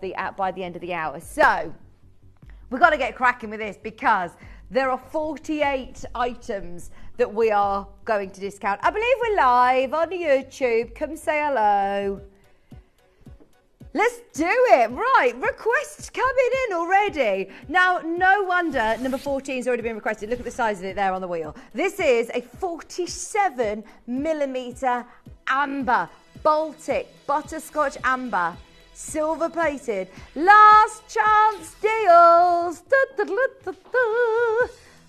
by the end of the hour. So we've got to get cracking with this because there are 48 items that we are going to discount. I believe we're live on YouTube. Come say hello. Let's do it. Right, requests coming in already. Now, no wonder number 14 has already been requested. Look at the size of it there on the wheel. This is a 47mm amber, Baltic, butterscotch amber, silver plated, last chance deals.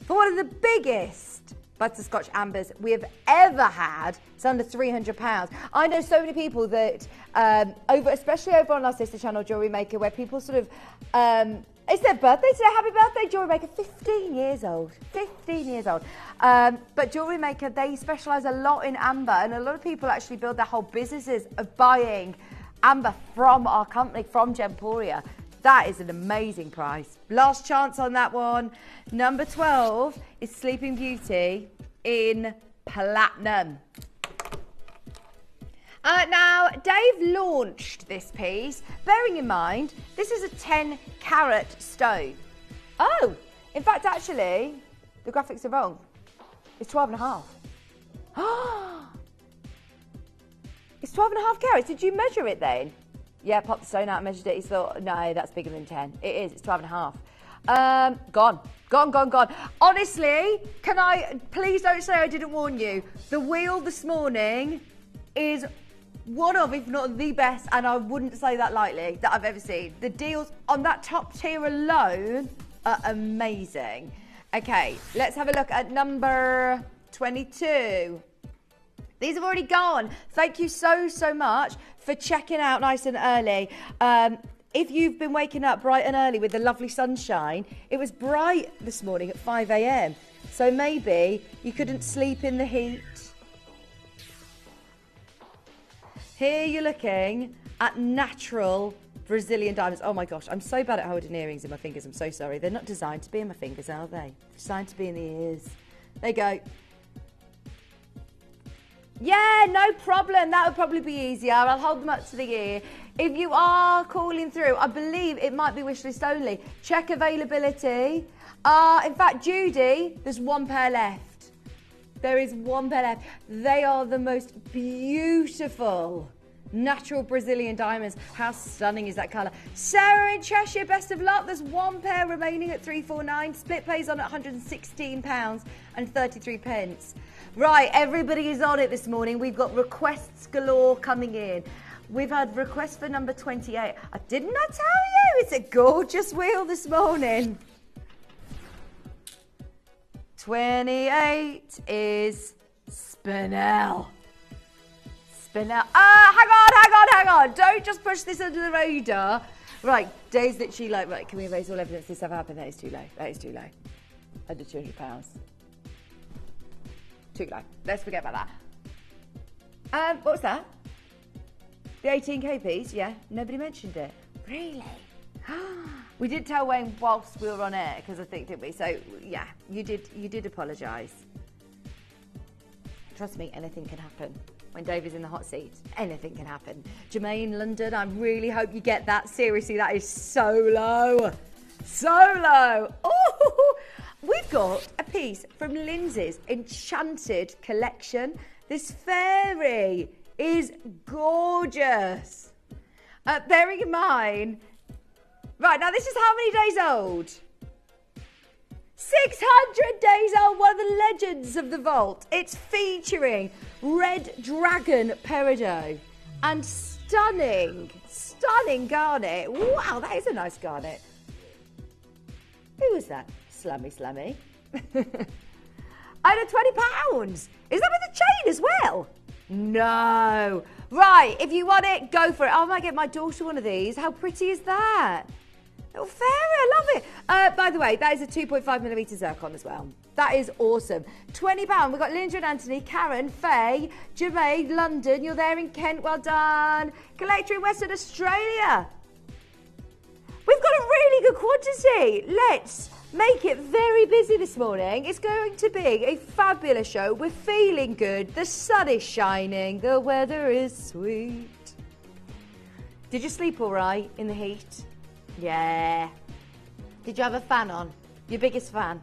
For one of the biggest butterscotch ambers we have ever had. It's under £300. I know so many people that especially over on our sister channel Jewelry Maker, where people sort of it's their birthday today. Happy birthday, Jewelry Maker. 15 years old. But Jewelry Maker, they specialise a lot in amber, and a lot of people actually build their whole businesses of buying amber from our company, from Gemporia. That is an amazing price. Last chance on that one. Number 12 is Sleeping Beauty in platinum. Now, Dave launched this piece, bearing in mind, this is a 10-carat stone. Oh, in fact, actually, the graphics are wrong. It's 12.5. It's 12.5 carats. Did you measure it then? Yeah, popped the stone out, measured it. He thought, no, that's bigger than 10. It is. It's 12.5. Gone. Honestly, please don't say I didn't warn you. The wheel this morning is one of, if not the best, and I wouldn't say that lightly, that I've ever seen. The deals on that top tier alone are amazing. Okay, let's have a look at number 22. These have already gone. Thank you so much for checking out nice and early. If you've been waking up bright and early with the lovely sunshine, it was bright this morning at 5 a.m. So maybe you couldn't sleep in the heat. Here you're looking at natural Brazilian diamonds. Oh my gosh, I'm so bad at holding earrings in my fingers. I'm so sorry. They're not designed to be in my fingers, are they? Designed to be in the ears. There you go. Yeah, no problem. That would probably be easier. I'll hold them up to the ear. If you are calling through, I believe it might be wishlist only. Check availability. In fact, Judy, there's one pair left. There is one pair left. They are the most beautiful natural Brazilian diamonds. How stunning is that colour? Sarah in Cheshire, best of luck. There's one pair remaining at 349. Split pays on at £116 and 33 pence. Right, everybody is on it this morning. We've got requests galore coming in. We've had requests for number 28. Didn't I tell you? It's a gorgeous wheel this morning. 28 is spinel. Hang on. Don't just push this under the radar. Right, Dave's literally like, right, can we erase all evidence this ever happened? That is too low. Under £200. Too low. Let's forget about that. What was that? The 18k piece? Yeah, nobody mentioned it. Really? We did tell Wayne whilst we were on air, because I think, didn't we? So, yeah, you did apologise. Trust me, anything can happen. When Dave is in the hot seat, anything can happen. Jermaine, London, I really hope you get that. Seriously, that is so low. Oh, we've got a piece from Lindsay's Enchanted collection. This fairy is gorgeous. Bearing in mind, right, now this is how many days old? 600 days old, one of the legends of the vault. It's featuring red dragon peridot and stunning garnet. Wow, that is a nice garnet. Who was that? Slummy. Under £20. Is that with a chain as well? No. Right, if you want it, go for it. I might get my daughter one of these. How pretty is that? Little fairy, I love it. By the way, that is a 2.5mm zircon as well. That is awesome. £20. We've got Linda and Anthony, Karen, Faye, Jermaine, London. You're there in Kent. Well done. Collector in Western Australia. We've got a really good quantity. Let's make it very busy this morning. It's going to be a fabulous show. We're feeling good. The sun is shining. The weather is sweet. Did you sleep all right in the heat? Yeah. Did you have a fan on? Your biggest fan?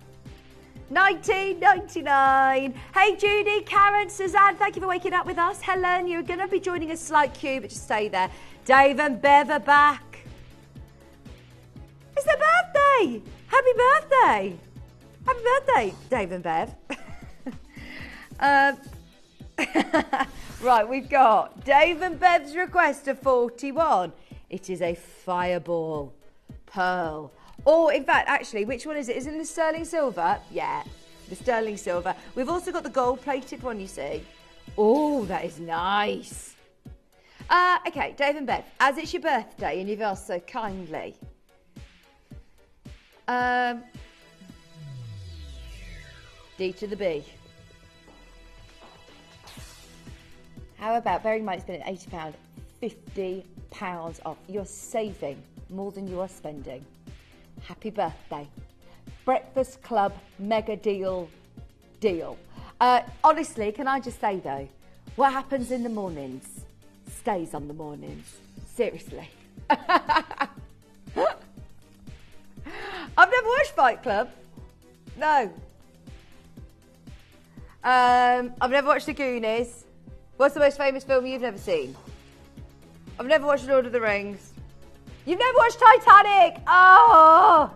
19.99. Hey Judy, Karen, Suzanne, thank you for waking up with us. Helen, you're going to be joining a slight queue, but just stay there. Dave and Bev are back. It's their birthday. Happy birthday. Happy birthday, Dave and Bev. Right, we've got Dave and Bev's request of 41. It is a fireball pearl. Or, in fact, actually, which one is it? Is it the sterling silver? Yeah, the sterling silver. We've also got the gold-plated one, you see. Oh, that is nice. Okay, Dave and Bev, as it's your birthday and you've asked so kindly, D to the B. How about, bearing in mind it's been at £80, £50 off. You're saving more than you are spending. Happy birthday. Breakfast Club mega deal. Honestly, can I just say though, what happens in the mornings stays on the mornings. Seriously. I've never watched Fight Club. No. I've never watched The Goonies. What's the most famous film you've never seen? I've never watched Lord of the Rings. You've never watched Titanic! Oh!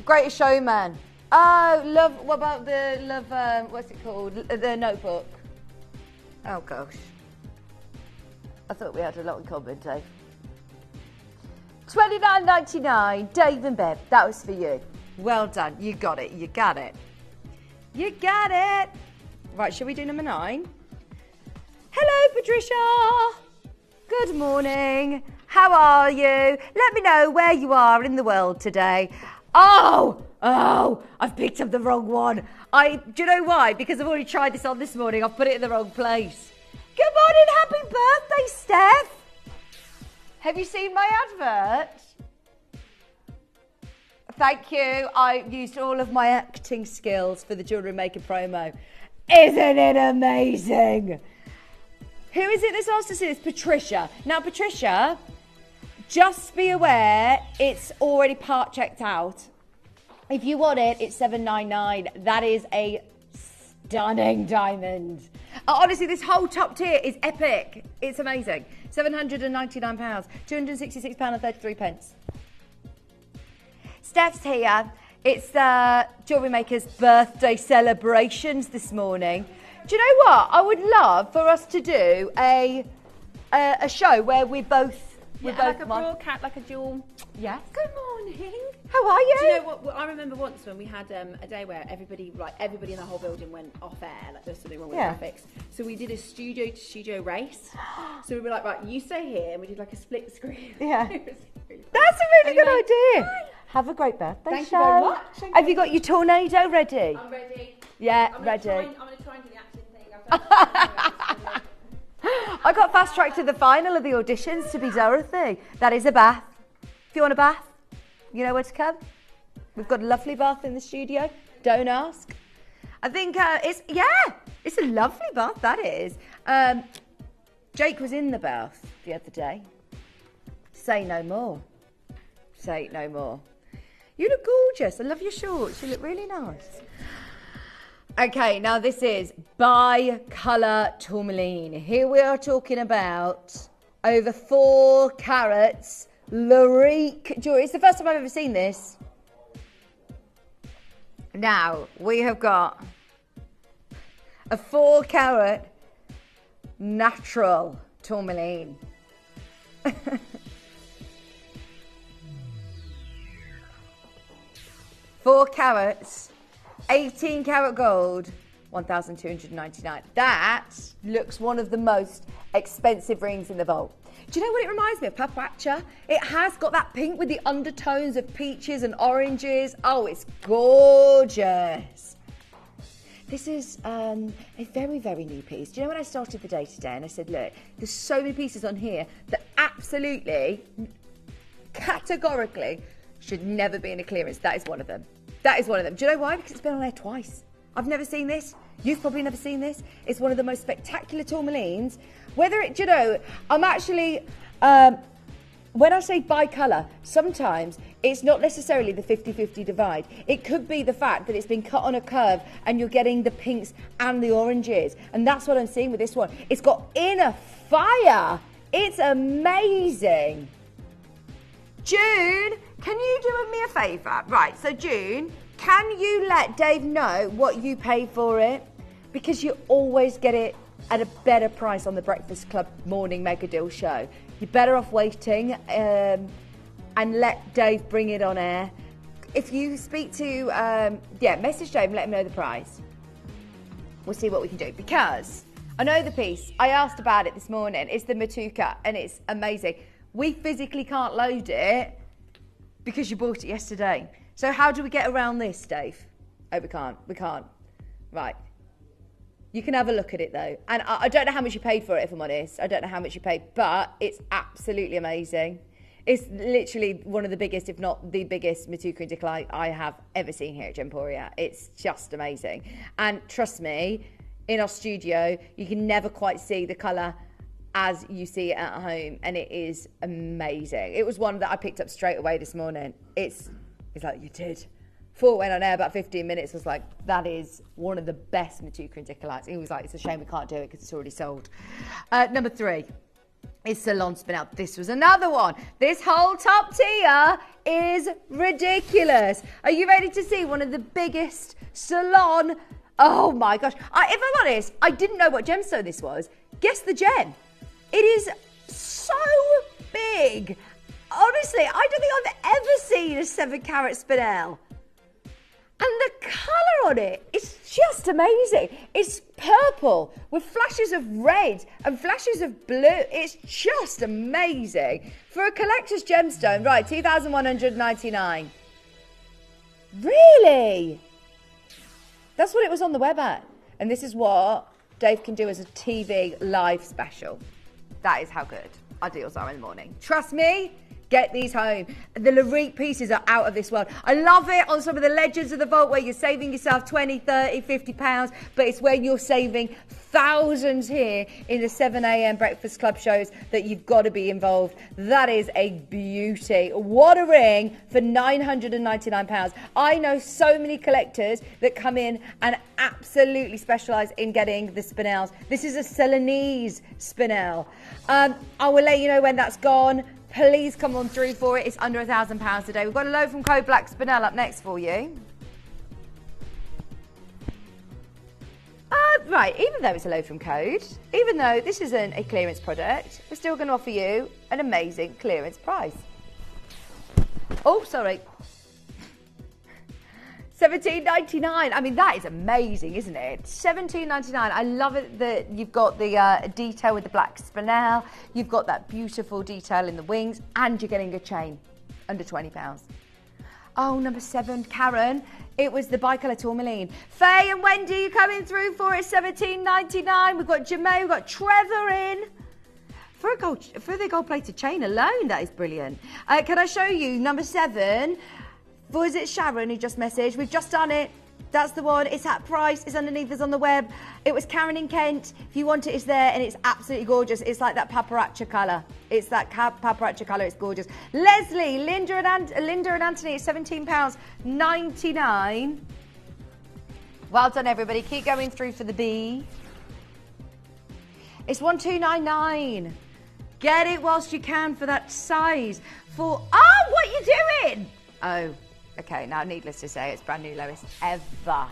Greatest Showman. Oh, love. What about the love? What's it called? The Notebook. Oh gosh. I thought we had a lot in common, Dave. $29.99. Dave and Bev. That was for you. Well done. You got it. You got it. You got it. Right. Shall we do number 9? Hello, Patricia. Good morning. How are you? Let me know where you are in the world today. Oh, I've picked up the wrong one. Do you know why? Because I've already tried this on this morning. I've put it in the wrong place. Good morning. Happy birthday, Steph. Have you seen my advert? Thank you. I used all of my acting skills for the jewellery maker promo. Isn't it amazing? Who is it that's asked to see this? Patricia. Now, Patricia, just be aware it's already part checked out. If you want it, it's $7.99. That is a stunning diamond. Honestly, this whole top tier is epic. It's amazing. £799, £266.33. Steph's here. It's the jewellery maker's birthday celebrations this morning. Do you know what? I would love for us to do a show where we both like a broadcast, like a dual. Yes. Good morning. How are you? Do you know what? Well, I remember once when we had a day where everybody in the whole building went off air, like there's something wrong with graphics. So we did a studio to studio race. So we were like, right, you stay here, and we did like a split screen. Yeah. Really That's a really good idea. Hi. Have a great birthday, Thank show. you very much. Have you got your tornado ready? I'm ready. Yeah, I'm ready. I'm going to try and do the acting thing. I got fast tracked to the final of the auditions to be Dorothy. That is a bath. If you want a bath, you know where to come. We've got a lovely bath in the studio. Don't ask. I think it's a lovely bath, that is. Jake was in the bath the other day. Say no more. Say no more. You look gorgeous. I love your shorts. You look really nice. Okay, now this is bi-colour tourmaline. Here we are talking about over 4 carats Larique jewellery. It's the first time I've ever seen this. Now, we have got a 4 carat natural tourmaline. 4 carats, 18 carat gold, 1,299. That looks one of the most expensive rings in the vault. Do you know what it reminds me of? Papacha. It has got that pink with the undertones of peaches and oranges. Oh, it's gorgeous. This is a very, very new piece. Do you know when I started the day today and I said, look, there's so many pieces on here that absolutely, categorically, should never be in a clearance. That is one of them. That is one of them. Do you know why? Because it's been on air twice. I've never seen this. You've probably never seen this. It's one of the most spectacular tourmalines. Whether it, do you know, I'm actually, when I say bi-colour, sometimes it's not necessarily the 50-50 divide. It could be the fact that it's been cut on a curve and you're getting the pinks and the oranges. And that's what I'm seeing with this one. It's got inner fire. It's amazing. June, can you do me a favour? Right, so June, can you let Dave know what you paid for it? Because you always get it at a better price on the Breakfast Club morning mega deal show. You're better off waiting and let Dave bring it on air. If you speak to, message Dave and let him know the price. We'll see what we can do. Because I know the piece. I asked about it this morning. It's the Matuka and it's amazing. We physically can't load it because you bought it yesterday. So how do we get around this, Dave? Oh, we can't. We can't. Right. You can have a look at it, though. And I don't know how much you paid for it, if I'm honest. I don't know how much you paid, but it's absolutely amazing. It's literally one of the biggest, if not the biggest, Matuka indicolite I have ever seen here at Gemporia. It's just amazing. And trust me, in our studio, you can never quite see the colour as you see it at home, and it is amazing. It was one that I picked up straight away this morning. It's like, you did. Before it went on air, about 15 minutes, I was like, that is one of the best Matuka indicolites. He was like, it's a shame we can't do it because it's already sold. Number 3 is Salon spinel. This was another one. This whole top tier is ridiculous. Are you ready to see one of the biggest Salon? Oh my gosh. If I'm honest, I didn't know what gemstone this was. Guess the gem. It is so big. Honestly, I don't think I've ever seen a 7 carat spinel. And the colour on it is just amazing. It's purple with flashes of red and flashes of blue. It's just amazing. For a collector's gemstone, right, 2,199. Really? That's what it was on the web at. And this is what Dave can do as a TV live special. That is how good our deals are in the morning. Trust me, get these home. The Larique pieces are out of this world. I love it on some of the legends of the vault where you're saving yourself 20, 30, 50 pounds, but it's when you're saving thousands here in the 7 a.m. Breakfast Club shows that you've got to be involved. That is a beauty. What a ring for £999. I know so many collectors that come in and absolutely specialise in getting the spinels. This is a Celanese spinel. I will let you know when that's gone. Please come on through for it. It's under £1,000 today. We've got a load from Code Black Spinel up next for you. Right, even though it's a load from Code, even though this isn't a clearance product, we're still going to offer you an amazing clearance price. Oh, sorry. $17.99. I mean, that is amazing, isn't it? $17.99. I love it that you've got the detail with the black spinel. You've got that beautiful detail in the wings, and you're getting a chain under £20. Oh, number 7, Karen. It was the bicolour tourmaline. Faye and Wendy, you coming through for it? $17.99. We've got Jermaine, we've got Trevor in. For the gold-plated chain alone, that is brilliant. Can I show you number 7? Was it Sharon who just messaged? We've just done it. That's the one. It's at price. It's underneath us on the web. It was Karen in Kent. If you want it, it's there, and it's absolutely gorgeous. It's like that paparazzi colour. It's that paparazzi colour. It's gorgeous. Leslie, Linda and Anthony, it's £17.99. Well done, everybody. Keep going through for the B. It's £1,299. Get it whilst you can for that size. What are you doing? Oh. Okay, now needless to say, it's brand new lowest ever.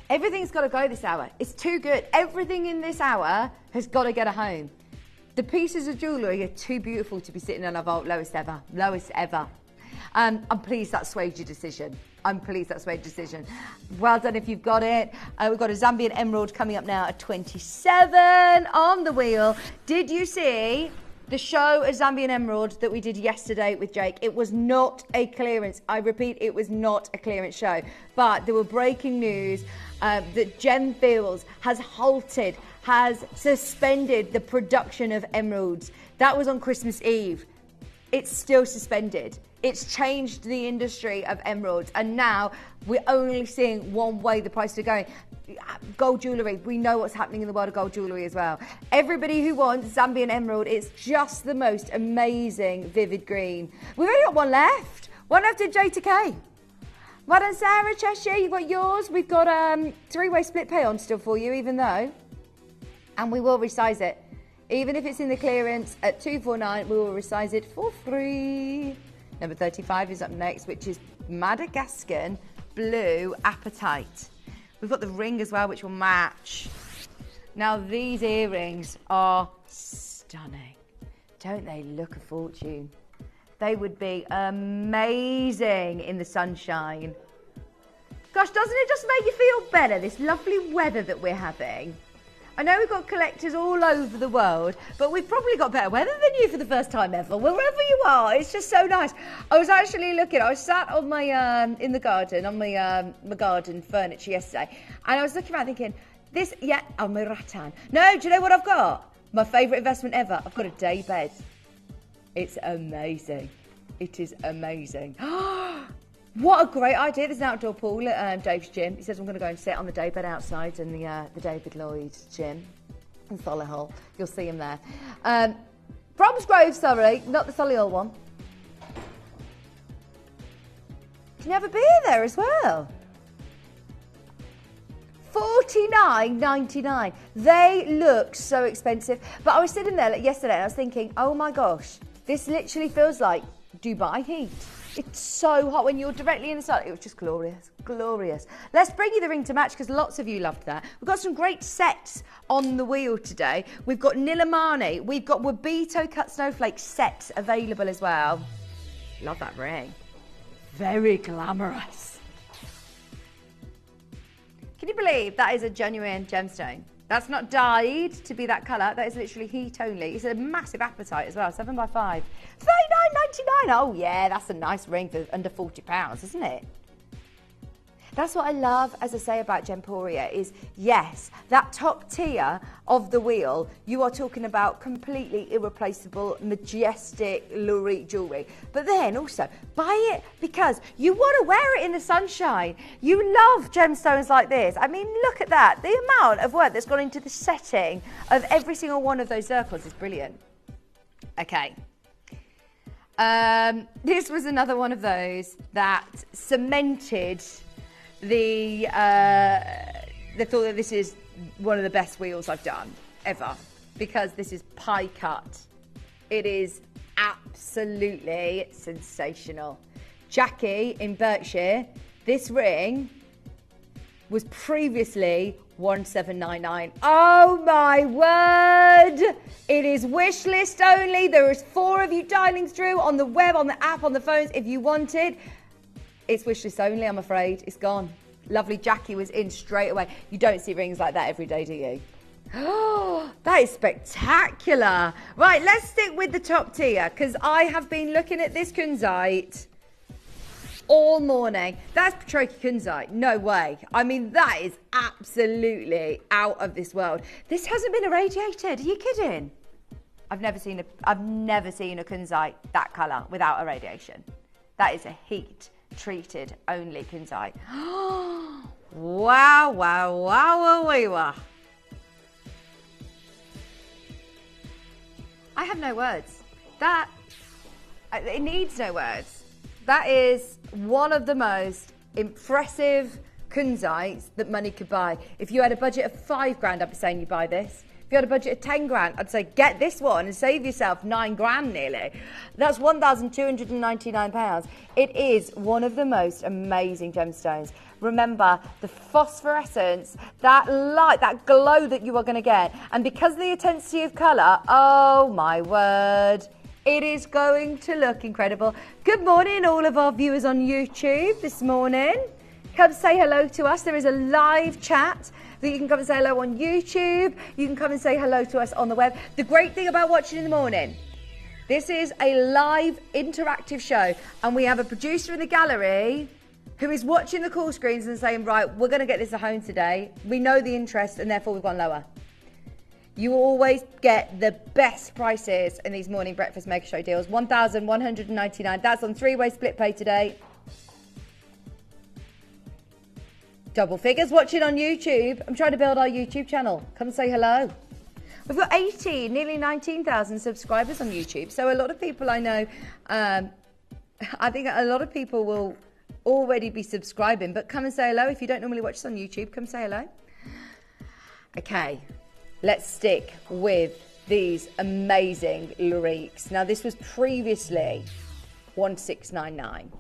Everything's got to go this hour. It's too good. Everything in this hour has got to get a home. The pieces of jewellery are too beautiful to be sitting on a vault lowest ever. Lowest ever. I'm pleased that swayed your decision. Well done if you've got it. We've got a Zambian emerald coming up now at 27 on the wheel. Did you see the show of Zambian Emerald that we did yesterday with Jake? It was not a clearance. I repeat, it was not a clearance show. But there were breaking news that Gem Fields has suspended the production of emeralds. That was on Christmas Eve. it's still suspended. It's changed the industry of emeralds, and now we're only seeing one way the prices are going. Gold jewellery, we know what's happening in the world of gold jewellery as well. Everybody who wants Zambian emerald, it's just the most amazing vivid green. We've only got one left. One left in J to K. Well done, Sarah, Cheshire, you've got yours. We've got three-way split pay on still for you, even though. And we will resize it. Even if it's in the clearance at 249, we will resize it for free. Number 35 is up next, which is Madagascan Blue Apatite. We've got the ring as well, which will match. Now, these earrings are stunning. Don't they look a fortune? They would be amazing in the sunshine. Gosh, doesn't it just make you feel better, this lovely weather that we're having? I know we've got collectors all over the world, but we've probably got better weather than you for the first time ever. Wherever you are, it's just so nice. I was actually looking, I was sat on my, in the garden, on my garden furniture yesterday, and I was looking around thinking, on my rattan. No, do you know what I've got? My favourite investment ever. I've got a day bed. It's amazing. It is amazing. What a great idea. There's an outdoor pool at Dave's gym. He says I'm going to go and sit on the daybed outside in the David Lloyd gym in Solihull. You'll see him there. Bromsgrove, sorry, not the Solihull one. Can you have a beer there as well? $49.99. They look so expensive. But I was sitting there yesterday and I was thinking, oh my gosh, this literally feels like Dubai heat. It's so hot when you're directly in the sun. It was just glorious, glorious. Let's bring you the ring to match because lots of you loved that. We've got some great sets on the wheel today. We've got Nilamani. We've got Wabito cut snowflake sets available as well. Love that ring. Very glamorous. Can you believe that is a genuine gemstone? That's not dyed to be that colour. That is literally heat only. It's a massive apatite as well, 7x5. $39.99. Oh yeah, that's a nice ring for under £40, isn't it? That's what I love, as I say, about Gemporia is, yes, that top tier of the wheel, you are talking about completely irreplaceable, majestic Lurite jewellery. But then also, buy it because you want to wear it in the sunshine. You love gemstones like this. I mean, look at that. The amount of work that's gone into the setting of every single one of those zircons is brilliant. Okay. This was another one of those that cemented the thought that this is one of the best wheels I've done ever, because this is pie cut. It is absolutely sensational. Jackie in Berkshire, this ring was previously $1799. Oh my word! It is wish list only. There is 4 of you dialing through on the web, on the app, on the phones if you wanted. It's wish list only, I'm afraid. It's gone. Lovely Jackie was in straight away. You don't see rings like that every day, do you? Oh, that is spectacular. Right, let's stick with the top tier because I have been looking at this Kunzite all morning. That's Patroki Kunzite. No way. I mean, that is absolutely out of this world. This hasn't been irradiated. Are you kidding? I've never seen a Kunzite that colour without irradiation. That is a heat treated only Kunzite. Wow, wow, wow, wow, wow. I have no words. It needs no words. That is one of the most impressive Kunzites that money could buy. If you had a budget of £5,000, I'd be saying you buy this. If you had a budget of 10 grand, I'd say get this one and save yourself 9 grand nearly. That's £1,299. It is one of the most amazing gemstones. Remember the phosphorescence, that light, that glow that you are going to get. And because of the intensity of colour, oh my word, it is going to look incredible. Good morning, all of our viewers on YouTube this morning. Come say hello to us. There is a live chat that you can come and say hello on YouTube. You can come and say hello to us on the web. The great thing about watching in the morning, this is a live interactive show, and we have a producer in the gallery who is watching the call screens and saying, right, we're going to get this at home today. We know the interest and therefore we've gone lower. You always get the best prices in these morning breakfast mega show deals. 1,199. That's on three-way split pay today. Double figures watching on YouTube. I'm trying to build our YouTube channel. Come and say hello. We've got 18, nearly 19,000 subscribers on YouTube. So a lot of people I know, I think a lot of people will already be subscribing. But come and say hello. If you don't normally watch us on YouTube, come say hello. Okay, let's stick with these amazing lyriques. Now, this was previously 1,699.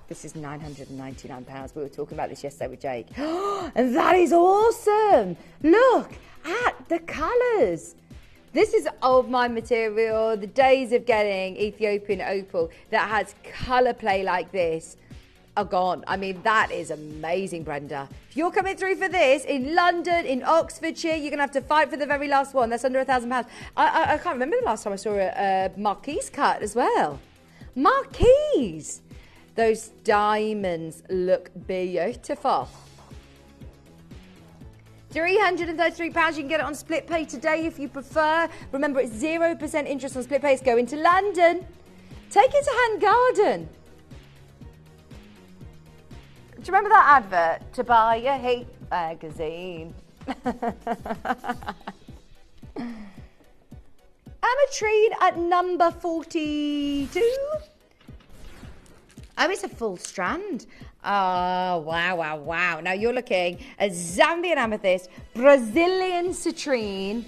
This is £999. We were talking about this yesterday with Jake. And that is awesome. Look at the colours. This is old mine material. The days of getting Ethiopian opal that has colour play like this are gone. I mean, that is amazing, Brenda. If you're coming through for this in London, in Oxfordshire, you're going to have to fight for the very last one. That's under £1,000. I can't remember the last time I saw a Marquise cut as well. Marquise. Those diamonds look beautiful. £333. You can get it on split pay today if you prefer. Remember, it's 0% interest on split pay. It's going to London. Take it to Hand Garden. Do you remember that advert? To buy a hate magazine. Ametrine at number 42. Oh, it's a full strand. Oh, wow, wow, wow. Now you're looking at Zambian amethyst, Brazilian citrine.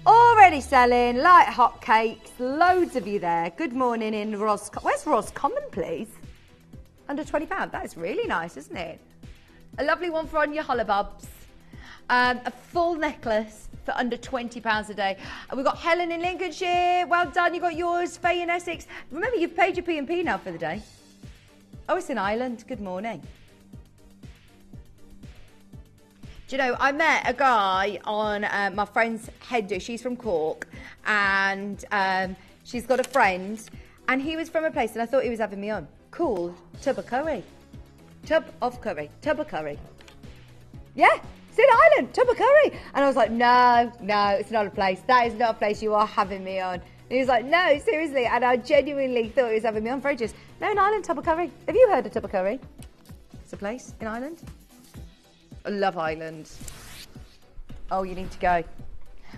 Already selling like hotcakes. Loads of you there. Good morning in Roscommon. Where's Roscommon, please? Under £20. That is really nice, isn't it? A lovely one for on your hollabobs. A full necklace for under £20 a day. We've got Helen in Lincolnshire. Well done. You got yours. Faye in Essex. Remember, you've paid your P&P now for the day. Oh, it's in Ireland. Good morning. Do you know, I met a guy on my friend's head do. She's from Cork, and she's got a friend, and he was from a place, and I thought he was having me on, called Tub of Curry. Tub of Curry. Tub of Curry. Yeah, it's in Ireland. Tub of Curry. And I was like, no, it's not a place. That is not a place you are having me on. And he was like, no, seriously. And I genuinely thought he was having me on for ages. No, in Ireland, Tub of Curry. Have you heard of Tub of Curry? It's a place in Ireland. I love Ireland. Oh, you need to go.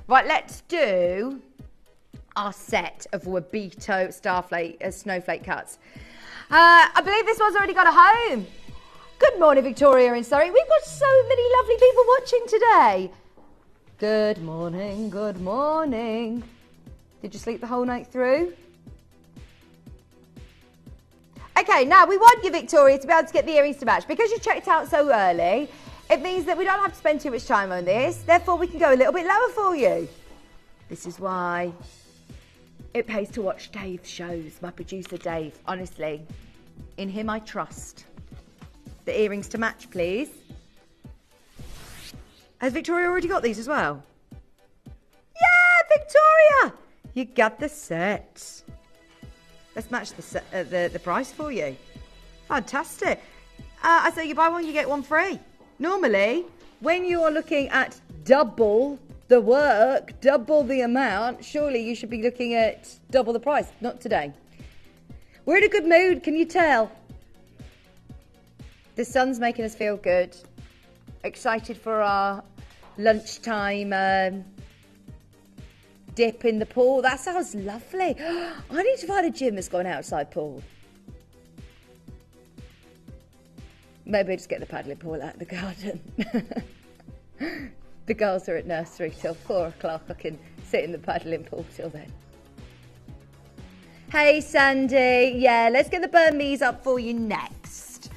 Right, let's do our set of Wabito snowflake cuts. I believe this one's already got a home. Good morning, Victoria in Surrey. We've got so many lovely people watching today. Good morning, good morning. Did you sleep the whole night through? Okay, now we want you, Victoria, to be able to get the earrings to match. Because you checked out so early, it means that we don't have to spend too much time on this. Therefore, we can go a little bit lower for you. This is why it pays to watch Dave's shows. My producer, Dave. Honestly, in him I trust. The earrings to match, please. Has Victoria already got these as well? Yeah, Victoria! You got the set. Let's match the price for you. Fantastic. I say you buy one, you get one free. Normally, when you're looking at double the work, double the amount, surely you should be looking at double the price. Not today. We're in a good mood, can you tell? The sun's making us feel good. Excited for our lunchtime dip in the pool. That sounds lovely. I need to find a gym that's got an outside pool. Maybe just get the paddling pool out of the garden. The girls are at nursery till 4 o'clock. I can sit in the paddling pool till then. Hey, Sandy. Yeah, let's get the Burmese up for you next.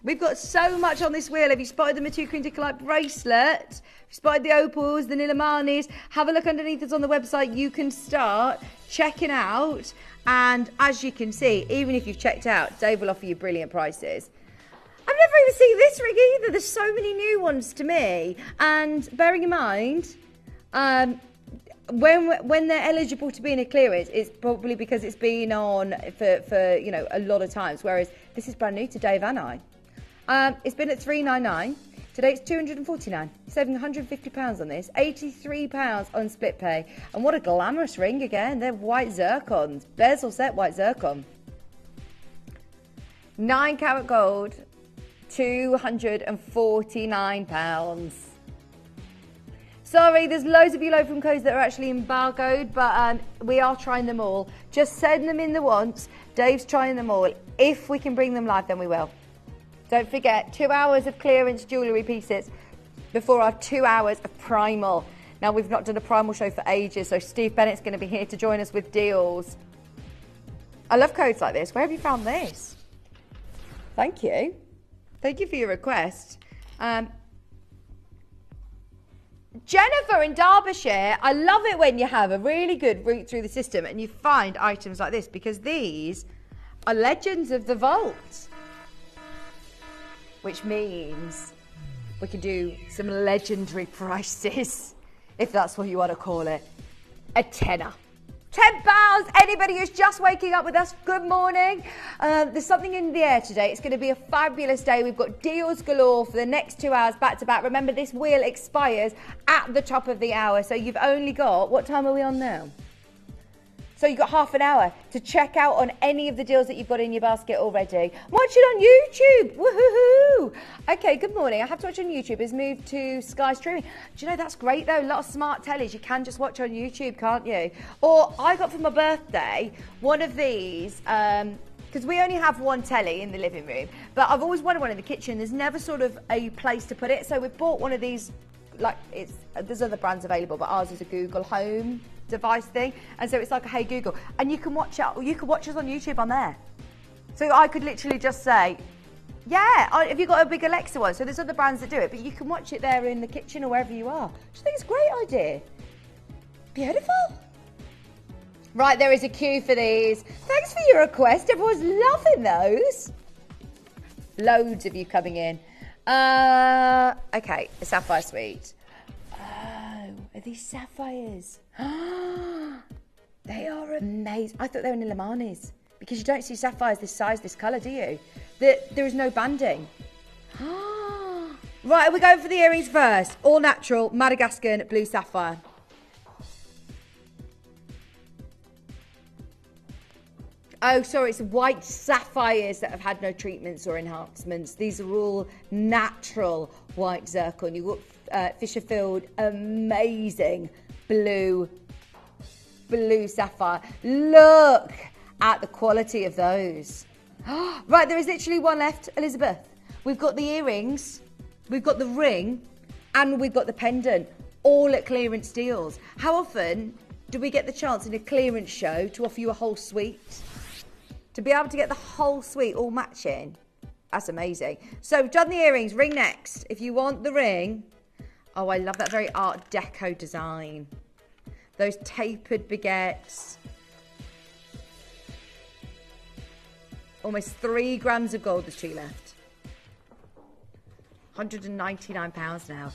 We've got so much on this wheel. Have you spotted the Matuka indicolite bracelet? Have you spotted the opals, the Nilamanis? Have a look underneath us on the website. You can start checking out. And as you can see, even if you've checked out, Dave will offer you brilliant prices. I've never even seen this ring either. There's so many new ones to me. And bearing in mind, when they're eligible to be in a clearance, it's probably because it's been on for you know, a lot of times. Whereas this is brand new to Dave and I. It's been at $399. Today it's £249. You're saving £150 on this. £83 on split pay. And what a glamorous ring again. They're white zircons. Bezel set white zircon. 9 carat gold, £249. Sorry, there's loads of you from codes that are actually embargoed, but we are trying them all. Just send them in the once. Dave's trying them all. If we can bring them live, then we will. Don't forget, 2 hours of clearance jewellery pieces before our 2 hours of primal. Now, we've not done a primal show for ages, so Steve Bennett's going to be here to join us with deals. I love codes like this. Where have you found this? Thank you. Thank you for your request. Jennifer in Derbyshire, I love it when you have a really good route through the system and you find items like this, because these are legends of the vault. Which means we can do some legendary prices, if that's what you want to call it. A tenner. £10. Anybody who's just waking up with us, good morning. There's something in the air today. It's going to be a fabulous day. We've got deals galore for the next 2 hours back to back. Remember, this wheel expires at the top of the hour. So you've only got, what time are we on now? So you've got half an hour to check out on any of the deals that you've got in your basket already. Watch it on YouTube. Woohoo! Okay, good morning. I have to watch on YouTube. It's moved to Sky Streaming. Do you know, that's great though. A lot of smart tellies. You can just watch on YouTube, can't you? Or I got for my birthday one of these, because we only have one telly in the living room, but I've always wanted one in the kitchen. There's never sort of a place to put it. So we've bought one of these, like there's other brands available, but ours is a Google Home device thing, and so it's like a Hey Google, and you can watch it, or you can watch us on YouTube on there. So I could literally just say, yeah, if you've got a big Alexa one, so there's other brands that do it, but you can watch it there in the kitchen or wherever you are. I think it's a great idea. Beautiful. Right, there is a queue for these. Thanks for your request. Everyone's loving those. Loads of you coming in. Okay, the Sapphire Suite. Oh, are these sapphires? They are amazing. I thought they were Nilamanis, because you don't see sapphires this size, this colour, do you? There is no banding. Right, we're going for the earrings first. All natural, Madagascan, blue sapphire. Oh, sorry, it's white sapphires that have had no treatments or enhancements. These are all natural white zircon. You've got Fisher-Filled, amazing blue sapphire. Look at the quality of those. Right, there is literally one left, Elizabeth. We've got the earrings, we've got the ring, and we've got the pendant, all at clearance deals. How often do we get the chance in a clearance show to offer you a whole suite? To be able to get the whole suite all matching, that's amazing. So we've done the earrings, ring next. If you want the ring, oh, I love that very Art Deco design. Those tapered baguettes. Almost 3 grams of gold, there's 2 left. £199 now.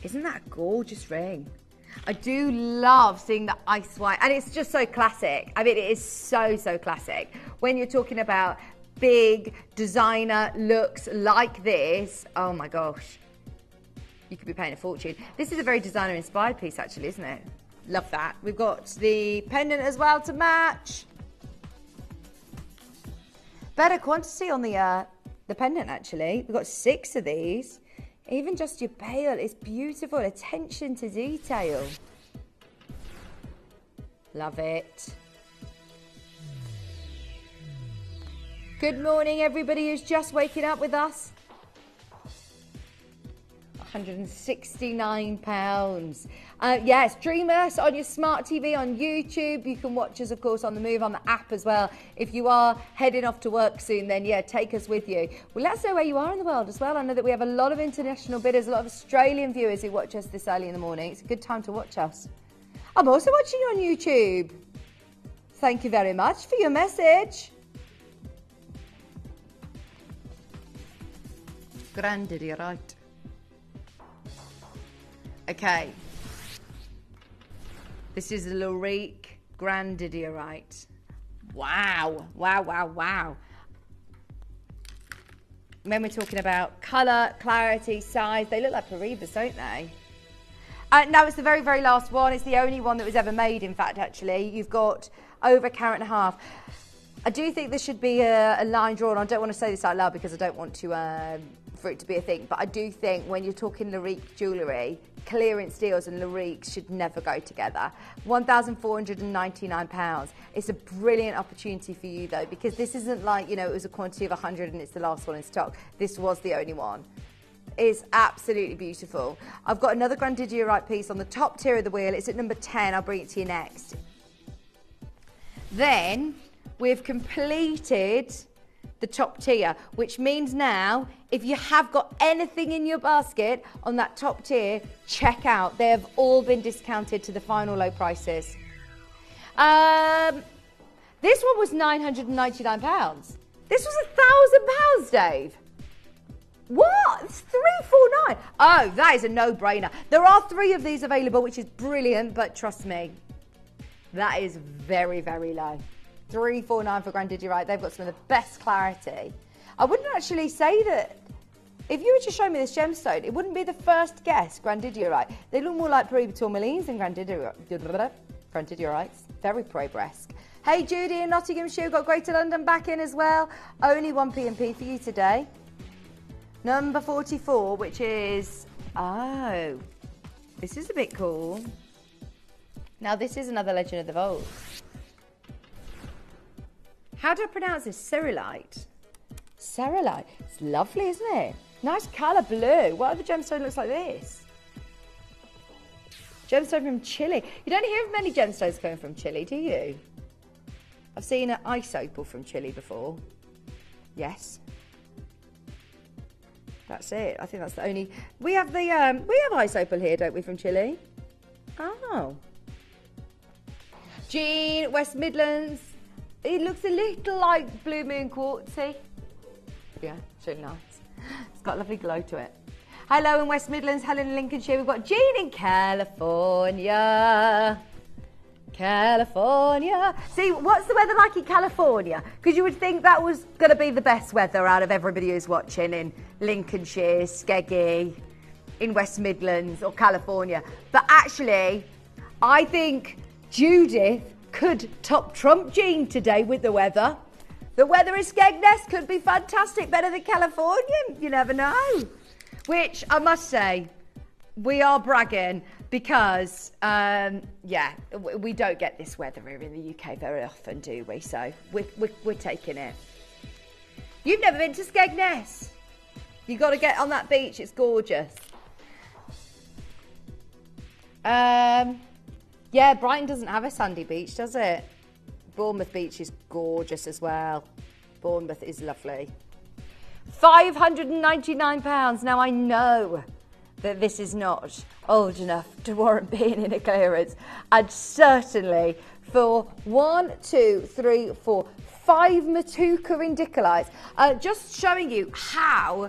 Isn't that a gorgeous ring? I do love seeing the ice white, and it's just so classic. I mean, it is so, so classic. When you're talking about big designer looks like this, oh my gosh. You could be paying a fortune. This is a very designer-inspired piece, actually, isn't it? Love that. We've got the pendant as well to match. Better quantity on the pendant, actually. We've got 6 of these. Even just your bail is beautiful. Attention to detail. Love it. Good morning, everybody who's just waking up with us. £169. Yes, stream us on your smart TV on YouTube. You can watch us, of course, on the move, on the app as well. If you are heading off to work soon, then yeah, take us with you. Well, let us know where you are in the world as well. I know that we have a lot of international bidders, a lot of Australian viewers who watch us this early in the morning. It's a good time to watch us. I'm also watching you on YouTube. Thank you very much for your message. Grandidierite. Okay. This is the Lorique Grandidierite. Wow. Wow, wow, wow. when we're talking about colour, clarity, size, they look like Paribas, don't they? Now it's the very, very last one. It's the only one that was ever made, in fact, actually. You've got over a carat and a half. I do think there should be a line drawn. I don't want to say this out loud because I don't want to for it to be a thing, but I do think when you're talking Larique jewellery, clearance deals and Lariques should never go together. £1,499. It's a brilliant opportunity for you though, because this isn't like, you know, it was a quantity of 100 and it's the last one in stock. This was the only one. It's absolutely beautiful. I've got another Grandidierite piece on the top tier of the wheel. It's at number 10. I'll bring it to you next. Then we've completed the top tier, which means now if you have got anything in your basket on that top tier, check out. They have all been discounted to the final low prices. This one was £999. This was £1,000, Dave. What? It's £349. Oh, that is a no-brainer. There are 3 of these available, which is brilliant, but trust me, that is very, very low. £349 for Grandidierite. They've got some of the best clarity. I wouldn't actually say that. If you were to show me this gemstone, it wouldn't be the first guess, Grandidierite. They look more like Paribas tourmalines than Grandidierite. Very Paribas-esque. Hey, Judy in Nottinghamshire, got Greater London back in as well. Only one P&P for you today. Number 44, which is, oh, this is a bit cool. Now, this is another Legend of the Vault. How do I pronounce this? Cerelite. Cerelite. It's lovely, isn't it? Nice colour blue. What other gemstone looks like this? Gemstone from Chile. You don't hear of many gemstones coming from Chile, do you? I've seen an ice opal from Chile before. Yes. That's it. I think that's the only. We have ice opal here, don't we, from Chile? Oh. Jean, West Midlands. It looks a little like Blue Moon Quartzy. Yeah, it's really nice. It's got a lovely glow to it. Hello in West Midlands, Helen in Lincolnshire. We've got Jean in California. California. See, what's the weather like in California? Because you would think that was going to be the best weather out of everybody who's watching in Lincolnshire, Skeggy, in West Midlands or California. But actually, I think Judith could top trump Jean today with the weather. The weather in Skegness could be fantastic, better than California. You never know. Which I must say, we are bragging because, yeah, we don't get this weather here in the UK very often, do we? So we're taking it. You've never been to Skegness. You've got to get on that beach. It's gorgeous. Yeah, Brighton doesn't have a sandy beach, does it? Bournemouth Beach is gorgeous as well. Bournemouth is lovely. £599. Now, I know that this is not old enough to warrant being in a clearance. And certainly for 5 Matuka indicolites. Just showing you how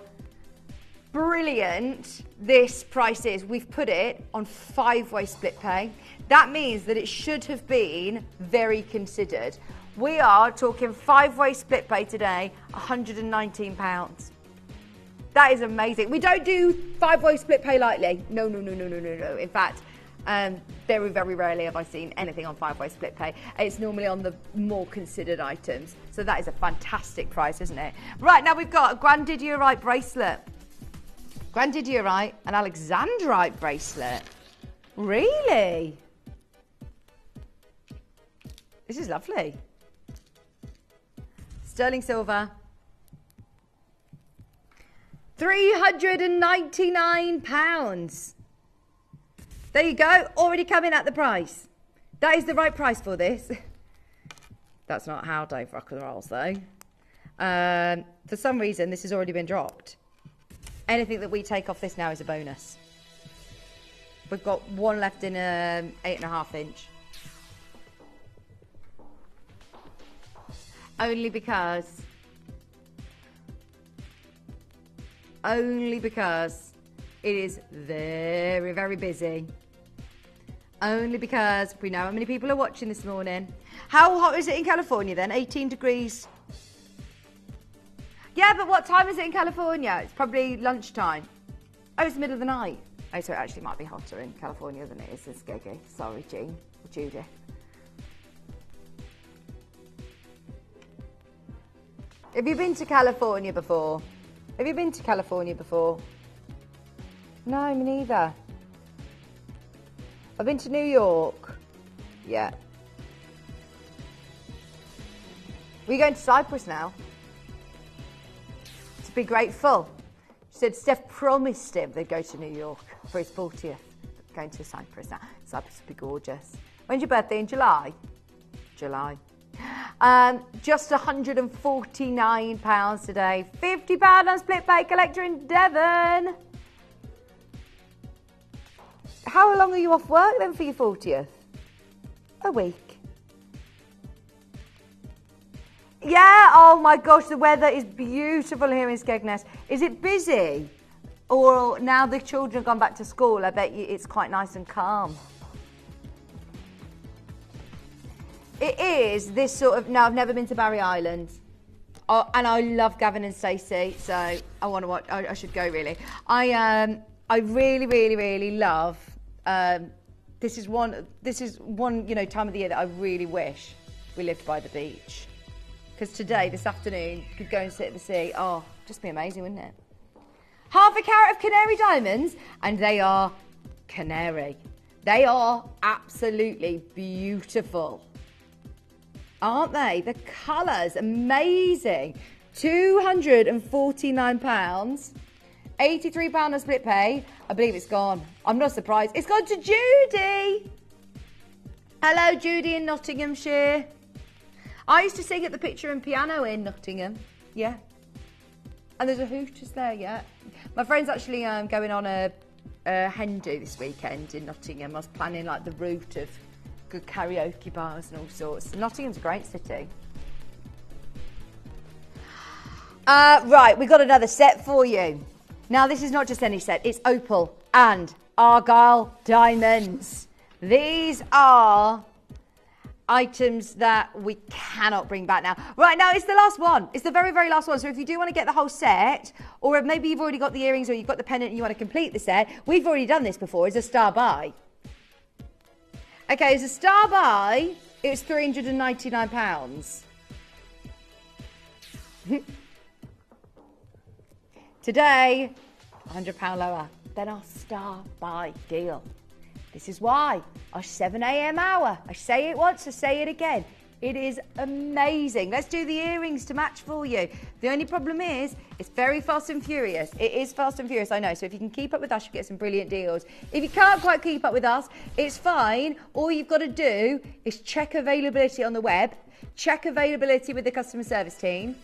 brilliant this price is. We've put it on 5-way split pay. That means that it should have been very considered. We are talking 5-way split pay today, £119. That is amazing. We don't do 5-way split pay lightly. No. In fact, very, very rarely have I seen anything on 5-way split pay. It's normally on the more considered items. So that is a fantastic price, isn't it? Right, now we've got a Grandidierite bracelet. Grandidierite and Alexandrite bracelet. Really? This is lovely. Sterling silver. £399. There you go. Already coming at the price. That is the right price for this. That's not how Dave rock and rolls though. For some reason, this has already been dropped. Anything that we take off this now is a bonus. We've got one left in 8.5 inch. Only because it is very, very busy. Only because we know how many people are watching this morning. How hot is it in California then? 18 degrees. Yeah, but what time is it in California? It's probably lunchtime. Oh, it's the middle of the night. Oh, so it actually might be hotter in California than it is in Skeggy. Sorry, Jean or Judith. Have you been to California before? Have you been to California before? No, me neither. I've been to New York. Yeah. We're going to Cyprus now. To be grateful. She said Steph promised him they'd go to New York for his 40th. Going to Cyprus now. Cyprus would be gorgeous. When's your birthday? In July? July. Just £149 today. £50 on split pay collector in Devon. How long are you off work then for your 40th? A week. Yeah, oh my gosh, the weather is beautiful here in Skegness. Is it busy? Or now the children have gone back to school, I bet you it's quite nice and calm. It is this sort of, no, I've never been to Barry Island. Oh, and I love Gavin and Stacey, so I want to watch, I should go really. I really, really, really love, this is one, you know, time of the year that I really wish we lived by the beach. Because today, this afternoon, you could go and sit at the sea. Oh, just be amazing, wouldn't it? Half a carat of canary diamonds, and they are canary. They are absolutely beautiful. Aren't they? The colours, amazing. £249. £83 on split pay. I believe it's gone. I'm not surprised. It's gone to Judy. Hello, Judy in Nottinghamshire. I used to sing at the Picture and Piano in Nottingham. Yeah. And there's a Hooters there, yeah. My friend's actually going on a hen do this weekend in Nottingham. I was planning like the route of good karaoke bars and all sorts. Nottingham's a great city. Right, we've got another set for you. Now, this is not just any set. It's opal and argyle diamonds. These are items that we cannot bring back now. Right, now it's the last one. It's the very, very last one. So if you do want to get the whole set, or maybe you've already got the earrings or you've got the pendant and you want to complete the set, we've already done this before. It's a star buy. Okay, it's a star buy. It's £399. Today, £100 lower than our star buy deal. This is why our 7 a.m. hour, I say it once, I say it again. It is amazing. Let's do the earrings to match for you. The only problem is, it's very fast and furious. It is fast and furious, I know. So if you can keep up with us, you get some brilliant deals. If you can't quite keep up with us, it's fine. All you've got to do is check availability on the web, check availability with the customer service team.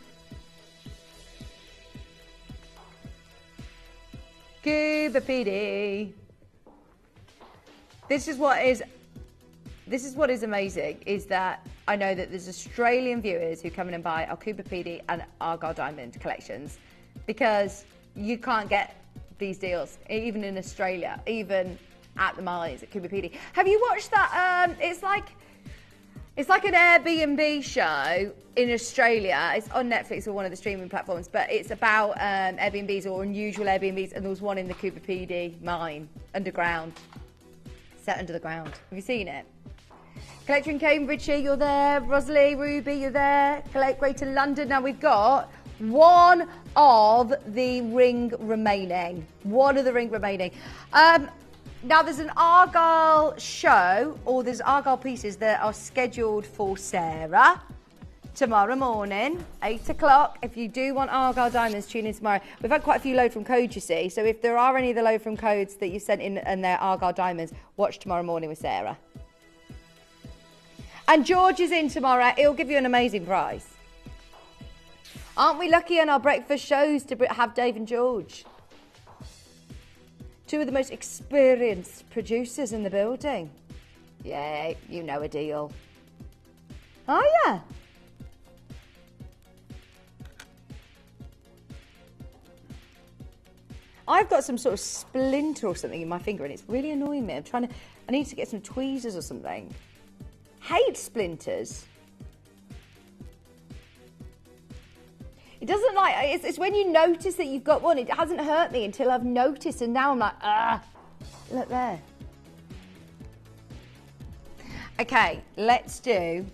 Cuba PD. This is what is amazing, is that I know that there's Australian viewers who come in and buy our Cuba PD and Argyle Diamond collections, because you can't get these deals, even in Australia, even at the mines at Cuba PD. Have you watched that? It's like an Airbnb show in Australia. It's on Netflix or one of the streaming platforms, but it's about Airbnbs or unusual Airbnbs, and there was one in the Cuba PD mine, underground. Set under the ground. Have you seen it? Collector in Cambridgeshire, you're there. Rosalie, Ruby, you're there. Collect Greater London. Now we've got one of the ring remaining. Now there's an Argyle show, or there's Argyle pieces that are scheduled for Sarah tomorrow morning, 8 o'clock. If you do want Argyle diamonds, tune in tomorrow. We've had quite a few load from codes, you see. So if there are any of the load from codes that you sent in and they're Argyle diamonds, watch tomorrow morning with Sarah. And George is in tomorrow. He'll give you an amazing price. Aren't we lucky on our breakfast shows to have Dave and George? Two of the most experienced producers in the building. Yeah, you know a deal. Oh, yeah. I've got some sort of splinter or something in my finger and it's really annoying me. I need to get some tweezers or something. Hate splinters. It doesn't like, it's when you notice that you've got one. It hasn't hurt me until I've noticed, and now I'm like, ah, look there. Okay, let's do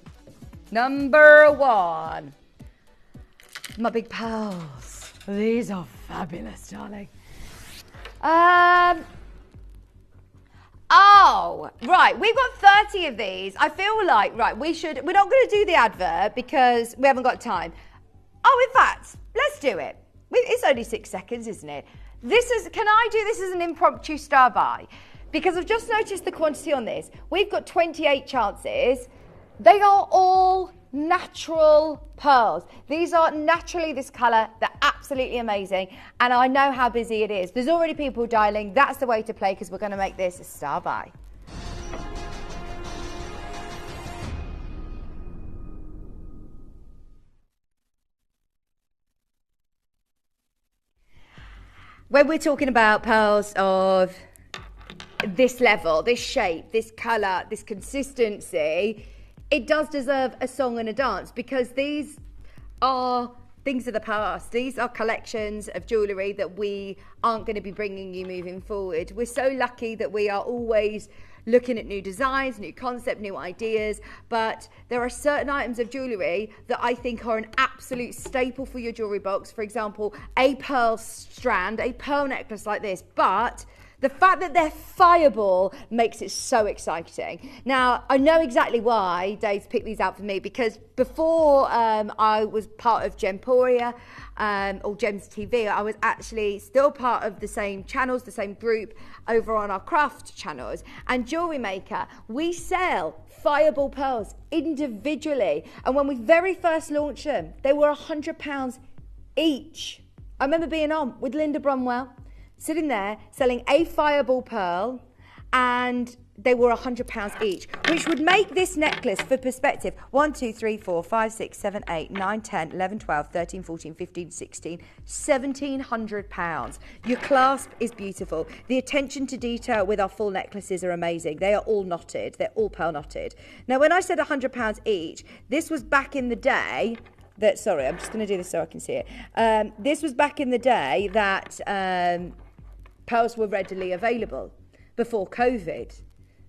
number 1. My big pearls. These are fabulous, darling. Oh, right, we've got 30 of these. I feel like, right, we're not going to do the advert because we haven't got time. Oh, in fact, let's do it. It's only 6 seconds, isn't it? Can I do this as an impromptu star buy? Because I've just noticed the quantity on this. We've got 28 chances. They are all natural pearls. These are naturally this colour. They're absolutely amazing. And I know how busy it is. There's already people dialing. That's the way to play because we're going to make this a star buy. When we're talking about pearls of this level, this shape, this colour, this consistency, it does deserve a song and a dance because these are things of the past. These are collections of jewellery that we aren't going to be bringing you moving forward. We're so lucky that we are always looking at new designs, new concept, new ideas, but there are certain items of jewellery that I think are an absolute staple for your jewellery box. For example, a pearl strand, a pearl necklace like this, but the fact that they're fireable makes it so exciting. Now, I know exactly why Dave's picked these out for me because before I was part of Gemporia or Gems TV, I was actually still part of the same channels, the same group over on our craft channels. And Jewelry Maker, we sell fireable pearls individually. And when we very first launched them, they were £100 each. I remember being on with Linda Bromwell, sitting there selling a fireball pearl, and they were £100 each, which would make this necklace, for perspective, 1, 2, 3, 4, 5, 6, 7, 8, 9, 10, 11, 12, 13, 14, 15, 16, £1,700. Your clasp is beautiful. The attention to detail with our full necklaces are amazing. They are all knotted. They're all pearl knotted. Now, when I said £100 each, this was back in the day that, sorry, I'm just going to do this so I can see it. This was back in the day that pearls were readily available before COVID.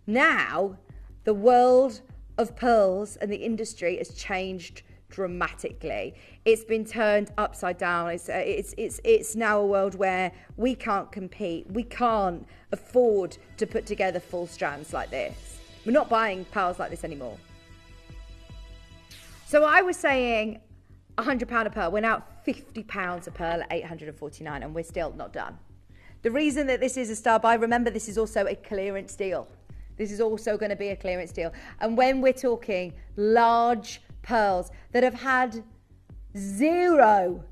Now, the world of pearls and the industry has changed dramatically. It's been turned upside down. It's now a world where we can't compete. We can't afford to put together full strands like this. We're not buying pearls like this anymore. So I was saying £100 a pearl. We're now £50 a pearl at $849, and we're still not done. The reason that this is a star buy, remember, this is also a clearance deal. This is also going to be a clearance deal. And when we're talking large pearls that have had zero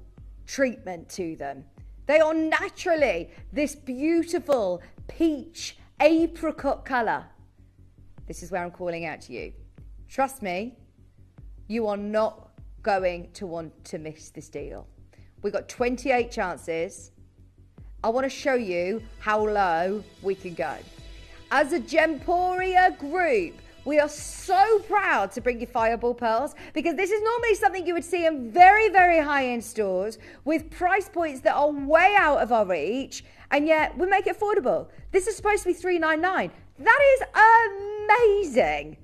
treatment to them, they are naturally this beautiful peach apricot colour. This is where I'm calling out to you. Trust me, you are not going to want to miss this deal. We've got 28 chances. I want to show you how low we can go. As a Gemporia group, we are so proud to bring you fireball pearls because this is normally something you would see in very, very high-end stores with price points that are way out of our reach, and yet we make it affordable. This is supposed to be $399. That is amazing.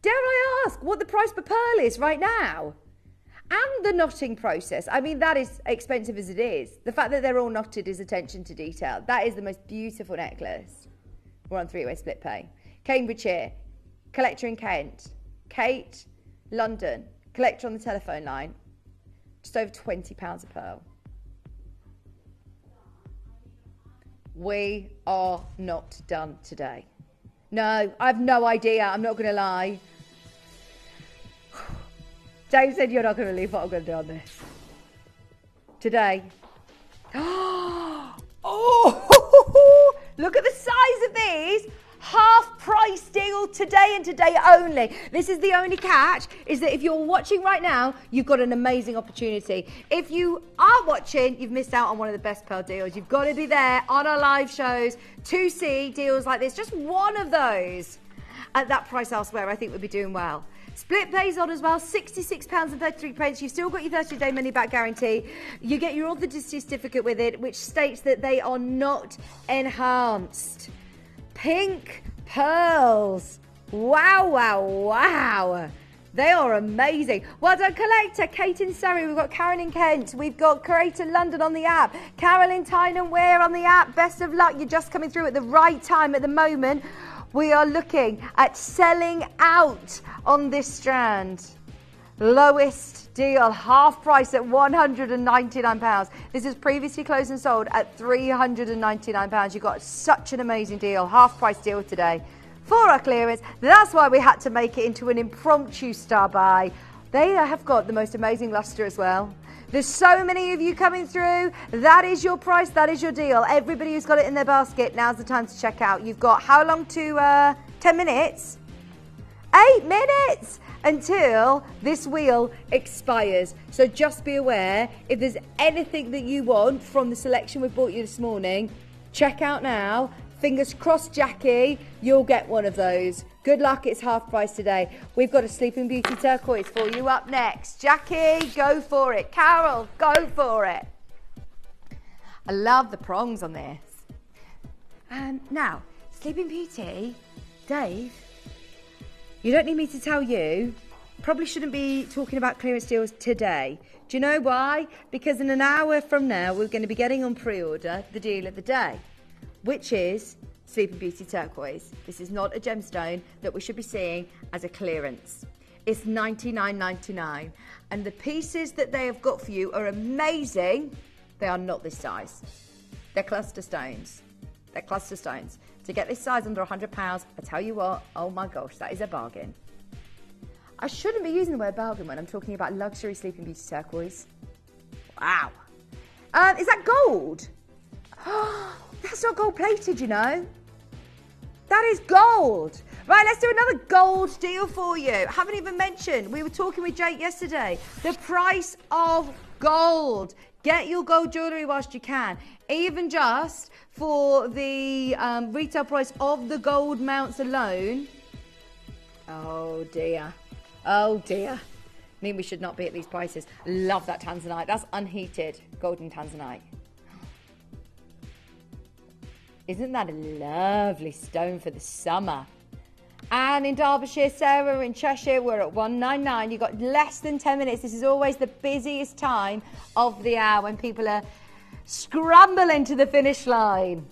Dare I ask what the price per pearl is right now? And the knotting process. I mean, that is expensive as it is. The fact that they're all knotted is attention to detail. That is the most beautiful necklace. We're on 3-way split pay. Cambridgeshire, collector in Kent. Kate, London, collector on the telephone line. Just over £20 a pearl. We are not done today. No, I have no idea. I'm not going to lie. Dave said you're not going to believe what I'm going to do on this. Today. Oh, look at the size of these. Half price deal today and today only. This is the only catch, is that if you're watching right now, you've got an amazing opportunity. If you are watching, you've missed out on one of the best pearl deals. You've got to be there on our live shows to see deals like this. Just one of those at that price elsewhere, I think we'd be doing well. Split pays on as well, £66.33. You've still got your 30-day money-back guarantee. You get your authenticity certificate with it, which states that they are not enhanced. Pink pearls. Wow, wow, wow. They are amazing. Well done, collector. Kate in Surrey. We've got Karen in Kent. We've got Creator London on the app. Carol in Tyne and Wear on the app. Best of luck. You're just coming through at the right time at the moment. We are looking at selling out on this strand. Lowest deal, half price at £199. This is previously closed and sold at £399. You've got such an amazing deal, half price deal today. For our clearance, that's why we had to make it into an impromptu star buy. They have got the most amazing luster as well. There's so many of you coming through. That is your price, that is your deal. Everybody who's got it in their basket, now's the time to check out. You've got how long to, 10 minutes? 8 minutes until this wheel expires. So just be aware, if there's anything that you want from the selection we bought you this morning, check out now. Fingers crossed, Jackie, you'll get one of those. Good luck, it's half price today. We've got a Sleeping Beauty turquoise for you up next. Jackie, go for it. Carol, go for it. I love the prongs on this. Now, Sleeping Beauty, Dave, you don't need me to tell you, probably shouldn't be talking about clearance deals today. Do you know why? Because in an hour from now, we're going to be getting on pre-order the deal of the day, which is Sleeping Beauty Turquoise. This is not a gemstone that we should be seeing as a clearance. It's $99.99. And the pieces that they have got for you are amazing. They are not this size. They're cluster stones. They're cluster stones. To get this size under £100, I tell you what, oh my gosh, that is a bargain. I shouldn't be using the word bargain when I'm talking about luxury Sleeping Beauty Turquoise. Wow. Is that gold? That's not gold plated, you know. That is gold. Right, let's do another gold deal for you. I haven't even mentioned, we were talking with Jake yesterday, the price of gold. Get your gold jewellery whilst you can. Even just for the retail price of the gold mounts alone. Oh dear. Oh dear. I mean, we should not be at these prices. Love that tanzanite. That's unheated golden tanzanite. Isn't that a lovely stone for the summer? And in Derbyshire, Sarah in Cheshire, we're at 199. You've got less than 10 minutes. This is always the busiest time of the hour when people are scrambling to the finish line.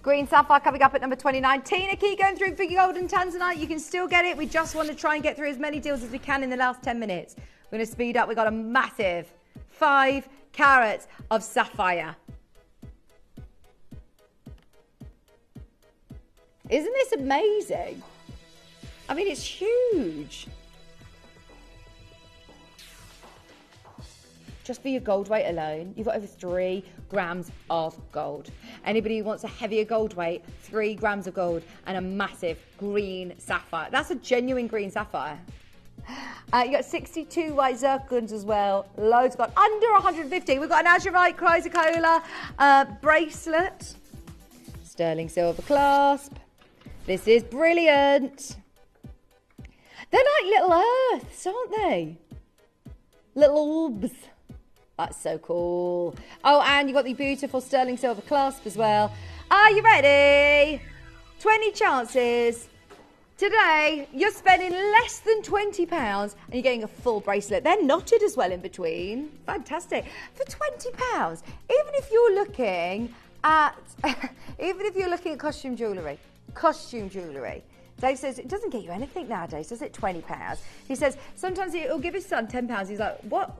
Green Sapphire coming up at number 29. Tina, keep going through for your golden tanzanite. You can still get it. We just want to try and get through as many deals as we can in the last 10 minutes. We're going to speed up. We've got a massive 5 carats of sapphire. Isn't this amazing? I mean, it's huge. Just for your gold weight alone, you've got over 3 grams of gold. Anybody who wants a heavier gold weight, 3 grams of gold and a massive green sapphire. That's a genuine green sapphire. You got 62 white zircons as well. Loads got under 150. We've got an azurite chrysocolla bracelet. Sterling silver clasp. This is brilliant. They're like little earths, aren't they? Little orbs. That's so cool. Oh, and you've got the beautiful sterling silver clasp as well. Are you ready? 20 chances. Today, you're spending less than £20 and you're getting a full bracelet. They're knotted as well in between. Fantastic. For £20, even if you're looking at costume jewellery. Dave says it doesn't get you anything nowadays, does it? £20. He says sometimes he'll give his son £10. He's like, what's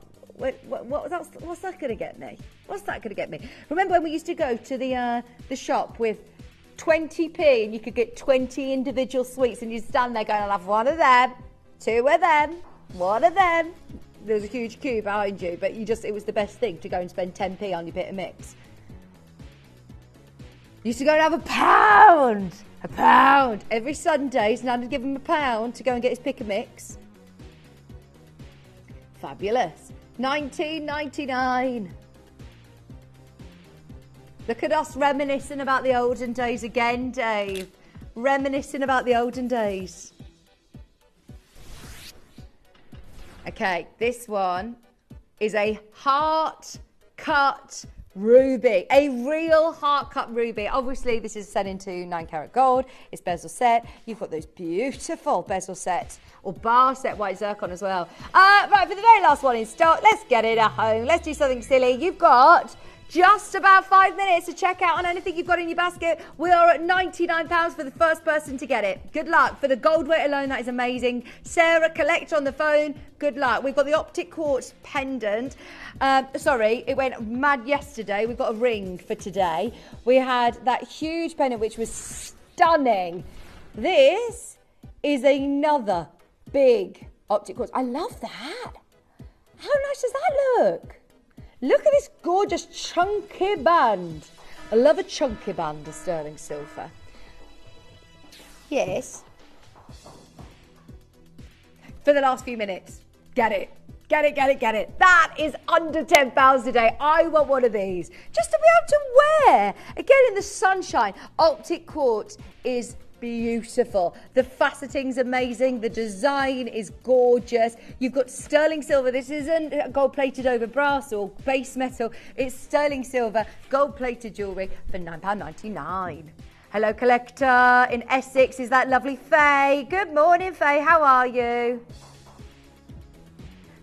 that going to get me? What's that going to get me? Remember when we used to go to the shop with 20p and you could get 20 individual sweets and you'd stand there going, I'll have one of them, 2 of them, 1 of them. There was a huge queue behind you, but it was the best thing to go and spend 10p on your bit of mix. Used to go and have a pound every Sunday. So Nan would give him £1 to go and get his pick and mix. Fabulous. $19.99. Look at us reminiscing about the olden days again, Dave. Reminiscing about the olden days. Okay, this one is a heart-cut ruby, a real heart-cut ruby. Obviously, this is set into 9 karat gold. It's bezel set. You've got those beautiful bezel set or bar set white zircon as well. Right, for the very last one in stock, let's get it at home. Let's do something silly. You've got just about 5 minutes to check out on anything you've got in your basket. We are at £99 for the first person to get it. Good luck. For the gold weight alone, that is amazing. Sarah, collect on the phone. Good luck. We've got the optic quartz pendant. Sorry, it went mad yesterday. We've got a ring for today. We had that huge pendant, which was stunning. This is another big optic quartz. I love that. How nice does that look? Look at this gorgeous chunky band. I love a chunky band of sterling silver. Yes. For the last few minutes. Get it. Get it, get it, get it. That is under £10 today. I want one of these. Just to be able to wear. Again, in the sunshine. Optic quartz is beautiful. The faceting's amazing. The design is gorgeous. You've got sterling silver. This isn't gold plated over brass or base metal. It's sterling silver, gold plated jewellery for £9.99. Hello, collector in Essex. Is that lovely Faye? Good morning, Faye. How are you?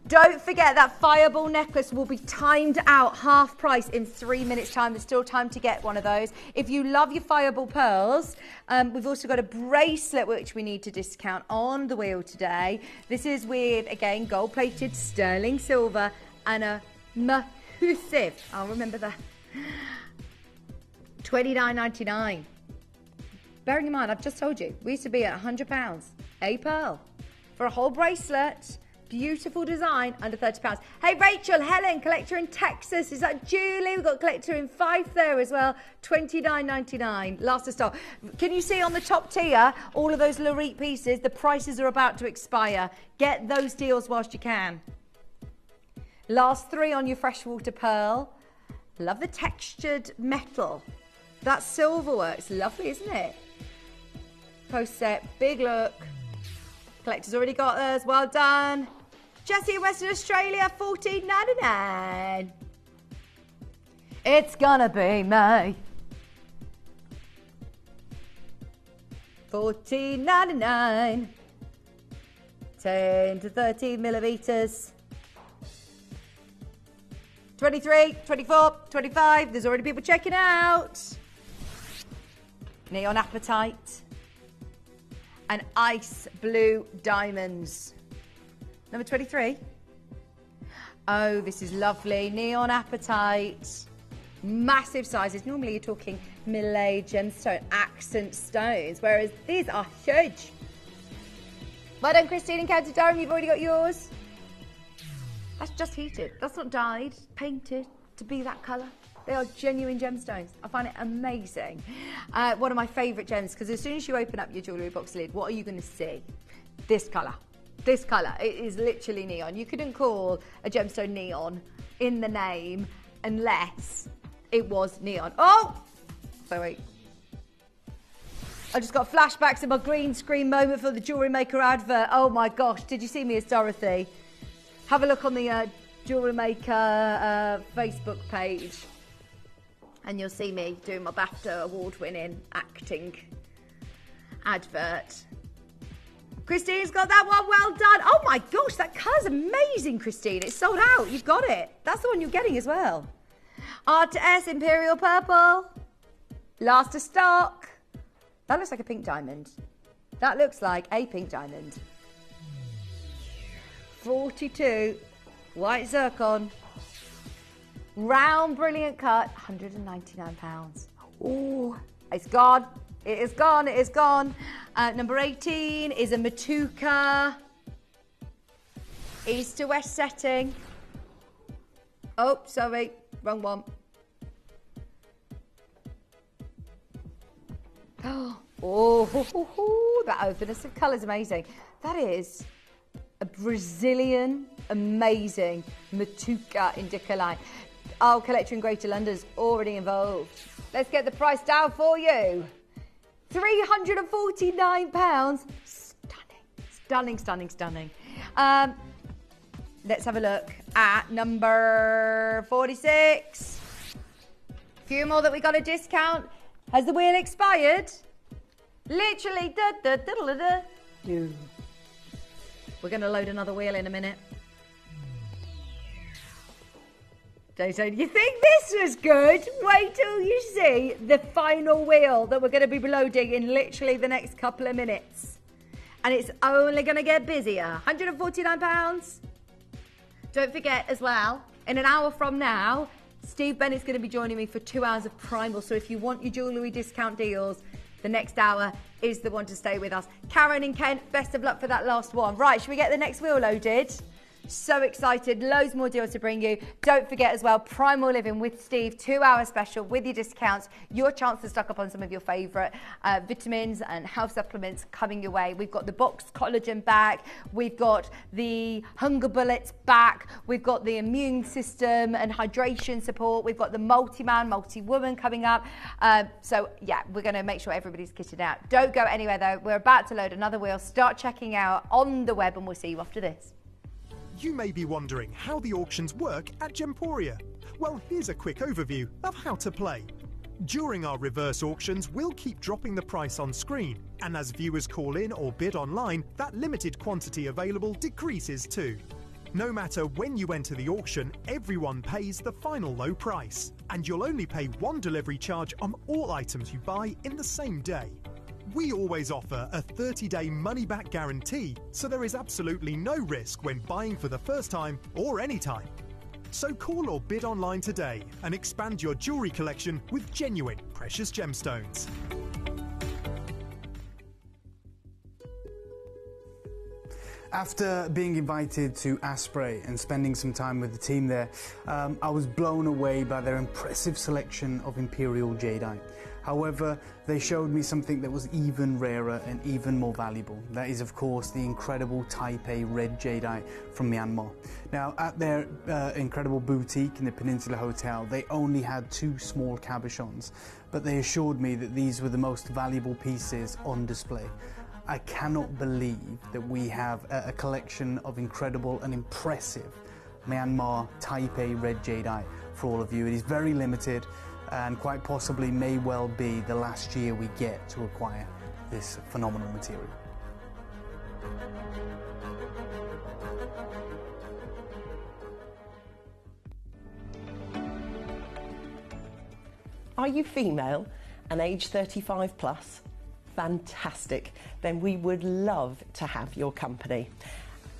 Don't forget that fireball necklace will be timed out half price in 3 minutes time. There's still time to get one of those. If you love your fireball pearls, we've also got a bracelet which we need to discount on the wheel today. This is with, again, gold plated sterling silver and a massive, I'll remember that, $29.99. Bearing in mind, I've just told you, we used to be at £100 a pearl for a whole bracelet. Beautiful design, under £30. Hey, Rachel, Helen, collector in Texas. Is that Julie? We've got collector in Fife there as well. $29.99. Last of stock. Can you see on the top tier, all of those Lorite pieces, the prices are about to expire. Get those deals whilst you can. Last 3 on your freshwater pearl. Love the textured metal. That silver works. Lovely, isn't it? Post set, big look. Collector's already got theirs. Well done. Jessie in Western Australia, $14.99. It's gonna be May. $14.99. 10 to 30 millimeters. 23, 24, 25. There's already people checking out. Neon Apatite. And ice blue diamonds. Number 23. Oh, this is lovely. Neon Apatite. Massive sizes. Normally you're talking middle-aged gemstone accent stones, whereas these are huge. Well done, Christine in County Durham. You've already got yours. That's just heated. That's not dyed, painted to be that colour. They are genuine gemstones. I find it amazing. One of my favourite gems, because as soon as you open up your jewellery box lid, what are you going to see? This colour. This colour. It is literally neon. You couldn't call a gemstone neon in the name unless it was neon. Oh! Sorry. I just got flashbacks of my green screen moment for the Jewellery Maker advert. Oh my gosh, did you see me as Dorothy? Have a look on the Jewellery Maker Facebook page. And you'll see me doing my BAFTA award-winning acting advert. Christine's got that one, well done. Oh my gosh, that colour's amazing, Christine. It's sold out, you've got it. That's the one you're getting as well. R2S Imperial Purple. Last of stock. That looks like a pink diamond. That looks like a pink diamond. 42, white zircon. Round, brilliant cut, £199. Oh, it's gone. It is gone. It is gone. Number 18 is a Matuka. East to west setting. Oh, sorry, wrong one. Oh, that openness of colour is amazing. That is a Brazilian, amazing Matuka indicolite. Our collector in Greater London's already involved. Let's get the price down for you. £349. Stunning, stunning, stunning, stunning. let's have a look at number 46. Few more that we got a discount. Has the wheel expired? Literally. No. We're going to load another wheel in a minute. Jason, you think this was good? Wait till you see the final wheel that we're going to be loading in literally the next couple of minutes. And it's only going to get busier. £149. Don't forget as well, in an hour from now, Steve Bennett's going to be joining me for 2 hours of Primal. So if you want your jewellery discount deals, the next hour is the one to stay with us. Karen and Kent, best of luck for that last one. Right, should we get the next wheel loaded? So excited, loads more deals to bring you. Don't forget as well, Primal Living with Steve, 2 hour special with your discounts. Your chance to stock up on some of your favourite vitamins and health supplements coming your way. We've got the boxed collagen back. We've got the hunger bullets back. We've got the immune system and hydration support. We've got the multi-man, multi-woman coming up. So yeah, we're going to make sure everybody's kitted out. Don't go anywhere though. We're about to load another wheel. Start checking out on the web and we'll see you after this. You may be wondering how the auctions work at Gemporia. Well, here's a quick overview of how to play. During our reverse auctions, we'll keep dropping the price on screen, and as viewers call in or bid online, that limited quantity available decreases too. No matter when you enter the auction, everyone pays the final low price, and you'll only pay one delivery charge on all items you buy in the same day. We always offer a 30-day money-back guarantee, so there is absolutely no risk when buying for the first time or any time. So call or bid online today and expand your jewellery collection with genuine precious gemstones. After being invited to Asprey and spending some time with the team there, I was blown away by their impressive selection of imperial jadeite. However, they showed me something that was even rarer and even more valuable. That is, of course, the incredible Type A red jadeite from Myanmar. Now, at their incredible boutique in the Peninsula Hotel, they only had 2 small cabochons, but they assured me that these were the most valuable pieces on display. I cannot believe that we have a collection of incredible and impressive Myanmar Type A red jadeite for all of you. It is very limited, and quite possibly may well be the last year we get to acquire this phenomenal material. Are you female and age 35 plus? Fantastic. Then we would love to have your company.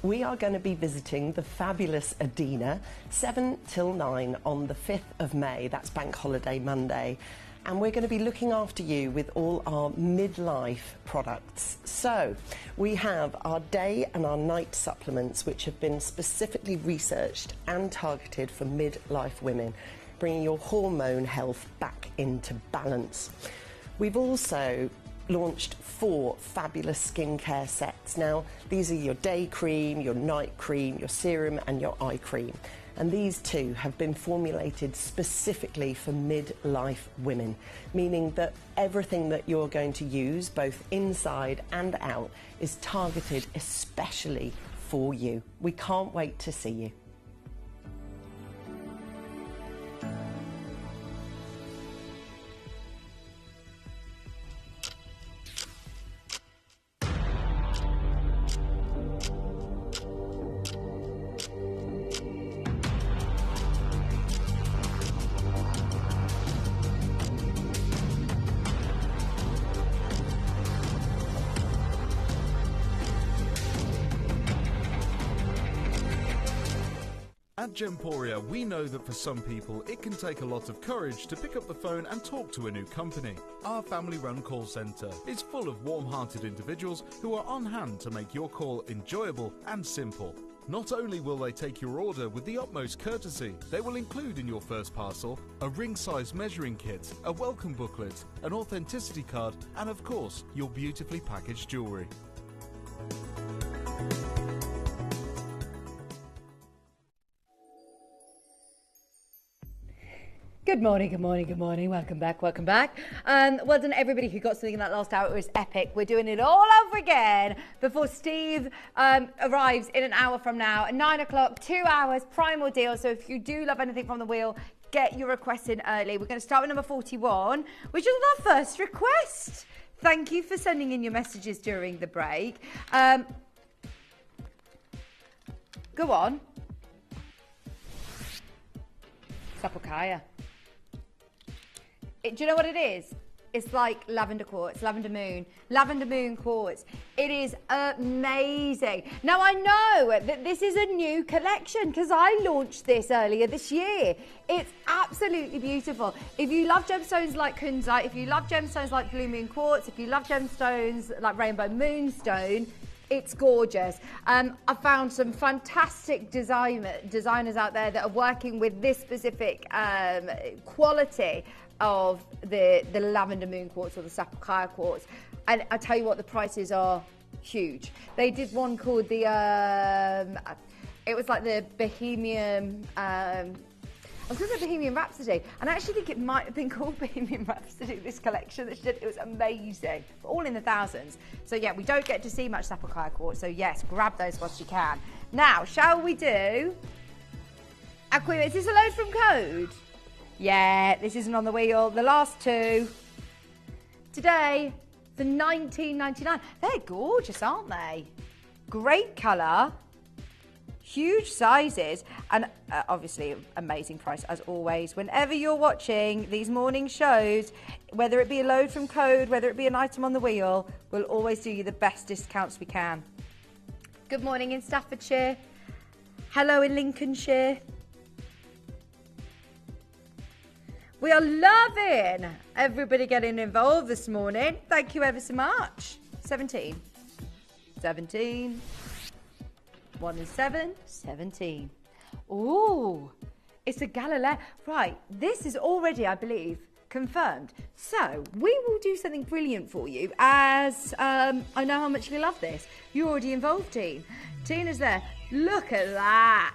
We are going to be visiting the fabulous Adina 7 till 9 on the 5th of May. That's Bank Holiday Monday. And we're going to be looking after you with all our midlife products. So we have our day and our night supplements, which have been specifically researched and targeted for midlife women, bringing your hormone health back into balance. We've also launched 4 fabulous skincare sets. Now, these are your day cream, your night cream, your serum and your eye cream. And these 2 have been formulated specifically for midlife women, meaning that everything that you're going to use, both inside and out, is targeted especially for you. We can't wait to see you. At Gemporia, we know that for some people, it can take a lot of courage to pick up the phone and talk to a new company. Our family-run call centre is full of warm-hearted individuals who are on hand to make your call enjoyable and simple. Not only will they take your order with the utmost courtesy, they will include in your first parcel a ring-size measuring kit, a welcome booklet, an authenticity card, and of course, your beautifully packaged jewellery. Good morning, good morning, good morning. Welcome back, welcome back. Well done everybody who got something in that last hour. It was epic. We're doing it all over again before Steve arrives in an hour from now. At 9 o'clock, 2 hours, primal deal. So if you do love anything from the wheel, get your requests in early. We're going to start with number 41, which is our first request. Thank you for sending in your messages during the break. Go on. Sapphire. Do you know what it is? It's like lavender quartz, lavender moon quartz. It is amazing. Now I know that this is a new collection because I launched this earlier this year. It's absolutely beautiful. If you love gemstones like Kunzite, if you love gemstones like blue moon quartz, if you love gemstones like rainbow moonstone, it's gorgeous. I found some fantastic designers out there that are working with this specific quality of the lavender moon quartz or the sapphire quartz, and I tell you what, the prices are huge. They did one called the it was like the Bohemian I was going to say Bohemian Rhapsody, and I actually think it might have been called Bohemian Rhapsody, this collection that she did. It was amazing, all in the thousands. So yeah, we don't get to see much sapphire quartz, so yes, grab those whilst you can. Now, shall we do Aquarius? Is this a load from code? Yeah, this isn't on the wheel. The last two today for $19.99. They're gorgeous, aren't they? Great colour, huge sizes, and obviously amazing price as always. Whenever you're watching these morning shows, whether it be a load from code, whether it be an item on the wheel, we'll always do you the best discounts we can. Good morning in Staffordshire. Hello in Lincolnshire. We are loving everybody getting involved this morning. Thank you ever so much. 17. 1 and 7, 17. Ooh, it's a Galileo. Right, this is already, I believe, confirmed. So we will do something brilliant for you, as I know how much you love this. You're already involved, Teen. Tina's there. Look at that.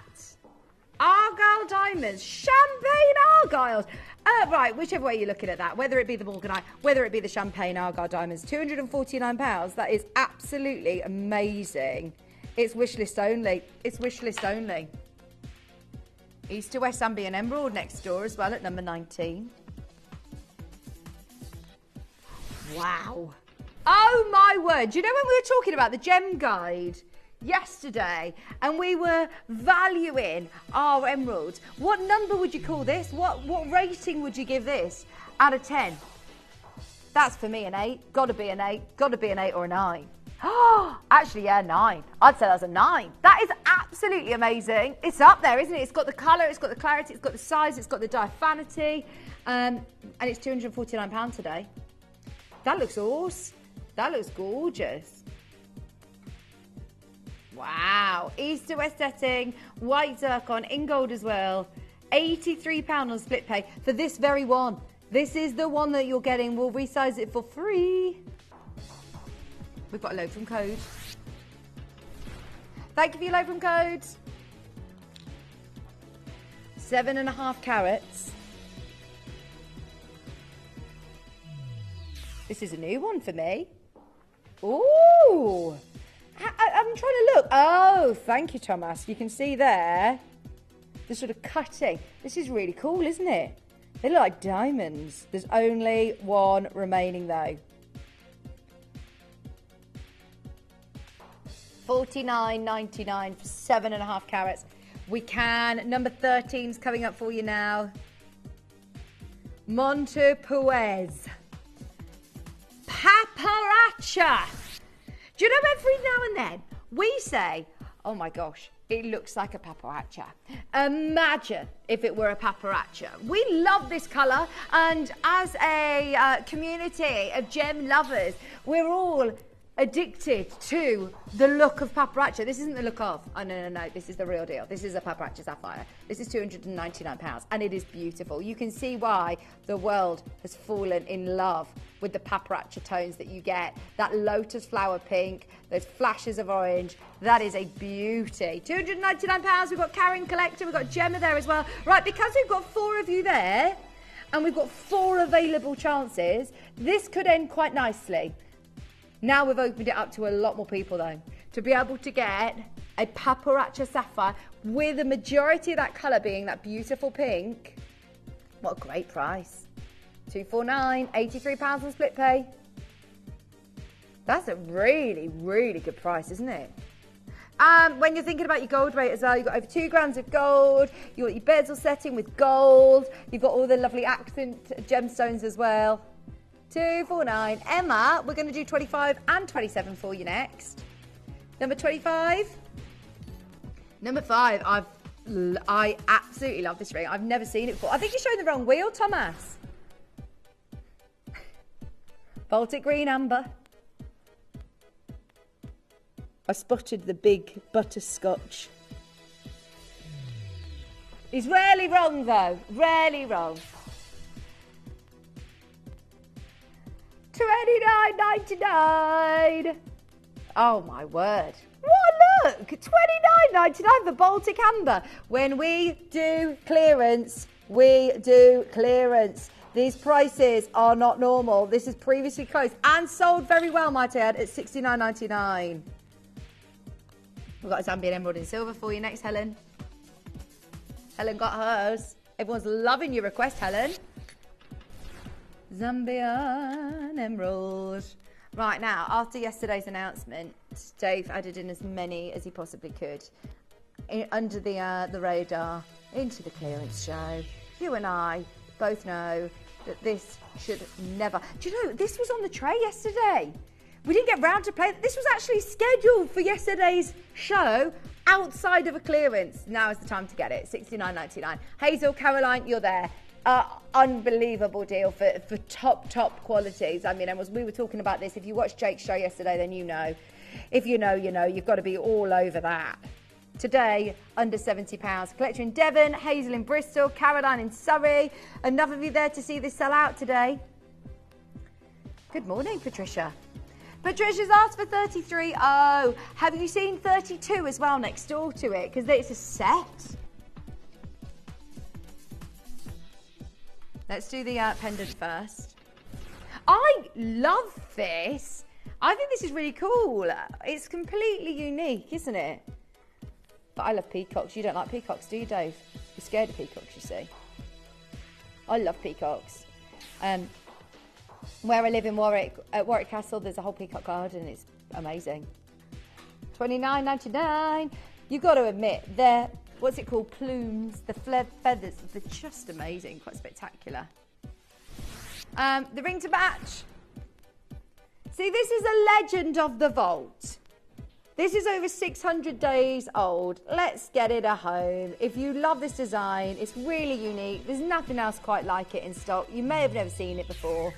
Argyle diamonds, champagne Argyles. Right, whichever way you're looking at that, whether it be the Morganite, whether it be the champagne Argyle diamonds, £249. That is absolutely amazing. It's wish list only. It's wish list only. East to West Zambian emerald next door as well at number 19. Wow. Oh my word. Do you know when we were talking about the gem guide yesterday and we were valuing our emeralds? What number would you call this? What rating would you give this out of 10? That's for me an 8. Gotta be an 8. Gotta be an 8 or a 9. Actually, yeah, 9. I'd say that's a 9. That is absolutely amazing. It's up there, isn't it? It's got the colour, it's got the clarity, it's got the size, it's got the diaphanity, and it's £249 today. That looks awesome. That looks gorgeous. Wow. East to West setting, white zircon, in gold as well. £83 on split pay for this very one. This is the one that you're getting. We'll resize it for free. We've got a load from code. Thank you for your load from code. 7.5 carats. This is a new one for me. Ooh. I'm trying to look. Oh, thank you, Thomas. You can see there the sort of cutting. This is really cool, isn't it? They look like diamonds. There's only one remaining, though. $49.99 for 7.5 carats. We can. Number 13's coming up for you now. Turquoise. Paparazza. Do you know, every now and then we say, oh my gosh, it looks like a paparazza. Imagine if it were a paparazza. We love this colour, and as a community of gem lovers, we're all addicted to the look of paparazza. This isn't the look of. Oh, no. This is the real deal. This is a paparazza sapphire. This is £299, and it is beautiful. You can see why the world has fallen in love with the paparazza tones that you get. That lotus flower pink, those flashes of orange. That is a beauty. £299. We've got Karen Collector. We've got Gemma there as well. Right, because we've got 4 of you there, and we've got 4 available chances, this could end quite nicely. Now we've opened it up to a lot more people though. To be able to get a paparazzi sapphire with a majority of that colour being that beautiful pink, what a great price. 249, £83 on split pay. That's a really, really good price, isn't it? When you're thinking about your gold rate as well, you've got over 2 grams of gold, you've got your bezel setting with gold, you've got all the lovely accent gemstones as well. 249. Emma, we're going to do 25 and 27 for you next. Number 25. Number 5. I absolutely love this ring. I've never seen it before. I think you're showing the wrong wheel, Thomas. Baltic green amber. I spotted the big butterscotch. He's rarely wrong though. Rarely wrong. $29.99. Oh my word. What, look, $29.99 for Baltic Amber. When we do clearance, we do clearance. These prices are not normal. This is previously closed and sold very well, might I add, at $69.99. We've got a Zambian emerald in silver for you next, Helen. Helen got hers. Everyone's loving your request, Helen. Zambian emerald. Right now, after yesterday's announcement, Dave added in as many as he possibly could under the radar into the clearance show. You and I both know that this should never. Do you know, this was on the tray yesterday. We didn't get round to play. This was actually scheduled for yesterday's show outside of a clearance. Now is the time to get it. $69.99. Hazel, Caroline, you're there. Unbelievable deal for top qualities. I mean, we were talking about this. If you watched Jake's show yesterday, then you know. If you know, you know. You've got to be all over that. Today, under £70. Collector in Devon, Hazel in Bristol, Caroline in Surrey. Enough of you there to see this sell out today. Good morning, Patricia. Patricia's asked for 33. Oh, have you seen 32 as well next door to it? Because it's a set. Let's do the pendant first. I love this. I think this is really cool. It's completely unique, isn't it? But I love peacocks. You don't like peacocks, do you, Dave? You're scared of peacocks, you see. I love peacocks. Where I live in Warwick, at Warwick Castle, there's a whole peacock garden. It's amazing. $29.99. You've got to admit, they're, what's it called, plumes, the feathers, they're just amazing, quite spectacular. The ring to match. See, this is a legend of the vault. This is over 600 days old. Let's get it a home. If you love this design, it's really unique. There's nothing else quite like it in stock. You may have never seen it before.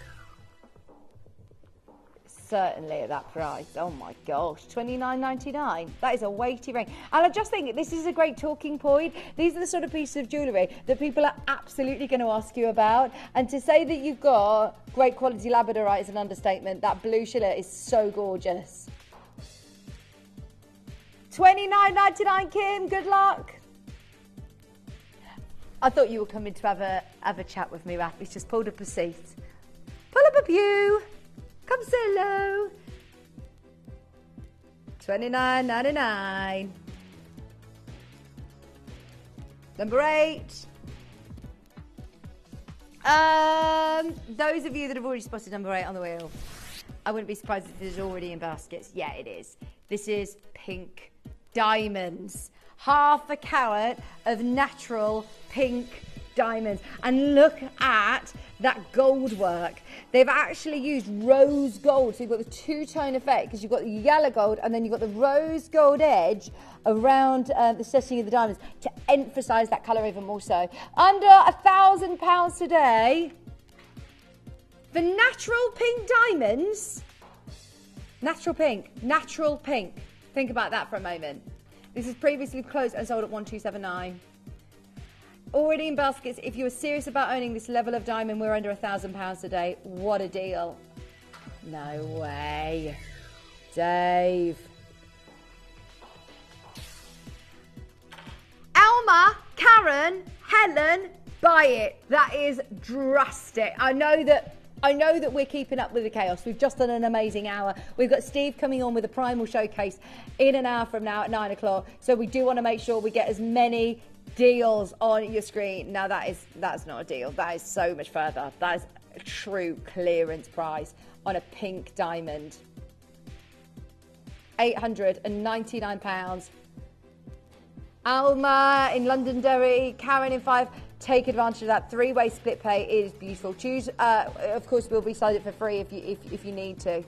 Certainly at that price. Oh my gosh, $29.99. That is a weighty ring. And I just think this is a great talking point. These are the sort of pieces of jewellery that people are absolutely going to ask you about. And to say that you've got great quality labradorite is an understatement. That blue shiller is so gorgeous. $29.99, Kim. Good luck. I thought you were coming to have a chat with me, Raph. He's just pulled up a seat. Pull up a pew. Come say hello. $29.99. Number 8. Those of you that have already spotted number 8 on the wheel, I wouldn't be surprised if it is already in baskets. Yeah, it is. This is pink diamonds. Half a carat of natural pink diamonds. And look at that gold work. They've actually used rose gold. So you've got the two-tone effect because you've got the yellow gold and then you've got the rose gold edge around the setting of the diamonds to emphasize that color even more so. Under £1,000 today for natural pink diamonds. Natural pink. Think about that for a moment. This is previously closed and sold at $1,279. Already in baskets. If you're serious about owning this level of diamond, we're under £1,000 today. What a deal. No way. Dave. Alma, Karen, Helen, Buy it. That is drastic. I know that we're keeping up with the chaos. We've just done an amazing hour. We've got Steve coming on with a primal showcase in an hour from now at 9 o'clock. So we do want to make sure we get as many deals on your screen. Now that's not a deal. That is so much further. That is a true clearance price on a pink diamond. £899. Alma in Londonderry, Karen in 5. Take advantage of that. 3-way split pay is beautiful. Choose, of course, we'll resize it for free if you need to.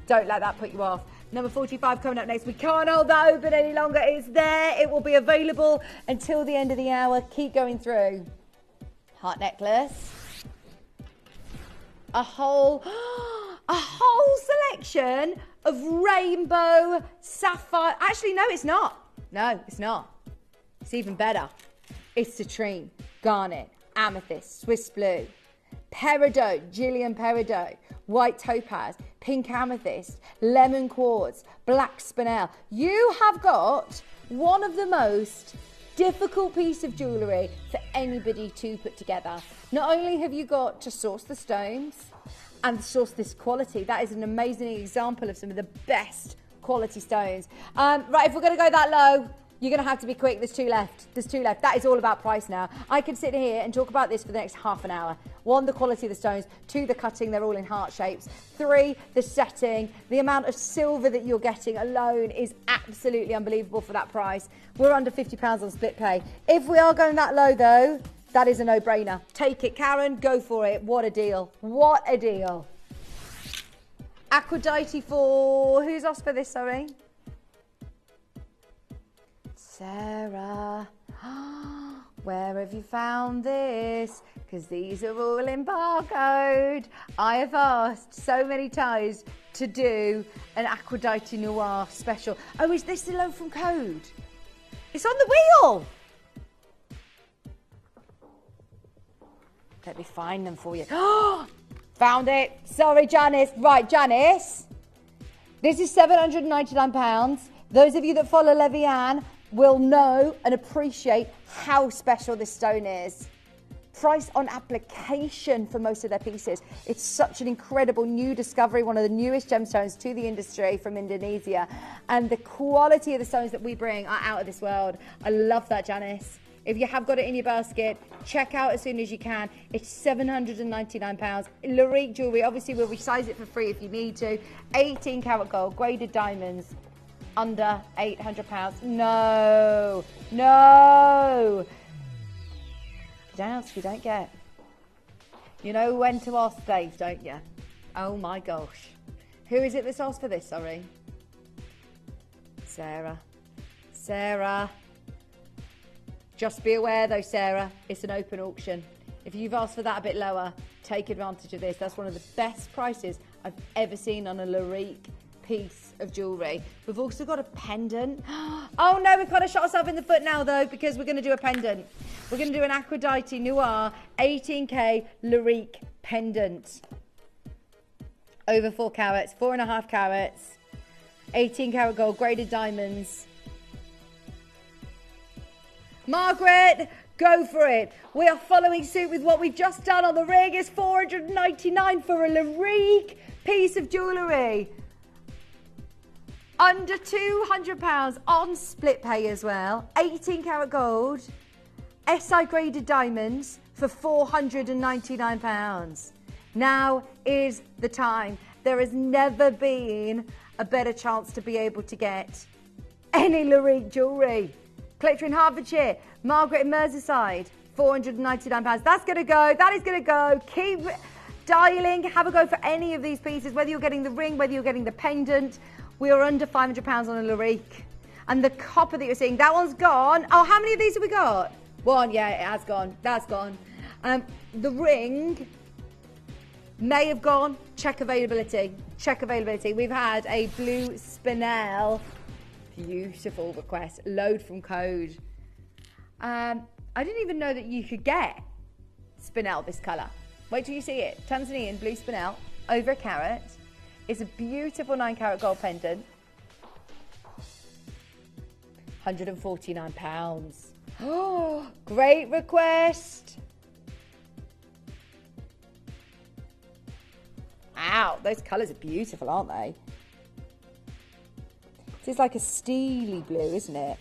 Don't let that put you off. Number 45 coming up next. We can't hold that open any longer. It's there. It will be available until the end of the hour. Keep going through. Heart necklace. A whole selection of rainbow sapphire. Actually, no, it's not. No, it's not. It's even better. It's citrine, garnet, amethyst, Swiss blue, peridot, Gillian peridot, white topaz, pink amethyst, lemon quartz, black spinel. You have got one of the most difficult piece of jewellery for anybody to put together. Not only have you got to source the stones and source this quality, that is an amazing example of some of the best quality stones. Right, if we're going to go that low, you're going to have to be quick. There's 2 left. There's 2 left. That is all about price now. I could sit here and talk about this for the next half an hour. 1, the quality of the stones. 2, the cutting. They're all in heart shapes. 3, the setting. The amount of silver that you're getting alone is absolutely unbelievable for that price. We're under £50 on split pay. If we are going that low, though, that is a no-brainer. Take it, Karen. Go for it. What a deal. What a deal. Aquadite for... Who's asked for this, sorry? Sarah, where have you found this? Because these are all in barcode. I have asked so many times to do an Aquadite Noir special. Oh, is this the loan from Code? It's on the wheel. Let me find them for you. Found it. Sorry, Janice. Right, Janice. This is £799. Those of you that follow Levianne will know and appreciate how special this stone is. Price on application for most of their pieces. It's such an incredible new discovery, one of the newest gemstones to the industry from Indonesia. And the quality of the stones that we bring are out of this world. I love that, Janice. If you have got it in your basket, check out as soon as you can. It's £799. Larique jewellery, obviously we'll resize it for free if you need to. 18 karat gold, graded diamonds. Under £800. No. No. If you don't ask, you don't get. You know when to ask, Dave, don't you? Oh my gosh. Who is it that's asked for this, sorry? Sarah. Sarah. Just be aware though, Sarah, it's an open auction. If you've asked for that a bit lower, take advantage of this. That's one of the best prices I've ever seen on a Larique piece of jewellery. We've also got a pendant. Oh no, we've kind of shot ourselves in the foot now though, because we're going to do a pendant. We're going to do an Aquadite Noir 18K Larique pendant. Over 4 carats, 4.5 carats, 18 karat gold, graded diamonds. Margaret, go for it. We are following suit with what we've just done on the ring. It's $499 for a Larique piece of jewellery. Under £200 on split pay as well. 18 karat gold. SI graded diamonds for £499. Now is the time. There has never been a better chance to be able to get any Larique jewellery. Collector in Hertfordshire, Margaret in Merseyside, £499. That's going to go. That is going to go. Keep dialing. Have a go for any of these pieces, whether you're getting the ring, whether you're getting the pendant. We are under £500 on a Larique. And the copper that you're seeing, that one's gone. Oh, how many of these have we got? 1, yeah, it has gone. That's gone. The ring may have gone. Check availability. Check availability. We've had a blue spinel. Beautiful request. Load from Code. I didn't even know that you could get spinel this colour. Wait till you see it. Tanzanian blue spinel, over a carat. It's a beautiful 9 karat gold pendant. £149. Oh, great request. out. Those colours are beautiful, aren't they? This is like a steely blue, isn't it?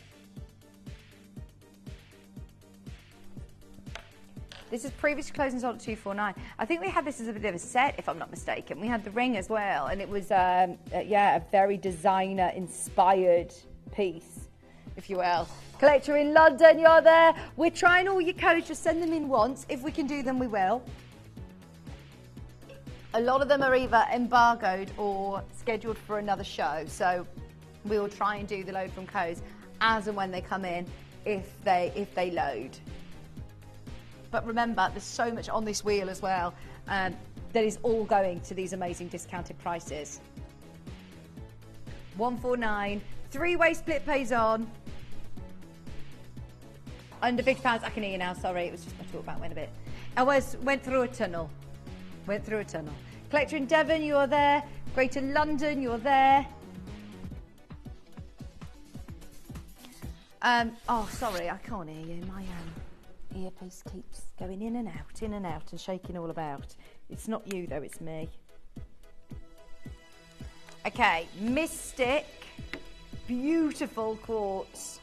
This is previously closing sold at 249. I think we had this as a bit of a set, if I'm not mistaken. We had the ring as well, and it was, yeah, a very designer-inspired piece, if you will. Collector in London, you're there. We're trying all your codes. Just send them in once. If we can do them, we will. A lot of them are either embargoed or scheduled for another show, so we will try and do the load from codes as and when they come in, if they load. But remember, there's so much on this wheel as well that is all going to these amazing discounted prices. 149, three-way split pays on. Under £50, I can hear you now, sorry, it was just my talk back went a bit. I went through a tunnel. Collector in Devon, you're there. Greater London, you're there. Oh, sorry, I can't hear you. My earpiece keeps going in and out and shaking all about. It's not you though, it's me. Okay, Mystic, beautiful quartz.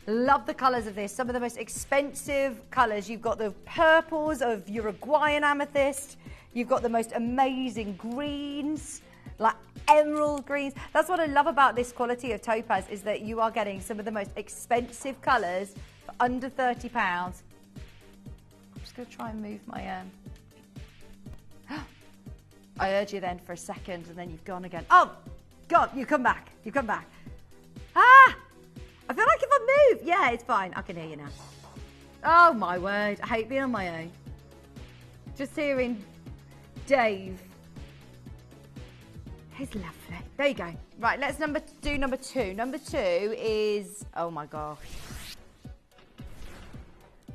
Love the colours of this. Some of the most expensive colours. You've got the purples of Uruguayan amethyst. You've got the most amazing greens, like emerald greens. That's what I love about this quality of topaz, is that you are getting some of the most expensive colours for under £30. I'm just going to try and move my... I heard you then for a second and then you've gone again. Oh, God, you come back. Ah! I feel like if I move... Yeah, it's fine. I can hear you now. Oh, my word. I hate being on my own. Just hearing Dave. He's lovely. There you go. Right, let's do number two. Number two is... Oh, my gosh.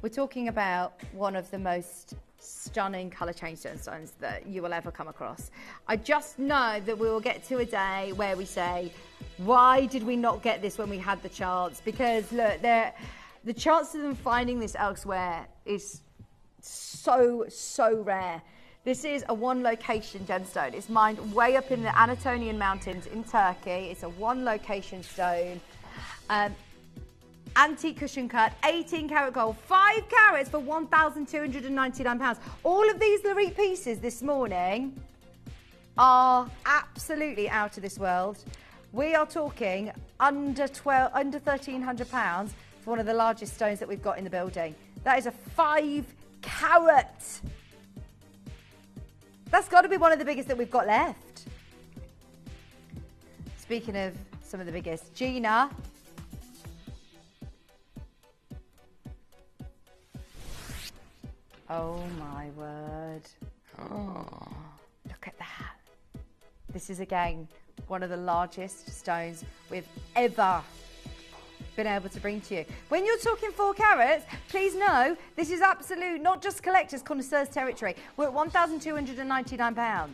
We're talking about one of the most stunning colour change stones that you will ever come across. I just know that we will get to a day where we say, why did we not get this when we had the chance? Because look, the chance of them finding this elsewhere is so rare. This is a one location gemstone. It's mined way up in the Anatolian mountains in Turkey. It's a one location stone. Antique cushion cut, 18 karat gold, 5 carats for £1,299. All of these Lorite pieces this morning are absolutely out of this world. We are talking under £1,300 for one of the largest stones that we've got in the building. That is a 5 carat. That's got to be one of the biggest that we've got left. Speaking of some of the biggest, Gina. Oh my word. Oh, look at that. This is again one of the largest stones we've ever been able to bring to you. When you're talking 4 carats, please know this is absolute, not just collectors, connoisseurs territory. We're at £1,299.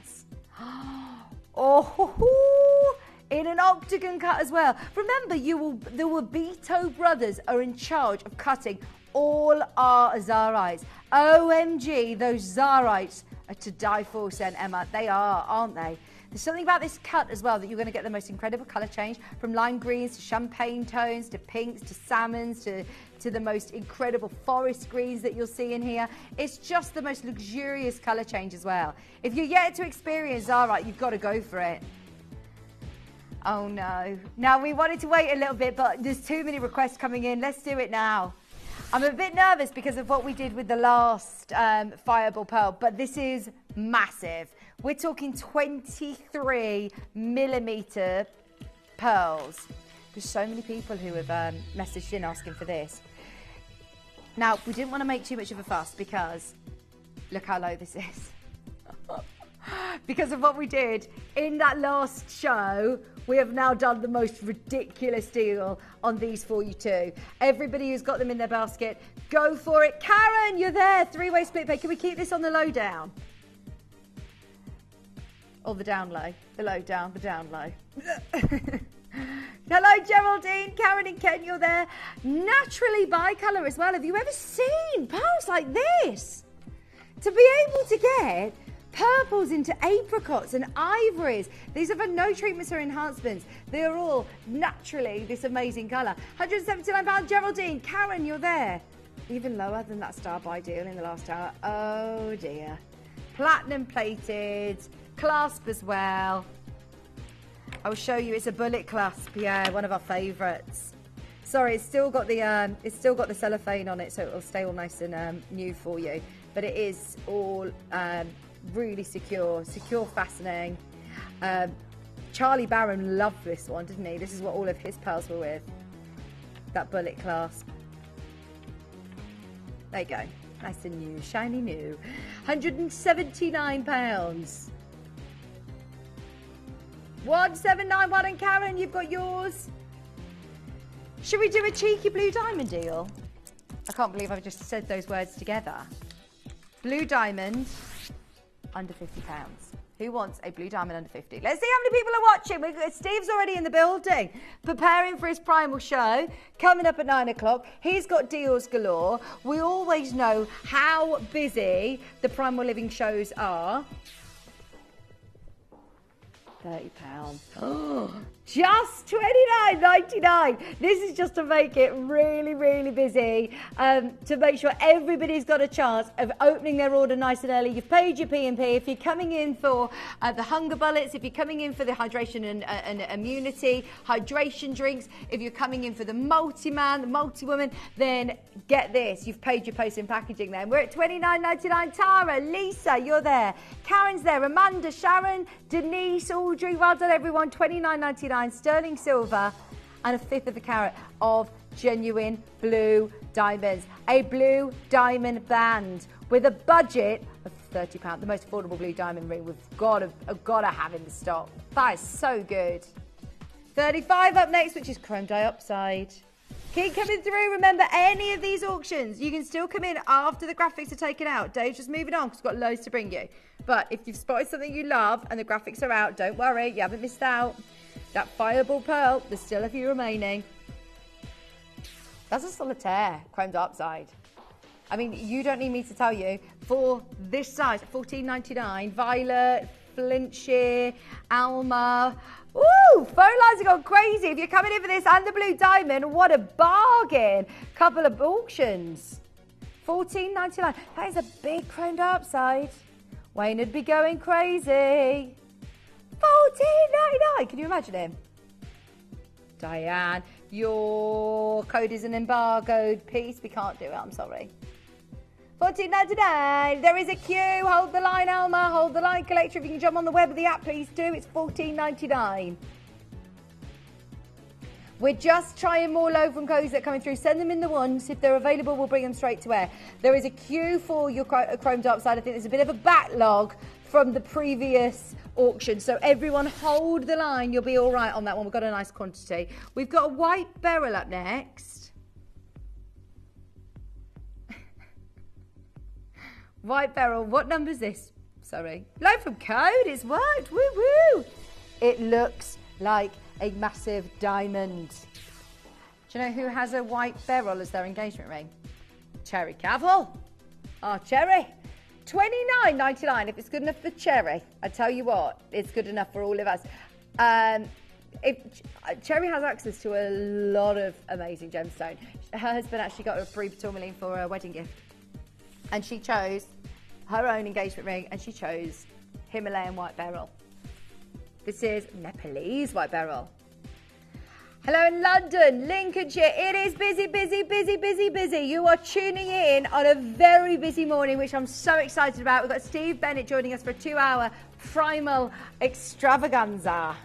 Oh, in an octagon cut as well. Remember, the Wabito brothers are in charge of cutting all our Zarites. OMG, those Zarites are to die for, St. Emma. They are, aren't they? There's something about this cut as well that you're going to get the most incredible colour change, from lime greens to champagne tones to pinks to salmons to the most incredible forest greens that you'll see in here. It's just the most luxurious colour change as well. If you're yet to experience Zarite, you've got to go for it. Oh no. Now, we wanted to wait a little bit, but there's too many requests coming in. Let's do it now. I'm a bit nervous because of what we did with the last Fireball Pearl, but this is massive. We're talking 23 millimetre pearls. There's so many people who have messaged in asking for this. Now, we didn't want to make too much of a fuss because look how low this is. Because of what we did in that last show, we have now done the most ridiculous deal on these for you too. Everybody who's got them in their basket, go for it. Karen, you're there. 3-way split pay. Can we keep this on the low down? Or the down low? The low down, the down low. Hello, Geraldine. Karen and Ken, you're there. Naturally bicolour as well. Have you ever seen pearls like this? To be able to get Purples into apricots and ivories. These are for no treatments or enhancements. They are all naturally this amazing colour. £179, Geraldine. Karen, you're there. Even lower than that star buy deal in the last hour. Oh dear. Platinum plated, clasp as well. I'll show you, it's a bullet clasp, yeah, one of our favourites. Sorry, it's still got the cellophane on it, so it'll stay all nice and new for you. But it is all really secure fastening. Charlie Barron loved this one, didn't he? This is what all of his pearls were with. That bullet clasp. There you go, nice and new, shiny new. £179. 1791, and Karen, you've got yours. Should we do a cheeky blue diamond deal? I can't believe I've just said those words together. Blue diamond, under £50. Who wants a blue diamond under 50? Let's see how many people are watching. Steve's already in the building, preparing for his primal show, coming up at 9 o'clock. He's got deals galore. We always know how busy the Primal Living shows are. £30. Oh, just $29.99. This is just to make it really, really busy, to make sure everybody's got a chance of opening their order nice and early. You've paid your P&P. If you're coming in for the hunger bullets, if you're coming in for the hydration and immunity, hydration drinks, if you're coming in for the multi-man, the multi-woman, then get this. You've paid your post and packaging then. We're at $29.99. Tara, Lisa, you're there. Karen's there. Amanda, Sharon, Denise, Audrey, well done everyone. $29.99 sterling silver and a fifth of a carat of genuine blue diamonds. A blue diamond band with a budget of £30. The most affordable blue diamond ring we've got to have in the stock. That is so good. 35 up next, which is chrome dioxide. Keep coming through. Remember, any of these auctions, you can still come in after the graphics are taken out. Dave's just moving on because we've got loads to bring you. But if you've spotted something you love and the graphics are out, don't worry, you haven't missed out. That fireball pearl, there's still a few remaining. That's a solitaire, chrome dioxide. I mean, you don't need me to tell you, for this size, $14.99, Violet, Flintshire, Alma. Ooh, phone lines have gone crazy. If you're coming in for this and the blue diamond, what a bargain. Couple of auctions. $14.99. That is a big chrome dioxide. Wayne would be going crazy. $14.99. Can you imagine him? Diane, your code is an embargoed piece. We can't do it, I'm sorry. $14.99. There is a queue. Hold the line, Alma. Hold the line, collector. If you can jump on the web of the app, please do. It's $14.99. We're just trying more loaf codes that are coming through. Send them in the ones. If they're available, we'll bring them straight to air. There is a queue for your chrome dioxide. I think there's a bit of a backlog from the previous auction. So everyone hold the line. You'll be all right on that one. We've got a nice quantity. We've got a white beryl up next. White beryl, what number is this? Sorry. Loaf code, it's worked, woo woo. It looks like a massive diamond. Do you know who has a white beryl as their engagement ring? Cherry Cavill. Oh, Cherry. $29.99. If it's good enough for Cherry, I tell you what, it's good enough for all of us. Cherry has access to a lot of amazing gemstones. Her husband actually got a free tourmaline for a wedding gift. And she chose her own engagement ring, and she chose Himalayan white beryl. This is Nepalese white beryl. Hello in London, Lincolnshire. It is busy, busy, busy, busy, busy. You are tuning in on a very busy morning, which I'm so excited about. We've got Steve Bennett joining us for a 2-hour primal extravaganza.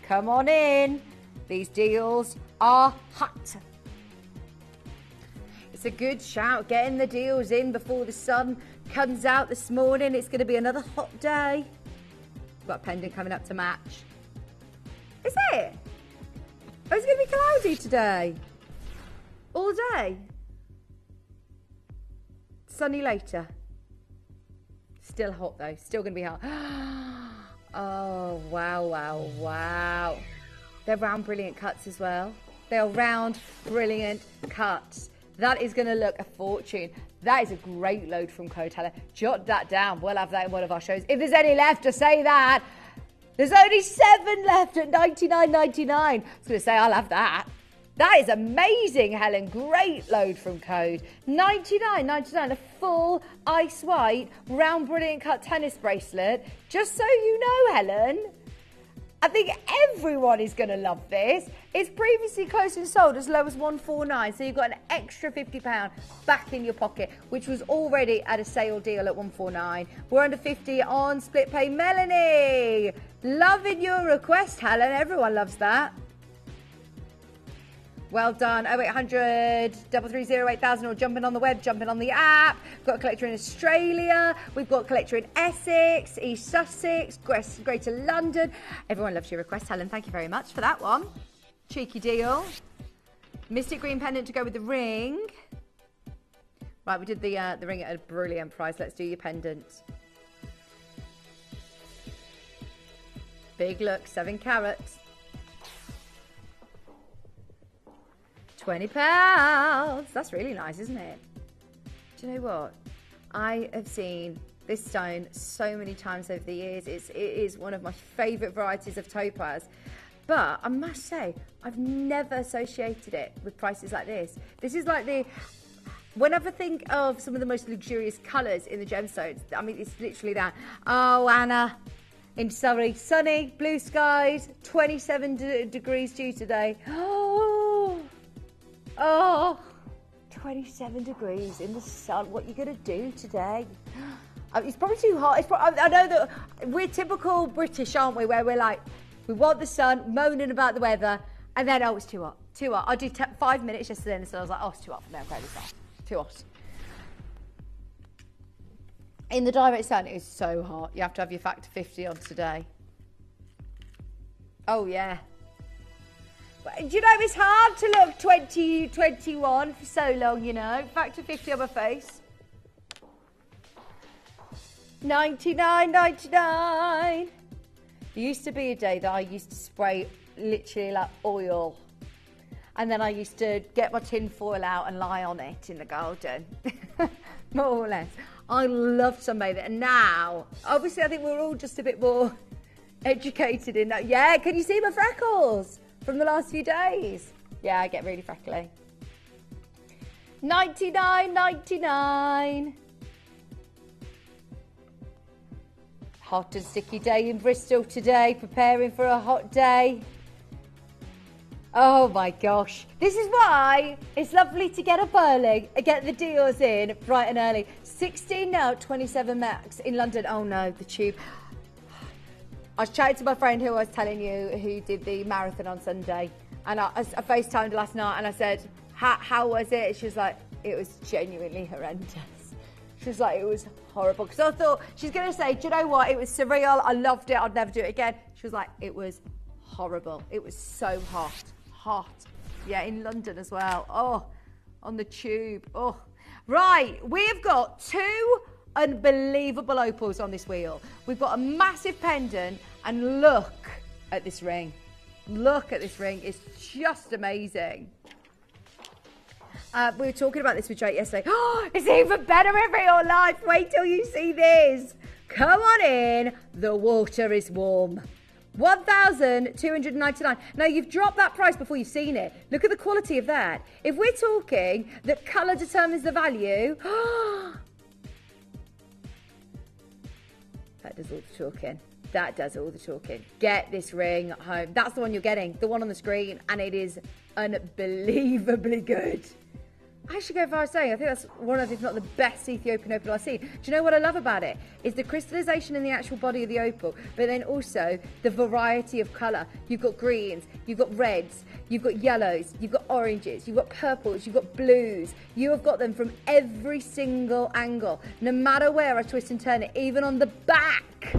Come on in. These deals are hot. It's a good shout, getting the deals in before the sun comes out this morning. It's going to be another hot day. We've got a pendant coming up to match. Is it? Oh, it's going to be cloudy today. All day. Sunny later. Still hot though. Still going to be hot. Oh, wow, wow, wow. They're round brilliant cuts as well. They are round brilliant cuts. That is going to look a fortune. That is a great load from Code Helen. Jot that down. We'll have that in one of our shows. If there's any left, to say that. There's only 7 left at $99.99. I was going to say, I'll have that. That is amazing, Helen. Great load from Code. $99.99, a full ice white round brilliant cut tennis bracelet. Just so you know, Helen, I think everyone is going to love this. It's previously closed and sold as low as $149, so you've got an extra £50 back in your pocket, which was already at a sale deal at $149. We're under 50 on split pay. Melanie, loving your request, Helen. Everyone loves that. Well done. 0800 330 8000 or jumping on the web, jumping on the app. We've got a collector in Australia. We've got a collector in Essex, East Sussex, Greater London. Everyone loves your request, Helen. Thank you very much for that one. Cheeky deal. Mystic green pendant to go with the ring. Right, we did the ring at a brilliant price. Let's do your pendant. Big look, 7 carats. £20. That's really nice, isn't it? Do you know what? I have seen this stone so many times over the years. It is one of my favourite varieties of topaz. But I must say, I've never associated it with prices like this. This is like whenever I think of some of the most luxurious colours in the gemstones, I mean, it's literally that. Oh, Anna, in Surrey, sunny, blue skies, 27 degrees due today. Oh, 27 degrees in the sun. What are you going to do today? It's probably too hot. I know that we're typical British, aren't we? Where we're like, we want the sun, moaning about the weather, and then, oh, it's too hot. Too hot. I did 5 minutes yesterday, and so I was like, oh, it's too hot for me. I'm going to start. Too hot. In the direct sun, it is so hot. You have to have your factor 50 on today. Oh, yeah. Do you know, it's hard to look 20, 21 for so long, you know. Factor 50 on my face. $99.99. There used to be a day that I used to spray literally like oil. And then I used to get my tin foil out and lie on it in the garden. More or less. I loved sunbathing. And now, obviously, I think we're all just a bit more educated in that. Yeah, can you see my freckles from the last few days? Yeah, I get really freckly. $99.99. Hot and sticky day in Bristol today, preparing for a hot day. Oh my gosh. This is why it's lovely to get up early and get the deals in bright and early. 16 now, 27 max in London. Oh no, the tube. I was chatting to my friend who I was telling you who did the marathon on Sunday, and I FaceTimed last night and I said, how was it? She was like, it was genuinely horrendous. She was like, it was horrible. Because I thought, she's going to say, do you know what? It was surreal. I loved it. I'd never do it again. She was like, it was horrible. It was so hot. Hot. Yeah, in London as well. Oh, on the tube. Oh. Right, we have got 2 unbelievable opals on this wheel. We've got a massive pendant, and look at this ring. Look at this ring. It's just amazing. We were talking about this with Jake yesterday. Oh, it's even better in real life. Wait till you see this. Come on in. The water is warm. $1,299. Now, you've dropped that price before you've seen it. Look at the quality of that. If we're talking that colour determines the value, that does all the talking. That does all the talking. Get this ring home. That's the one you're getting, the one on the screen, and it is unbelievably good. I should go far as saying, I think that's one of, if not the best Ethiopian opal I've seen. Do you know what I love about it? Is the crystallization in the actual body of the opal, but then also the variety of colour. You've got greens, you've got reds, you've got yellows, you've got oranges, you've got purples, you've got blues. You have got them from every single angle, no matter where I twist and turn it, even on the back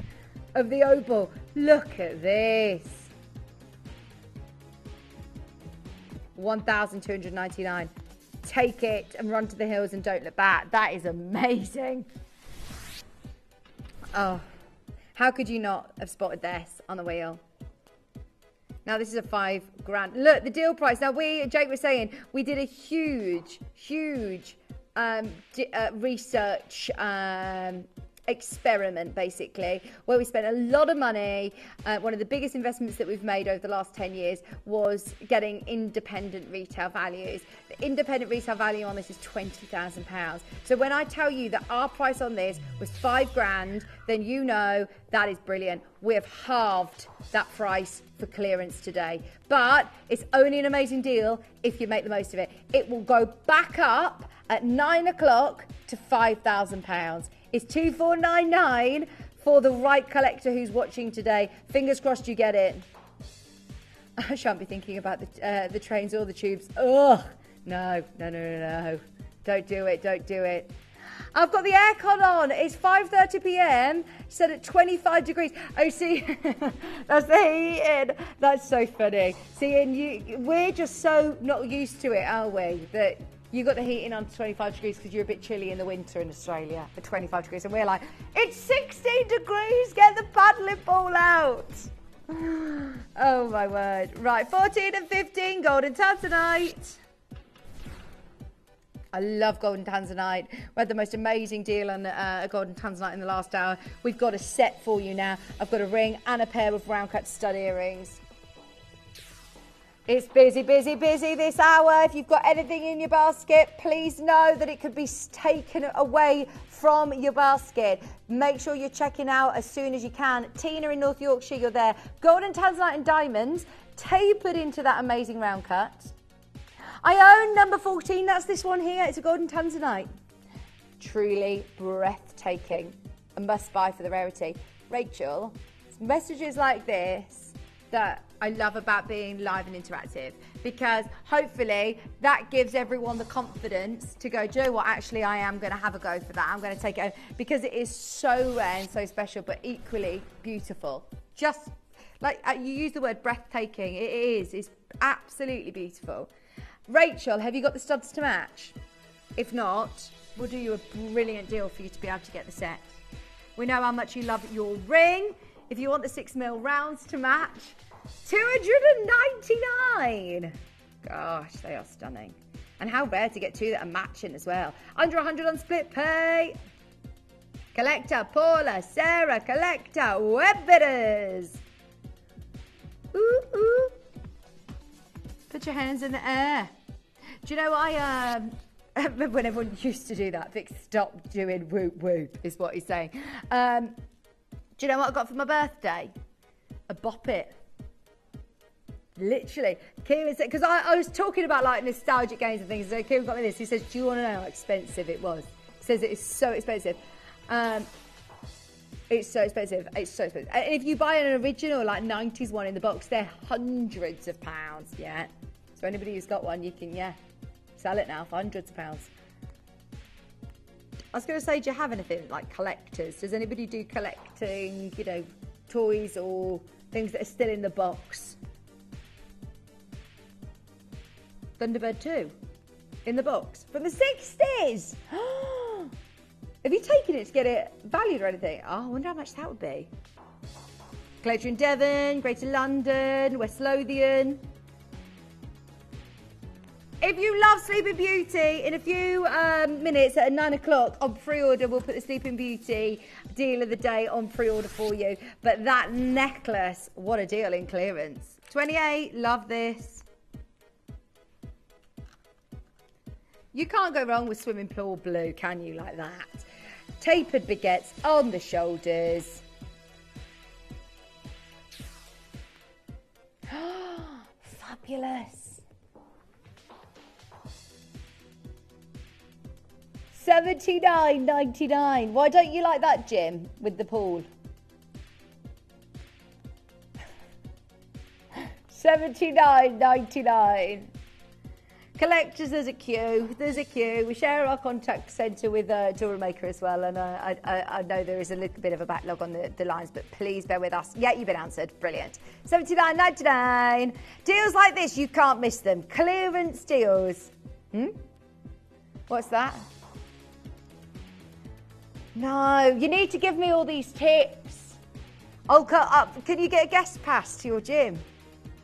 of the opal. Look at this. $1,299. Take it and run to the hills and don't look back. That is amazing. Oh, how could you not have spotted this on the wheel? Now this is a £5,000. Look, the deal price. Now Jake was saying, we did a huge research experiment, basically, where we spent a lot of money. One of the biggest investments that we've made over the last 10 years was getting independent retail values. The independent retail value on this is £20,000. So when I tell you that our price on this was £5,000, then you know that is brilliant. We have halved that price for clearance today, but it's only an amazing deal if you make the most of it. It will go back up at 9 o'clock to £5,000. It's 2,499 for the right collector who's watching today. Fingers crossed you get it. I shan't be thinking about the trains or the tubes. Ugh, no. Don't do it. I've got the aircon on. It's 5:30 p.m. set at 25 degrees. Oh, see, that's the heating. That's so funny. See, and we're just so not used to it, are we? That you got the heating on 25 degrees because you're a bit chilly in the winter in Australia at 25 degrees. And we're like, it's 16 degrees, get the paddling ball out. Oh my word. Right, 14 and 15, golden tanzanite. I love golden tanzanite. We had the most amazing deal on a golden tanzanite in the last hour. We've got a set for you now. I've got a ring and a pair of round cut stud earrings. It's busy this hour. If you've got anything in your basket, please know that it could be taken away from your basket. Make sure you're checking out as soon as you can. Tina in North Yorkshire, you're there. Golden tanzanite and diamonds tapered into that amazing round cut. I own number 14. That's this one here. It's a golden tanzanite. Truly breathtaking. A must buy for the rarity. Rachel, messages like this that I love about being live and interactive, because hopefully that gives everyone the confidence to go, do you know what, actually I am going to have a go for that. I'm going to take it, because it is so rare and so special, but equally beautiful. Just like you use the word breathtaking, it is. It's absolutely beautiful. Rachel, have you got the studs to match? If not, we'll do you a brilliant deal for you to be able to get the set. We know how much you love your ring. If you want the 6mm rounds to match, $299. Gosh, they are stunning. And how rare to get two that are matching as well. Under 100 on split pay. Collector, Paula, Sarah, collector, web bidders. Ooh, ooh. Put your hands in the air. Do you know, I remember when everyone used to do that. Vic, stop doing whoop whoop, is what he's saying. Do you know what I got for my birthday? A bop it. Literally. Kieran said, because I was talking about like nostalgic games and things, so Kieran got me this. He says, do you want to know how expensive it was? He says it is so expensive. It's so expensive. It's so expensive. And if you buy an original like 90s one in the box, they're hundreds of pounds, yeah? So anybody who's got one, you can, yeah, sell it now for hundreds of pounds. I was going to say, do you have anything like collectors? Does anybody do collecting, you know, toys or things that are still in the box? Thunderbird 2 in the box from the 60s. Have you taken it to get it valued or anything? Oh, I wonder how much that would be. Collector in Devon, Greater London, West Lothian. If you love Sleeping Beauty, in a few minutes at 9 o'clock on pre-order, we'll put the Sleeping Beauty deal of the day on pre-order for you. But that necklace, what a deal in clearance. 28, love this. You can't go wrong with swimming pool blue, can you, like that? Tapered baguettes on the shoulders. Fabulous. $79.99. Why don't you like that, Jim, with the pool? $79.99. Collectors, there's a queue. We share our contact centre with Jewellery Maker as well, and I know there is a little bit of a backlog on the lines, but please bear with us. Yeah, you've been answered. Brilliant. $79.99. Deals like this, you can't miss them. Clearance deals. What's that? No, you need to give me all these tips. Oh, can you get a guest pass to your gym?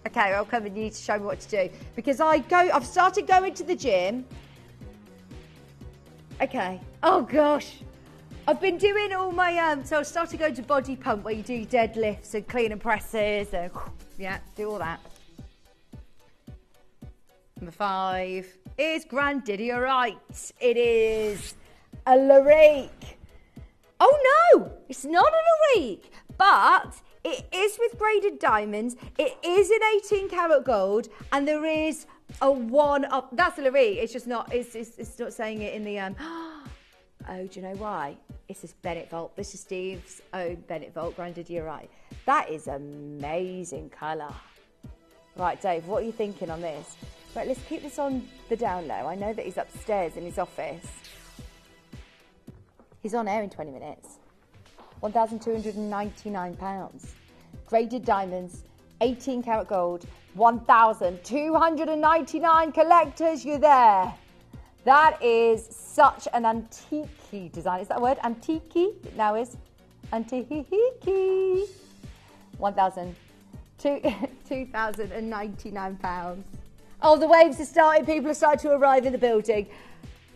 Okay, I'll come and you need to show me what to do. Because I've started going to the gym. Okay. Oh gosh. I've been doing all my, so I started going to body pump where you do deadlifts and clean and presses and yeah, do all that. Number 5 is Grandidierite. It is a Larique. Oh no, it's not a Larique, but it is with graded diamonds. It is in 18 karat gold, and there is a one up. That's a Larique. It's just not. It's not saying it in the. Oh, do you know why? It's this Bennett Vault. This is Steve's own Bennett Vault Grandidierite. That is amazing colour. Right, Dave, what are you thinking on this? Right, let's keep this on the down low. I know that he's upstairs in his office. He's on air in 20 minutes. £1,299. Graded diamonds, 18 karat gold, 1,299 collectors, you're there. That is such an antique design. Is that a word? Antique? It now is. Antique. 2,099 pounds. Oh, the waves are starting. People are starting to arrive in the building.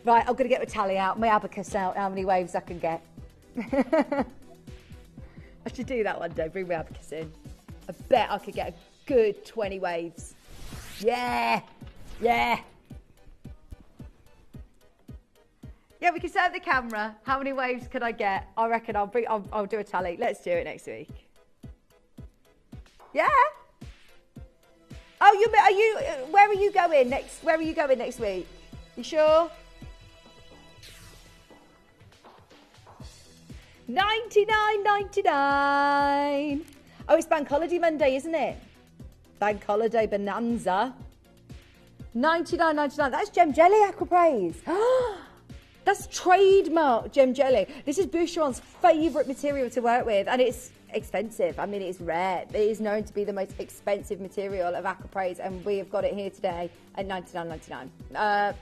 Right, I'm going to get my tally out, my abacus out, how many waves I can get. I should do that one day, bring my abacus in. I bet I could get a good 20 waves. Yeah, yeah. Yeah, we can set up the camera. How many waves can I get? I reckon I'll do a tally. Let's do it next week. Yeah. Oh, where are you going next? Where are you going next week? You sure? 99.99. Oh, it's Bank Holiday Monday, isn't it? Bank Holiday Bonanza. 99.99. That's Gem Jelly Aquapraise. That's trademark Gem Jelly. This is Boucheron's favourite material to work with, and it's expensive. I mean, it's rare. It is known to be the most expensive material of Aquapraise, and we have got it here today at 99.99.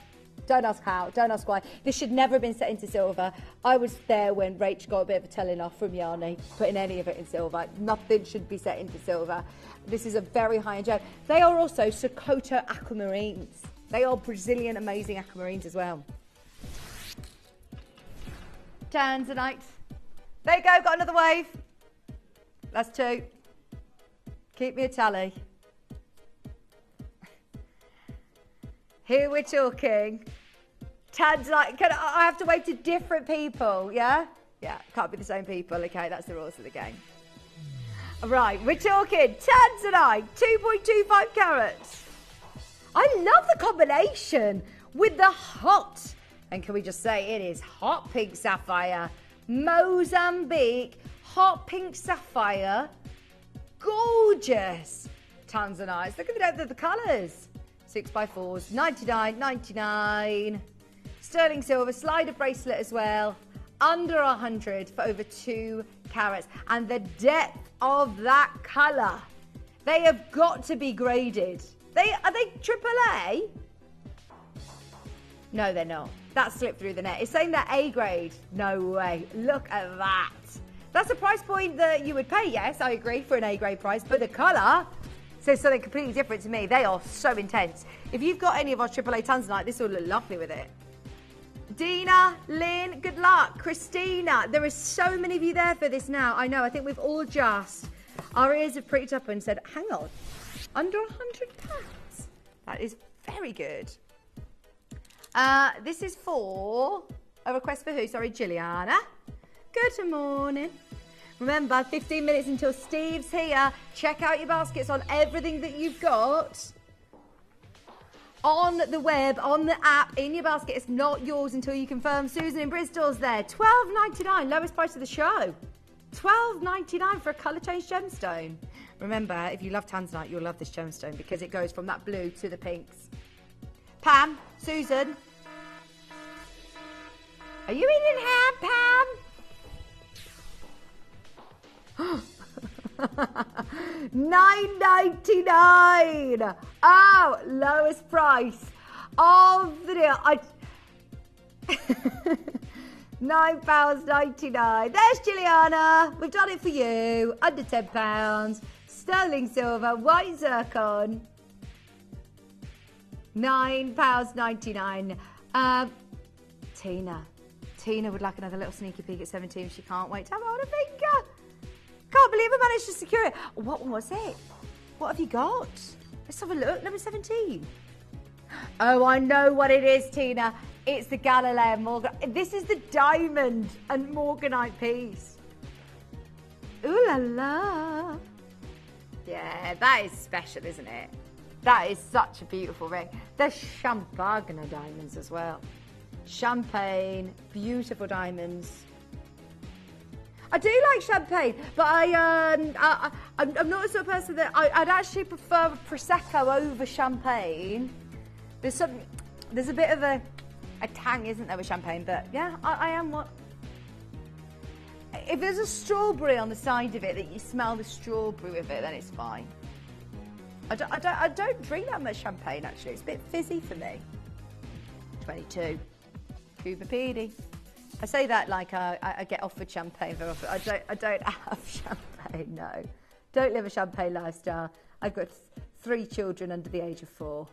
Don't ask how, don't ask why. This should never have been set into silver. I was there when Rach got a bit of a telling off from Yanni, putting any of it in silver. Nothing should be set into silver. This is a very high-end gem. They are also Socoto aquamarines. They are Brazilian amazing aquamarines as well. Tanzanite. There you go, got another wave. That's 2. Keep me a tally. Here we're talking. Tanzanite. I have to wave to different people, yeah? Yeah, can't be the same people. Okay, that's the rules of the game. Right, we're talking Tanzanite, 2.25 carats. I love the combination with the hot, and can we just say it is hot pink sapphire, Mozambique, hot pink sapphire, gorgeous Tanzanites. Look at the colours. 6x4s, 99.99. Sterling silver, slider bracelet as well. Under 100 for over 2 carats. And the depth of that colour. They have got to be graded. Are they AAA? No, they're not. That slipped through the net. It's saying they're A grade. No way. Look at that. That's a price point that you would pay, yes, I agree, for an A grade price. But the colour says something completely different to me. They are so intense. If you've got any of our AAA Tanzanite, this will look lovely with it. Dina, Lynn, good luck. Christina, there are so many of you there for this now. I know, I think we've all just, our ears have pricked up and said, hang on, under £100? That is very good. This is for a request for who? Sorry, Juliana. Good morning. Remember, 15 minutes until Steve's here. Check out your baskets on everything that you've got on the web, on the app, in your basket. It's not yours until you confirm. Susan in Bristol's there. £12.99, lowest price of the show. £12.99 for a colour change gemstone. Remember, if you love Tanzanite, you'll love this gemstone because it goes from that blue to the pinks. Pam, Susan. Are you eating ham, Pam? £9.99. Oh, lowest price of the deal. £9.99. There's Juliana. We've done it for you. Under £10. sterling silver, white zircon, £9.99. Tina would like another little sneaky peek at 17. She can't wait to have it on her finger. Can't believe I managed to secure it. What one was it? What have you got? Let's have a look. Number 17. Oh, I know what it is, Tina. It's the Galileo Morganite. This is the diamond and Morganite piece. Ooh la la. Yeah, that is special, isn't it? That is such a beautiful ring. There's champagne diamonds as well. Champagne, beautiful diamonds. I do like champagne, but I'm not the sort of person that I'd actually prefer Prosecco over champagne. There's a bit of a tang, isn't there, with champagne? But yeah, I am what. If there's a strawberry on the side of it that you smell the strawberry with it, then it's fine. I don't drink that much champagne actually. It's a bit fizzy for me. 22. Cuba Pedy. I say that like I get offered champagne very often. I don't have champagne, no. Don't live a champagne lifestyle. I've got 3 children under the age of 4.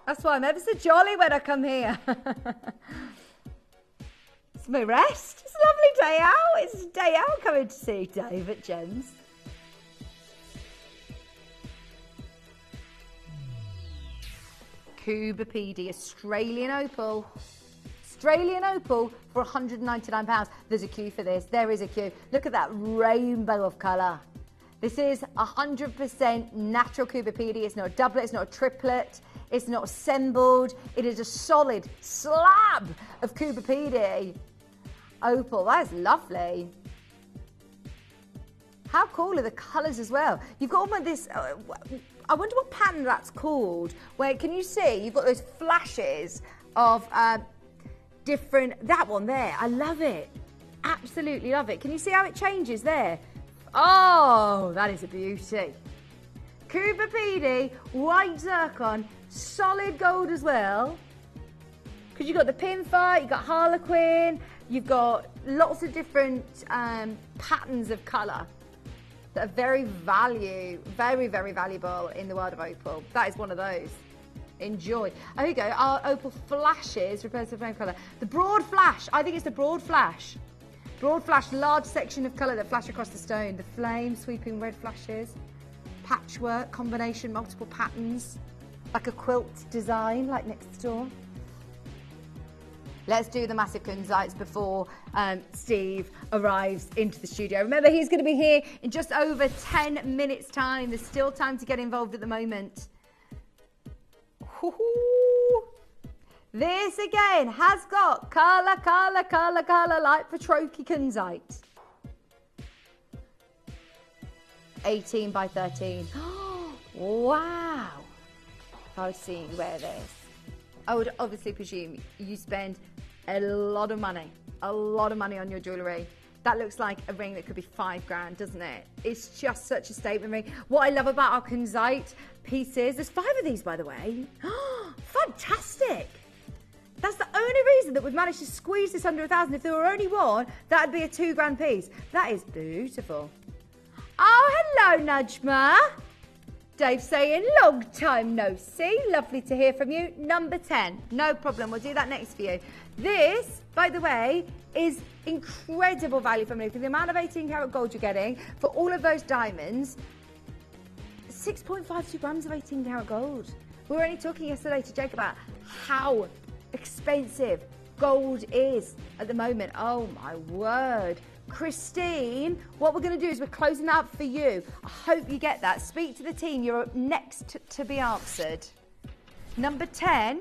That's why I'm ever so jolly when I come here. It's my rest. It's a lovely day out. It's a day out coming to see Dave at Jen's. Cuba Pedy Australian opal. Australian opal for £199. There's a queue for this. There is a queue. Look at that rainbow of colour. This is 100% natural Cuba Pedy. It's not a doublet, it's not a triplet, it's not assembled. It is a solid slab of Cuba Pedy opal. That is lovely. How cool are the colours as well? You've got all this, I wonder what pattern that's called. Where, can you see, you've got those flashes of different, that one there, I love it. Absolutely love it. Can you see how it changes there? Oh, that is a beauty. Cuba Pedy, white zircon, solid gold as well. Because you've got the pinfight, you've got harlequin, you've got lots of different patterns of colour that are very, very valuable in the world of opal. That is one of those. Enjoy. Oh, here you go. Our opal flashes, repairs to flame colour. The broad flash. I think it's the broad flash. Broad flash, large section of colour that flash across the stone. The flame, sweeping red flashes. Patchwork, combination, multiple patterns. Like a quilt design, like next door. Let's do the massive Kunzites before Steve arrives into the studio. Remember, he's going to be here in just over 10 minutes' time. There's still time to get involved at the moment. This, again, has got colour, like Patroki Kunzite. 18 by 13. Wow. If I was seeing you wear this, I would obviously presume you spend a lot of money on your jewellery. That looks like a ring that could be £5 grand, doesn't it? It's just such a statement ring. What I love about our Kunzite pieces, there's 5 of these, by the way. Fantastic. That's the only reason that we've managed to squeeze this under 1,000. If there were only one, that'd be a £2 grand piece. That is beautiful. Oh, hello, Najma. Dave saying, long time no see. Lovely to hear from you. Number 10. No problem. We'll do that next for you. This, by the way, is incredible value for money. For the amount of 18 karat gold you're getting, for all of those diamonds, 6.52 grams of 18 karat gold. We were only talking yesterday to Jake about how expensive gold is at the moment. Oh, my word. Christine, what we're going to do is we're closing that up for you. I hope you get that. Speak to the team. You're up next to be answered. Number 10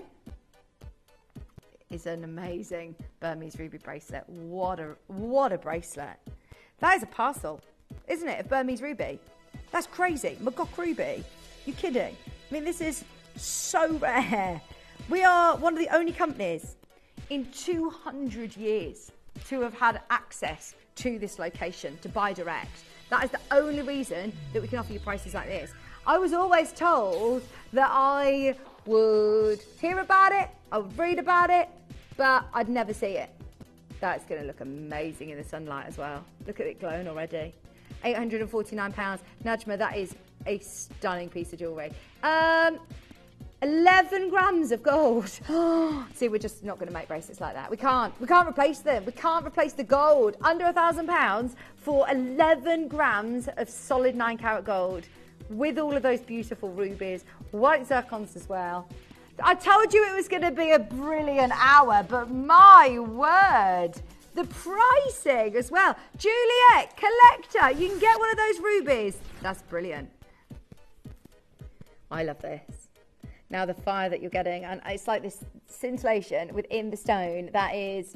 is an amazing Burmese ruby bracelet. What a bracelet. That is a parcel, isn't it, of Burmese ruby? That's crazy. Magok ruby. You kidding? I mean, this is so rare. We are one of the only companies in 200 years to have had access to this location, to buy direct. That is the only reason that we can offer you prices like this. I was always told that I would hear about it, I would read about it, but I'd never see it. That's going to look amazing in the sunlight as well. Look at it glowing already. £849. Najma, that is a stunning piece of jewellery. 11 grams of gold. See, we're just not going to make bracelets like that. We can't replace them. We can't replace the gold. Under £1,000 for 11 grams of solid 9 carat gold with all of those beautiful rubies, white zircons as well. I told you it was going to be a brilliant hour, but my word, the pricing as well. Juliet, collector, you can get one of those rubies. That's brilliant. I love this. Now the fire that you're getting, and it's like this scintillation within the stone that is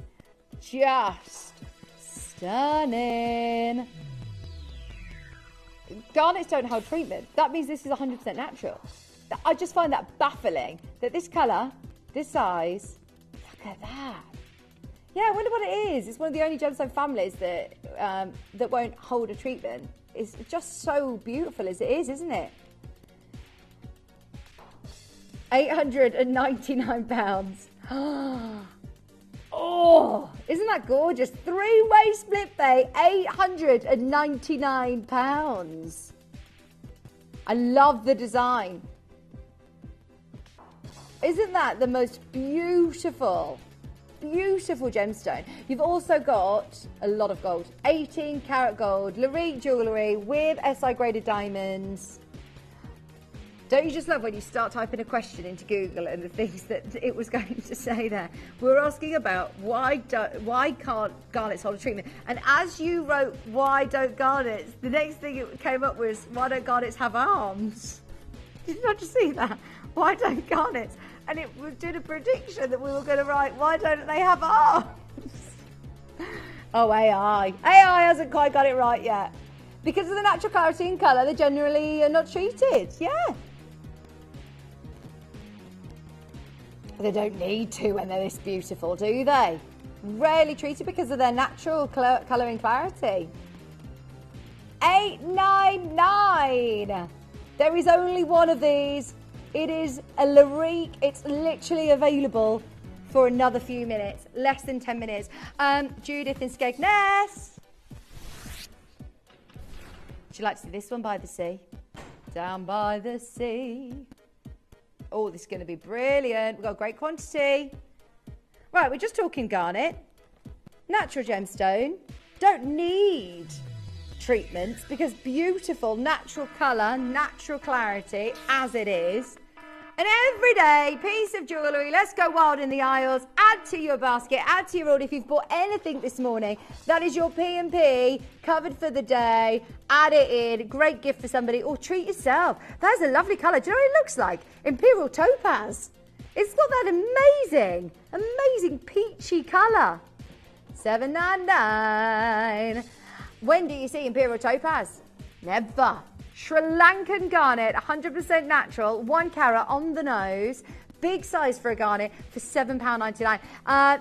just stunning. Garnets don't hold treatment. That means this is 100% natural. I just find that baffling that this colour, this size, look at that. Yeah, I wonder what it is. It's one of the only gemstone families that that won't hold a treatment. It's just so beautiful as it is, isn't it? £899. Oh, isn't that gorgeous? Three-way split bay, £899. I love the design. Isn't that the most beautiful, beautiful gemstone? You've also got a lot of gold. 18 karat gold, Larique jewellery with SI graded diamonds. Don't you just love when you start typing a question into Google and the things that it was going to say there? We were asking about why can't garnets hold a treatment? And as you wrote, why don't garnets, the next thing it came up was, why don't garnets have arms? Did you not just see that? Why don't garnets? And it was doing a prediction that we were going to write, why don't they have arms? Oh, AI. AI hasn't quite got it right yet. Because of the natural clarity and colour, they generally are not treated. Yeah. They don't need to when they're this beautiful, do they? Rarely treated because of their natural colour and clarity. $899. There is only one of these. It is a Larique. It's literally available for another few minutes, less than 10 minutes. Judith in Skegness. Would you like to see this one by the sea? Down by the sea. Oh, this is going to be brilliant. We've got a great quantity. Right, we're just talking garnet. Natural gemstone. Don't need treatments because beautiful natural colour, natural clarity as it is. An everyday piece of jewellery. Let's go wild in the aisles. Add to your basket, add to your order. If you've bought anything this morning, that is your P&P covered for the day. Add it in. Great gift for somebody or treat yourself. That is a lovely colour. Do you know what it looks like? Imperial topaz. It's got that amazing peachy colour. $7.99. When do you see Imperial topaz? Never. Sri Lankan garnet, 100% natural, 1 carat on the nose, big size for a garnet for £7.99.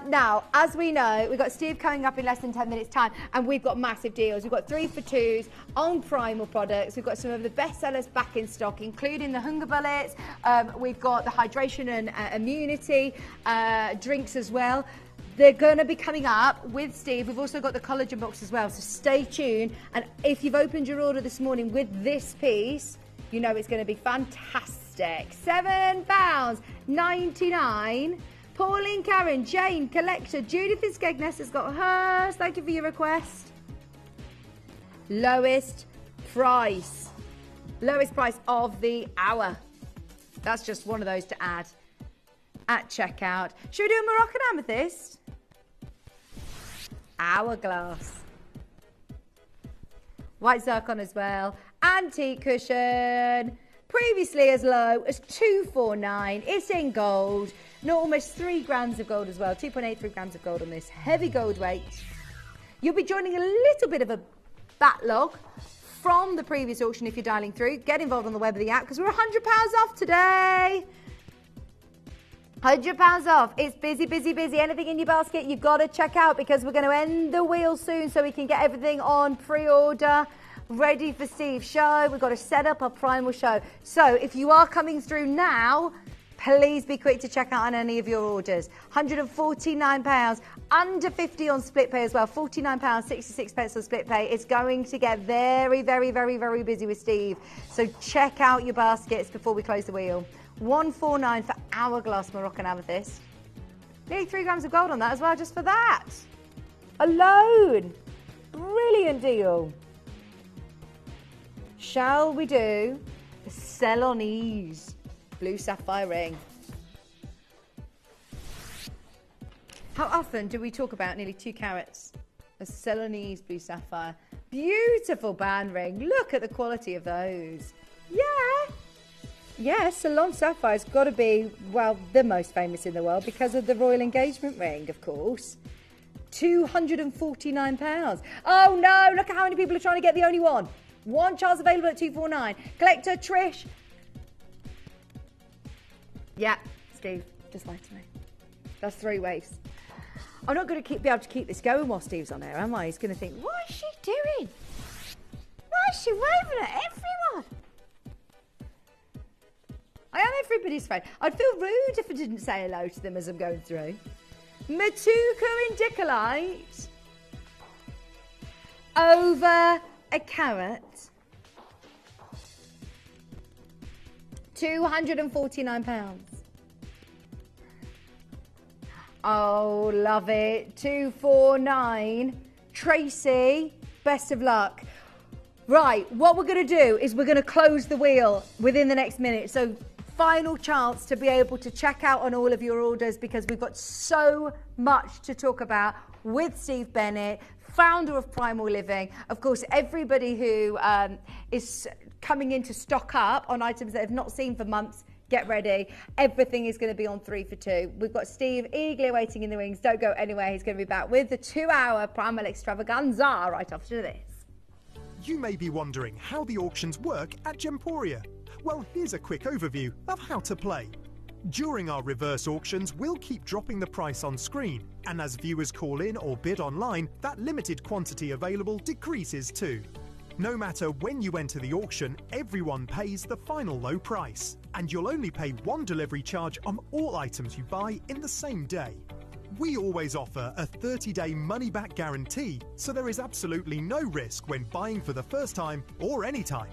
Now, as we know, we've got Steve coming up in less than 10 minutes' time, and we've got massive deals. We've got 3 for 2s on Primal products. We've got some of the best sellers back in stock, including the Hunger Bullets. We've got the hydration and immunity drinks as well. They're going to be coming up with Steve. We've also got the collagen box as well, so stay tuned. And if you've opened your order this morning with this piece, you know it's going to be fantastic. £7.99. Pauline, Karen, Jane, collector, Judith in Skegness has got hers. Thank you for your request. Lowest price of the hour. That's just one of those to add at checkout. Should we do a Moroccan amethyst? Hourglass. White zircon as well. Antique cushion. Previously as low as $249. It's in gold. Not almost 3 grams of gold as well. 2.83 grams of gold on this heavy gold weight. You'll be joining a little bit of a backlog from the previous auction if you're dialing through. Get involved on the web of the app because we're £100 off today. £100 off. It's busy, busy, busy. Anything in your basket, you've got to check out because we're going to end the wheel soon so we can get everything on pre-order, ready for Steve's show. We've got to set up our Primal show. So if you are coming through now, Please be quick to check out on any of your orders. £149, under 50 on split pay as well. £49, 66 pence on split pay. It's going to get very, very, very, very busy with Steve. So check out your baskets before we close the wheel. £149 for hourglass Moroccan amethyst. Nearly 3 grams of gold on that as well, just for that alone. Brilliant deal. Shall we do the Salonese blue sapphire ring? How often do we talk about nearly 2 carats? A Salonese blue sapphire. Beautiful band ring. Look at the quality of those. Yeah, Salon Sapphire's got to be, well, the most famous in the world because of the royal engagement ring, of course. £249. Oh no, look at how many people are trying to get the only one. One child's available at £249. Collector Trish. Yeah, Steve, just like to me. That's 3 waves. I'm not going to be able to keep this going while Steve's on there, am I? He's going to think, what is she doing? Why is she waving at everyone? I am everybody's friend. I'd feel rude if I didn't say hello to them as I'm going through. Matuka indicolite. Over a carat. £249. Oh, love it. 249. Tracy, best of luck. Right, what we're going to do is we're going to close the wheel within the next minute. So final chance to be able to check out on all of your orders because we've got so much to talk about with Steve Bennett, founder of Primal Living. Of course, everybody who is coming in to stock up on items that they've not seen for months, get ready. Everything is going to be on 3 for 2. We've got Steve eagerly waiting in the wings. Don't go anywhere. He's going to be back with the 2-hour Primal Extravaganza right after this. You may be wondering how the auctions work at Gemporia. Well, here's a quick overview of how to play. During our reverse auctions, we'll keep dropping the price on screen, and as viewers call in or bid online, that limited quantity available decreases too. No matter when you enter the auction, everyone pays the final low price, and you'll only pay 1 delivery charge on all items you buy in the same day. We always offer a 30-day money-back guarantee, so there is absolutely no risk when buying for the first time or any time.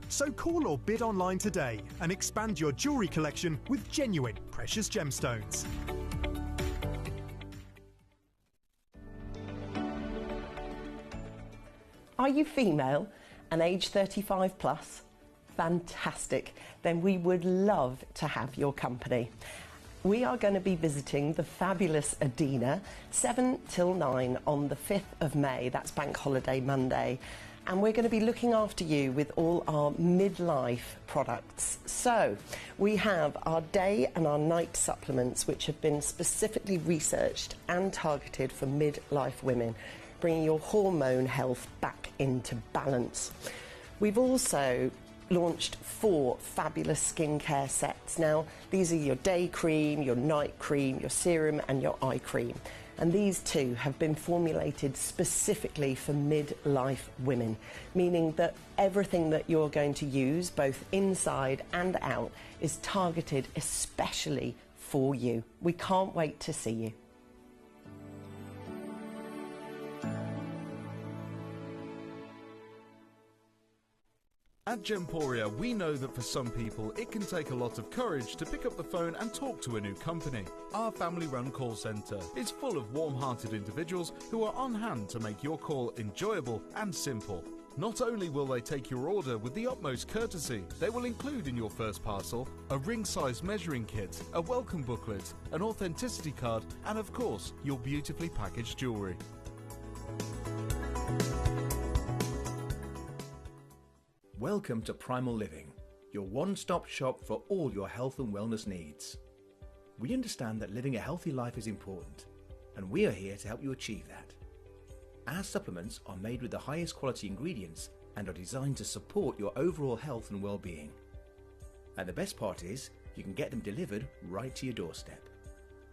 So call or bid online today and expand your jewellery collection with genuine precious gemstones. Are you female and age 35 plus? Fantastic. Then we would love to have your company. We are going to be visiting the fabulous Adina 7 till 9 on the 5th of May. That's Bank Holiday Monday. And we're going to be looking after you with all our midlife products. So we have our day and our night supplements, which have been specifically researched and targeted for midlife women, bringing your hormone health back into balance. We've also launched 4 fabulous skincare sets. Now, these are your day cream, your night cream, your serum and your eye cream. And these 2 have been formulated specifically for midlife women, meaning that everything that you're going to use, both inside and out, is targeted especially for you. We can't wait to see you. At Gemporia, we know that for some people, it can take a lot of courage to pick up the phone and talk to a new company. Our family-run call centre is full of warm-hearted individuals who are on hand to make your call enjoyable and simple. Not only will they take your order with the utmost courtesy, they will include in your first parcel a ring-size measuring kit, a welcome booklet, an authenticity card, and of course, your beautifully packaged jewellery. Welcome to Primal Living, your one-stop shop for all your health and wellness needs. We understand that living a healthy life is important, and we are here to help you achieve that. Our supplements are made with the highest quality ingredients and are designed to support your overall health and well-being. And the best part is, you can get them delivered right to your doorstep.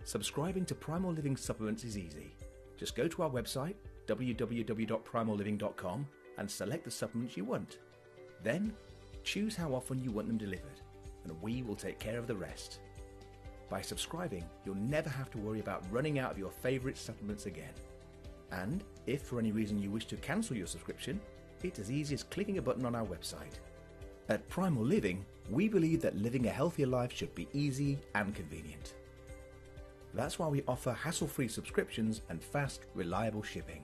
Subscribing to Primal Living supplements is easy. Just go to our website, www.primalliving.com, and select the supplements you want. Then, choose how often you want them delivered, and we will take care of the rest. By subscribing, you'll never have to worry about running out of your favourite supplements again. And if for any reason you wish to cancel your subscription, it's as easy as clicking a button on our website. At Primal Living, we believe that living a healthier life should be easy and convenient. That's why we offer hassle-free subscriptions and fast, reliable shipping.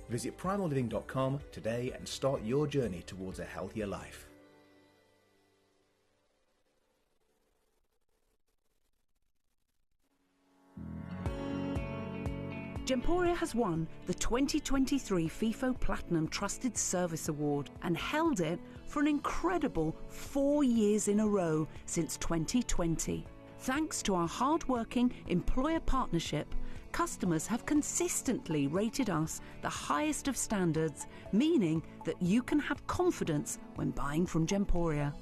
Visit primalliving.com today and start your journey towards a healthier life. Gemporia has won the 2023 FIFO Platinum Trusted Service Award and held it for an incredible 4 years in a row since 2020. Thanks to our hard-working employer partnership, customers have consistently rated us the highest of standards, meaning that you can have confidence when buying from Gemporia.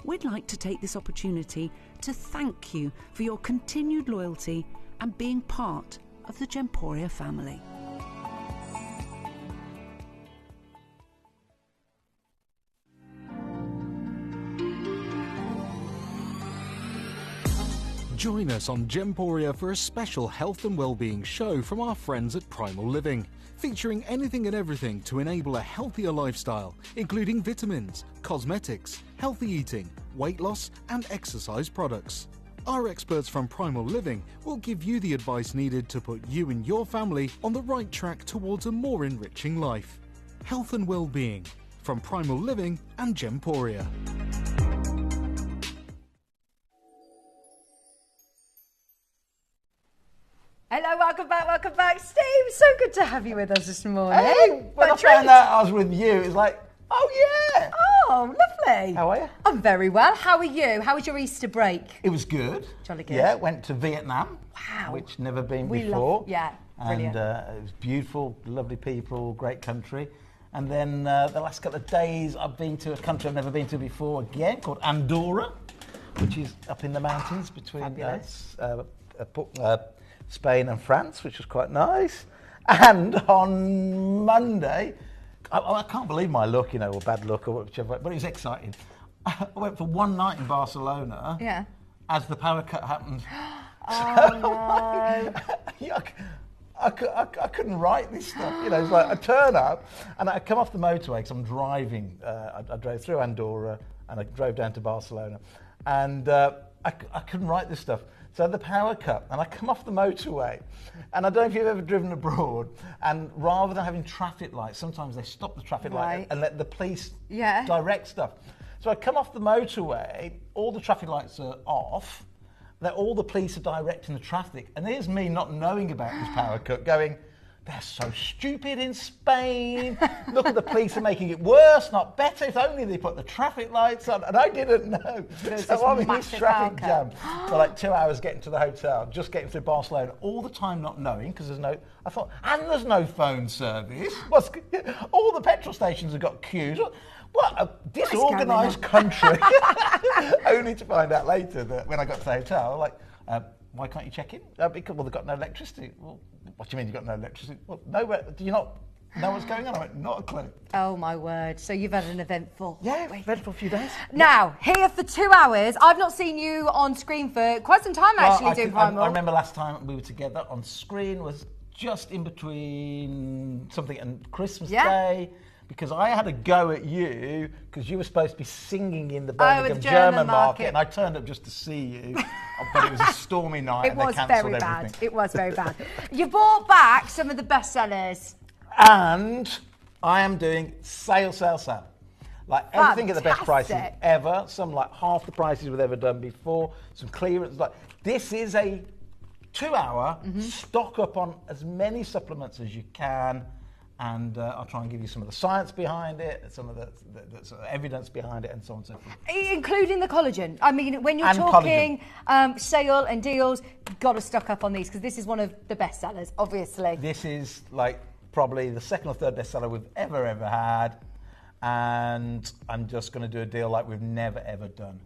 We'd like to take this opportunity to thank you for your continued loyalty and being part of the Gemporia family. Join us on Gemporia for a special health and well-being show from our friends at Primal Living, featuring anything and everything to enable a healthier lifestyle, including vitamins, cosmetics, healthy eating, weight loss and exercise products. Our experts from Primal Living will give you the advice needed to put you and your family on the right track towards a more enriching life. Health and well-being from Primal Living and Gemporia. Hello, welcome back. Steve, so good to have you with us this morning. Hey, when I found out I was with you, it was like, oh yeah. Oh, lovely. How are you? I'm very well. How are you? How was your Easter break? It was good. Jolly good. Yeah, went to Vietnam. Wow. Which never been before. Yeah, brilliant. And it was beautiful, lovely people, great country. And then the last couple of days, I've been to a country I've never been to before again, called Andorra, which is up in the mountains between Spain and France, which was quite nice. And on Monday, I can't believe my luck, you know, or bad luck, or whichever, but it was exciting. I went for one night in Barcelona. Yeah. As the power cut happened. Oh, no. I couldn't write this stuff, you know. It's like I turn up and I come off the motorway because I'm driving. I drove through Andorra and I drove down to Barcelona, and I couldn't write this stuff. So the power cut, and I come off the motorway, and I don't know if you've ever driven abroad, and rather than having traffic lights, sometimes they stop the traffic light and let the police direct stuff. So I come off the motorway, all the traffic lights are off, all the police are directing the traffic, and here's me not knowing about this power cut, going, they're so stupid in Spain. Look at the police are making it worse, not better. If only they put the traffic lights on. And I didn't know. So I'm in this traffic jam for like 2 hours getting to the hotel, just getting through Barcelona, all the time not knowing, because there's there's no phone service. All the petrol stations have got queues. What a disorganised country. Only to find out later that when I got to the hotel, like, why can't you check in? Because, well, they've got no electricity. Well, what do you mean you've got no electricity? Well, nowhere. Do you not know what's going on? I went, not a clue. Oh, my word. So you've had an eventful eventful few days. Now, here for 2 hours. I've not seen you on screen for quite some time, actually, doing Primal. I remember last time we were together on screen was just in between something and Christmas Day. Because I had a go at you because you were supposed to be singing in the Birmingham German market, and I turned up just to see you. But it was a stormy night. It was very bad. It was very bad. You brought back some of the best sellers. And I am doing sale. Like everything at the best prices ever. Some like half the prices we've ever done before. Some clearance. Like this is a 2 hour stock up on as many supplements as you can. And I'll try and give you some of the science behind it, some of the sort of evidence behind it, and so on and so forth. Including the collagen. I mean, when you're talking sale and deals, you've got to stock up on these, because this is one of the best sellers, obviously. This is like probably the second or third bestseller we've ever had. And I'm just going to do a deal like we've never, ever done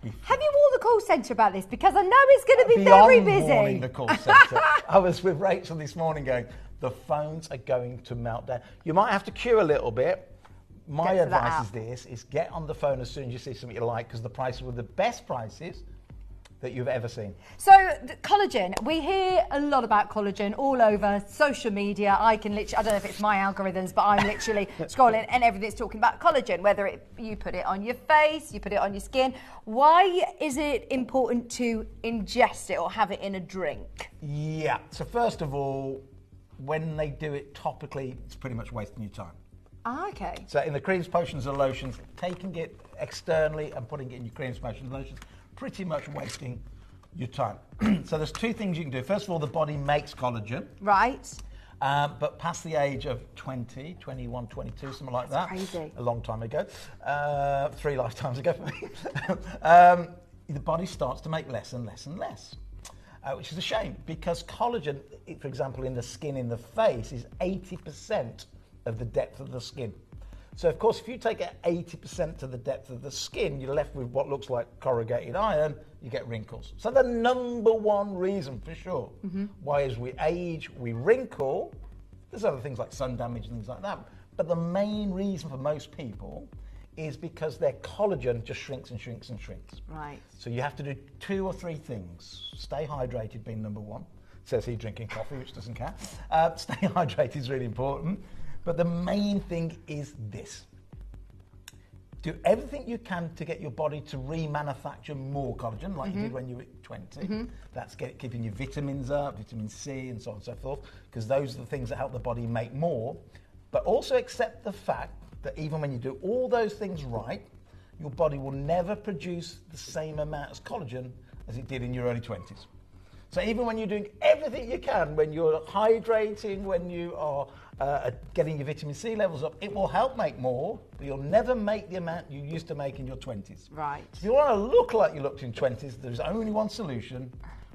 before. Have you warned the call centre about this? Because I know it's going to be very busy. Beyond warning the call centre. I was with Rachel this morning going, the phones are going to melt down. You might have to queue a little bit. My advice is get on the phone as soon as you see something you like, because the prices were the best prices that you've ever seen. So collagen, we hear a lot about collagen all over social media. I can literally, I don't know if it's my algorithms, but I'm literally scrolling and everything's talking about collagen, whether you put it on your face, you put it on your skin. Why is it important to ingest it or have it in a drink? Yeah, so first of all, when they do it topically, it's pretty much wasting your time. Ah, okay. So in the creams, potions and lotions, taking it externally and putting it in your creams, potions and lotions, pretty much wasting your time. So there's two things you can do. First of all, the body makes collagen. Right. But past the age of 20, 21, 22, something like that. Crazy. A long time ago. 3 lifetimes ago for me. The body starts to make less and less and less. Which is a shame, because collagen, for example, in the skin in the face, is 80% of the depth of the skin. So, of course, if you take it 80% to the depth of the skin, you're left with what looks like corrugated iron, you get wrinkles. So the number one reason, for sure, why as we age, we wrinkle, there's other things like sun damage and things like that, but the main reason for most people is because their collagen just shrinks and shrinks and shrinks. Right. So you have to do 2 or 3 things. Stay hydrated being number one. Says he drinking coffee, which doesn't count. Stay hydrated is really important. But the main thing is this. Do everything you can to get your body to remanufacture more collagen, like you did when you were 20. That's keeping your vitamins up, vitamin C and so on and so forth, because those are the things that help the body make more. But also accept the fact that even when you do all those things right, your body will never produce the same amount of collagen as it did in your early 20s. So even when you're doing everything you can, when you're hydrating, when you are getting your vitamin C levels up, it will help make more, but you'll never make the amount you used to make in your 20s. Right. If you want to look like you looked in 20s, there's only one solution,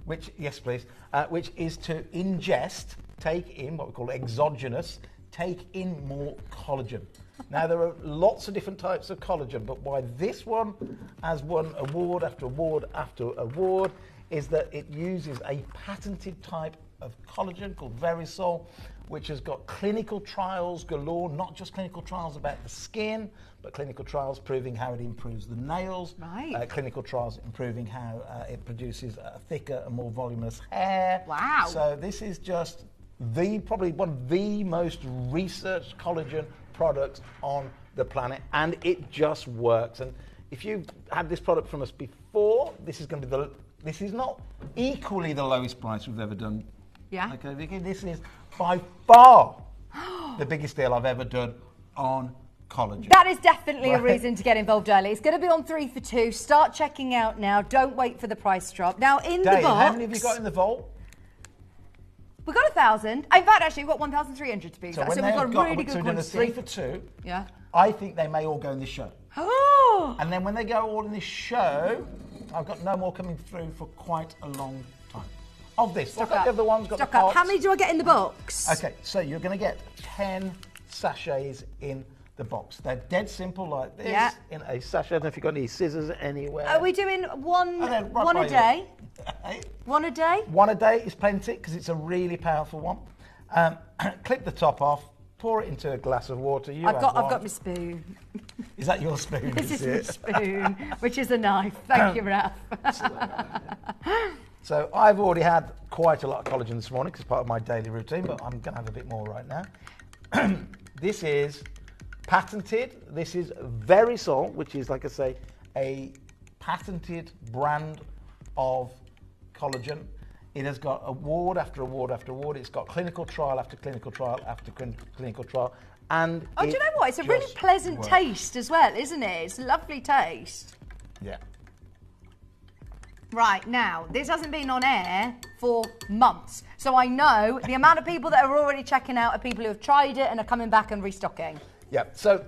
which, yes please, which is to ingest, take in what we call exogenous, take in more collagen. Now, there are lots of different types of collagen, but why this one has won award after award after award is that it uses a patented type of collagen called Verisol, which has got clinical trials galore, not just clinical trials about the skin, but clinical trials proving how it improves the nails, right. Clinical trials improving how it produces a thicker and more voluminous hair. Wow. So this is just probably one of the most researched collagen products on the planet, and it just works. And if you had this product from us before, this is going to be this is not equally the lowest price we've ever done. Yeah. Okay, Vicky, this is by far the biggest deal I've ever done on collagen. That is definitely a reason to get involved early. It's going to be on 3 for 2. Start checking out now. Don't wait for the price drop. Now, in Dave, the box... how many have you got in the vault? We've got 1,000. In fact, actually, we've got 1,300 to be exact. So we've got a really good so we've done a quantity. 3 for 2. Yeah. I think they may all go in this show. Oh! And then when they go all in this show, I've got no more coming through for quite a long time. Of this, Stock look at up. the other ones. Got Stock the up. pots. How many do I get in the box? Okay, so you're going to get 10 sachets in the box. They're dead simple like this, Yeah. in a sachet. I don't know if you've got any scissors anywhere. Are we doing one then right one by a you. day? One a day? One a day is plenty because it's a really powerful one. Clip the top off, pour it into a glass of water. I've got my spoon. Is that your spoon? This is my spoon, which is a knife. Thank you, Ralph. So I've already had quite a lot of collagen this morning because it's part of my daily routine, but I'm going to have a bit more right now. This is patented. This is Verisol, which is, like I say, a patented brand of collagen. It has got award after award after award. It's got clinical trial after clinical trial after clinical trial. And do you know what? It's a really pleasant taste as well, isn't it? It's a lovely taste. Yeah. Right, now, this hasn't been on air for months. So I know the amount of people that are already checking out are people who have tried it and are coming back and restocking. Yeah, so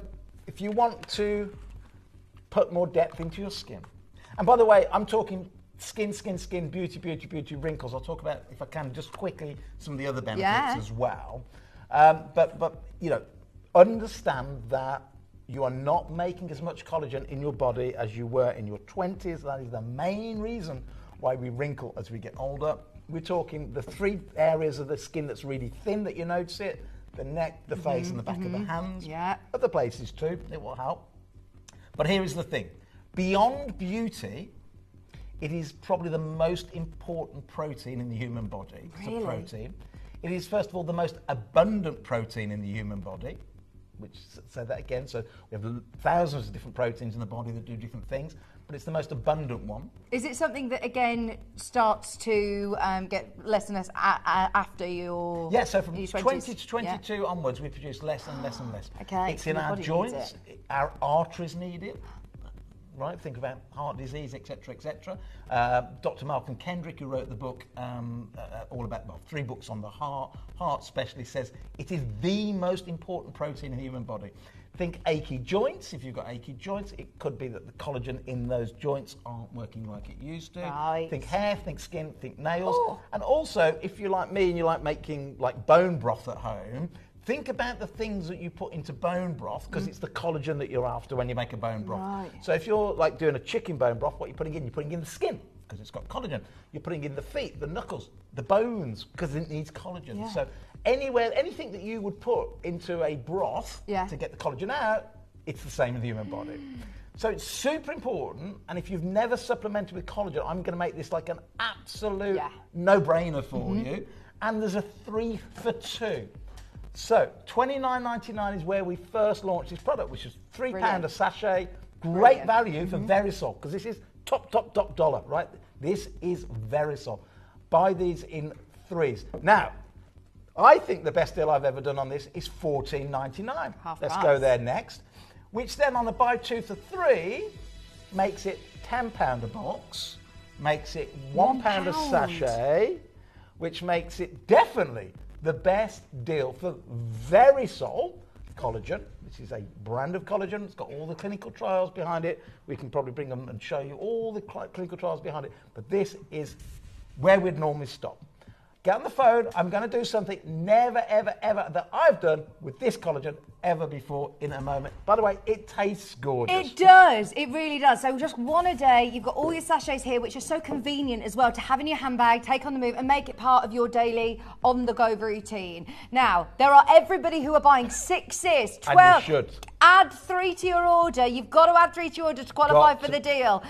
if you want to put more depth into your skin, and by the way, I'm talking skin, beauty, wrinkles. I'll talk about, if I can, just quickly, some of the other benefits as well. But you know, understand that you are not making as much collagen in your body as you were in your 20s. That is the main reason why we wrinkle as we get older. We're talking the 3 areas of the skin that's really thin that you notice it: the neck, the face, and the back of the hands. Yeah. Other places too, it will help. But here is the thing. Beyond beauty, It is probably the most important protein in the human body. It's Really? a protein. It is, first of all, the most abundant protein in the human body, which, say that again, so we have thousands of different proteins in the body that do different things, but it's the most abundant one. Is it something that, again, starts to get less and less after your Yeah, so from your 20 20s? to 22 onwards, we produce less and less and less. Okay, It's so in the our body needs joints, it. our arteries need it. Right, think about heart disease, etc., etc. Dr. Malcolm Kendrick, who wrote the book all about, well, 3 books on the heart specialist, says it is the most important protein in the human body. Think achy joints. If you've got achy joints, it could be that the collagen in those joints aren't working like it used to. Right. Think hair, think skin, think nails. And also, if you're like me and you like making like bone broth at home, think about the things that you put into bone broth, because it's the collagen that you're after when you make a bone broth. Right. So if you're like doing a chicken bone broth, what are you putting in? You're putting in the skin, because it's got collagen. You're putting in the feet, the knuckles, the bones, because it needs collagen. Yeah. So anything that you would put into a broth to get the collagen out, it's the same in the human body. So it's super important, and if you've never supplemented with collagen, I'm going to make this like an absolute no-brainer for you. And there's a 3 for 2. So $29.99 is where we first launched this product, which is £3 a sachet. Great value for Verisol, because this is top dollar, right? This is Verisol. Buy these in 3s. Now, I think the best deal I've ever done on this is $14.99. Let's go there next. Which then on a buy 2 for 3 makes it £10 a box, makes it £1 a sachet, which makes it definitely the best deal for Verisol collagen. This is a brand of collagen. It's got all the clinical trials behind it. We can probably bring them and show you all the clinical trials behind it. But this is where we'd normally stop. Get on the phone. I'm going to do something never, ever, ever that I've done with this collagen ever before in a moment. By the way, it tastes gorgeous. It does. It really does. So just one a day. You've got all your sachets here, which are so convenient as well to have in your handbag, take on the move, and make it part of your daily on-the-go routine. Now, there are everybody who are buying 6s, 12. And you should. Add 3 to your order. You've got to add 3 to your order to qualify for the deal.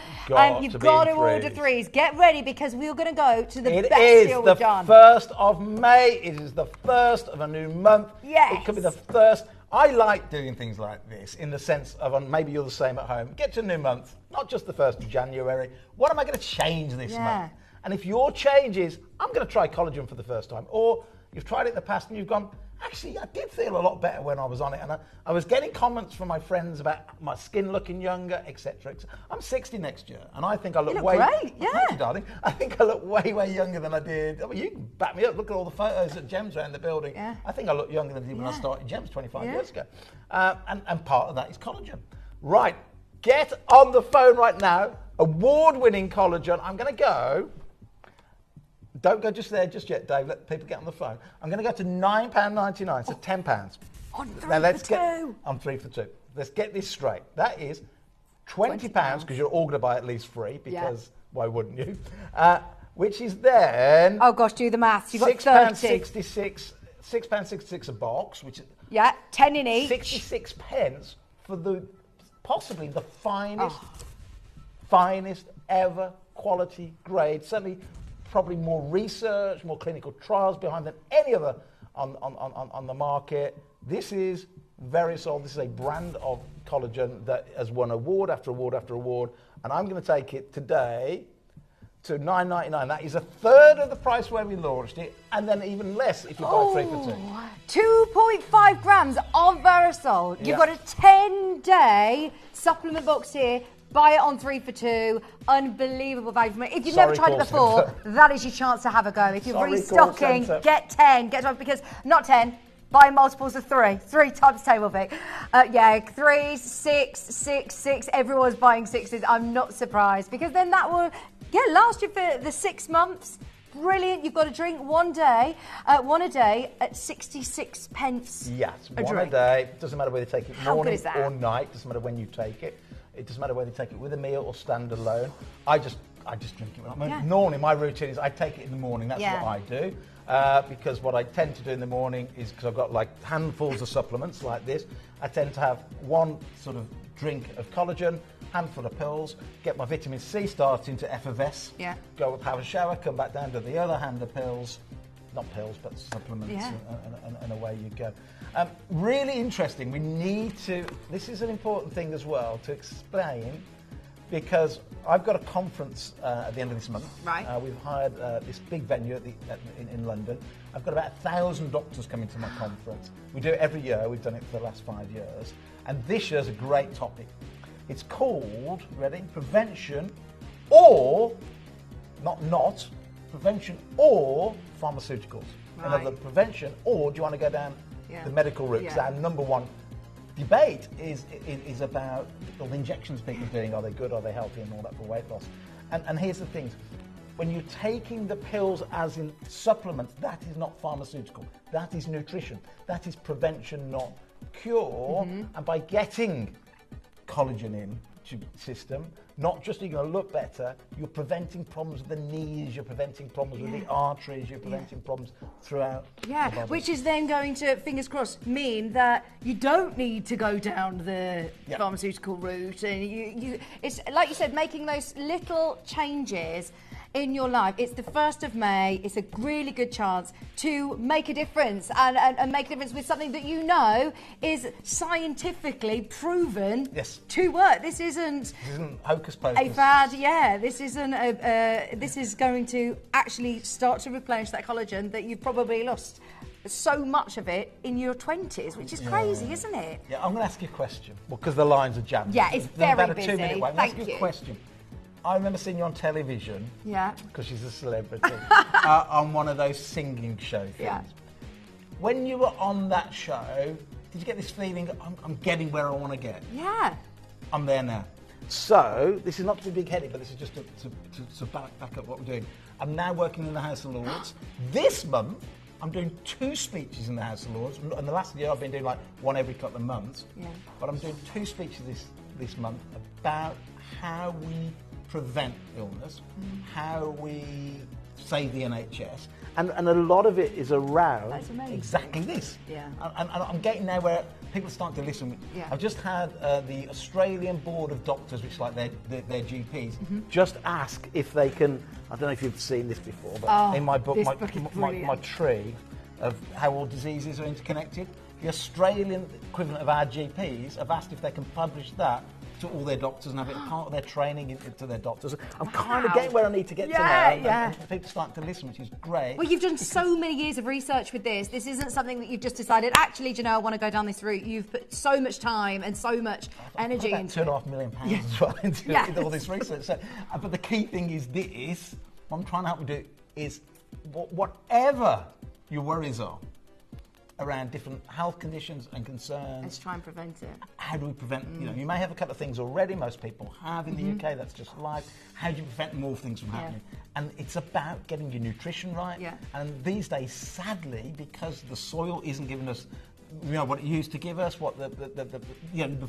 You've got to order 3s. Get ready, because we're going to go to the best deal we've done. It is the 1st of May. It is the 1st of a new month. Yes. It could be the 1st. I like doing things like this in the sense of, maybe you're the same at home, get to a new month, not just the 1st of January. What am I going to change this month? And if your change is, I'm going to try collagen for the first time, or you've tried it in the past and you've gone, actually, I did feel a lot better when I was on it. And I was getting comments from my friends about my skin looking younger, etc. I'm 60 next year, and I think I look way... great, Thank you, darling. I think I look way younger than I did. I mean, you can back me up. Look at all the photos at Gems around the building. Yeah. I think I look younger than I did when I started Gems 25 years ago. And part of that is collagen. Right, get on the phone right now. Award-winning collagen. I'm going to go... Don't go just there just yet, Dave. Let people get on the phone. I'm going to go to £9.99, so £10. On 3 now let's for 2. Get on 3 for 2. Let's get this straight. That is £20, because you're all going to buy at least 3, because why wouldn't you? Which is then... Oh, gosh, do the maths. You've got 30. £6.66 a box, which is... 10 in each. 66 pence for possibly the finest ever quality grade. Certainly... probably more research, more clinical trials behind than any other on the market. This is Verisol. This is a brand of collagen that has won award after award after award, and I'm going to take it today to $9.99. That is a third of the price where we launched it, and then even less if you buy 3 for 2. 2.5 grams of Verisol. You've got a 10-day supplement box here. Buy it on 3 for 2. Unbelievable value for money. If you've never tried it before, that is your chance to have a go. If you're restocking, get 10. Get 12, because not 10. Buy multiples of 3. 3 times table Vic. 3, 6, 6, 6. Everyone's buying 6s. I'm not surprised, because then that will last you for the 6 months. Brilliant. You've got to drink one a day at 66 pence. Yes, one a day. Doesn't matter whether you take it morning or night. Doesn't matter when you take it. It doesn't matter whether you take it with a meal or stand alone. I just I just drink it. Normally, my routine is I take it in the morning. That's what I do. Because what I tend to do in the morning is, because I've got like handfuls of supplements like this, I tend to have one sort of drink of collagen, handful of pills, get my vitamin C starting to effervesce, go have a shower, come back down to the other hand of pills, not pills, but supplements, and away you go. Really interesting. We need to, this is an important thing as well to explain, because I've got a conference at the end of this month. Right. We've hired this big venue in London. I've got about 1,000 doctors coming to my conference. We do it every year. We've done it for the last 5 years. And this year's a great topic. It's called, ready, prevention or, prevention or pharmaceuticals. Right. Another prevention, or do you want to go down the medical route? Because our number one debate is about all the injections people are doing. Are they good? Are they healthy? And all that for weight loss. And here's the thing. When you're taking the pills as in supplements, that is not pharmaceutical. That is nutrition. That is prevention, not cure. And by getting collagen in to the system, not just are you going to look better, you're preventing problems with the knees, you're preventing problems with the arteries, you're preventing problems throughout the body. Which is then going to, fingers crossed, mean that you don't need to go down the pharmaceutical route, and you it's like you said, making those little changes in your life. It's the 1st of May. It's a really good chance to make a difference and make a difference with something that you know is scientifically proven to work. This isn't hocus pocus. A fad, This isn't this is going to actually start to replenish that collagen that you've probably lost so much of it in your 20s, which is crazy, isn't it? Yeah, I'm going to ask you a question. Well, because the lines are jammed. Yeah, it's very about a busy. 2-minute one. Thank ask you. A question. I remember seeing you on television. Yeah. Because she's a celebrity. On one of those singing show things. Yeah. When you were on that show, did you get this feeling, I'm getting where I want to get? Yeah. I'm there now. So, this is not to be big-headed, but this is just to back up what we're doing. I'm now working in the House of Lords. This month, I'm doing 2 speeches in the House of Lords. And the last year, I've been doing like one every couple of months. Yeah. But I'm doing 2 speeches this month about how we prevent illness, how we save the NHS, and a lot of it is around exactly this. Yeah. And I'm getting there where people are starting to listen. Yeah. I've just had the Australian Board of Doctors, which is like their GPs, just ask if they can. I don't know if you've seen this before, but in my book, my tree of how all diseases are interconnected, the Australian equivalent of our GPs have asked if they can publish that to all their doctors and have it part of their training to their doctors. I'm kind of getting where I need to get to now, and people start to listen, which is great. Well, you've done so many years of research with this. This isn't something that you've just decided, actually, do you know, I want to go down this route. You've put so much time and so much energy into it. £2.5 million as well into all this research. So, but the key thing is this, what I'm trying to help you do is whatever your worries are around different health conditions and concerns. Let's try and prevent it. How do we prevent, you may have a couple of things already, most people have in the UK, that's just life. How do you prevent more things from happening? And it's about getting your nutrition right. Yeah. And these days, sadly, because the soil isn't giving us what it used to give us, what the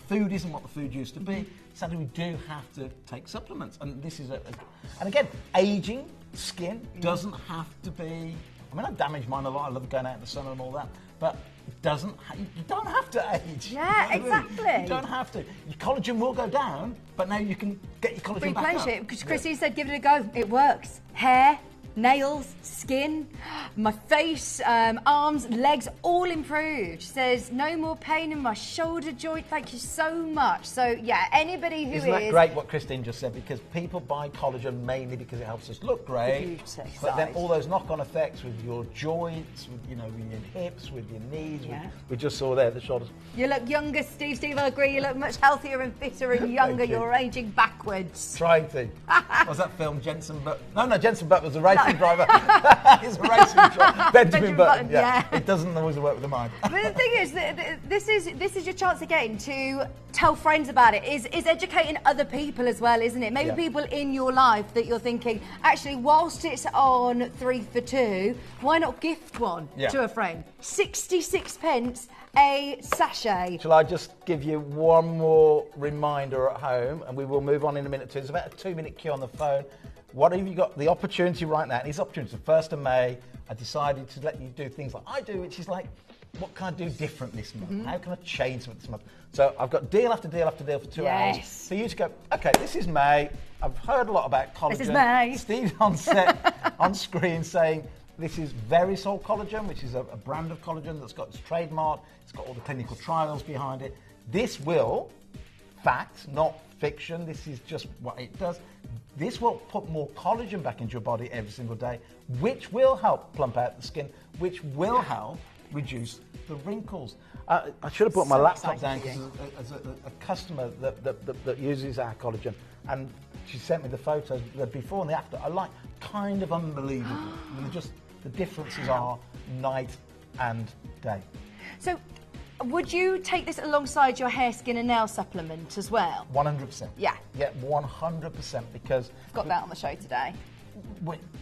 food isn't what the food used to be, sadly we do have to take supplements. And this is and again, aging, skin doesn't have to be, I mean, I've damaged mine a lot. I love going out in the sun and all that. But you don't have to age. Yeah, exactly. You don't have to. Your collagen will go down, but now you can get your collagen back up. Replenish it, because Chrissy said give it a go. It works. Hair, nails, skin, my face, arms, legs, all improved. She says, no more pain in my shoulder joint. Thank you so much. So, yeah, anybody who Isn't that great what Christine just said? Because people buy collagen mainly because it helps us look great. But then all those knock-on effects with your joints, with your hips, with your knees. We just saw there, the shoulders. You look younger, Steve. Steve, I agree. You look much healthier and fitter and younger. You're aging backwards. Trying to. What was that film, Jensen Button? No, Jensen Button was a racing driver. He's a racing driver. Benjamin Button. Yeah. It doesn't always work with the mind. But the thing is, this is your chance again to tell friends about it. Is educating other people as well, isn't it? Maybe people in your life that you're thinking, actually, whilst it's on 3 for 2, why not gift one to a friend? 66p a sachet. Shall I just give you one more reminder at home, and we will move on in a minute too. There's about a 2-minute queue on the phone. what have you got the opportunity right now? And it's opportunity. The 1st of May, I decided to let you do things like I do, which is like, what can I do different this month? How can I change something this month? So I've got deal after deal after deal for 2 hours. For you to go, okay, this is May. I've heard a lot about collagen. This is May. Steve's on set, on screen saying, this is Verisol collagen, which is a brand of collagen that's got its trademark. It's got all the clinical trials behind it. This will, fact, not fiction, this is just what it does. This will put more collagen back into your body every single day, which will help plump out the skin, which will help reduce the wrinkles. I should have brought my laptop down because as a customer that uses our collagen, and she sent me the photos, the before and the after, are like kind of unbelievable. I mean, just the differences are night and day. So, would you take this alongside your hair, skin and nail supplement as well? 100%. Yeah. Yeah, 100%, because... I've got that on the show today.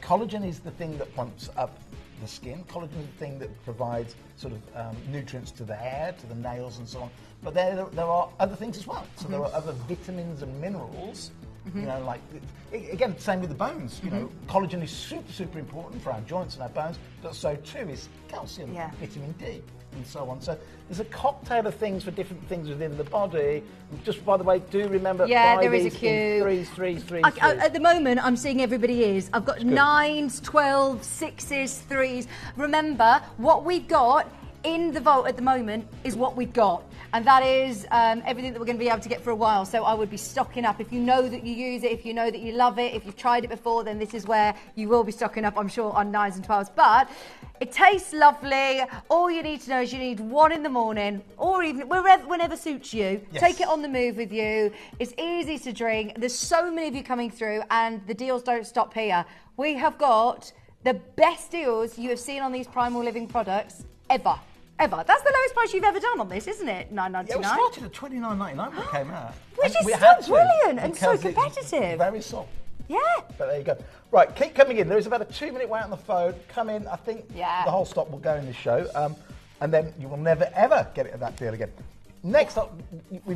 Collagen is the thing that pumps up the skin. Collagen is the thing that provides sort of nutrients to the hair, to the nails and so on. But there are other things as well. So there are other vitamins and minerals. You know, like, again, same with the bones. You know, collagen is super, super important for our joints and our bones, but so too is calcium, vitamin D, and so on. So there's a cocktail of things for different things within the body. Just by the way, do remember, there is a queue. Threes. At the moment, I'm seeing everybody is. I've got 9s, 12s, 6s, 3s. Remember, what we've got in the vault at the moment is what we've got. And that is everything that we're going to be able to get for a while. So I would be stocking up. If you know that you use it, if you know that you love it, if you've tried it before, then this is where you will be stocking up, I'm sure, on 9s and 12s. But it tastes lovely. All you need to know is you need one in the morning or even whenever suits you. Yes. Take it on the move with you. It's easy to drink. There's so many of you coming through and the deals don't stop here. We have got the best deals you have seen on these Primal Living products ever. That's the lowest price you've ever done on this, isn't it? $9.99. Yeah, we started at $29.99 when it came out. Which is still brilliant and so competitive. Very soft. Yeah. But there you go. Right, keep coming in. There is about a 2-minute wait on the phone. Come in. I think the whole stock will go in this show. And then you will never, ever get it at that deal again. Next up...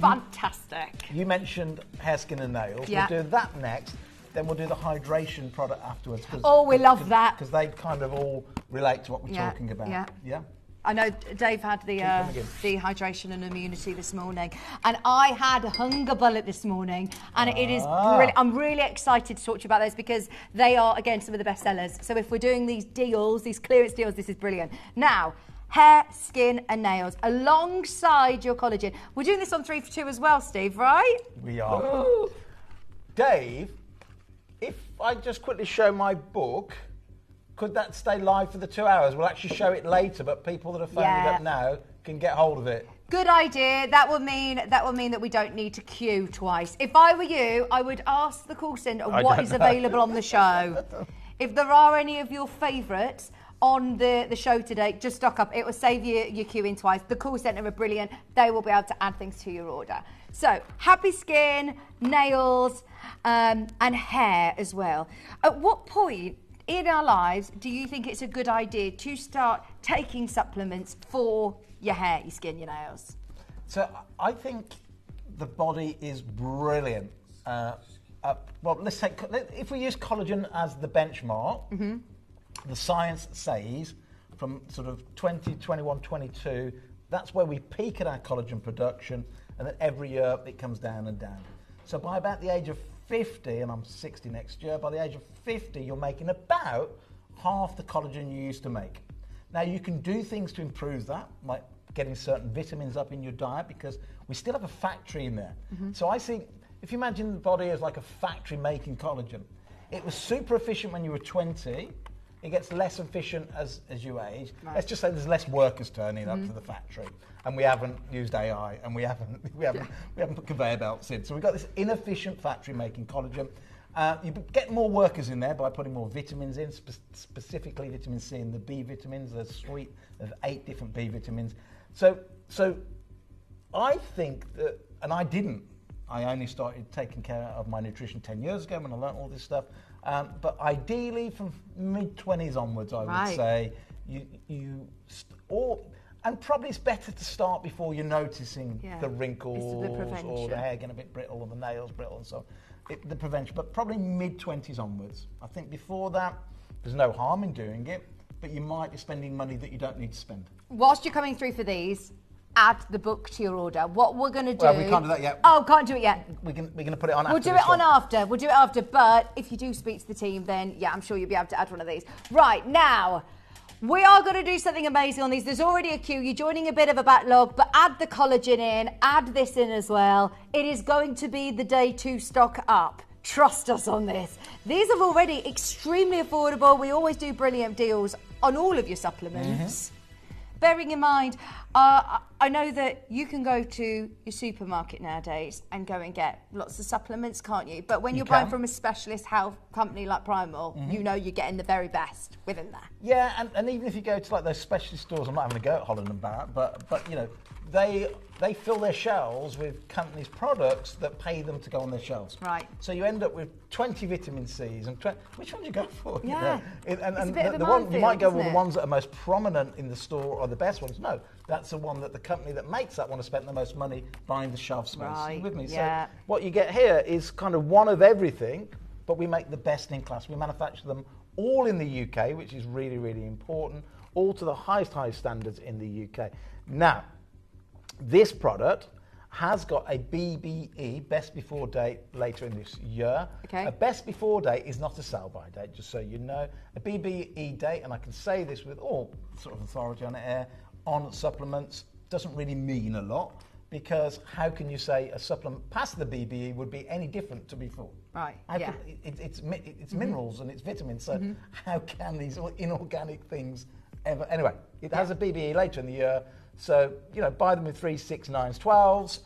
Fantastic. You mentioned hair, skin and nails. Yeah. We'll do that next. Then we'll do the hydration product afterwards. We love that. Because they kind of all relate to what we're talking about. Yeah. I know Dave had the hydration and immunity this morning, and I had a hunger bullet this morning, and it is brilliant. I'm really excited to talk to you about those because they are, again, some of the best sellers. So if we're doing these deals, these clearance deals, this is brilliant. Now, hair, skin and nails alongside your collagen. We're doing this on 3 for 2 as well, Steve, right? We are. Dave, if I just quickly show my book, could that stay live for the 2 hours? We'll actually show it later, but people that are phoning up now can get hold of it. Good idea. That will mean that we don't need to queue twice. If I were you, I would ask the call centre what is available on the show. If there are any of your favourites on the show today, just stock up. It will save you queuing twice. The call centre are brilliant. They will be able to add things to your order. So, happy skin, nails, and hair as well. At what point in our lives do you think it's a good idea to start taking supplements for your hair, your skin, your nails? So I think the body is brilliant. Well, if we use collagen as the benchmark, the science says from sort of 2021, 22, that's where we peak at our collagen production, and then every year it comes down and down. So by about the age of 50, and I'm 60 next year, by the age of 50, you're making about half the collagen you used to make. Now, you can do things to improve that, like getting certain vitamins up in your diet, because we still have a factory in there. So I think, if you imagine the body as like a factory making collagen, it was super efficient when you were 20, it gets less efficient as you age. Right. Let's just say there's less workers turning up to the factory, and we haven't used AI, and we haven't put conveyor belts in. So we've got this inefficient factory making collagen. You get more workers in there by putting more vitamins in, specifically vitamin C and the B vitamins. There's 8 different B vitamins. So I think that, and I only started taking care of my nutrition 10 years ago when I learned all this stuff. But ideally, from mid-20s onwards, I would say, and probably it's better to start before you're noticing the wrinkles or the hair getting a bit brittle or the nails brittle and so on. the prevention, but probably mid-20s onwards. I think before that, there's no harm in doing it, but you might be spending money that you don't need to spend. Whilst you're coming through for these, add the book to your order. What we're going to do... Well, we can't do that yet. Oh, can't do it yet. We're going to put it on after We'll do this it on one. after. We'll do it after. But if you do speak to the team, then, yeah, I'm sure you'll be able to add one of these. Right, now, we are going to do something amazing on these. There's already a queue. You're joining a bit of a backlog, but add the collagen in. Add this in as well. It is going to be the day to stock up. Trust us on this. These are already extremely affordable. We always do brilliant deals on all of your supplements. Bearing in mind, I know that you can go to your supermarket nowadays and go and get lots of supplements, can't you? But when you're buying from a specialist health company like Primal, you know you're getting the very best within there. Yeah, and even if you go to like those specialist stores, I'm not having a go at Holland and Barrett, but you know, they fill their shelves with companies' products that pay them to go on their shelves. Right. So you end up with 20 vitamin C's and which one do you go for? Yeah. You know? And it's a bit of a the one you might go minefield, with the ones that are most prominent in the store or the best ones. No, that's the one that the company that makes that one has spent the most money buying the shelf space. Right. Are you with me? Yeah. So what you get here is kind of one of everything, but we make the best in class. We manufacture them all in the UK, which is really, really important, all to the highest standards in the UK. Now, this product has got a BBE, best before date, later in this year. Okay. A best before date is not a sell-by date, just so you know. A BBE date, and I can say this with all sort of authority on air, on supplements, doesn't really mean a lot, because how can you say a supplement past the BBE would be any different to before? Right, It's minerals and it's vitamins, so how can these inorganic things ever... Anyway, it has a BBE later in the year, so, you know, buy them with 3, 6, 9s, 12s.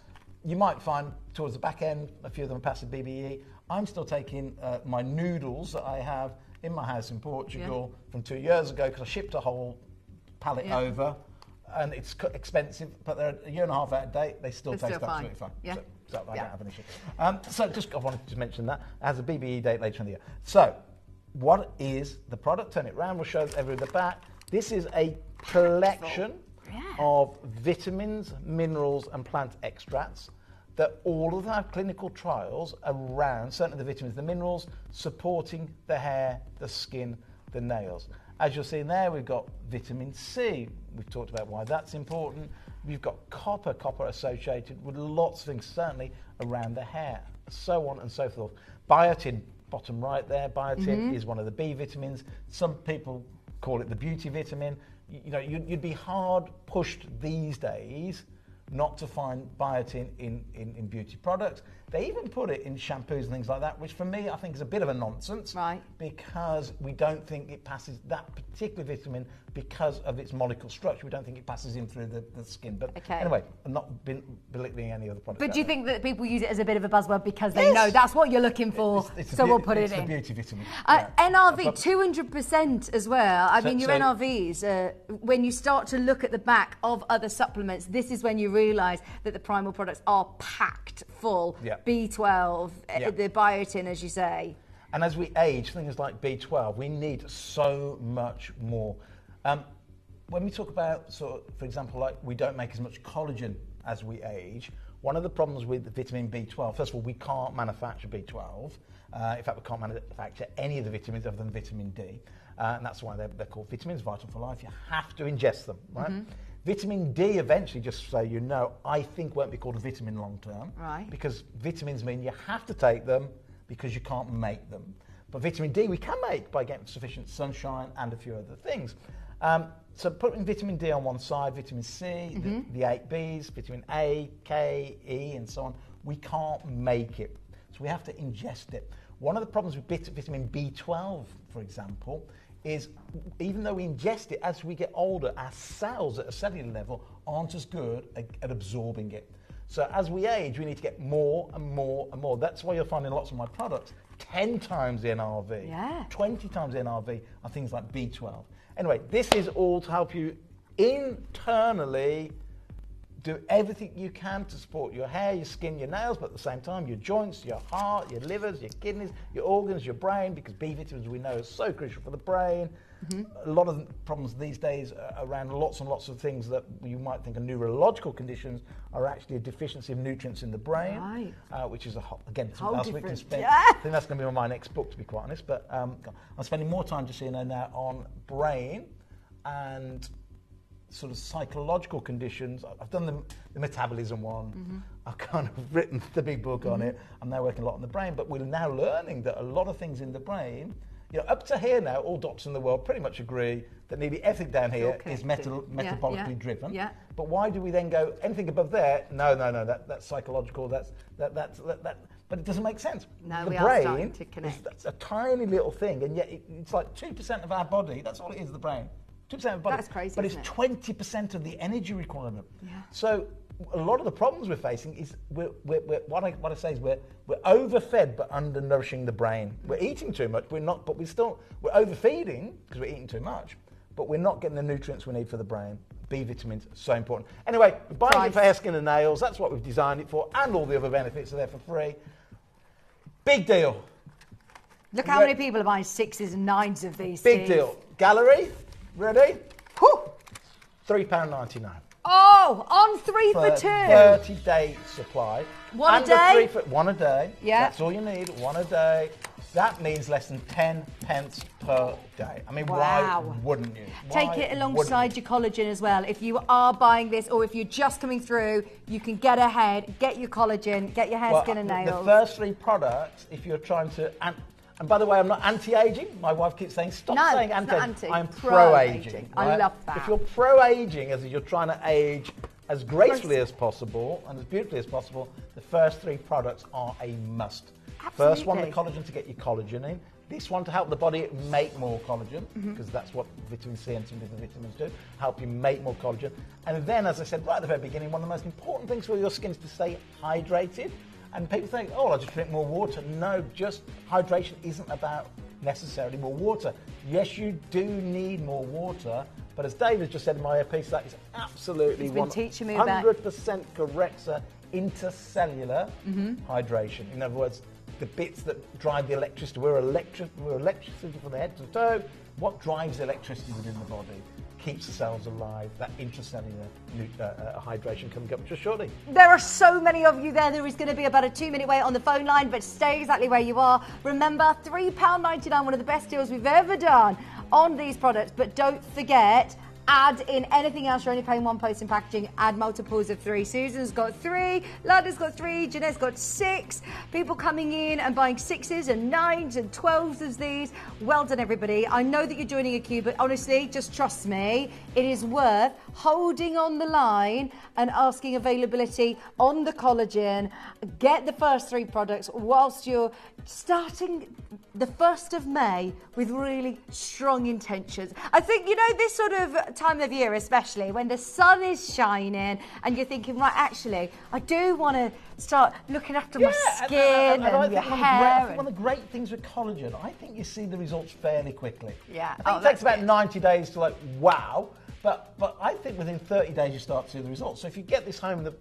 You might find towards the back end, a few of them pass the BBE. I'm still taking my noodles that I have in my house in Portugal from 2 years ago, because I shipped a whole pallet over, and it's expensive, but they're a year and a half out of date. They still taste absolutely fine. Yeah. So I don't have an issue. So just I wanted to mention that. It has a BBE date later in the year. So what is the product? Turn it around. We'll show everyone the back. This is a collection of vitamins, minerals, and plant extracts that all of our clinical trials around, certainly the vitamins, the minerals, supporting the hair, the skin, the nails. As you'll see in there, we've got vitamin C. We've talked about why that's important. We've got copper associated with lots of things, certainly around the hair, so on and so forth. Biotin, bottom right there, biotin is one of the B vitamins. Some people call it the beauty vitamin. You know, you'd be hard pushed these days not to find biotin in beauty products. They even put it in shampoos and things like that, which for me I think is a bit of a nonsense. Right. Because we don't think it passes that particular vitamin because of its molecule structure. We don't think it passes in through the skin. But anyway, I'm not belittling any other product. But do you think that people use it as a bit of a buzzword because they know that's what you're looking for, so we'll put it in? It's a beauty vitamin. NRV, 200% as well. I mean, your NRVs, when you start to look at the back of other supplements, this is when you realise that the Primal products are packed full. B12, the biotin, as you say. And as we age, things like B12, we need so much more. When we talk about, for example, like we don't make as much collagen as we age, one of the problems with vitamin B12, first of all, we can't manufacture B12. In fact, we can't manufacture any of the vitamins other than vitamin D. And that's why they're called vitamins, vital for life. You have to ingest them, right? Vitamin D eventually, just so you know, I think won't be called a vitamin long term. Right. Because vitamins mean you have to take them because you can't make them. But vitamin D we can make by getting sufficient sunshine and a few other things. So putting vitamin D on one side, vitamin C, the 8Bs, vitamin A, K, E, and so on, we can't make it. So we have to ingest it. One of the problems with vitamin B12, for example, is even though we ingest it, as we get older, our cells at a cellular level aren't as good at absorbing it. So as we age, we need to get more and more and more. That's why you're finding lots of my products 10 times the NRV, 20 times the NRV on things like B12. Anyway, this is all to help you internally do everything you can to support your hair, your skin, your nails, but at the same time, your joints, your heart, your livers, your kidneys, your organs, your brain, because B vitamins, we know, is so crucial for the brain. A lot of problems these days around lots and lots of things that you might think are neurological conditions are actually a deficiency of nutrients in the brain, which is, again, something else we can spend. I think that's going to be on my next book, to be quite honest, but I'm spending more time, just so you know now, on brain and sort of psychological conditions. I've done the metabolism one. I've kind of written the big book on it. I'm now working a lot on the brain, but we're now learning that a lot of things in the brain, you know, up to here now, all doctors in the world pretty much agree that nearly everything down here is metabolically driven. But why do we then go anything above there? No, that's psychological. That's but it doesn't make sense. No, the we brain are starting to connect. That's a tiny little thing, and yet it's like 2% of our body. That's all it is, the brain. 2% of the body. That's crazy, but it's 20% of the energy requirement. So a lot of the problems we're facing is what I say is we're overfed but undernourishing the brain. We're eating too much. We're overfeeding because we're eating too much, but we're not getting the nutrients we need for the brain. B vitamins, so important. Anyway, we're buying it for hair, skin and nails. That's what we've designed it for, and all the other benefits are there for free. Big deal. Look how many people are buying 6s and 9s of these. Big deal. Gallery, ready? £3.99. Oh, on 3 for 2. 30-day supply. One a day? One a day. Yeah. That's all you need, one a day. That means less than 10 pence per day. I mean, why wouldn't you? Take it alongside your collagen as well. If you are buying this or if you're just coming through, you can get ahead, get your collagen, get your hair, skin and nails. The first 3 products, if you're trying to... And by the way, I'm not anti-aging. My wife keeps saying, stop saying anti-aging. I'm pro-aging. Right? I love that. If you're pro-aging, as you're trying to age as gracefully as possible and as beautifully as possible, the first 3 products are a must. Absolutely. First one, the collagen to get your collagen in. This one to help the body make more collagen, because that's what vitamin C and some different vitamins do, help you make more collagen. And then, as I said right at the very beginning, one of the most important things for your skin is to stay hydrated. And people think, oh, I'll just drink more water. No, just hydration isn't about necessarily more water. Yes, you do need more water, but as David just said in my earpiece, that is absolutely 100% correct, sir. Intercellular hydration. In other words, the bits that drive the electricity. We're electricity from the head to the toe. What drives electricity within the body? Keeps the cells alive, that intracellular hydration coming up just shortly. There are so many of you there. There is going to be about a 2-minute wait on the phone line, but stay exactly where you are. Remember, £3.99, one of the best deals we've ever done on these products. But don't forget, add in anything else. You're only paying 1 post in packaging. Add multiples of 3. Susan's got 3, Lada's got 3, Jeanette's got 6. People coming in and buying 6s and 9s and 12s of these. Well done, everybody. I know that you're joining a queue, but honestly, just trust me, it is worth holding on the line and asking availability on the collagen. Get the first 3 products whilst you're starting the 1st of May with really strong intentions. I think, you know, this sort of time of year, especially when the sun is shining and you're thinking, right, actually, I do want to start looking after my skin and your hair. One of the great things with collagen, I think you see the results fairly quickly. Yeah. I think it takes about 90 days to wow. But I think within 30 days you start to see the results. So if you get this home in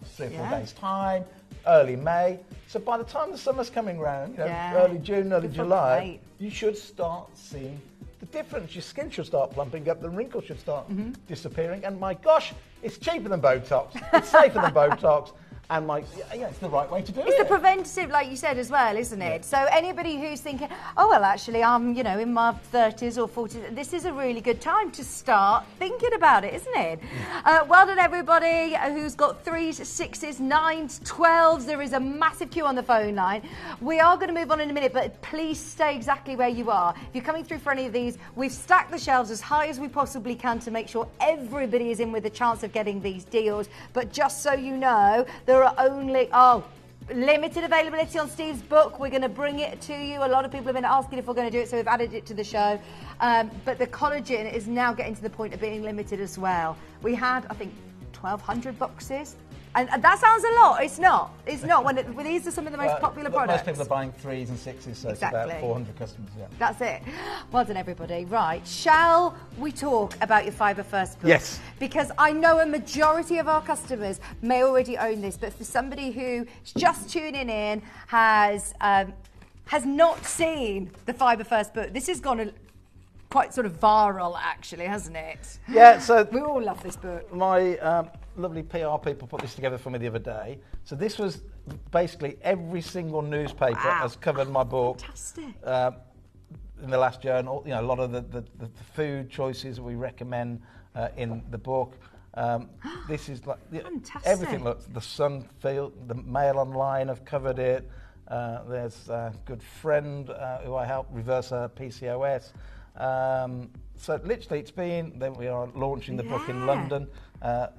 3 or 4 days' time, early May, so by the time the summer's coming round, early June, early July, you should start seeing the difference. Your skin should start plumping up, the wrinkles should start disappearing, and my gosh, it's cheaper than Botox, it's safer than Botox. And it's the right way to do it. It's the preventative, like you said, as well, isn't it? Yeah. So anybody who's thinking, oh, well, actually, I'm, in my 30s or 40s, this is a really good time to start thinking about it, isn't it? Well done, everybody who's got 3s, 6s, 9s, 12s. There is a massive queue on the phone line. We are going to move on in a minute, but please stay exactly where you are. If you're coming through for any of these, we've stacked the shelves as high as we possibly can to make sure everybody is in with a chance of getting these deals. But just so you know, there are only limited availability on Steve's book. We're going to bring it to you. A lot of people have been asking if we're going to do it, so we've added it to the show. But the collagen is now getting to the point of being limited as well. We had, I think, 1,200 boxes And that sounds a lot. It's not. It's not. When these are some of the most popular products. Most people are buying 3s and 6s, so Exactly. it's about 400 customers. Yeah. That's it. Well done, everybody. Right. Shall we talk about your Fibre First book? Yes. Because I know a majority of our customers may already own this, but for somebody who's just tuning in, has not seen the Fibre First book, this has gone quite sort of viral, actually, hasn't it? Yeah. So we all love this book. My lovely PR people put this together for me the other day. So this was basically every single newspaper has covered my book. Fantastic. In the last year, and all, a lot of the food choices we recommend in the book. This is like everything. Look, the Sun Field, the Mail Online have covered it. There's a good friend who I helped reverse her PCOS. So literally, it's been. Then we are launching the book in London.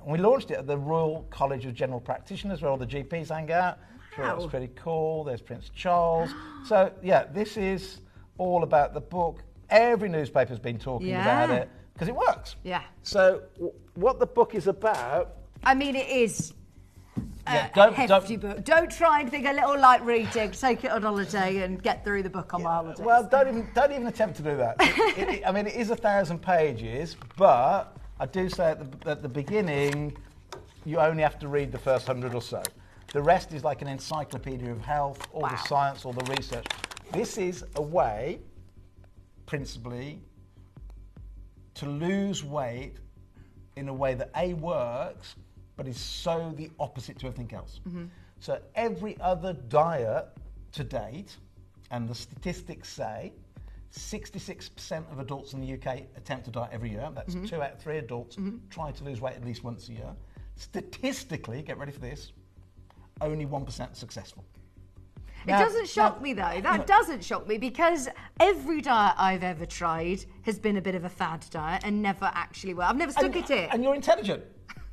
We launched it at the Royal College of General Practitioners, where all the GPs hang out. Wow. So that's pretty cool. There's Prince Charles. So yeah, this is all about the book. Every newspaper's been talking about it because it works. Yeah. So what the book is about. I mean, it is. A hefty book. Don't try and think a little light reading. Take it on holiday and get through the book on my holidays. Well, don't even attempt to do that. I mean, it is 1,000 pages, but I do say at the beginning, you only have to read the first 100 or so. The rest is like an encyclopedia of health, all the science, all the research. This is a way, principally, to lose weight in a way that A, works, but is so the opposite to everything else. Mm-hmm. So every other diet to date, and the statistics say 66% of adults in the UK attempt to diet every year. That's 2 out of 3 adults try to lose weight at least once a year. Statistically, get ready for this, only 1% successful. It doesn't shock me though. That doesn't shock me because every diet I've ever tried has been a bit of a fad diet and never actually I've never stuck at it. And you're intelligent.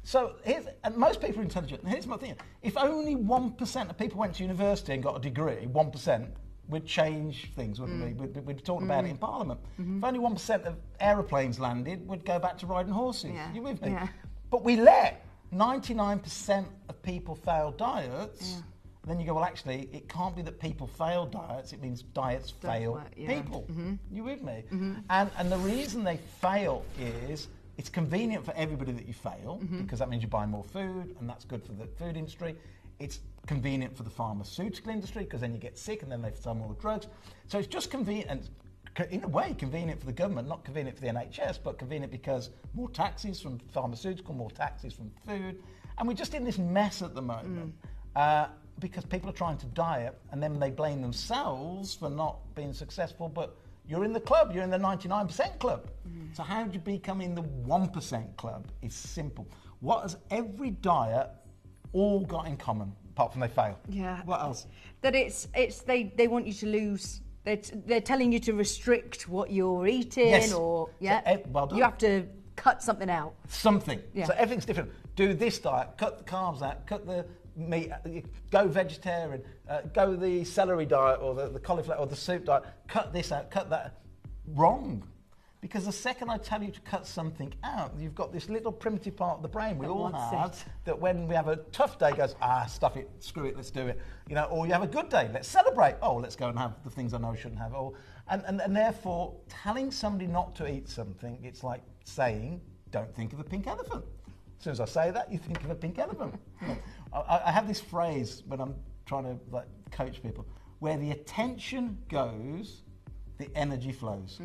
So and most people are intelligent. Here's my thing. If only 1% of people went to university and got a degree, 1%, we'd change things, wouldn't we? We'd talk about it in Parliament. If only 1% of aeroplanes landed, we'd go back to riding horses. Yeah. You with me? Yeah. But we let 99% of people fail diets. Yeah. Then you go, well, actually, it can't be that people fail diets. It means diets fail people. You with me? And the reason they fail is it's convenient for everybody that you fail because that means you buy more food and that's good for the food industry. It's convenient for the pharmaceutical industry because then you get sick and then they sell more drugs. So it's just convenient, and in a way convenient for the government, not convenient for the NHS, but convenient because more taxes from pharmaceutical, more taxes from food. And we're just in this mess at the moment because people are trying to diet and then they blame themselves for not being successful, but you're in the club, you're in the 99% club. So how do you become in the 1% club? It's simple. What has every diet all got in common, apart from they fail? Yeah. What else? That they want you to lose. They're telling you to restrict what you're eating, or well done. You have to cut something out. Something. Yeah. So everything's different. Do this diet, cut the carbs out, cut the meat, go vegetarian, go the celery diet or the cauliflower or the soup diet, cut this out, cut that. Wrong. Because the second I tell you to cut something out, you've got this little primitive part of the brain we all have that when we have a tough day goes, stuff it, screw it, let's do it. Or you have a good day, let's celebrate. Oh, let's go and have the things I know I shouldn't have. And therefore, telling somebody not to eat something, it's like saying, don't think of a pink elephant. As soon as I say that, you think of a pink elephant. I have this phrase when I'm trying to coach people, where the attention goes, the energy flows.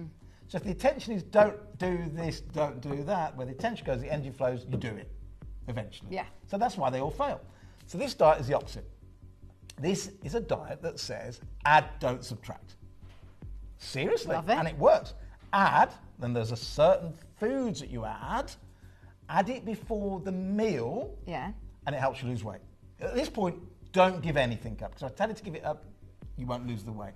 So if the attention is don't do this, don't do that, where the attention goes, the energy flows, you do it eventually. Yeah. So that's why they all fail. So this diet is the opposite. This is a diet that says add, don't subtract. Seriously. Love it. And it works. Add, then there's a certain foods that you add it before the meal, and it helps you lose weight. At this point, don't give anything up, because I tell you to give it up, you won't lose the weight.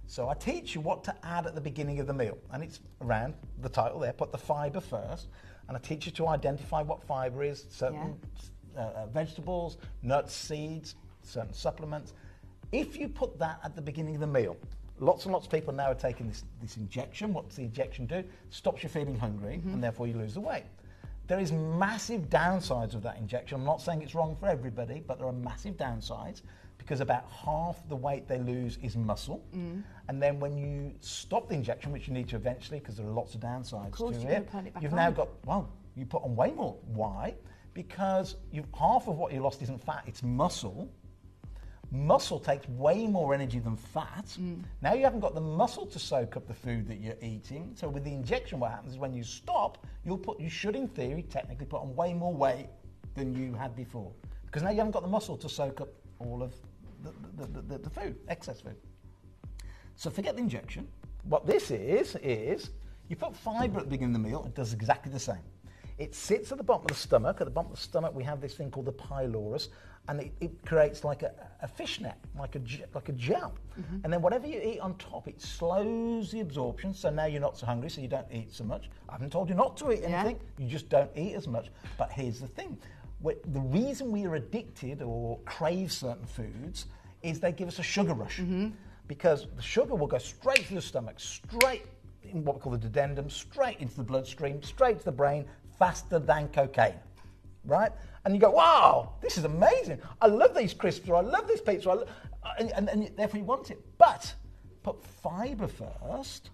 So I teach you what to add at the beginning of the meal, and it's around the title there, put the fibre first, and I teach you to identify what fibre is, certain vegetables, nuts, seeds, certain supplements. If you put that at the beginning of the meal, lots and lots of people now are taking this injection. What's the injection do? Stops you feeling hungry, and therefore you lose the weight. There is massive downsides of that injection. I'm not saying it's wrong for everybody, but there are massive downsides because about half the weight they lose is muscle. And then when you stop the injection, which you need to eventually, because there are lots of downsides to it, you've now got, well, you put on way more. Why? Because half of what you lost isn't fat, it's muscle. Muscle takes way more energy than fat. Now you haven't got the muscle to soak up the food that you're eating. So with the injection, what happens is when you stop, you should, in theory, technically put on way more weight than you had before. Because now you haven't got the muscle to soak up all of the food, excess food. So forget the injection. What this is you put fibre at the beginning of the meal, it does exactly the same. It sits at the bottom of the stomach. At the bottom of the stomach, we have this thing called the pylorus, and it creates like a fishnet, like a gel. And then whatever you eat on top, it slows the absorption, so now you're not so hungry, so you don't eat so much. I haven't told you not to eat anything, you just don't eat as much. But here's the thing. The reason we are addicted or crave certain foods is they give us a sugar rush. Because the sugar will go straight to the stomach, straight in what we call the duodenum, straight into the bloodstream, straight to the brain, faster than cocaine, right? And you go, wow, this is amazing. I love these crisps, or I love this pizza, and therefore you want it. But put fibre first,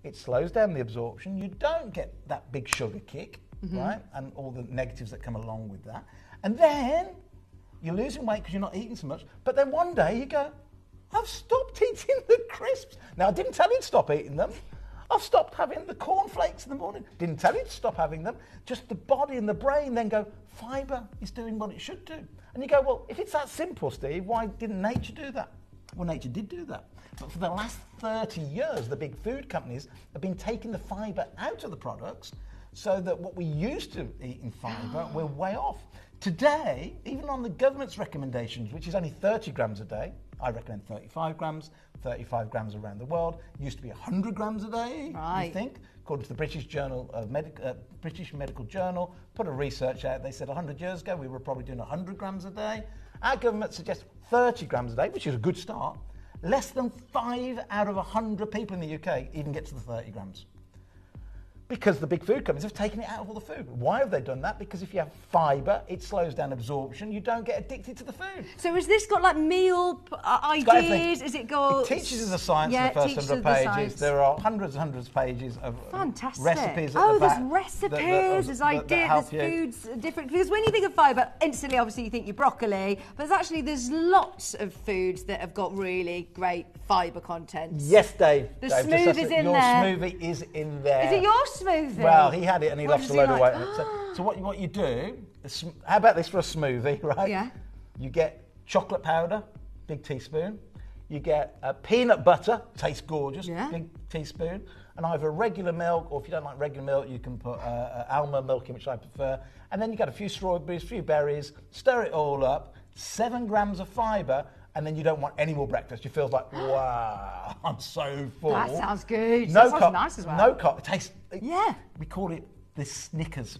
it slows down the absorption. You don't get that big sugar kick, right? And all the negatives that come along with that. And then you're losing weight because you're not eating so much. But then one day you go, I've stopped eating the crisps. Now, I didn't tell you to stop eating them. I've stopped having the cornflakes in the morning. Didn't tell you to stop having them. Just the body and the brain then go, fibre is doing what it should do. And you go, well, if it's that simple, Steve, why didn't nature do that? Well, nature did do that. But for the last 30 years, the big food companies have been taking the fibre out of the products so that what we used to eat in fibre, we're way off. Today, even on the government's recommendations, which is only 30 grams a day, I recommend 35 grams around the world. It used to be 100 grams a day, I think, according to the British British Medical Journal. Put a research out, they said 100 years ago we were probably doing 100 grams a day. Our government suggests 30 grams a day, which is a good start. Less than 5 out of 100 people in the UK even get to the 30 grams. Because the big food companies have taken it out of all the food. Why have they done that? Because if you have fibre, it slows down absorption. You don't get addicted to the food. So has this got like meal ideas? Is it got... It teaches you the science in the first 100 pages. There are hundreds and hundreds of pages of recipes. Oh, there's recipes, there's ideas, there's foods, different... Because when you think of fibre, instantly, obviously, you think your broccoli. But there's lots of foods that have got really great fibre content. Yes, Dave. The smoothie's in there. Your smoothie is in there. Is it your smoothie? Well, he had it and he lost a load of weight. So what you do, how about this for a smoothie, right? Yeah. You get chocolate powder, big teaspoon. You get peanut butter, tastes gorgeous, big teaspoon. And either regular milk, or if you don't like regular milk, you can put almond milk in, which I prefer. And then you get a few strawberries, a few berries, stir it all up, 7 grams of fibre, and then you don't want any more breakfast. You feel like, wow, I'm so full. That sounds good. No that sounds nice as well. No carb. It tastes... Yeah. We call it the Snickers.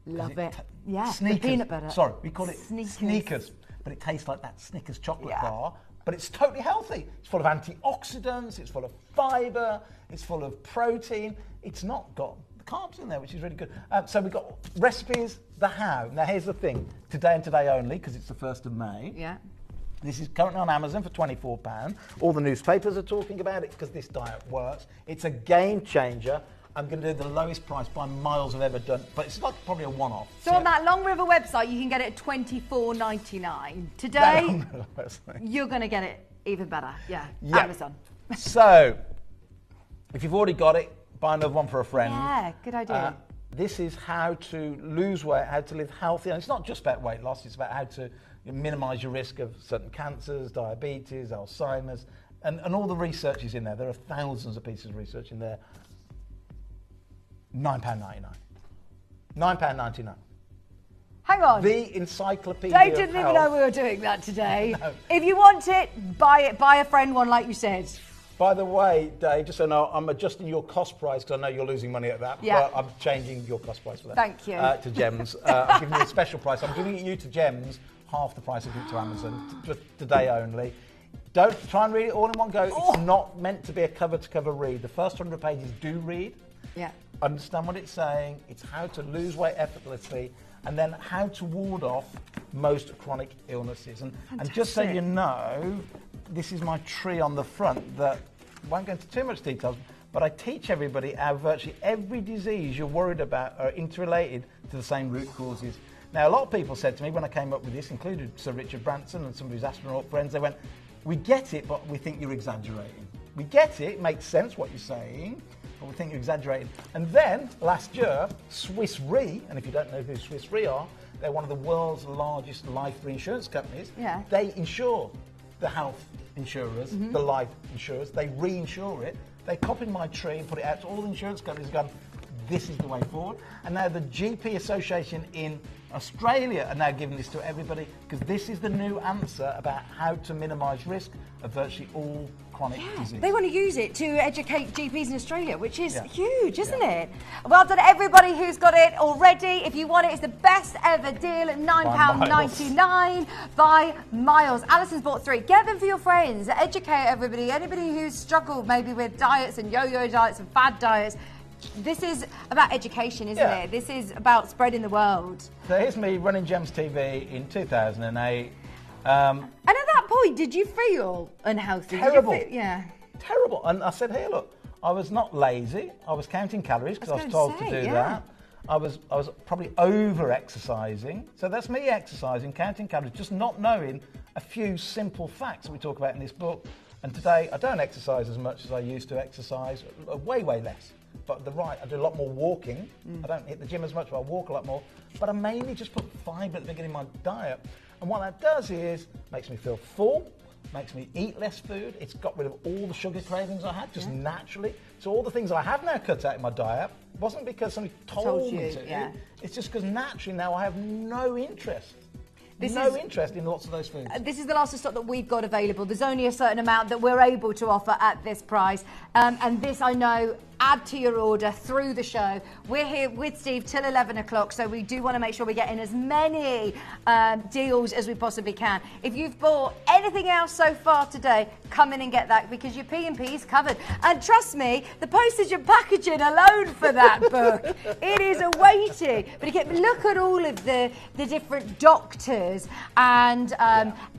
Love it. Yeah, Sneakers. The peanut butter. Sorry, we call it Sneakers. Sneakers. But it tastes like that Snickers chocolate bar. But it's totally healthy. It's full of antioxidants. It's full of fibre. It's full of protein. It's not got the carbs in there, which is really good. So we've got recipes, the how. Now, here's the thing. Today and today only, because it's the 1st of May. Yeah. This is currently on Amazon for £24. All the newspapers are talking about it because this diet works. It's a game changer. I'm going to do the lowest price by miles I've ever done, but it's like probably a one-off. So on that Long River website, you can get it at $24.99. Today, you're going to get it even better. Yeah. Amazon. So, if you've already got it, buy another one for a friend. Yeah, good idea. This is how to lose weight, how to live healthy. And it's not just about weight loss, it's about how to minimise your risk of certain cancers, diabetes, Alzheimer's, and all the research is in there. There are thousands of pieces of research in there. £9.99. £9.99. Hang on. The encyclopedia. They didn't even know we were doing that today. No. If you want it, buy it. Buy a friend one, like you said. By the way, Dave, just so you know, I'm adjusting your cost price because I know you're losing money at that. Yeah. But I'm changing your cost price for that. Thank you. To Gems. I'm giving you a special price. I'm giving it you to Gems, half the price I give it to Amazon, just today only. Don't try and read it all in one go. It's not meant to be a cover-to-cover read. The first 100 pages do read. Yeah. understand what it's saying, it's how to lose weight effortlessly, and then how to ward off most chronic illnesses. And just so you know, this is my tree on the front that won't go into too much details, but I teach everybody how virtually every disease you're worried about are interrelated to the same root causes. Now, a lot of people said to me when I came up with this, included Sir Richard Branson and some of his astronaut friends, they went, we get it, but we think you're exaggerating. We get it makes sense what you're saying, but we think you're exaggerating. And then, last year, Swiss Re, and if you don't know who Swiss Re are, they're one of the world's largest life reinsurance companies. Yeah. They insure the health insurers, the life insurers, they reinsure it. They copied my tree and put it out to all the insurance companies and gone, this is the way forward. And now the GP Association in Australia are now giving this to everybody because this is the new answer about how to minimise risk of virtually all chronic disease. They want to use it to educate GPs in Australia, which is huge, isn't it? Well done, everybody who's got it already. If you want it, it's the best ever deal at £9.99 by miles. Alison's bought 3. Get them for your friends. Educate everybody. Anybody who's struggled maybe with diets and yo-yo diets and fad diets. This is about education, isn't it? This is about spreading the world. So here's me running Gems TV in 2008. And at that point, did you feel unhealthy? Terrible. Did you feel, Terrible. And I said, hey, look, I was not lazy. I was counting calories because I was told to do that. I was probably over-exercising. So that's me exercising, counting calories, just not knowing a few simple facts that we talk about in this book. And today, I don't exercise as much as I used to exercise, way, way less. But I do a lot more walking. I don't hit the gym as much, but I walk a lot more. But I mainly just put fibre at the beginning of my diet. And what that does is makes me feel full, makes me eat less food. It's got rid of all the sugar cravings I had, just naturally. So all the things I have now cut out in my diet wasn't because somebody told me to. It's just because naturally now I have no interest. Interest in lots of those foods. This is the last of stock that we've got available. There's only a certain amount that we're able to offer at this price. And this, I know, add to your order through the show. We're here with Steve till 11 o'clock, so we do want to make sure we get in as many deals as we possibly can. If you've bought anything else so far today, come in and get that because your P&P is covered. And trust me, the postage and packaging alone for that book, it is a weighty. But again, look at all of the different doctors and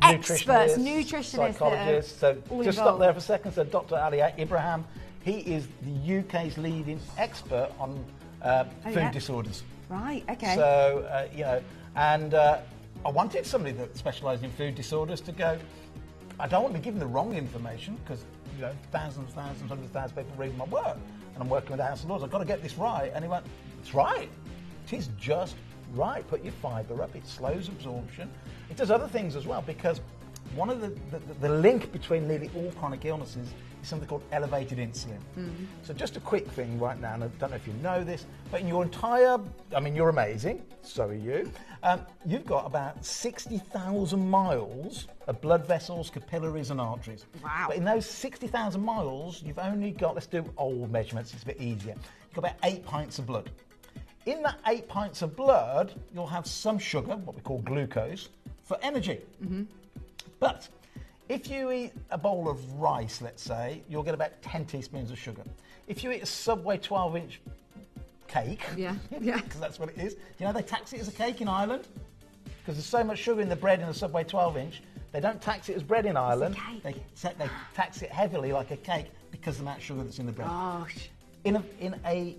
experts, nutritionists, psychologists. So just stop there for a second. So Dr. Ali Ibrahim, he is the UK's leading expert on food disorders. Right, okay. So, and I wanted somebody that specialised in food disorders to go, I don't want to be given the wrong information because, thousands, hundreds of thousands of people read my work and I'm working with House of Lords. I've got to get this right. And he went, it's right. It is just right. Put your fibre up. It slows absorption. It does other things as well because one of the link between nearly all chronic illnesses is something called elevated insulin. So just a quick thing right now, and I don't know if you know this, but in your entire, you're amazing, so are you. You've got about 60,000 miles of blood vessels, capillaries and arteries. Wow. But in those 60,000 miles, you've only got, let's do old measurements, it's a bit easier. You've got about 8 pints of blood. In that 8 pints of blood, you'll have some sugar, what we call glucose, for energy. But if you eat a bowl of rice, let's say, you'll get about 10 teaspoons of sugar. If you eat a Subway 12-inch cake, because that's what it is, they tax it as a cake in Ireland? Because there's so much sugar in the bread in a Subway 12-inch, they don't tax it as bread in Ireland. They tax it heavily like a cake because of the amount of sugar that's in the bread. Gosh. In a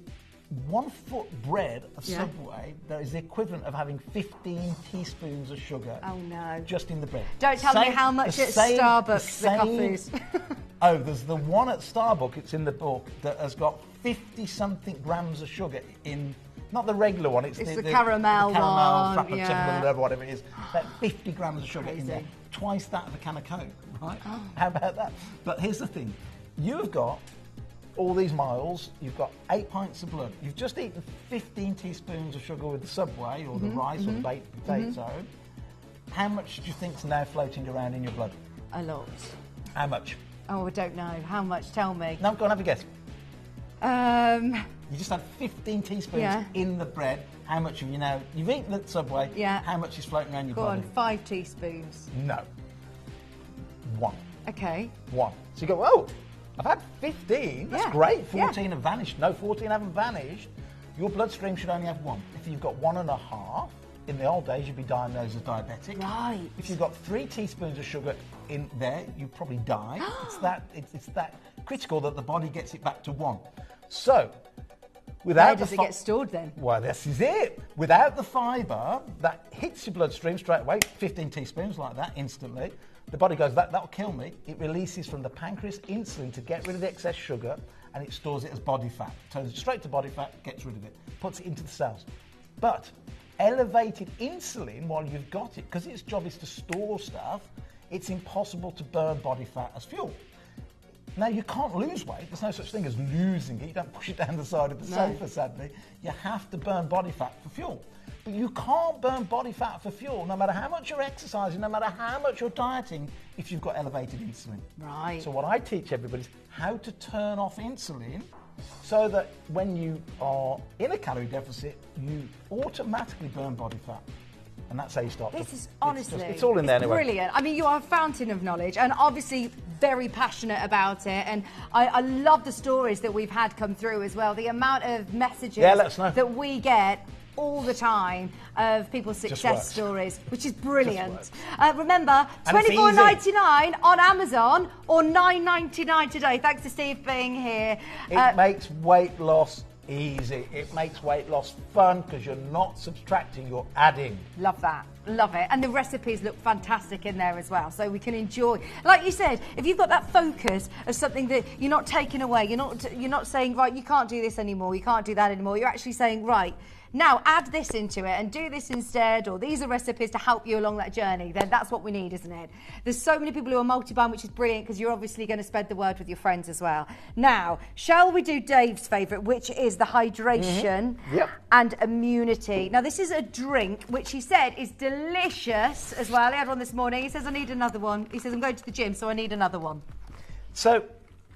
1 foot bread of Subway, there is the equivalent of having 15 teaspoons of sugar. Oh no! Just in the bread. Don't tell me how much at Starbucks the coffees. Oh, there's the one at Starbucks. It's in the book that has got 50-something grams of sugar in. Not the regular one. It's the caramel one. Frappuccino, whatever it is. About 50 grams of sugar in there. Twice that of a can of Coke. Right? Oh. How about that? But here's the thing: you've got all these miles, you've got 8 pints of blood. You've just eaten 15 teaspoons of sugar with the Subway or the rice or the baked potato. How much do you think's now floating around in your blood? A lot. How much? Oh, I don't know. How much? Tell me. No, go on, have a guess. You just had 15 teaspoons in the bread. How much have you now? You've eaten the Subway. Yeah. How much is floating around your body? Go on, 5 teaspoons. No. 1. Okay. 1. So you go, oh, I've had 15. That's Yeah. great. 14 Yeah. have vanished. No, 14 haven't vanished. Your bloodstream should only have 1. If you've got 1.5, in the old days, you'd be diagnosed as diabetic. Right. If you've got 3 teaspoons of sugar in there, you probably die. it's that critical that the body gets it back to 1. So, without Where does it get stored then? Well, this is it. Without the fibre, that hits your bloodstream straight away, 15 teaspoons like that, instantly. The body goes, that'll kill me. It releases from the pancreas insulin to get rid of the excess sugar, and it stores it as body fat. Turns it straight to body fat, gets rid of it, puts it into the cells. But elevated insulin, while you've got it, because its job is to store stuff, it's impossible to burn body fat as fuel. Now, you can't lose weight. There's no such thing as losing it. You don't push it down the side of the sofa, sadly. You have to burn body fat for fuel. But you can't burn body fat for fuel, no matter how much you're exercising, no matter how much you're dieting, if you've got elevated insulin. Right. So what I teach everybody is how to turn off insulin so that when you are in a calorie deficit, you automatically burn body fat. And that's how you start. This is honestly, it's all in there anyway. Brilliant. I mean, you are a fountain of knowledge, and obviously very passionate about it. And I love the stories that we've had come through as well. The amount of messages let us know. that we get all the time of people's success works. stories, which is brilliant. Just Remember, And it's $24.99 on Amazon or $9.99 today. Thanks to Steve being here. It makes weight loss easy. It makes weight loss fun because you're not subtracting, you're adding. Love that. Love it. And the recipes look fantastic in there as well, so we can enjoy. Like you said, if you've got that focus of something that you're not taking away, you're not saying, right, you can't do this anymore, you can't do that anymore. You're actually saying, right, now add this into it and do this instead, or these are recipes to help you along that journey. Then that's what we need, isn't it? There's so many people who are multi-buying, which is brilliant because you're obviously going to spread the word with your friends as well. Now, shall we do Dave's favourite, which is the hydration and immunity? Now, this is a drink which he said is delicious as well. He had one this morning. He says, I need another one. He says, I'm going to the gym, so I need another one. So,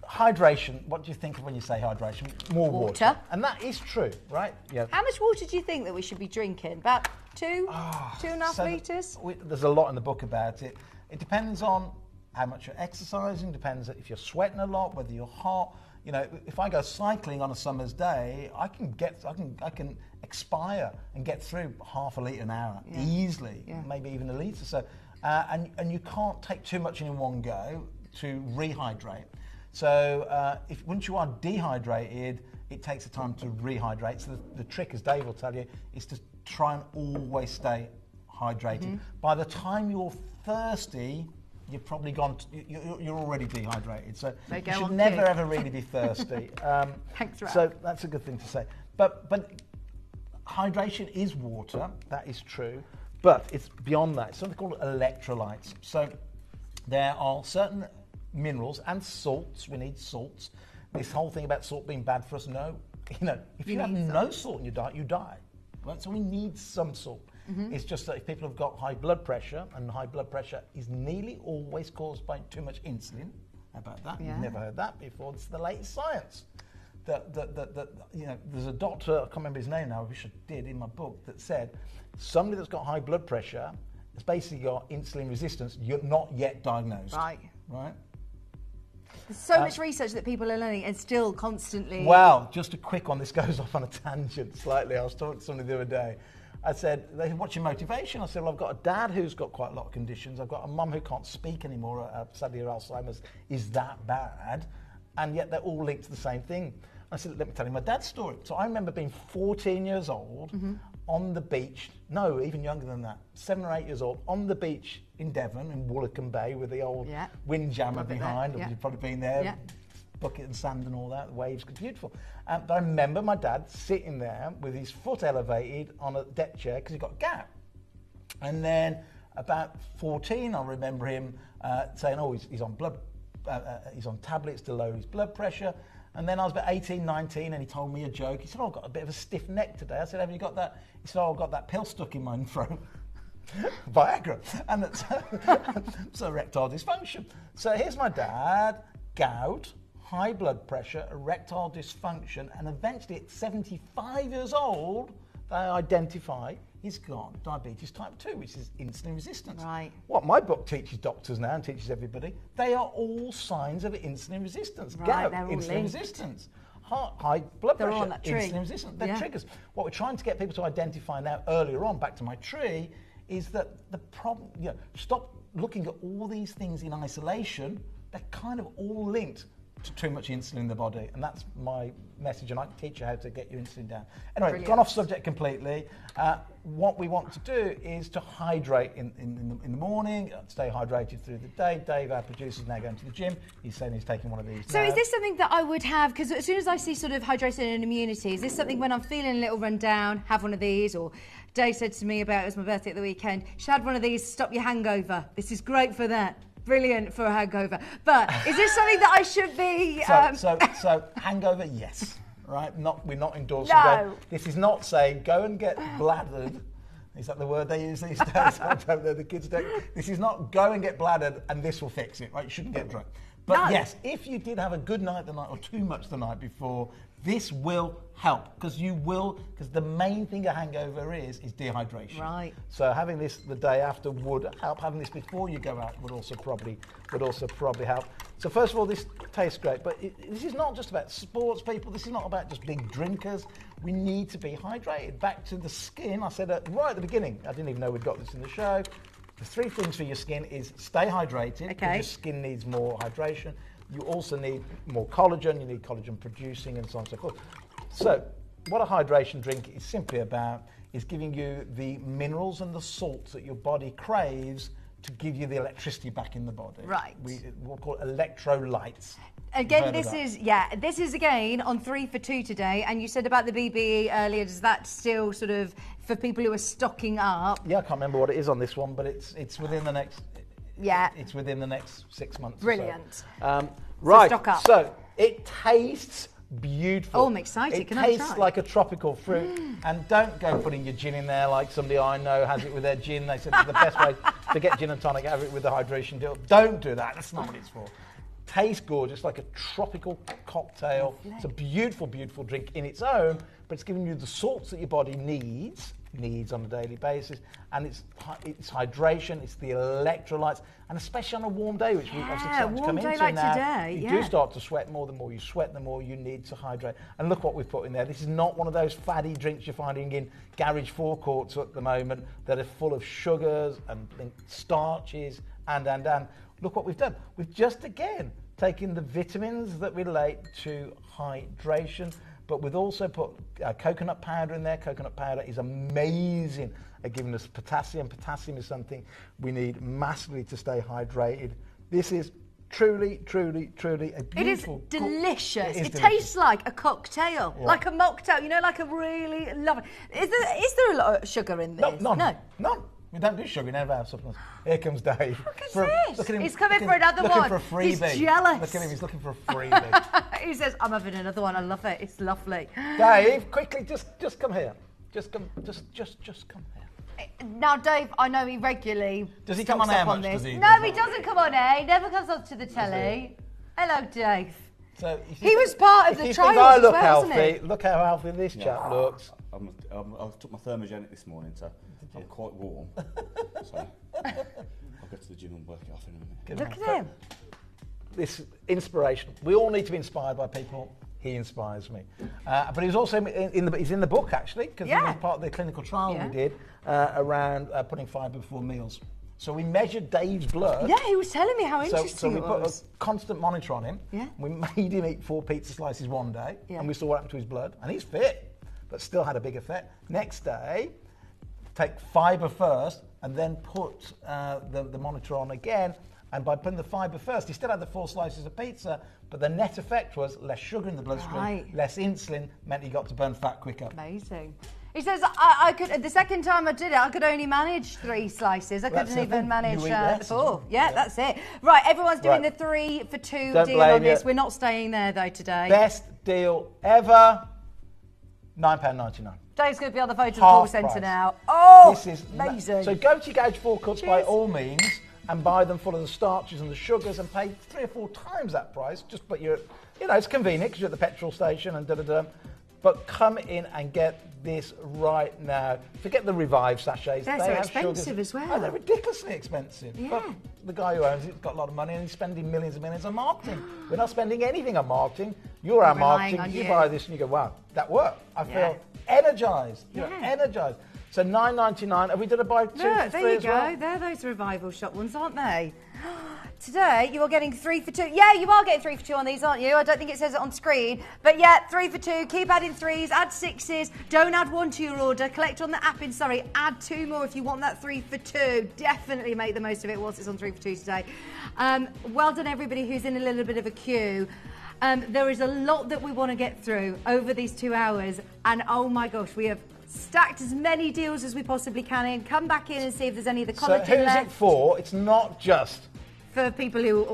hydration, what do you think of when you say hydration? More water. And that is true, right? Yeah. How much water do you think that we should be drinking? About 2.5 litres? There's a lot in the book about it. It depends on how much you're exercising, depends if you're sweating a lot, whether you're hot. You know, if I go cycling on a summer's day, I can expire and get through half a litre an hour easily, maybe even a litre. So, and you can't take too much in one go to rehydrate. So once you are dehydrated, it takes a time to rehydrate. So the trick, as Dave will tell you, is to try and always stay hydrated. By the time you're thirsty, you've probably gone. You're already dehydrated. So you should never ever really be thirsty. Thanks, Ralph. So that's a good thing to say. But hydration is water. That is true. But it's beyond that. It's something called electrolytes. So there are certain minerals and salts. We need salts. This whole thing about salt being bad for us, no. You know, if you have no salt in your diet, you die. Right? So we need some salt. It's just that if people have got high blood pressure, and high blood pressure is nearly always caused by too much insulin. How about that? You've never heard that before. It's the latest science. You know, there's a doctor, I can't remember his name now, I wish I did in my book, that said somebody that's got high blood pressure has basically got insulin resistance. You're not yet diagnosed. Right. There's so much research that people are learning and still constantly... Well, just a quick one. This goes off on a tangent slightly. I was talking to somebody the other day. I said, what's your motivation? I said, well, I've got a dad who's got quite a lot of conditions. I've got a mum who can't speak anymore. Sadly, her Alzheimer's is that bad. And yet they're all linked to the same thing. I said, let me tell you my dad's story. So I remember being 14 years old on the beach. No, even younger than that. 7 or 8 years old on the beach in Devon, in Woolacombe Bay, with the old windjammer behind. You've probably been there. Bucket and sand and all that. The waves are beautiful. But I remember my dad sitting there with his foot elevated on a deck chair because he got gout. And then about 14, I remember him saying, oh, he's on he's on tablets to lower his blood pressure. And then I was about 18, 19, and he told me a joke. He said, oh, I've got a bit of a stiff neck today. I said, have you got that? He said, oh, I've got that pill stuck in my throat. Viagra. And that's so erectile dysfunction. So here's my dad, gout, high blood pressure, erectile dysfunction, and eventually at 75 years old, they identify he's got diabetes type 2, which is insulin resistance. Right. What my book teaches doctors now and teaches everybody, they are all signs of insulin resistance. Right, Gout, they're all insulin linked. resistance. High blood They're all pressure, on that tree. insulin resistance. They're Yeah. triggers. What we're trying to get people to identify now earlier on, back to my tree, is that the problem, stop looking at all these things in isolation. They're kind of all linked to too much insulin in the body, and that's my message, and I can teach you how to get your insulin down. Anyway, Brilliant. gone off subject completely. What we want to do is to hydrate in the morning, stay hydrated through the day. Dave, our producer, is now going to the gym. He's saying he's taking one of these So now. is this something that I would have, because as soon as I see sort of hydration and immunity, is this something when I'm feeling a little run down, have one of these? Or Dave said to me about, it was my birthday at the weekend, you should have one of these, stop your hangover. This is great for that. Brilliant for a hangover. But is this something that I should be... So hangover, yes. Right? We're not endorsing No. that. This is not saying go and get bladdered. Is that the word they use these days? I don't know, the kids don't. This is not go and get bladdered and this will fix it. Right? You shouldn't get drunk. But No. yes, if you did have a good night the night or too much the night before, this will help because the main thing a hangover is dehydration. Right. So having this the day after would help. Having this before you go out would also probably help. So first of all, this tastes great, but this is not just about sports people. This is not about just big drinkers. We need to be hydrated. Back to the skin. I said right at the beginning. I didn't even know we'd got this in the show. The three things for your skin is stay hydrated. Okay. Your skin needs more hydration. You also need more collagen. You need collagen producing and so on and so forth. So what a hydration drink is simply about is giving you the minerals and the salts that your body craves to give you the electricity back in the body. Right. We'll call it electrolytes. Again, this is again on 3 for 2 today. And you said about the BBE earlier. Does that still sort of for people who are stocking up? Yeah, I can't remember what it is on this one, but it's within the next. Yeah. It's within the next 6 months. Brilliant. Or so. Right. stock up. So it tastes beautiful. Oh, I'm excited. It Can I tastes try? like a tropical fruit. And don't go putting your gin in there like somebody I know has it with their gin. They said the best way to get gin and tonic, have it with the hydration deal. Don't do that. That's not what it's for. Tastes gorgeous, like a tropical cocktail. Lovely. It's a beautiful, beautiful drink in its own, but it's giving you the salts that your body needs on a daily basis, and it's hydration, it's the electrolytes, and especially on a warm day, which we obviously start to warm come day into like now, today, you yeah. do start to sweat more. The more you sweat, the more you need to hydrate. And look what we've put in there. This is not one of those faddy drinks you're finding in garage forecourts at the moment that are full of sugars and starches and. Look what we've done. We've just, again, taken the vitamins that relate to hydration, but we've also put coconut powder in there. Coconut powder is amazing at giving us potassium. Potassium is something we need massively to stay hydrated. This is truly, truly, truly a beautiful... It is delicious. It is It delicious. tastes like a cocktail, Yeah. like a mocktail, like a really lovely... Is there a lot of sugar in this? None. We don't do sugar in any of our supplements. Here comes Dave. Look at this. Look at him. He's coming for another looking one. For a freebie. He's jealous. Look at him. He's looking for a freebie. He says, I'm having another one. I love it. It's lovely. Dave, quickly, just come here. Just come here. Now, Dave, I know he regularly Does he come on stocks air up much, this. does he? No, he doesn't come on air. He never comes up to the telly. Hello, Dave. So He was part of the if trials you think I as look well, wasn't healthy, he? look how healthy this chap looks. I took my thermogenic this morning, so I'm quite warm. So I'll go to the gym and work it off in a minute. Look at him. This inspiration. We all need to be inspired by people. He inspires me. But he's also he's in the book, actually, because he was part of the clinical trial we did around putting fibre before meals. So we measured Dave's blood. Yeah, he was telling me how interesting So we it put was. a constant monitor on him. Yeah. We made him eat 4 pizza slices one day, Yeah. and we saw what happened to his blood. And he's fit, but still had a big effect. Next day, take fibre first, and then put the monitor on again. And by putting the fibre first, he still had the 4 slices of pizza, but the net effect was less sugar in the bloodstream, Right. less insulin, meant he got to burn fat quicker. Amazing. He says, I could. The second time I did it, I could only manage 3 slices. I That's couldn't the even thing. manage You eat less. 4. Yeah, that's it. Right, everyone's doing Right. the 3 for 2 Don't deal blame on this. you. We're not staying there though today. Best deal ever, £9.99. Dave's going to be on the phone to the Half call centre price. now. Oh, This is amazing. So go to your garage forecourts by Cheers. all means and buy them full of the starches and the sugars and pay 3 or 4 times that price. Just but it's convenient because you're at the petrol station and But come in and get this right now. Forget the Revive sachets. They're they so have expensive sugars. as well. Oh, they're ridiculously expensive. Yeah. But the guy who owns it's got a lot of money and he's spending millions and millions on marketing. We're not spending anything on marketing. You're our Relying marketing. on You you. buy this and you go, wow, that worked. I feel energized. You're Yeah. energized. So $9.99. Have we done a buy two Look, for there three you as go. well? They're those Revival shop ones, aren't they? Today, you are getting 3 for 2. Yeah, you are getting 3 for 2 on these, aren't you? I don't think it says it on screen. But yeah, 3 for 2. Keep adding 3s, add 6s. Don't add 1 to your order. Collect on the app in Surrey. Add 2 more if you want that 3 for 2. Definitely make the most of it whilst it's on 3 for 2 today. Well done, everybody who's in a little bit of a queue. There is a lot that we want to get through over these 2 hours. And oh my gosh, we have stacked as many deals as we possibly can in. Come back in and see if there's any of the So collagen who's left. it for? It's not just For people who,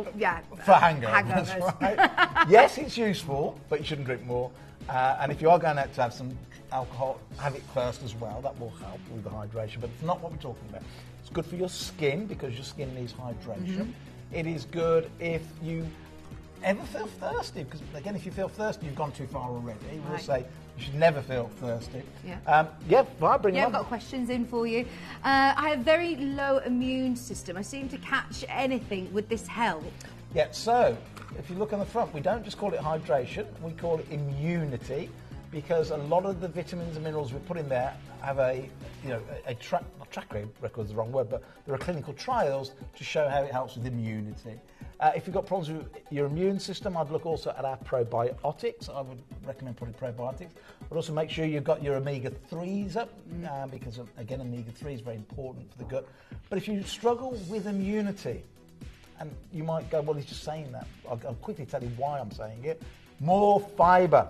for hangovers, right? Yes, it's useful, but you shouldn't drink more. And if you are going out to have some alcohol, have it first as well. That will help with the hydration, but it's not what we're talking about. It's good for your skin because your skin needs hydration. It is good if you ever feel thirsty, because again, if you feel thirsty, you've gone too far already. We'll say you should never feel thirsty. Well, bring Yeah, them I've on. got questions in for you. I have very low immune system. I seem to catch anything. Would this help? Yeah, so if you look on the front, we don't just call it hydration, we call it immunity, because a lot of the vitamins and minerals we put in there have track record is the wrong word, but there are clinical trials to show how it helps with immunity. If you've got problems with your immune system, I'd look also at our probiotics. I would recommend putting probiotics. But also make sure you've got your omega-3s up, because again, omega-3 is very important for the gut. But if you struggle with immunity, and you might go, well, he's just saying that. I'll quickly tell you why I'm saying it. More fibre,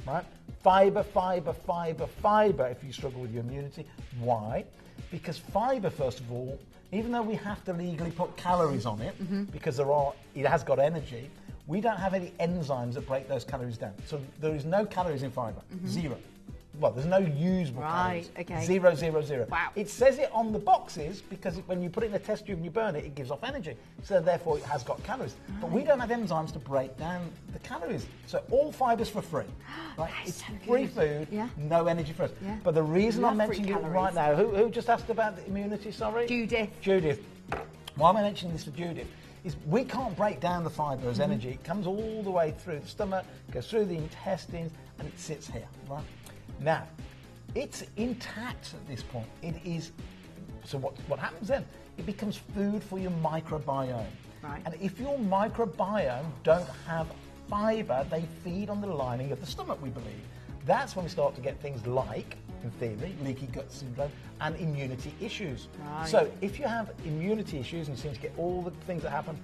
right? Fibre if you struggle with your immunity. Why? Because fibre, first of all, even though we have to legally put calories on it, because it has got energy, we don't have any enzymes that break those calories down. So there is no calories in fibre, 0. Well, there's no usable calories. Okay. 0, 0, 0. Wow. It says it on the boxes because when you put it in a test tube and you burn it, it gives off energy. So therefore, it has got calories. But we don't have enzymes to break down the calories. So all fibre's for free. Right? It's so free good. food, no energy for us. Yeah. But the reason I'm Love free mentioning it calories. right now, who just asked about the immunity, sorry? Judith. Why am I mentioning this for Judith? Is we can't break down the fibre as energy. It comes all the way through the stomach, goes through the intestines, and it sits here, right? Now, it's intact at this point. It is. So what happens then? It becomes food for your microbiome. Right. And if your microbiome don't have fibre, they feed on the lining of the stomach, we believe. That's when we start to get things like, in theory, leaky gut syndrome and immunity issues. Right. So if you have immunity issues and you seem to get all the things that happen,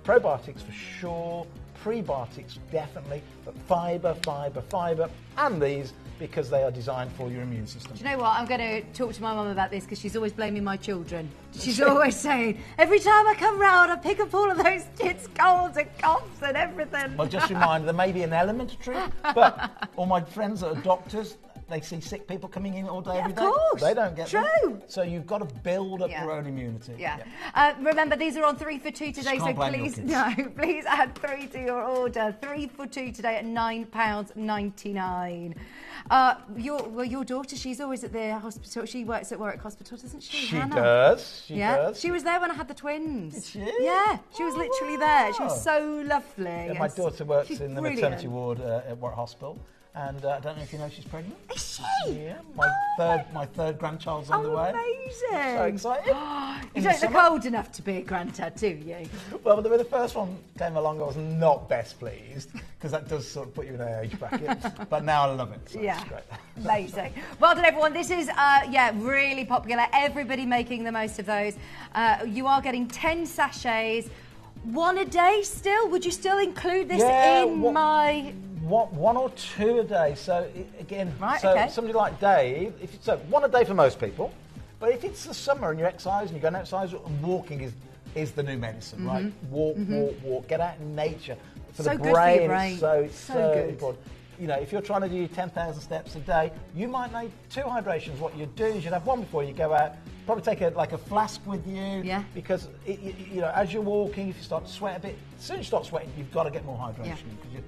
probiotics for sure, prebiotics definitely, but fibre, and these because they are designed for your immune system. Do you know what? I'm going to talk to my mum about this because she's always blaming my children. She's always saying, every time I come round, I pick up all of those kids' colds and coughs and everything. Well, just a reminder, there may be an element of truth, but all my friends that are doctors, they see sick people coming in all day, every day. Of course. They don't get them. True. So you've got to build up your own immunity. Remember, these are on 3 for 2 today, so can't blame your please, kids. please add 3 to your order. 3 for 2 today at £9.99. Your daughter, she's always at the hospital. She works at Warwick Hospital, doesn't she? She Hannah? does. She does. She was there when I had the twins. Did she? Yeah, she was literally there. She was so lovely. Yeah, my daughter works She's in the brilliant. maternity ward at Warwick Hospital. And I don't know if you know she's pregnant. Is she? Yeah, my third grandchild's on the way. Amazing. So excited. You don't look old enough to be a granddad, do you? Well, when the first one came along, I was not best pleased because that does sort of put you in an age bracket. But now I love it. So it's great. Amazing. Well done, everyone. This is, really popular. Everybody making the most of those. You are getting 10 sachets. 1 a day still? Would you still include this in my... One or 2 a day. So again, somebody like Dave, so 1 a day for most people. But if it's the summer and you're exercising, you're going outside, and walking is the new medicine, right? Walk, get out in nature. For So the good for your brain, brain. it's so good. important. You know, if you're trying to do 10,000 steps a day, you might need 2 hydrations. What you do is you'd have one before you go out, Probably take a flask with you. Yeah. Because you know, as you're walking, if you start to sweat a bit, as soon as you start sweating, you've got to get more hydration. Because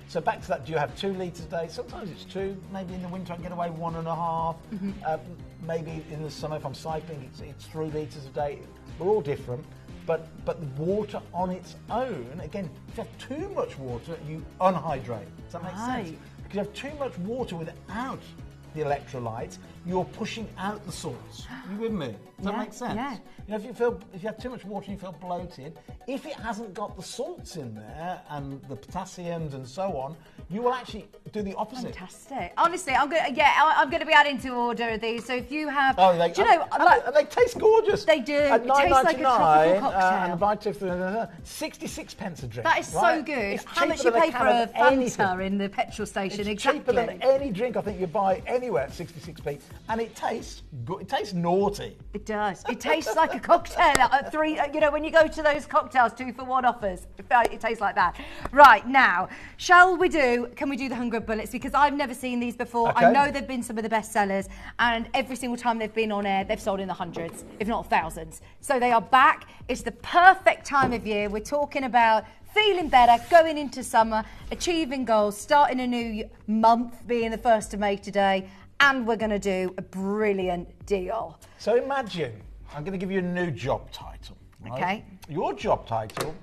So back to that. Do you have 2 litres a day? Sometimes it's 2. Maybe in the winter I can get away with 1.5. Maybe in the summer if I'm cycling, it's 3 litres a day. We're all different. But the water on its own, again, if you have too much water, you unhydrate. Does that make sense? Because you have too much water without the electrolytes, you're pushing out the salts. You with me? Does that make sense? Yeah. You know, if you have too much water and you feel bloated, if it hasn't got the salts in there and the potassiums and so on, you will actually do the opposite. Fantastic. Honestly, I'm going to be adding to order of these. So if you have, do you know, and they taste gorgeous. They do. At It tastes like a tropical cocktail. And a bite of 66 pence a drink. That is so good. How much you pay for a Fanta in the petrol station? It's cheaper than any drink I think you buy anywhere at 66p, and it tastes good. It tastes naughty. It does. It tastes like a cocktail at 3. You know, when you go to those cocktails 2-for-1 offers, it tastes like that. Right now, can we do the 100 bullets? Because I've never seen these before. Okay. I know they've been some of the best sellers, and every single time they've been on air, they've sold in the hundreds, if not thousands. So they are back. It's the perfect time of year. We're talking about feeling better, going into summer, achieving goals, starting a new month, being the 1st of May today, and we're going to do a brilliant deal. So imagine, I'm going to give you a new job title. Right? Okay. Your job title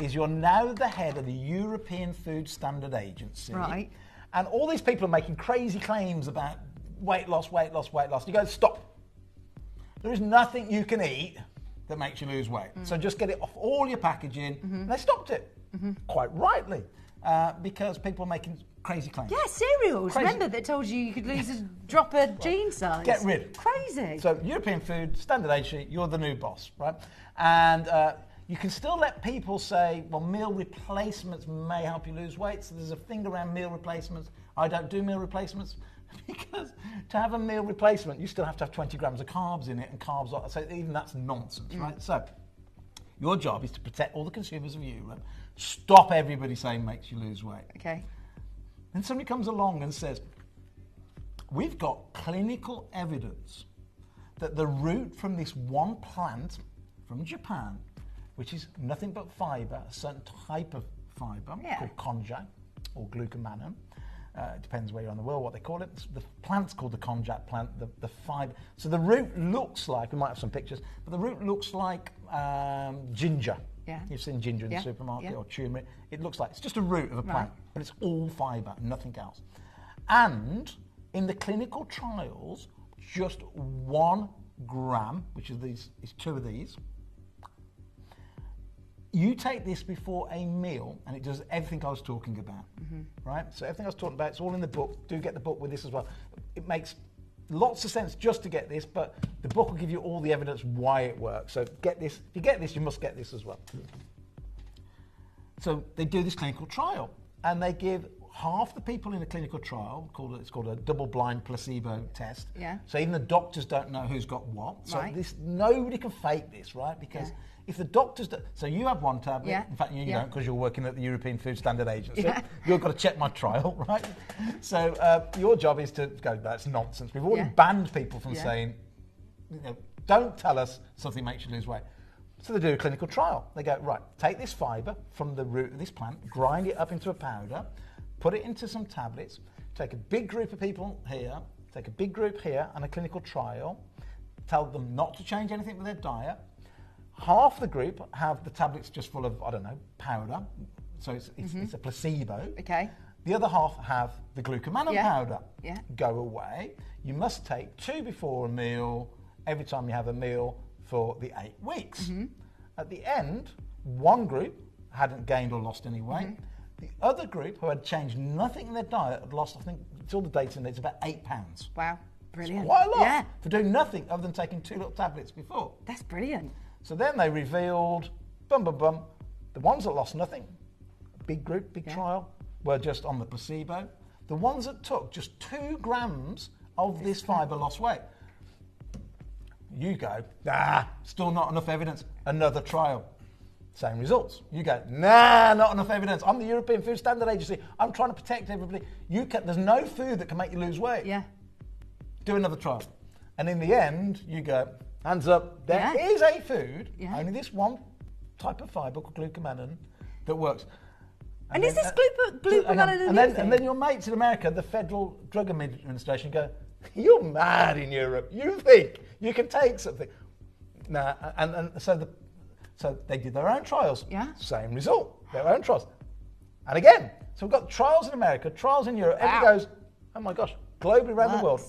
is you're now the head of the European Food Standard Agency. Right. And all these people are making crazy claims about weight loss, weight loss, weight loss. You go, stop. There is nothing you can eat that makes you lose weight. So just get it off all your packaging. And they stopped it, quite rightly, because people are making crazy claims. Yeah, cereals. Remember that told you could lose a drop of jean size. Get rid. Crazy. So European Food Standard Agency, you're the new boss, right? And you can still let people say, well, meal replacements may help you lose weight. So there's a thing around meal replacements. I don't do meal replacements because to have a meal replacement, you still have to have 20 grams of carbs in it, and carbs, so even that's nonsense, right? So your job is to protect all the consumers of Europe, stop everybody saying makes you lose weight. Okay. Then somebody comes along and says, we've got clinical evidence that the root from this one plant from Japan, which is nothing but fibre, a certain type of fibre called konjac or glucomannan, depends where you're in the world, what they call it. The plant's called the konjac plant, the fibre. So the root looks like, we might have some pictures, but the root looks like ginger. Yeah. You've seen ginger in the supermarket or turmeric. It looks like, it's just a root of a plant, but it's all fibre, nothing else. And in the clinical trials, just 1 gram, which is 2 of these, you take this before a meal, and it does everything I was talking about, right? So everything I was talking about, it's all in the book. Do get the book with this as well. It makes lots of sense just to get this, but the book will give you all the evidence why it works. So get this. If you get this, you must get this as well. So they do this clinical trial, and they give half the people in a clinical trial, it's called a double-blind placebo test. Yeah. So even the doctors don't know who's got what. So nobody can fake this, right? Because if the doctors do, so you have 1 tablet, in fact you don't because you're working at the European Food Standard Agency. You've got to check my trial, right? So your job is to go, that's nonsense. We've already banned people from saying, don't tell us something makes you lose weight. So they do a clinical trial. They go, right, take this fibre from the root of this plant, grind it up into a powder, put it into some tablets, take a big group of people here, take a big group here, and a clinical trial, tell them not to change anything with their diet. Half the group have the tablets just full of, I don't know, powder, so it's a placebo. Okay. The other half have the glucomannan powder. Yeah. Go away. You must take 2 before a meal, every time you have a meal for the 8 weeks. At the end, 1 group hadn't gained or lost any weight. The other group, who had changed nothing in their diet, had lost, I think, it's all the data in there, it's about 8 pounds. Wow, brilliant. It's quite a lot for doing nothing other than taking 2 little tablets before. That's brilliant. So then they revealed, the ones that lost nothing, big group, big trial, were just on the placebo. The ones that took just 2 grams of this fibre lost weight. You go, still not enough evidence, another trial. Same results. You go, not enough evidence. I'm the European Food Standard Agency. I'm trying to protect everybody. There's no food that can make you lose weight. Yeah. Do another trial. And in the end, you go, hands up, there is a food, only this one type of fibre called glucomannan that works. And is this glucomannan a new thing? And then your mates in America, the Federal Drug Administration, go, you're mad in Europe. You think you can take something. No, so they did their own trials. Yeah. Same result, their own trials. And again, so we've got trials in America, trials in Europe. Everybody goes, oh my gosh, globally around the world.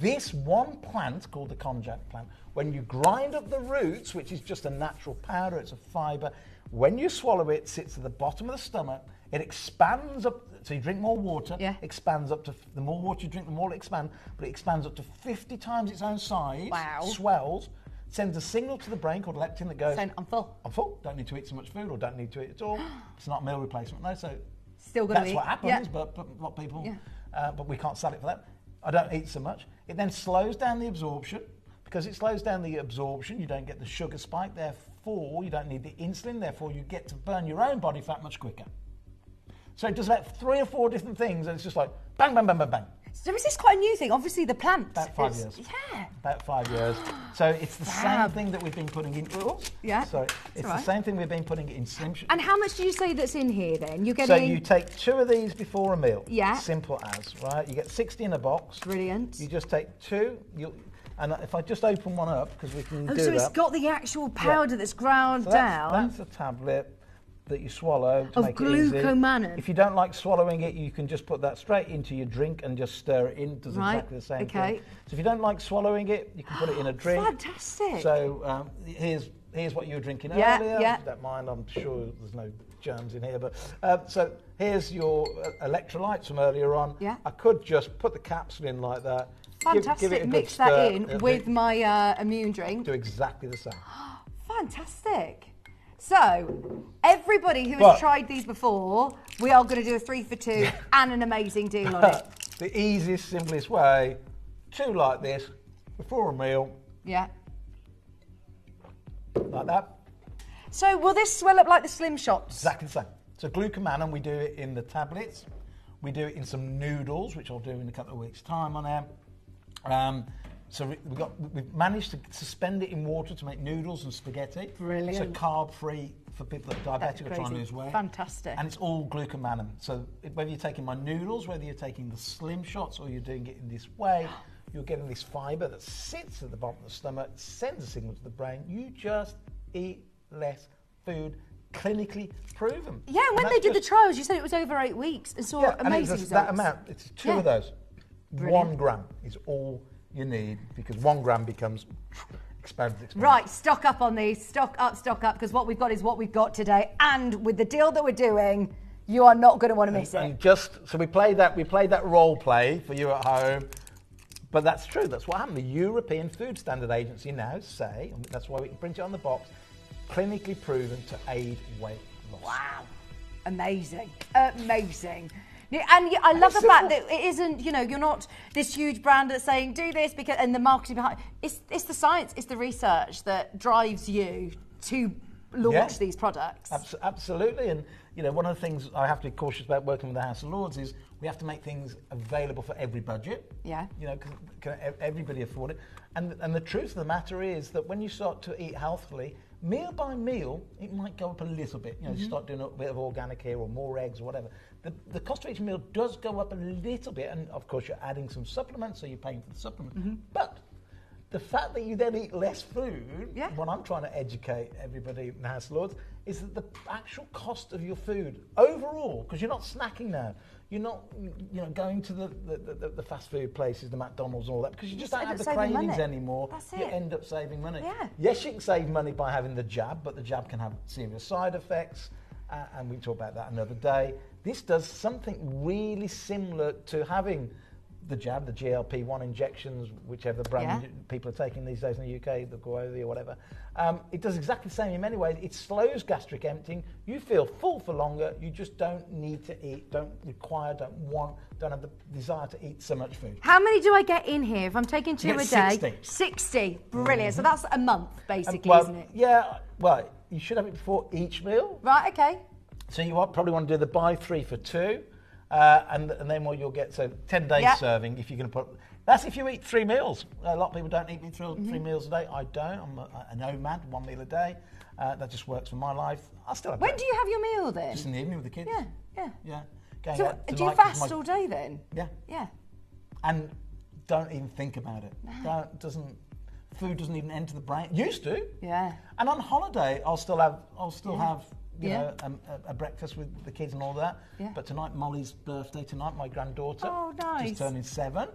This one plant called the konjac plant, when you grind up the roots, which is just a natural powder, it's a fibre, when you swallow it, it sits at the bottom of the stomach, it expands up, so you drink more water, expands up to, the more water you drink, the more it expands, but it expands up to 50 times its own size, swells, sends a signal to the brain called leptin that goes, saying, I'm full. I'm full, don't need to eat so much food or don't need to eat at all. It's not meal replacement, no, so still gonna that's eat. what happens, but a lot of people, but we can't sell it for that. I don't eat so much. It then slows down the absorption. Because it slows down the absorption, you don't get the sugar spike, therefore you don't need the insulin, therefore you get to burn your own body fat much quicker. So it does about 3 or 4 different things, and it's just like bang, bang, bang, bang, bang. So is this quite a new thing? Obviously the plant. About 5 years. Yeah. About 5 years. So it's the same thing that we've been putting in. Oops. Yeah. Sorry. It's the same thing we've been putting in Slim. And how much do you say that's in here then? You're So getting. you take 2 of these before a meal. Yeah. Simple as, right? You get 60 in a box. Brilliant. You just take 2. And if I just open one up, because we can do that. So it's got the actual powder that's ground down. That's a tablet that you swallow to of make it easy. glucomannan. If you don't like swallowing it, you can just put that straight into your drink and just stir it in. It does exactly the same thing. So if you don't like swallowing it, you can put it in a drink. Fantastic. So here's what you were drinking earlier. Yeah. Don't mind, I'm sure there's no germs in here. But so here's your electrolytes from earlier on. Yeah. I could just put the capsule in like that. Fantastic. Give it a Mix good that stir. in with my immune drink. Do exactly the same. Fantastic. So, everybody who has tried these before, we are going to do a 3 for 2 and an amazing deal on it. The easiest, simplest way, 2 like this, before a meal. Yeah. Like that. So, will this swell up like the Slim Shots? Exactly the same. So, glucomannan, we do it in the tablets. We do it in some noodles, which I'll do in a couple of weeks' time on air. So we've managed to suspend it in water to make noodles and spaghetti. Brilliant. So carb-free for people that are diabetic or trying to lose weight. Fantastic. And it's all glucomannan. So whether you're taking my noodles, whether you're taking the Slim Shots, or you're doing it in this way, you're getting this fibre that sits at the bottom of the stomach, sends a signal to the brain. You just eat less food. Clinically proven. Yeah, when they did the trials, you said it was over 8 weeks and saw amazing results. That amount, it's 2 of those. Brilliant. 1 gram is all you need, because 1 gram becomes expanded. Right, stock up on these, stock up, because what we've got is what we've got today, and with the deal that we're doing, you are not going to want to miss it. And so we played that role play for you at home, but that's true. That's what happened. The European Food Standard Agency now say, and that's why we can print it on the box, clinically proven to aid weight loss. Wow, amazing, amazing. And I love the fact that it isn't, you're not this huge brand that's saying do this because, and the marketing behind it's the science, it's the research that drives you to launch these products. Absolutely, and one of the things I have to be cautious about working with the House of Lords is we have to make things available for every budget. Yeah. Can everybody afford it? And the truth of the matter is that when you start to eat healthily, meal by meal, it might go up a little bit. You start doing a bit of organic here or more eggs or whatever. The cost of each meal does go up a little bit, and of course you're adding some supplements, so you're paying for the supplement. But the fact that you then eat less food, what I'm trying to educate everybody in the House of Lords, is that the actual cost of your food overall, because you're not snacking now, you're not going to the fast food places, the McDonald's and all that, because you just don't have the cravings anymore. You end up saving money. Yeah. Yes, you can save money by having the jab, but the jab can have serious side effects, and we can talk about that another day. This does something really similar to having the jab, the GLP-1 injections, whichever brand people are taking these days in the UK, the Grandidierite or whatever. It does exactly the same in many ways. It slows gastric emptying. You feel full for longer. You just don't need to eat, don't have the desire to eat so much food. How many do I get in here if I'm taking 2 a day? 60. 60. Brilliant. So that's a month, basically, isn't it? Yeah. Well, you should have it before each meal. Right, okay. So you probably want to do the buy 3 for 2. and then what you'll get, so 10 days serving if you're going to put. That's if you eat 3 meals. A lot of people don't eat 3 meals a day. I don't. I'm a nomad, 1 meal a day. That just works for my life. I still have. When do you have your meal then? Just in the evening with the kids. Yeah. Going So out do you tonight 'cause fast all day then? Yeah. And don't even think about it. Food doesn't even enter the brain. Used to. Yeah. And on holiday, I'll still have you know, a breakfast with the kids and all that. Yeah. But tonight, Molly's birthday tonight, my granddaughter. Oh, nice. Just turning 7.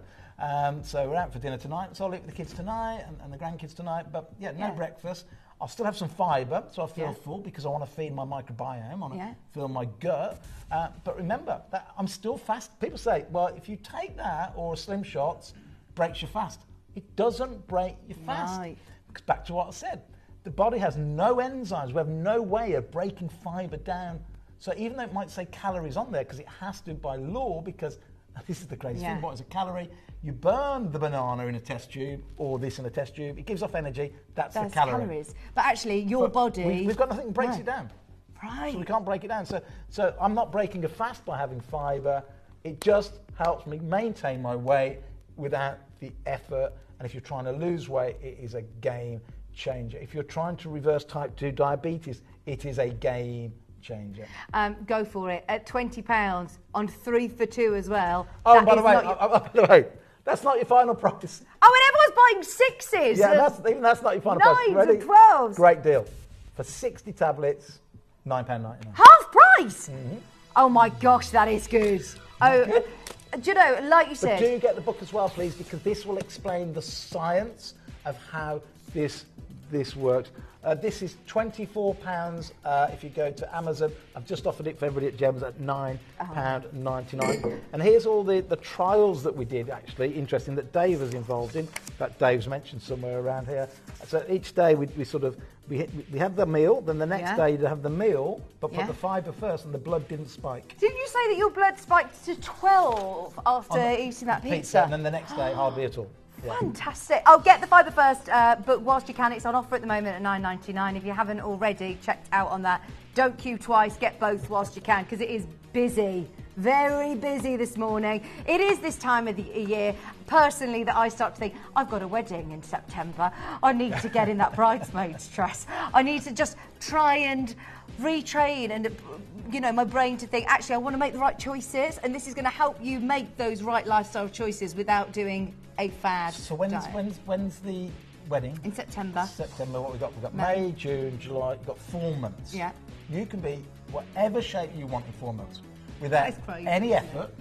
So we're out for dinner tonight. So I'll eat with the kids tonight and the grandkids tonight. But no breakfast. I'll still have some fibre, so I feel full because I want to feed my microbiome. I want to fill my gut. But remember, that I'm still fast. People say, well, if you take that or Slim Shots, breaks your fast. It doesn't break your fast. Right. Because back to what I said, the body has no enzymes. We have no way of breaking fibre down. So even though it might say calories on there, because it has to by law, because this is the crazy thing, what is a calorie? You burn the banana in a test tube or this in a test tube, it gives off energy, that's the calorie. Calories. But actually your body... We've got nothing that breaks it down. Right. So we can't break it down. So I'm not breaking a fast by having fibre. It just helps me maintain my weight without the effort. And if you're trying to lose weight, it is a game changer. If you're trying to reverse type 2 diabetes, it is a game changer. Go for it. At £20 on 3 for 2 as well. Oh, by the way, that's not your final price. Oh, and everyone's buying 6s. Yeah, that's not your final price. 9s and 12s. Great deal. For 60 tablets, £9.99. Half price? Mm-hmm. Oh my gosh, that is good. Oh, do you know, like you said... But do get the book as well, please, because this will explain the science of how this works. This is £24 if you go to Amazon. I've just offered it for everybody at Gems at £9.99. And here's all the trials that we did, actually. Interesting that Dave was involved in. That Dave's mentioned somewhere around here. So each day we had the meal, then the next day you'd have the meal, but put the fibre first and the blood didn't spike. Didn't you say that your blood spiked to 12 after eating that pizza? And then the next day, hardly at all. Yeah. Fantastic. I'll get the fibre first, but whilst you can, it's on offer at the moment at £9.99. If you haven't already checked out on that, don't queue twice, get both whilst you can, because it is busy. Very busy this morning. It is this time of the year, personally, that I start to think, I've got a wedding in September. I need to get in that bridesmaid's dress. I need to just try and retrain and, you know, my brain to think, actually, I want to make the right choices, and this is going to help you make those right lifestyle choices without doing a fad. So when's the wedding? In September. September, what we've got May, June, July, you've got 4 months. Yeah. You can be whatever shape you want in 4 months. Without any effort,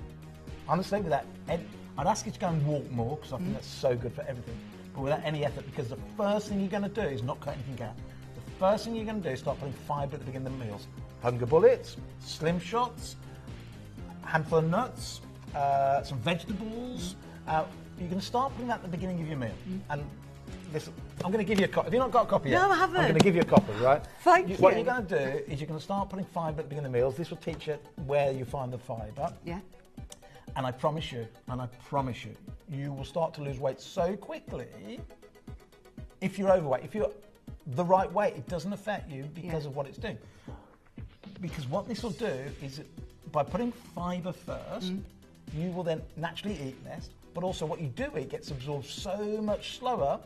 honestly, I'd ask you to go and walk more, because I think that's so good for everything, but without any effort, because the first thing you're going to do is not cut anything out. The first thing you're going to do is start putting fibre at the beginning of the meals. Hunger bullets, Slim Shots, a handful of nuts, some vegetables. You're going to start putting that at the beginning of your meal. And listen, I'm going to give you a copy. Have you not got a copy yet? No, I haven't. I'm going to give you a copy, right? Thank you. What you're going to do is you're going to start putting fibre at the beginning of the meals. This will teach you where you find the fibre. Yeah. And I promise you, you will start to lose weight so quickly. If you're overweight, if you're the right weight, it doesn't affect you because of what it's doing. Because what this will do is, by putting fibre first, you will then naturally eat less. But also what you do eat gets absorbed so much slower,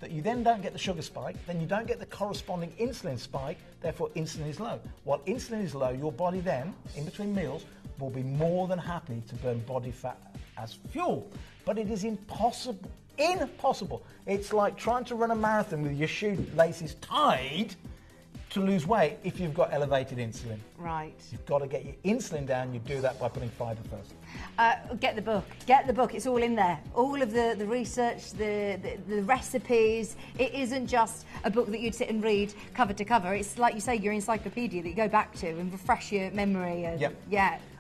that you then don't get the sugar spike, then you don't get the corresponding insulin spike, therefore insulin is low. While insulin is low, your body then, in between meals, will be more than happy to burn body fat as fuel. But it is impossible. It's like trying to run a marathon with your shoelaces tied to lose weight if you've got elevated insulin. Right. You've got to get your insulin down. You do that by putting fibre first. Get the book. Get the book. It's all in there. All of the research, the recipes. It isn't just a book that you'd sit and read cover to cover. It's like you say, your encyclopedia that you go back to and refresh your memory. And,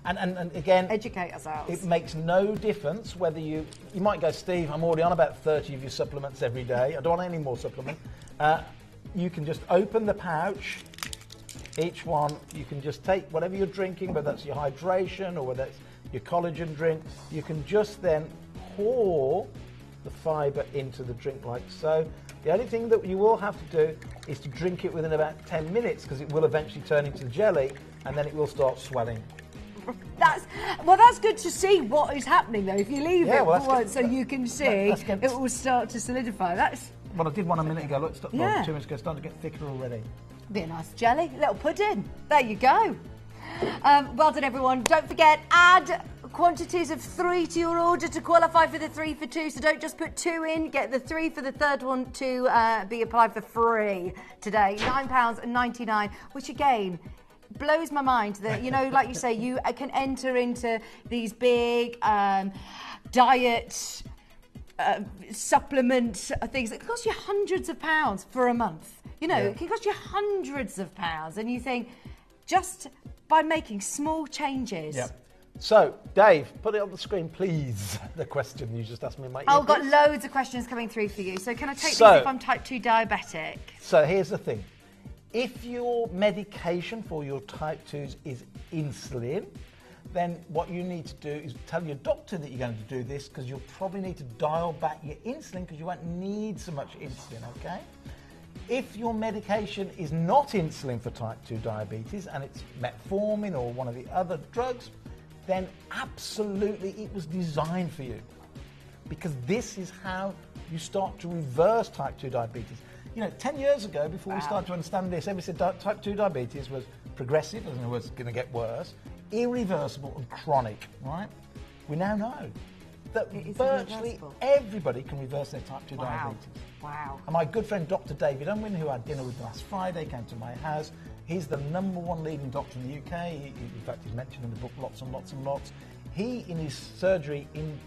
And again, educate ourselves. It makes no difference whether you might go, Steve, I'm already on about 30 of your supplements every day. I don't want any more supplement. You can just open the pouch, each one, you can just take whatever you're drinking, whether that's your hydration or whether it's your collagen drink, you can just then pour the fibre into the drink like so. The only thing that you will have to do is to drink it within about 10 minutes because it will eventually turn into jelly and then it will start swelling. Well, that's good to see what is happening, though. If you leave Yeah, it well, for once, so you can see, that's good. it will start to solidify. That's Well, I did one a minute ago. Look, stop, Yeah. 2 minutes ago, starting to get thicker already. be a nice jelly, little pudding. There you go. Well done, everyone. Don't forget, add quantities of 3 to your order to qualify for the 3 for 2. So don't just put 2 in, get the 3 for the third one to be applied for free today. £9.99, which again blows my mind that, you know, like you say, you can enter into these big diet supplement things that can cost you hundreds of pounds for a month. You know, it can cost you hundreds of pounds, and you think just by making small changes. Yeah. So, Dave, put it on the screen, please. The question you just asked me in my ear. I've got loads of questions coming through for you. So can I take these if I'm type 2 diabetic? So here's the thing. If your medication for your type 2s is insulin, then what you need to do is tell your doctor that you're going to do this, because you'll probably need to dial back your insulin because you won't need so much insulin, okay? If your medication is not insulin for type 2 diabetes and it's metformin or one of the other drugs, then absolutely it was designed for you, because this is how you start to reverse type 2 diabetes. You know, 10 years ago, before we started to understand this, everybody said type 2 diabetes was progressive, and it was going to get worse, irreversible and chronic, right? We now know that virtually everybody can reverse their type 2 diabetes. Wow. And my good friend Dr. David Unwin, who I had dinner with last Friday, came to my house. He's the #1 leading doctor in the UK. In fact, he's mentioned in the book lots and lots and lots. He, in his surgery in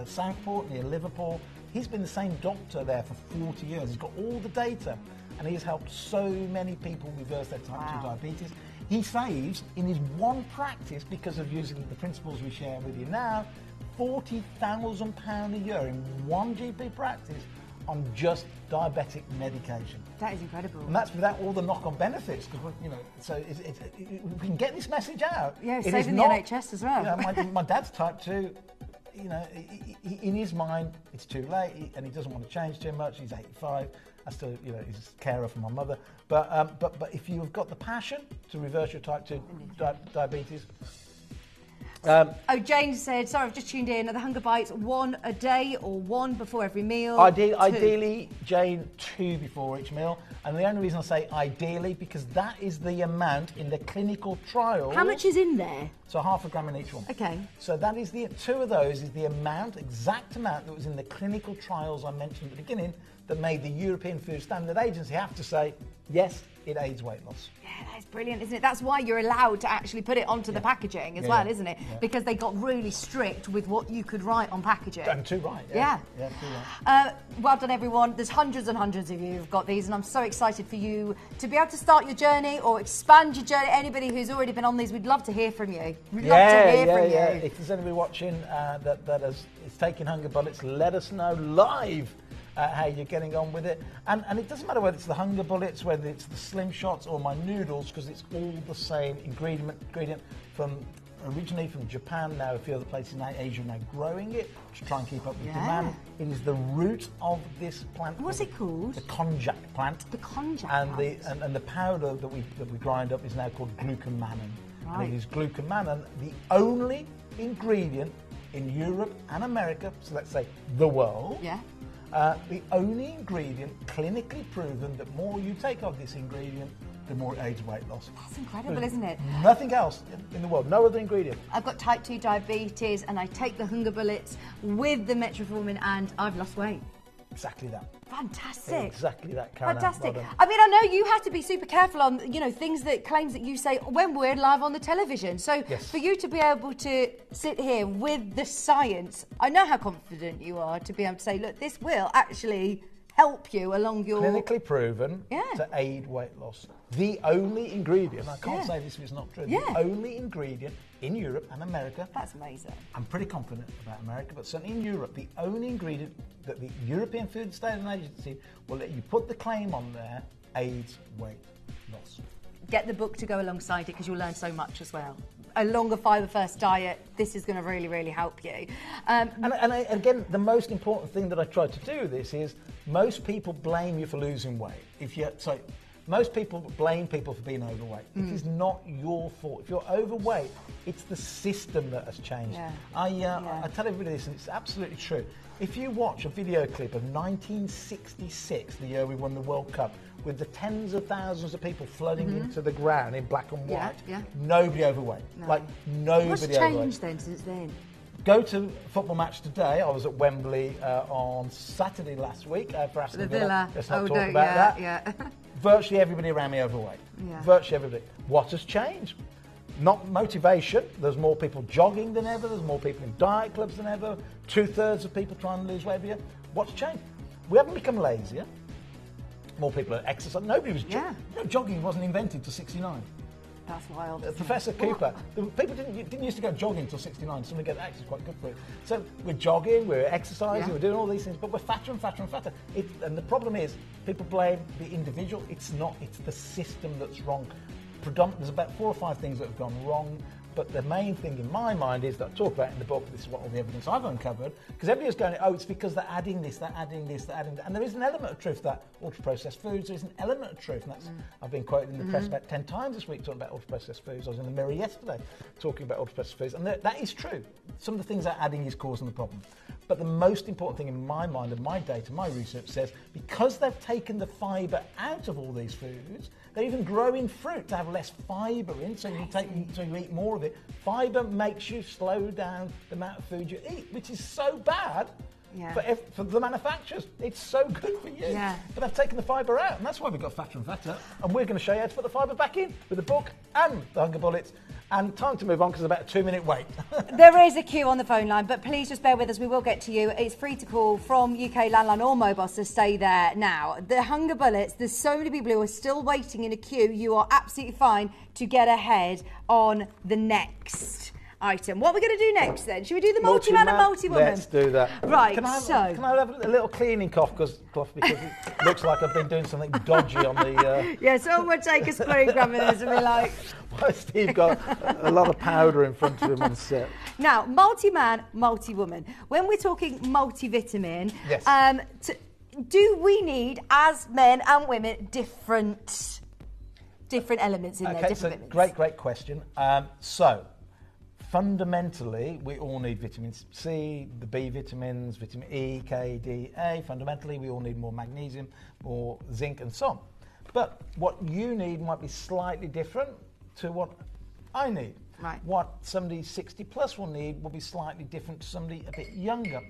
Southport, near Liverpool, he's been the same doctor there for 40 years. He's got all the data, and he has helped so many people reverse their type 2 diabetes. He saves, in his one practice, because of using the principles we share with you now, £40,000 a year in one GP practice on just diabetic medication. That is incredible. And that's without all the knock-on benefits, because, you know, so we can get this message out. Yeah, It is saving the not, NHS as well. You know, my dad's type 2, you know, in his mind, it's too late, and he doesn't want to change too much. He's 85. I still, you know, he's a carer for my mother. But if you've got the passion to reverse your type 2 diabetes. Jane said, sorry, I've just tuned in. Are the Hunger Bites 1 a day or 1 before every meal? Ideally, Jane, 2 before each meal. And the only reason I say ideally, because that is the amount in the clinical trials. How much is in there? So ½ a gram in each one. Okay. So that is 2 of those is the exact amount that was in the clinical trials I mentioned at the beginning that made the European Food Standard Agency have to say, yes, it aids weight loss. Yeah, that's brilliant, isn't it? That's why you're allowed to actually put it onto the packaging as well, isn't it? Yeah. Because they got really strict with what you could write on packaging. And too right. Yeah. Yeah, too right. Well done, everyone. There's hundreds and hundreds of you who've got these, and I'm so excited for you to be able to start your journey or expand your journey. Anybody who's already been on these, we'd love to hear from you. We'd love to hear from you. If there's anybody watching that is taking Hunger Bullets, let us know live how you're getting on with it. And it doesn't matter whether it's the Hunger Bullets, whether it's the Slim Shots or my noodles, because it's all the same ingredient originally from Japan. Now a few other places in Asia are now growing it to try and keep up with demand. It is the root of this plant. What's it called? The konjac plant. The konjac plant. And the powder that we grind up is now called glucomannan. Right. And it is glucomannan, the only ingredient in Europe and America, so let's say the world, the only ingredient clinically proven that more you take of this ingredient, the more it aids weight loss. That's incredible, isn't it? Nothing else in the world, no other ingredient. I've got type 2 diabetes and I take the Hunger Bullets with the metformin and I've lost weight. Exactly that. Fantastic. Exactly that, Karen. Fantastic. I mean, I know you have to be super careful on, you know, claims that you say when we're live on the television. So for you to be able to sit here with the science, I know how confident you are to be able to say, look, this will actually help you along your... Clinically proven to aid weight loss. The only ingredient, I can't say this if it's not true, the only ingredient in Europe and America. That's amazing. I'm pretty confident about America, but certainly in Europe, the only ingredient that the European Food Standard Agency will let you put the claim on there, aids weight loss. Get the book to go alongside it because you'll learn so much as well. A longer fibre first diet, this is going to really, really help you. And again, the most important thing that I try to do with this is most people blame you for losing weight. Most people blame people for being overweight. It is not your fault. If you're overweight, it's the system that has changed. Yeah. I tell everybody this, and it's absolutely true. If you watch a video clip of 1966, the year we won the World Cup, with the tens of thousands of people flooding into the ground in black and white, nobody overweight. No. Like, nobody What's overweight. changed then since then? Go to a football match today. I was at Wembley on Saturday last week for Aston The Villa. Villa. Let's not talk about that. Yeah. Virtually everybody around me overweight. Yeah. Virtually everybody. What has changed? Not motivation. There's more people jogging than ever. There's more people in diet clubs than ever. 2/3 of people trying to lose weight every year. What's changed? We haven't become lazier. More people are exercising. Nobody was jogging wasn't invented till 69. That's wild. Professor Cooper. People didn't used to go jogging until 69. Somebody get actually quite good for it. So we're jogging, we're exercising, we're doing all these things, but we're fatter and fatter and fatter. And the problem is, people blame the individual. It's not. It's the system that's wrong. There's about 4 or 5 things that have gone wrong. But the main thing in my mind is that I talk about in the book, this is what all the evidence I've uncovered, because everybody's going, oh, it's because they're adding this, they're adding this, they're adding that. And there is an element of truth that ultra-processed foods, there is an element of truth, and that's, I've been quoted in the press about 10 times this week talking about ultra-processed foods. I was in the Mirror yesterday talking about ultra-processed foods, and that is true. Some of the things they're adding is causing the problem. But the most important thing in my mind and my data, my research says, because they've taken the fibre out of all these foods, they're even growing fruit to have less fibre in, so you eat more of it. Fibre makes you slow down the amount of food you eat, which is so bad for the manufacturers. It's so good for you. Yeah. But they've taken the fibre out, and that's why we've got fatter and fatter. And we're going to show you how to put the fibre back in with the book and the Hunger Bullets. And time to move on because there's about a 2-minute wait. There is a queue on the phone line, but please just bear with us. We will get to you. It's free to call from UK landline or mobile, so stay there now. The Hunger Bullets, there's so many people who are still waiting in a queue. You are absolutely fine to get ahead on the next item. What are we going to do next then? Should we do the multi-man and multi-woman? Let's do that. Right, can I have a little cleaning cough because it looks like I've been doing something dodgy on the... Yeah, someone would take a screwdriver with us and be like... Why has Steve got a lot of powder in front of him on set? Now, multi-man, multi-woman. When we're talking multivitamin, do we need, as men and women, different elements in there? Okay, great question. Fundamentally, we all need vitamin C, the B vitamins, vitamin E, K, D, A. Fundamentally, we all need more magnesium, more zinc, and so on. But what you need might be slightly different to what I need. Right. What somebody 60 plus will need will be slightly different to somebody a bit younger.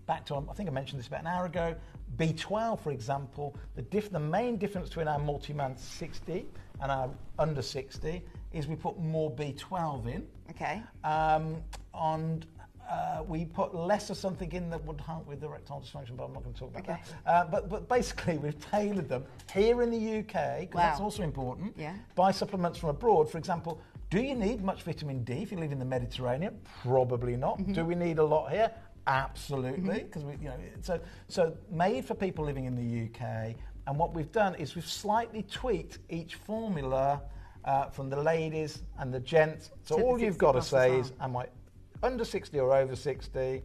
Back to, I think I mentioned this about an hour ago, B12, for example, the main difference between our multi-man 60 and our under 60 is we put more B12 in. Okay. We put less of something in that would help with erectile dysfunction, but I'm not going to talk about that. But basically, we've tailored them here in the UK, because that's also important, buy supplements from abroad. For example, do you need much vitamin D if you live in the Mediterranean? Probably not. Do we need a lot here? Absolutely, because so made for people living in the UK. And what we've done is we've slightly tweaked each formula from the ladies and the gents. So all you've got to say is, am I under 60 or over 60?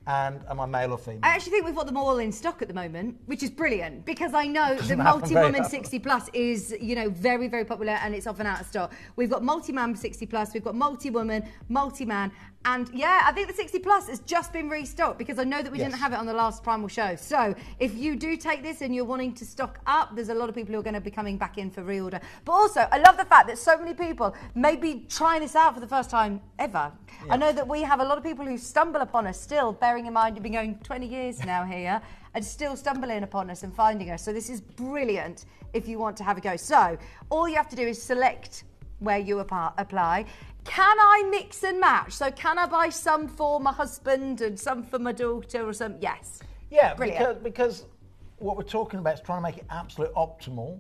And am I male or female? I actually think we've got them all in stock at the moment, which is brilliant, because I know the multi-woman 60 plus is, very, very popular, and it's often out of stock. We've got multi-man 60 plus, we've got multi-woman, multi-man, and I think the 60 plus has just been restocked, because I know that we didn't have it on the last Primal show. So if you do take this and you're wanting to stock up, there's a lot of people who are going to be coming back in for reorder. But also, I love the fact that so many people may be trying this out for the first time ever. Yes. I know that we have a lot of people who stumble upon us still, bearing in mind you've been going 20 years now here, and still stumbling upon us and finding us. So this is brilliant if you want to have a go. So all you have to do is select where you apply. Can I mix and match? So can I buy some for my husband and some for my daughter or some? Yes. Yeah, because what we're talking about is trying to make it absolute optimal.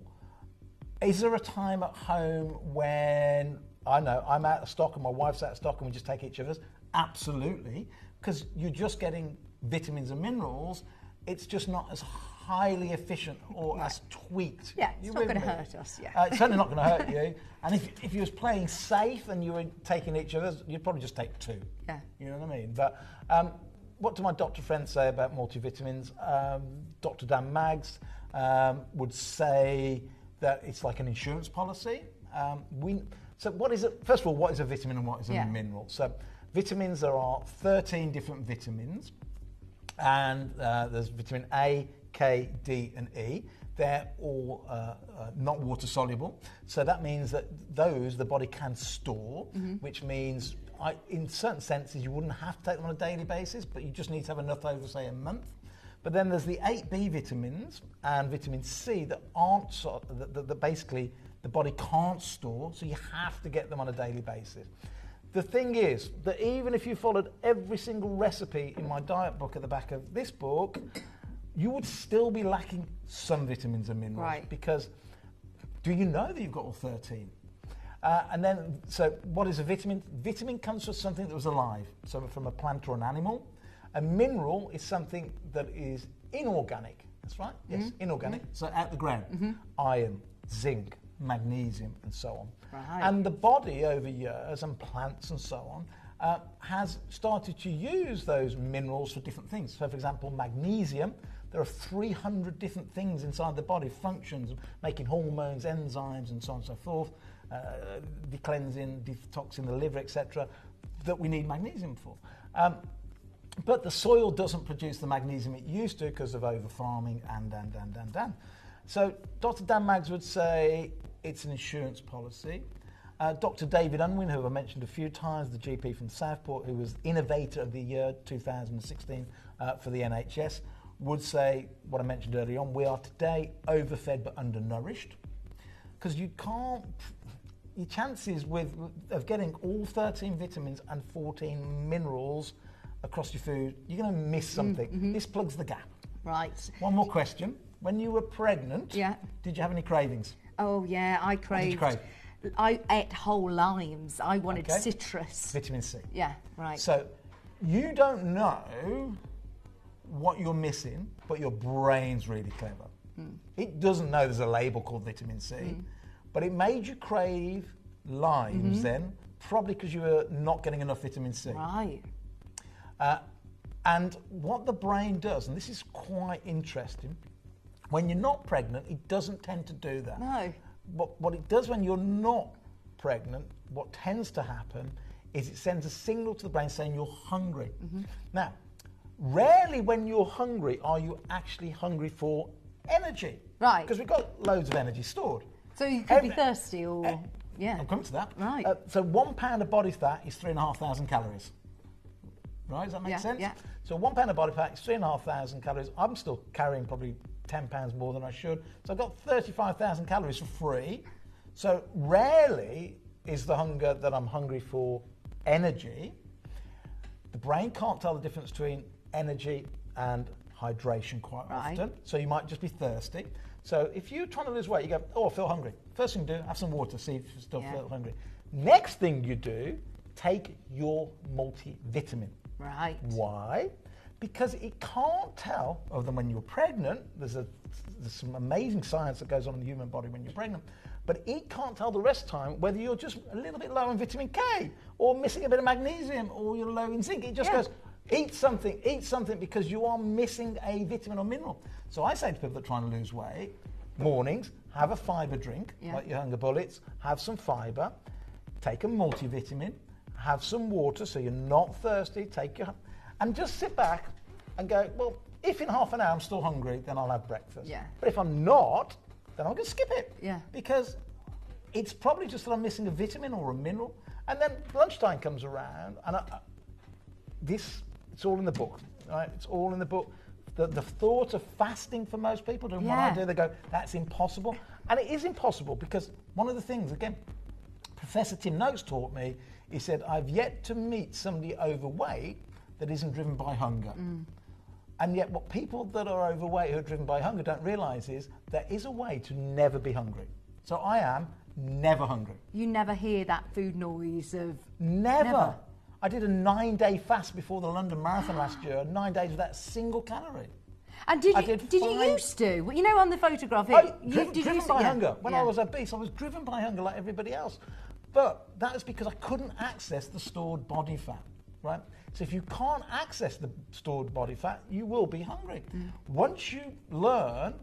Is there a time at home when, I know, I'm out of stock and my wife's out of stock and we just take each other's? Absolutely, because you're just getting vitamins and minerals. It's just not as highly efficient or as tweaked. Yeah, it's not going to hurt us, it's certainly not going to hurt you. And if you was playing safe and you were taking each other's, you'd probably just take 2. Yeah. You know what I mean? But what do my doctor friends say about multivitamins? Dr. Dan Maggs would say that it's like an insurance policy. So what is it? First of all, what is a vitamin and what is a mineral? So vitamins, there are 13 different vitamins, and there's vitamin A, K, D, and E. They're all not water soluble, so that means that those the body can store, which means in certain senses you wouldn't have to take them on a daily basis, but you just need to have enough over, say, a month. But then there's the 8B vitamins and vitamin C that aren't that basically the body can't store, so you have to get them on a daily basis. The thing is that even if you followed every single recipe in my diet book at the back of this book, you would still be lacking some vitamins and minerals. Right. Because do you know that you've got all 13? And then, so what is a vitamin? Vitamin comes from something that was alive, so from a plant or an animal. A mineral is something that is inorganic. That's right, yes, inorganic. So out the ground, iron, zinc, magnesium, and so on. Right. And the body over years, and plants and so on, has started to use those minerals for different things. So, for example, magnesium, there are 300 different things inside the body, functions, making hormones, enzymes, and so on and so forth, decleansing, detoxing the liver, etc., that we need magnesium for. But the soil doesn't produce the magnesium it used to because of over-farming and. So Dr. Dan Maggs would say it's an insurance policy. Dr. David Unwin, who I mentioned a few times, the GP from Southport, who was Innovator of the Year 2016 for the NHS, would say what I mentioned earlier on, we are today overfed but undernourished. Because you can't, your chances of getting all 13 vitamins and 14 minerals across your food, you're going to miss something. This plugs the gap. Right. One more question. When you were pregnant, did you have any cravings? Oh, yeah, I craved. What did you crave? I ate whole limes. I wanted citrus. Vitamin C. Yeah, right. So you don't know what you're missing, but your brain's really clever. It doesn't know there's a label called vitamin C, but it made you crave limes then, probably because you were not getting enough vitamin C. Right. And what the brain does, and this is quite interesting, when you're not pregnant, it doesn't tend to do that. No. But what it does when you're not pregnant, what tends to happen is it sends a signal to the brain saying you're hungry. Now, rarely when you're hungry are you actually hungry for energy. Right. Because we've got loads of energy stored. So you could be thirsty or, yeah. I'll come to that. Right. So 1 pound of body fat is 3,500 calories. Right, does that make sense? Yeah. So 1 pound of body fat is 3,500 calories. I'm still carrying probably 10 pounds more than I should. So I've got 35,000 calories for free. So rarely is the hunger that I'm hungry for energy. The brain can't tell the difference between energy and hydration quite often. So you might just be thirsty. So if you're trying to lose weight, you go, oh, I feel hungry. First thing you do, have some water, see if you still feel hungry. Next thing you do, take your multivitamin. Right. Why? Because it can't tell, other than when you're pregnant, there's some amazing science that goes on in the human body when you're pregnant, but it can't tell the rest of the time whether you're just a little bit low in vitamin K or missing a bit of magnesium or you're low in zinc. It just goes, eat something, because you are missing a vitamin or mineral. So I say to people that are trying to lose weight, mornings, have a fibre drink, like your Hunger Bullets, have some fibre, take a multivitamin, have some water so you're not thirsty, and just sit back and go, well, if in half an hour I'm still hungry, then I'll have breakfast. Yeah. But if I'm not, then I'm going to skip it. Yeah. Because it's probably just that I'm missing a vitamin or a mineral. And then lunchtime comes around, and it's all in the book, right? It's all in the book. The thought of fasting for most people, doing what I do, they go, that's impossible. And it is impossible because one of the things, again, Professor Tim Noakes taught me, he said, I've yet to meet somebody overweight that isn't driven by hunger. And yet what people that are overweight who are driven by hunger don't realise is there is a way to never be hungry. So I am never hungry. You never hear that food noise of... Never. I did a 9-day fast before the London Marathon last year, 9 days without a single calorie. And did you used to? You know, on the photograph here, driven by hunger. When I was obese, I was driven by hunger like everybody else. But that is because I couldn't access the stored body fat, right? So if you can't access the stored body fat, you will be hungry. Once you learn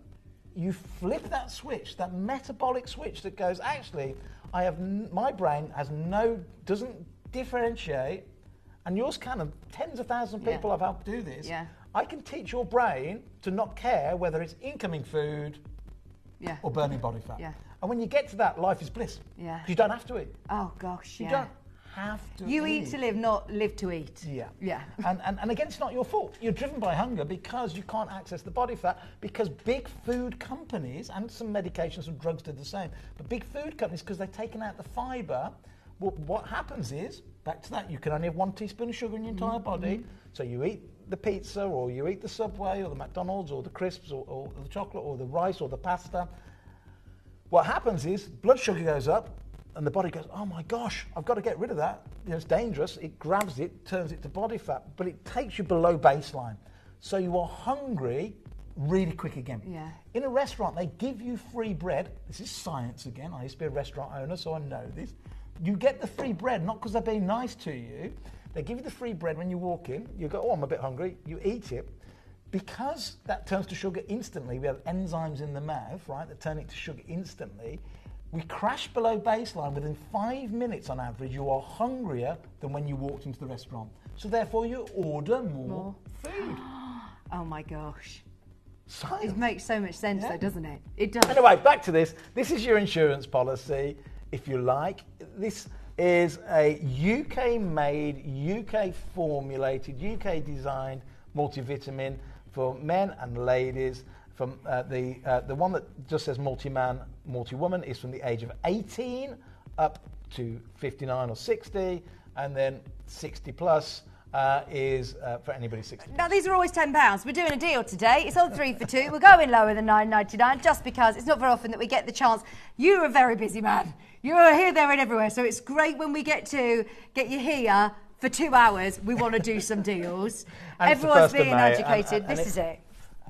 you flip that switch, that metabolic switch that goes, actually, my brain doesn't differentiate, and yours can, of tens of thousands of people I've helped do this. Yeah. I can teach your brain to not care whether it's incoming food or burning body fat. Yeah. And when you get to that, life is bliss. Yeah. You don't have to eat. Oh gosh, You don't have to You eat. eat to live, not live to eat. Yeah. Yeah. And again, it's not your fault. You're driven by hunger because you can't access the body fat, because big food companies, and some medications and drugs do the same, but big food companies, because they've taken out the fibre, well, what happens is, back to that, you can only have 1 teaspoon of sugar in your entire body, so you eat the pizza, or you eat the Subway, or the McDonald's, or the crisps, or the chocolate, or the rice, or the pasta. What happens is, blood sugar goes up, and the body goes, oh my gosh, I've got to get rid of that. It's dangerous. It grabs it, turns it to body fat, but it takes you below baseline. So you are hungry really quick again. Yeah. In a restaurant, they give you free bread. This is science again. I used to be a restaurant owner, so I know this. You get the free bread, not because they're being nice to you. They give you the free bread when you walk in. You go, oh, I'm a bit hungry. You eat it. Because that turns to sugar instantly, we have enzymes in the mouth, right, that turn it to sugar instantly. We crash below baseline. Within 5 minutes on average, you are hungrier than when you walked into the restaurant. So therefore you order more food. Oh my gosh. Science. It makes so much sense though, doesn't it? It does. Anyway, back to this. This is your insurance policy, if you like. This is a UK-made, UK-formulated, UK-designed multivitamin for men and ladies. From the one that just says multi-man, multi-woman is from the age of 18 up to 59 or 60, and then 60 plus is for anybody 60. Now these are always £10. We're doing a deal today. It's on 3 for 2. We're going lower than £9.99 just because it's not very often that we get the chance. You're a very busy man. You're here, there, and everywhere. So it's great when we get you here for 2 hours. We want to do some deals. Everyone's being educated. This is it.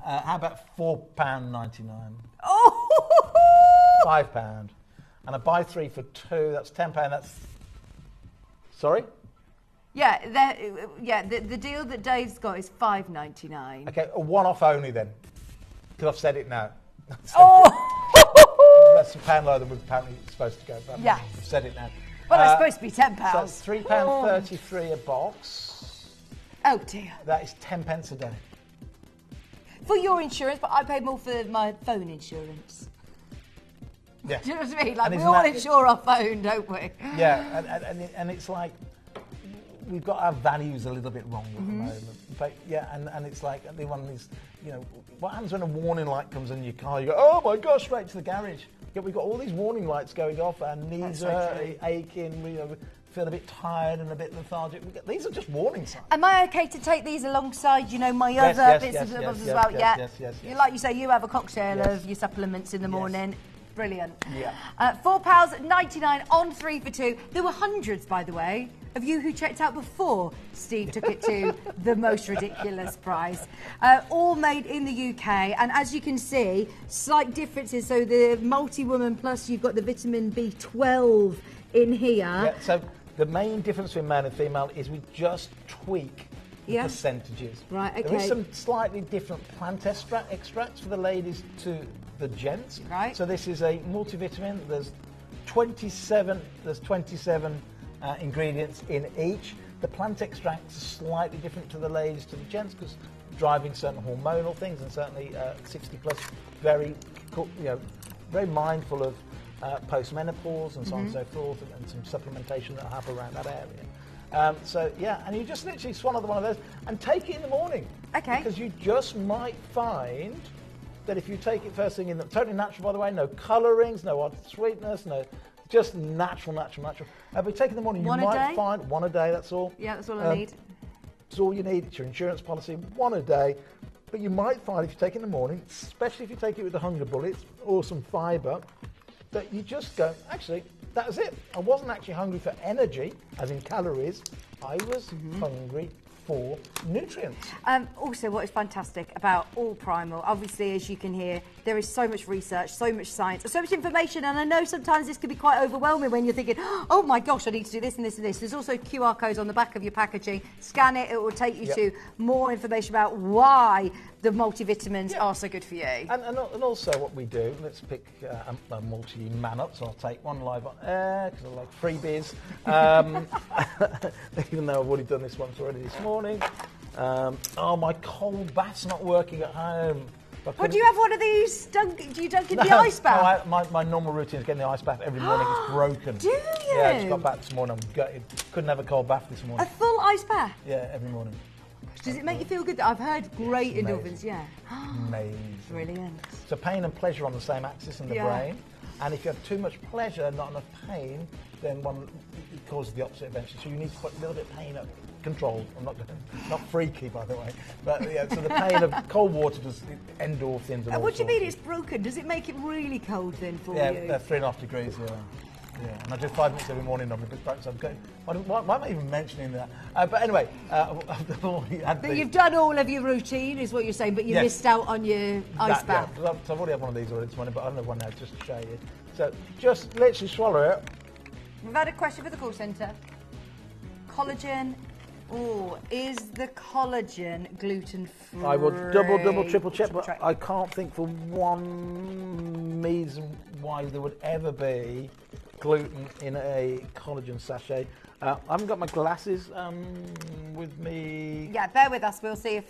How about £4.99? Oh! £5. And I buy 3 for 2. That's £10. That's. Sorry? Yeah, the deal that Dave's got is $5.99. Okay, a one-off only then, because I've said it now. That's £1 lower than we're apparently supposed to go. But Yeah. I've said it now. Well, it's supposed to be £10. So it's £3.33 a box. Oh dear. That is 10 pence a day. For your insurance, but I pay more for my phone insurance. Yeah. Do you know what I mean? Like, And we isn't all that- insure our phone, don't we? Yeah, and it's like, we've got our values a little bit wrong at the moment. But yeah, and it's like, the one is, what happens when a warning light comes in your car? You go, oh my gosh, straight to the garage. Yeah, we've got all these warning lights going off, our knees are aching, we feel a bit tired and a bit lethargic. These are just warning signs. Am I okay to take these alongside, my Yes, other yes, bits yes, of yes, as yes, well? yes, yes. Like you say, you have a cocktail Yes. of your supplements in the morning. Brilliant. Yeah. £4.99 on 3 for 2. There were hundreds, by the way, of you who checked out before Steve took it to the most ridiculous price. All made in the UK, and as you can see, slight differences. So the multi-woman plus, you've got the vitamin B12 in here. Yeah, so the main difference between male and female is we just tweak the percentages. Right, okay. There is some slightly different plant extracts for the ladies to the gents. Right. So this is a multivitamin. There's 27 ingredients in each. The plant extracts are slightly different to the ladies to the gents because driving certain hormonal things, and certainly 60 plus very mindful of post-menopause and so on and so forth, and some supplementation that happen around that area. And you just literally swallow one of those and take it in the morning. Okay. Because you just might find that if you take it first thing in the, totally natural, by the way, no colourings, no odd sweetness, no, just natural. But you take it in the morning, One you a might day? find one a day, that's all. Yeah, that's all I need. It's all you need. It's your insurance policy, one a day. But you might find if you take it in the morning, especially if you take it with the hunger bullets or some fibre, that you just go, actually, that was it. I wasn't actually hungry for energy, as in calories. I was hungry for nutrients. Also, what is fantastic about all Primal, obviously, as you can hear, there is so much research, so much science, so much information, and I know sometimes this can be quite overwhelming when you're thinking, oh my gosh, I need to do this and this and this. There's also QR codes on the back of your packaging. Scan it, it will take you to more information about why the multivitamins are so good for you. And also what we do, let's pick a multi-man up, so I'll take one live on air, because I like freebies. Even though I've already done this once already this morning. Oh, my cold bath's not working at home. What, do you have one of these? Do you dunk in the ice bath? No, my normal routine is getting the ice bath every morning. It's broken. Do you? Yeah, I just got back this morning. I'm gutted. Couldn't have a cold bath this morning. A full ice bath? Yeah, every morning. Does it make you feel good? I've heard great endorphins, yeah. Amazing. Brilliant. So pain and pleasure on the same axis in the brain. And if you have too much pleasure, not enough pain, then it causes the opposite eventually. So you need to put a little bit of pain up. Controlled. I'm not freaky, by the way. But yeah, so the pain of cold water does endorphins. And what do you mean it's broken? Does it make it really cold then for you? Yeah, 3.5 degrees. Yeah, and I do 5 minutes every morning on the big back, so I'm going. Why am I even mentioning that? But anyway, you've done all of your routine, is what you're saying, but you missed out on your ice bath. Yeah, so I've already had one of these already this morning, but I don't have one now just to show you. So just literally swallow it. We've had a question for the call centre. Collagen. Oh, is the collagen gluten-free? I will double, triple check, but I can't think for one reason why there would ever be gluten in a collagen sachet. I haven't got my glasses with me. Yeah, bear with us. We'll see if.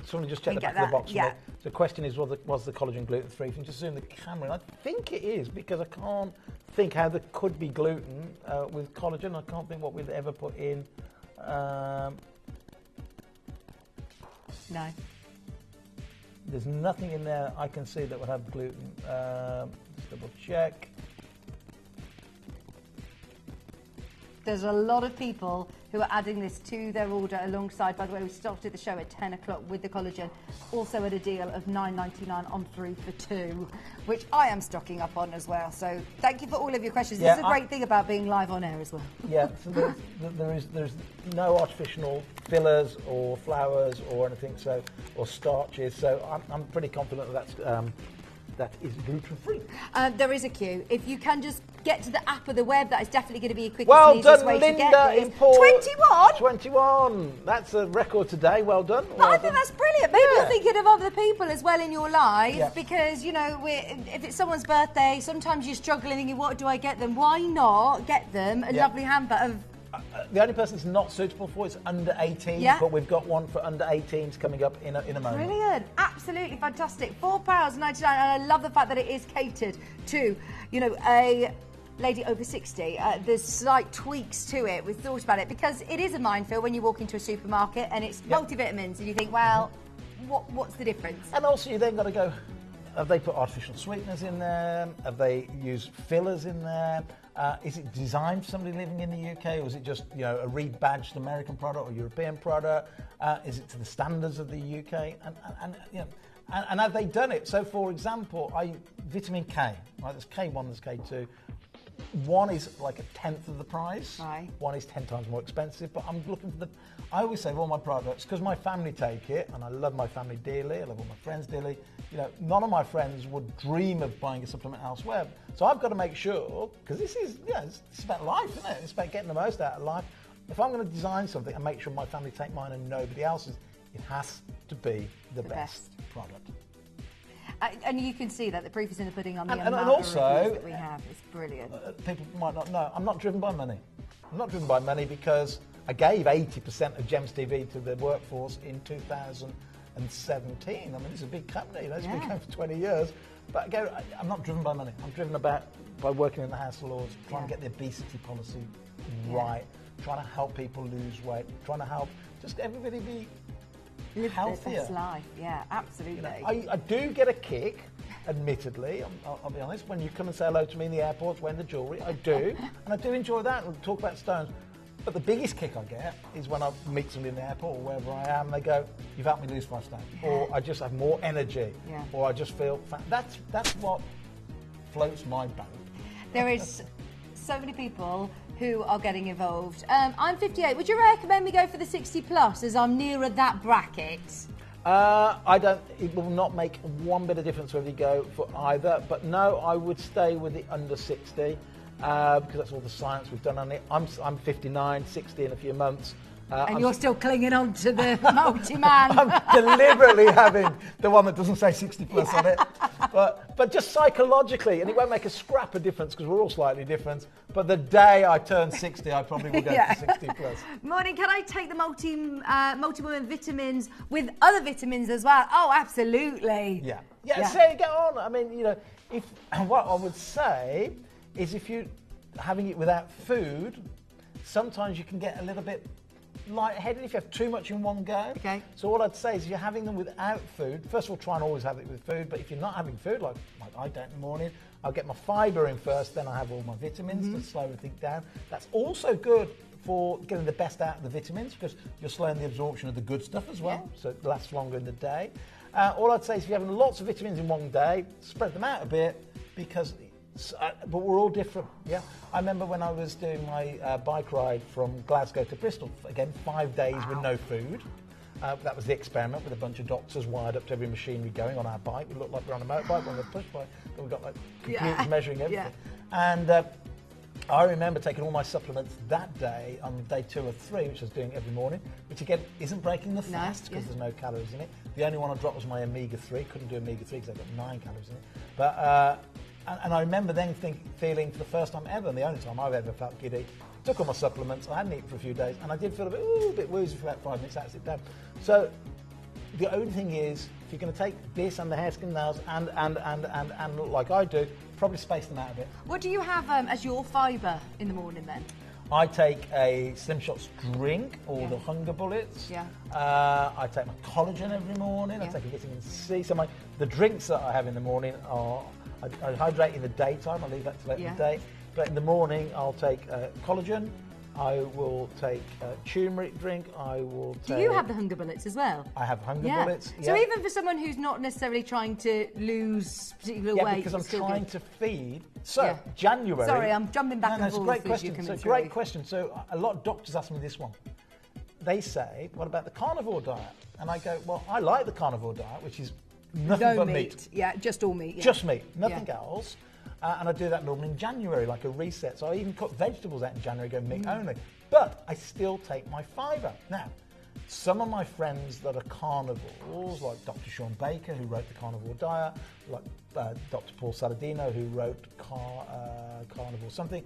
Somebody just check the back of the box. Yeah. The question is, was the collagen gluten-free? If you just zoom the camera, and I think it is, because I can't think how there could be gluten with collagen. I can't think what we'd ever put in. No. There's nothing in there I can see that would have gluten. Just double check. There's a lot of people who are adding this to their order alongside. By the way, we started the show at 10 o'clock with the collagen, also at a deal of $9.99 on 3 for 2, which I am stocking up on as well. So thank you for all of your questions. This is a great thing about being live on air as well. Yeah, so there's no artificial fillers or flowers or anything, so or starches. So I'm pretty confident that is gluten-free. There is a queue. If you can just get to the app or the web, that is definitely going to be a quickest and easiest way to get these. 21? 21. That's a record today. Well done. But I think that's brilliant. Maybe you're thinking of other people as well in your life, because, you know, if it's someone's birthday, sometimes you're struggling thinking, what do I get them? Why not get them a lovely handbag of... The only person it's not suitable for is under 18, but we've got one for under 18s coming up in a moment. Brilliant, absolutely fantastic. £4.99, and I love the fact that it is catered to, you know, a lady over 60. There's slight tweaks to it. We've thought about it because it is a minefield when you walk into a supermarket and it's multivitamins, and you think, well, what's the difference? And also, you then got to go. Have they put artificial sweeteners in there? Have they used fillers in there? Is it designed for somebody living in the UK, or is it just, you know, a rebadged American product or European product? Is it to the standards of the UK? And you know, and have they done it? So, for example, vitamin K, right? There's K1, there's K2. One is like a tenth of the price. Right. One is 10 times more expensive. But I'm looking for I always say of all my products, because my family take it, and I love my family dearly, I love all my friends dearly. You know, none of my friends would dream of buying a supplement elsewhere. So I've got to make sure, because this is, it's about life, isn't it? It's about getting the most out of life. If I'm going to design something and make sure my family take mine and nobody else's, it has to be the best product. And you can see that the proof is in the pudding on the and also, reviews that we have. It's brilliant. People might not know, I'm not driven by money. I'm not driven by money because I gave 80% of GEMS TV to the workforce in 2017. I mean, it's a big company, you know, it's been going for 20 years. But again, I'm not driven by money. I'm driven by working in the House of Lords, trying to get the obesity policy right, trying to help people lose weight, trying to help just everybody be live healthier. Their best life, yeah, absolutely. You know, I do get a kick, admittedly, I'll be honest, when you come and say hello to me in the airport wearing the jewellery, I do, and I do enjoy that. We'll talk about stones. But the biggest kick I get is when I meet somebody in the airport or wherever I am, and they go, "You've helped me lose 5 stone," or "I just have more energy," or "I just feel fat." That's what floats my boat. There is so many people who are getting involved. I'm 58. Would you recommend we go for the 60 plus as I'm nearer that bracket? It will not make one bit of difference whether you go for either, but no, I would stay with the under 60 because that's all the science we've done on it. I'm 59, 60 in a few months. And you're still clinging on to the multi-man. I'm deliberately having the one that doesn't say 60 plus on it. But just psychologically, and it won't make a scrap of difference because we're all slightly different, but the day I turn 60, I probably will go for 60 plus. Morning, can I take the multi-woman vitamins with other vitamins as well? Oh, absolutely. Yeah. So get on. I mean, you know, what I would say is if you're having it without food, sometimes you can get a little bit lightheaded if you have too much in one go. Okay. So what I'd say is if you're having them without food, first of all, try and always have it with food, but if you're not having food, like I don't in the morning, I'll get my fibre in first, then I have all my vitamins to slow everything down. That's also good for getting the best out of the vitamins because you're slowing the absorption of the good stuff as well, so it lasts longer in the day. All I'd say is if you're having lots of vitamins in one day, spread them out a bit because but we're all different, yeah. I remember when I was doing my bike ride from Glasgow to Bristol, again, 5 days with no food. That was the experiment with a bunch of doctors wired up to every machinery going on our bike. We looked like we're on a motorbike, we're on a push bike, but we've got like computers measuring everything. And I remember taking all my supplements that day on day 2 or 3, which I was doing every morning, which again isn't breaking the fast because there's no calories in it. The only one I dropped was my omega-3. Couldn't do omega-3 because I've got 9 calories in it. But and I remember then feeling for the first time ever, and the only time I've ever felt giddy, took all my supplements, I hadn't eaten for a few days, and I did feel a bit woozy for about 5 minutes, I had to sit down. So the only thing is, if you're going to take this and the hair, skin, nails, and look like I do, probably space them out a bit. What do you have as your fibre in the morning then? I take a Slim Shots drink or the Hunger Bullets. Yeah. I take my collagen every morning. I take a vitamin C. So the drinks that I have in the morning are, I hydrate in the daytime. I leave that to late in the day. But in the morning, I'll take collagen. I will take a turmeric drink. I will take... Do you have the Hunger Bullets as well? I have Hunger Bullets. So even for someone who's not necessarily trying to lose particular weight... Yeah, because I'm trying to feed. So, January... Sorry, I'm jumping back and forth. It's a great question. It's a great question. So, a lot of doctors ask me this one. They say, what about the carnivore diet? And I go, well, I like the carnivore diet, which is nothing but meat. Yeah, just all meat. Yeah. Just meat, nothing else. And I do that normally in January, like a reset. So I even cut vegetables out in January, go meat only. But I still take my fibre. Now, some of my friends that are carnivores, like Dr. Sean Baker, who wrote The Carnivore Diet, like Dr. Paul Saladino, who wrote Carnivore Something,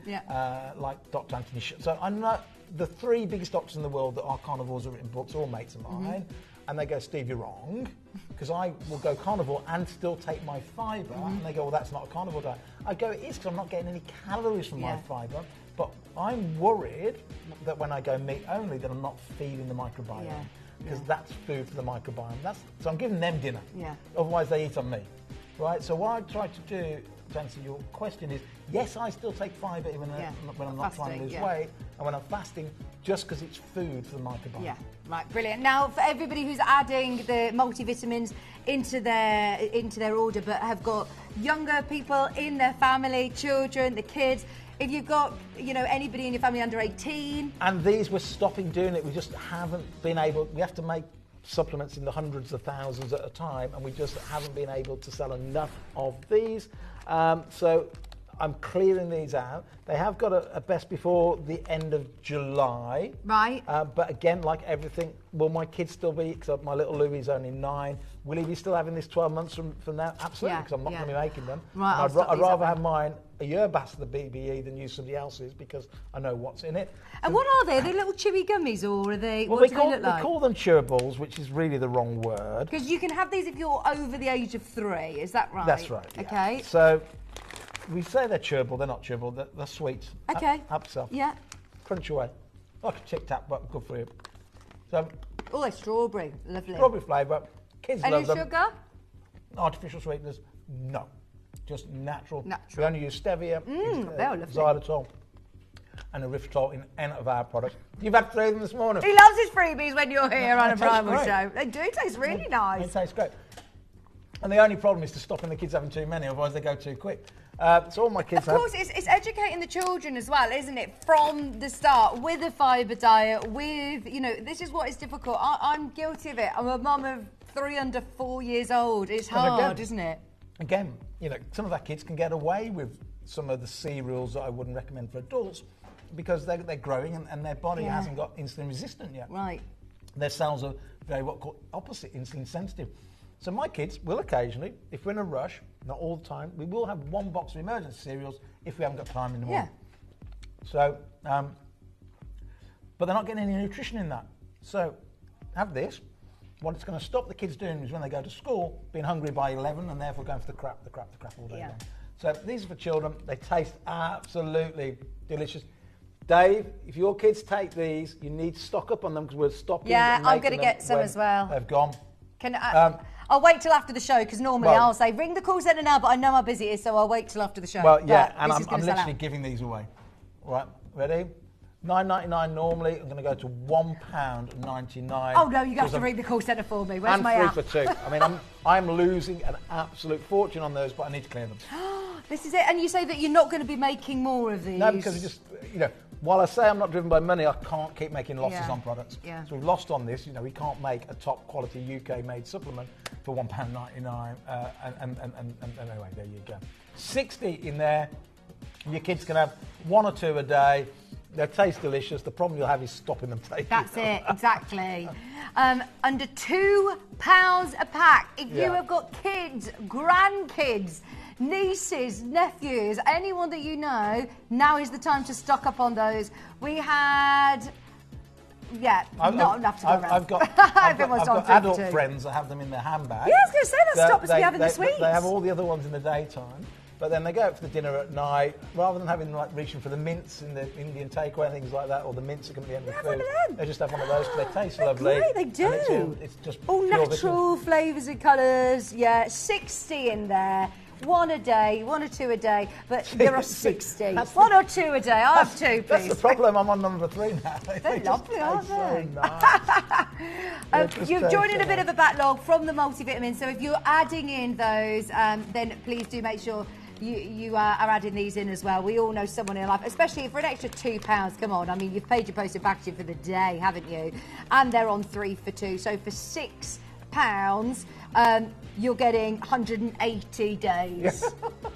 like Dr. Anthony So I know the 3 biggest doctors in the world that are carnivores have written books, all mates of mine. And they go, Steve, you're wrong, because I will go carnivore and still take my fibre. And they go, well, that's not a carnivore diet. I go, it is, because I'm not getting any calories from my fibre. But I'm worried that when I go meat only, that I'm not feeding the microbiome, because that's food for the microbiome. So I'm giving them dinner. Otherwise, they eat on me, right? So what I try to do, to answer your question, is yes, I still take fibre even when I'm not trying to lose weight, and when I'm fasting, just because it's food for the microbiome. Yeah, right, brilliant. Now, for everybody who's adding the multivitamins into their order, but have got younger people in their family, children, the kids. If you've got, anybody in your family under 18. And these, we're stopping doing it. We just haven't been able, we have to make supplements in the hundreds of thousands at a time, and we just haven't been able to sell enough of these. So I'm clearing these out. They have got a best before the end of July. Right. But again, like everything, will my kids still be, because my little Louis is only 9, will he be still having this 12 months from now? Absolutely, because I'm not going to be making them. Right, I'd rather have mine a year past the BBE than use somebody else's, because I know what's in it. And what are they? Are they little chewy gummies, or are they, well, what do they look like? We call them chewables, which is really the wrong word. Because you can have these if you're over the age of 3, is that right? That's right, yeah. Okay. So we say they're chewable, they're not chewable, they're sweet. Okay. Up yourself. Yeah. Crunch away. Like a Tic Tac, but good for you. So, oh, they're strawberry. Lovely. Strawberry flavour. Kids love them. Any sugar? Artificial sweeteners? No. Just natural. Natural. We only use stevia, xylitol, and erythritol in any of our products. You've had 3 of them this morning. He loves his freebies when you're here on a Primal show. They do taste really nice. They taste great. And the only problem is to stopping the kids having too many, otherwise they go too quick. So all my kids Of course, it's educating the children as well, isn't it? From the start, with a fibre diet, with, you know, this is what is difficult. I'm guilty of it. I'm a mum of 3 under 4 years old. It's hard, isn't it? Again, you know, some of our kids can get away with some of the cereals that I wouldn't recommend for adults because they're growing and their body hasn't got insulin resistant yet. Right. Their cells are very what called opposite insulin sensitive. So my kids will occasionally, if we're in a rush, not all the time, we will have 1 box of emergency cereals if we haven't got time in the morning. So, but they're not getting any nutrition in that. So have this. What it's going to stop the kids doing is when they go to school, being hungry by 11 and therefore going for the crap all day long. So these are for children. They taste absolutely delicious. Dave, if your kids take these, you need to stock up on them because we're stopping. Yeah, I'm going to get some as well. They've gone. Can I'll wait till after the show because normally I'll say ring the call centre now, but I know how busy it is, so I'll wait till after the show. Well, yeah, and I'm literally giving these away. All right, ready? $9.99 normally. I'm going to go to £1.99. Oh no, you have to ring the call centre for me. Where's my app? And 3 for 2. I mean, I'm losing an absolute fortune on those, but I need to clear them. This is it. And you say that you're not going to be making more of these? No, because it just, you know, while I say I'm not driven by money, I can't keep making losses on products. Yeah. So we've lost on this. You know, we can't make a top quality UK made supplement for £1.99. And anyway, there you go. 60 in there. Your kids can have 1 or 2 a day. They taste delicious. The problem you'll have is stopping them taking. That's it, exactly. Under £2 a pack. If you have got kids, grandkids, nieces, nephews, anyone that you know, now is the time to stock up on those. We had... not enough to go around. I've got adult friends that have them in their handbag. Yeah, I was going to say, that stops me having the sweets. They have all the other ones in the daytime. But then they go out for the dinner at night, rather than having like reaching for the mints in the Indian takeaway and things like that, or the mints are going to be in the food. They just have one of those because they taste lovely. Great, they do. It's just all natural flavours and colours. Yeah, 60 in there. 1 a day, 1 or 2 a day, but there are 60. 1 or 2 a day. I have 2, please. That's the problem. I'm on number 3 now. They're lovely, aren't they? So nice. You've joined in a bit of a backlog from the multivitamins, so if you're adding in those, then please do make sure you are adding these in as well. We all know someone in life, especially for an extra £2. Come on, I mean, you've paid your postage packaging for the day, haven't you? And they're on 3 for 2. So for £6, you're getting 180 days.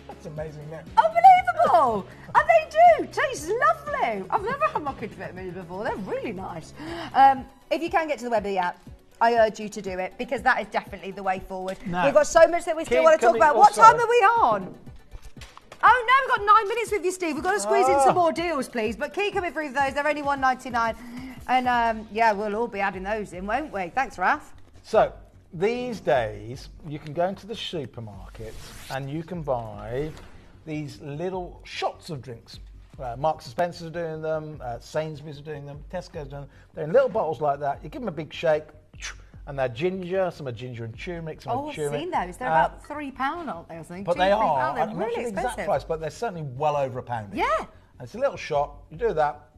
That's amazing, isn't it? Unbelievable! And they do. Taste lovely. I've never had multivitamins before. They're really nice. If you can get to the web app, I urge you to do it because that is definitely the way forward. No. We've got so much that we still want to talk about. What time are we on? Oh no, we've got 9 minutes with you, Steve. We've got to squeeze in some more deals, please. But keep coming through those. They're only $1.99. And we'll all be adding those in, won't we? Thanks, Raf. So these days, you can go into the supermarket and you can buy these little shots of drinks. Marks and Spencer's are doing them, Sainsbury's are doing them, Tesco's doing them. They're in little bottles like that. You give them a big shake, and they're ginger. Some are ginger and turmeric. Some are turmeric. I've seen those. They're about £3, aren't they? I think. But they are. They're I'm really not sure the expensive. exact price, but they're certainly well over £1. Yeah. And it's a little shot. You do that,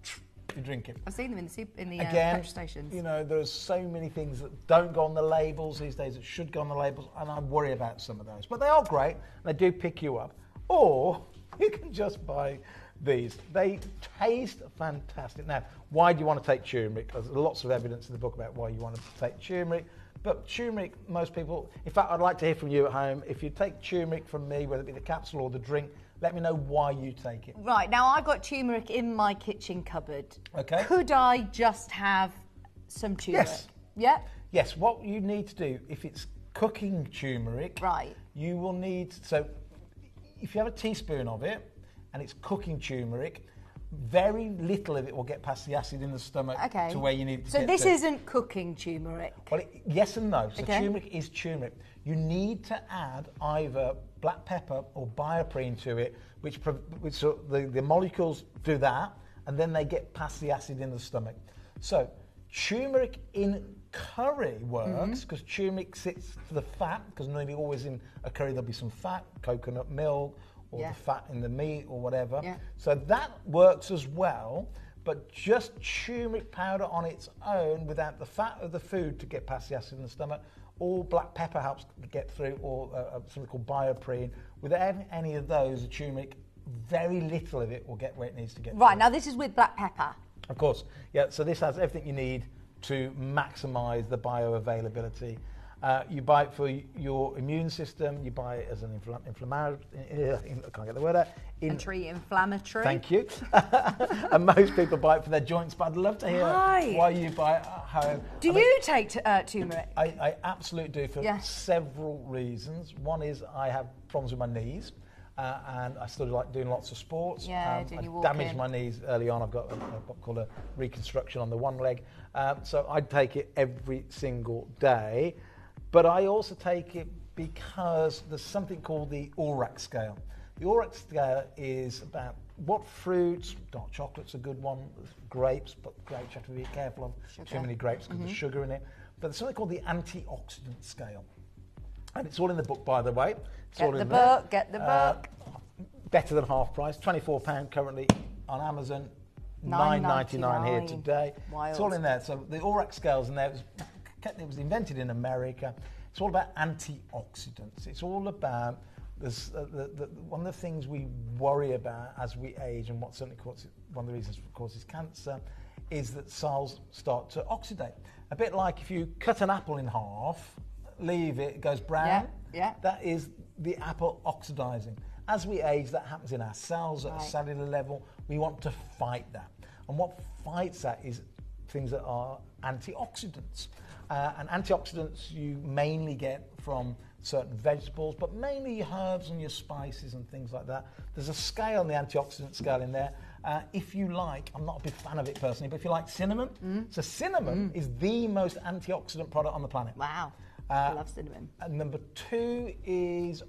you drink it. I've seen them in the Again, petrol stations. You know, there's so many things that don't go on the labels these days that should go on the labels, and I worry about some of those. But they are great. They do pick you up. Or you can just buy these. They taste fantastic. Now, why do you want to take turmeric? There's lots of evidence in the book about why you want to take turmeric. But turmeric, most people, in fact, I'd like to hear from you at home. If you take turmeric from me, whether it be the capsule or the drink, let me know why you take it. Right, now I've got turmeric in my kitchen cupboard. Okay. Could I just have some turmeric? Yes. Yeah? Yes, what you need to do, if it's cooking turmeric, right, you will need, so if you have a teaspoon of it and it's cooking turmeric, very little of it will get past the acid in the stomach to where you need it to so get this to. isn't cooking turmeric? Well, yes and no. So turmeric is turmeric. You need to add either black pepper or bioprine to it, which so the molecules do that, and then they get past the acid in the stomach. So turmeric in curry works because turmeric sits for the fat, because nearly always in a curry there'll be some fat, coconut milk, or the fat in the meat or whatever. Yeah. So that works as well, but just turmeric powder on its own without the fat of the food to get past the acid in the stomach, or black pepper helps get through, or something called bioprene. Without any of those, the turmeric, very little of it will get where it needs to get. Right, now this is with black pepper. Of course, yeah, so this has everything you need to maximise the bioavailability. You buy it for your immune system, you buy it as an inflammatory, I can't get the word out. Anti-inflammatory. Thank you. And most people buy it for their joints, but I'd love to hear why you buy it at home. Do you take turmeric? I absolutely do for several reasons. One is I have problems with my knees. And I still like doing lots of sports. Yeah, I damaged my knees early on. I've got what's called a reconstruction on the one leg. So I take it every single day. But I also take it because there's something called the ORAC scale. The ORAC scale is about what fruits, dark chocolate's a good one, grapes, but grapes you have to be careful of too many grapes because there's sugar in it. But there's something called the antioxidant scale. And it's all in the book, by the way. Get the book. Better than half price, £24 currently on Amazon, $9.99 here today. Wild. It's all in there. So the ORAC scale's in there. It was invented in America. It's all about antioxidants. It's all about one of the things we worry about as we age, and what certainly causes, one of the reasons it causes cancer, is that cells start to oxidate. A bit like if you cut an apple in half, leave it, it goes brown. Yeah. That is the apple oxidizing. As we age, that happens in our cells at a cellular level. We want to fight that. And what fights that is things that are antioxidants. And antioxidants you mainly get from certain vegetables, but mainly your herbs and your spices and things like that. There's a scale, the antioxidant scale in there. If you like, I'm not a big fan of it personally, but if you like cinnamon, so cinnamon is the most antioxidant product on the planet. Wow. I love cinnamon. And number 2 is,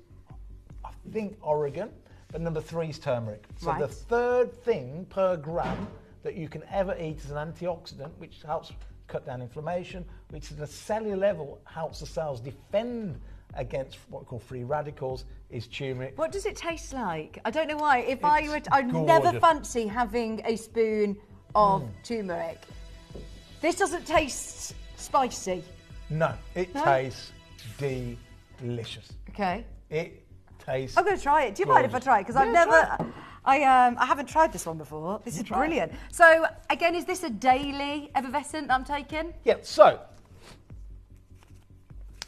I think, Oregon, but number 3 is turmeric. So the third thing per gram that you can ever eat as an antioxidant, which helps cut down inflammation, which at a cellular level helps the cells defend against what we call free radicals, is turmeric. What does it taste like? I don't know why. If I were to, I'd never fancy having a spoon of turmeric. This doesn't taste spicy. No, it tastes delicious. Okay. It tastes. I'm going to try it. Do you mind if I try it? Because I've never. I haven't tried this one before. This is brilliant. So again, is this a daily effervescent that I'm taking? Yeah. So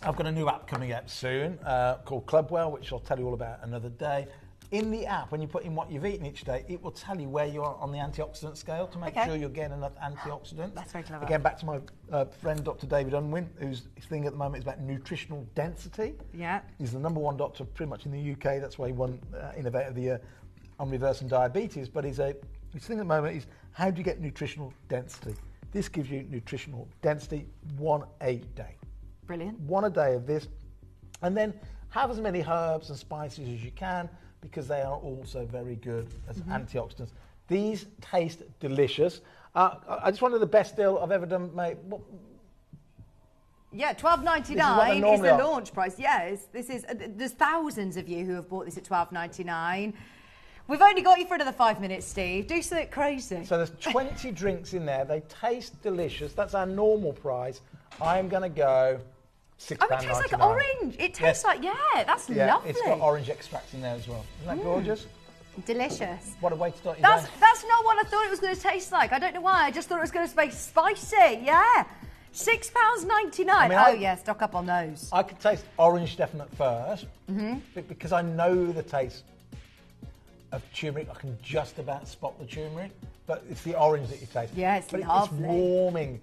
I've got a new app coming out soon called Clubwell, which I'll tell you all about another day. In the app, when you put in what you've eaten each day, it will tell you where you are on the antioxidant scale to make sure you're getting enough antioxidants. That's very clever. Again, back to my friend, Dr. David Unwin, whose thing at the moment is about nutritional density. Yeah. He's the #1 doctor pretty much in the UK. That's why he won Innovator of the Year on reversing diabetes. But his thing at the moment is, how do you get nutritional density? This gives you nutritional density 1 a day. Brilliant. 1 a day of this. And then have as many herbs and spices as you can, because they are also very good as antioxidants. These taste delicious. I just wanted the best deal I've ever done, mate. Yeah, $12.99 is the launch price. Yes, there's thousands of you who have bought this at $12.99. We've only got you for another 5 minutes, Steve. Do something crazy. So there's 20 drinks in there. They taste delicious. That's our normal price. I'm going to go £6.99. Oh, it tastes like orange. It tastes like, that's lovely. It's got orange extracts in there as well. Isn't that gorgeous? Delicious. What a way to start your day. That's not what I thought it was going to taste like. I don't know why. I just thought it was going to be spicy. Yeah. £6.99. Stock up on those. I could taste orange definite first, because I know the taste of turmeric. I can just about spot the turmeric, but it's the orange that you taste. Yeah, it's but lovely. It's warming.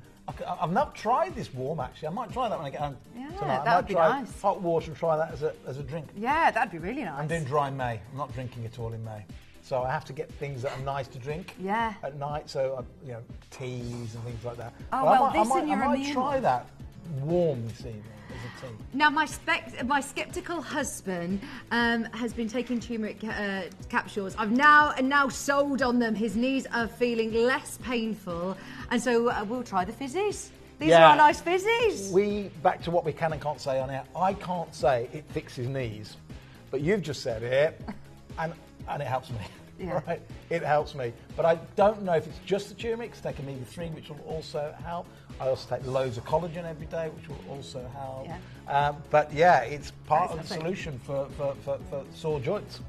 I've not tried this warm, actually. I might try that when I get home tonight. That would be nice. Hot water and try that as a drink. Yeah, that'd be really nice. I'm doing dry May. I'm not drinking at all in May. So I have to get things that are nice to drink at night. So, teas and things like that. Oh, I might try that warm this evening as a tea. Now, my sceptical husband has been taking turmeric capsules. I've now sold on them. His knees are feeling less painful, and so we'll try the fizzies. These are our nice fizzies. Back to what we can and can't say on air. I can't say it fixes knees, but you've just said it, and it helps me. Yeah. Right, it helps me. But I don't know if it's just the turmeric. I take omega-3, which will also help. I also take loads of collagen every day, which will also help. Yeah. But yeah, it's part of the lovely. solution for sore joints.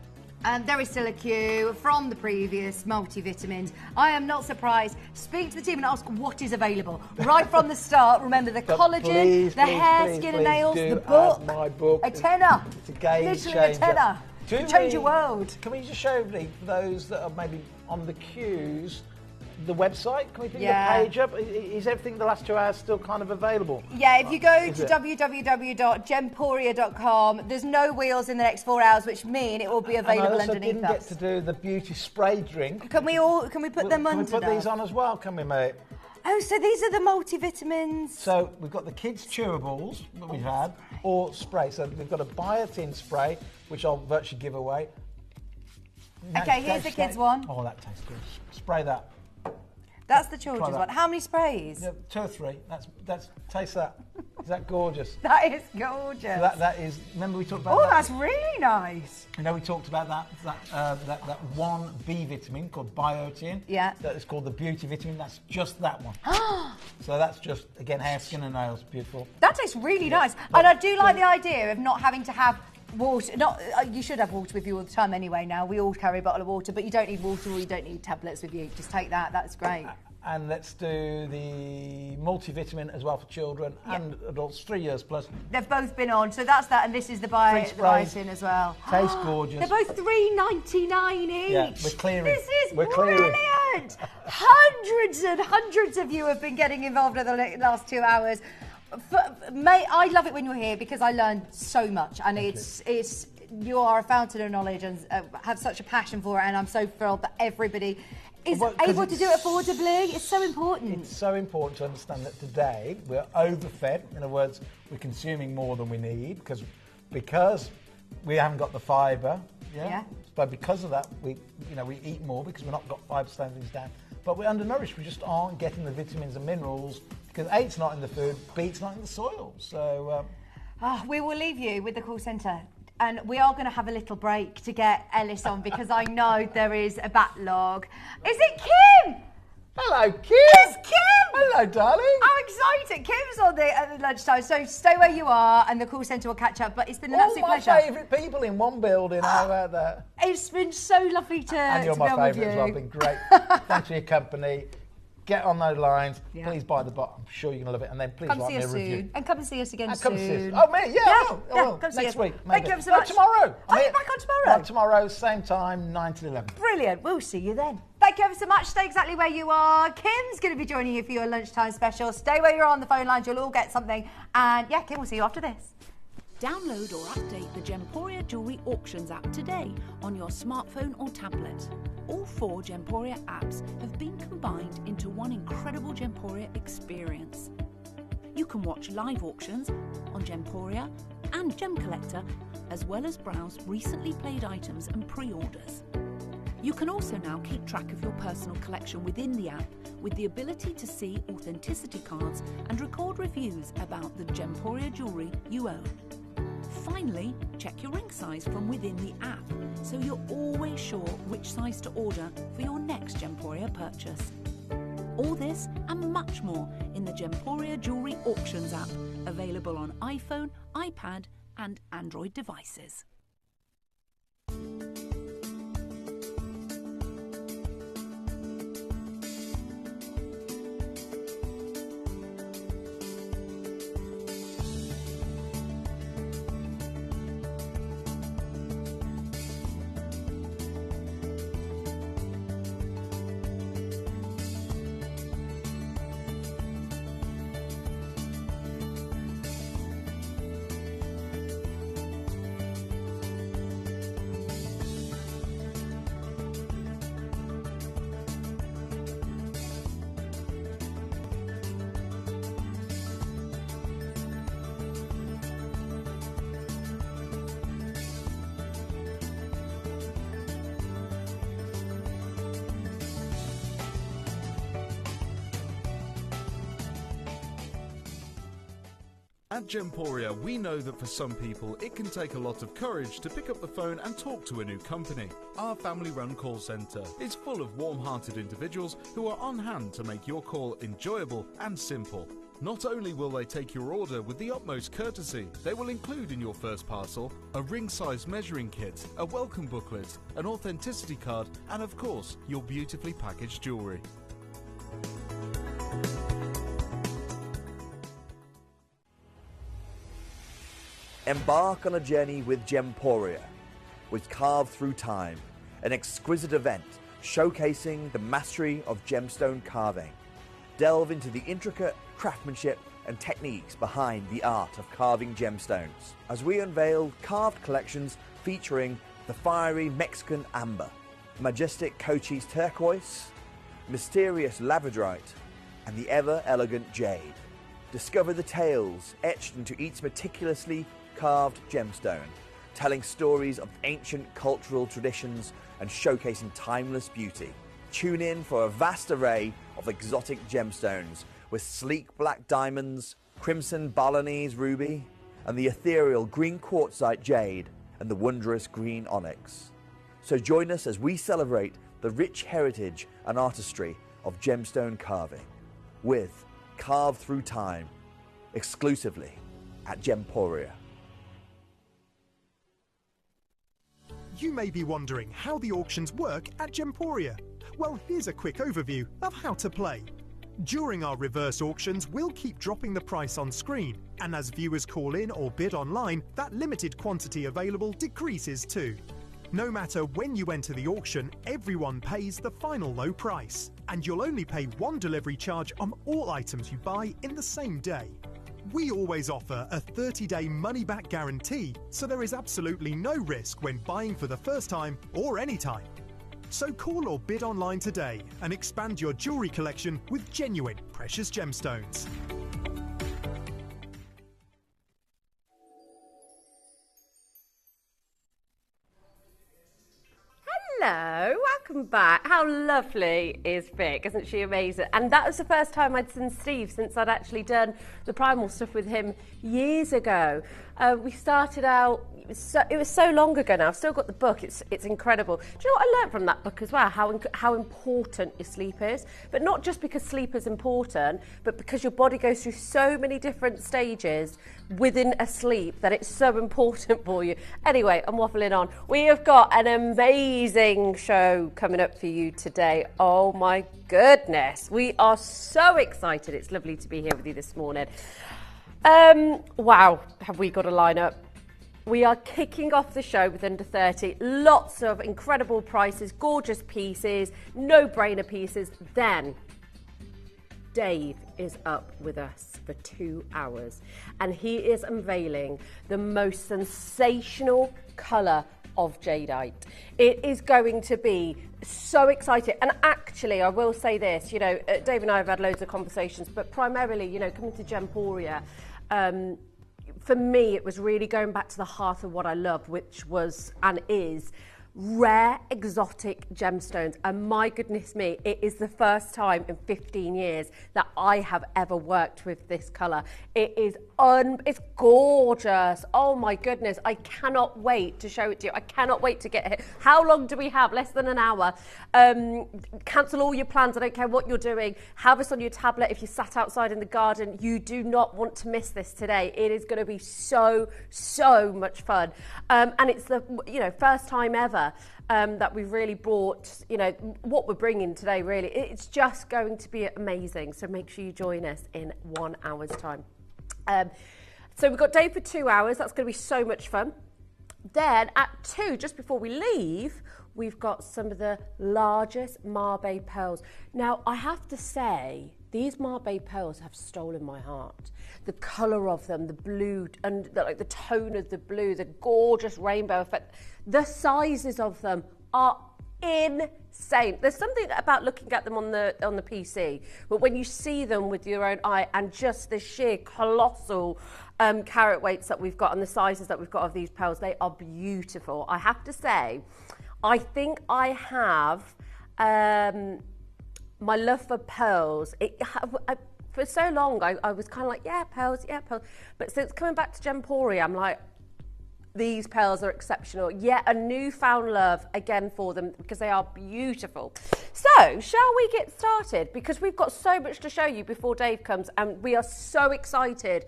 And there is still a queue from the previous multivitamins. I am not surprised. Speak to the team and ask what is available. Right from the start, remember the collagen, the hair, skin and nails, the book. My book. A tenner. It's a game Literally changer. a tenner. Do Change we- your world. Can we just show me, for those that are maybe on the queues, the website? Can we put Yeah. the page up? Is everything the last 2 hours still kind of available? Yeah, if you go Is to it? www.gemporia.com, there's no wheels in the next 4 hours, which mean it will be And I available also underneath didn't us. get to do the beauty spray drink. Can we put them Can under? we put these on as well, can we, mate? Oh, so these are the multivitamins. So we've got the kids' chewables that we've had, or spray. So we've got a biotin spray, which I'll virtually give away. Okay, here's the kids' one. Oh, that tastes good. Spray that. That's the children's that. one. How many sprays? Yeah, 2 or 3. That's taste that. Is that gorgeous? That is gorgeous. So that is. Remember we talked about Oh, that. that's really nice. You know, we talked about that one B vitamin called biotin. Yeah. That is called the beauty vitamin. That's just that one. So that's just, again, hair, skin and nails. Beautiful. That tastes really nice. And I do like the idea of not having to have water. You should have water with you all the time anyway now. We all carry a bottle of water, but you don't need water or you don't need tablets with you. Just take that. That's great. And let's do the multivitamin as well for children and adults, 3 years plus. They've both been on. So that's that. And this is the Free sprays. biotin as well. Tastes gorgeous. They're both $3.99 each. Yeah, we're clearing. This is We're clearing. brilliant. Hundreds and hundreds of you have been getting involved in the last 2 hours. Mate, I love it when you're here because I learn so much, and you are a fountain of knowledge and have such a passion for it, and I'm so thrilled that everybody is able to do it affordably. It's so important. It's so important to understand that today we're overfed. In other words, we're consuming more than we need because we haven't got the fibre. Yeah. But because of that, we eat more because we've not got fibre standings down. But we're undernourished. We just aren't getting the vitamins and minerals because A, it's not in the food, B, it's not in the soil. So we will leave you with the call centre. And we are going to have a little break to get Ellis on because I know there is a backlog. Is it Kim? Hello, Kim. It's Kim. Hello, darling. I'm excited. Kim's on at the lunchtime, so stay where you are and the call centre will catch up. But it's been an absolute pleasure. All my favourite people in one building. How about that? It's been so lovely to And you're to my be on with favourite as well. you. Been great. Thanks for your company. Get on those lines. Yeah. Please buy the bot. I'm sure you're going to love it. And then please Come write see me a us review. soon. And come and see us again Come soon. see us. Oh, me? Yeah, I will. Come see Next us. week. Thank you ever so much. Tomorrow. Oh, you're back on tomorrow? Tomorrow, same time, 9 till 11. Brilliant. We'll see you then. Thank you ever so much. Stay exactly where you are. Kim's going to be joining you for your lunchtime special. Stay where you're on the phone lines. You'll all get something. And yeah, Kim, we'll see you after this. Download or update the Gemporia Jewellery Auctions app today on your smartphone or tablet. All 4 Gemporia apps have been combined into one incredible Gemporia experience. You can watch live auctions on Gemporia and Gem Collector, as well as browse recently played items and pre-orders. You can also now keep track of your personal collection within the app with the ability to see authenticity cards and record reviews about the Gemporia jewellery you own. Finally, check your ring size from within the app so you're always sure which size to order for your next Gemporia purchase. All this and much more in the Gemporia Jewellery Auctions app, available on iPhone, iPad and Android devices. At Gemporia, we know that for some people, it can take a lot of courage to pick up the phone and talk to a new company. Our family-run call centre is full of warm-hearted individuals who are on hand to make your call enjoyable and simple. Not only will they take your order with the utmost courtesy, they will include in your first parcel a ring-size measuring kit, a welcome booklet, an authenticity card, and of course, your beautifully packaged jewellery. Embark on a journey with Gemporia, with Carved Through Time, an exquisite event showcasing the mastery of gemstone carving. Delve into the intricate craftsmanship and techniques behind the art of carving gemstones as we unveil carved collections featuring the fiery Mexican amber, majestic Cochise turquoise, mysterious labradorite, and the ever-elegant jade. Discover the tales etched into each meticulously carved gemstone, telling stories of ancient cultural traditions and showcasing timeless beauty. Tune in for a vast array of exotic gemstones with sleek black diamonds, crimson Balinese ruby, and the ethereal green quartzite jade and the wondrous green onyx. So join us as we celebrate the rich heritage and artistry of gemstone carving with Carved Through Time, exclusively at Gemporia. You may be wondering how the auctions work at Gemporia. Well, here's a quick overview of how to play. During our reverse auctions, we'll keep dropping the price on screen, and as viewers call in or bid online, that limited quantity available decreases too. No matter when you enter the auction, everyone pays the final low price, and you'll only pay one delivery charge on all items you buy in the same day. We always offer a 30-day money-back guarantee, so there is absolutely no risk when buying for the first time or any time. So call or bid online today and expand your jewellery collection with genuine precious gemstones. Hello, welcome back. How lovely is Vic? Isn't she amazing? And that was the first time I'd seen Steve since I'd actually done the primal stuff with him years ago. We started out, it was so long ago now. I've still got the book. It's incredible. Do you know what I learned from that book as well? How important your sleep is. But not just because sleep is important, but because your body goes through so many different stages within a sleep that it's so important for you. Anyway, I'm waffling on. We have got an amazing show coming up for you today. Oh my goodness. We are so excited. It's lovely to be here with you this morning. Wow, have we got a lineup? We are kicking off the show with Under 30. Lots of incredible prices, gorgeous pieces, no-brainer pieces. Then Dave is up with us for 2 hours and he is unveiling the most sensational colour of jadeite. It is going to be so exciting. And actually, I will say this, you know, Dave and I have had loads of conversations, but primarily, you know, coming to Gemporia, for me, it was really going back to the heart of what I love, which was and is rare exotic gemstones. And my goodness me, it is the first time in 15 years that I have ever worked with this colour. It is it's gorgeous. Oh my goodness, I cannot wait to show it to you. I cannot wait to get it. How long do we have? Less than an hour. Cancel all your plans. I don't care what you're doing. Have this on your tablet. If you sat outside in the garden, you do not want to miss this today. It is going to be so much fun. And it's the first time ever that we've really brought, what we're bringing today, really. It's just going to be amazing. So make sure you join us in 1 hour's time. So we've got Dave for 2 hours. That's going to be so much fun. Then at 2, just before we leave, we've got some of the largest Mabe pearls. Now, I have to say, these Mabe pearls have stolen my heart. The colour of them, the blue, and the tone of the blue, the gorgeous rainbow effect. The sizes of them are insane. There's something about looking at them on the PC, but when you see them with your own eye and just the sheer colossal carat weights that we've got and the sizes that we've got of these pearls, they are beautiful. I have to say, I think I have my love for pearls. For so long, I was kind of like, yeah, pearls. But since coming back to Gemporia, I'm like, these pearls are exceptional. Yet a newfound love again for them because they are beautiful. So, shall we get started? Because we've got so much to show you before Dave comes, and we are so excited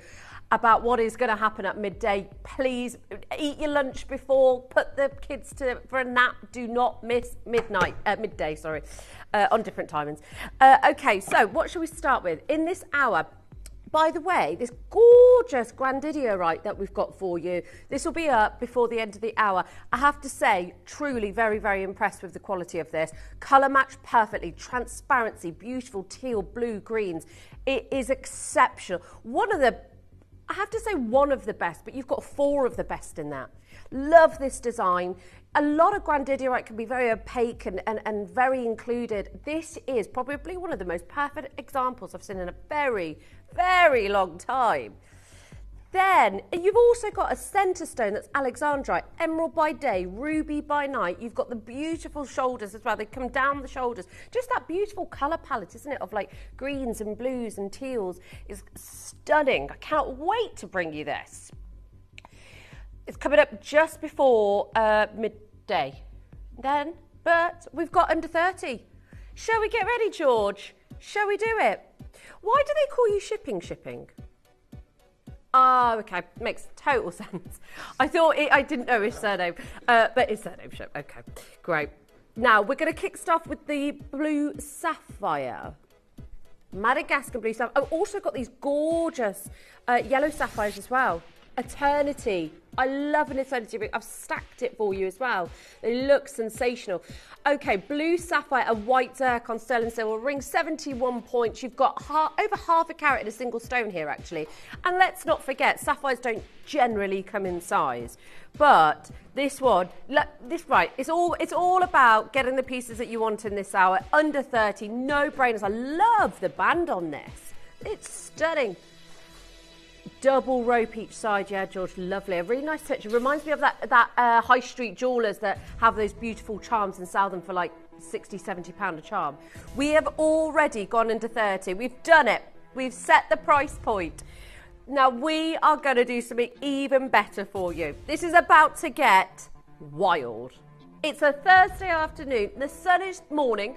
about what is going to happen at midday. Please eat your lunch before, put the kids for a nap. Do not miss midday, on different timings. Okay, so what shall we start with? In this hour, by the way, this gorgeous Grandidierite that we've got for you, this will be up before the end of the hour. I have to say, truly very, very impressed with the quality of this. Colour matched perfectly, transparency, beautiful teal, blue, greens. It is exceptional. I have to say one of the best, but you've got 4 of the best in that. Love this design. A lot of Grandidierite can be very opaque and very included. This is probably one of the most perfect examples I've seen in a very, very long time. Then you've also got a centre stone that's Alexandrite, emerald by day, ruby by night. You've got the beautiful shoulders as well. They come down the shoulders. Just that beautiful colour palette, isn't it? Of like greens and blues and teals is stunning. I can't wait to bring you this. It's coming up just before midday. But we've got under 30. Shall we get ready, George? Shall we do it? Why do they call you shipping? Oh, okay, makes total sense. I didn't know his surname, but his surname show. Okay, great. Now we're going to kick stuff with the blue sapphire. Madagascan blue sapphire. I've also got these gorgeous yellow sapphires as well. Eternity. I love an Eternity ring. I've stacked it for you as well. They look sensational. Okay, blue sapphire and white zircon sterling silver ring, 71 points. You've got over half a carat in a single stone here, actually. And let's not forget, sapphires don't generally come in size. But this one, it's all about getting the pieces that you want in this hour. Under 30, no brainers. I love the band on this. It's stunning. Double rope each side, yeah, George, lovely. A really nice touch. It reminds me of that high street jewellers that have those beautiful charms and sell them for like 60, 70 pound a charm. We have already gone into 30. We've done it. We've set the price point. Now we are going to do something even better for you. This is about to get wild. It's a Thursday afternoon. The sun is morning.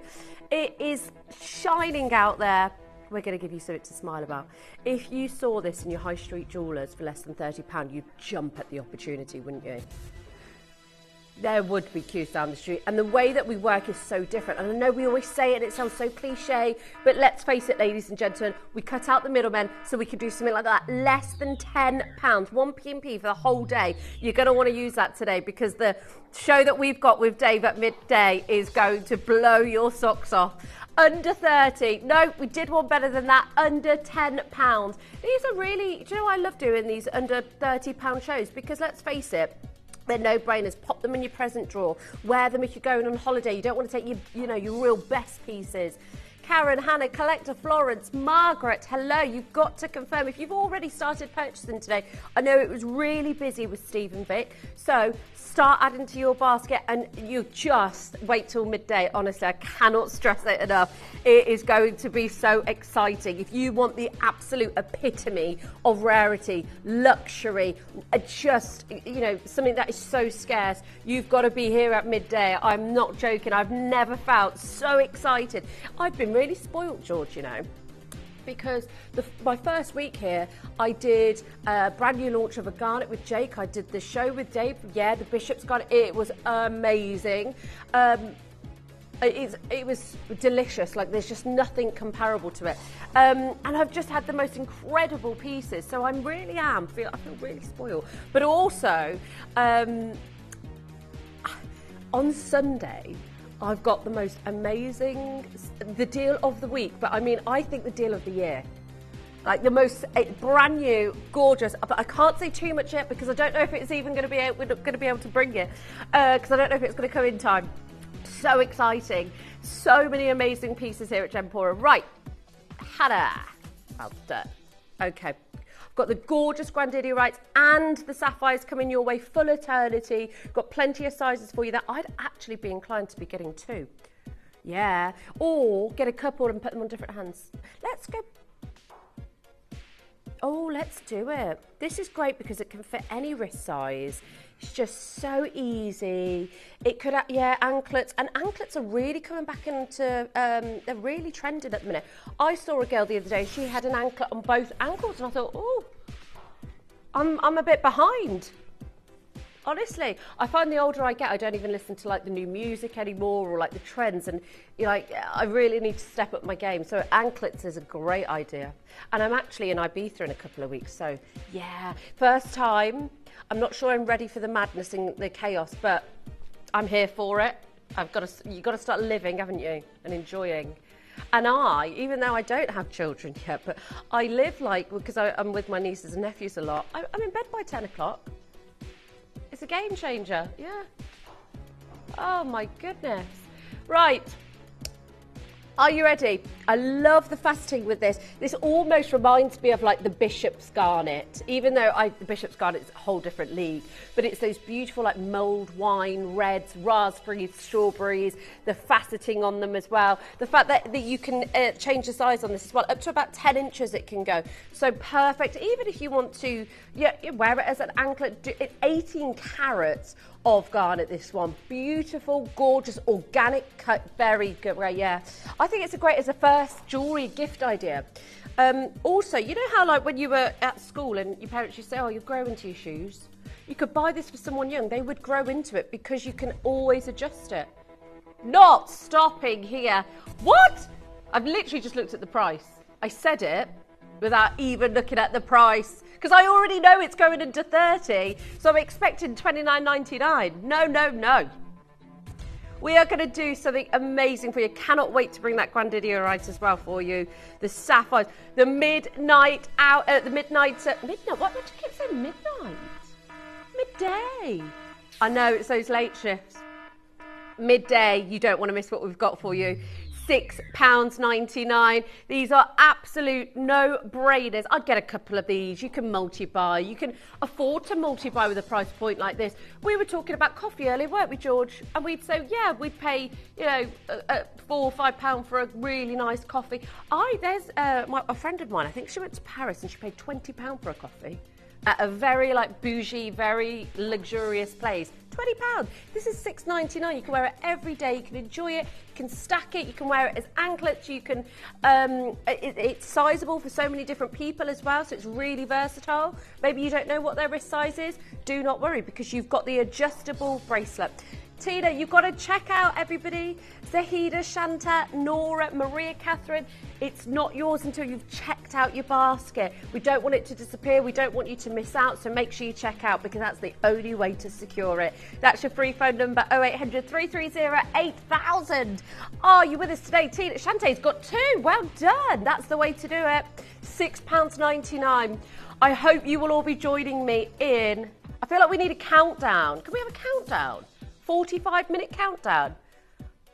It is shining out there. We're going to give you something to smile about. If you saw this in your high street jewellers for less than £30, you'd jump at the opportunity, wouldn't you? There would be queues down the street. And the way that we work is so different. And I know we always say it and it sounds so cliche, but let's face it, ladies and gentlemen, we cut out the middlemen so we can do something like that. Less than £10, 1 P&P for the whole day. You're going to want to use that today because the show that we've got with Dave at midday is going to blow your socks off. Under 30. No, we did one better than that. Under £10. These are really, do you know, I love doing these under £30 shows because let's face it, they're no-brainers. Pop them in your present drawer. Wear them if you're going on holiday. You don't want to take your real best pieces. Karen, Hannah, Collector, Florence, Margaret, hello. You've got to confirm if you've already started purchasing today. I know it was really busy with Steve and Vic, so start adding to your basket and you just wait till midday. Honestly, I cannot stress it enough. It is going to be so exciting. If you want the absolute epitome of rarity, luxury, just, something that is so scarce, you've got to be here at midday. I'm not joking. I've never felt so excited. I've been really spoilt, George, because my first week here, I did a brand new launch of a garnet with Jake. I did the show with Dave. Yeah, the Bishop's garnet. It was amazing. It was delicious. Like, there's just nothing comparable to it. And I've just had the most incredible pieces. So I feel really spoiled. But also, on Sunday, I've got the most amazing, the deal of the week, but I think the deal of the year. Like the most brand new, gorgeous, but I can't say too much yet because I don't know if it's even going to be we're not going to be able to bring it because I don't know if it's going to come in time. So exciting. So many amazing pieces here at Gemporia. Right. Hannah. Okay. Got the gorgeous Grandidierite and the sapphires coming your way, full eternity. Got plenty of sizes for you that I'd actually be inclined to be getting 2. Yeah, or get a couple and put them on different hands. Let's go Oh, let's do it. This is great because it can fit any wrist size. It's just so easy. It could, anklets. And anklets are really coming back into, they're really trending at the minute. I saw a girl the other day, she had an anklet on both ankles, and I thought, oh, I'm a bit behind. Honestly, I find the older I get, I don't even listen to like the new music anymore or like the trends, and I really need to step up my game. So anklets is a great idea. And I'm actually in Ibiza in a couple of weeks, so yeah, first time. I'm not sure I'm ready for the madness and the chaos, but I'm here for it. You've got to start living, haven't you, and enjoying. And even though I don't have children yet, but I live because I'm with my nieces and nephews a lot, I'm in bed by 10 o'clock. It's a game changer, yeah. Oh my goodness. Right. Are you ready? I love the faceting with this. This almost reminds me of like the Bishop's Garnet, even though the Bishop's Garnet is a whole different league, but it's those beautiful like mulled wine, reds, raspberries, strawberries, the faceting on them as well. The fact that you can change the size on this as well, up to about 10 inches it can go. So perfect, even if you want to wear it as an anklet. It's 18 carats of garnet, this one. Beautiful, gorgeous, organic cut, very good. Yeah, I think it's great as a first jewellery gift idea. Also, you know how like when you were at school and your parents used to say, oh, you grow into your shoes? You could buy this for someone young, they would grow into it because you can always adjust it. Not stopping here. What? I've literally just looked at the price. I said it without even looking at the price, because I already know it's going into 30, so I'm expecting $29.99. No. We are going to do something amazing for you. Cannot wait to bring that Grandidierite as well for you. The sapphires, the midnight, what did you keep saying? Midnight? Midday. I know, it's those late shifts. Midday, you don't want to miss what we've got for you. £6.99. These are absolute no-brainers. I'd get a couple of these. You can multi-buy. You can afford to multi-buy with a price point like this. We were talking about coffee earlier, weren't we, George? And we'd say, yeah, we'd pay, £4 or £5 for a really nice coffee. There's a friend of mine, I think she went to Paris and she paid £20 for a coffee at a very bougie, very luxurious place. £20. This is $6.99. You can wear it every day. You can enjoy it. You can stack it. You can wear it as anklets. You can. It's sizable for so many different people as well. So it's really versatile. Maybe you don't know what their wrist size is. Do not worry, because you've got the adjustable bracelet. Tina, you've got to check out, everybody. Zahida, Shanta, Nora, Maria Catherine. It's not yours until you've checked out your basket. We don't want it to disappear. We don't want you to miss out. So make sure you check out, because that's the only way to secure it. That's your free phone number, 0800 330 8000. Are you with us today? Tina, Shantae's got 2. Well done. That's the way to do it. £6.99. I hope you will all be joining me in. I feel like we need a countdown. Can we have a countdown? 45-minute countdown.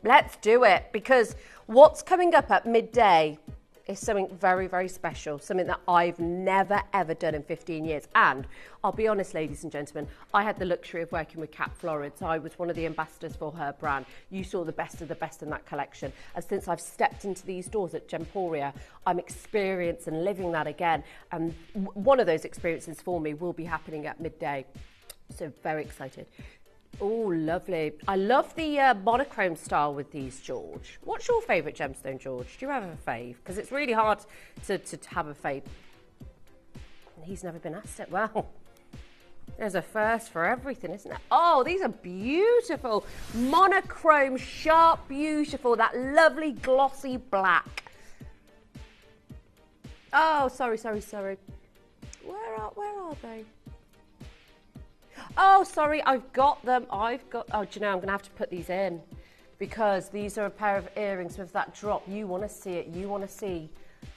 Let's do it, because what's coming up at midday is something very, very special, something that I've never, ever done in 15 years. And I'll be honest, ladies and gentlemen, I had the luxury of working with Kat Florence. I was one of the ambassadors for her brand. You saw the best of the best in that collection. And since I've stepped into these doors at Gemporia, I'm experiencing and living that again. And one of those experiences for me will be happening at midday. So very excited. Oh, lovely. I love the monochrome style with these, George. What's your favourite gemstone, George? Do you have a fave? Because it's really hard to have a fave. He's never been asked it. Well, there's a first for everything, isn't there? Oh, these are beautiful. Monochrome, sharp, beautiful. That lovely glossy black. Oh, sorry. Where are they? Oh, sorry, I've got them. Oh, do you know, I'm going to have to put these in, because these are a pair of earrings with that drop. You want to see it. You want to see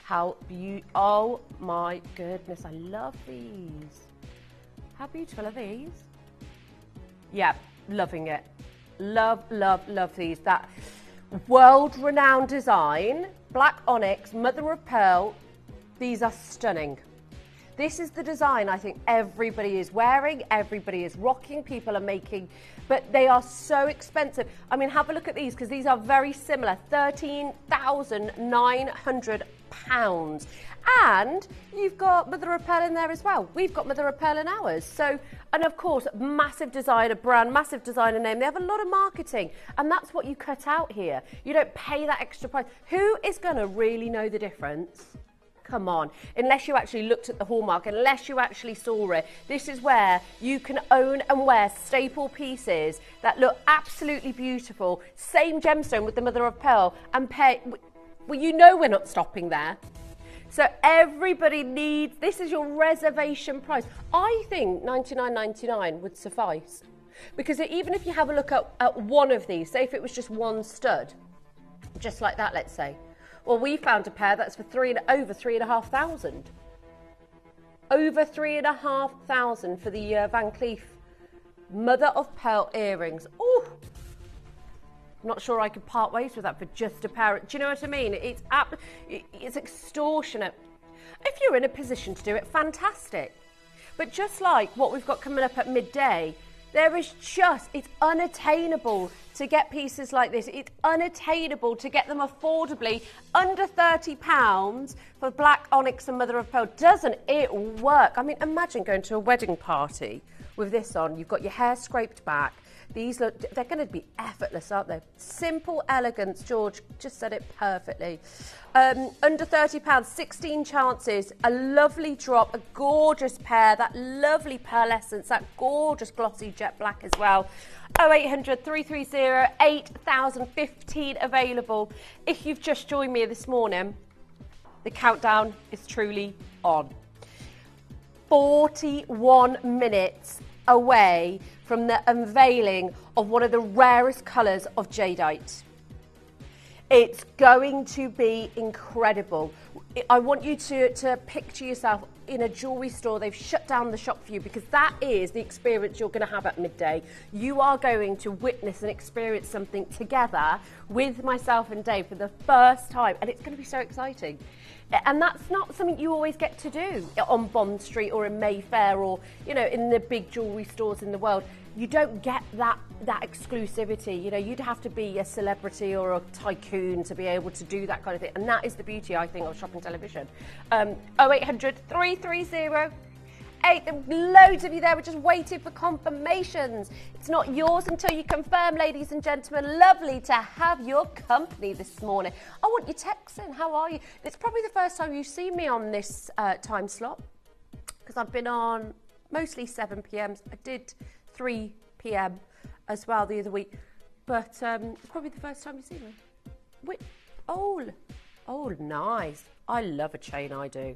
how beautiful. Oh, my goodness. I love these. How beautiful are these? Yeah, loving it. Love these. That world-renowned design. Black onyx, mother of pearl. These are stunning. This is the design I think everybody is wearing, everybody is rocking, people are making, but they are so expensive. I mean, have a look at these, because these are very similar. £13,900 £1,000. And you've got mother of pearl in there as well. We've got mother of pearl in ours. So, and of course, massive designer brand, massive designer name. They have a lot of marketing, and that's what you cut out here. You don't pay that extra price. Who is going to really know the difference? Come on, unless you actually looked at the hallmark, unless you actually saw it. This is where you can own and wear staple pieces that look absolutely beautiful. Same gemstone with the mother of pearl, and pay. Well, you know we're not stopping there. So everybody needs, this is your reservation price. I think $99.99 would suffice. Because even if you have a look at one of these, say if it was just one stud, just like that, let's say. Well, we found a pair that's for over £3,500. Over £3,500 for the Van Cleef mother of pearl earrings. Oh, I'm not sure I could part ways with that for just a pair. Do you know what I mean? It's extortionate. If you're in a position to do it, fantastic. But just like what we've got coming up at midday, it's unattainable to get pieces like this. It's unattainable to get them affordably under £30 for black onyx and mother of pearl. Doesn't it work? I mean, imagine going to a wedding party with this on. You've got your hair scraped back. These look, they're going to be effortless, aren't they? Simple elegance. George just said it perfectly. Under £30, 16 chances, a lovely drop, a gorgeous pair, that lovely pearlescence, that gorgeous glossy jet black as well. 0800 330 8000, 15 available. If you've just joined me this morning, the countdown is truly on. 41 minutes away from the unveiling of one of the rarest colours of jadeite. It's going to be incredible. I want you to picture yourself in a jewellery store. They've shut down the shop for you because that is the experience you're going to have at midday. You are going to witness and experience something together with myself and Dave for the first time, and it's going to be so exciting. And that's not something you always get to do on Bond Street or in Mayfair or, you know, in the big jewellery stores in the world. You don't get that exclusivity. You know, you'd have to be a celebrity or a tycoon to be able to do that kind of thing. And that is the beauty, I think, of shopping television. 0800 330 loads of you there. We're just waiting for confirmations. It's not yours until you confirm, ladies and gentlemen. Lovely to have your company this morning. I want you texting. How are you? It's probably the first time you've seen me on this time slot because I've been on mostly 7 p.m. I did 3 p.m. as well the other week, but it's probably the first time you've seen me. Wait, oh, nice. I love a chain, I do.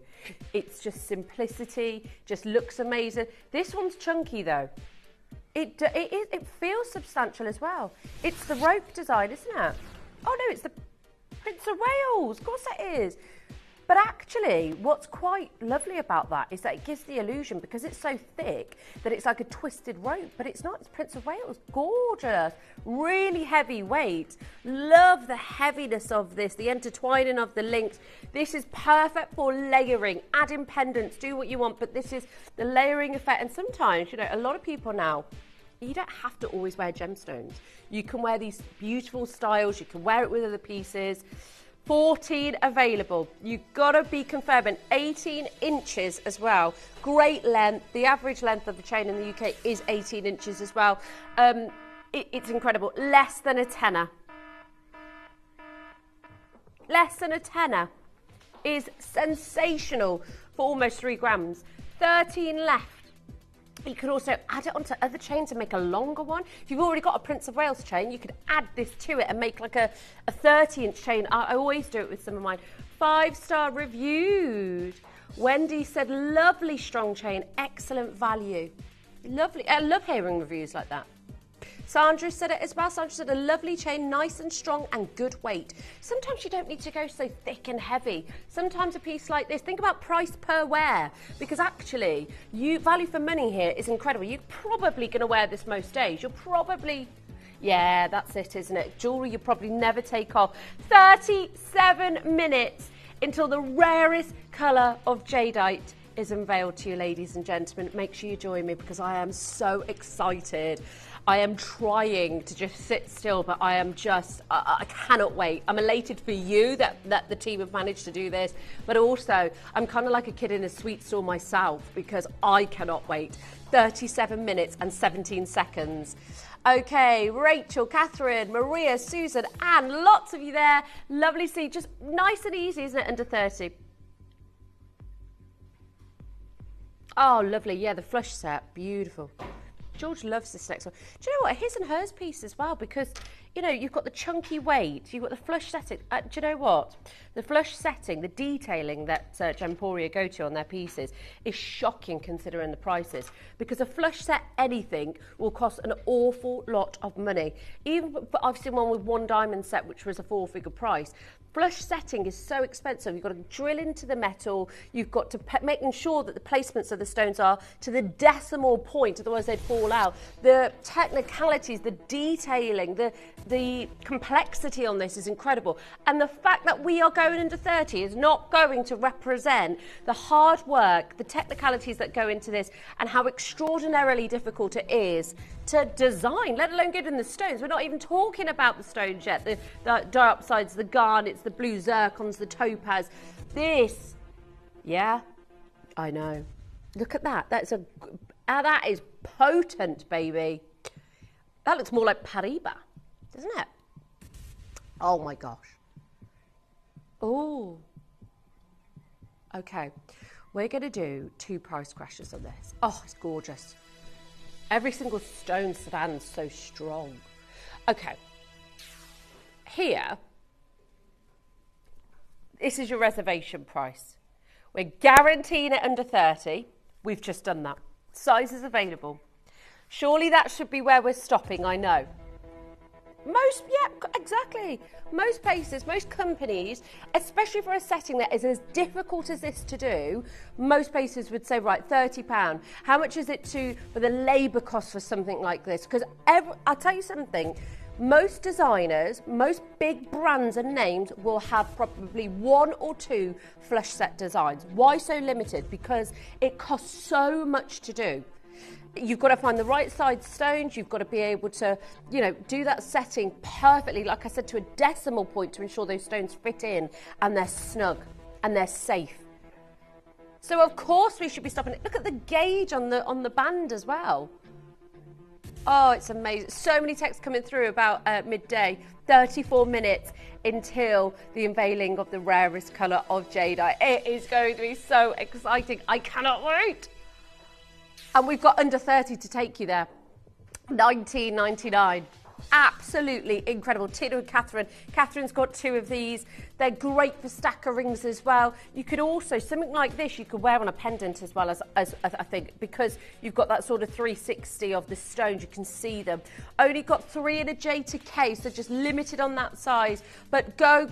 It's just simplicity, just looks amazing. This one's chunky though. It feels substantial as well. It's the rope design, isn't it? Oh no, it's the Prince of Wales. Of course it is. But actually, what's quite lovely about that is that it gives the illusion, because it's so thick, that it's like a twisted rope, but it's not. It's Prince of Wales. Gorgeous. Really heavy weight. Love the heaviness of this, the intertwining of the links. This is perfect for layering, adding pendants, do what you want, but this is the layering effect. And sometimes, you know, a lot of people now, you don't have to always wear gemstones. You can wear these beautiful styles. You can wear it with other pieces. 14 available. You've got to be confirming. 18 inches as well. Great length. The average length of the chain in the UK is 18 inches as well. It's incredible. Less than a tenner. Less than a tenner is sensational for almost 3 grams. 13 left. You could also add it onto other chains and make a longer one. If you've already got a Prince of Wales chain, you could add this to it and make like a 30-inch chain. I always do it with some of mine. 5-star reviewed. Wendy said, lovely strong chain, excellent value. Lovely. I love hearing reviews like that. Sandra said it as well. Sandra said a lovely chain, nice and strong and good weight. Sometimes you don't need to go so thick and heavy. Sometimes a piece like this, think about price per wear, because actually value for money here is incredible. You're probably going to wear this most days. You're probably, yeah, that's it, isn't it? Jewellery you probably never take off. 37 minutes until the rarest colour of jadeite is unveiled to you, ladies and gentlemen. Make sure you join me because I am so excited. I am trying to just sit still, but I am just, I cannot wait. I'm elated for you that the team have managed to do this, but also I'm kind of like a kid in a sweet store myself because I cannot wait. 37 minutes and 17 seconds. Okay, Rachel, Catherine, Maria, Susan, Anne, lots of you there. Lovely to see. Just nice and easy, isn't it, under 30? Oh, lovely. Yeah, the flush set. Beautiful. George loves this next one. Do you know what? His and hers piece as well, because, you know, you've got the chunky weight, you've got the flush setting. Do you know what? The flush setting, the detailing that Gemporia go to on their pieces is shocking considering the prices, because a flush set anything will cost an awful lot of money. Even I've seen one with one diamond set, which was a 4-figure price. Flush setting is so expensive. You've got to drill into the metal. You've got to making sure that the placements of the stones are to the decimal point, otherwise they'd fall out. The technicalities, the detailing, the complexity on this is incredible. And the fact that we are going under 30 is not going to represent the hard work, the technicalities that go into this, and how extraordinarily difficult it is to design, let alone get in the stones. We're not even talking about the stones yet, the diopsides, the garnets, the blue zircons, the topaz. This, yeah, I know. Look at that. That is potent, baby. That looks more like Paribas, doesn't it? Oh my gosh. Oh. Okay, we're going to do 2 price crashes on this. Oh, it's gorgeous. Every single stone stands so strong. Okay. Here, this is your reservation price. We're guaranteeing it under 30. We've just done that. Size is available. Surely that should be where we're stopping, I know. Yeah, exactly. Most places, most companies, especially for a setting that is as difficult as this to do, most places would say, right, £30. How much is it for the labour cost for something like this? Because I'll tell you something, most designers, most big brands and names will have probably 1 or 2 flush set designs. Why so limited? Because it costs so much to do. You've got to find the right size stones. You've got to be able to, you know, do that setting perfectly, like I said, to a decimal point to ensure those stones fit in and they're snug and they're safe. So of course we should be stopping it. Look at the gauge on the band as well. Oh, it's amazing. So many texts coming through about midday. 34 minutes until the unveiling of the rarest colour of jadeite. It is going to be so exciting. I cannot wait. And we've got under 30 to take you there. $19.99. Absolutely incredible. Tina and Catherine. Catherine's got 2 of these. They're great for stacker rings as well. You could also, something like this, you could wear on a pendant as well, as I think, because you've got that sort of 360 of the stones. You can see them. Only got 3 in a J to K, so just limited on that size. But go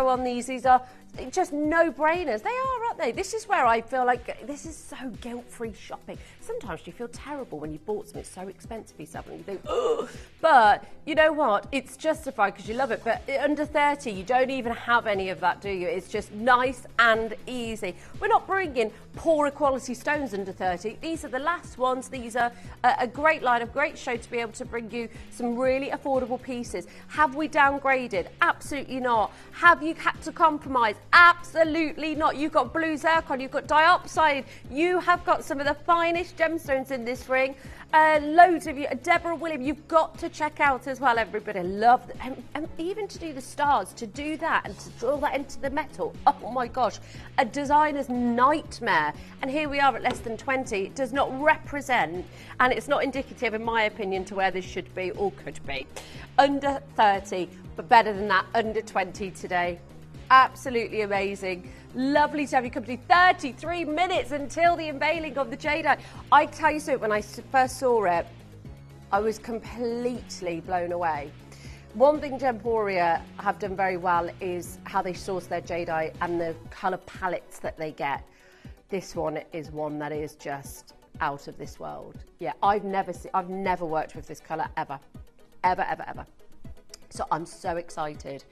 on these. These are just no-brainers. They are, aren't they? This is where I feel like this is so guilt-free shopping. Sometimes you feel terrible when you bought something so expensive yourself and you think, oh, but you know what? It's justified because you love it. But under 30, you don't even have any of that, do you? It's just nice and easy. We're not bringing poorer quality stones under 30. These are the last ones. These are a great line, a great show to be able to bring you some really affordable pieces. Have we downgraded? Absolutely not. Have you had to compromise? Absolutely not. You've got blue zircon, you've got diopside, you have got some of the finest gemstones in this ring. Loads of you. Deborah William, you've got to check out as well, everybody. Love them. And even to do the stars, to do that and to drill that into the metal. Oh my gosh, a designer's nightmare. And here we are at less than 20. It does not represent, and it's not indicative, in my opinion, to where this should be or could be. Under 30, but better than that, under 20 today. Absolutely amazing. Lovely to have you company. 33 minutes until the unveiling of the jadeite. I tell you so, when I first saw it, I was completely blown away. One thing Gemporia have done very well is how they source their jadeite and the colour palettes that they get. This one is one that is just out of this world. Yeah, I've never worked with this colour ever. So I'm so excited.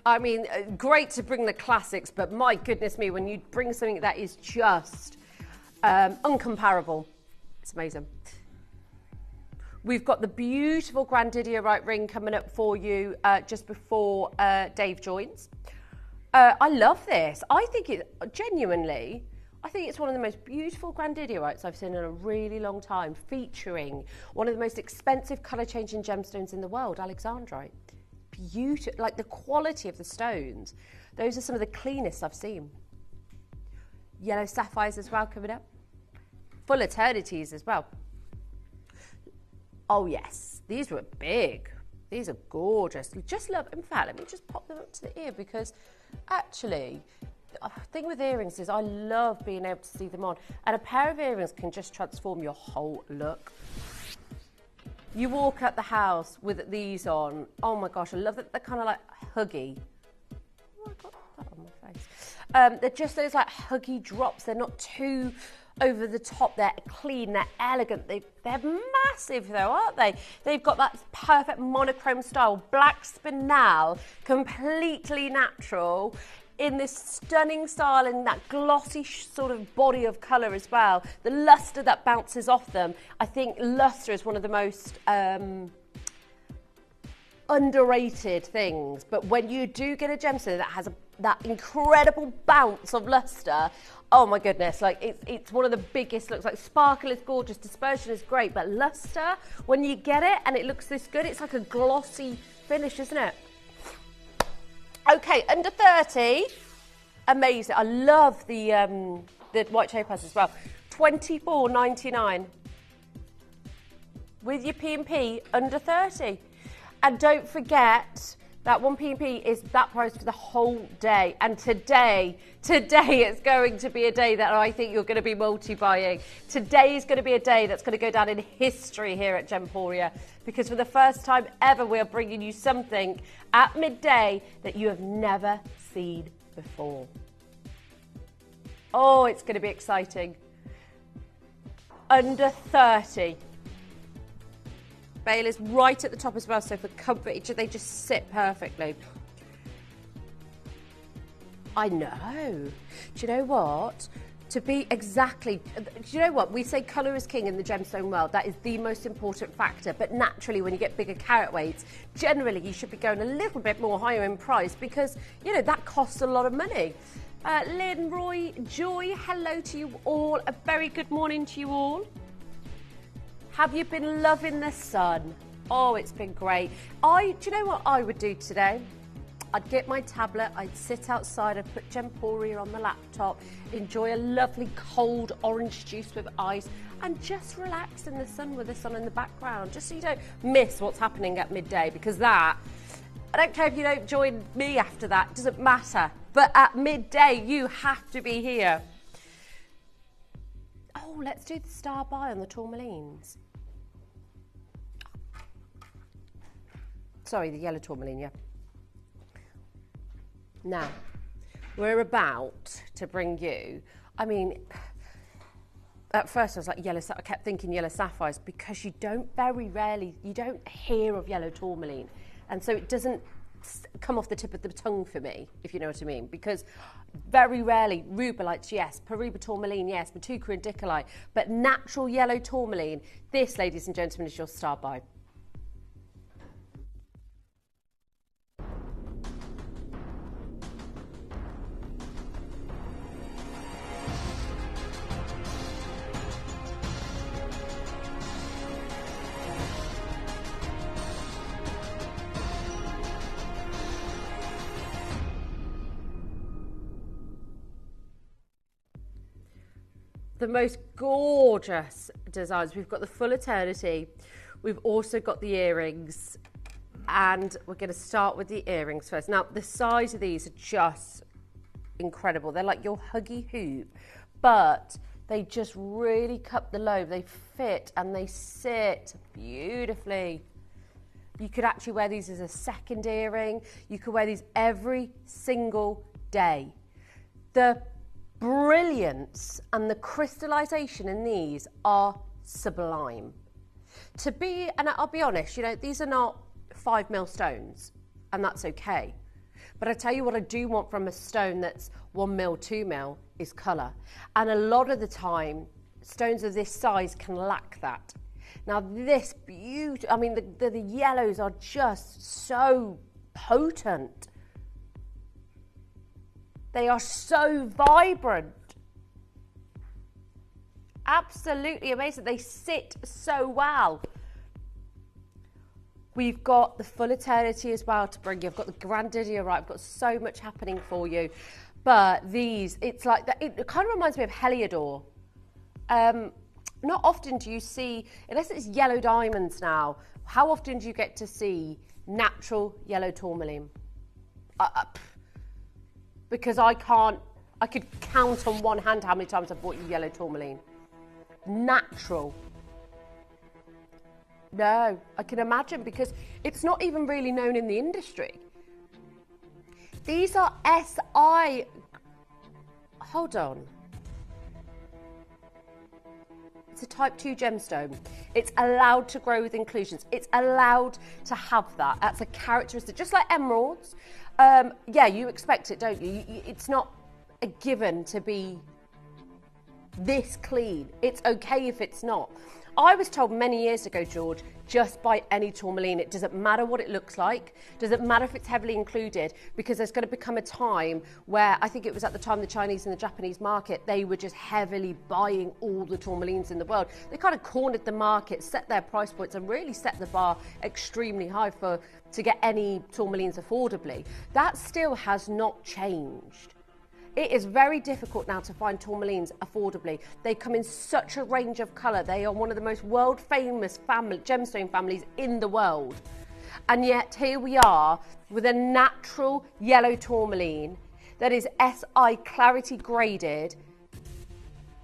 I mean, great to bring the classics, but my goodness me, when you bring something that is just uncomparable, it's amazing. We've got the beautiful Grandidierite ring coming up for you just before Dave joins. I love this. I think it's one of the most beautiful Grandiderites I've seen in a really long time, featuring one of the most expensive colour changing gemstones in the world, Alexandrite. Beautiful, like the quality of the stones. Those are some of the cleanest I've seen. Yellow sapphires as well coming up. Full eternities as well. Oh yes, these were big. These are gorgeous. Just love, in fact, let me just pop them up to the ear, because actually, the thing with earrings is I love being able to see them on. And a pair of earrings can just transform your whole look. You walk out the house with these on. Oh my gosh, I love that they're kind of like huggy. Oh, I got that on my face. They're just those like huggy drops. They're not too over the top. They're clean, they're elegant. They're massive though, aren't they? They've got that perfect monochrome style, black spinel, completely natural, in this stunning style, in that glossy sort of body of colour as well. The lustre that bounces off them. I think lustre is one of the most underrated things, but when you do get a gemstone that has that incredible bounce of lustre, oh my goodness, like it's one of the biggest looks. Like sparkle is gorgeous, dispersion is great, but lustre, when you get it and it looks this good, it's like a glossy finish, isn't it? Okay, under 30, amazing. I love the white topaz as well. $24.99 with your P&P under 30. And don't forget that one P&P is that price for the whole day. And today it's going to be a day that I think you're going to be multi-buying. Today is going to be a day that's going to go down in history here at Gemporia, because for the first time ever, we're bringing you something at midday that you have never seen before. Oh, it's going to be exciting. Under 30. Bail is right at the top as well, so for comfort, they just sit perfectly. I know. Do you know what? To be exactly, do you know what? We say colour is king in the gemstone world. That is the most important factor. But naturally, when you get bigger carat weights, generally you should be going a little bit more higher in price, because, you know, that costs a lot of money. Lynn, Roy, Joy, hello to you all. A very good morning to you all. Have you been loving the sun? Oh, it's been great. Do you know what I would do today? I'd get my tablet, I'd sit outside, I'd put Gemporia on the laptop, enjoy a lovely cold orange juice with ice, and just relax in the sun with the sun in the background, just so you don't miss what's happening at midday, because that, I don't care if you don't join me after that, it doesn't matter. But at midday, you have to be here. Oh, let's do the star buy on the tourmalines. Sorry, the yellow tourmaline, yeah. Now, we're about to bring you, I mean, at first I was like I kept thinking yellow sapphires, because you don't hear of yellow tourmaline. And so it doesn't come off the tip of the tongue for me, if you know what I mean, because very rarely, rubelites, yes, Paruba tourmaline, yes, Matuka indicolite, but natural yellow tourmaline, this, ladies and gentlemen, is your star buy. The most gorgeous designs. We've got the full eternity. We've also got the earrings. And we're going to start with the earrings first. Now, the size of these are just incredible. They're like your huggy hoop, but they just really cup the lobe. They fit and they sit beautifully. You could actually wear these as a second earring. You could wear these every single day. The brilliance and the crystallization in these are sublime. And I'll be honest, you know, these are not 5 mil stones, and that's okay. But I tell you what I do want from a stone that's 1 mil, 2 mil is colour. And a lot of the time, stones of this size can lack that. Now this beautiful, I mean, the yellows are just so potent. They are so vibrant. Absolutely amazing. They sit so well. We've got the full eternity as well to bring you. I've got the Grandidierite. I've got so much happening for you. But these, it's like that. It kind of reminds me of Heliodor. Not often do you see, unless it's yellow diamonds now, how often do you get to see natural yellow tourmaline? Because I could count on one hand how many times I've bought you yellow tourmaline. Natural. No, I can imagine, because it's not even really known in the industry. These are SI, hold on. It's a type 2 gemstone. It's allowed to grow with inclusions. It's allowed to have that. That's a characteristic, just like emeralds. Yeah, you expect it, don't you? It's not a given to be this clean. It's okay if it's not. I was told many years ago, George, just buy any tourmaline. It doesn't matter what it looks like. Doesn't matter if it's heavily included, because there's going to become a time where, I think it was at the time the Chinese and the Japanese market, they were just heavily buying all the tourmalines in the world. They kind of cornered the market, set their price points, and really set the bar extremely high to get any tourmalines affordably. That still has not changed. It is very difficult now to find tourmalines affordably. They come in such a range of colour. They are one of the most world famous gemstone families in the world. And yet here we are with a natural yellow tourmaline that is SI clarity graded.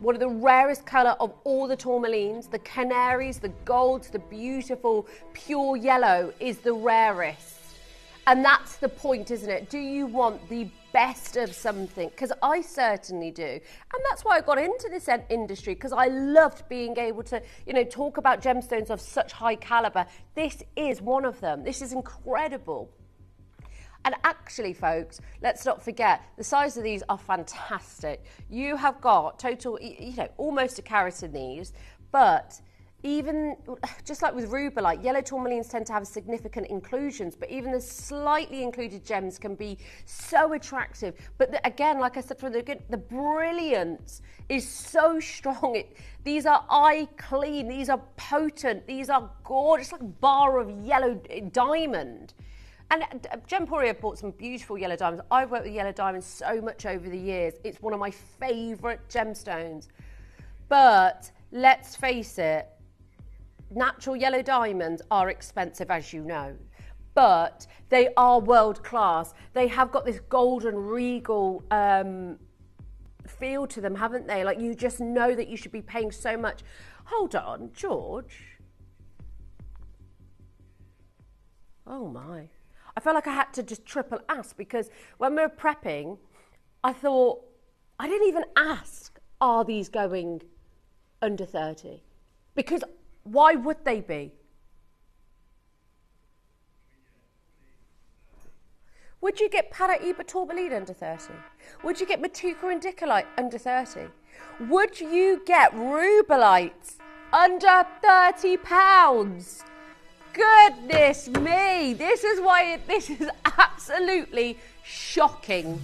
One of the rarest colour of all the tourmalines. The canaries, the golds, the beautiful pure yellow is the rarest. And that's the point, isn't it? Do you want the best of something? Because I certainly do. And that's why I got into this industry, because I loved being able to, talk about gemstones of such high caliber. This is one of them. This is incredible. And actually, folks, let's not forget, the size of these are fantastic. You have got total, almost a carat in these, but even just like with rubellite, yellow tourmalines tend to have significant inclusions, but even the slightly included gems can be so attractive. But again, like I said from the beginning, the brilliance is so strong. These are eye clean, these are potent, these are gorgeous, like a bar of yellow diamond. And Gemporia have bought some beautiful yellow diamonds. I've worked with yellow diamonds so much over the years. It's one of my favourite gemstones. But let's face it, natural yellow diamonds are expensive, as you know, but they are world class. They have got this golden regal feel to them, haven't they? Like, you just know that you should be paying so much. Hold on, George. Oh my. I felt like I had to just triple ask, because when we were prepping, I thought, I didn't even ask, are these going under 30? Because why would they be? Would you get Paraíba tourmaline under 30? Would you get Matuka indicolite under 30? Would you get rubellite under £30? Goodness me, this is why this is absolutely shocking.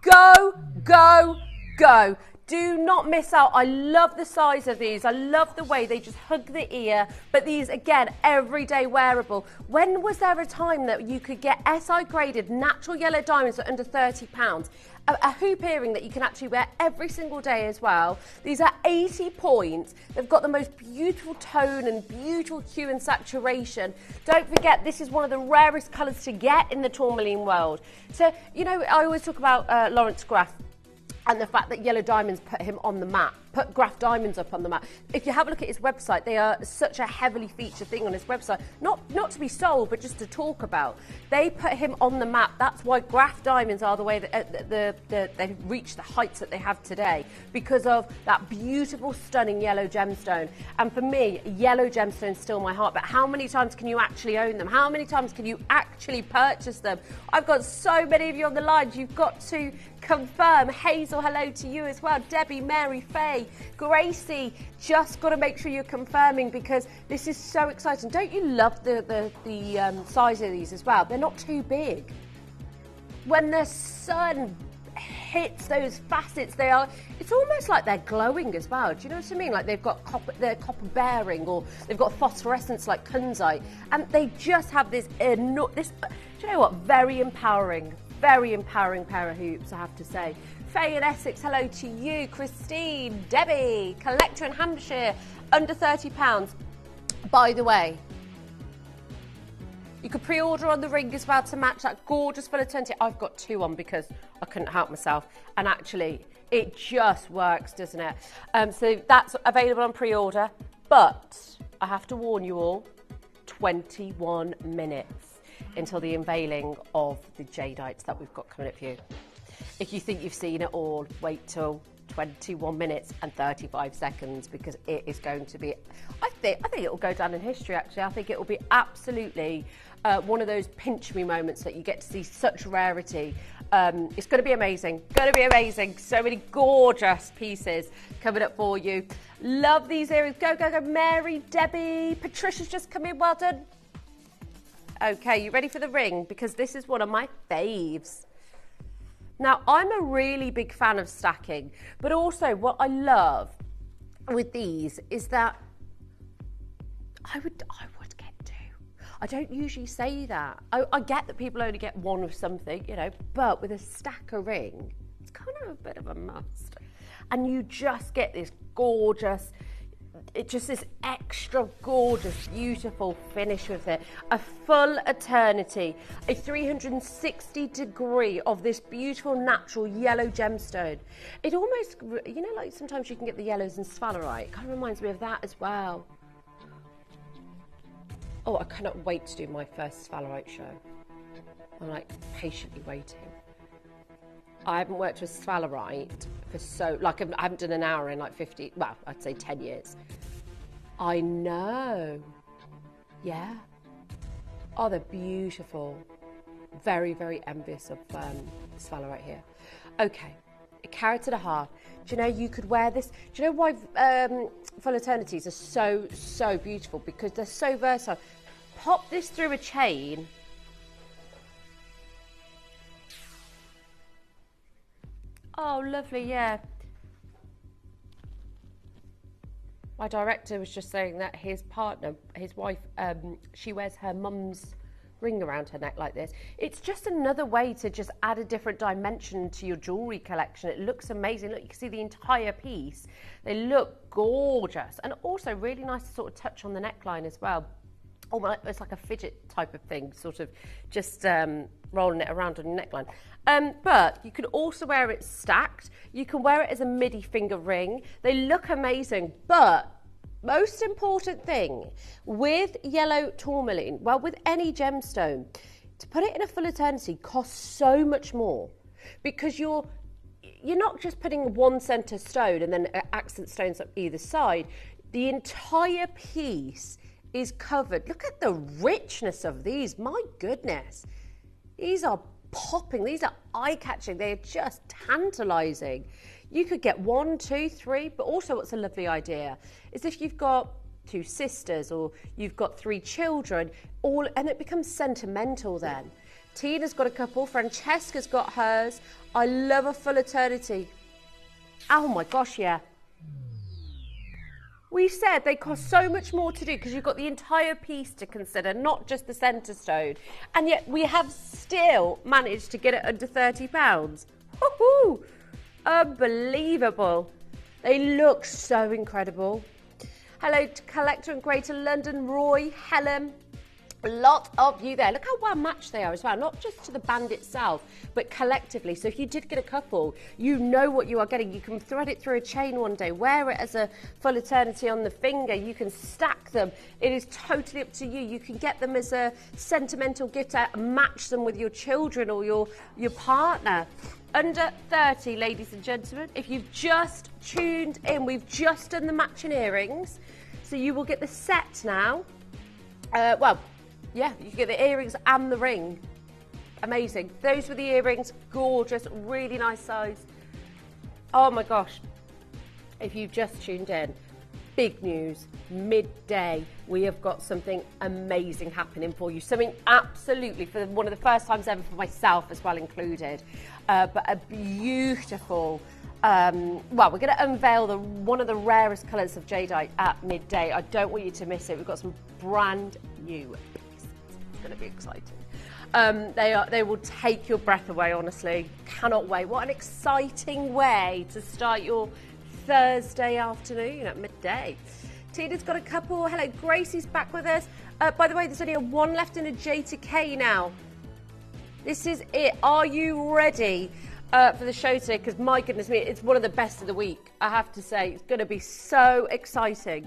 Go, go, go. Do not miss out. I love the size of these. I love the way they just hug the ear. But these, again, everyday wearable. When was there a time that you could get SI graded natural yellow diamonds for under £30? A hoop earring that you can actually wear every single day as well. These are 80 points. They've got the most beautiful tone and beautiful hue and saturation. Don't forget, this is one of the rarest colours to get in the tourmaline world. So, I always talk about Lawrence Graff and the fact that yellow diamonds put him on the map. put graph diamonds up on the map. If you have a look at his website, they are such a heavily featured thing on his website. Not to be sold, but just to talk about. They put him on the map. That's why graph diamonds are the way that they've reached the heights that they have today, because of that beautiful, stunning yellow gemstone. And for me, yellow gemstones still my heart. But how many times can you actually own them? How many times can you actually purchase them? I've got so many of you on the line. You've got to confirm. Hazel, hello to you as well. Debbie, Mary, Faye, Gracie, just got to make sure you're confirming, because this is so exciting. Don't you love the size of these as well? They're not too big. When the sun hits those facets, it's almost like they're glowing as well. Do you know what I mean? Like they're copper bearing, or they've got phosphorescence like Kunzite, and they just have this do you know what? Very empowering pair of hoops, I have to say. Faye in Essex, hello to you. Christine, Debbie, collector in Hampshire, under £30. By the way, you could pre-order on the ring as well to match that gorgeous full eternity. I've got 2 on because I couldn't help myself, and actually it just works, doesn't it? So that's available on pre-order, but I have to warn you all, 21 minutes until the unveiling of the jadites that we've got coming up for you. If you think you've seen it all, wait till 21 minutes and 35 seconds, because it is going to be, I think it will go down in history, actually. I think it will be absolutely one of those pinch me moments that you get to see such rarity. It's going to be amazing. So many gorgeous pieces coming up for you. Love these earrings. Go. Mary, Debbie, Patricia's just come in. Well done. Okay, you ready for the ring? Because this is one of my faves. Now, I'm a really big fan of stacking, but also what I love with these is that I would get 2. I don't usually say that. I get that people only get 1 of something, you know, but with a stacker ring, it's kind of a bit of a must. And you just get this gorgeous, it's just this extra gorgeous, beautiful finish with it. A full eternity, a 360 degree of this beautiful natural yellow gemstone. It almost, you know, like sometimes you can get the yellows in sphalerite. It kind of reminds me of that as well. Oh, I cannot wait to do my first sphalerite show. I'm like patiently waiting. I haven't worked with sphalerite for I haven't done an hour in like 50, well, I'd say 10 years. I know. Yeah. Oh, they're beautiful. Very, very envious of sphalerite here. Okay, 1.5 carats. Do you know you could wear this? Do you know why full eternities are so beautiful? Because they're so versatile. Pop this through a chain. Oh, lovely, yeah. My director was just saying that his partner, his wife, she wears her mum's ring around her neck like this. It's just another way to just add a different dimension to your jewellery collection. It looks amazing. Look, you can see the entire piece. They look gorgeous, and also really nice to sort of touch on the neckline as well. Oh, it's like a fidget type of thing, sort of just rolling it around on your neckline. But you can also wear it stacked. You can wear it as a midi finger ring. They look amazing, but most important thing with yellow tourmaline, well, with any gemstone, to put it in a full eternity costs so much more, because you're not just putting one centre stone and then accent stones up either side. The entire piece is covered. Look at the richness of these. My goodness. These are popping. These are eye-catching. They are just tantalising. You could get 1, 2, 3, but also what's a lovely idea is if you've got 2 sisters or you've got 3 children, and it becomes sentimental then. Tina's got a couple. Francesca's got hers. I love a full eternity. Oh my gosh, yeah. We said they cost so much more to do because you've got the entire piece to consider, not just the centre stone. And yet we have still managed to get it under £30. Woohoo! Unbelievable. They look so incredible. Hello to Collector in Greater London, Roy, Helen. A lot of you there. Look how well matched they are as well, not just to the band itself, but collectively. So if you did get a couple, you know what you are getting. You can thread it through a chain one day, wear it as a full eternity on the finger. You can stack them. It is totally up to you. You can get them as a sentimental gift, match them with your children or your partner. Under 30, ladies and gentlemen, if you've just tuned in, we've just done the matching earrings. So you will get the set now. Yeah, you get the earrings and the ring. Amazing. Those were the earrings. Gorgeous. Really nice size. Oh my gosh. If you've just tuned in, big news. Midday. We have got something amazing happening for you. Something absolutely, for one of the first times ever for myself as well included. But a beautiful... we're going to unveil one of the rarest colours of jadeite at midday. I don't want you to miss it. We've got some brand new pieces. It's going to be exciting. They will take your breath away, honestly. Cannot wait. What an exciting way to start your Thursday afternoon at midday. Tina's got a couple. Hello, Gracie's back with us. By the way, there's only one left in a J to K now. This is it. Are you ready for the show today? Because my goodness me, it's one of the best of the week, I have to say. It's going to be so exciting.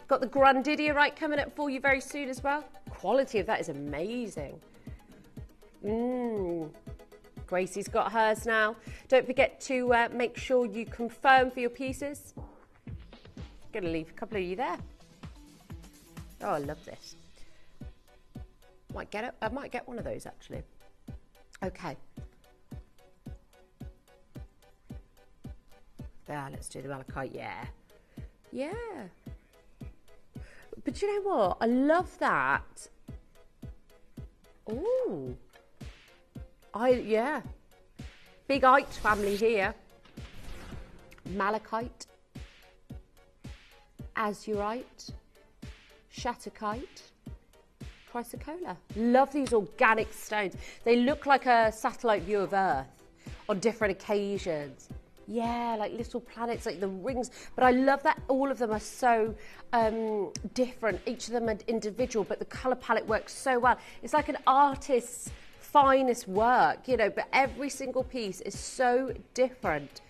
Got the Grandidierite coming up for you very soon as well. Quality of that is amazing. Gracie's got hers now. Don't forget to make sure you confirm for your pieces. Going to leave a couple of you there. Oh, I love this. Might get it. I might get one of those actually. Okay. Let's do the malachite. Yeah. But you know what? I love that. Ooh. Big Ite family here. Malachite. Azurite. Shattuckite. Chrysocolla. Love these organic stones. They look like a satellite view of Earth on different occasions. Yeah, like little planets, like the rings. But I love that all of them are so different. Each of them are individual, but the colour palette works so well. It's like an artist's finest work, you know, but every single piece is so different.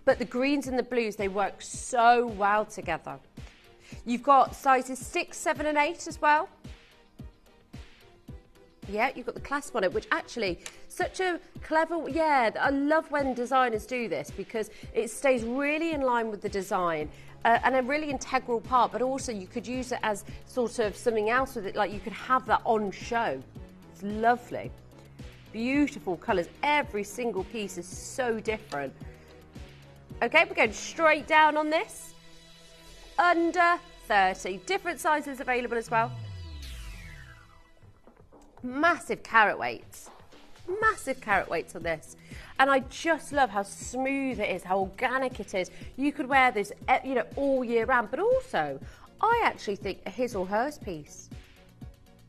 But the greens and the blues, they work so well together. You've got sizes 6, 7 and 8 as well. Yeah, you've got the clasp on it, which actually, such a clever, I love when designers do this because it stays really in line with the design and a really integral part, but also you could use it as sort of something else with it, like you could have that on show. It's lovely. Beautiful colours. Every single piece is so different. Okay, we're going straight down on this. Under 30. Different sizes available as well. Massive carat weights. Massive carat weights on this. And I just love how smooth it is, how organic it is. You could wear this, you know, all year round. But also, I actually think a his or hers piece.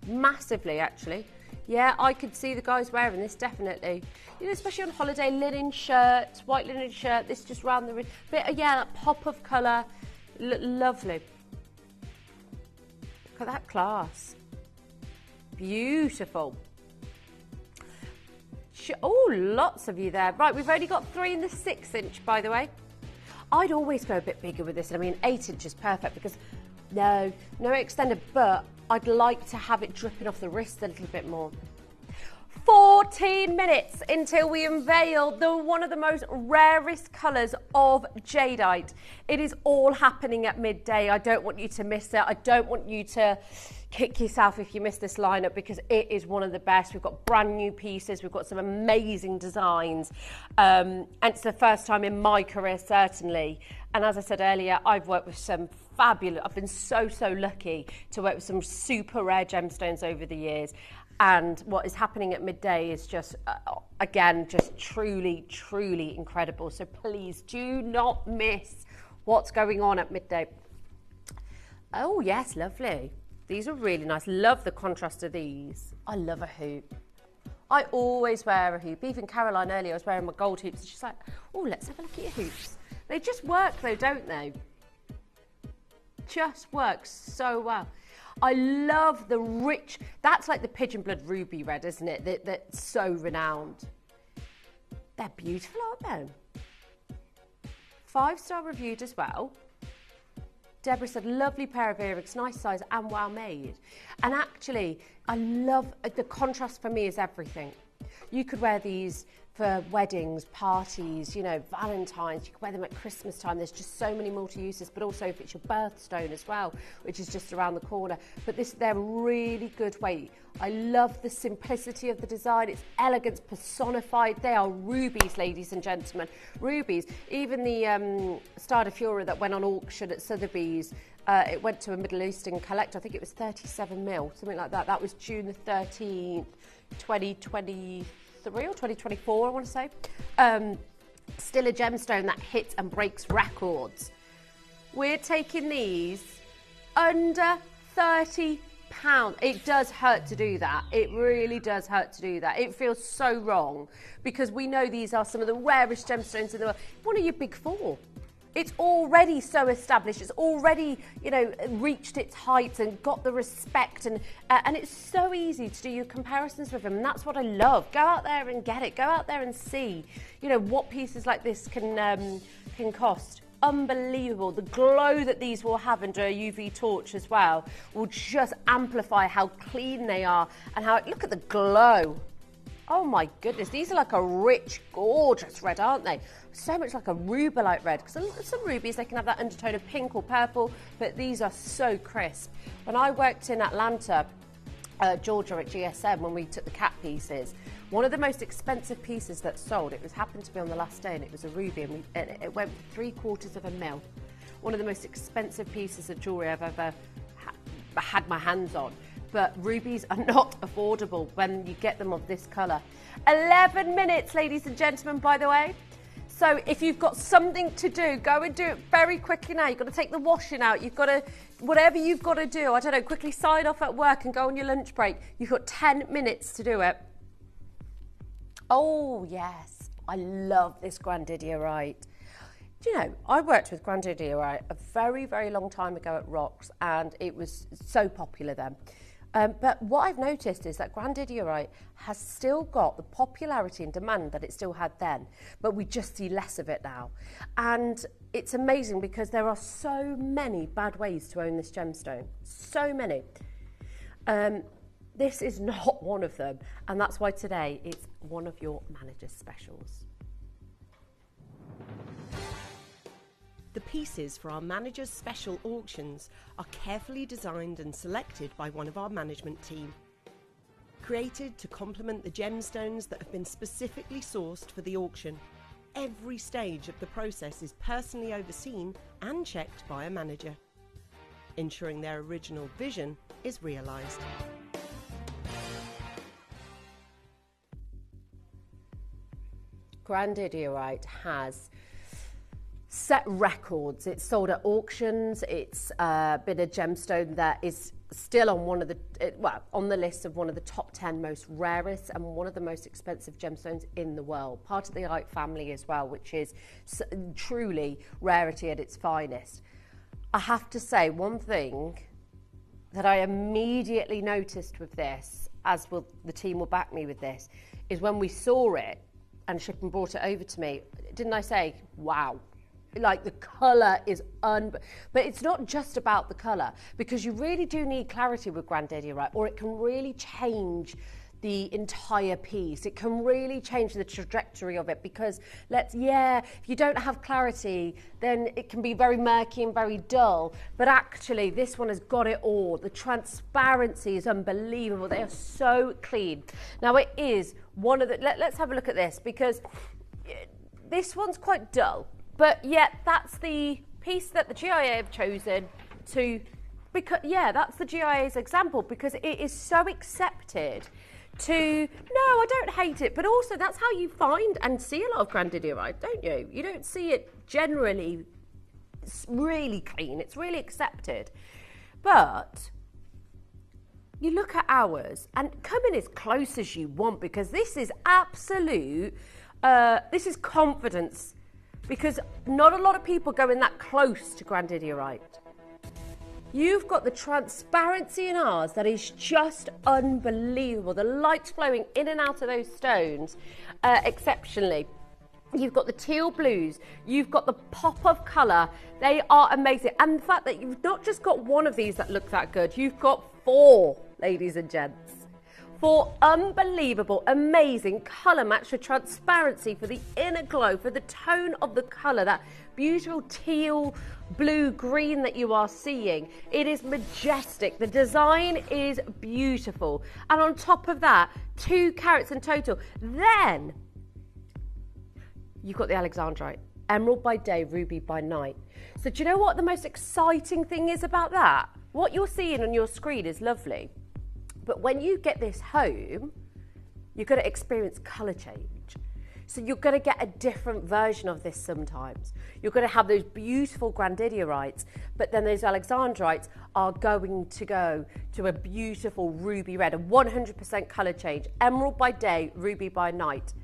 Massively, actually. Yeah, I could see the guys wearing this, definitely. You know, especially on holiday, linen shirts, white linen shirt, this just round the wrist. Bit of, that pop of colour. Lovely. Look at that class. Beautiful. Oh, lots of you there. Right, we've only got 3 in the 6-inch, by the way. I'd always go a bit bigger with this. I mean, 8-inch is perfect because no extender, but I'd like to have it dripping off the wrist a little bit more. 14 minutes until we unveil one of the most rarest colours of jadeite. It is all happening at midday. I don't want you to miss it. I don't want you to kick yourself if you miss this lineup because it is one of the best. We've got brand new pieces. We've got some amazing designs. And it's the first time in my career, certainly. And as I said earlier, I've worked with some fabulous, I've been so lucky to work with some super rare gemstones over the years. And what is happening at midday is just, again, just truly incredible. So please do not miss what's going on at midday. Oh, yes, lovely. These are really nice. Love the contrast of these. I love a hoop. I always wear a hoop. Even Caroline earlier, I was wearing my gold hoops. And she's like, oh, let's have a look at your hoops. They just work though, don't they? Just work so well. I love the rich, that's like the pigeon blood ruby red, isn't it? That's so renowned. They're beautiful, aren't they? 5-star reviewed as well. Deborah said, lovely pair of earrings, nice size and well made. And actually, I love, the contrast for me is everything. You could wear these for weddings, parties, you know, Valentine's, you can wear them at Christmas time. There's just so many multi-uses, but also if it's your birthstone as well, which is just around the corner. But they're really good weight. I love the simplicity of the design. It's elegance personified. They are rubies, ladies and gentlemen. Rubies. Even the Star de Fura that went on auction at Sotheby's, it went to a Middle Eastern collector. I think it was 37 mil, something like that. That was June the 13th, 2023 or 2024, I want to say. Still a gemstone that hits and breaks records. We're taking these under £30. It does hurt to do that. It really does hurt to do that. It feels so wrong because we know these are some of the rarest gemstones in the world. One of your big four. It's already so established. It's already, you know, reached its heights and got the respect, and it's so easy to do your comparisons with them, and that's what I love. Go out there and get it. Go out there and see, you know, what pieces like this can cost. Unbelievable. The glow that these will have under a UV torch as well will just amplify how clean they are and how, look at the glow. Oh my goodness, these are like a rich, gorgeous red, aren't they? So much like a rubellite red, because some rubies, they can have that undertone of pink or purple, but these are so crisp. When I worked in Atlanta, Georgia at GSM, when we took the cat pieces, one of the most expensive pieces that sold, happened to be on the last day, and it was a ruby, and it went for $750 mil. One of the most expensive pieces of jewellery I've ever had my hands on. But rubies are not affordable when you get them of this colour. 11 minutes, ladies and gentlemen, by the way. So if you've got something to do, go and do it very quickly now. You've got to take the washing out. You've got to, whatever you've got to do, I don't know, quickly sign off at work and go on your lunch break. You've got 10 minutes to do it. Oh, yes. I love this Grandidierite. Do you know, I worked with Grandidierite a very, very long time ago at Rocks, and it was so popular then. But what I've noticed is that Grandidierite has still got the popularity and demand that it still had then, but we just see less of it now. And it's amazing because there are so many bad ways to own this gemstone. So many. This is not one of them, and that's why today it's one of your manager's specials. The pieces for our manager's special auctions are carefully designed and selected by one of our management team. Created to complement the gemstones that have been specifically sourced for the auction, every stage of the process is personally overseen and checked by a manager, ensuring their original vision is realised. Grandidierite has set records. It's sold at auctions. It's been a gemstone that is still on on the list of one of the top 10 most rarest and one of the most expensive gemstones in the world. Part of the Ite family as well, which is truly rarity at its finest. I have to say one thing that I immediately noticed with this, as will the team will back me with this, is when we saw it and shipping brought it over to me, didn't I say, wow? Like the colour is but it's not just about the colour, because you really do need clarity with Grandidierite, or it can really change the entire piece. It can really change the trajectory of it, because if you don't have clarity, then it can be very murky and very dull. But actually, this one has got it all. The transparency is unbelievable. They are so clean. Now it is one of the, let's have a look at this, because this one's quite dull. But yet, that's the piece that the GIA have chosen to, because that's the GIA's example, because it is so accepted to, no, I don't hate it, but also that's how you find and see a lot of Grandidierite, don't you? You don't see it generally really clean, it's really accepted. But you look at ours and come in as close as you want, because this is absolute, this is confidence. Because not a lot of people go in that close to Grandidierite. You've got the transparency in ours that is just unbelievable. The light's flowing in and out of those stones exceptionally. You've got the teal blues, you've got the pop of colour. They are amazing. And the fact that you've not just got one of these that look that good, you've got 4, ladies and gents. 4 unbelievable, amazing colour match for transparency, for the inner glow, for the tone of the colour, that beautiful teal, blue, green that you are seeing. It is majestic. The design is beautiful. And on top of that, 2 carats in total. Then you've got the Alexandrite, emerald by day, ruby by night. So do you know what the most exciting thing is about that? What you're seeing on your screen is lovely. But when you get this home, you're going to experience colour change. So you're going to get a different version of this sometimes. You're going to have those beautiful Grandidierites, but then those Alexandrites are going to go to a beautiful ruby red, a 100% colour change. Emerald by day, ruby by night.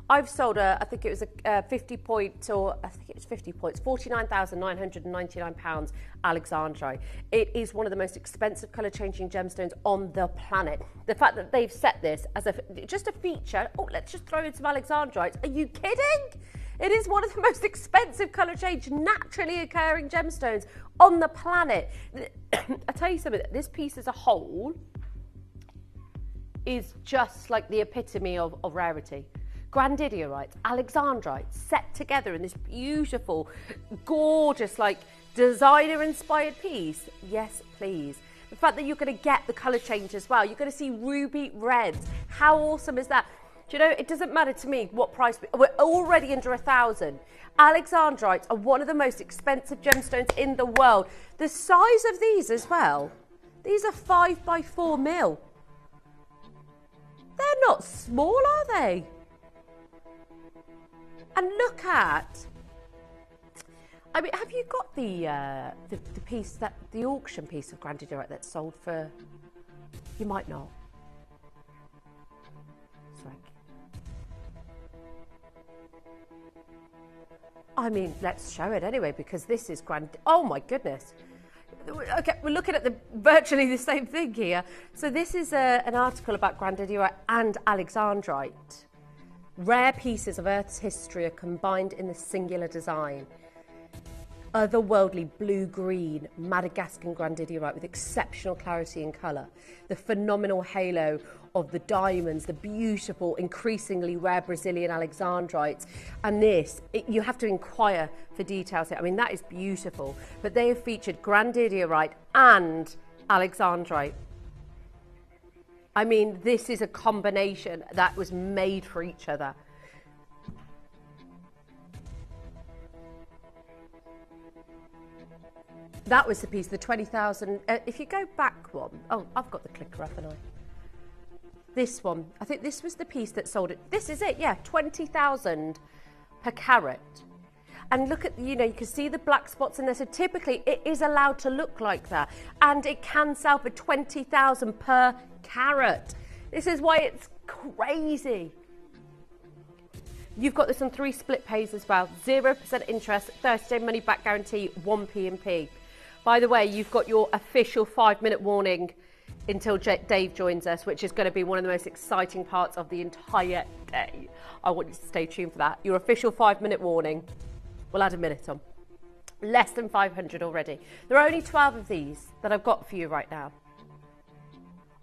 I've sold I think it was a 50 points, or I think it was 50 points, £49,999 Alexandrite. It is one of the most expensive colour changing gemstones on the planet. The fact that they've set this as just a feature, oh, let's just throw in some Alexandrites. Are you kidding? It is one of the most expensive colour change, naturally occurring gemstones on the planet. I tell you something, this piece as a whole is just like the epitome of rarity. Grandidierite, Alexandrite, set together in this beautiful, gorgeous, like designer-inspired piece. Yes, please. The fact that you're going to get the colour change as well. You're going to see ruby reds. How awesome is that? Do you know, it doesn't matter to me what price. We're already under 1,000. Alexandrites are one of the most expensive gemstones in the world. The size of these as well. These are 5 by 4 mil. They're not small, are they? And look at, I mean, have you got the piece, the auction piece of Grandidierite that's sold for, you might not. Sorry. I mean, let's show it anyway, because this is oh my goodness. Okay, we're looking at virtually the same thing here. So this is an article about Grandidierite and Alexandrite. Rare pieces of Earth's history are combined in the singular design. Otherworldly blue-green Madagascan Grandidierite with exceptional clarity and colour. The phenomenal halo of the diamonds, the beautiful, increasingly rare Brazilian Alexandrites. And this, you have to inquire for details here. I mean, that is beautiful. But they have featured Grandidierite and Alexandrite. I mean, this is a combination that was made for each other. That was the piece, the 20,000. If you go back one, oh, I've got the clicker up, haven't I? This one, I think this was the piece that sold it. This is it, yeah, 20,000 per carat. And look at, you know, you can see the black spots in there. So typically it is allowed to look like that. And it can sell for 20,000 per carat. This is why it's crazy. You've got this on 3 split pays as well. 0% interest, 30-day money back guarantee, 1 P&P. By the way, you've got your official 5-minute warning until Dave joins us, which is going to be one of the most exciting parts of the entire day. I want you to stay tuned for that. Your official 5-minute warning. We'll add a minute on. Less than 500 already. There are only 12 of these that I've got for you right now.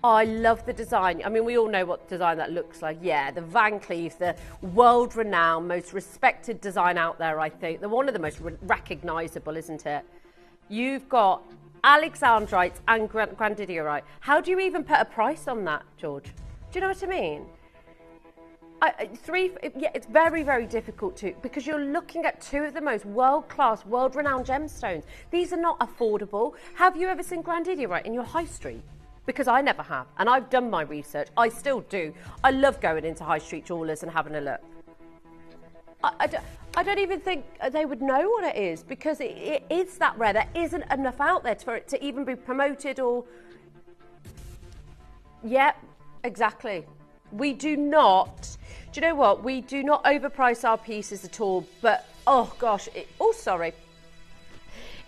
Oh, I love the design. I mean, we all know what design that looks like. Yeah, the Van Cleef, the world-renowned, most respected design out there, I think. They're one of the most recognisable, isn't it? You've got Alexandrite and Grandidierite. How do you even put a price on that, George? Do you know what I mean? Yeah, it's very, very difficult to, because you're looking at 2 of the most world-class, world-renowned gemstones. These are not affordable. Have you ever seen Grandidierite in your high street? Because I never have, and I've done my research. I still do. I love going into high street jewellers and having a look. I don't even think they would know what it is, because it is that rare. There isn't enough out there for it to even be promoted or... Yeah, exactly. We do not, do you know what? We do not overprice our pieces at all, but, oh gosh, sorry.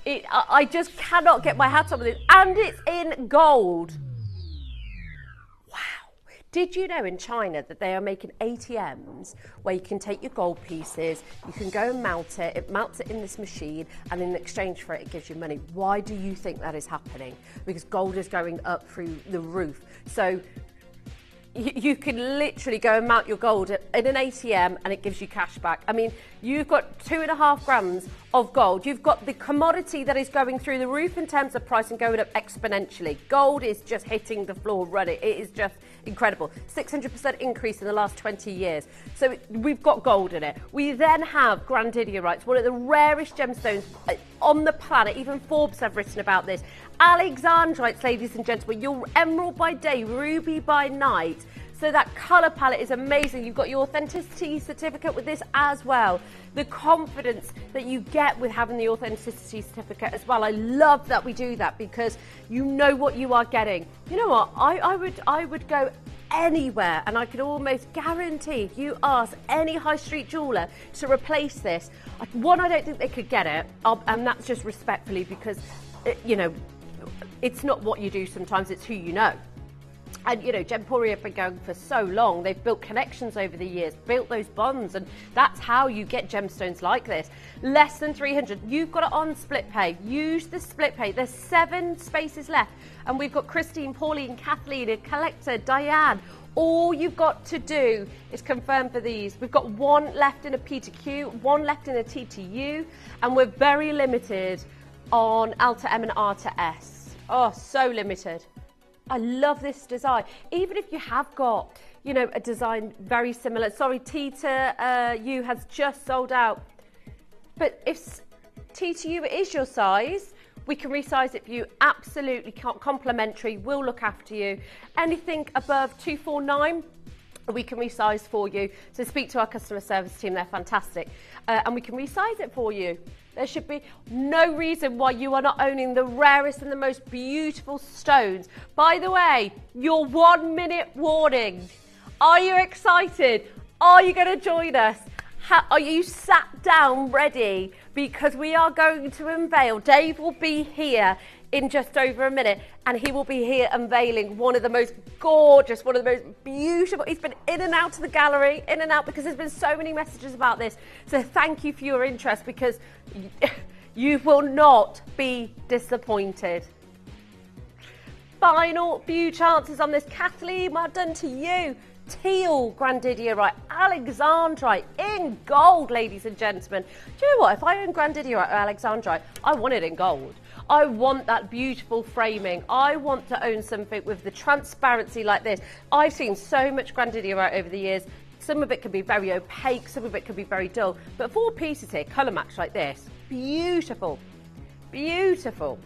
I just cannot get my hat on with it. And it's in gold. Wow. Did you know in China that they are making ATMs where you can take your gold pieces, you can go and mount it melts it in this machine, and in exchange for it, it gives you money. Why do you think that is happening? Because gold is going up through the roof. So you can literally go and mount your gold in an ATM and it gives you cash back. I mean, you've got 2.5 grams of gold. You've got the commodity that is going through the roof in terms of price and going up exponentially. Gold is just hitting the floor running. It is just incredible. 600% increase in the last 20 years. So we've got gold in it. We then have Grandidierite, one of the rarest gemstones on the planet. Even Forbes have written about this. Alexandrites, ladies and gentlemen, your emerald by day, ruby by night. So that colour palette is amazing. You've got your authenticity certificate with this as well. The confidence that you get with having the authenticity certificate as well. I love that we do that because you know what you are getting. You know what? I would go anywhere and I could almost guarantee if you ask any high street jeweller to replace this, one, I don't think they could get it, and that's just respectfully because, you know, it's not what you do sometimes, it's who you know. And, you know, Gemporia have been going for so long. They've built connections over the years, built those bonds, and that's how you get gemstones like this. Less than 300. You've got it on split pay. Use the split pay. There's 7 spaces left. And we've got Christine, Pauline, Kathleen, a collector, Diane. All you've got to do is confirm for these. We've got 1 left in a P2Q, 1 left in a TTU, and we're very limited on L to M and R to S. Oh, so limited. I love this design. Even if you have got, you know, a design very similar. Sorry, T to U has just sold out. But if T to U is your size, we can resize it for you. Absolutely complimentary. We'll look after you. Anything above 249, we can resize for you. So speak to our customer service team. They're fantastic. And we can resize it for you. There should be no reason why you are not owning the rarest and the most beautiful stones. By the way, your 1-minute warning. Are you excited? Are you going to join us? Are you sat down ready? Because we are going to unveil. Dave will be here in just over a minute, and he will be here unveiling one of the most gorgeous, one of the most beautiful. He's been in and out of the gallery, in and out, because there's been so many messages about this. So thank you for your interest, because you will not be disappointed. Final few chances on this. Kathleen, well done to you. Teal Grandidierite, Alexandrite in gold, ladies and gentlemen. Do you know what? If I own Grandidierite or Alexandrite, I want it in gold. I want that beautiful framing. I want to own something with the transparency like this. I've seen so much Grandidierite over the years. Some of it can be very opaque, some of it can be very dull. But 4 pieces here, colour match like this. Beautiful. Beautiful.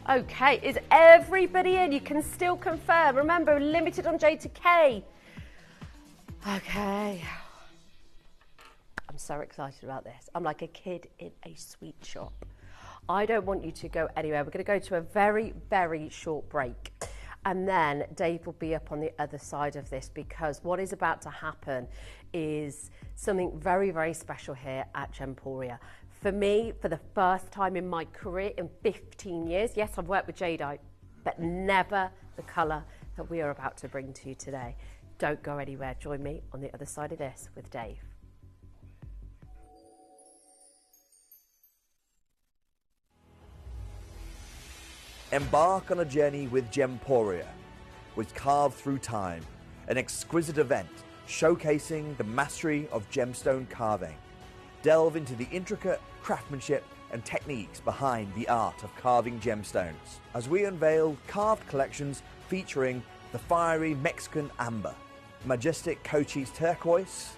Okay, is everybody in? You can still confirm. Remember, limited on J to K. Okay. I'm so excited about this. I'm like a kid in a sweet shop. I don't want you to go anywhere. We're going to go to a very, very short break. And then Dave will be up on the other side of this, because what is about to happen is something very, very special here at Gemporia. For me, for the first time in my career in 15 years, yes, I've worked with jadeite, but never the colour that we are about to bring to you today. Don't go anywhere. Join me on the other side of this with Dave. Embark on a journey with Gemporia, with Carved Through Time, an exquisite event showcasing the mastery of gemstone carving. Delve into the intricate craftsmanship and techniques behind the art of carving gemstones, as we unveil carved collections featuring the fiery Mexican amber, majestic Cochise turquoise,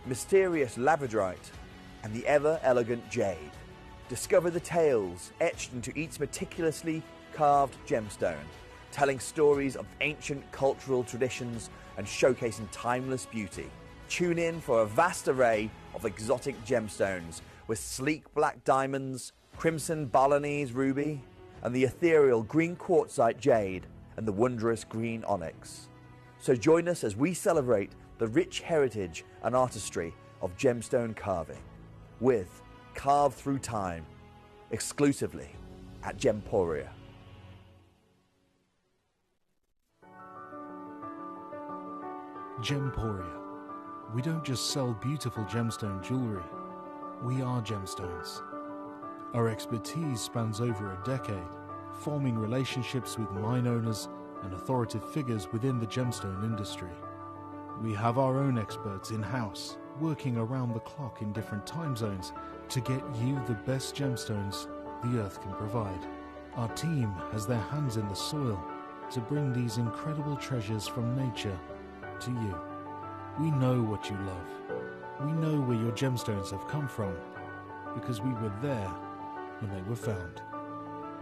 mysterious labradorite, and the ever-elegant jade. Discover the tales etched into each meticulously carved gemstone, telling stories of ancient cultural traditions and showcasing timeless beauty. Tune in for a vast array of exotic gemstones with sleek black diamonds, crimson Balinese ruby, and the ethereal green quartzite jade and the wondrous green onyx. So join us as we celebrate the rich heritage and artistry of gemstone carving with Carved Through Time, exclusively at Gemporia. Gemporia. We don't just sell beautiful gemstone jewellery, we are gemstones. Our expertise spans over a decade, forming relationships with mine owners and authoritative figures within the gemstone industry. We have our own experts in-house, working around the clock in different time zones to get you the best gemstones the earth can provide. Our team has their hands in the soil to bring these incredible treasures from nature to you. We know what you love. We know where your gemstones have come from because we were there when they were found.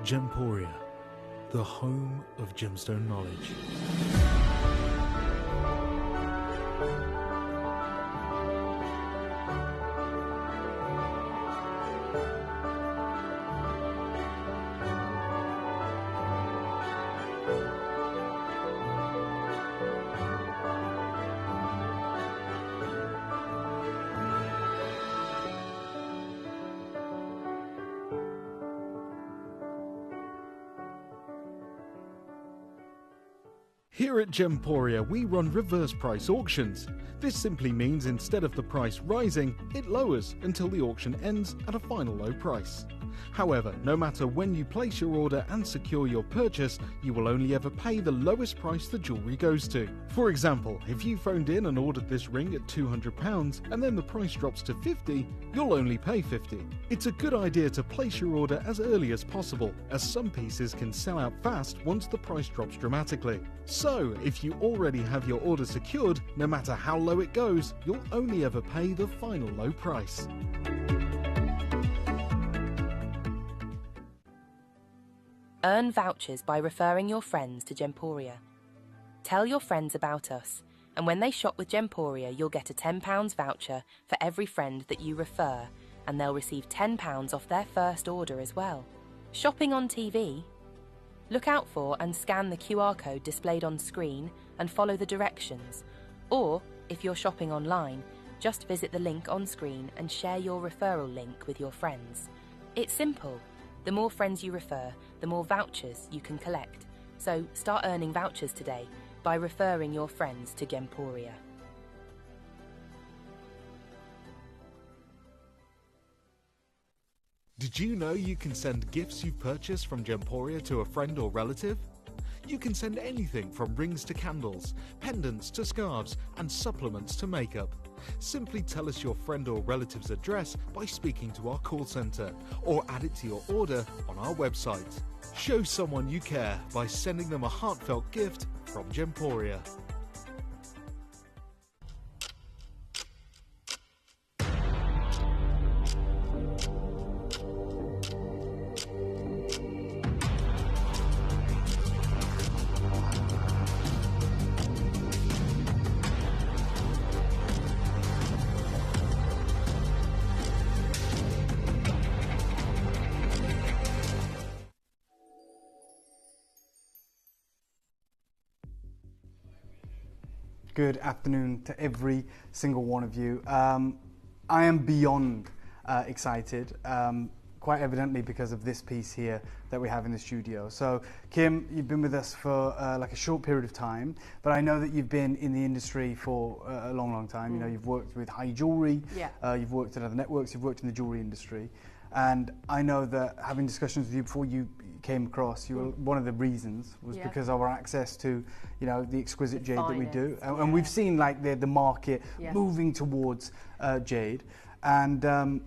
Gemporia, the home of gemstone knowledge. Here at Gemporia, we run reverse price auctions. This simply means instead of the price rising, it lowers until the auction ends at a final low price. However, no matter when you place your order and secure your purchase, you will only ever pay the lowest price the jewellery goes to. For example, if you phoned in and ordered this ring at £200 and then the price drops to £50, you'll only pay £50. It's a good idea to place your order as early as possible, as some pieces can sell out fast once the price drops dramatically. So, if you already have your order secured, no matter how low it goes, you'll only ever pay the final low price. Earn vouchers by referring your friends to Gemporia. Tell your friends about us, and when they shop with Gemporia, you'll get a £10 voucher for every friend that you refer, and they'll receive £10 off their first order as well. Shopping on TV? Look out for and scan the QR code displayed on screen and follow the directions. Or, if you're shopping online, just visit the link on screen and share your referral link with your friends. It's simple. The more friends you refer, the more vouchers you can collect. So start earning vouchers today by referring your friends to Gemporia. Did you know you can send gifts you've purchased from Gemporia to a friend or relative? You can send anything from rings to candles, pendants to scarves, and supplements to makeup. Simply tell us your friend or relative's address by speaking to our call centre, or add it to your order on our website. Show someone you care by sending them a heartfelt gift from Gemporia. Good afternoon to every single one of you. I am beyond excited, quite evidently because of this piece here that we have in the studio. So, Kim, you've been with us for like a short period of time, but I know that you've been in the industry for a long, long time. You know, you've worked with high jewellery, you've worked at other networks, you've worked in the jewellery industry. And I know that having discussions with you before you came across, you were, one of the reasons was because of our access to, you know, the exquisite jade that we do. And we've seen like the market moving towards jade. And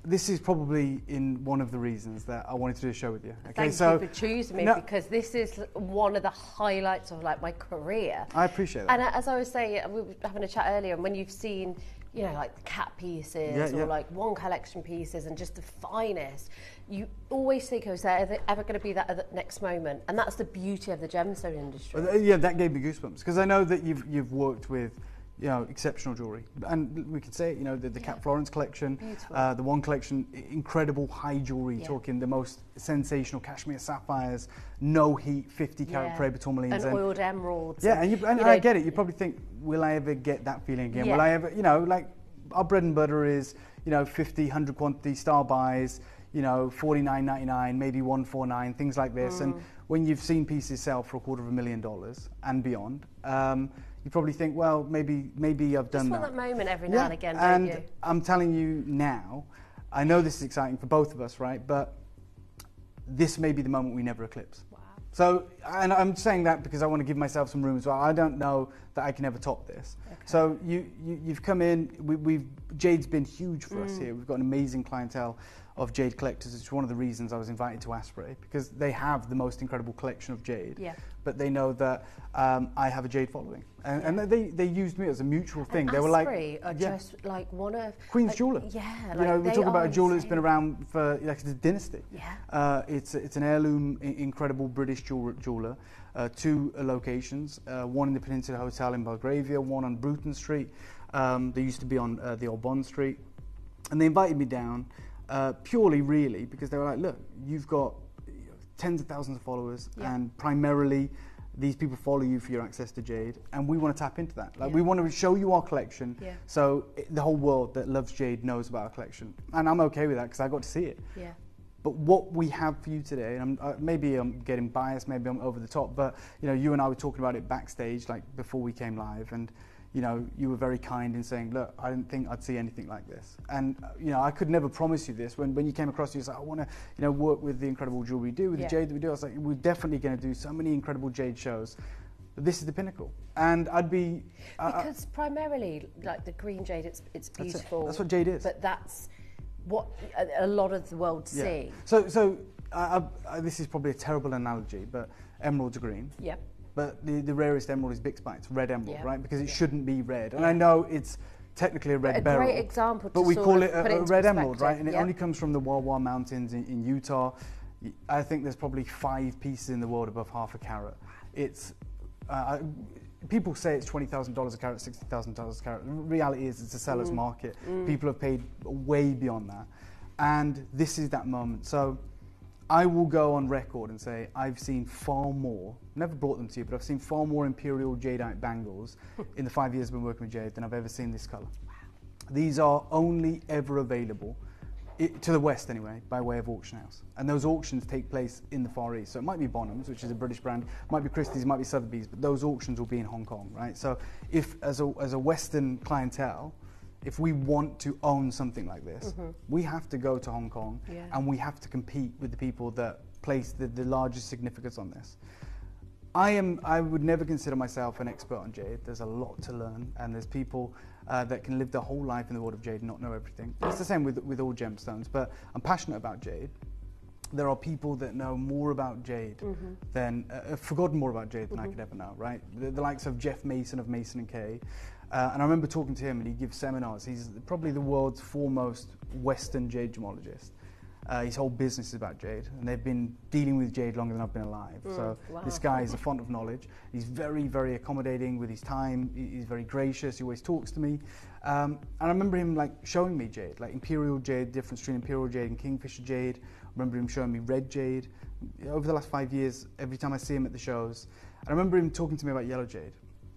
this is probably in one of the reasons that I wanted to do a show with you. Okay, Thank you for choosing me because this is one of the highlights of like my career. I appreciate that. And as I was saying, we were having a chat earlier, and when you've seen, you know, like the cat pieces or like one collection pieces and just the finest, you always think, oh, is there ever going to be that at the next moment? And that's the beauty of the gemstone industry. Yeah, that gave me goosebumps because I know that you've worked with, you know, exceptional jewellery, and we could say, you know, the Cat Florence collection, the one collection, incredible high jewellery, talking the most sensational cashmere sapphires, no heat, 50 carat Paraiba tourmalines, and oiled emeralds. Yeah, and I get it. You probably think, will I ever get that feeling again? Will I ever, you know, like our bread and butter is, you know, 50, 100 quantity star buys, you know, $49.99, maybe $149, things like this. And when you've seen pieces sell for $250,000 and beyond, you probably think, well, maybe I've done Just that. want that moment every now and again, don't and you? I'm telling you now, I know this is exciting for both of us, right? But this may be the moment we never eclipse. Wow. So, and I'm saying that because I want to give myself some room as well. I don't know that I can ever top this. Okay. So you've come in, Jade's been huge for us here. We've got an amazing clientele of jade collectors. It's one of the reasons I was invited to Asprey, because they have the most incredible collection of jade. Yeah. But they know that I have a jade following. And they used me as a mutual thing. And they were like, Asprey are just like one of... Queen's jeweler. Yeah. You know, we're talking about a jeweler that's been around for like a dynasty. Yeah. It's an heirloom, incredible British jeweler. 2 locations, one in the Peninsula Hotel in Belgravia, one on Bruton Street. They used to be on the old Bond Street. And they invited me down purely, really, because they were like, look, you've got tens of thousands of followers, and primarily these people follow you for your access to jade, and we want to tap into that. Like, we want to show you our collection, so the whole world that loves jade knows about our collection. And I'm okay with that because I got to see it. Yeah. But what we have for you today, and maybe I'm getting biased, maybe I'm over the top, but you know, you and I were talking about it backstage, like before we came live, and you know, you were very kind in saying, look, I didn't think I'd see anything like this. And you know, I could never promise you this. When you came across, you said, I want to, you know, work with the incredible jewelry we do, with the jade that we do. I was like, we're definitely going to do so many incredible jade shows. But this is the pinnacle. And I'd be... because primarily, like the green jade, it's beautiful. That's what jade is. But that's what a lot of the world see. So this is probably a terrible analogy, but emeralds are green. Yep. But the rarest emerald is Bixby. It's red emerald, right? Because it shouldn't be red. And I know it's technically a red beryl. A great example, but we call it a red emerald, right? And it only comes from the Wawa Mountains in Utah. I think there's probably 5 pieces in the world above half a carat. It's people say it's $20,000 a carat, $60,000 a carat. The reality is it's a seller's market. People have paid way beyond that. And this is that moment. So I will go on record and say I've seen far more, never brought them to you, but I've seen far more imperial jadeite bangles in the 5 years I've been working with jade than I've ever seen this colour. Wow. These are only ever available, to the West anyway, by way of auction house. And those auctions take place in the Far East. So it might be Bonhams, which is a British brand, might be Christie's, might be Sotheby's, but those auctions will be in Hong Kong, right? So if, as a Western clientele, if we want to own something like this, we have to go to Hong Kong and we have to compete with the people that place the largest significance on this. I would never consider myself an expert on jade. There's a lot to learn, and there's people that can live their whole life in the world of jade and not know everything. It's the same with all gemstones, but I'm passionate about jade. There are people that know more about jade than, forgotten more about jade than I could ever know, right? The likes of Jeff Mason of Mason & Kay. And I remember talking to him, and he gives seminars. He's probably the world's foremost Western jade gemologist. His whole business is about jade, and they've been dealing with jade longer than I've been alive. So this guy is a font of knowledge. He's very, very accommodating with his time. He's very gracious. He always talks to me. And I remember him like showing me jade, like imperial jade, difference between imperial jade and kingfisher jade. I remember him showing me red jade. Over the last 5 years, every time I see him at the shows, I remember him talking to me about yellow jade,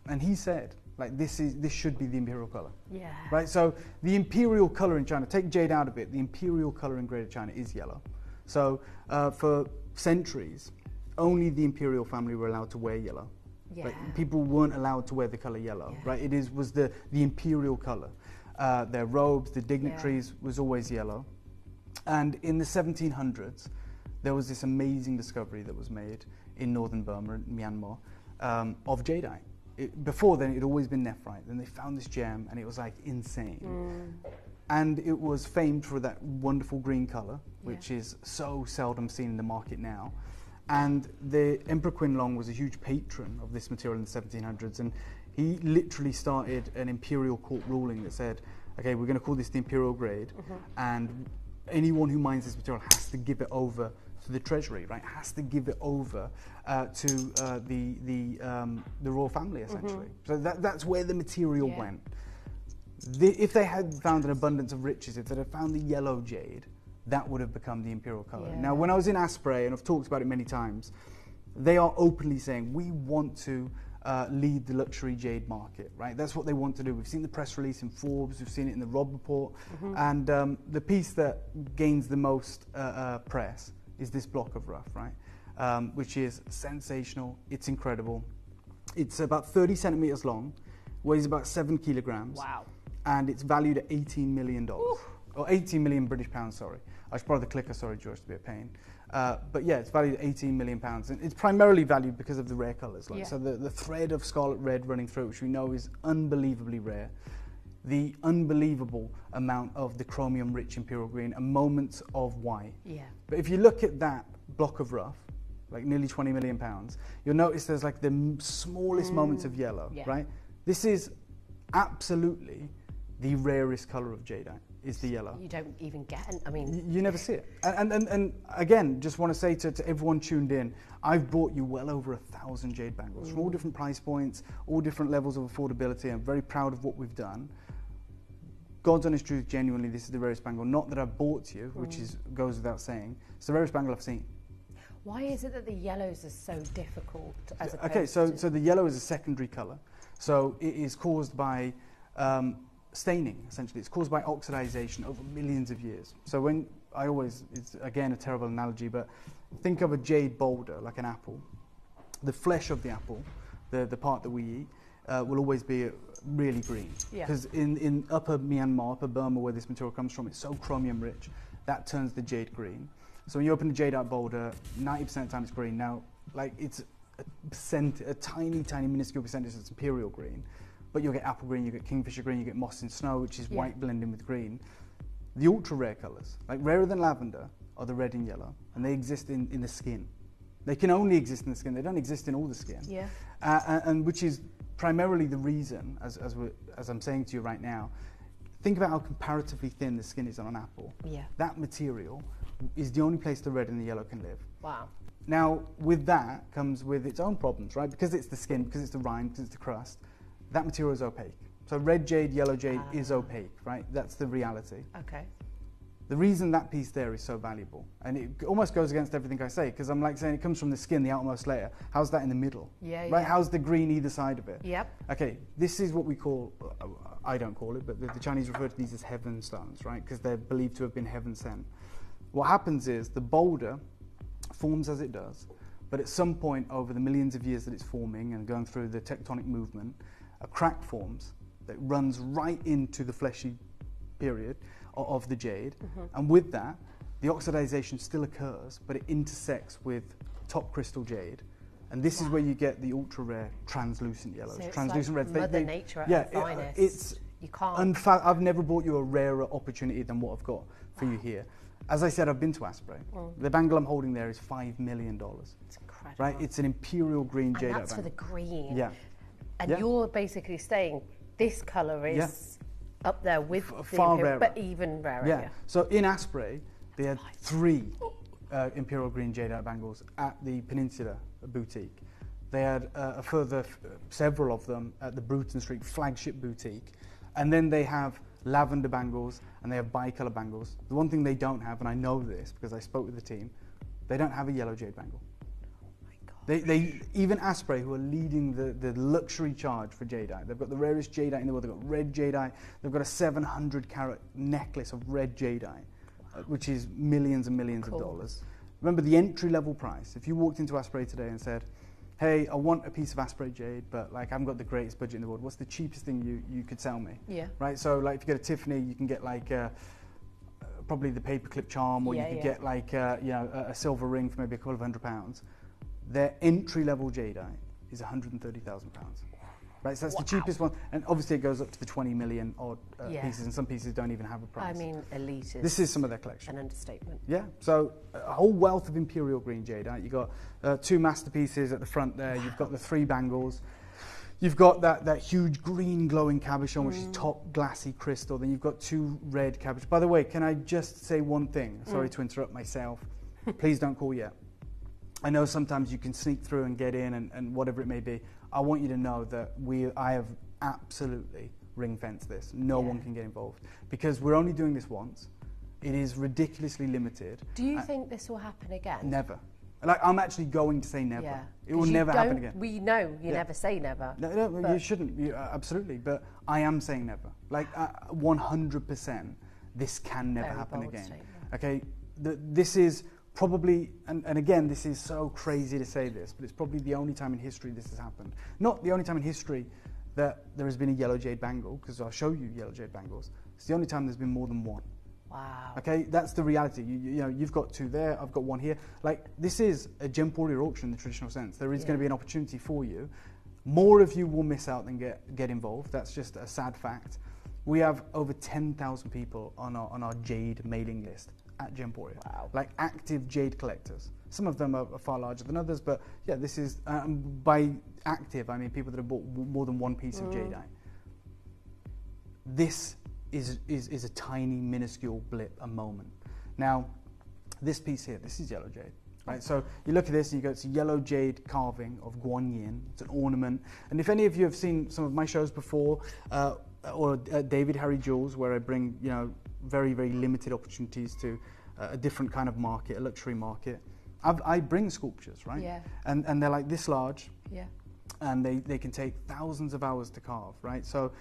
and he said, like, this should be the imperial color. Yeah. Right. So the imperial color in China, take jade out of it, the imperial color in Greater China is yellow. So for centuries, only the imperial family were allowed to wear yellow. Yeah. Like, people weren't allowed to wear the color yellow. Yeah. Right. It was the imperial color. Their robes, the dignitaries was always yellow. And in the 1700s, there was this amazing discovery that was made in northern Burma, Myanmar, of jadeite. Before then, it had always been nephrite. Then they found this gem, and it was like insane. And it was famed for that wonderful green color, which is so seldom seen in the market now. And the Emperor Qianlong was a huge patron of this material in the 1700s, and he literally started an imperial court ruling that said, okay, we're going to call this the imperial grade, and anyone who mines this material has to give it over to the treasury, right? Has to give it over to the royal family, essentially. So that's where the material went. If they had found an abundance of riches, if they had found the yellow jade, that would have become the imperial color. Now, when I was in Asprey, and I've talked about it many times, they are openly saying, we want to lead the luxury jade market, right? That's what they want to do. We've seen the press release in Forbes, we've seen it in the Rob report, and the piece that gains the most press is this block of rough, right? Which is sensational, it's incredible. It's about 30 centimeters long, weighs about 7 kilograms. Wow. And it's valued at $18 million. Or 18 million British pounds, sorry. I should borrow the clicker, sorry, George, to be a pain. But yeah, it's valued at 18 million pounds. And it's primarily valued because of the rare colours. Like, so the thread of scarlet red running through it, which we know is unbelievably rare. The unbelievable amount of the chromium-rich imperial green and moments of white. Yeah. But if you look at that block of rough, like nearly 20 million pounds, you'll notice there's like the smallest moments of yellow, right? This is absolutely the rarest colour of jadeite, is the yellow. You don't even get it, I mean... You never see it. And again, just want to say to everyone tuned in, I've brought you well over 1,000 jade bangles from all different price points, all different levels of affordability. I'm very proud of what we've done. God's honest truth, genuinely, this is the rarest bangle. Not that I've bought you, which goes without saying. It's the rarest bangle I've seen. Why is it that the yellows are so difficult as opposed Okay, so the yellow is a secondary colour. So it is caused by staining, essentially. It's caused by oxidization over millions of years. So when I always, it's again a terrible analogy, but think of a jade boulder, like an apple. The flesh of the apple, the part that we eat, will always be really green. Because in upper Myanmar, upper Burma, where this material comes from, it's so chromium rich, that turns the jade green. So when you open a jadeite boulder, 90% of the time it's green. Now, like it's a tiny, tiny, minuscule percentage that's imperial green, but you'll get apple green, you get kingfisher green, you get moss and snow, which is white blending with green. The ultra rare colours, like rarer than lavender, are the red and yellow, and they exist in the skin. They can only exist in the skin. They don't exist in all the skin. And which is primarily the reason, as I'm saying to you right now, think about how comparatively thin the skin is on an apple. That material is the only place the red and the yellow can live. Wow. Now, with that comes with its own problems, right? Because it's the skin, because it's the rind, because it's the crust, that material is opaque. So red jade, yellow jade is opaque, right? That's the reality. Okay. The reason that piece there is so valuable, and it almost goes against everything I say, because I'm like saying it comes from the skin, the outermost layer. How's that in the middle? Right? How's the green either side of it? Okay, this is what we call, I don't call it, but the Chinese refer to these as heaven stones, right? Because they're believed to have been heaven sent. What happens is the boulder forms as it does, but at some point over the millions of years that it's forming and going through the tectonic movement, a crack forms that runs right into the fleshy period of the jade, and with that, the oxidization still occurs, but it intersects with top crystal jade, and this is where you get the ultra rare translucent yellows, so translucent like reds. Mother Nature at her finest. It's you can't. I've never brought you a rarer opportunity than what I've got for you here. As I said, I've been to Asprey. The bangle I'm holding there is $5 million. It's incredible. Right? It's an imperial green jadeite And that's bangle. for the green. And you're basically saying this colour is up there with far the imperial, rarer. but even rarer. So in Asprey, they had 3 imperial green jadeite bangles at the Peninsula boutique. They had a further several of them at the Bruton Street flagship boutique. And then they have lavender bangles and they have bicolour bangles. The one thing they don't have, and I know this because I spoke with the team, they don't have a yellow jade bangle. They even Asprey, who are leading the luxury charge for jadeite, they've got the rarest jadeite in the world. They've got red jadeite. They've got a 700-carat necklace of red jadeite, which is millions and millions of dollars. Remember the entry-level price. If you walked into Asprey today and said, "Hey, I want a piece of Asprey jade, but like I haven't got the greatest budget in the world. What's the cheapest thing you could sell me?" Right. So like if you go to Tiffany, you can get like probably the paperclip charm, or you could get like a silver ring for maybe a couple of £100. Their entry-level jadeite is £130,000. Right, so that's the cheapest one, and obviously it goes up to the 20 million odd pieces, and some pieces don't even have a price. I mean, elite is... This is some of their collection. An understatement. Yeah, so a whole wealth of imperial green jadeite. You've got 2 masterpieces at the front there. You've got the 3 bangles. You've got that huge green glowing cabochon, which is top glassy crystal. Then you've got 2 red cabochons. By the way, can I just say one thing? Sorry to interrupt myself. Please don't call yet. I know sometimes you can sneak through and get in and whatever it may be. I want you to know that I have absolutely ring-fenced this. No one can get involved because we're only doing this once. It is ridiculously limited. Do you think this will happen again? Never. Like, I'm actually going to say never. Yeah. It will never happen again. We know you never say never. No, you shouldn't. Absolutely. But I am saying never. Like, 100%, this can never happen again. Statement. Okay? This is probably, and again, this is so crazy to say this, but it's probably the only time in history this has happened. Not the only time in history that there has been a yellow jade bangle, because I'll show you yellow jade bangles. It's the only time there's been more than one. Wow. Okay, that's the reality. You know, you've got two there, I've got one here. Like, this is a Gemporia auction in the traditional sense. There is going to be an opportunity for you. More of you will miss out than get involved. That's just a sad fact. We have over 10,000 people on our jade mailing list at Gemporia. Wow. Like, active jade collectors. Some of them are far larger than others, but yeah, this is, by active, I mean people that have bought more than one piece of jadeite. This is a tiny, minuscule blip, a moment. Now, this piece here, this is yellow jade, right? So you look at this and you go, it's a yellow jade carving of Guan Yin. It's an ornament. And if any of you have seen some of my shows before, or David Harry Jewels, where I bring, you know, very, very limited opportunities to a different kind of market, a luxury market, I bring sculptures, right? Yeah. And they're like this large. Yeah. And they can take thousands of hours to carve, right? So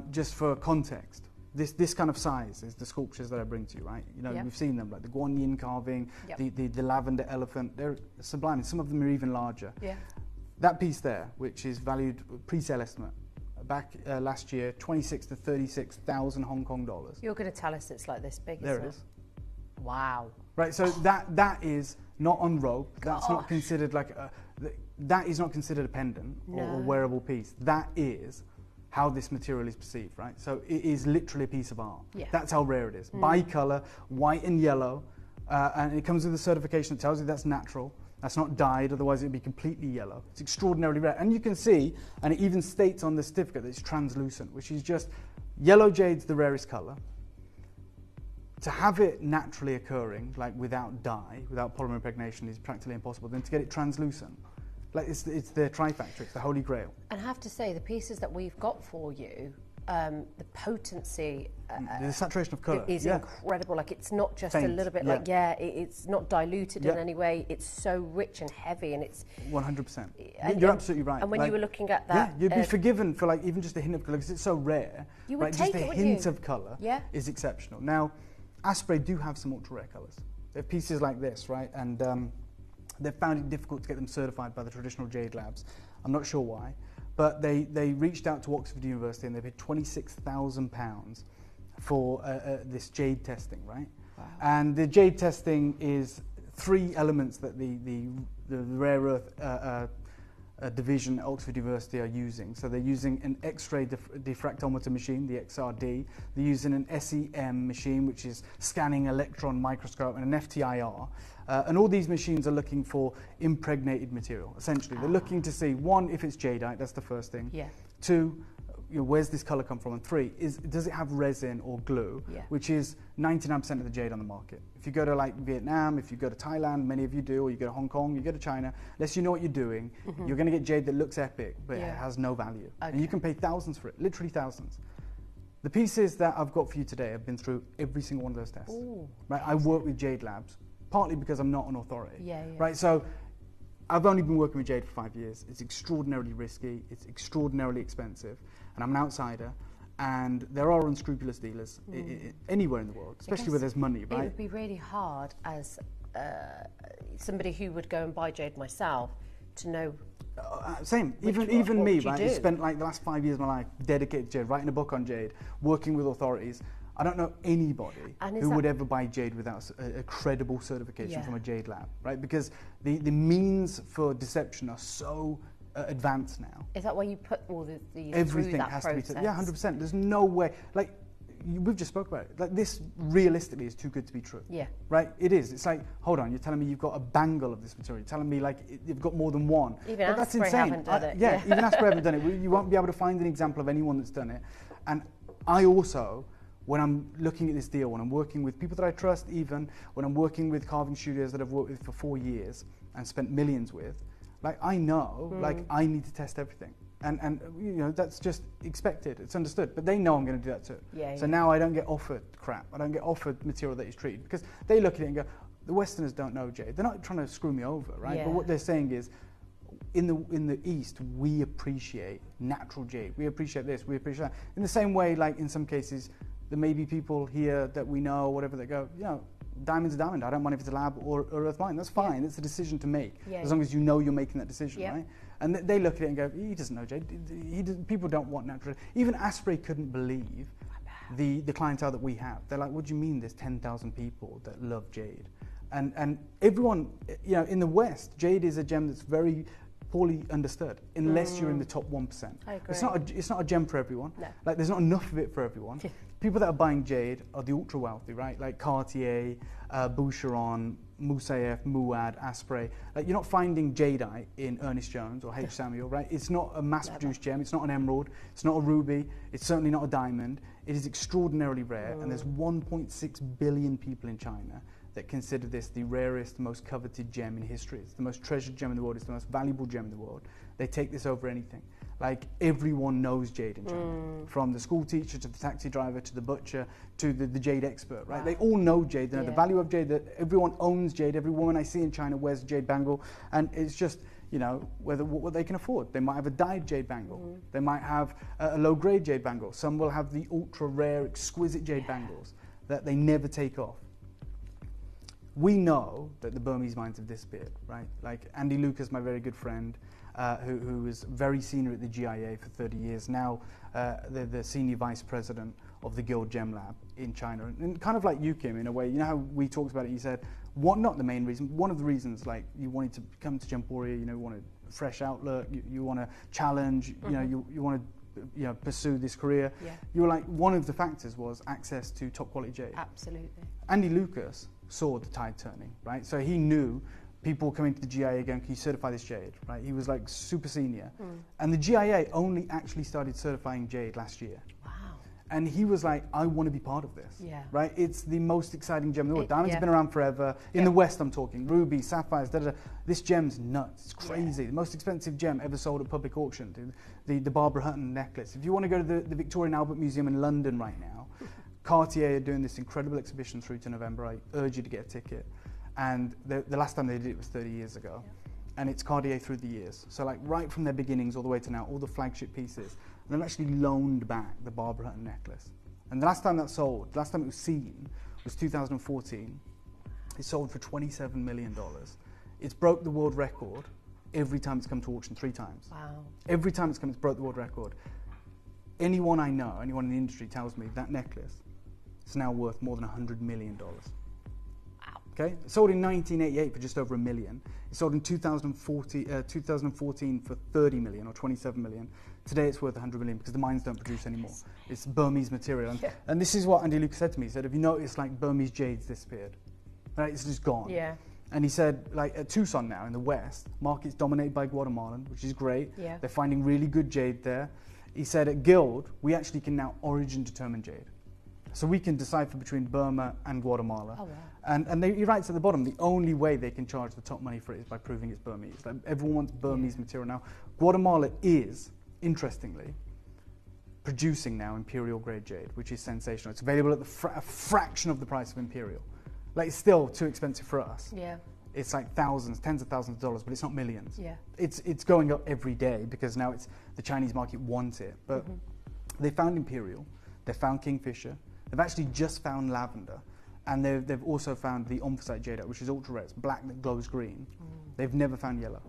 just for context, this kind of size is the sculptures that I bring to you, right? You know, we've seen them, like the Guan Yin carving, the lavender elephant. They're sublime, and some of them are even larger. Yeah. That piece there, which is valued pre-sale estimate back last year, 26 to 36,000 Hong Kong dollars. You're going to tell us it's like this big, there isn't it it? is. Wow. Right, so that is not on rope. That's not considered like that is not considered a pendant or wearable piece. That is how this material is perceived, right? So it is literally a piece of art. Yeah. That's how rare it is. Bicolor, white and yellow, and it comes with a certification that tells you that's natural. That's not dyed, otherwise it would be completely yellow. It's extraordinarily rare. And you can see, and it even states on the certificate that it's translucent, which is just, yellow jade's the rarest color. To have it naturally occurring, like without dye, without polymer impregnation, is practically impossible. Then to get it translucent, like it's the trifactor, it's the holy grail. And I have to say, the pieces that we've got for you, the potency, the saturation of colour is incredible. Like, it's not just faint, a little bit like, it's not diluted in any way. It's so rich and heavy, and it's 100%. You're absolutely right. And when you were looking at that, you'd be forgiven for like even just a hint of colour, because it's so rare. You would just take a it, hint of colour is exceptional. Now, Asprey do have some ultra rare colours. They have pieces like this, right? And they've found it difficult to get them certified by the traditional jade labs. I'm not sure why. But they reached out to Oxford University and they paid £26,000 for this jade testing, right? Wow. And the jade testing is 3 elements that the rare earth division at Oxford University are using. So they're using an X-ray diffractometer machine, the XRD. They're using an SEM machine, which is scanning electron microscope, and an FTIR. And all these machines are looking for impregnated material, essentially. They're looking to see, 1, if it's jadeite, that's the first thing. Yeah. 2, where's this colour come from? And 3, does it have resin or glue, which is 99% of the jade on the market. If you go to like Vietnam, if you go to Thailand, many of you do, or you go to Hong Kong, you go to China, unless you know what you're doing, you're going to get jade that looks epic, but it has no value. Okay. And you can pay thousands for it, literally thousands. The pieces that I've got for you today have been through every single one of those tests. Ooh, right? I work with jade labs, partly because I'm not an authority. Right? So I've only been working with jade for 5 years. It's extraordinarily risky, it's extraordinarily expensive, and I'm an outsider. And there are unscrupulous dealers anywhere in the world, especially where there's money, right? It would be really hard as somebody who would go and buy jade myself to know. Same. Even me, right? I spent like the last 5 years of my life dedicated to jade, writing a book on jade, working with authorities. I don't know anybody who would ever buy jade without a credible certification from a jade lab, right? Because the means for deception are so advanced now. Is that why you put all these everything through that has process? to be 100%. There's no way. Like, we've just spoke about it. Like, this realistically is too good to be true. Yeah. Right? It is. It's like, hold on, you're telling me you've got a bangle of this material. You're telling me like you've got more than one. Even Asprey haven't done it. Yeah, even Asprey haven't done it. You won't be able to find an example of anyone that's done it. And I also, when I'm looking at this deal, when I'm working with people that I trust, even when I'm working with carving studios that I've worked with for 4 years and spent millions with, like, I know, like, I need to test everything. And you know, that's just expected. It's understood. But they know I'm going to do that too. So now I don't get offered crap. I don't get offered material that is treated. Because they look at it and go, the Westerners don't know jade. They're not trying to screw me over, right? Yeah. But what they're saying is, in the East, we appreciate natural jade. We appreciate this. We appreciate that. In the same way, like in some cases, there may be people here that we know, whatever, that go, you know, diamond's a diamond. I don't mind if it's a lab or earth mine. That's fine. It's a decision to make, as long as you know you're making that decision, right? And they look at it and go, he doesn't know jade. People don't want natural. Even Asprey couldn't believe the clientele that we have. They're like, what do you mean there's 10,000 people that love jade? And everyone, you know, in the West, jade is a gem that's very poorly understood unless you're in the top 1%. I agree. It's not a gem for everyone. No. Like, there's not enough of it for everyone. People that are buying jade are the ultra wealthy, right? Like Cartier, Boucheron, Moussaieff, Muad, Asprey. Like, you're not finding jadeite in Ernest Jones or H. Samuel, right? It's not a mass-produced gem. It's not an emerald. It's not a ruby. It's certainly not a diamond. It is extraordinarily rare, and there's 1.6 billion people in China that consider this the rarest, most coveted gem in history. It's the most treasured gem in the world. It's the most valuable gem in the world. They take this over anything. Like, everyone knows jade in China, from the school teacher to the taxi driver to the butcher to the jade expert, right? Wow. They all know jade. They know the value of jade. That everyone owns jade. Every woman I see in China wears a jade bangle, and it's just, you know, what they can afford. They might have a dyed jade bangle. They might have a low-grade jade bangle. Some will have the ultra-rare, exquisite jade bangles that they never take off. We know that the Burmese mines have disappeared, right? Like Andy Lucas, my very good friend, who was very senior at the GIA for 30 years, now the senior vice president of the Guild Gem Lab in China. And kind of like you, Kim, in a way, you know how we talked about it, you said, not the main reason, one of the reasons, like, you wanted to come to Gemporia, you know, you wanted a fresh outlook, you want to challenge, you know, you want to, you know, pursue this career. You were like, one of the factors was access to top quality jade. Absolutely. Andy Lucas saw the tide turning, right? So he knew people coming to the GIA going, can you certify this jade, right? He was like super senior. And the GIA only actually started certifying jade last year. Wow. And he was like, I want to be part of this, right? It's the most exciting gem in the world. Diamonds have been around forever. In the West, I'm talking, rubies, sapphires, da-da-da. This gem's nuts, it's crazy. The most expensive gem ever sold at public auction, the Barbara Hutton necklace. If you want to go to the Victoria and Albert Museum in London right now, Cartier are doing this incredible exhibition through to November. I urge you to get a ticket. And the last time they did it was 30 years ago. And it's Cartier through the years. So, like, right from their beginnings all the way to now, all the flagship pieces. And they've actually loaned back the Barbara Hutton necklace. And the last time that sold, the last time it was seen, was 2014. It sold for $27 million. It's broke the world record every time it's come to auction 3 times. Wow. Every time it's broke the world record. Anyone I know, anyone in the industry tells me that necklace is now worth more than $100 million. Wow. Okay? It sold in 1988 for just over $1 million. It sold in 2014 for 30 million or 27 million. Today it's worth 100 million because the mines don't produce anymore. It's Burmese material. And this is what Andy Lucas said to me. He said, have you noticed, like, Burmese jade's disappeared? Right? It's just gone. Yeah. And he said, like, at Tucson now in the West, market's dominated by Guatemalan, which is great. Yeah. They're finding really good jade there. He said at Guild, we actually can now origin determine jade. So we can decipher between Burma and Guatemala. Oh, wow. And he writes at the bottom, the only way they can charge the top money for it is by proving it's Burmese. Like, everyone wants Burmese material now. Guatemala is, interestingly, producing now imperial grade jade, which is sensational. It's available at a fraction of the price of imperial. Like, it's still too expensive for us. Yeah. It's like thousands, tens of thousands of dollars, but it's not millions. Yeah. It's going up every day because now it's the Chinese market wants it. But they found imperial, they found kingfisher, they've actually just found lavender, and they've also found the omphacite jadeite, which is ultra rare. It's black that glows green. They've never found yellow.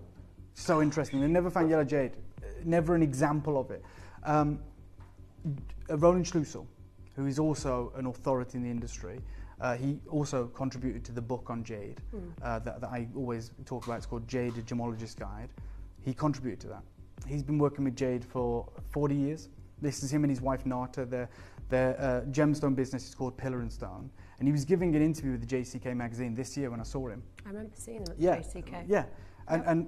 So interesting. They've never found yellow jade. Never an example of it. Roland Schlusel, who is also an authority in the industry, he also contributed to the book on jade that I always talk about. It's called Jade, a Gemologist's Guide. He contributed to that. He's been working with jade for 40 years. This is him and his wife Nata. Their gemstone business is called Pillar and Stone. And he was giving an interview with the JCK magazine this year when I saw him. I remember seeing him at the JCK. Yeah. And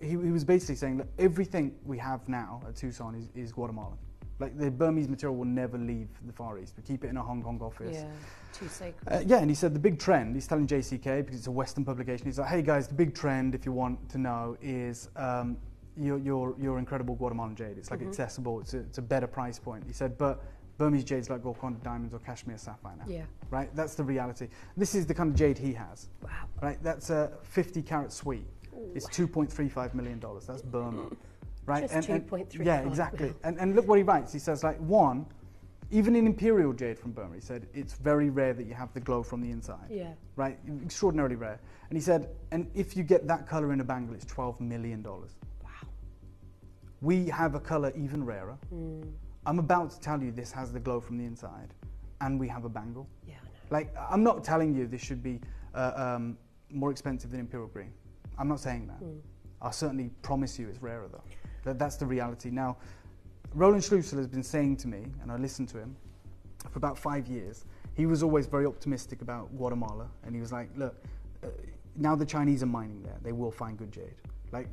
he was basically saying that everything we have now at Tucson is Guatemalan. Like, the Burmese material will never leave the Far East. We keep it in a Hong Kong office. Yeah, too sacred. And he said the big trend, he's telling JCK, because it's a Western publication, he's like, hey guys, the big trend, if you want to know, is your incredible Guatemalan jade. It's like accessible, it's a better price point. He said, but Burmese jade's like Golconda diamonds or Kashmir sapphire now. Yeah. Right? That's the reality. This is the kind of jade he has. Wow. Right? That's a 50 carat suite. It's $2.35 million. That's Burma. Right? Just 2.35. Yeah, exactly. And look what he writes. He says, like, one, even in imperial jade from Burma, he said, it's very rare that you have the glow from the inside. Yeah. Right? Extraordinarily rare. And he said, and if you get that color in a bangle, it's $12 million. Wow. We have a color even rarer. I'm about to tell you this has the glow from the inside, and we have a bangle. Yeah, I know. Like, I'm not telling you this should be more expensive than imperial green. I'm not saying that. I'll certainly promise you it's rarer though. That's the reality. Now, Roland Schlussel has been saying to me, and I listened to him, for about 5 years, he was always very optimistic about Guatemala, and he was like, look, now the Chinese are mining there, they will find good jade. Like,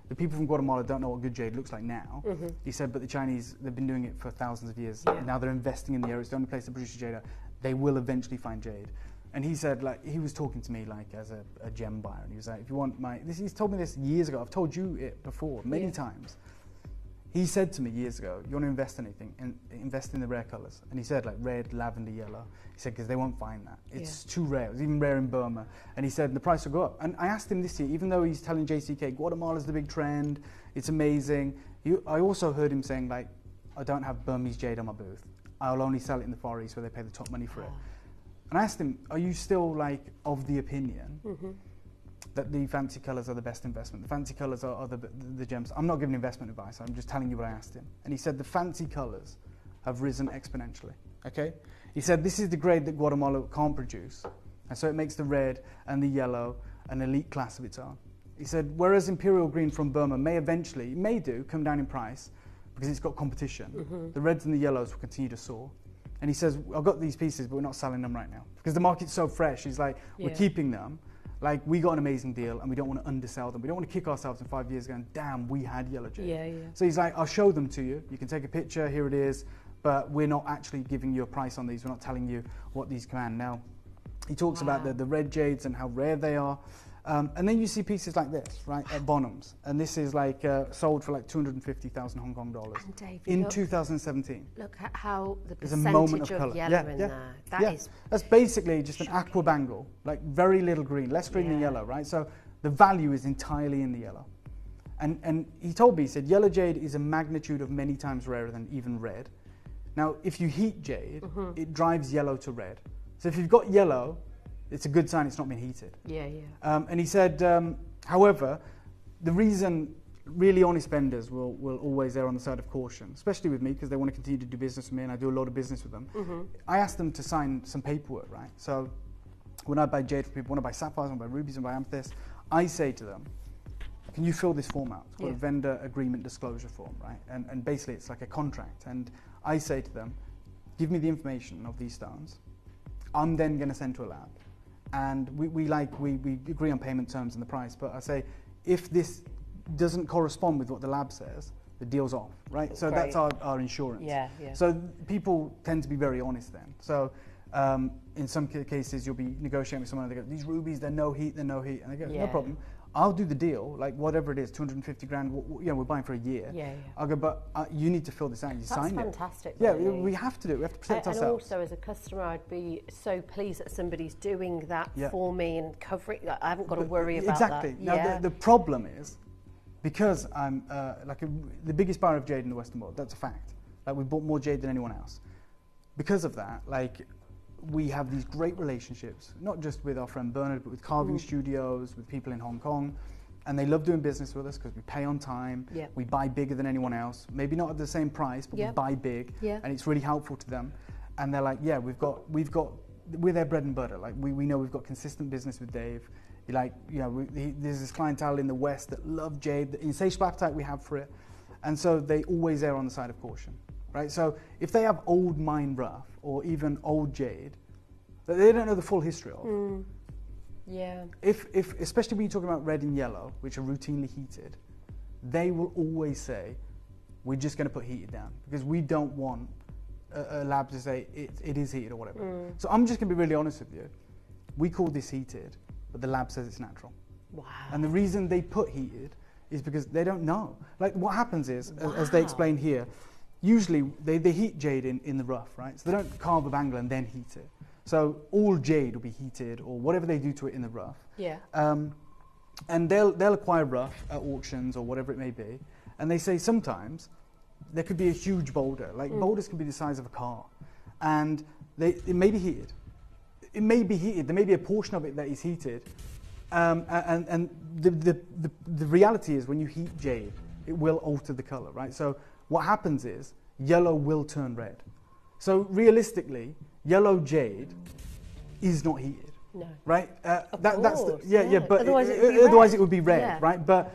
the people from Guatemala don't know what good jade looks like now. He said, but the Chinese, they've been doing it for thousands of years. Yeah. Now they're investing in the area. It's the only place that produces jade. They will eventually find jade. And he said, like, he was talking to me like as a gem buyer, and he was like, if you want he's told me this years ago. I've told you it before many times. He said to me years ago, you want to invest in anything, invest in the rare colours. And he said, like, red, lavender, yellow. He said, because they won't find that. It's too rare. It was even rare in Burma. And he said, the price will go up. And I asked him this year, even though he's telling JCK, Guatemala's the big trend, it's amazing. I also heard him saying, like, I don't have Burmese jade on my booth. I'll only sell it in the Far East where they pay the top money for it. And I asked him, are you still, like, of the opinion that the fancy colours are the best investment? The fancy colours are the gems. I'm not giving investment advice. I'm just telling you what I asked him. And he said the fancy colours have risen exponentially. Okay? He said this is the grade that Guatemala can't produce. And so it makes the red and the yellow an elite class of its own. He said, whereas imperial green from Burma may eventually, come down in price because it's got competition, the reds and the yellows will continue to soar. And he says, I've got these pieces, but we're not selling them right now because the market's so fresh. He's like, we're keeping them. Like, we got an amazing deal and we don't want to undersell them. We don't want to kick ourselves in 5 years going, damn, we had yellow jade. So he's like, I'll show them to you. You can take a picture, here it is, but we're not actually giving you a price on these. We're not telling you what these command. Now, he talks about the red jades and how rare they are. And then you see pieces like this, right, at Bonhams. And this is like sold for like 250,000 Hong Kong dollars in 2017. Look at how the There's a moment of percentage of colour. yellow in there. That's basically just an aqua bangle, like very little green, less green than yellow, right? So the value is entirely in the yellow. And he told me, he said, yellow jade is a magnitude of many times rarer than even red. Now, if you heat jade, it drives yellow to red. So if you've got yellow, it's a good sign it's not been heated. And he said, however, the reason really honest vendors will always err on the side of caution, especially with me because they want to continue to do business with me and I do a lot of business with them. I asked them to sign some paperwork, right? So when I buy jade from people, when I buy sapphires, when I buy rubies, when I buy amethyst, I say to them, can you fill this form out? It's called a vendor agreement disclosure form, right? And basically it's like a contract. And I say to them, give me the information of these stones. I'm then going to send to a lab. And we agree on payment terms and the price, but I say, if this doesn't correspond with what the lab says, the deal's off, right? So that's our insurance. So people tend to be very honest then. So in some cases, you'll be negotiating with someone and they go, these rubies, they're no heat. And they go, no problem. I'll do the deal, like whatever it is, 250 grand, we're buying for a year. I'll go, but you need to fill this out, you sign it. That's fantastic. Really. We have to do it, we have to protect ourselves. And also as a customer, I'd be so pleased that somebody's doing that for me and covering, I haven't got to worry about that. Exactly. Now the problem is, because I'm the biggest buyer of jade in the Western world, that's a fact. Like, we bought more jade than anyone else. Because of that, like, we have these great relationships, not just with our friend Bernard, but with carving studios, with people in Hong Kong. And they love doing business with us because we pay on time, we buy bigger than anyone else, maybe not at the same price, but we buy big, and it's really helpful to them. And they're like, yeah, we're their bread and butter. Like, we know we've got consistent business with Dave. Like, you know, there's this clientele in the West that love jade, the insatiable appetite we have for it. And so they always err on the side of caution. Right? So if they have old mine rough or even old jade that they don't know the full history of, if especially when you're talking about red and yellow, which are routinely heated, they will always say, we're just going to put heated down because we don't want a lab to say it is heated or whatever. So I'm just going to be really honest with you. We call this heated, but the lab says it's natural. Wow. And the reason they put heated is because they don't know. Like, what happens is, as they explain here, usually they heat jade in the rough, right? So they don't carve a bangle and then heat it. So all jade will be heated or whatever they do to it in the rough. Yeah. And they'll acquire rough at auctions or whatever it may be. And they say sometimes there could be a huge boulder. Like boulders can be the size of a car. And it may be heated. It may be heated. There may be a portion of it that is heated. And the reality is when you heat jade, it will alter the color, right? So what happens is yellow will turn red. So realistically, yellow jade is not heated. No. Right? But otherwise it would be red, right? But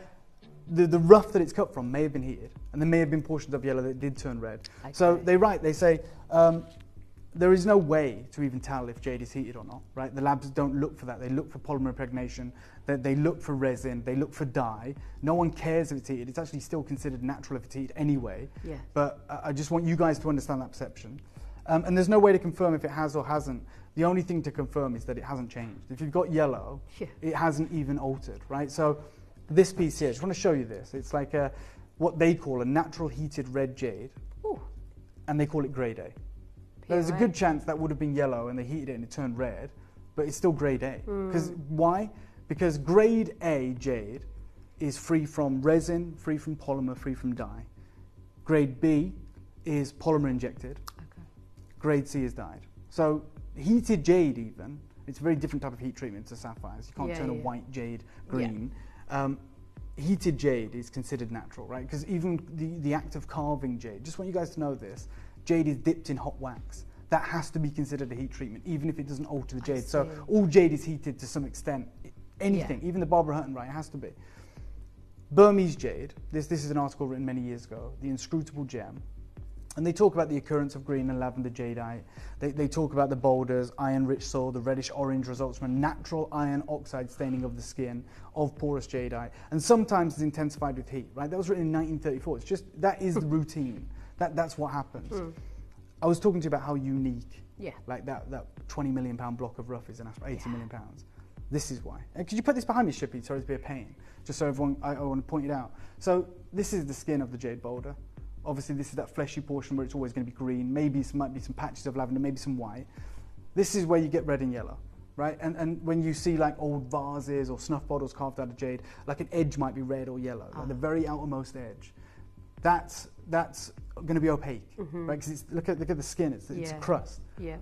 the rough that it's cut from may have been heated, and there may have been portions of yellow that did turn red. Okay. So they say there is no way to even tell if jade is heated or not, right? The labs don't look for that. They look for polymer impregnation, they look for resin, they look for dye. No one cares if it's heated. It's actually still considered natural if it's heated anyway. Yeah. But I just want you guys to understand that perception. And there's no way to confirm if it has or hasn't. The only thing to confirm is that it hasn't changed. If you've got yellow, it hasn't even altered, right? So this piece here, I just want to show you this. It's like what they call a natural heated red jade. Ooh. And they call it grade A. There's a good chance that would have been yellow and they heated it and it turned red, but it's still grade A. Why? Because grade A jade is free from resin, free from polymer, free from dye. Grade B is polymer injected. Okay. Grade C is dyed. So heated jade even, it's a very different type of heat treatment to sapphires. You can't turn a white jade green. Heated jade is considered natural, right? Because even the act of carving jade, just want you guys to know this, jade is dipped in hot wax. That has to be considered a heat treatment, even if it doesn't alter the jade. So all jade is heated to some extent. Anything, even the Barbara Hutton, right, it has to be. Burmese jade, this is an article written many years ago, the inscrutable gem. And they talk about the occurrence of green and lavender jadeite. They talk about the boulders, iron-rich soil, the reddish-orange results from a natural iron oxide staining of the skin of porous jadeite. And sometimes it's intensified with heat, right? That was written in 1934. It's just, that is the routine. That's what happens. I was talking to you about how unique, like that 20 million pound block of rough is in 80 million pounds. This is why. And could you put this behind me, Shippy? Sorry to be a pain. Just so everyone, I want to point it out. So this is the skin of the jade boulder. Obviously, this is that fleshy portion where it's always going to be green. Maybe might be some patches of lavender, maybe some white. This is where you get red and yellow, right? And when you see like old vases or snuff bottles carved out of jade, like an edge might be red or yellow, like the very outermost edge. That's going to be opaque, right? Because look at the skin. It's a crust. Yeah.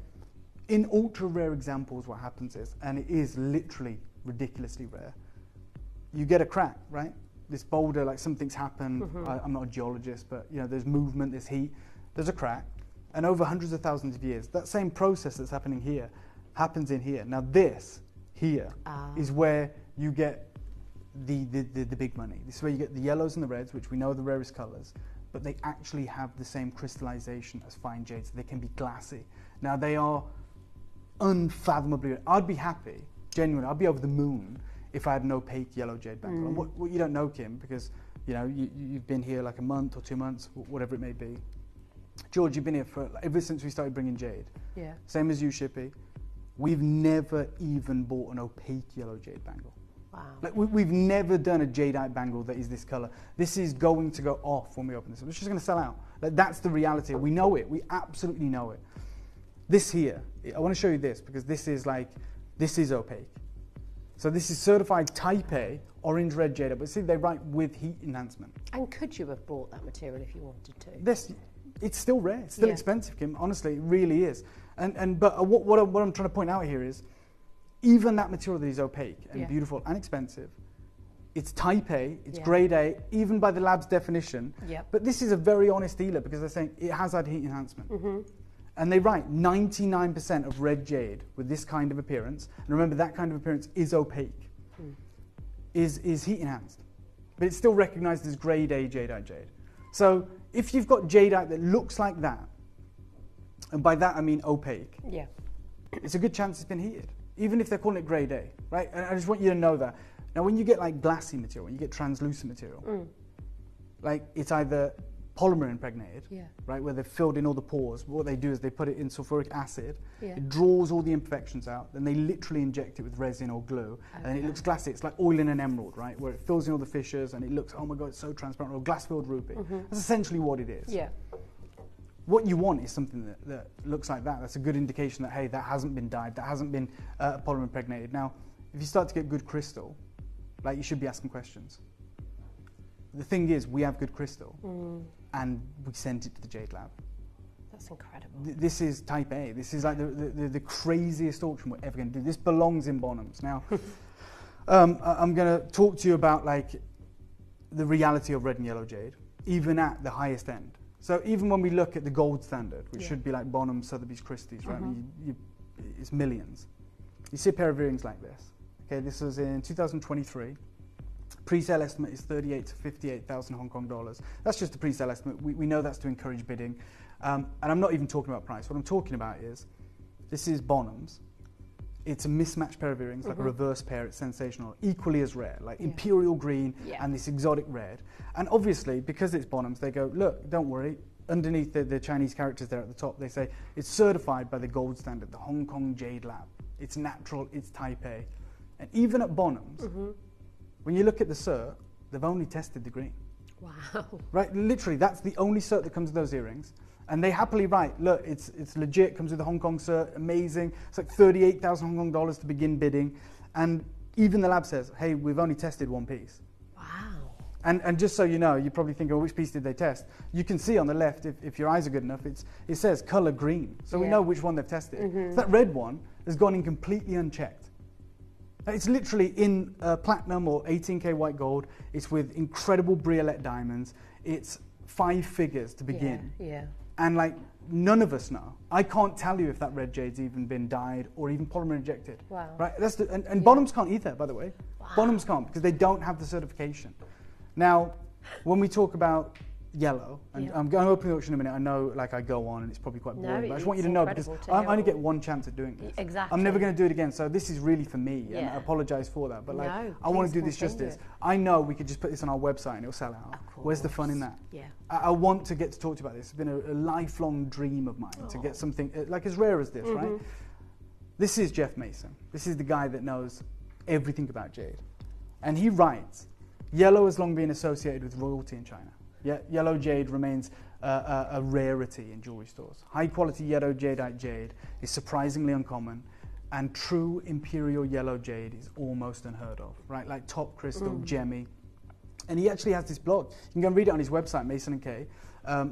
In ultra rare examples, what happens is, and it is literally ridiculously rare, you get a crack, right? This boulder, like something's happened. I'm not a geologist, but you know, there's movement, there's heat, there's a crack, and over hundreds of thousands of years, that same process that's happening here happens in here. Now this here is where you get the big money. This is where you get the yellows and the reds, which we know are the rarest colors, but they actually have the same crystallization as fine jade, so they can be glassy. Now they are unfathomably. I'd be happy, genuinely. I'd be over the moon if I had an opaque yellow jade bangle. And what you don't know, Kim, because you know you've been here like a month or 2 months, whatever it may be. George, you've been here for ever since we started bringing jade. Yeah. Same as you, Shippy. We've never even bought an opaque yellow jade bangle. Wow. Like we've never done a jadeite bangle that is this color. This is going to go off when we open this. It's just going to sell out. Like, that's the reality. We know it. We absolutely know it. This here, I want to show you this because this is opaque. So this is certified Type A, orange red jade, but see they write with heat enhancement. And could you have bought that material if you wanted to? It's still rare. It's still expensive, Kim. Honestly, it really is. But what I'm trying to point out here is, even that material that is opaque and beautiful and expensive, it's Type A, it's grade A, even by the lab's definition. Yep. But this is a very honest dealer because they're saying it has had heat enhancement. And they write 99% of red jade with this kind of appearance, and remember that kind of appearance is opaque, is heat enhanced. But it's still recognized as grade A jadeite jade. So if you've got jadeite that looks like that, and by that I mean opaque, it's a good chance it's been heated, even if they're calling it grade A, right? And I just want you to know that. Now when you get like glassy material, when you get translucent material, like it's either polymer impregnated, right, where they've filled in all the pores. What they do is they put it in sulfuric acid, it draws all the imperfections out, then they literally inject it with resin or glue, and it looks glassy. It's like oil in an emerald, right, where it fills in all the fissures and it looks, oh my God, it's so transparent, or glass-filled ruby. That's essentially what it is. what you want is something that looks like that. That's a good indication that, hey, that hasn't been dyed, that hasn't been polymer impregnated. Now, if you start to get good crystal, like, you should be asking questions. The thing is, we have good crystal, and we sent it to the Jade Lab. That's incredible. This is Type A. This is like the craziest auction we're ever going to do. This belongs in Bonhams. Now, I'm going to talk to you about, like, the reality of red and yellow jade, even at the highest end. So even when we look at the gold standard, which should be like Bonhams, Sotheby's, Christie's, right? It's millions. You see a pair of earrings like this. Okay, this was in 2023. Pre-sale estimate is 38 to 58,000 Hong Kong dollars. That's just a pre-sale estimate. We know that's to encourage bidding. And I'm not even talking about price. What I'm talking about is, this is Bonhams. It's a mismatched pair of earrings, like a reverse pair. It's sensational. Equally as rare, like imperial green and this exotic red. And obviously, because it's Bonhams, they go, look, don't worry. Underneath the Chinese characters there at the top, they say, it's certified by the gold standard, the Hong Kong Jade Lab. It's natural, it's Type A. And even at Bonhams, when you look at the cert, they've only tested the green. Wow. Right, literally, that's the only cert that comes with those earrings. And they happily write, look, it's legit, comes with the Hong Kong cert, amazing. It's like 38,000 Hong Kong dollars to begin bidding. And even the lab says, hey, we've only tested one piece. Wow. And just so you know, you're probably thinking, well, which piece did they test? You can see on the left, if your eyes are good enough, it says color green. So we know which one they've tested. So that red one has gone in completely unchecked. It's literally in platinum or 18K white gold. It's with incredible briolette diamonds. It's 5 figures to begin. Yeah. And like, none of us know. I can't tell you if that red jade's even been dyed or even polymer injected. Wow. Right? And Bonhams can't either, by the way. Wow. Bonhams can't, because they don't have the certification. Now, when we talk about yellow, and I'm going to open the auction in a minute. I know, like, I go on and it's probably quite boring, but I just want you to know, because I only get one chance at doing this. Exactly. I'm never going to do it again, so this is really for me, and I apologise for that. But like, I want to do this justice. I know we could just put this on our website and it'll sell out. Where's the fun in that? Yeah. I want to get to talk to you about this. It's been a lifelong dream of mine to get something like as rare as this, right? This is Jeff Mason. This is the guy that knows everything about jade. And he writes, yellow has long been associated with royalty in China. Yet yellow jade remains a rarity in jewelry stores. High quality yellow jadeite jade is surprisingly uncommon, and true imperial yellow jade is almost unheard of, right? Like top crystal, gemmy. And he actually has this blog. You can go and read it on his website, Mason & K.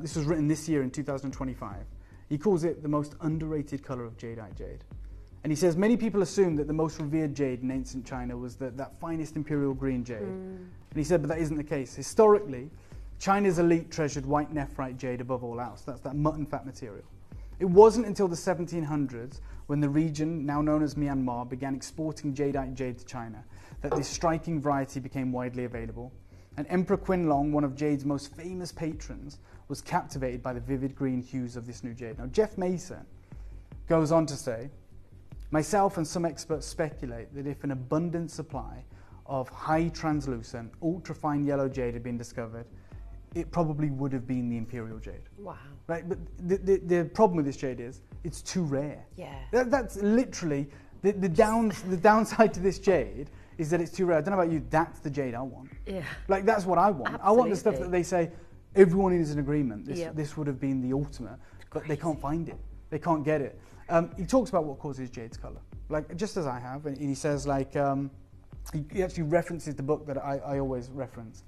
This was written this year in 2025. He calls it the most underrated color of jadeite jade. And he says, many people assume that the most revered jade in ancient China was that finest imperial green jade. And he said, but that isn't the case. Historically, China's elite treasured white nephrite jade above all else. That's that mutton fat material. It wasn't until the 1700s, when the region, now known as Myanmar, began exporting jadeite jade to China, that this striking variety became widely available. And Emperor Qianlong, one of jade's most famous patrons, was captivated by the vivid green hues of this new jade. Now, Jeff Mason goes on to say, myself and some experts speculate that if an abundant supply of high translucent, ultra-fine yellow jade had been discovered, it probably would have been the imperial jade. Wow. Right, but the problem with this jade is it's too rare. Yeah. That's literally the downside to this jade is that it's too rare. I don't know about you, that's the jade I want. Yeah. Like, that's what I want. Absolutely. I want the stuff that they say everyone is in agreement. This would have been the ultimate, but they can't find it. They can't get it. He talks about what causes jade's color, like just as I have, and he says like he actually references the book that I always reference.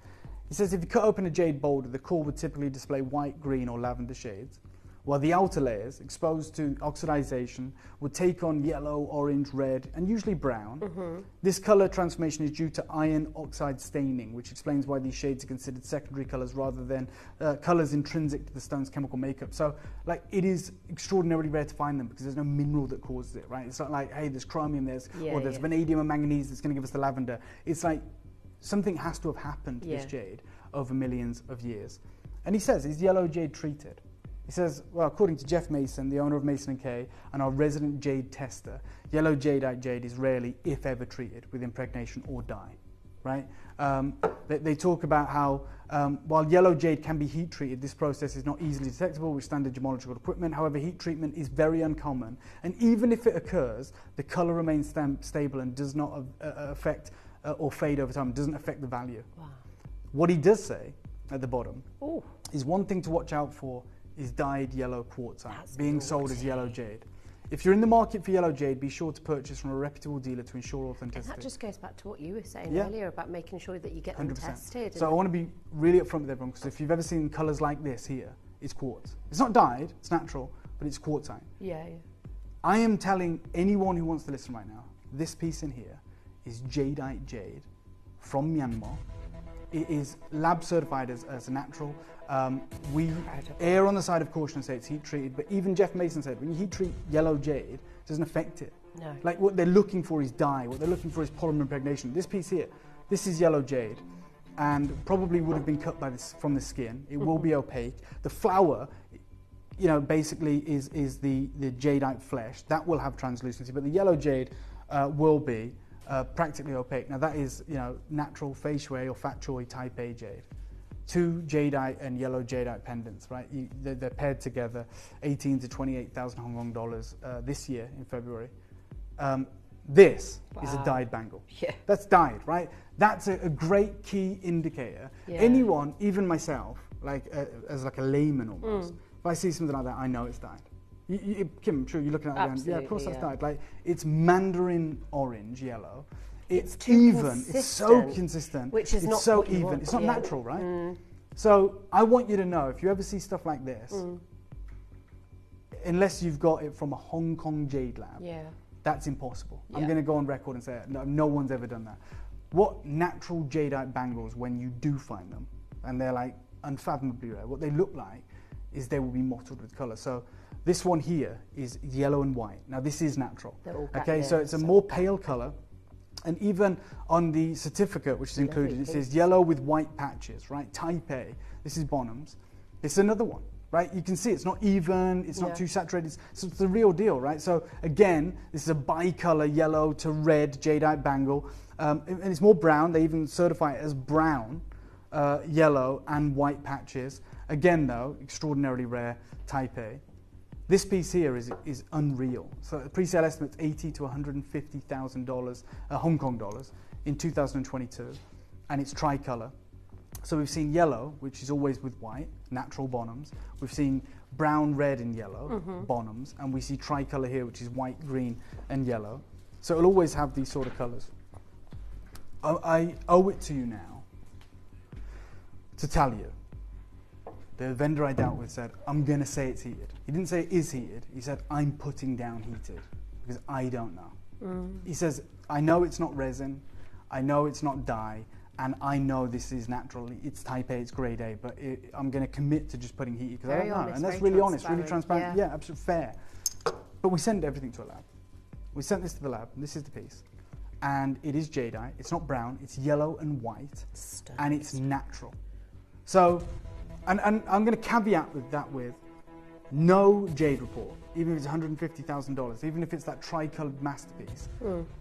He says if you cut open a jade boulder, the core would typically display white, green, or lavender shades, while the outer layers, exposed to oxidization, would take on yellow, orange, red, and usually brown. This color transformation is due to iron oxide staining, which explains why these shades are considered secondary colors rather than colors intrinsic to the stone's chemical makeup. So, like, it is extraordinarily rare to find them because there's no mineral that causes it, right? It's not like, hey, there's chromium, or there's vanadium and manganese that's going to give us the lavender. It's like something has to have happened to this jade over millions of years. And he says, is yellow jade treated? He says, well, according to Jeff Mason, the owner of Mason & K, and our resident jade tester, yellow jadeite jade is rarely, if ever, treated with impregnation or dye, right? They talk about how while yellow jade can be heat treated, this process is not easily detectable with standard gemological equipment. However, heat treatment is very uncommon, and even if it occurs, the color remains stable and does not affect or fade over time, doesn't affect the value. Wow. What he does say at the bottom is one thing to watch out for is dyed yellow quartzite, being sold as yellow jade. If you're in the market for yellow jade, be sure to purchase from a reputable dealer to ensure authenticity. And that just goes back to what you were saying earlier about making sure that you get them 100%. tested. So I want to be really upfront with everyone, because if you've ever seen colours like this here, it's quartz. It's not dyed, it's natural, but it's quartzite. Yeah. I am telling anyone who wants to listen right now, this piece in here is jadeite jade from Myanmar. It is lab certified as a natural. We err on the side of caution and say it's heat treated, but even Jeff Mason said when you heat treat yellow jade, it doesn't affect it. No. Like what they're looking for is dye, what they're looking for is polymer impregnation. This piece here, this is yellow jade, and probably would have been cut from the skin. It will be opaque. The flower, you know, basically is the jadeite flesh. That will have translucency, but the yellow jade will be practically opaque. Now that is, you know, natural fei shui or fat choy type A jade. 2 jadeite and yellow jadeite pendants, right? They're paired together, 18 to 28,000 Hong Kong dollars this year in February. This is a dyed bangle. Yeah. That's dyed, right? That's a great key indicator. Yeah. Anyone, even myself, like as like a layman almost, if I see something like that, I know it's dyed. Kim, I'm sure you're looking at it going, yeah, of course that's dyed. Like, it's mandarin orange, yellow. It's even, it's so consistent. Which is it's not so what you even. want, It's not natural, right? So I want you to know, if you ever see stuff like this, unless you've got it from a Hong Kong jade lab, that's impossible. I'm going to go on record and say no one's ever done that. What natural jadeite bangles, when you do find them, and they're like unfathomably rare, what they look like is they will be mottled with colour. So this one here is yellow and white. Now this is natural. Okay, so it's a more pale colour. And even on the certificate, which is included, it says yellow with white patches, right? Type A. This is Bonham's. It's another one, right? You can see it's not even, it's not too saturated. So it's the real deal, right? So again, this is a bicolor yellow to red jadeite bangle. And it's more brown. They even certify it as brown, yellow and white patches. Again, though, extraordinarily rare, Type A. This piece here is unreal. So the pre-sale estimate's $80,000 to $150,000 Hong Kong dollars in 2022, and it's tricolour. So we've seen yellow, which is always with white, natural Bonhams. We've seen brown, red, and yellow Bonhams, and we see tricolour here, which is white, green, and yellow. So it'll always have these sort of colours. I owe it to you now to tell you. The vendor I dealt with said, I'm going to say it's heated. He didn't say it is heated. He said, I'm putting down heated because I don't know. He says, I know it's not resin. I know it's not dye. And I know this is natural. It's Type A, it's grade A. But I'm going to commit to just putting heated because I don't know. Honest, and that's really honest, really transparent. Yeah, absolutely fair. But we send everything to a lab. We sent this to the lab. And this is the piece. And it is jadeite. It's not brown. It's yellow and white. And it's natural. So... And I'm going to caveat with that with no jade report, even if it's $150,000, even if it's that tri-coloured masterpiece.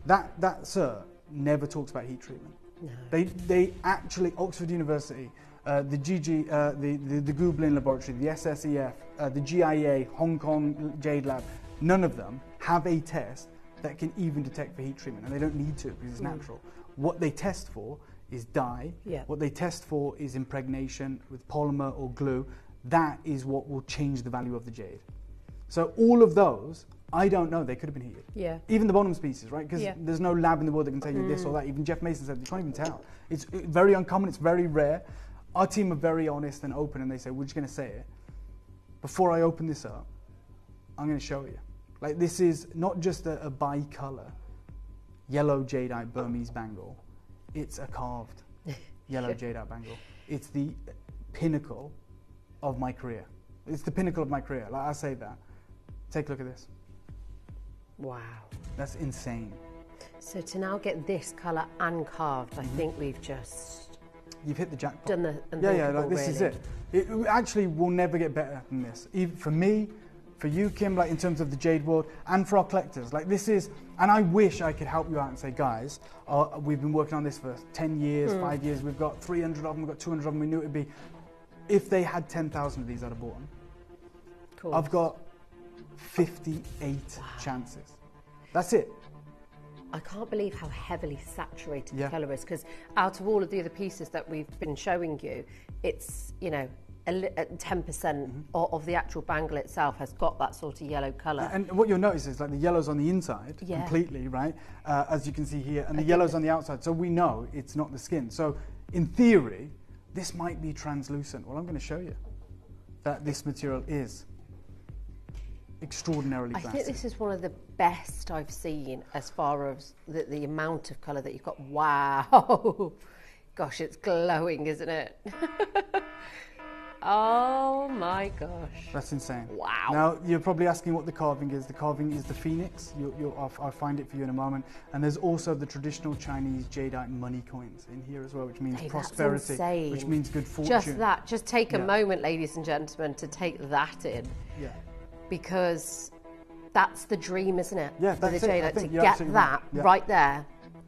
That cert never talks about heat treatment. No. They actually, Oxford University, the Guilin Laboratory, the SSEF, the GIA, Hong Kong Jade Lab, none of them have a test that can even detect for heat treatment, and they don't need to because it's natural. What they test for is dye. What they test for is impregnation with polymer or glue. That is what will change the value of the jade. So all of those, I don't know, they could have been heated. Even the Bonham species, right? Because there's no lab in the world that can tell you this or that. Even Jeff Mason said, you can't even tell. It's very uncommon, it's very rare. Our team are very honest and open, and they say, we're just going to say it. Before I open this up, I'm going to show you. Like, this is not just a bicolor yellow jadeite Burmese bangle. It's a carved yellow jadeite bangle. It's the pinnacle of my career. It's the pinnacle of my career. Like, I say that. Take a look at this. Wow. That's insane. So to now get this colour and carved, I think we've just... You've hit the jackpot. Done the like this is it. It actually will never get better than this. Even for me, for you, Kim, like in terms of the jade world, and for our collectors. Like, this is, and I wish I could help you out and say, guys, we've been working on this for 10 years, 5 years, we've got 300 of them, we've got 200 of them, we knew it'd be, if they had 10,000 of these, I'd have bought them. Cool. I've got 58 chances. That's it. I can't believe how heavily saturated the colour is, because out of all of the other pieces that we've been showing you, it's, you know, 10% of the actual bangle itself has got that sort of yellow colour. And what you'll notice is like the yellow's on the inside completely, right? As you can see here, and the yellow's on the outside. So we know it's not the skin. So in theory, this might be translucent. Well, I'm going to show you that this material is extraordinarily glassy. I think this is one of the best I've seen as far as the amount of colour that you've got. Wow. Gosh, it's glowing, isn't it? Oh my gosh. That's insane. Wow. Now, you're probably asking what the carving is. The carving is the phoenix. I'll find it for you in a moment. And there's also the traditional Chinese jadeite money coins in here as well, which means prosperity, which means good fortune. Just that. Just take a moment, ladies and gentlemen, to take that in. Yeah. Because that's the dream, isn't it? Yeah, that's the jadeite. it. To get that right there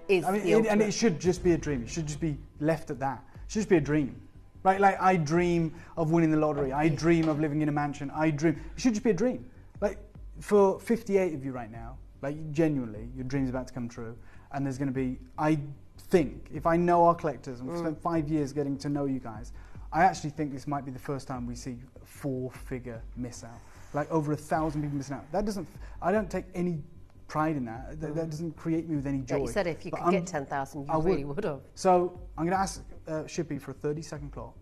is the ultimate. And it should just be a dream. It should just be left at that. It should just be a dream. Right, like I dream of winning the lottery. I dream of living in a mansion. I dream. It should just be a dream. Like for 58 of you right now, like genuinely, your dream's about to come true. And there's going to be, I think, if I know our collectors, and we've spent 5 years getting to know you guys, I actually think this might be the first time we see a 4-figure miss out. Like over 1,000 people missing out. That doesn't, I don't take any pride in that. That doesn't create me with any joy. Yeah, you said if you could get 10,000, you really would have. So I'm going to ask Shippy for a 30-second clock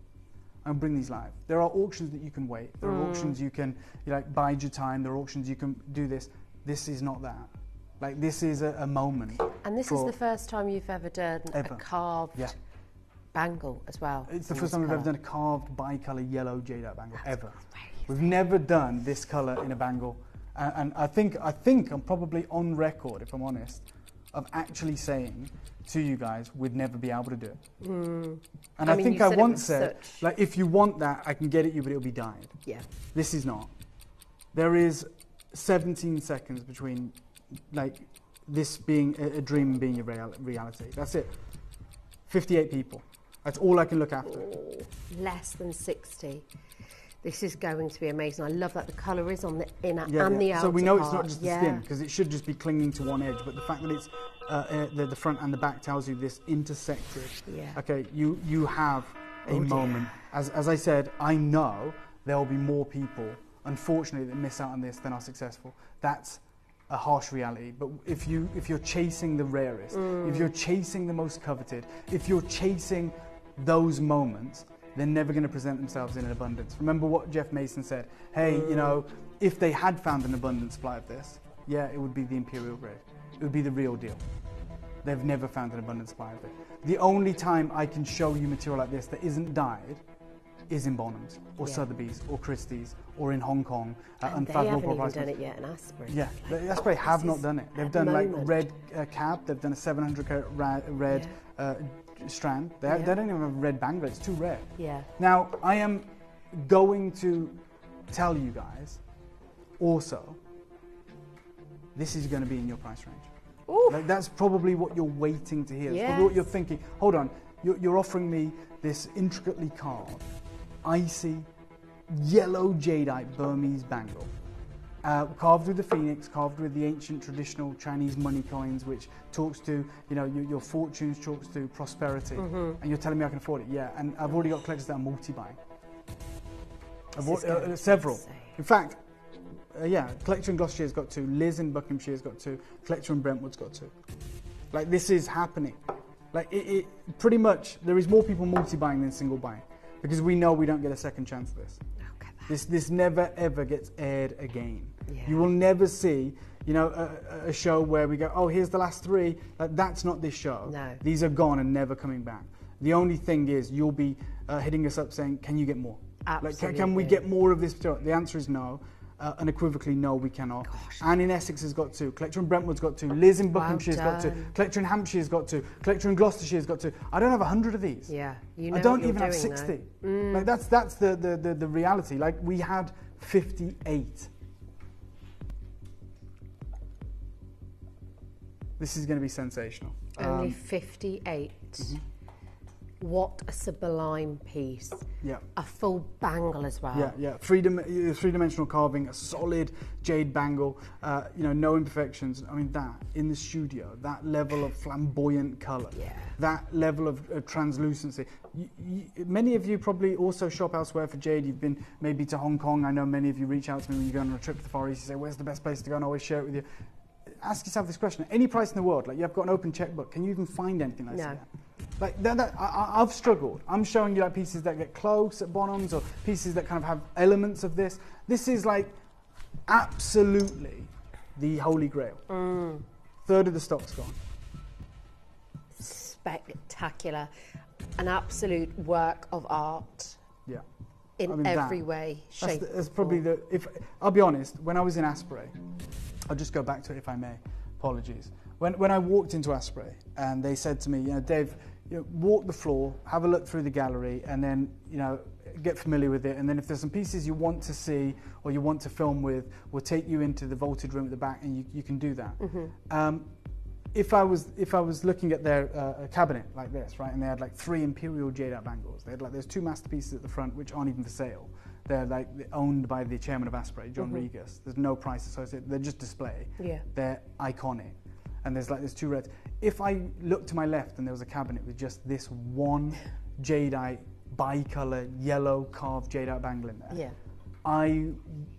and bring these live. There are auctions that you can wait. There are auctions you can bide your time. There are auctions you can do this. This is not that. Like this is a moment. And this is the first time you've ever done a carved bangle as well. It's the first time we've ever done a carved bi-colour yellow jadeite bangle ever. We've never done this colour in a bangle. And I think I'm probably on record, if I'm honest, of actually saying to you guys, we'd never be able to do it. And I think I once said, like, if you want that, I can get it you, but it'll be dyed. Yeah. This is not. There is 17 seconds between, like, this being a dream and being a reality. That's it. 58 people. That's all I can look after. Less than 60. This is going to be amazing. I love that the colour is on the inner and the outer So we know part. it's not just the skin, because it should just be clinging to one edge, but the fact that it's the front and the back tells you this intersected. Yeah. Okay, you have a moment. As I said, I know there will be more people, unfortunately, that miss out on this than are successful. That's a harsh reality. But if you're chasing the rarest, if you're chasing the most coveted, if you're chasing those moments, they're never going to present themselves in an abundance. Remember what Jeff Mason said. Hey, you know, if they had found an abundant supply of this, yeah, it would be the imperial grade. It would be the real deal. They've never found an abundant supply of it. The only time I can show you material like this that isn't dyed is in Bonhams, or Sotheby's, or Christie's, or in Hong Kong. And they haven't even done it yet in Asprey. Yeah, Asprey have not done it. They've done like red cab, they've done a 700 carat red strand. They don't even have a red bangle, it's too rare. Yeah. Now, I am going to tell you guys also, this is going to be in your price range. Like, that's probably what you're waiting to hear. That's probably what you're thinking. Hold on, you're offering me this intricately carved, icy, yellow jadeite Burmese bangle. Carved with the phoenix, carved with the ancient traditional Chinese money coins, which talks to, you know, your fortunes, talks to prosperity. And you're telling me I can afford it? Yeah, and I've already got collectors that are multi-buying. Several. In fact, collector in Gloucestershire's got 2, Liz in Buckinghamshire's got 2, collector in Brentwood's got 2. Like, this is happening. Like, it pretty much, there is more people multi-buying than single buying, because we know we don't get a second chance at this. This never ever gets aired again. Yeah. You will never see, you know, a show where we go, oh, here's the last 3. Like, that's not this show. No. These are gone and never coming back. The only thing is, you'll be hitting us up saying, can you get more? Absolutely. Like, can we get more of this material? The answer is no. Unequivocally, no, we cannot. Anne in Essex has got 2. Collector in Brentwood's got 2. Liz in Buckinghamshire's got 2. Collector in Hampshire's got 2. Collector in Gloucestershire's got 2. I don't have 100 of these. Yeah, you know I don't even have 60. Like, that's the reality. Like, we had 58. This is going to be sensational. Only 58. What a sublime piece. Yeah. A full bangle as well. Yeah, yeah. Three-dimensional carving, a solid jade bangle, you know, no imperfections. I mean, that, in the studio, that level of flamboyant colour, that level of translucency. Many of you probably also shop elsewhere for jade. You've been maybe to Hong Kong. I know many of you reach out to me when you go on a trip to the Far East. You say, where's the best place to go? And I always share it with you. Ask yourself this question. Any price in the world, like you've got an open checkbook, can you even find anything like that? Like I've struggled. I'm showing you like pieces that get close at bottoms or pieces that kind of have elements of this. This is like absolutely the holy grail. Third of the stock's gone. Spectacular. An absolute work of art. Yeah. In every way, shape. That's probably the, if I'll be honest, when I was in Asprey, I'll just go back to it if I may, apologies. When I walked into Asprey and they said to me, you know, Dave, you know, walk the floor, have a look through the gallery and then, you know, get familiar with it. And then if there's some pieces you want to see or you want to film with, we'll take you into the vaulted room at the back and you can do that. If I was looking at their cabinet like this, right, and they had like 3 imperial jadeite bangles. They had like, there's 2 masterpieces at the front which aren't even for sale. They're like owned by the chairman of Asprey, John Regas. There's no price associated. They're just display. Yeah. They're iconic. And there's 2 reds. If I looked to my left and there was a cabinet with just this one jadeite, bicolor, yellow carved jadeite bangle in there, I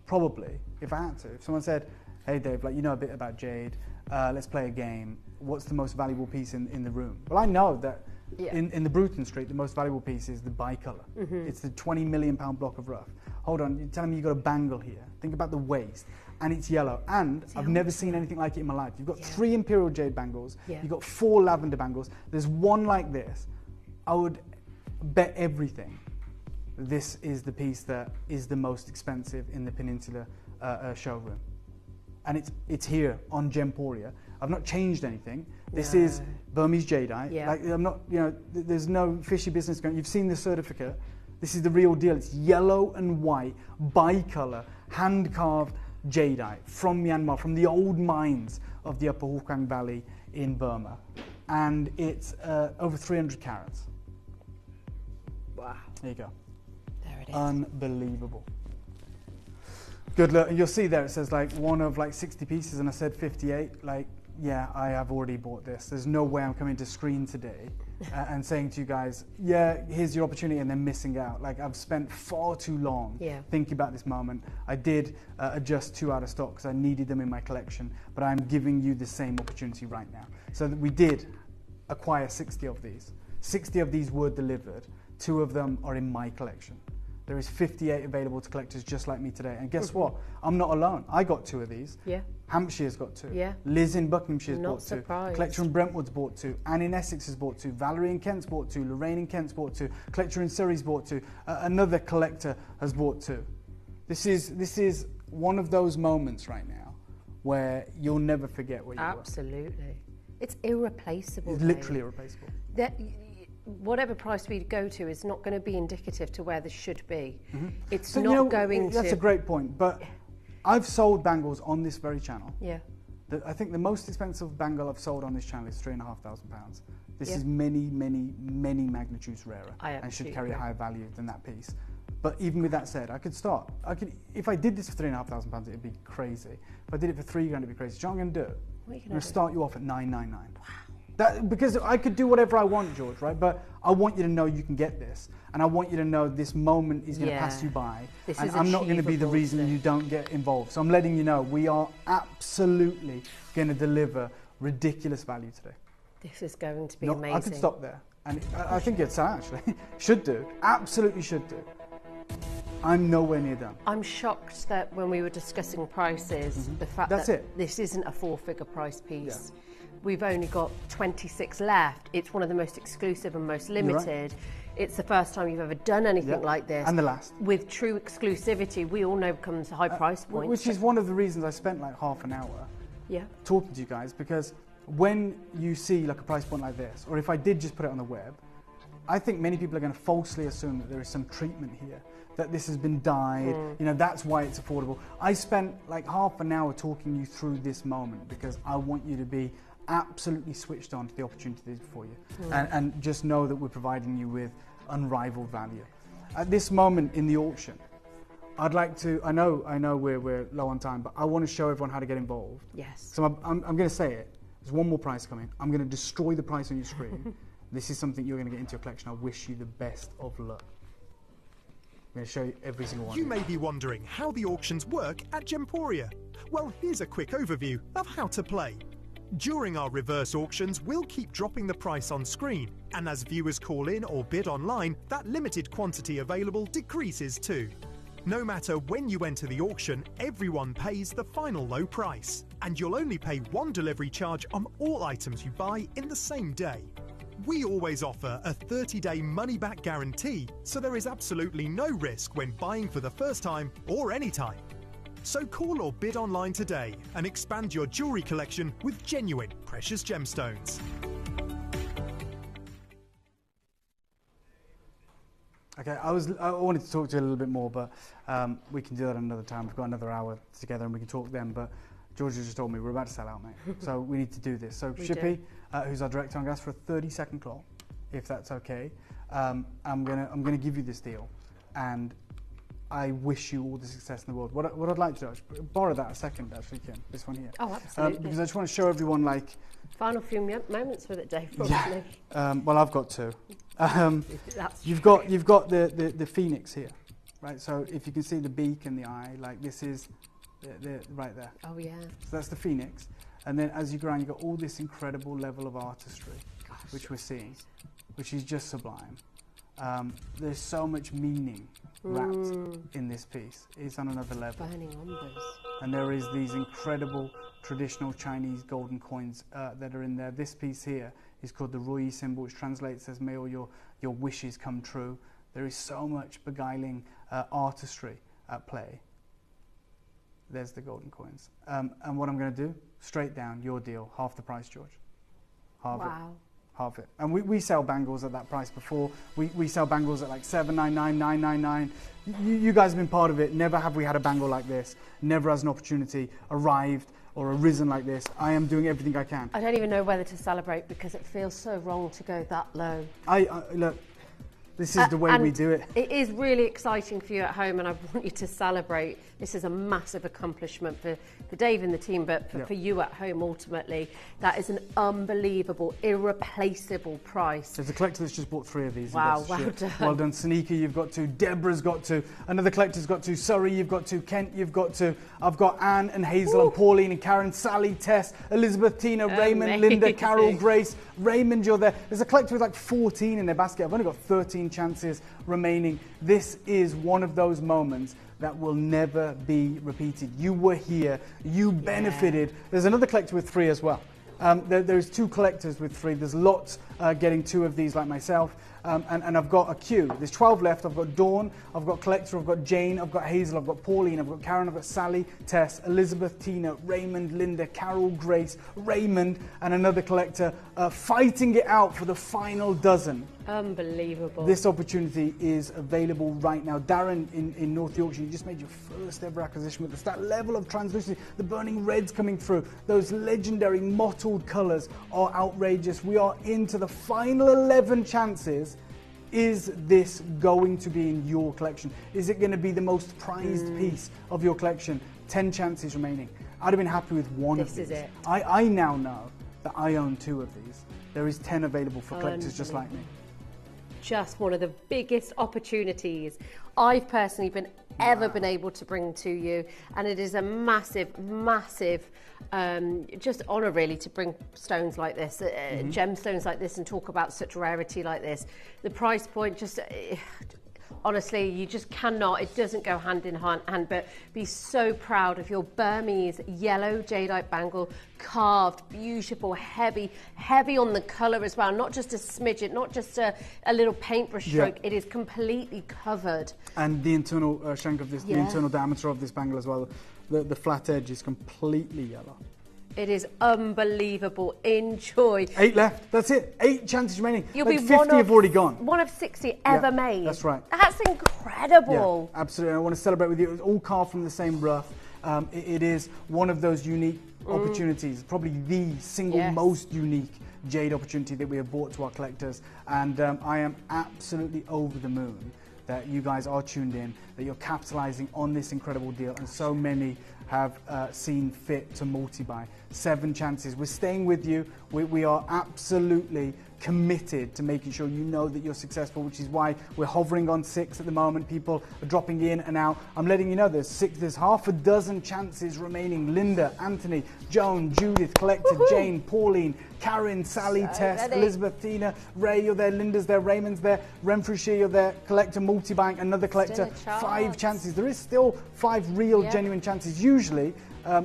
probably, if I had to, if someone said, hey Dave, like you know a bit about jade, let's play a game. What's the most valuable piece in the room? Well, I know that in the Bruton Street, the most valuable piece is the bicolor. It's the £20 million block of rough. Hold on, you're telling me you've got a bangle here. Think about the waist. And it's yellow. And I've never seen anything like it in my life. You've got 3 imperial jade bangles. You've got 4 lavender bangles. There's one like this. I would bet everything this is the piece that is the most expensive in the Peninsula showroom. And it's here on Gemporia. I've not changed anything. This is Burmese jadeite. Like I'm not, you know, there's no fishy business going. You've seen the certificate. This is the real deal. It's yellow and white, bicolor, hand-carved jadeite from Myanmar, from the old mines of the Upper Hukang Valley in Burma. And it's over 300 carats. Wow. There you go. There it is. Unbelievable. Good look. You'll see there it says like one of like 60 pieces and I said 58. Like, yeah, I have already bought this. There's no way I'm coming to screen today and saying to you guys, yeah, here's your opportunity and then missing out. Like I've spent far too long thinking about this moment. I did adjust 2 out of stock because I needed them in my collection, but I'm giving you the same opportunity right now. So that we did acquire 60 of these. 60 of these were delivered. 2 of them are in my collection. There is 58 available to collectors just like me today. And guess what? I'm not alone. I got 2 of these. Yeah. Hampshire's got 2. Yeah. Liz in Buckinghamshire's bought 2. Surprised. Collector in Brentwood's bought 2. Anne in Essex has bought 2. Valerie in Kent's bought 2. Lorraine in Kent's bought 2. Collector in Surrey's bought 2. Another collector has bought 2. This is one of those moments right now where you'll never forget what you were. Absolutely. It's irreplaceable. It's literally irreplaceable. Whatever price we go to is not going to be indicative to where this should be. It's So, not you know, going to... That's a great point, but I've sold bangles on this very channel. Yeah. I think the most expensive bangle I've sold on this channel is £3,500. This is many, many, many magnitudes rarer and should carry a higher value than that piece. But even with that said, I could start. If I did this for £3,500, it'd be crazy. If I did it for £3,000, it'd be crazy. Do you know what I'm going to do? I'm going to start you off at £999. Wow. Because I could do whatever I want, George, right? But I want you to know you can get this. And I want you to know this moment is going to pass you by. And I'm not going to be the reason you don't get involved. So I'm letting you know we are absolutely going to deliver ridiculous value today. This is going to be amazing. I could stop there. And I think it's actually. Should do. Absolutely should do. I'm nowhere near done. I'm shocked that when we were discussing prices, the fact that this isn't a 4-figure price piece. Yeah. We've only got 26 left. It's one of the most exclusive and most limited. Right. It's the first time you've ever done anything like this. And the last. With true exclusivity, we all know comes high price points. Which is one of the reasons I spent like half an hour talking to you guys, because when you see like a price point like this, or if I did just put it on the web, I think many people are going to falsely assume that there is some treatment here, that this has been dyed, you know, that's why it's affordable. I spent like half an hour talking you through this moment because I want you to be absolutely switched on to the opportunities before you. And just know that we're providing you with unrivaled value. At this moment in the auction, I'd like to, I know we're low on time, but I want to show everyone how to get involved. Yes. So I'm going to say it. There's one more price coming. I'm going to destroy the price on your screen. This is something you're going to get into your collection. I wish you the best of luck. I'm going to show you every single one. You may be wondering how the auctions work at Gemporia. Well, here's a quick overview of how to play. During our reverse auctions, we'll keep dropping the price on screen, and as viewers call in or bid online, that limited quantity available decreases too. No matter when you enter the auction, everyone pays the final low price, and you'll only pay one delivery charge on all items you buy in the same day. We always offer a 30-day money-back guarantee, so there is absolutely no risk when buying for the first time or any time. So call or bid online today and expand your jewellery collection with genuine precious gemstones. Okay, I wanted to talk to you a little bit more, but we can do that another time. We've got another hour together and we can talk then, but Georgia just told me we're about to sell out, mate. So we need to do this. So Shippy, who's our director, I'm going to ask for a 30-second clock, if that's okay. I'm gonna give you this deal, and I wish you all the success in the world. What I'd like to do, borrow that a second, actually, Kim, this one here. Oh, absolutely. Because I just want to show everyone, like... Final few moments with it, Dave, probably. Yeah. Well, I've got two. You've got the phoenix here, right? So if you can see the beak and the eye, like this is right there. Oh, yeah. So that's the phoenix. And then as you go around, you've got all this incredible level of artistry, which we're seeing, which is just sublime. There's so much meaning wrapped in this piece. It's on another level. Burning embers. And there is these incredible traditional Chinese golden coins that are in there. This piece here is called the Rui symbol, which translates as "May all your wishes come true." There is so much beguiling artistry at play. There's the golden coins. And what I'm going to do, straight down, your deal, half the price, George. Half it. Half it. And we sell bangles at that price before. We sell bangles at like $799, $999. You guys have been part of it. Never have we had a bangle like this. Never has an opportunity arrived or arisen like this. I am doing everything I can. I don't even know whether to celebrate because it feels so wrong to go that low. Look, this is the way we do it. It is really exciting for you at home, and I want you to celebrate. This is a massive accomplishment for Dave and the team, but for you at home ultimately. That is an unbelievable, irreplaceable price. There's a collector that's just bought 3 of these. Wow, well done. Well done. Sanika, you've got 2. Deborah's got 2. Another collector's got 2. Surrey, you've got 2. Kent, you've got 2. I've got Anne and Hazel and Pauline and Karen, Sally, Tess, Elizabeth, Tina, Raymond, Linda, Carol, Grace. Raymond, you're there. There's a collector with like 14 in their basket. I've only got 13 chances remaining. This is one of those moments that will never be repeated. You were here, you benefited. There's another collector with 3 as well. There's 2 collectors with 3. There's lots getting 2 of these like myself. And I've got a queue. There's 12 left. I've got Dawn, I've got Collector, I've got Jane, I've got Hazel, I've got Pauline, I've got Karen, I've got Sally, Tess, Elizabeth, Tina, Raymond, Linda, Carol, Grace, Raymond, and another collector fighting it out for the final dozen. Unbelievable. This opportunity is available right now. Darren in North Yorkshire, you just made your first ever acquisition with us. That level of translucency, the burning reds coming through, those legendary mottled colours are outrageous. We are into the final 11 chances. Is this going to be in your collection? Is it going to be the most prized piece of your collection? 10 chances remaining. I'd have been happy with 1 of these. This is it. I now know that I own 2 of these. There is 10 available for collectors just like me. Just one of the biggest opportunities I've personally ever been able to bring to you, and it is a massive just honour really to bring stones like this, gemstones like this, and talk about such rarity like this. The price point just honestly, you just cannot, it doesn't go hand in hand, but be so proud of your Burmese yellow jadeite bangle, carved, beautiful, heavy on the colour as well, not just a smidget, not just a little paintbrush stroke, it is completely covered. And the internal shank of this, the internal diameter of this bangle as well, the flat edge is completely yellow. It is unbelievable. Enjoy. 8 left. That's it. 8 chances remaining. You'll like be 50 have already gone. One of 60 ever made. That's right. That's incredible. Yeah, absolutely. I want to celebrate with you. It was all carved from the same rough. It is one of those unique opportunities, probably the single most unique jade opportunity that we have brought to our collectors, and I am absolutely over the moon that you guys are tuned in, that you're capitalizing on this incredible deal, and so many have seen fit to multi-buy. 7 chances. We're staying with you. We are absolutely committed to making sure you know that you're successful, which is why we're hovering on 6 at the moment. People are dropping in and out. I'm letting you know there's half a dozen chances remaining. Linda, Anthony, Joan, Judith, Collector, Jane, Pauline, Karen, Sally, Tess, Elizabeth, Tina, Ray, you're there, Linda's there, Raymond's there, Renfrewshire, you're there, Collector, multi-bank, another Collector, 5 chances. There is still 5 real, genuine chances. Usually,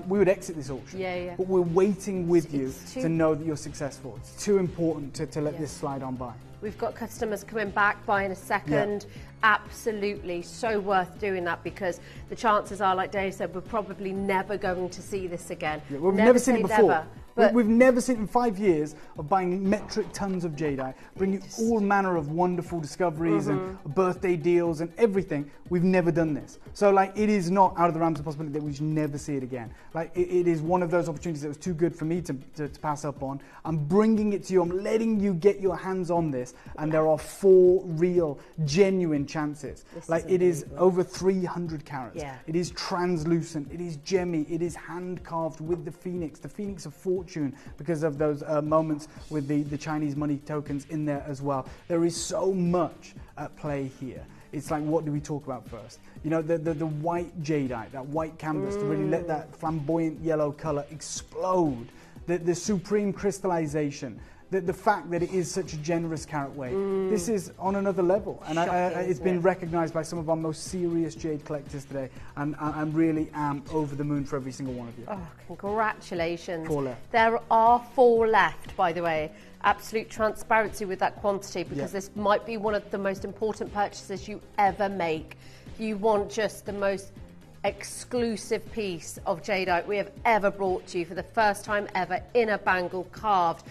we would exit this auction, but we're waiting with you to know that you're successful. It's too important to let this slide on by. We've got customers coming back, buying a second. Absolutely, so worth doing that, because the chances are, like Dave said, we're probably never going to see this again. We've never seen it before. But we've never seen it in 5 years of buying metric tons of jadeite, bringing all manner of wonderful discoveries and birthday deals and everything. We've never done this. So, like, it is not out of the realms of possibility that we should never see it again. Like, it is one of those opportunities that was too good for me to pass up on. I'm bringing it to you. I'm letting you get your hands on this. And there are 4 real, genuine chances. It is over 300 carats. It is translucent. It is gemmy. It is hand carved with the phoenix of fortune, because of those moments with the Chinese money tokens in there as well. There is so much at play here. It's like, what do we talk about first? You know, the white jadeite, that white canvas, to really let that flamboyant yellow color explode. The supreme crystallization. The fact that it is such a generous carat weight. This is on another level, and it's been recognized by some of our most serious jade collectors today, and I really am over the moon for every single one of you. Oh, congratulations. 4 left. There are 4 left, by the way. Absolute transparency with that quantity, because this might be one of the most important purchases you ever make. You want just the most exclusive piece of jadeite we have ever brought to you for the first time ever in a bangle, carved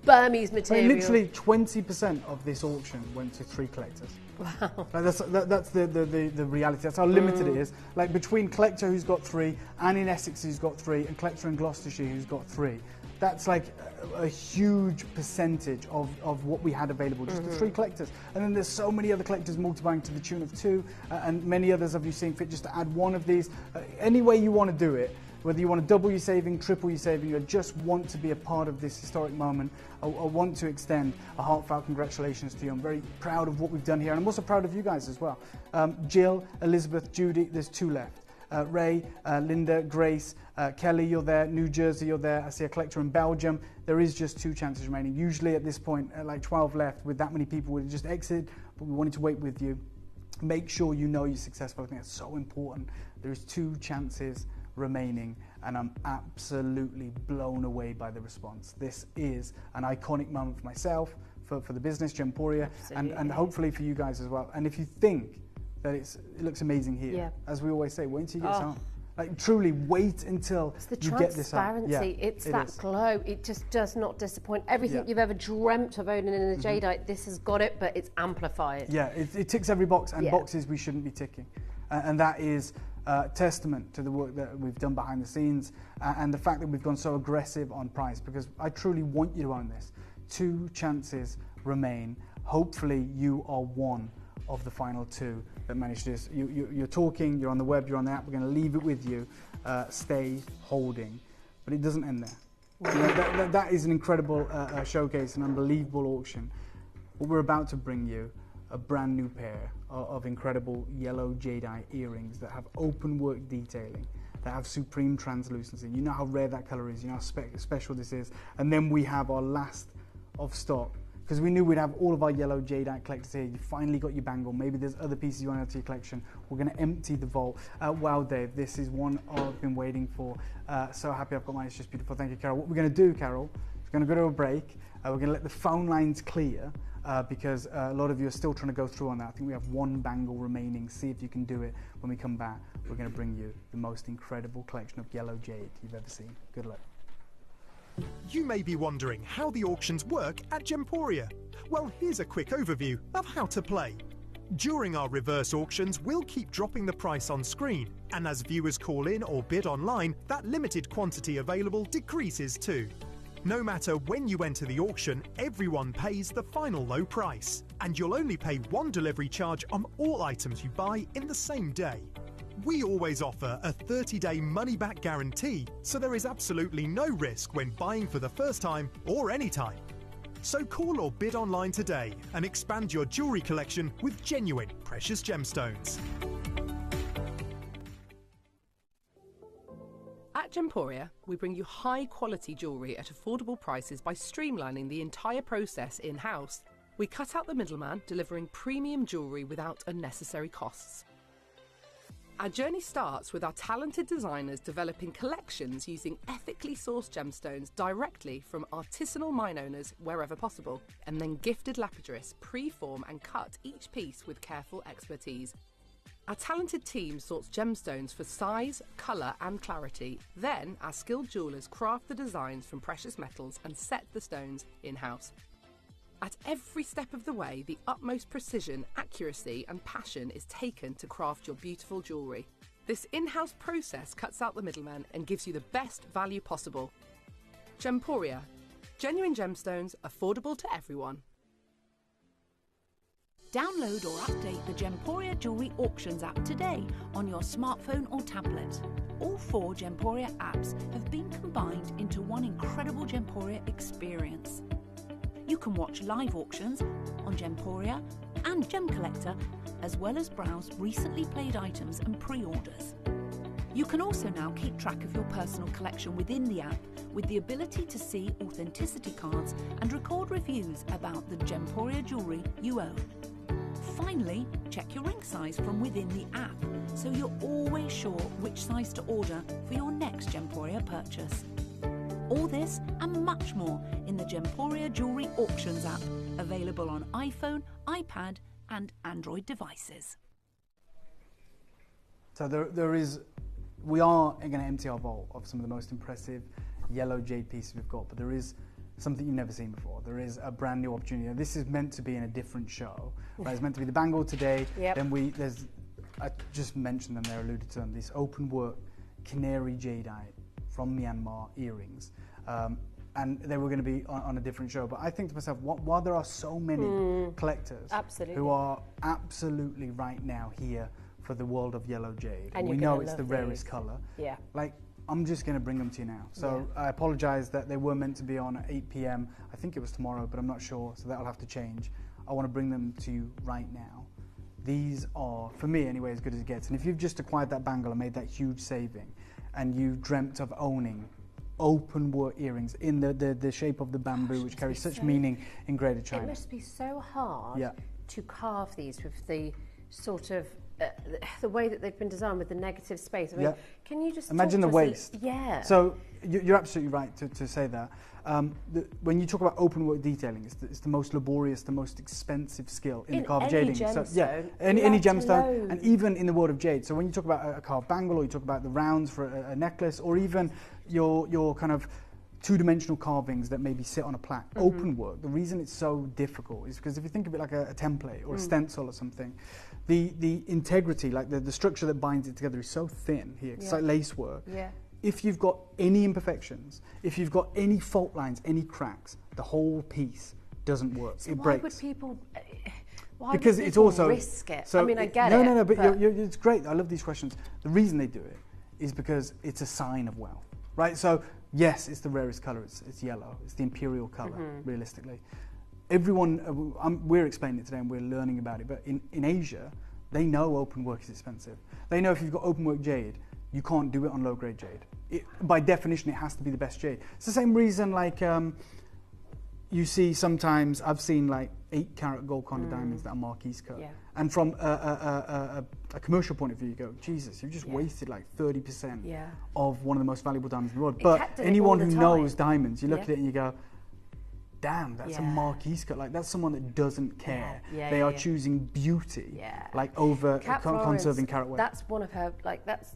Burmese material. Literally 20% of this auction went to 3 collectors. Wow. Like that's the reality. That's how limited it is. Like, between Collector, who's got 3, Anne in Essex, who's got 3, and Collector in Gloucestershire, who's got 3. That's like a huge percentage of what we had available, just the 3 collectors. And then there's so many other collectors multiplying to the tune of 2, and many others of you seen fit just to add 1 of these. Any way you want to do it, whether you want to double your saving, triple your saving, or just want to be a part of this historic moment, I want to extend a heartfelt congratulations to you. I'm very proud of what we've done here, and I'm also proud of you guys as well. Jill, Elizabeth, Judy, there's 2 left. Ray, Linda, Grace, Kelly, you're there. New Jersey, you're there. I see a collector in Belgium. There is just 2 chances remaining. Usually at this point, like 12 left, with that many people, we'd just exit, but we wanted to wait with you. Make sure you know you're successful. I think that's so important. There's 2 chances remaining, and I'm absolutely blown away by the response. This is an iconic moment for myself, for the business, Gemporia, and hopefully for you guys as well. And if you think that it looks amazing here, as we always say, wait until you get home. Like, truly, wait until you get this home. Transparency, it's that glow. It just does not disappoint. Everything you've ever dreamt of owning in a jadeite, this has got it, but it's amplified. Yeah, it ticks every box, and boxes we shouldn't be ticking. And that is testament to the work that we've done behind the scenes, and the fact that we've gone so aggressive on price, because I truly want you to own this. 2 chances remain. Hopefully you are one of the final 2 that managed this. You're talking, you're on the web, you're on the app. We're going to leave it with you. Stay holding, but it doesn't end there. You know, that is an incredible showcase, an unbelievable auction. But we're about to bring you a brand new pair of incredible yellow jadeite earrings that have open work detailing, that have supreme translucency. You know how rare that color is, you know how special this is. And then we have our last of stock, because we knew we'd have all of our yellow jadeite collectors here. You finally got your bangle. Maybe there's other pieces you want to add to your collection. We're going to empty the vault. Wow, Dave, this is one I've been waiting for. So happy I've got mine. It's just beautiful. Thank you, Carol. What we're going to do, Carol, is we're going to go to a break. We're going to let the phone lines clear, because a lot of you are still trying to go through on that. I think we have 1 bangle remaining. See if you can do it. When we come back, we're going to bring you the most incredible collection of yellow jade you've ever seen. Good luck. You may be wondering how the auctions work at Gemporia. Well, here's a quick overview of how to play. During our reverse auctions, we'll keep dropping the price on screen, and as viewers call in or bid online, that limited quantity available decreases too. No matter when you enter the auction, everyone pays the final low price, and you'll only pay one delivery charge on all items you buy in the same day. We always offer a 30-day money-back guarantee, so there is absolutely no risk when buying for the first time or any time. So call or bid online today and expand your jewellery collection with genuine precious gemstones. At Gemporia, we bring you high-quality jewellery at affordable prices by streamlining the entire process in-house. We cut out the middleman, delivering premium jewellery without unnecessary costs. Our journey starts with our talented designers developing collections using ethically sourced gemstones directly from artisanal mine owners wherever possible, and then gifted lapidarists pre-form and cut each piece with careful expertise. Our talented team sorts gemstones for size, colour and clarity. Then our skilled jewellers craft the designs from precious metals and set the stones in-house. At every step of the way, the utmost precision, accuracy and passion is taken to craft your beautiful jewellery. This in-house process cuts out the middleman and gives you the best value possible. Gemporia. Genuine gemstones, affordable to everyone. Download or update the Gemporia Jewellery Auctions app today on your smartphone or tablet. All 4 Gemporia apps have been combined into one incredible Gemporia experience. You can watch live auctions on Gemporia and Gem Collector, as well as browse recently played items and pre-orders. You can also now keep track of your personal collection within the app with the ability to see authenticity cards and record reviews about the Gemporia jewellery you own. Finally, check your ring size from within the app, so you're always sure which size to order for your next Gemporia purchase. All this and much more in the Gemporia Jewellery Auctions app, available on iPhone, iPad and Android devices. So we are going to empty our vault of some of the most impressive yellow jade pieces we've got, but there is something you've never seen before. There is a brand new opportunity. Now, this is meant to be in a different show. Right? It's meant to be the bangle today. Yep. Then I just mentioned them there, alluded to them, this open work canary jadeite from Myanmar earrings. And they were going to be on a different show. But I think to myself, while there are so many collectors who are absolutely right now here for the world of yellow jade, and we know it's the rarest colour, like, I'm just going to bring them to you now. So I apologise that they were meant to be on at 8 p.m. I think it was tomorrow, but I'm not sure, so that'll have to change. I want to bring them to you right now. These are, for me anyway, as good as it gets. And if you've just acquired that bangle and made that huge saving, and you dreamt of owning open work earrings in the shape of the bamboo, which carries such meaning in Greater China. It must be so hard to carve these with the sort of the way that they've been designed with the negative space. I mean, can you just imagine the waste? So you're absolutely right to say that. When you talk about open work detailing, it's the most laborious, the most expensive skill in the carved jading. Gemstone, any gemstone, and even in the world of jade. So when you talk about a carved bangle, or you talk about the rounds for a necklace, or even your kind of two-dimensional carvings that maybe sit on a plaque, open work, the reason it's so difficult is because if you think of it like a template or a stencil or something, the integrity, like the structure that binds it together is so thin here. It's like lace work. If you've got any imperfections, if you've got any fault lines, any cracks, the whole piece doesn't work. So it why breaks. Would people? Why because would it's people also risk it. So I mean, I get it. No, but it's great. I love these questions. The reason they do it is because it's a sign of wealth, right? So yes, it's the rarest color. It's yellow. It's the imperial color, realistically. Everyone, we're explaining it today and we're learning about it. But in Asia, they know open work is expensive. They know if you've got open work jade, you can't do it on low grade jade. By definition, it has to be the best jade. It's the same reason, like you see sometimes, I've seen like 8-carat gold condor diamonds that are Marquise cut. And from a commercial point of view, you go, Jesus, you've just wasted like 30% of one of the most valuable diamonds in the world. But anyone who knows diamonds, you look at it and you go, damn, that's a Marquise cut. Like, that's someone that doesn't care. They are choosing beauty, like over conserving carat weight. That's one of her, like, that's,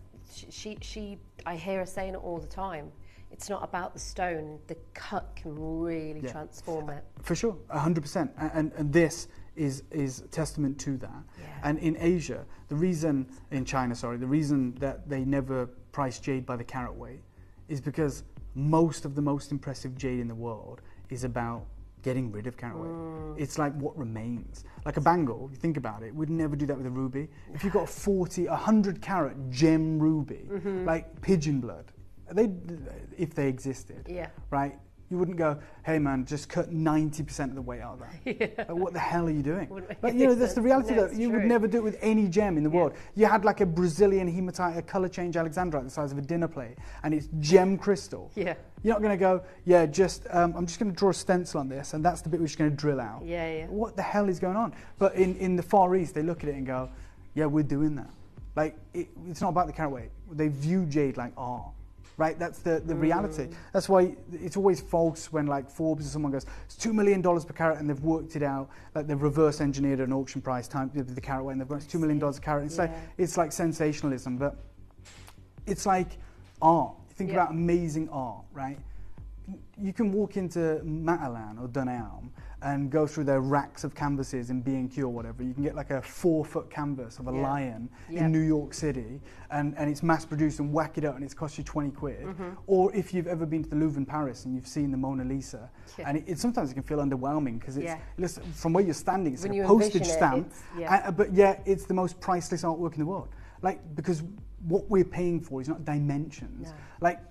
I hear her saying it all the time. It's not about the stone. The cut can really transform it. For sure, 100%. And this is testament to that. And in Asia, in China, the reason that they never price jade by the carat weight is because most of the most impressive jade in the world is about getting rid of carat weight. It's like what remains. Like a bangle, you think about it, we'd never do that with a ruby. If you've got a 100 carat gem ruby, like pigeon blood, if they existed, right? You wouldn't go, hey man, just cut 90% of the weight out of that. Like, what the hell are you doing? But you know, that's the reality that you would never do it with any gem in the world. You had like a Brazilian hematite, a colour change alexandrite the size of a dinner plate, and it's gem crystal. You're not going to go, I'm just going to draw a stencil on this, and that's the bit we're just going to drill out. What the hell is going on? But in the Far East, they look at it and go, yeah, we're doing that. Like, it's not about the carat weight. They view jade like art. Right, that's the reality. That's why it's always false when like Forbes or someone goes, it's $2 million per carat, and they've worked it out, like they've reverse engineered an auction price times the carat weight, and they've got $2 million a carat. It's like sensationalism, but it's like art. You think about amazing art, right? You can walk into Matalan or Dunelm and go through their racks of canvases in B&Q or whatever. You can get like a 4-foot canvas of a lion in New York City, and it's mass produced and whack it up, and it's cost you 20 quid. Or if you've ever been to the Louvre in Paris and you've seen the Mona Lisa, and sometimes it can feel underwhelming because it's from where you're standing, it's like a postage stamp, but it's the most priceless artwork in the world. Like, because what we're paying for is not dimensions. Like,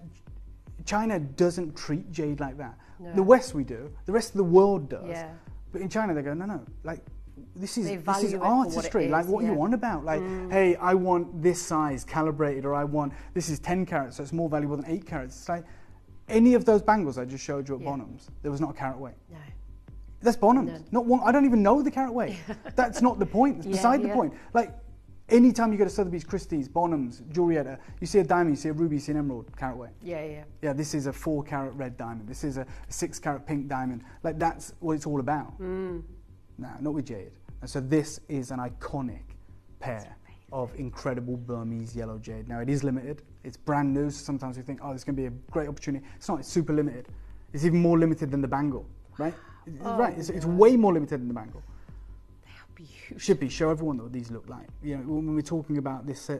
China doesn't treat jade like that. The West we do, the rest of the world does. But in China they go, no, like this is artistry. Like, what are you on about? Like, hey, I want this size calibrated, or this is 10 carats, so it's more valuable than 8 carats. It's like any of those bangles I just showed you at Bonhams, there was not a carat weight. That's Bonhams. Not one. I don't even know the carat weight. That's not the point. It's beside the point. Like, anytime you go to Sotheby's, Christie's, Bonhams, Jewelrietta, you see a diamond, you see a ruby, you see an emerald, carat weight. Yeah, this is a 4-carat red diamond. This is a 6-carat pink diamond. Like, that's what it's all about. No, not with jade. And so this is an iconic pair of incredible Burmese yellow jade. Now, it is limited. It's brand new, so sometimes we think, oh, this is going to be a great opportunity. It's not. It's super limited. It's even more limited than the bangle, right? It's way more limited than the bangle. Should be. Show everyone what these look like. You know, when we're talking about this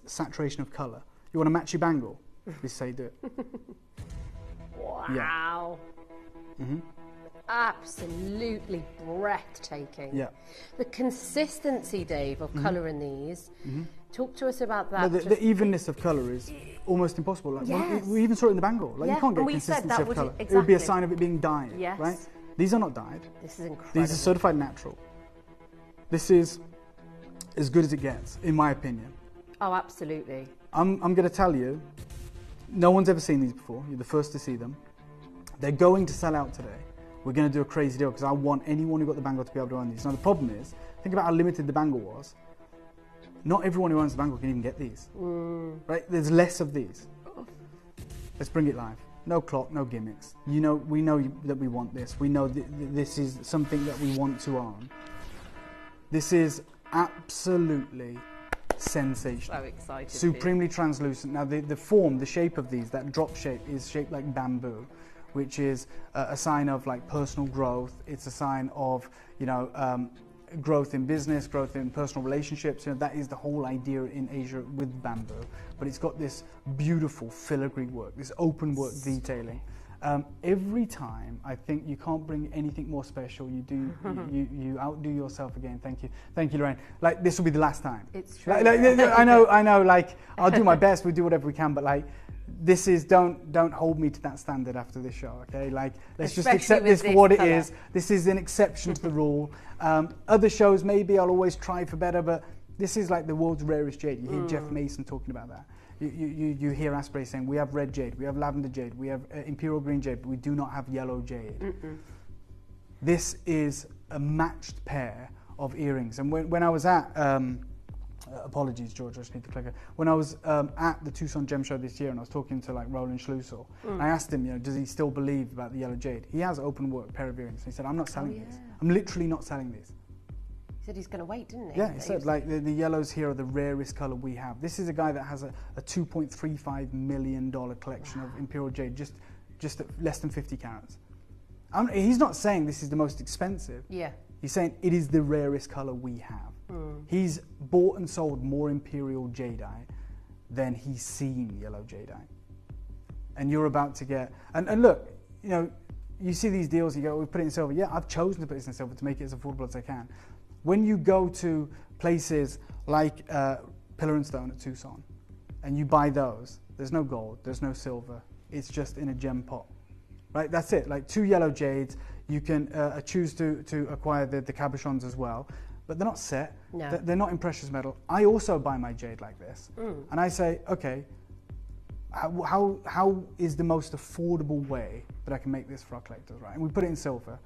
saturation of colour, you want to match your bangle? This say do it. Wow. Absolutely breathtaking. The consistency, Dave, of colour in these. Talk to us about that. No, the evenness of colour is almost impossible. Like, we even saw it in the bangle. Like, you can't get consistency of colour. It would be a sign of it being dyed, right? These are not dyed. This is incredible. These are certified natural. This is as good as it gets, in my opinion. Oh, absolutely. I'm going to tell you, no one's ever seen these before. You're the first to see them. They're going to sell out today. We're going to do a crazy deal because I want anyone who got the bangle to be able to own these. Now, the problem is, think about how limited the bangle was. Not everyone who owns the bangle can even get these. Right? There's less of these. Let's bring it live. No clock, no gimmicks. We know that we want this. We know this is something that we want to own. This is absolutely sensational. So excited. Supremely translucent. Now, the form, the shape of these, that drop shape, is shaped like bamboo, which is a sign of like personal growth. It's a sign of, growth in business, growth in personal relationships. That is the whole idea in Asia with bamboo. But it's got this beautiful filigree work, this open work detailing. Every time I think you can't bring anything more special, you outdo yourself again. Thank you, Lorraine. Like, this will be the last time. It's true. I know. Like, I'll do my best. We'll do whatever we can. But like, this is don't hold me to that standard after this show. Okay, like, let's just accept this for what it is. This is an exception to the rule. Other shows, maybe I'll always try for better, but this is like the world's rarest jade. You hear Jeff Mason talking about that. You hear Asprey saying, we have red jade, we have lavender jade, we have imperial green jade, but we do not have yellow jade. This is a matched pair of earrings. And when I was at, apologies, George, I just need to click it. When I was at the Tucson Gem Show this year, and I was talking to like Roland Schlusel, I asked him, does he still believe about the yellow jade? He has open work pair of earrings. He said, I'm not selling these. I'm literally not selling these. He said he's going to wait, didn't he? Yeah, he said like the yellows here are the rarest colour we have. This is a guy that has a $2.35 million collection of imperial jade, just at less than 50 carats. He's not saying this is the most expensive. Yeah. He's saying it is the rarest color we have. He's bought and sold more imperial jadeite than he's seen yellow jadeite. And you're about to get, and look, you know, you see these deals, you go, we put it in silver. Yeah, I've chosen to put this in silver to make it as affordable as I can. When you go to places like Pillar and Stone at Tucson, and you buy those, there's no gold, there's no silver, it's just in a gem pot, right? That's it, like 2 yellow jades. You can choose to acquire the cabochons as well, but they're not set, they're not in precious metal. I also buy my jade like this, and I say, okay, how is the most affordable way that I can make this for our collectors, right? And we put it in silver.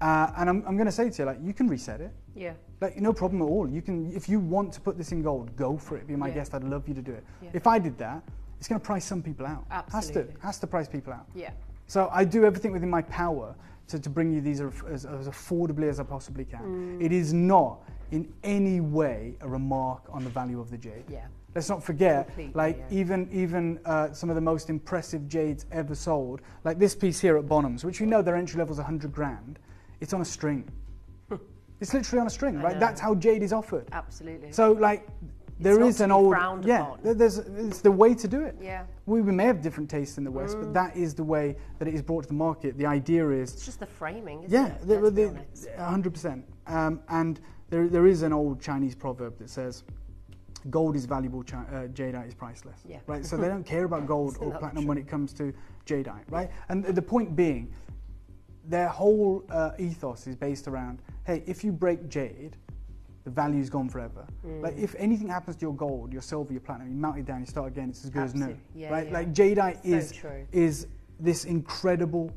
And I'm going to say to you, like, you can reset it. Yeah. Like, no problem at all. You can, if you want to put this in gold, go for it. Be my guest. I'd love you to do it. Yeah. If I did that, it's going to price some people out. Absolutely. Has to price people out. Yeah. So I do everything within my power to bring you these as affordably as I possibly can. It is not in any way a remark on the value of the jade. Yeah. Let's not forget, Completely, like even some of the most impressive jades ever sold, like this piece here at Bonham's, which we know their entry level is 100 grand. It's on a string. It's literally on a string, right? That's how jade is offered. Absolutely. So like, there is an old, it's the way to do it. Yeah. We may have different tastes in the West, but that is the way that it is brought to the market. The idea is, it's just the framing, isn't it? Yeah, 100%. And there is an old Chinese proverb that says, gold is valuable, jadeite is priceless. Yeah. Right? So they don't care about gold or platinum when it comes to jadeite, right? And the point being, their whole ethos is based around, hey, if you break jade, the value's gone forever. Like, if anything happens to your gold, your silver, your platinum, you melt it down, you start again, it's as good as new. Right? Yeah. Like, jadeite is this incredible,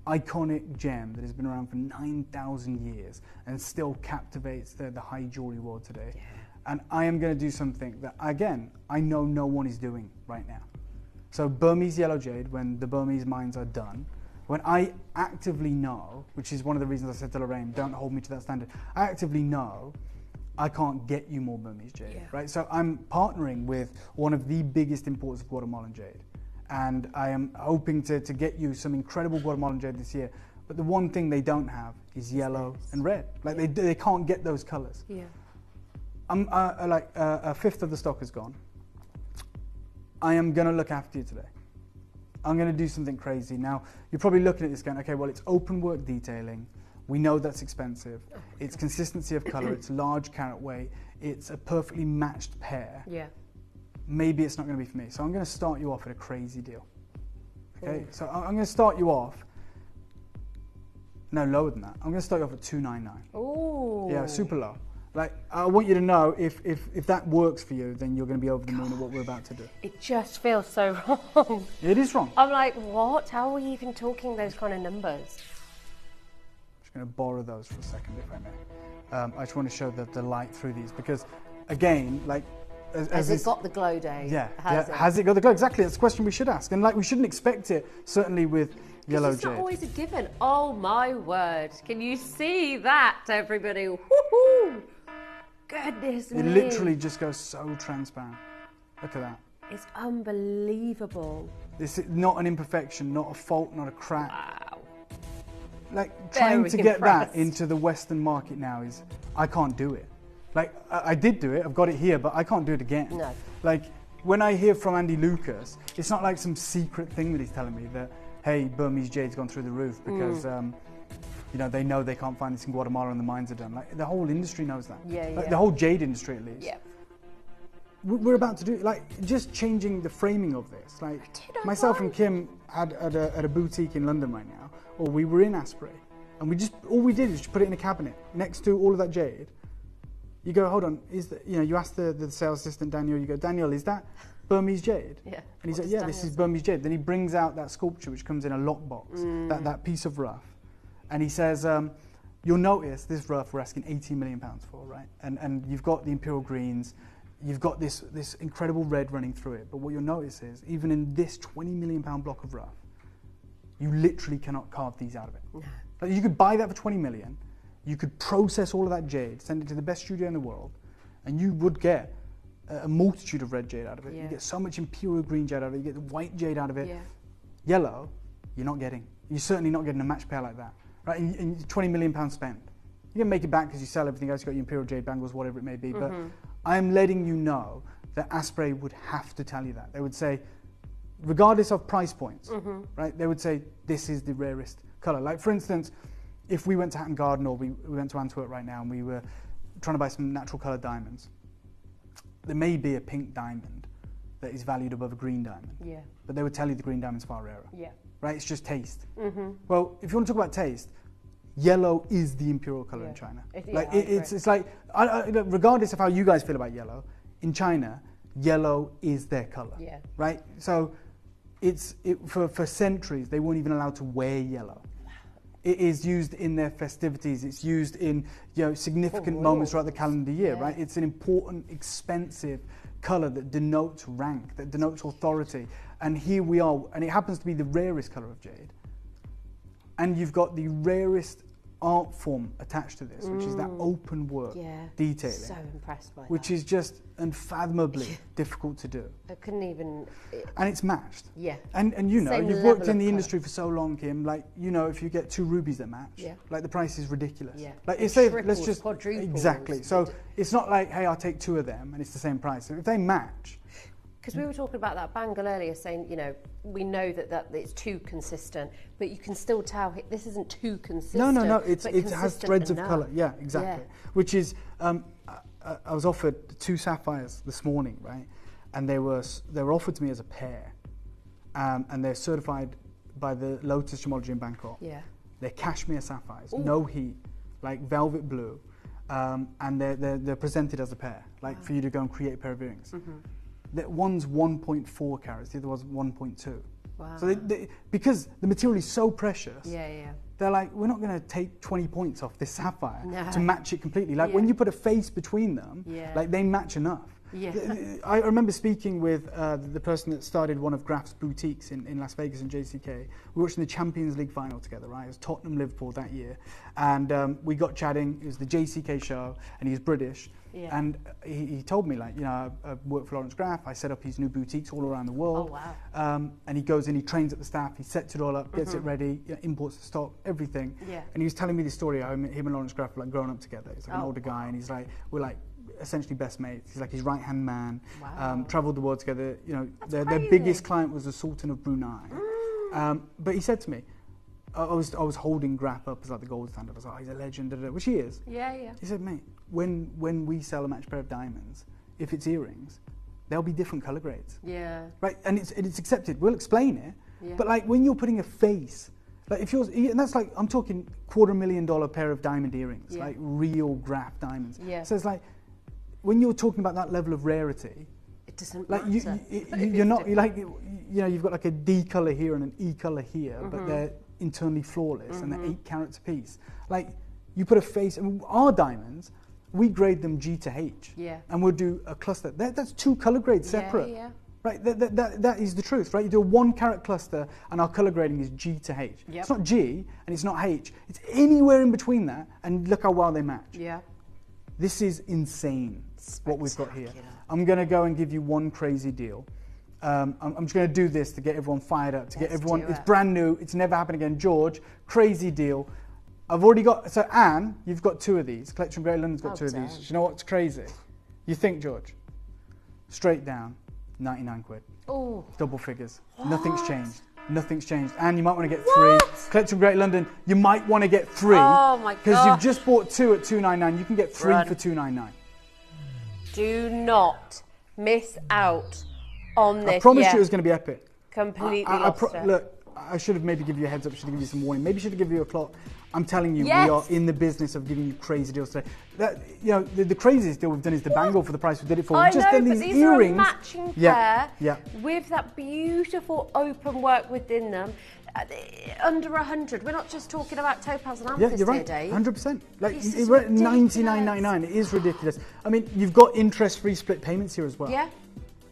iconic gem that has been around for 9,000 years and still captivates the high jewelry world today. Yeah. And I am going to do something that, again, I know no one is doing right now. So Burmese yellow jade, when the Burmese mines are done, when I actively know, which is one of the reasons I said to Lorraine, don't hold me to that standard, I actively know I can't get you more Burmese jade, right? So I'm partnering with one of the biggest importers of Guatemalan jade. And I am hoping to get you some incredible Guatemalan jade this year. But the one thing they don't have is yellow and red. Like, they can't get those colors. Yeah. A fifth of the stock is gone. I am going to look after you today. I'm going to do something crazy. Now, you're probably looking at this going, okay, well, it's open work detailing. We know that's expensive. It's consistency of color. It's large carat weight. It's a perfectly matched pair. Yeah. Maybe it's not going to be for me. So I'm going to start you off at a crazy deal. Okay, so I'm going to start you off. No, lower than that. I'm going to start you off at $299. Ooh. Yeah, super low. Like, I want you to know if that works for you, then you're going to be over the moon at what we're about to do. It just feels so wrong. It is wrong. I'm like, what? How are we even talking those kind of numbers? I'm just going to borrow those for a second, if I may. I just want to show the light through these because, again, like, has it got the glow, Dave? Yeah. Has it got the glow? Exactly. That's a question we should ask. And like, we shouldn't expect it, certainly with yellow jade. It's not always a given. Oh my word! Can you see that, everybody? Woohoo! Goodness me! It literally just goes so transparent. Look at that. It's unbelievable. This is not an imperfection, not a fault, not a crack. Wow. Like, trying to get that into the Western market now is, I can't do it. Like, I did do it, I've got it here, but I can't do it again. No. Like, when I hear from Andy Lucas, it's not like some secret thing that he's telling me that, hey, Burmese jade's gone through the roof because, you know, they know they can't find this in Guatemala and the mines are done. Like, the whole industry knows that. Like, the whole jade industry, at least. Yeah. We're about to do, like, just changing the framing of this. Like, myself and Kim at a boutique in London right now, or we were in Asprey, and all we did is just put it in a cabinet next to all of that jade. You go, hold on, you ask the sales assistant, Daniel, you go, Daniel, is that Burmese jade? Yeah. And he's like, yeah, this is Burmese jade. Then he brings out that sculpture, which comes in a lockbox, that piece of rough. And he says, you'll notice this rough we're asking £18 million for, right? And you've got the imperial greens, you've got this incredible red running through it. But what you'll notice is, even in this £20 million block of rough, you literally cannot carve these out of it. No. Like, you could buy that for $20 million. You could process all of that jade, send it to the best studio in the world, and you would get a multitude of red jade out of it. Yeah. You get so much imperial green jade out of it, you get the white jade out of it. Yeah. Yellow, you're not getting. You're certainly not getting a match pair like that. Right? And $20 million spent. You can make it back because you sell everything else. You got your imperial jade bangles, whatever it may be. But I'm letting you know that Asprey would have to tell you that. They would say, regardless of price points, right? They would say this is the rarest color. Like for instance, if we went to Hatton Garden or we went to Antwerp right now and we were trying to buy some natural colored diamonds, there may be a pink diamond that is valued above a green diamond. Yeah. But they would tell you the green diamond's far rarer. Yeah. Right? It's just taste. Well, if you want to talk about taste, yellow is the imperial color in China. It's like, regardless of how you guys feel about yellow, in China, yellow is their color. Yeah. Right? So for centuries, they weren't even allowed to wear yellow. It is used in their festivities. It's used in significant moments throughout the calendar year, right? It's an important, expensive color that denotes rank, that denotes authority. And here we are, and it happens to be the rarest color of jade. And you've got the rarest art form attached to this, which is that open work detailing. So impressed by that. Which is just unfathomably difficult to do. I couldn't even... And it's matched. Yeah. And you've worked in the industry for so long, Kim, like, if you get 2 rubies that match, like the price is ridiculous. Yeah. Like, let's just... Exactly. So it's not like, hey, I'll take 2 of them and it's the same price. So if they match... Because we were talking about that bangle earlier, saying, we know that it's too consistent, but you can still tell this isn't too consistent. No, it has threads of colour. Yeah, exactly. Yeah. Which is, I was offered 2 sapphires this morning, right? And they were offered to me as a pair, and they're certified by the Lotus Gemology in Bangkok. Yeah. They're cashmere sapphires, no heat, like velvet blue, and they're presented as a pair, like for you to go and create a pair of earrings. That one's 1.4 carats, the other one's 1.2. Wow. So because the material is so precious, they're like, we're not going to take 20 points off this sapphire to match it completely. Like when you put a face between them, like they match enough. Yeah. I remember speaking with the person that started one of Graf's boutiques in Las Vegas in JCK. We were watching the Champions League final together, right? It was Tottenham-Liverpool that year. And we got chatting. It was the JCK show, and he's British. Yeah. And he told me, like, I work for Lawrence Graf. I set up his new boutiques all around the world. Oh, wow. And he goes in, he trains up the staff, he sets it all up, gets it ready, imports the stock, everything. Yeah. And he was telling me the story how him and Lawrence Graf were like growing up together. He's like an older guy, and he's like, we're like essentially best mates. He's like his right-hand man. Wow. Traveled the world together. Their biggest client was the Sultan of Brunei. But he said to me, I was holding Graf up as like the gold standard. I was like, oh, he's a legend, which he is. Yeah, yeah. He said, mate, when we sell a matched pair of diamonds, if it's earrings, there'll be different color grades. Yeah. Right, and it's accepted. We'll explain it. Yeah. But like when you're putting a face, like if yours, and that's like, I'm talking $250,000 pair of diamond earrings, like real Graf diamonds. Yeah. So it's like, when you're talking about that level of rarity, it doesn't like matter. You're not, you've got like a D color here and an E color here, but they're internally flawless and they're 8 carats a piece. Like you put a face, and our diamonds, we grade them G to H. Yeah. And we'll do a cluster. That's 2 color grades separate. Yeah, yeah. Right, that is the truth, right? You do a 1 carat cluster and our color grading is G to H. Yep. It's not G and it's not H. It's anywhere in between that, and look how well they match. Yeah. This is insane, what we've got here. I'm going to go and give you one crazy deal. I'm just going to do this to get everyone fired up, to get everyone, it's brand new, it's never happened again. George, crazy deal. I've already got, so Anne, you've got 2 of these. Collection Great London's got 2 of these. Do you know what's crazy? You think, George? Straight down, 99 quid. Oh. Double figures. What? Nothing's changed. Nothing's changed. And you might want to get 3. Collection Great London, you might want to get 3. Oh my god. Because you've just bought 2 at $299. You can get 3 for $299. Do not miss out on this. I promised you it was going to be epic. Completely look, I should have maybe given you a heads up, should have given you some warning. Maybe should have given you a clock. I'm telling you, we are in the business of giving you crazy deals today. The craziest deal we've done is the bangle for the price we did it for. I know, but these earrings, are a matching pair with that beautiful open work within them. Under 100. We're not just talking about topaz and amethyst you're right. here, Dave. 100%. Like we're at $99.99. It is ridiculous. I mean, you've got interest-free split payments here as well. Yeah.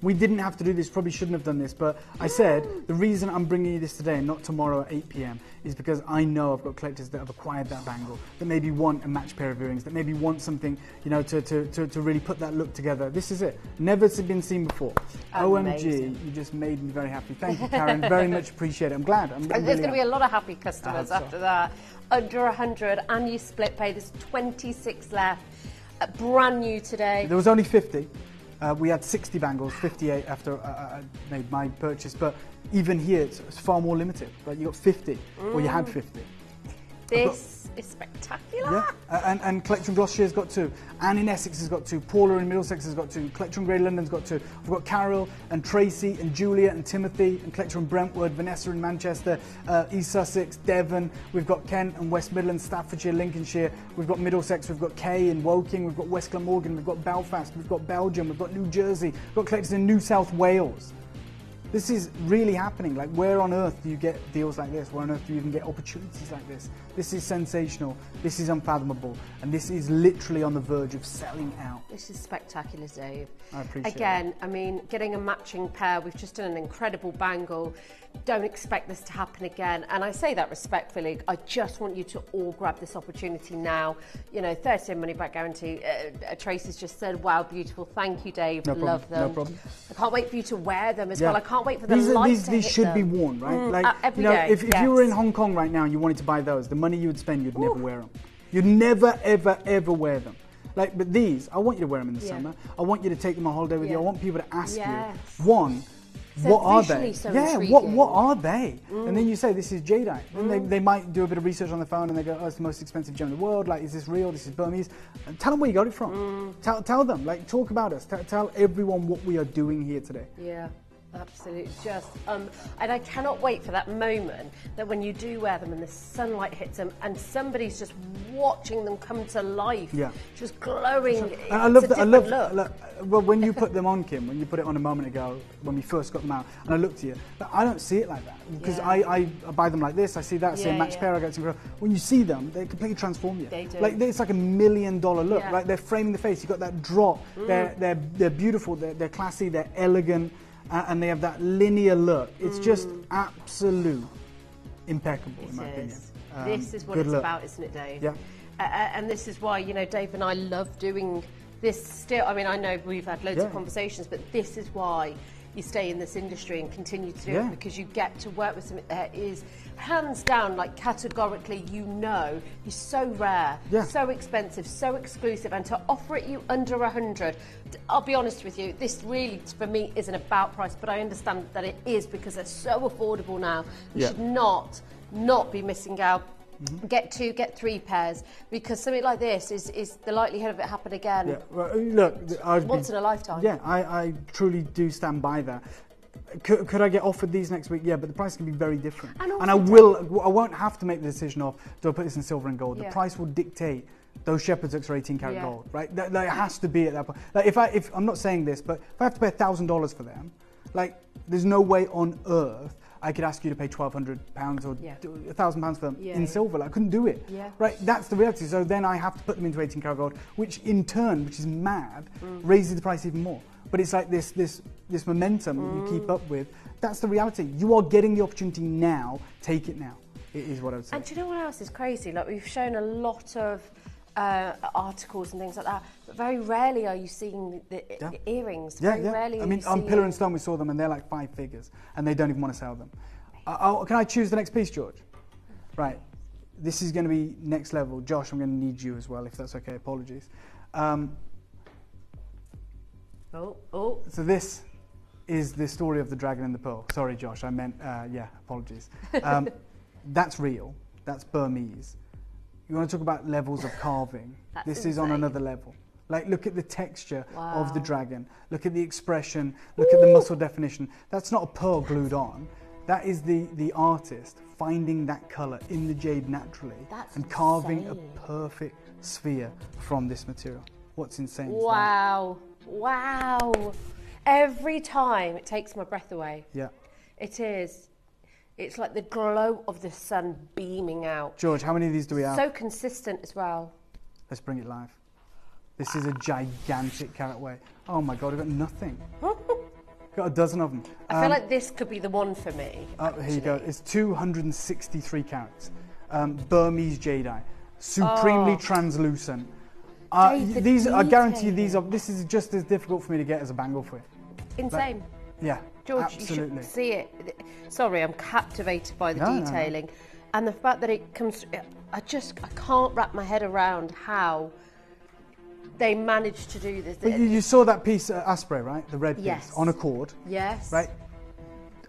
We didn't have to do this, probably shouldn't have done this, but I said the reason I'm bringing you this today and not tomorrow at 8 p.m. is because I know I've got collectors that have acquired that bangle, that maybe want a matched pair of earrings, that maybe want something, you know, to really put that look together. This is it. Never been seen before. Amazing. OMG, you just made me very happy. Thank you, Karen. Very much appreciate it. I'm glad. There's going to be a lot of happy customers after that. Under 100, and you split pay. There's 26 left. Brand new today. There was only 50. We had 60 bangles, 58 after I made my purchase. But even here, it's far more limited. Right? You got 50, or you had 50. This is spectacular. Yeah, and Collector in Gloucestershire's got 2. Anne in Essex has got 2. Paula in Middlesex has got 2. Collector in Great London's got 2. We've got Carol and Tracy and Julia and Timothy and Collector in Brentwood, Vanessa in Manchester, East Sussex, Devon. We've got Kent and West Midlands, Staffordshire, Lincolnshire. We've got Middlesex. We've got Kay in Woking. We've got West Glamorgan. We've got Belfast. We've got Belgium. We've got New Jersey. We've got collectors in New South Wales. This is really happening. Like, where on earth do you get deals like this? Where on earth do you even get opportunities like this? This is sensational. This is unfathomable. And this is literally on the verge of selling out. This is spectacular, Dave. I appreciate Again, I mean, getting a matching pair. We've just done an incredible bangle. Don't expect this to happen again. And I say that respectfully. I just want you to all grab this opportunity now. You know, 30-day money back guarantee. Tracy's just said, wow, beautiful. Thank you, Dave. No Love problem. them. No problem. I can't wait for you to wear them as well. I can't wait for the light to hit These should them. be worn, right? Every day, if you were in Hong Kong right now and you wanted to buy those, the money you would spend, you'd never wear them. You'd never, ever, ever wear them. Like, but these, I want you to wear them in the summer. I want you to take them on holiday with you. I want people to ask you, one, what are they? What are they? And then you say, this is jadeite. And they might do a bit of research on the phone and they go, oh, it's the most expensive gem in the world. Like, is this real? This is Burmese. And tell them where you got it from. Tell them, like, talk about us. Tell everyone what we are doing here today. Yeah. Absolutely, just and I cannot wait for that moment that when you do wear them and the sunlight hits them and somebody's just watching them come to life, just glowing. And I love that. I love. Well, when you put them on, Kim, when you put it on a moment ago, when we first got them out, and I looked at you, I don't see it like that because I buy them like this. I see that, I see a match pair. I get some. When you see them, they completely transform you. They do. Like it's like $1 million look. Right? They're framing the face. You got that drop. They're beautiful. They're classy. They're elegant. And they have that linear look. It's just absolute impeccable, in my opinion. This is what it's about, isn't it, Dave? Yeah. And this is why, you know, Dave and I love doing this still. I mean, I know we've had loads of conversations, but this is why you stay in this industry and continue to do it, because you get to work with something that is hands down, like categorically, you know, is so rare, so expensive, so exclusive, and to offer it you under 100. I'll be honest with you, this really for me isn't about price, but I understand that it is because they're so affordable now. You should not be missing out. Get 2, get 3 pairs, because something like this is the likelihood of it happening again. Yeah. Well, look, once in a lifetime. Yeah, I truly do stand by that. Could I get offered these next week? Yeah, but the price can be very different. And I won't have to make the decision of, do I put this in silver and gold? The price will dictate those shepherd's hooks are 18 karat gold, right? That has to be at that point. Like if I'm not saying this, but if I have to pay $1,000 for them, like there's no way on earth I could ask you to pay £1,200 or £1,000 for them in silver. Like, I couldn't do it. Right? That's the reality. So then I have to put them into 18 karat gold, which in turn, which is mad, raises the price even more. But it's like this momentum that you keep up with. That's the reality. You are getting the opportunity now. Take it now. It is what I would say. And do you know what else is crazy? Like, we've shown a lot of articles and things like that, but very rarely are you seeing the earrings. Very rarely. I mean, on Pillar and Stone we saw them, and they're like 5 figures, and they don't even want to sell them. Can I choose the next piece, George? Right. This is going to be next level. Josh, I'm going to need you as well, if that's okay. Apologies. So this is the story of the dragon and the pearl. Sorry, Josh. I meant apologies. That's real. That's Burmese. You want to talk about levels of carving? This is on another level. Like, look at the texture of the dragon. Look at the expression. Look at the muscle definition. That's not a pearl glued on. That is the artist finding that colour in the jade naturally and carving a perfect sphere from this material. What's insane is that? Wow. Every time it takes my breath away. Yeah. It is. It's like the glow of the sun beaming out. George, how many of these do we have? So consistent as well. Let's bring it live. This is a gigantic carat weight. Oh my God, we've got nothing. Got a dozen of them. I feel like this could be the one for me. Here you go. It's 263 carats. Burmese jadeite, supremely translucent. These, I guarantee you, this is just as difficult for me to get as a bangle for you. Insane. Like, yeah, George, absolutely. you should see it. Sorry, I'm captivated by the detailing. And the fact that it comes, I can't wrap my head around how they managed to do this. But you saw that piece at Asprey, right? The red Yes. piece on a cord. Yes. Right?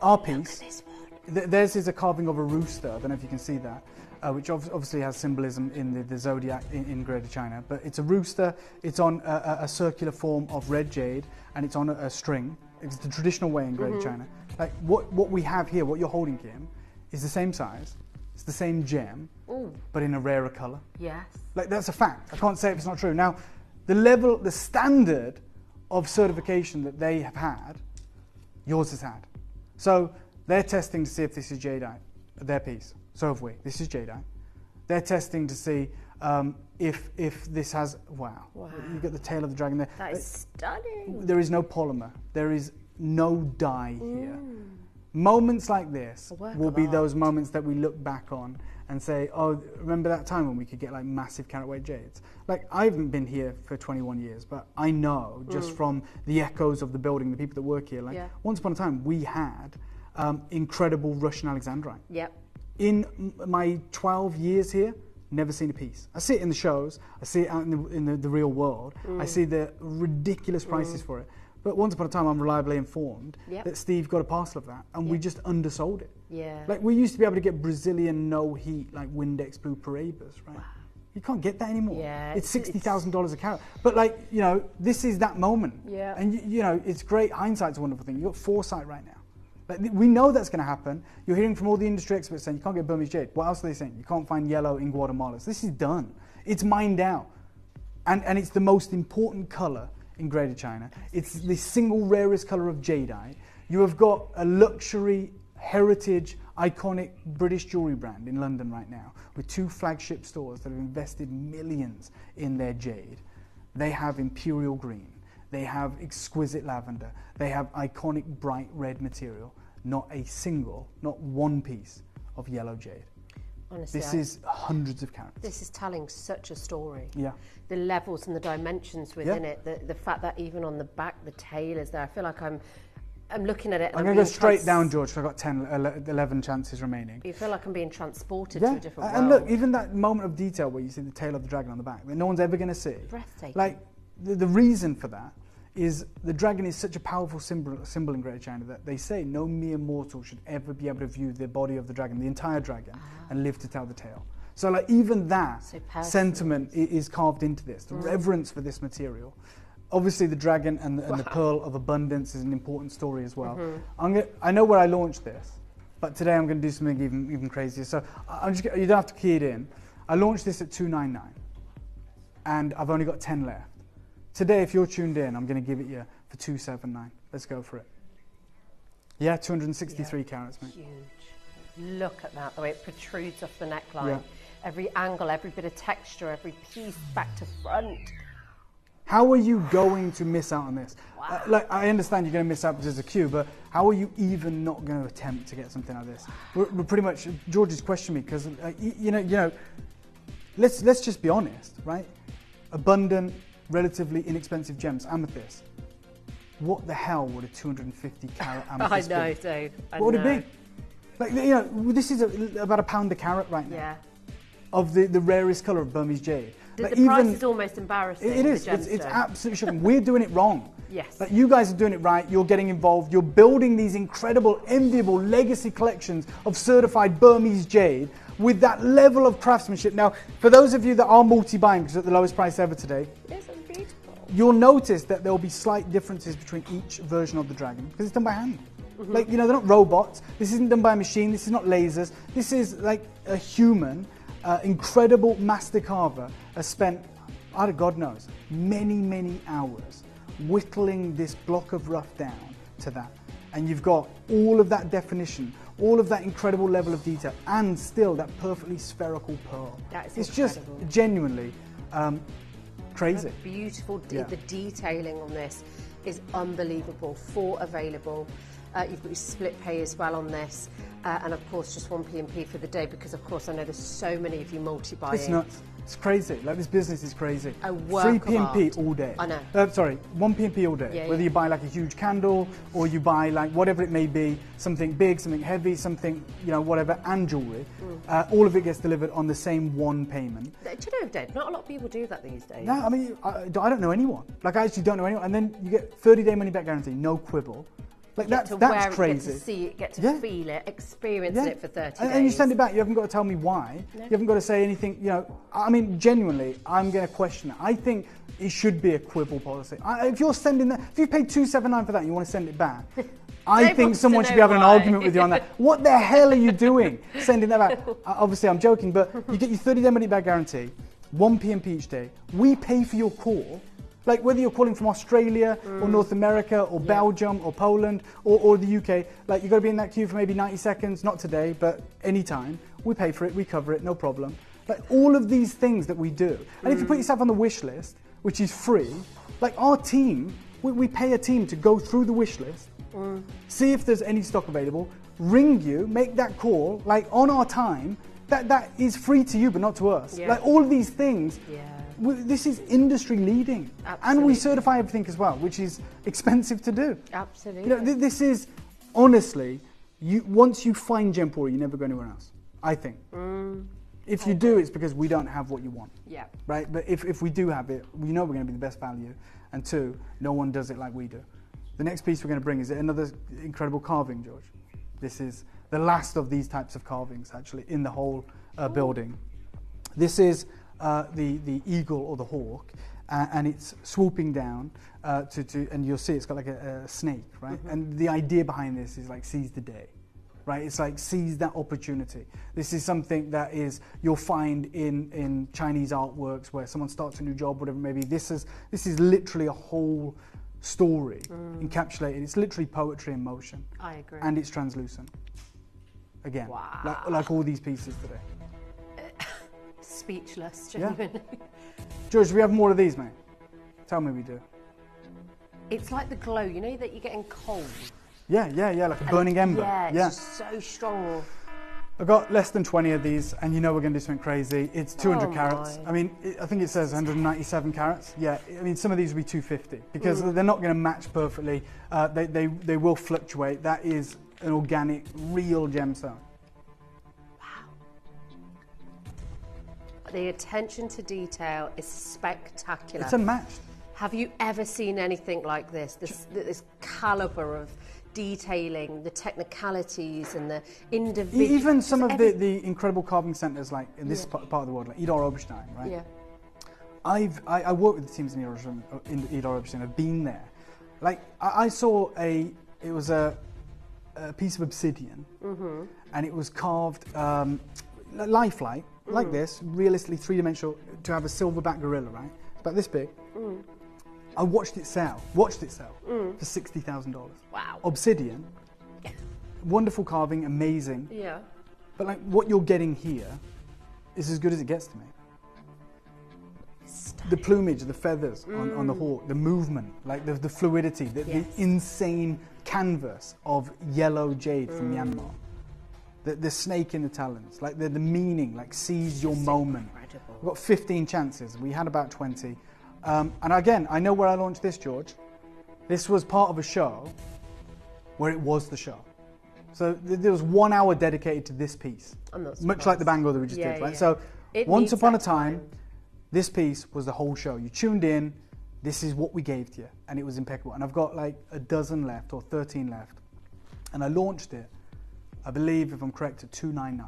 Our piece, theirs is a carving of a rooster. I don't know if you can see that, which obviously has symbolism in the zodiac in Greater China. But it's a rooster. It's on a circular form of red jade, and it's on a string. It's the traditional way in Greater China. Like what we have here, what you're holding, Kim, is the same size. It's the same gem, but in a rarer colour. Yes. Like, that's a fact. I can't say if it's not true. Now, the standard of certification that they have had, yours has had. So they're testing to see if this is jadeite, their piece. So have we. This is jadeite. They're testing to see if this has, wow. You've got the tail of the dragon there. That is stunning. There is no polymer. There is no dye here. Moments like this will be those moments that we look back on and say, oh, remember that time when we could get like massive carat weight jades? Like, I haven't been here for 21 years, but I know just from the echoes of the building, the people that work here, like once upon a time we had incredible Russian Alexandrite. Yep. In my 12 years here, never seen a piece. I see it in the shows, I see it out in the real world, I see the ridiculous prices for it. But once upon a time, I'm reliably informed that Steve got a parcel of that, and we just undersold it. Yeah. Like, we used to be able to get Brazilian no heat, like Windex Blue Paribas, right? Wow. You can't get that anymore. Yeah, it's $60,000 a carat. But like, you know, this is that moment. Yeah. And you know, it's great. Hindsight's a wonderful thing. You've got foresight right now. Like, we know that's going to happen. You're hearing from all the industry experts saying you can't get Burmese jade. What else are they saying? You can't find yellow in Guatemala. So this is done. It's mined out. And it's the most important colour in Greater China. It's the single rarest colour of jadeite. You have got a luxury, heritage, iconic British jewellery brand in London right now with 2 flagship stores that have invested millions in their jade. They have imperial green. They have exquisite lavender. They have iconic bright red material. Not a single, not one piece of yellow jade. Honestly, this is hundreds of carats. This is telling such a story. Yeah. The levels and the dimensions within it, the fact that even on the back, the tail is there. I feel like I'm looking at it. And I'm going to go straight down, George, because I've got 11 chances remaining. You feel like I'm being transported to a different world. And look, even that moment of detail where you see the tail of the dragon on the back that no one's ever going to see. Breathtaking. Like, the reason for that is the dragon is such a powerful symbol in Greater China that they say no mere mortal should ever be able to view the body of the dragon, the entire dragon, and live to tell the tale. So like, even that sentiment is carved into this, the reverence for this material. Obviously the dragon and the pearl of abundance is an important story as well. I know where I launched this, but today I'm going to do something even crazier. So you don't have to key it in. I launched this at $299 and I've only got 10 left. Today, if you're tuned in, I'm going to give it you for $279. Let's go for it. Yeah, 263 carats, mate. Huge. Look at that, the way it protrudes off the neckline. Yeah. Every angle, every bit of texture, every piece back to front. How are you going to miss out on this? Wow. Like, I understand you're going to miss out because there's a queue, but how are you even not going to attempt to get something like this? We're pretty much, George has questioned me because, you know, let's just be honest, right? Abundant, relatively inexpensive gems, amethyst. What the hell would a 250 carat amethyst be? I know, Dave. What would it be? Like, you know, this is about £1 a carat right now. Yeah. Of the rarest colour of Burmese jade. The price is almost embarrassing. It is. It's absolutely shocking. We're doing it wrong. Yes. Like, you guys are doing it right. You're getting involved. You're building these incredible, enviable legacy collections of certified Burmese jade with that level of craftsmanship. Now, for those of you that are multi-buying, because it's at the lowest price ever today, you'll notice that there will be slight differences between each version of the dragon because it's done by hand. Like, you know, they're not robots. This isn't done by a machine. This is not lasers. This is like a human, incredible master carver has spent, God knows, many, many hours whittling this block of rough down to that. And you've got all of that definition, all of that incredible level of detail, and still that perfectly spherical pearl. That is it's incredible. Just genuinely crazy. That's beautiful, the detailing on this. is unbelievable. 4 available. You've got your split pay as well on this, and of course just 1 P&P for the day, because of course I know there's so many of you multi-buying. It's nuts. It's crazy. Like, this business is crazy. A work Free of P&P art. all day. I know. Sorry, 1 P&P all day. Yeah, Whether yeah. you buy like a huge candle, or you buy like whatever it may be, something big, something heavy, something, you know, whatever, and jewellery. All of it gets delivered on the same one payment. Do you know, Dave, not a lot of people do that these days. No, I mean, I don't know anyone. Like, I actually don't know anyone. And then you get 30-day money-back guarantee, no quibble. Like, Get to that's wear it, crazy. get to see it, get to Yeah. feel it, experience Yeah. it for 30 days. And you send it back. You haven't got to tell me why. No. You haven't got to say anything. You know, I mean, genuinely, I'm going to question it. I think it should be a quibble policy. If you're sending that, if you paid $279 for that, and you want to send it back. I Dave think wants someone to should know be having why. an argument with you on that. What the hell are you doing sending that back? Obviously, I'm joking, but you get your 30-day money-back guarantee, 1 P&P each day. We pay for your call. Like, whether you're calling from Australia or North America or Belgium or Poland or the UK, like, you've got to be in that queue for maybe 90 seconds, not today, but any time. We pay for it, we cover it, no problem. Like, all of these things that we do. And if you put yourself on the wish list, which is free, like, our team, we pay a team to go through the wish list, see if there's any stock available, ring you, make that call, like, on our time. That is free to you, but not to us. Yeah. Like, all of these things. Yeah. This is industry leading. Absolutely. And we certify everything as well, which is expensive to do. Absolutely. You know, this is, honestly, once you find Gemporia, you never go anywhere else, I think. If you do, it's because we don't have what you want. Yeah. Right? But if we do have it, we know we're going to be the best value. And 2, no one does it like we do. The next piece we're going to bring is another incredible carving, George. This is the last of these types of carvings, actually, in the whole building. This is the eagle or the hawk, and it's swooping down and you'll see it's got like a snake, right? And the idea behind this is like seize the day, right? It's like seize that opportunity. This is something that is you'll find in Chinese artworks where someone starts a new job, whatever it may be. This is literally a whole story encapsulated. It's literally poetry in motion. I agree. And it's translucent. Again, Wow. like all these pieces today. Speechless, Yeah. genuinely. George, do we have more of these, mate? Tell me we do. It's like the glow, you know, that you're getting cold. Yeah, like a burning ember. Yeah, it's just so strong. I've got less than 20 of these, and you know we're going to do something crazy. It's 200 carats. my. I mean, I think it says 197 carats. Yeah, I mean, some of these will be 250 because they're not going to match perfectly. They will fluctuate. That is an organic, real gemstone. The attention to detail is spectacular. It's unmatched. Have you ever seen anything like this? This calibre of detailing, the technicalities and the individual... Even some of the incredible carving centres, like in this part of the world, like Idar Oberstein, right? Yeah. I work with the teams in Idar Oberstein. I've been there. Like, I saw it was a piece of obsidian, and it was carved lifelike, like this, realistically three-dimensional, to have a silverback gorilla, right? It's about this big. I watched it sell for $60,000. Wow. Obsidian, wonderful carving, amazing. Yeah. But like what you're getting here is as good as it gets to me. The plumage, the feathers on the hawk, the movement, like the fluidity, the insane canvas of yellow jade from Myanmar. The snake in the talons, like the meaning, like seize your moment. Incredible. We've got 15 chances. We had about 20. And again, I know where I launched this, George. This was part of a show where it was the show. So there was 1 hour dedicated to this piece. Much like the Bangor that we just did, right? Yeah. So It once needs upon that a time, this piece was the whole show. You tuned in, this is what we gave to you, and it was impeccable. And I've got like a dozen left or 13 left. And I launched it, I believe, if I'm correct, at $299.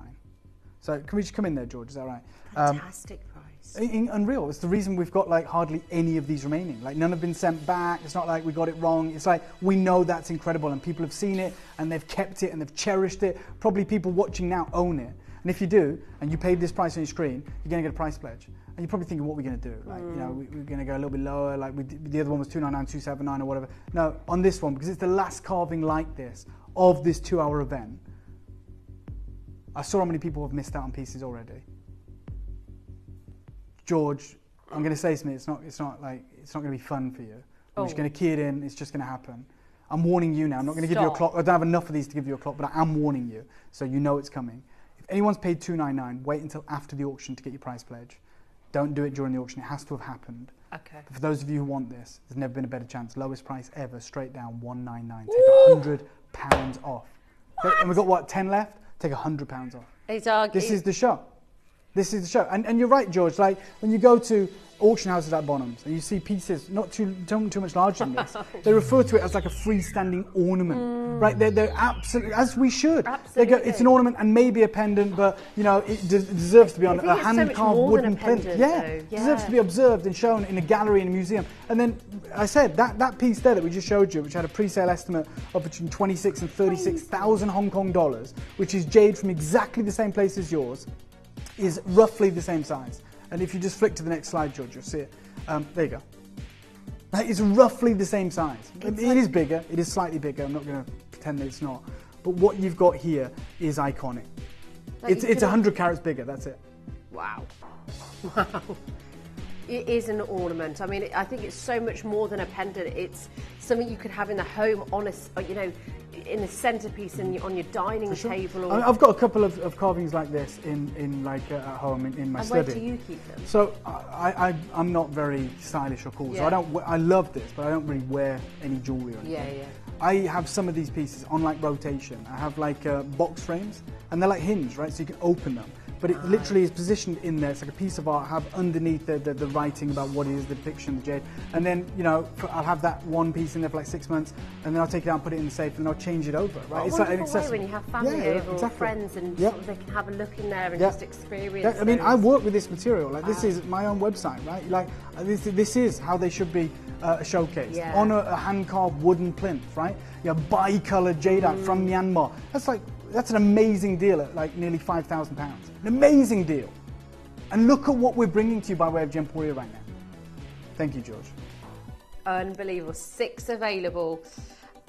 So can we just come in there, George? Is that right? Fantastic price. Unreal. It's the reason we've got like hardly any of these remaining. Like none have been sent back. It's not like we got it wrong. It's like we know that's incredible, and people have seen it and they've kept it and they've cherished it. Probably people watching now own it. And if you do, and you paid this price on your screen, you're going to get a price pledge. And you're probably thinking, what are we going to do? Like, you know, we're going to go a little bit lower. Like the other one was $299, $279 or whatever. No, on this one, because it's the last carving like this of this 2 hour event. I saw how many people have missed out on pieces already. George, I'm going to say something. It's not going to be fun for you. I'm just going to key it in. It's just going to happen. I'm warning you now. I'm not going to give you a clock. I don't have enough of these to give you a clock, but I am warning you, so you know it's coming. If anyone's paid $299, wait until after the auction to get your price pledge. Don't do it during the auction. It has to have happened. Okay. But for those of you who want this, there's never been a better chance. Lowest price ever, straight down, $199. Take £100 off. What? And we've got, what, 10 left? Take £100 off. This is the show. This is the show. And you're right, George. Like, when you go to auction houses at Bonhams and you see pieces not too much larger than this, they refer to it as like a freestanding ornament, right? They're absolutely, as we should. They go, it's an ornament and maybe a pendant, but you know, it deserves to be on a hand-carved wooden plinth. It deserves to be observed and shown in a gallery in a museum. And then I said that piece there that we just showed you, which had a pre-sale estimate of between 26 and 36,000 Hong Kong dollars, which is jade from exactly the same place as yours, is roughly the same size. And if you just flick to the next slide, George, you'll see it. There you go. It's roughly the same size. It is bigger. It is slightly bigger. I'm not going to pretend that it's not. But what you've got here is iconic. It's 100 carats bigger. That's it. Wow. Wow. It is an ornament. I mean, I think it's so much more than a pendant. It's something you could have in the home, on a, you know, in a centerpiece on your dining table. Or I've got a couple of carvings like this in like at home in my study. Where do you keep them? So I'm not very stylish or cool. So I love this, but I don't really wear any jewelry or anything. I have some of these pieces on like rotation. I have like box frames, and they're like hinge, right? So you can open them. But it literally is positioned in there. It's like a piece of art. I have underneath the writing about what it is, the depiction of the jade. And then, you know, I'll have that one piece in there for like 6 months, and then I'll take it out and put it in the safe, and I'll change it over, right? It's like an accessory. When you have family over or friends, and sort of they can have a look in there and just experience. I mean, I work with this material. Like this is my own website, right? Like this is how they should be showcased on a hand-carved wooden plinth, right? You know, bi-coloured jadeite from Myanmar. That's an amazing deal at like nearly £5,000. An amazing deal. And look at what we're bringing to you by way of Gemporia right now. Thank you, George. Unbelievable. 6 available.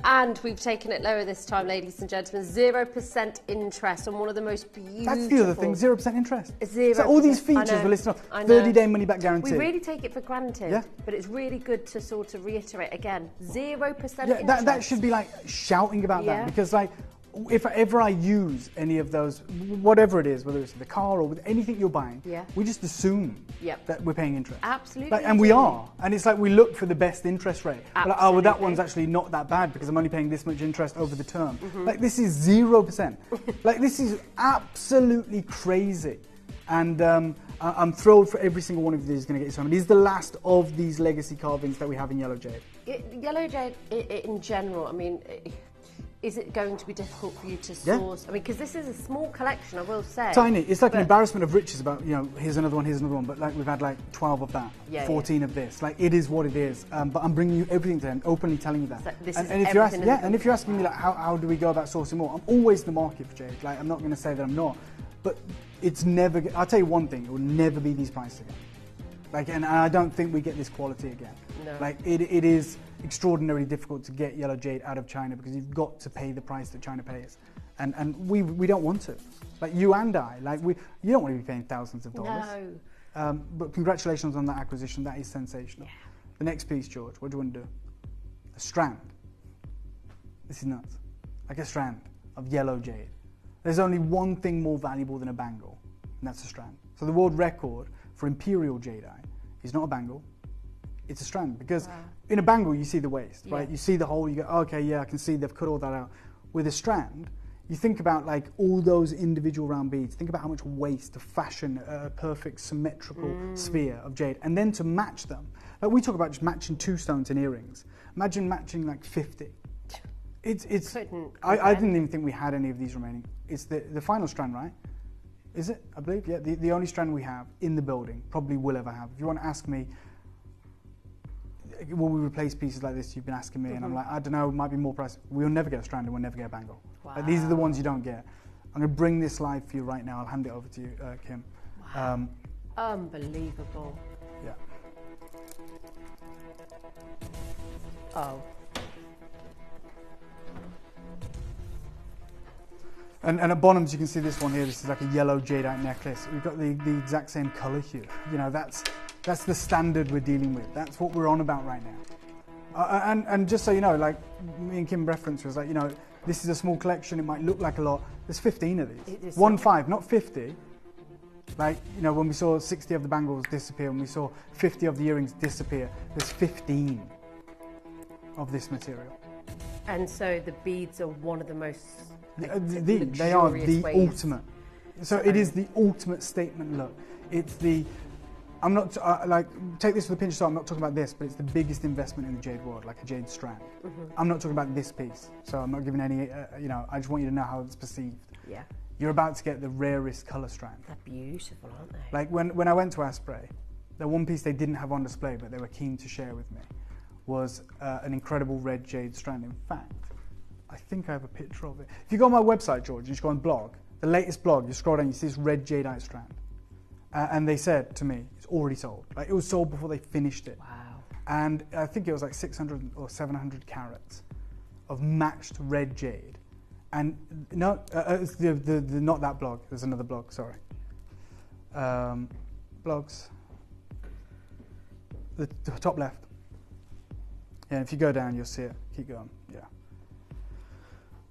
And we've taken it lower this time, ladies and gentlemen. 0% interest on one of the most beautiful... That's the other thing, 0% interest. 0%. So all these features we're listing off, 30-day money-back guarantee. We really take it for granted, but it's really good to sort of reiterate again. 0% interest. That should be like shouting about that, because like, if ever I use any of those, whatever it is, whether it's the car or with anything you're buying, we just assume that we're paying interest. Absolutely. Like, and we are. And it's like we look for the best interest rate. Like, oh, well, that one's actually not that bad because I'm only paying this much interest over the term. Like, this is 0%. Like, this is absolutely crazy. And I'm thrilled for every single one of these going to get you some. It is the last of these legacy carvings that we have in yellow jade. Yellow jade, in general, I mean... Is it going to be difficult for you to source? I mean, because this is a small collection, I will say. Tiny. It's like an embarrassment of riches about, you know, here's another one, but like we've had like 12 of that, 14 of this. Like, it is what it is. But I'm bringing you everything to them, openly telling you that. So and if you're asking me like, how do we go about sourcing more? I'm always in the market for jade. Like, I'm not going to say that I'm not, but it's never. I'll tell you one thing: it will never be these prices again. Like, and I don't think we get this quality again. No. Like, it is extraordinarily difficult to get yellow jade out of China because you've got to pay the price that China pays, and we don't want to. Like, you and I, like, you don't want to be paying thousands of dollars. No. But congratulations on that acquisition. That is sensational. Yeah. The next piece, George. What do you want to do? A strand. This is nuts. Like a strand of yellow jade. There's only one thing more valuable than a bangle, and that's a strand. So the world record for imperial jadeite is not a bangle, it's a strand. Because in a bangle you see the waist, right? You see the hole, you go, okay, yeah, I can see they've cut all that out. With a strand, you think about like all those individual round beads, think about how much waste to fashion a perfect symmetrical sphere of jade, and then to match them. Like, we talk about just matching 2 stones in earrings. Imagine matching like 50. I didn't even think we had any of these remaining. It's the final strand, right? Is it? I believe, yeah. The only strand we have in the building, probably will ever have. If you want to ask me, will we replace pieces like this? You've been asking me, and I'm like, I don't know, it might be more price. We'll never get a strand and we'll never get a bangle. Wow. Like, these are the ones you don't get. I'm going to bring this live for you right now. I'll hand it over to you, Kim. Wow. Unbelievable. Yeah. Oh. And at Bonhams, you can see this one here. This is like a yellow jadeite necklace. We've got the exact same colour hue. You know, that's the standard we're dealing with. That's what we're on about right now. And just so you know, like me and Kim reference was like, you know, this is a small collection. It might look like a lot. There's 15 of these. 15, not 50. Like, you know, when we saw 60 of the bangles disappear, when we saw 50 of the earrings disappear, there's 15 of this material. And so the beads are one of the most they are the ultimate. So it is the ultimate statement look. It's the, I'm not, like, take this with a pinch of salt, I'm not talking about this, but it's the biggest investment in the jade world, like a jade strand. I'm not talking about this piece, so I'm not giving any, you know, I just want you to know how it's perceived. Yeah. You're about to get the rarest colour strand. They're beautiful, aren't they? Like when I went to Asprey, the one piece they didn't have on display, but they were keen to share with me, was an incredible red jade strand. In fact, I think I have a picture of it. If you go on my website, George, you just go on blog, the latest blog, you scroll down, you see this red jadeite strand. And they said to me, it's already sold. Like, it was sold before they finished it. Wow. And I think it was like 600 or 700 carats of matched red jade. And no, it's not that blog. There's another blog. Sorry. Blogs. The top left. Yeah. If you go down, you'll see it. Keep going. Yeah.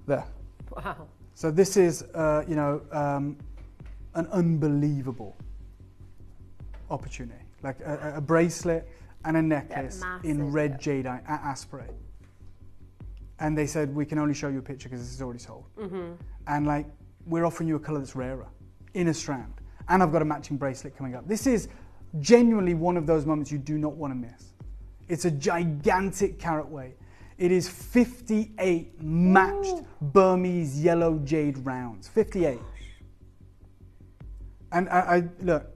There. Wow. So this is, you know, an unbelievable opportunity. Like a bracelet and a necklace in red jadeite at Asprey. And they said, we can only show you a picture because this is already sold. And like, we're offering you a colour that's rarer in a strand. And I've got a matching bracelet coming up. This is genuinely one of those moments you do not want to miss. It's a gigantic carat weight. It is 58 matched Burmese yellow jade rounds. 58. And I look,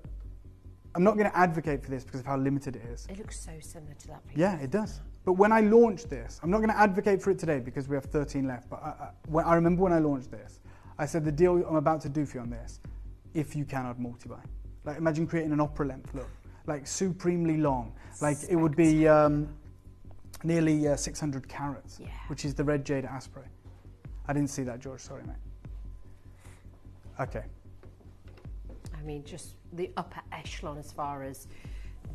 I'm not going to advocate for this because of how limited it is. It looks so similar to that piece. Yeah, it does. But when I launched this, I'm not going to advocate for it today because we have 13 left, but I remember when I launched this, I said the deal I'm about to do for you on this, if you cannot multi-buy. Like, imagine creating an opera length look, like supremely long. Like, it would be nearly 600 carats, which is the red jade at Asprey. I didn't see that, George, sorry, mate. Okay. I mean, just the upper echelon as far as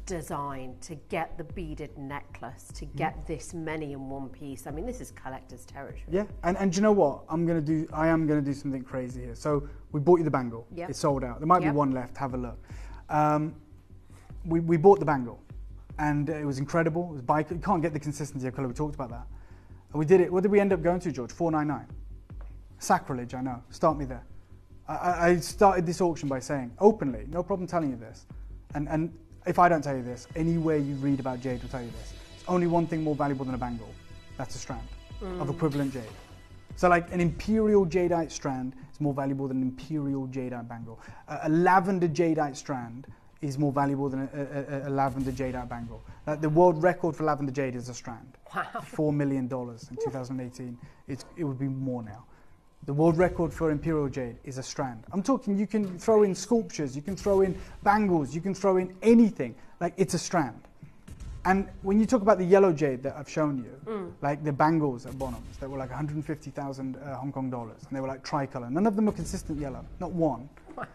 design, to get the beaded necklace, to get this many in one piece. I mean, this is collector's territory. Yeah, and do you know what? I am going to do something crazy here. So we bought you the bangle. Yep. It's sold out. There might be one left. Have a look. We bought the bangle, and it was incredible. It was you can't get the consistency of colour. We talked about that. And we did it. What did we end up going to, George? $499. Sacrilege, I know. Start me there. I started this auction by saying openly, no problem telling you this, and if I don't tell you this, anywhere you read about jade will tell you this. It's only one thing more valuable than a bangle. That's a strand of equivalent jade. So like an imperial jadeite strand is more valuable than an imperial jadeite bangle. A lavender jadeite strand is more valuable than a lavender jadeite bangle. The world record for lavender jade is a strand. Wow. $4 million in 2018. It would be more now. The world record for imperial jade is a strand. I'm talking, you can throw in sculptures, you can throw in bangles, you can throw in anything. Like, it's a strand. And when you talk about the yellow jade that I've shown you, like the bangles at Bonhams, that were like 150,000 Hong Kong dollars, and they were like tricolour. None of them were consistent yellow, not one. Wow.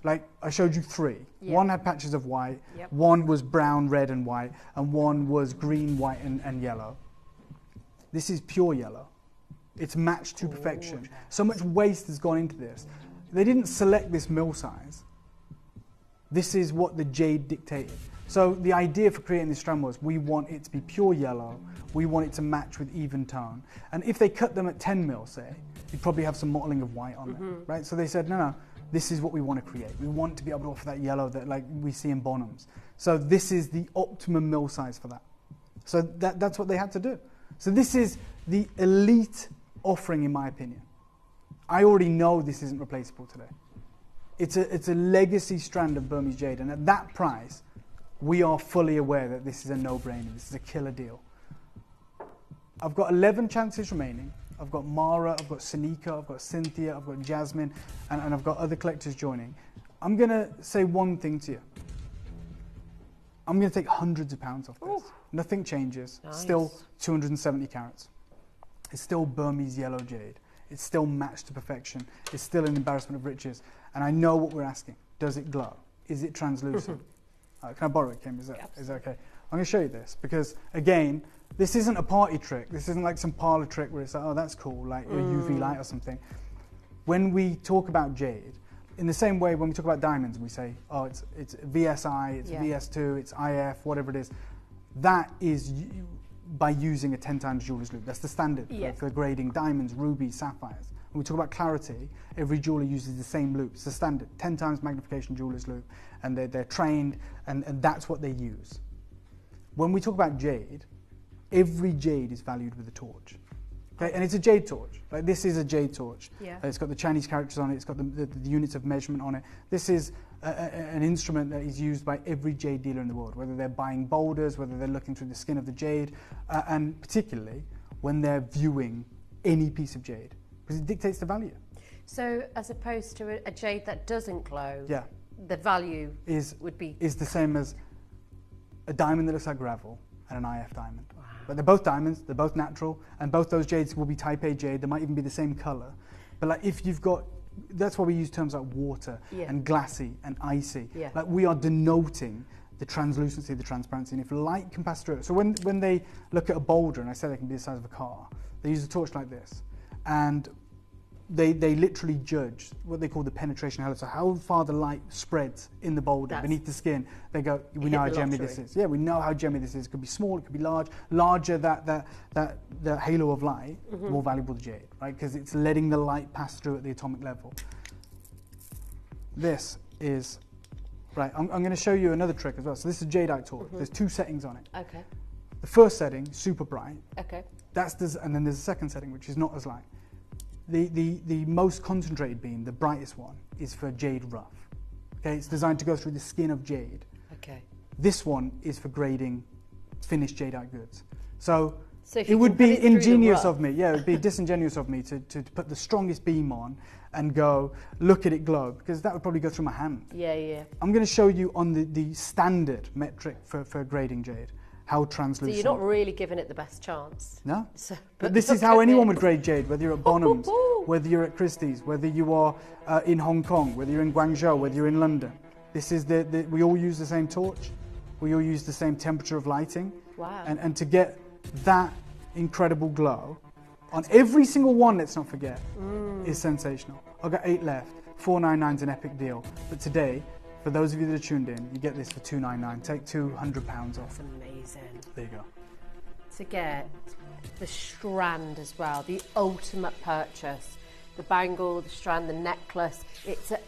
Like, I showed you three. One had patches of white, one was brown, red and white, and one was green, white and yellow. This is pure yellow. It's matched to perfection. So much waste has gone into this. They didn't select this mill size. This is what the jade dictated. So the idea for creating this strand was, we want it to be pure yellow, we want it to match with even tone. And if they cut them at 10 mil, say, you'd probably have some mottling of white on them, right? So they said, no, this is what we want to create. We want to be able to offer that yellow that like we see in Bonhams. So this is the optimum mill size for that. So that's what they had to do. So this is the elite offering, in my opinion. I already know this isn't replaceable today. It's a legacy strand of Burmese jade, and at that price, we are fully aware that this is a no-brainer. This is a killer deal. I've got 11 chances remaining. I've got Mara, I've got Sanika, I've got Cynthia, I've got Jasmine, and I've got other collectors joining. I'm going to say one thing to you. I'm going to take hundreds of pounds off this. Nothing changes. Nice. Still 270 carats. It's still Burmese yellow jade. It's still matched to perfection. It's still an embarrassment of riches. And I know what we're asking. Does it glow? Is it translucent? Can I borrow it, Kim? Is that okay? I'm going to show you this because, again, This isn't a party trick. This isn't like some parlor trick where it's like, oh, that's cool, like a UV light or something. When we talk about jade, in the same way when we talk about diamonds, we say, oh, it's VSI, it's VS2, it's IF, whatever it is. That is by using a 10 times jeweler's loupe. That's the standard for grading diamonds, rubies, sapphires. When we talk about clarity, every jeweler uses the same loupe. It's the standard, 10 times magnification jeweler's loupe, and they're trained, and that's what they use. When we talk about jade, every jade is valued with a torch. Okay? And it's a jade torch. Like, this is a jade torch. Yeah. It's got the Chinese characters on it, it's got the units of measurement on it. This is an instrument that is used by every jade dealer in the world, whether they're buying boulders, whether they're looking through the skin of the jade, and particularly when they're viewing any piece of jade, because it dictates the value. So as opposed to a jade that doesn't glow, the value would be the same as a diamond that looks like gravel and an IF diamond. Wow. But they're both diamonds, they're both natural, and both those jades will be type A jade. They might even be the same color. But like, if you've got, that's why we use terms like water and glassy and icy. Yeah. Like, we are denoting the translucency, the transparency, and if light can pass through it. So when they look at a boulder, and I say they can be the size of a car, they use a torch like this, and they literally judge what they call the penetration halo, so how far the light spreads in the boulder beneath the skin. They go, we know how gemmy this is. Yeah, we know how gemmy this is. It could be small, it could be large. Larger that halo of light, the more valuable the jade, right? Because it's letting the light pass through at the atomic level. This is, right, I'm going to show you another trick as well. So this is a jadeite torch. There's 2 settings on it. Okay. The first setting, super bright. Okay. And then there's a second setting, which is not as light. The most concentrated beam, the brightest one, is for jade rough. Okay, it's designed to go through the skin of jade. Okay. This one is for grading finished jadeite goods. So it would be ingenious of me, it would be disingenuous of me to put the strongest beam on and go, look at it glow, because that would probably go through my hand. Yeah. I'm going to show you on the standard metric for grading jade how translucent. So you're not really giving it the best chance. No. But this is how anyone would grade jade, whether you're at Bonham's, whether you're at Christie's, whether you are in Hong Kong, whether you're in Guangzhou, whether you're in London. This is we all use the same torch. We all use the same temperature of lighting. Wow. And to get that incredible glow on every single one, let's not forget, is sensational. I've got 8 left. $4.99 is an epic deal. But today, for those of you that are tuned in, you get this for $2.99. Take £200 off. That's amazing. There you go. To get the strand as well, the ultimate purchase. The bangle, the strand, the necklace.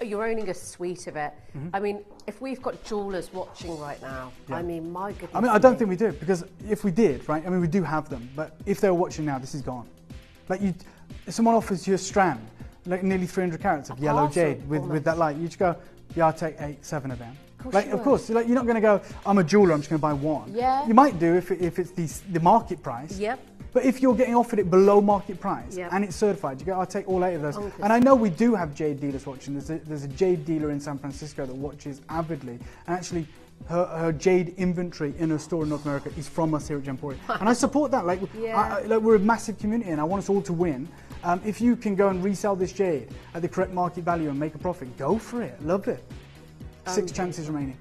You're owning a suite of it. I mean, if we've got jewellers watching right now, I mean, my goodness. I mean, I don't think we do, because if we did, right, I mean, we do have them, but if they were watching now, this is gone. Like, if someone offers you a strand, like nearly 300 carats of yellow jade with that light, you just go, yeah, I'll take 8, 7 of them. Of course, like, you're not going to go, I'm a jeweller, I'm just going to buy one. Yeah. You might do if it's the market price. Yep. But if you're getting offered it below market price and it's certified, you go, I'll take all 8 of those. And I know we do have jade dealers watching. There's a jade dealer in San Francisco that watches avidly. And actually, her jade inventory in her store in North America is from us here at Gemporia. And I support that. Like, we're a massive community and I want us all to win. If you can go and resell this jade at the correct market value and make a profit, go for it. Love it. 6 chances remaining.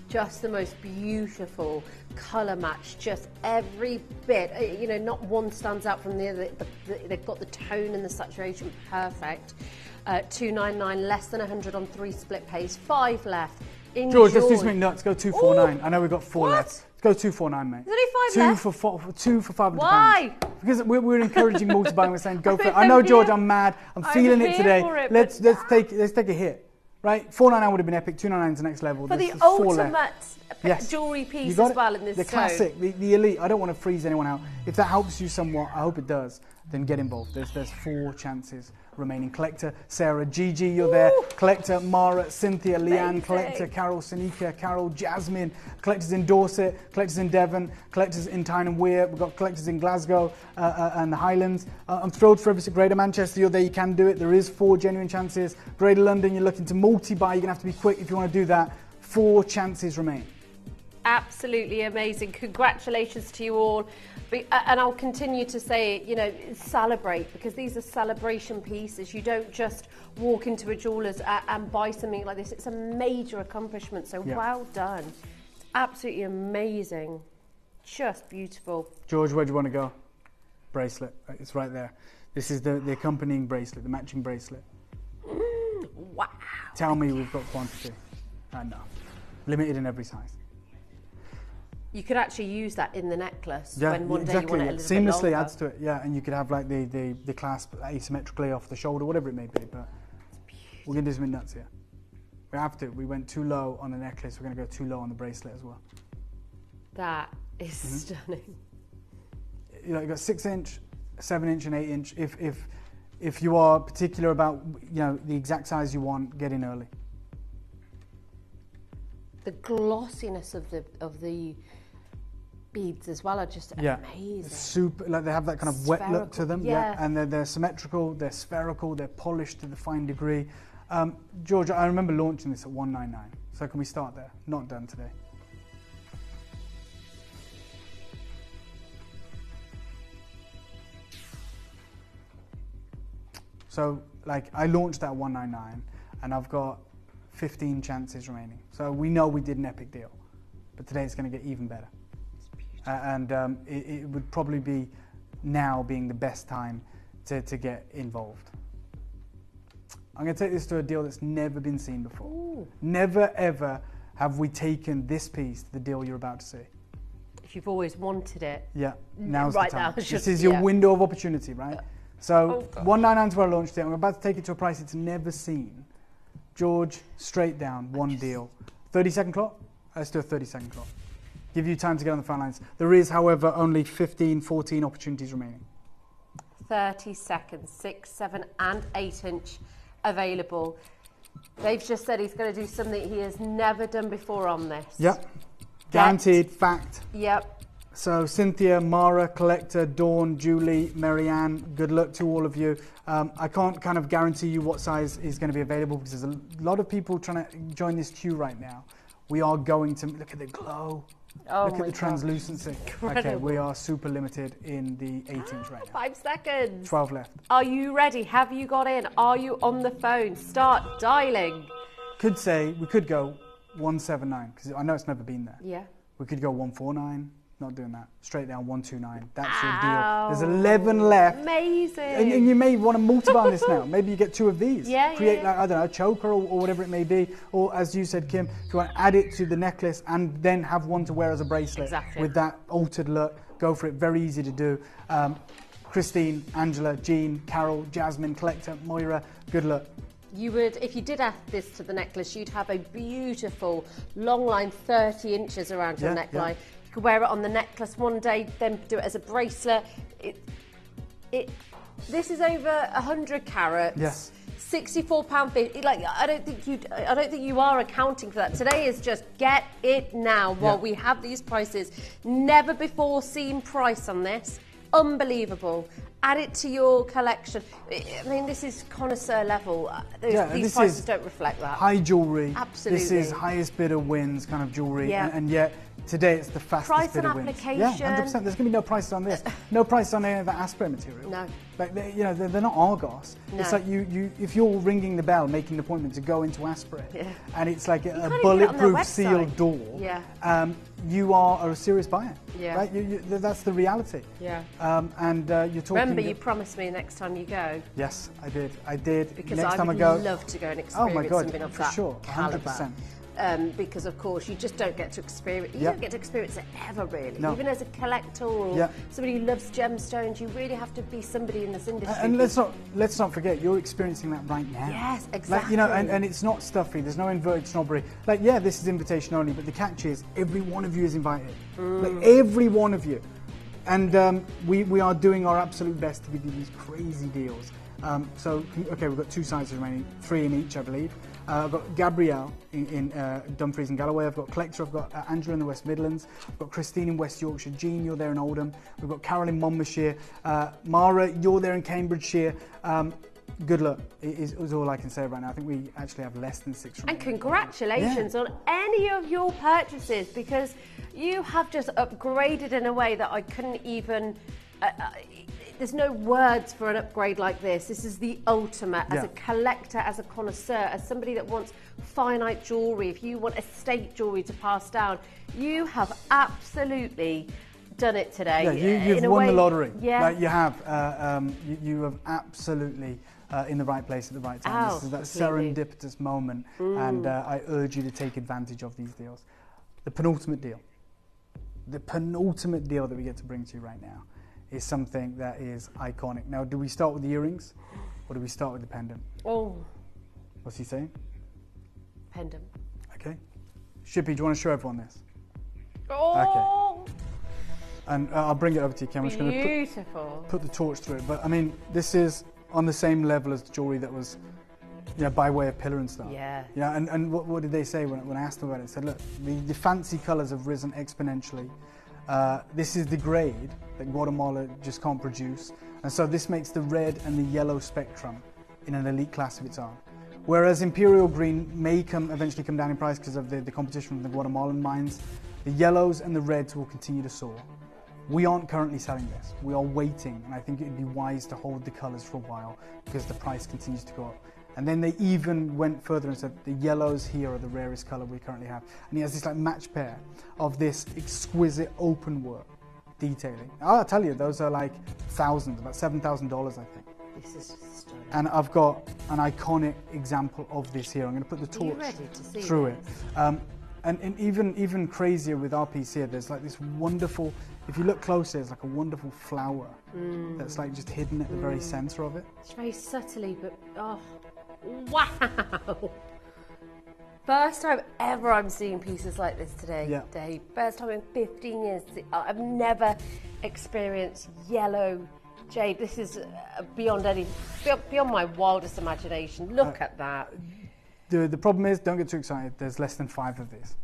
Just the most beautiful colour match, just every bit. You know, not one stands out from the other. They've got the tone and the saturation perfect. $2.99, less than 100 on 3 split pays, 5 left. Enjoy. George, let's do something nuts. Go 249. I know we've got 4 left. Let's go 249, mate. There's only 5 left. 2 for £500. Why? Because we're encouraging multi-buying. We're saying go for it. I know, George, I'm mad. I'm feeling it today. Let's take a hit. Right, $4.99 would have been epic. $2.99 is the next level. For the ultimate jewellery piece as well in this. The classic, the elite. I don't want to freeze anyone out. If that helps you somewhat, I hope it does. Then get involved. There's 4 chances remaining. Collector Sarah, Gigi, you're there. Collector Mara, Cynthia, Leanne. Collector Carol, Sanika, Carol, Jasmine. Collectors in Dorset. Collectors in Devon. Collectors in Tyne and Weir. We've got collectors in Glasgow and the Highlands. I'm thrilled for everything. Greater Manchester, you're there. You can do it. There is 4 genuine chances. Greater London, you're looking to multi-buy. You're gonna have to be quick if you want to do that. 4 chances remain. Absolutely amazing. Congratulations to you all. And I'll continue to say, you know, celebrate, because these are celebration pieces. You don't just walk into a jeweller's and buy something like this. It's a major accomplishment. So well done. It's absolutely amazing. Just beautiful. George, where do you want to go? Bracelet. It's right there. This is the accompanying bracelet, the matching bracelet. Wow. Tell me we've got quantity. No. Limited in every size. You could actually use that in the necklace Yeah, when one exactly. day you want it a little Seamlessly bit longer. adds to it, yeah, and you could have like the clasp asymmetrically off the shoulder, whatever it may be, but we're going to do something nuts here. We have to. We went too low on the necklace, we're going to go too low on the bracelet as well. That is stunning. You know, you've got 6-inch, 7-inch and 8-inch. If you are particular about, you know, the exact size you want, get in early. The glossiness of the beads as well are just amazing. Super, like they have that kind of wet look to them, and they're symmetrical, they're spherical, they're polished to the fine degree. George, I remember launching this at 199, so can we start there? Not done today. So, like, I launched at 199, and I've got 15 chances remaining. So we know we did an epic deal, but today it's going to get even better. It would probably be now being the best time to get involved. I'm going to take this to a deal that's never been seen before. Ooh. Never ever have we taken this piece to the deal you're about to see. If you've always wanted it. Yeah, now's the time. This is your your window of opportunity, right? So 199 is where I launched it. I'm about to take it to a price it's never seen. George, straight down, one deal. 30-second clock? Let's do a 30-second clock. Give you time to get on the front lines. There is, however, only 15, 14 opportunities remaining. 30 seconds, 6, 7 and 8-inch available. Dave's just said he's going to do something he has never done before on this. Yep. Guaranteed, fact. Yep. So Cynthia, Mara, Collector, Dawn, Julie, Marianne, good luck to all of you. I can't kind of guarantee you what size is going to be available because there's a lot of people trying to join this queue right now. We are going to, look at the glow. Oh, look at the translucency. Okay, we are super limited in the 8-inch right now. 5 seconds. 12 left. Are you ready? Have you got in? Are you on the phone? Start dialing. Could say, we could go 179 because I know it's never been there. Yeah. We could go 149. Not doing that. Straight down 129. That's your deal. There's 11 left. Amazing. And you may want to multiply on this now. Maybe you get 2 of these. Yeah. Create like, I don't know, a choker or whatever it may be. Or as you said, Kim, if you want to add it to the necklace and then have one to wear as a bracelet. Exactly. With that altered look, go for it. Very easy to do. Christine, Angela, Jean, Carol, Jasmine, Collector, Moira, good luck. You would, if you did add this to the necklace, you'd have a beautiful long line 30 inches around your neckline. Yeah. You could wear it on the necklace one day, then do it as a bracelet. This is over 100 carats. Yes. £64.50. Like, I don't think you are accounting for that. Today is just get it now while we have these prices. Never before seen price on this. Unbelievable. Add it to your collection. I mean, this is connoisseur level. These prices don't reflect that. High jewellery. Absolutely. This is highest bidder wins kind of jewellery. And yet, today it's the fastest bidder wins. Price and application. Yeah, 100%. There's going to be no price on this. No price on any of that Asprey material. No. Like, they're not Argos. No. It's like you if you're ringing the bell, making an appointment to go into Asprey, and it's like a bulletproof sealed door, you are a serious buyer. Yeah. Right? That's the reality. Yeah. And you're talking... Remember, you promised me next time you go. Yes, I did. Because next time I would go, love to go and experience something of that sure, 100%. Because of course you just don't get to experience. You don't get to experience it ever, really. No. Even as a collector or somebody who loves gemstones, you really have to be somebody in this industry. And let's not forget, you're experiencing that right now. Yes, exactly. Like, and it's not stuffy. There's no inverted snobbery. Like, yeah, this is invitation only, but the catch is every one of you is invited. Like every one of you. And we are doing our absolute best to give you these crazy deals. Okay, we've got 2 sizes remaining, 3 in each, I believe. I've got Gabrielle in Dumfries and Galloway. I've got Collector. I've got Angela in the West Midlands. I've got Christine in West Yorkshire. Jean, you're there in Oldham. We've got Carol in Monmouthshire. Mara, you're there in Cambridgeshire. Good luck is all I can say right now. I think we actually have less than 6 remaining. And congratulations on any of your purchases, because you have just upgraded in a way that I couldn't even... there's no words for an upgrade like this. This is the ultimate as a collector, as a connoisseur, as somebody that wants finite jewellery. If you want estate jewellery to pass down, you have absolutely done it today. Yeah, you've won the lottery. Yeah. Like you have. You have absolutely in the right place at the right time. This is that serendipitous moment, and I urge you to take advantage of these deals. The penultimate deal that we get to bring to you right now is something that is iconic. Now, do we start with the earrings, or do we start with the pendant? Oh. What's he saying? Pendant. Okay. Shippy, do you want to show everyone this? Oh. Okay. And I'll bring it over to you, Kim. I'm just going to put the torch through it. But I mean, this is on the same level as the jewelry that was, by way of pillar and stuff. Yeah. Yeah. And what did they say when I asked them about it? They said, look, the fancy colours have risen exponentially. This is the grade that Guatemala just can't produce, and so this makes the red and the yellow spectrum in an elite class of its own. Whereas Imperial Green may eventually come down in price because of the competition from the Guatemalan mines, the yellows and the reds will continue to soar. We aren't currently selling this. We are waiting, and I think it would be wise to hold the colours for a while because the price continues to go up. And then they even went further and said the yellows here are the rarest colour we currently have. And he has this like match pair of this exquisite open work detailing. I'll tell you, those are like thousands, about $7,000 I think. This is stunning. And I've got an iconic example of this here. I'm going to put the torch through it. And even crazier with our piece here, there's like this wonderful, if you look closer, there's like a wonderful flower that's like just hidden at the very centre of it. It's very subtly, but oh, wow. First time ever I'm seeing pieces like this today, Dave. First time in 15 years. I've never experienced yellow jade. This is beyond my wildest imagination. Look at that. The problem is, don't get too excited, there's less than 5 of these.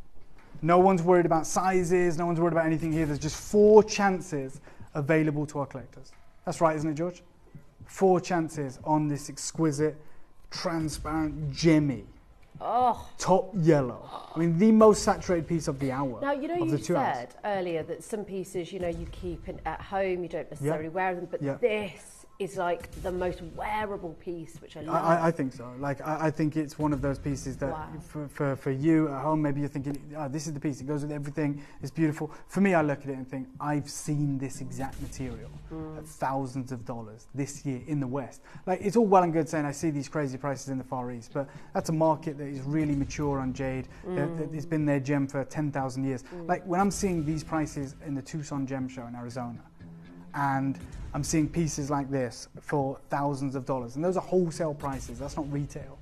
No one's worried about sizes, no one's worried about anything here. There's just 4 chances available to our collectors. That's right, isn't it, George? 4 chances on this exquisite, transparent, gemmy, top yellow. I mean, the most saturated piece of the hour. Now, you said earlier that some pieces, you keep at home, you don't necessarily wear them, but this is like the most wearable piece, which I love. I think so. Like, I think it's one of those pieces that for you at home, maybe you're thinking, this is the piece, it goes with everything, it's beautiful. For me, I look at it and think, I've seen this exact material at thousands of dollars this year in the West. Like, it's all well and good saying I see these crazy prices in the Far East, but that's a market that is really mature on jade, that it's been their gem for 10,000 years. Like, when I'm seeing these prices in the Tucson Gem Show in Arizona, and I'm seeing pieces like this for thousands of dollars, and those are wholesale prices, that's not retail.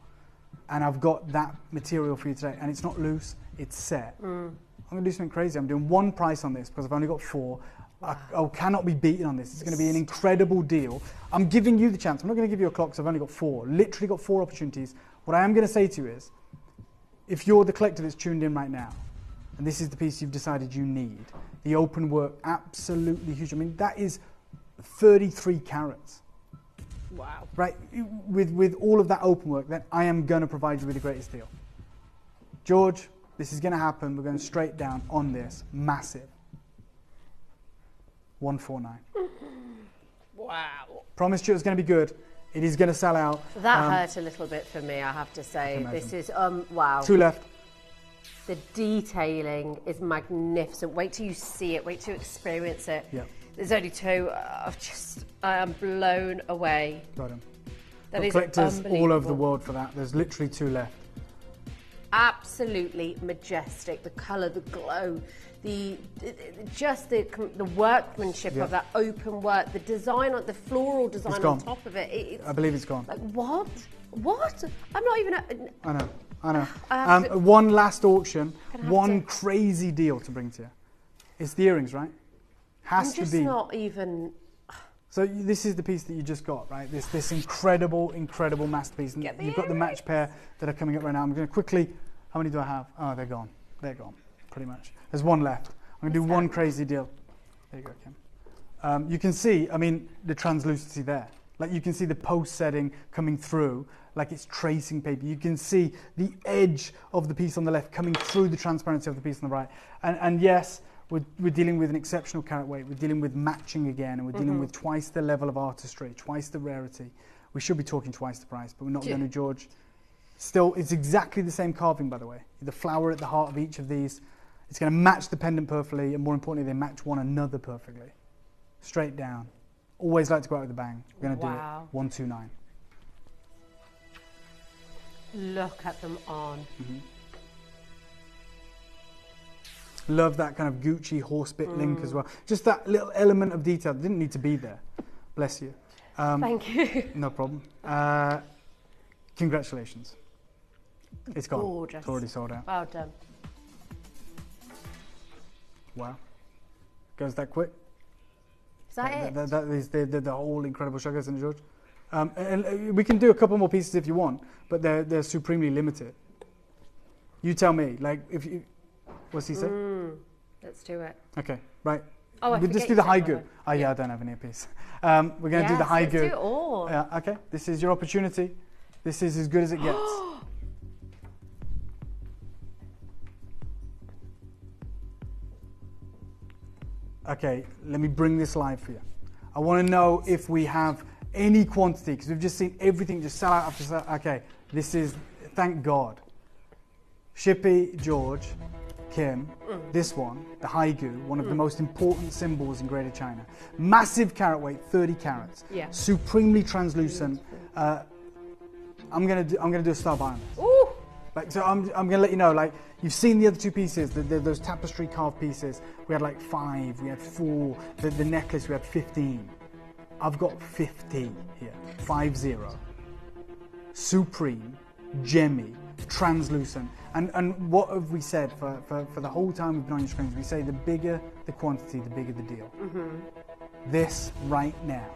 And I've got that material for you today, and it's not loose, it's set. I'm going to do something crazy. I'm doing one price on this because I've only got 4. I cannot be beaten on this. It's going to be an incredible deal. I'm giving you the chance. I'm not going to give you a clock because I've only got 4. Literally got 4 opportunities. What I am going to say to you is, if you're the collector that's tuned in right now, and this is the piece you've decided you need, the open work, absolutely huge. I mean, that is 33 carats. Wow. Right, with all of that open work, then I am going to provide you with the greatest deal. George, this is going to happen. We're going straight down on this. Massive. 149. Wow. Promised you it was going to be good. It is going to sell out. That hurt a little bit for me, I have to say. This is, wow. 2 left. The detailing is magnificent. Wait till you see it. Wait till you experience it. Yeah. There's only 2. I am blown away. Got him. That is collectors all over the world for that. There's literally 2 left. Absolutely majestic. The colour, the glow, the workmanship of that open work, the design, the floral design on top of it. I believe it's gone. Like what? What? I'm not even. I know. One last auction, one crazy deal to bring to you. It's the earrings, right? I'm just not even. So this is the piece that you just got, right? This incredible masterpiece. And you've got the match pair that are coming up right now. I'm going to quickly. How many do I have? Oh, they're gone. They're gone, pretty much. There's 1 left. I'm going to do one crazy deal. There you go, Kim. You can see, I mean, the translucency there. Like you can see the post setting coming through, like it's tracing paper. You can see the edge of the piece on the left coming through the transparency of the piece on the right. And yes, we're dealing with an exceptional carat weight. We're dealing with matching again, and we're dealing with twice the level of artistry, twice the rarity. We should be talking twice the price, but we're not going to, George. Still, it's exactly the same carving, by the way. The flower at the heart of each of these. It's going to match the pendant perfectly, and more importantly, they match one another perfectly. Straight down. Always like to go out with a bang. We're going to do it. 129. Look at them on. Love that kind of Gucci horse bit link as well. Just that little element of detail didn't need to be there. Bless you. Thank you. No problem. Congratulations. It's gone. Gorgeous. It's already sold out. Well done. Wow. Goes that quick? Is that it? That is the whole incredible show, isn't it, George? And we can do a couple more pieces if you want, but they're supremely limited. You tell me, like, if you... What's he say? Let's do it. Okay, right. Oh, we'll just do the haiku. Oh, yeah, I don't have an earpiece. We're going to do the haiku. Let's do it all. Okay, this is your opportunity. This is as good as it gets. Okay, let me bring this live for you. I want to know if we have any quantity, because we've just seen everything just sell out after sell. Okay, this is, thank God. Shippy, George, Kim, this one, the haigu, one of the most important symbols in Greater China. Massive carat weight, 30 carats. Yeah. Supremely translucent. I'm gonna do a star by on this. Ooh! Like, so I'm gonna let you know, like, you've seen the other two pieces, those tapestry carved pieces. We had like 5, we had 4, the necklace we had 15. I've got 50 here, 50. Supreme, gemmy, translucent. And what have we said for the whole time we've been on your screens? We say the bigger the quantity, the bigger the deal. This right now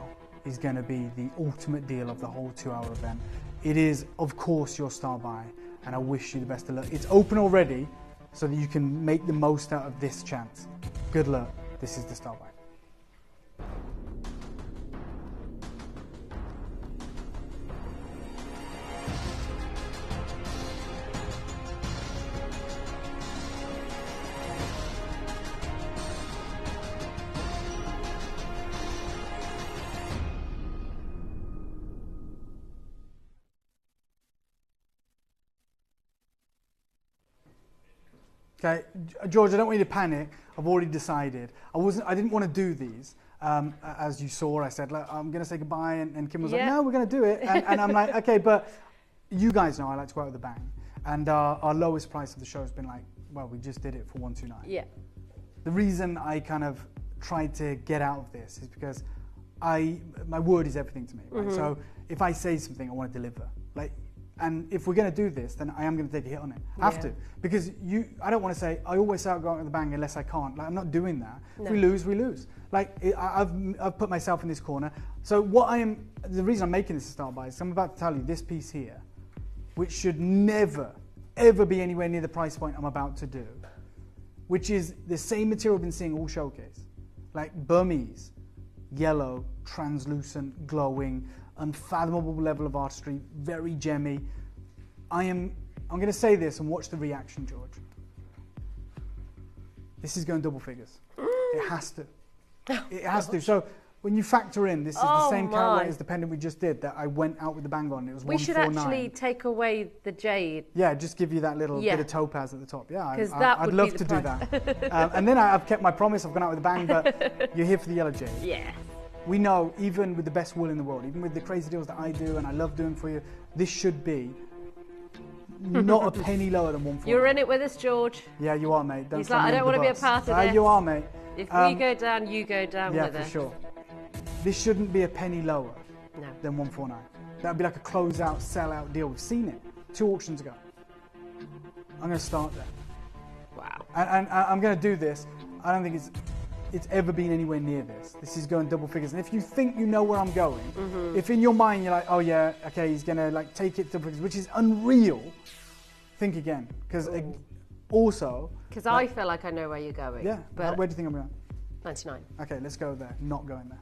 is going to be the ultimate deal of the whole 2-hour event. It is, of course, your star buy, and I wish you the best of luck. It's open already, so that you can make the most out of this chance. Good luck. This is the star buy. Okay, George, I don't want you to panic. I've already decided. I didn't want to do these. As you saw, I said, look, I'm going to say goodbye, and Kim was like, no, we're going to do it. And I'm like, okay, but you guys know I like to go out with a bang. And our lowest price of the show has been like, well, we just did it for 129. Yeah. The reason I kind of tried to get out of this is because my word is everything to me, right? So if I say something, I want to deliver. And if we're going to do this, then I am going to take a hit on it. I have to. Because I don't want to say, I always say I'll go out with a bang unless I can't. Like, I'm not doing that. No. If we lose, we lose. Like, I've put myself in this corner. So the reason I'm making this a start by is I'm about to tell you this piece here, which should never, ever be anywhere near the price point I'm about to do, which is the same material we've been seeing all showcase. Like Burmese, yellow, translucent, glowing, unfathomable level of artistry, very gemmy. I'm going to say this and watch the reaction, George. This is going double figures. It has to. It has to. So when you factor in, this is the same carat weight as the pendant we just did that I went out with the bang on. It was 149. We should actually take away the jade. Yeah, just give you that little bit of topaz at the top. Yeah, I'd love to do that. And then I've kept my promise. I've gone out with a bang, but you're here for the yellow jade. Yeah. We know, even with the best wool in the world, even with the crazy deals that I do and I love doing for you, this should be not a penny lower than 149. You're in it with us, George. Yeah, you are, mate. He's like, I don't want to be a part of this. You are, mate. If we go down, you go down with us. Yeah, for sure. This shouldn't be a penny lower than 149. That would be like a close-out, sell-out deal. We've seen it 2 auctions ago. I'm going to start there. Wow. And I'm going to do this. I don't think it's ever been anywhere near this. This is going double figures. And if you think you know where I'm going, if in your mind you're like, oh yeah, okay, he's going to like take it double figures, which is unreal, think again. Because also... Because I feel like I know where you're going. Yeah, but where do you think I'm going? 99. Okay, let's go there. Not going there.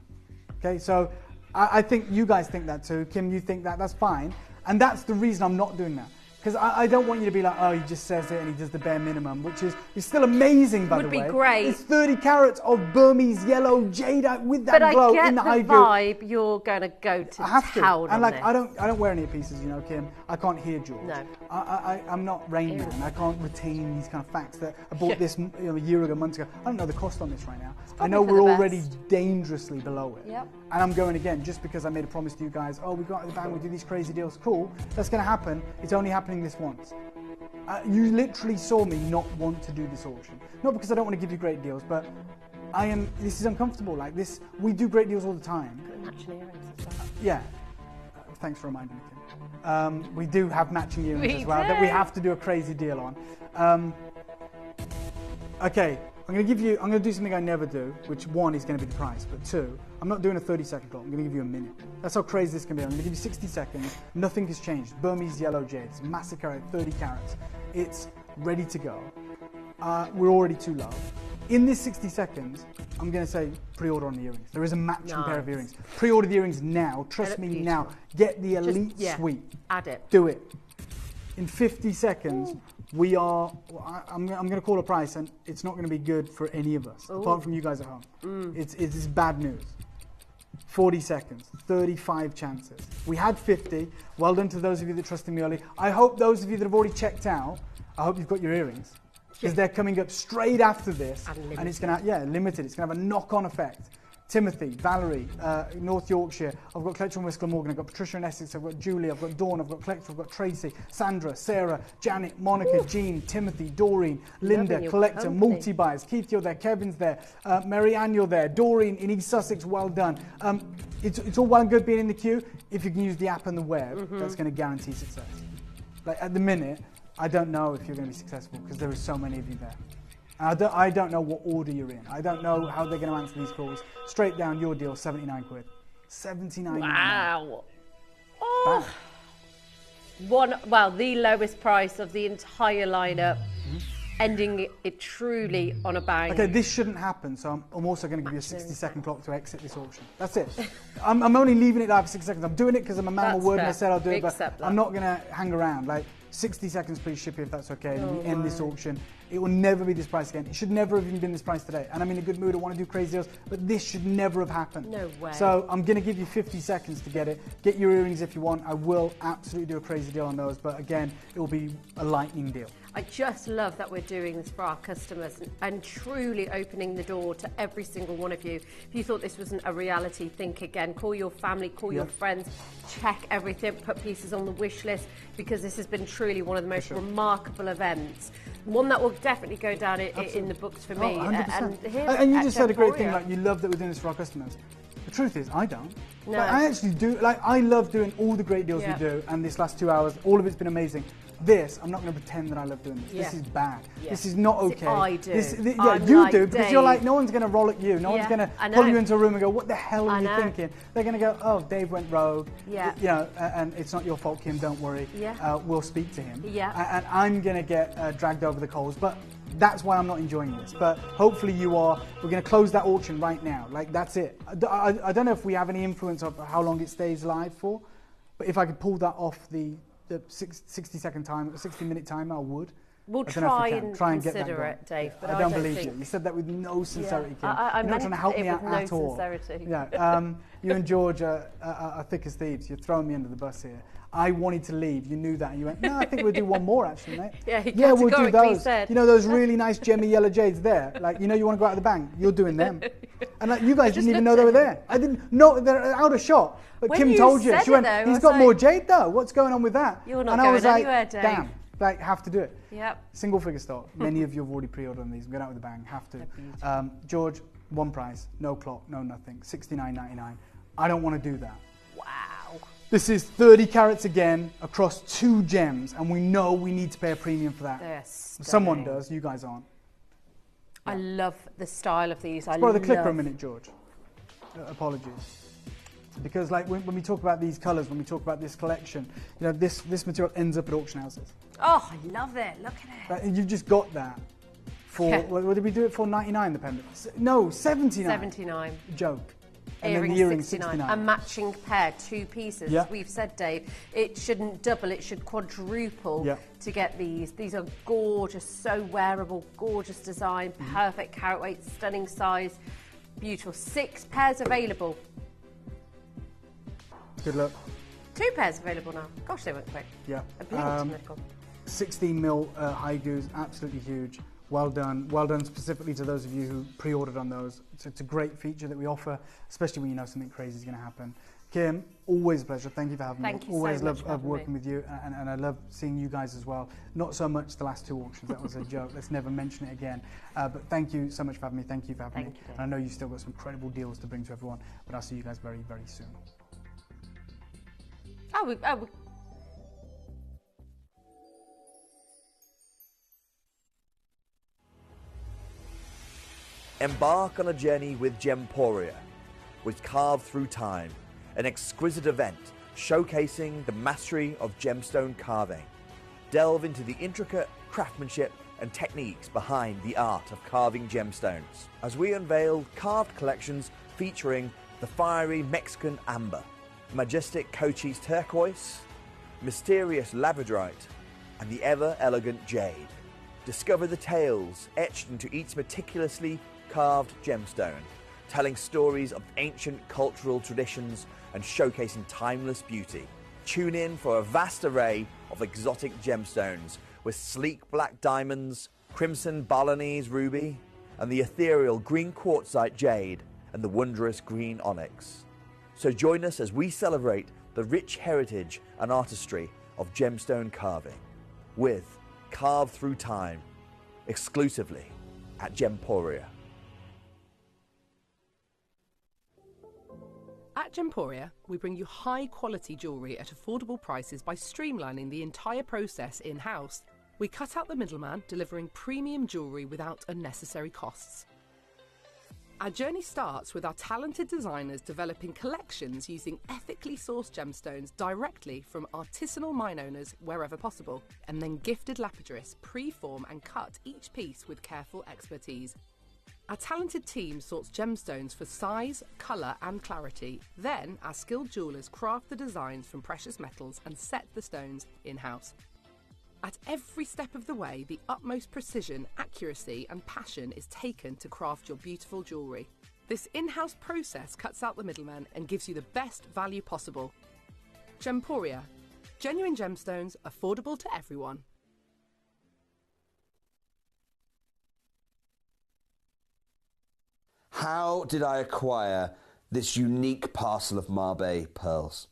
Okay, so I think you guys think that too. Kim, you think that. That's fine. And that's the reason I'm not doing that. Because I don't want you to be like, oh, he just says it and he does the bare minimum, which is still amazing, by the way. Would be great. It's 30 carats of Burmese yellow jadeite with that glow in the high. But I get the vibe you're going to go to town and like, on I don't wear any pieces, you know, Kim. I can't hear George. No. I'm not Rain Man. I can't retain these kind of facts that I bought this a year ago, months ago. I don't know the cost on this right now. I know we're already dangerously below it. Yep. And I'm going again, just because I made a promise to you guys, oh, we got the bang, we do these crazy deals. Cool, that's going to happen. It's only happening this once. You literally saw me not want to do this auction. Not because I don't want to give you great deals, but this is uncomfortable. Like this, we do great deals all the time. Matching earrings as well. Yeah. Thanks for reminding me, Kim. We do have matching earrings as well that we have to do a crazy deal on. Okay, I'm going to do something I never do, which one is going to be the price, but two, I'm not doing a 30-second clock. I'm going to give you a minute. That's how crazy this can be. I'm going to give you 60 seconds. Nothing has changed. Burmese yellow jade. It's massive carat, 30 carats. It's ready to go. We're already too low. In this 60 seconds, I'm going to say pre-order on the earrings. There is a matching pair of earrings. Pre-order the earrings now. Trust me now. Get the elite suite. Add it. Do it. In 50 seconds, we are. I'm going to call a price, and it's not going to be good for any of us, apart from you guys at home. It's bad news. 40 seconds, 35 chances. We had 50. Well done to those of you that trusted me early. I hope those of you that have already checked out, I hope you've got your earrings. Because they're coming up straight after this. And it's going to, limited. It's going to have a knock-on effect. Timothy, Valerie, North Yorkshire. I've got Collector in West Glamorgan. I've got Patricia in Essex. I've got Julie. I've got Dawn. I've got Collector. I've got Tracy, Sandra, Sarah, Janet, Monica, Jean, Timothy, Doreen, Linda, Collector, multi-buyers. Keith, you're there. Kevin's there. Mary Ann, you're there. Doreen in East Sussex, well done. It's all well and good being in the queue. If you can use the app and the web, that's going to guarantee success. Like at the minute, I don't know if you're going to be successful because there are so many of you there. I don't know what order you're in. I don't know how they're going to answer these calls. Straight down, your deal, 79 quid. 79. Wow. Oh. The lowest price of the entire lineup, ending it truly on a bang. Okay, this shouldn't happen, so I'm also going to give you a 60-second clock to exit this auction. That's it. I'm only leaving it live for 60 seconds. I'm doing it because I'm a man of word and I said I'll do it, but I'm not going to hang around. Like, 60 seconds, please ship it if that's okay. And we end this auction. It will never be this price again. It should never have even been this price today. And I'm in a good mood. I want to do crazy deals, but this should never have happened. No way. So I'm going to give you 50 seconds to get it. Get your earrings if you want. I will absolutely do a crazy deal on those, but again, it will be a lightning deal. I just love that we're doing this for our customers and truly opening the door to every single one of you. If you thought this wasn't a reality, think again. Call your family, call your friends, check everything, put pieces on the wish list, because this has been truly one of the most remarkable events. One that will definitely go down in the books for me. 100%. And you just said a great thing, like you love that we're doing this for our customers. The truth is, I don't. No. Like, I actually do. Like, I love doing all the great deals we do, and this last 2 hours, all of it's been amazing. This, I'm not going to pretend that I love doing this. This is bad. This is not okay. I do. You do, because you're like, no one's going to roll at you. No one's going to pull you into a room and go, what the hell are you thinking? They're going to go, oh, Dave went rogue. You know, and it's not your fault, Kim, don't worry. We'll speak to him. And I'm going to get dragged over the coals. But that's why I'm not enjoying this. But hopefully you are. We're going to close that auction right now. Like, that's it. I don't know if we have any influence of how long it stays live for. But if I could pull that off the 60-second time, 60-minute timer, I would. We'll try and consider it, Dave. But I don't believe you. You said that with no sincerity, Kim. You're not trying to help me out at all. Yeah. You and George are thick as thieves. You're throwing me under the bus here. I wanted to leave. You knew that, and you went, no, I think we'll do one more, actually, mate. Yeah, we'll do those. You know those really nice gemmy yellow jades there? Like, you know, you want to go out of the bank? You're doing them. And like, you guys didn't even know they were there. I didn't know they're out of shot. But when Kim told you. She went, he's got more jade though. What's going on with that? You're not and I was going like, anywhere, Dave. Damn, like, have to do it. Yep. Single figure stock. Many of you have already pre-ordered on these. I'm going out with a bang. Have to. George, one price, no clock, no nothing. $69.99. I don't want to do that. Wow. This is 30 carats again across 2 gems, and we know we need to pay a premium for that. They're Someone does. You guys aren't. I love the style of these. Borrow the clip for a minute, George. Apologies. Because like when we talk about these colours, when we talk about this collection, you know, this material ends up at auction houses. Oh, I love it. Look at it. You've just got that for, what did we do it for, 99 the pendant? No, 79. 79. Joke. And then earrings, the earrings, 69. 69. A matching pair, 2 pieces. Yeah. As we've said, Dave, it shouldn't double, it should quadruple Yeah. to get these. These are gorgeous, so wearable, gorgeous design, perfect carat weight, stunning size, beautiful. 6 pairs available. Good luck. 2 pairs available now. Gosh, they went quick. Yeah. A blinked nickel. 16 mil high goose, absolutely huge. Well done. Well done specifically to those of you who pre-ordered on those. It's a great feature that we offer, especially when you know something crazy is going to happen. Kim, always a pleasure. Thank you for having me. Thank you always so much love for working having me. with you, and I love seeing you guys as well. Not so much the last 2 auctions. That was a joke. Let's never mention it again. But thank you so much for having me. Thank you for having me. Thank you. And I know you've still got some incredible deals to bring to everyone, but I'll see you guys very, very soon. Embark on a journey with Gemporia, with Carved Through Time, an exquisite event showcasing the mastery of gemstone carving. Delve into the intricate craftsmanship and techniques behind the art of carving gemstones as we unveil carved collections featuring the fiery Mexican amber, majestic Cochise turquoise, mysterious labradorite, and the ever-elegant jade. Discover the tales etched into each meticulously carved gemstone, telling stories of ancient cultural traditions and showcasing timeless beauty. Tune in for a vast array of exotic gemstones with sleek black diamonds, crimson Balinese ruby, and the ethereal green quartzite jade and the wondrous green onyx. So join us as we celebrate the rich heritage and artistry of gemstone carving with Carved Through Time, exclusively at Gemporia. At Gemporia, we bring you high-quality jewellery at affordable prices by streamlining the entire process in-house. We cut out the middleman, delivering premium jewellery without unnecessary costs. Our journey starts with our talented designers developing collections using ethically sourced gemstones directly from artisanal mine owners wherever possible, and then gifted lapidaries pre-form and cut each piece with careful expertise. Our talented team sorts gemstones for size, colour and clarity. Then our skilled jewellers craft the designs from precious metals and set the stones in-house. At every step of the way, the utmost precision, accuracy and passion is taken to craft your beautiful jewellery. This in-house process cuts out the middleman and gives you the best value possible. Gemporia. Genuine gemstones, affordable to everyone. How did I acquire this unique parcel of Mabe pearls?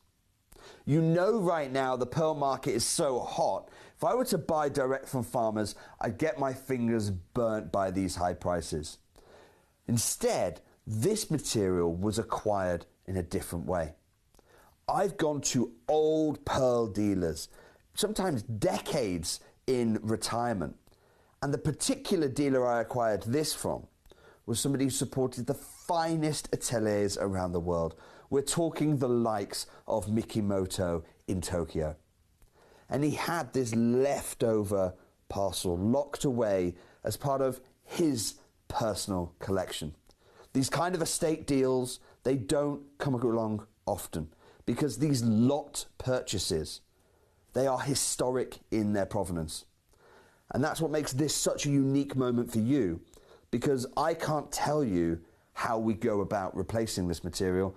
You know right now the pearl market is so hot. If I were to buy direct from farmers, I'd get my fingers burnt by these high prices. Instead, this material was acquired in a different way. I've gone to old pearl dealers, sometimes decades in retirement, and the particular dealer I acquired this from was somebody who supported the finest ateliers around the world. We're talking the likes of Mikimoto in Tokyo. And he had this leftover parcel locked away as part of his personal collection. These kind of estate deals, they don't come along often because these lot purchases, they are historic in their provenance. And that's what makes this such a unique moment for you, because I can't tell you how we go about replacing this material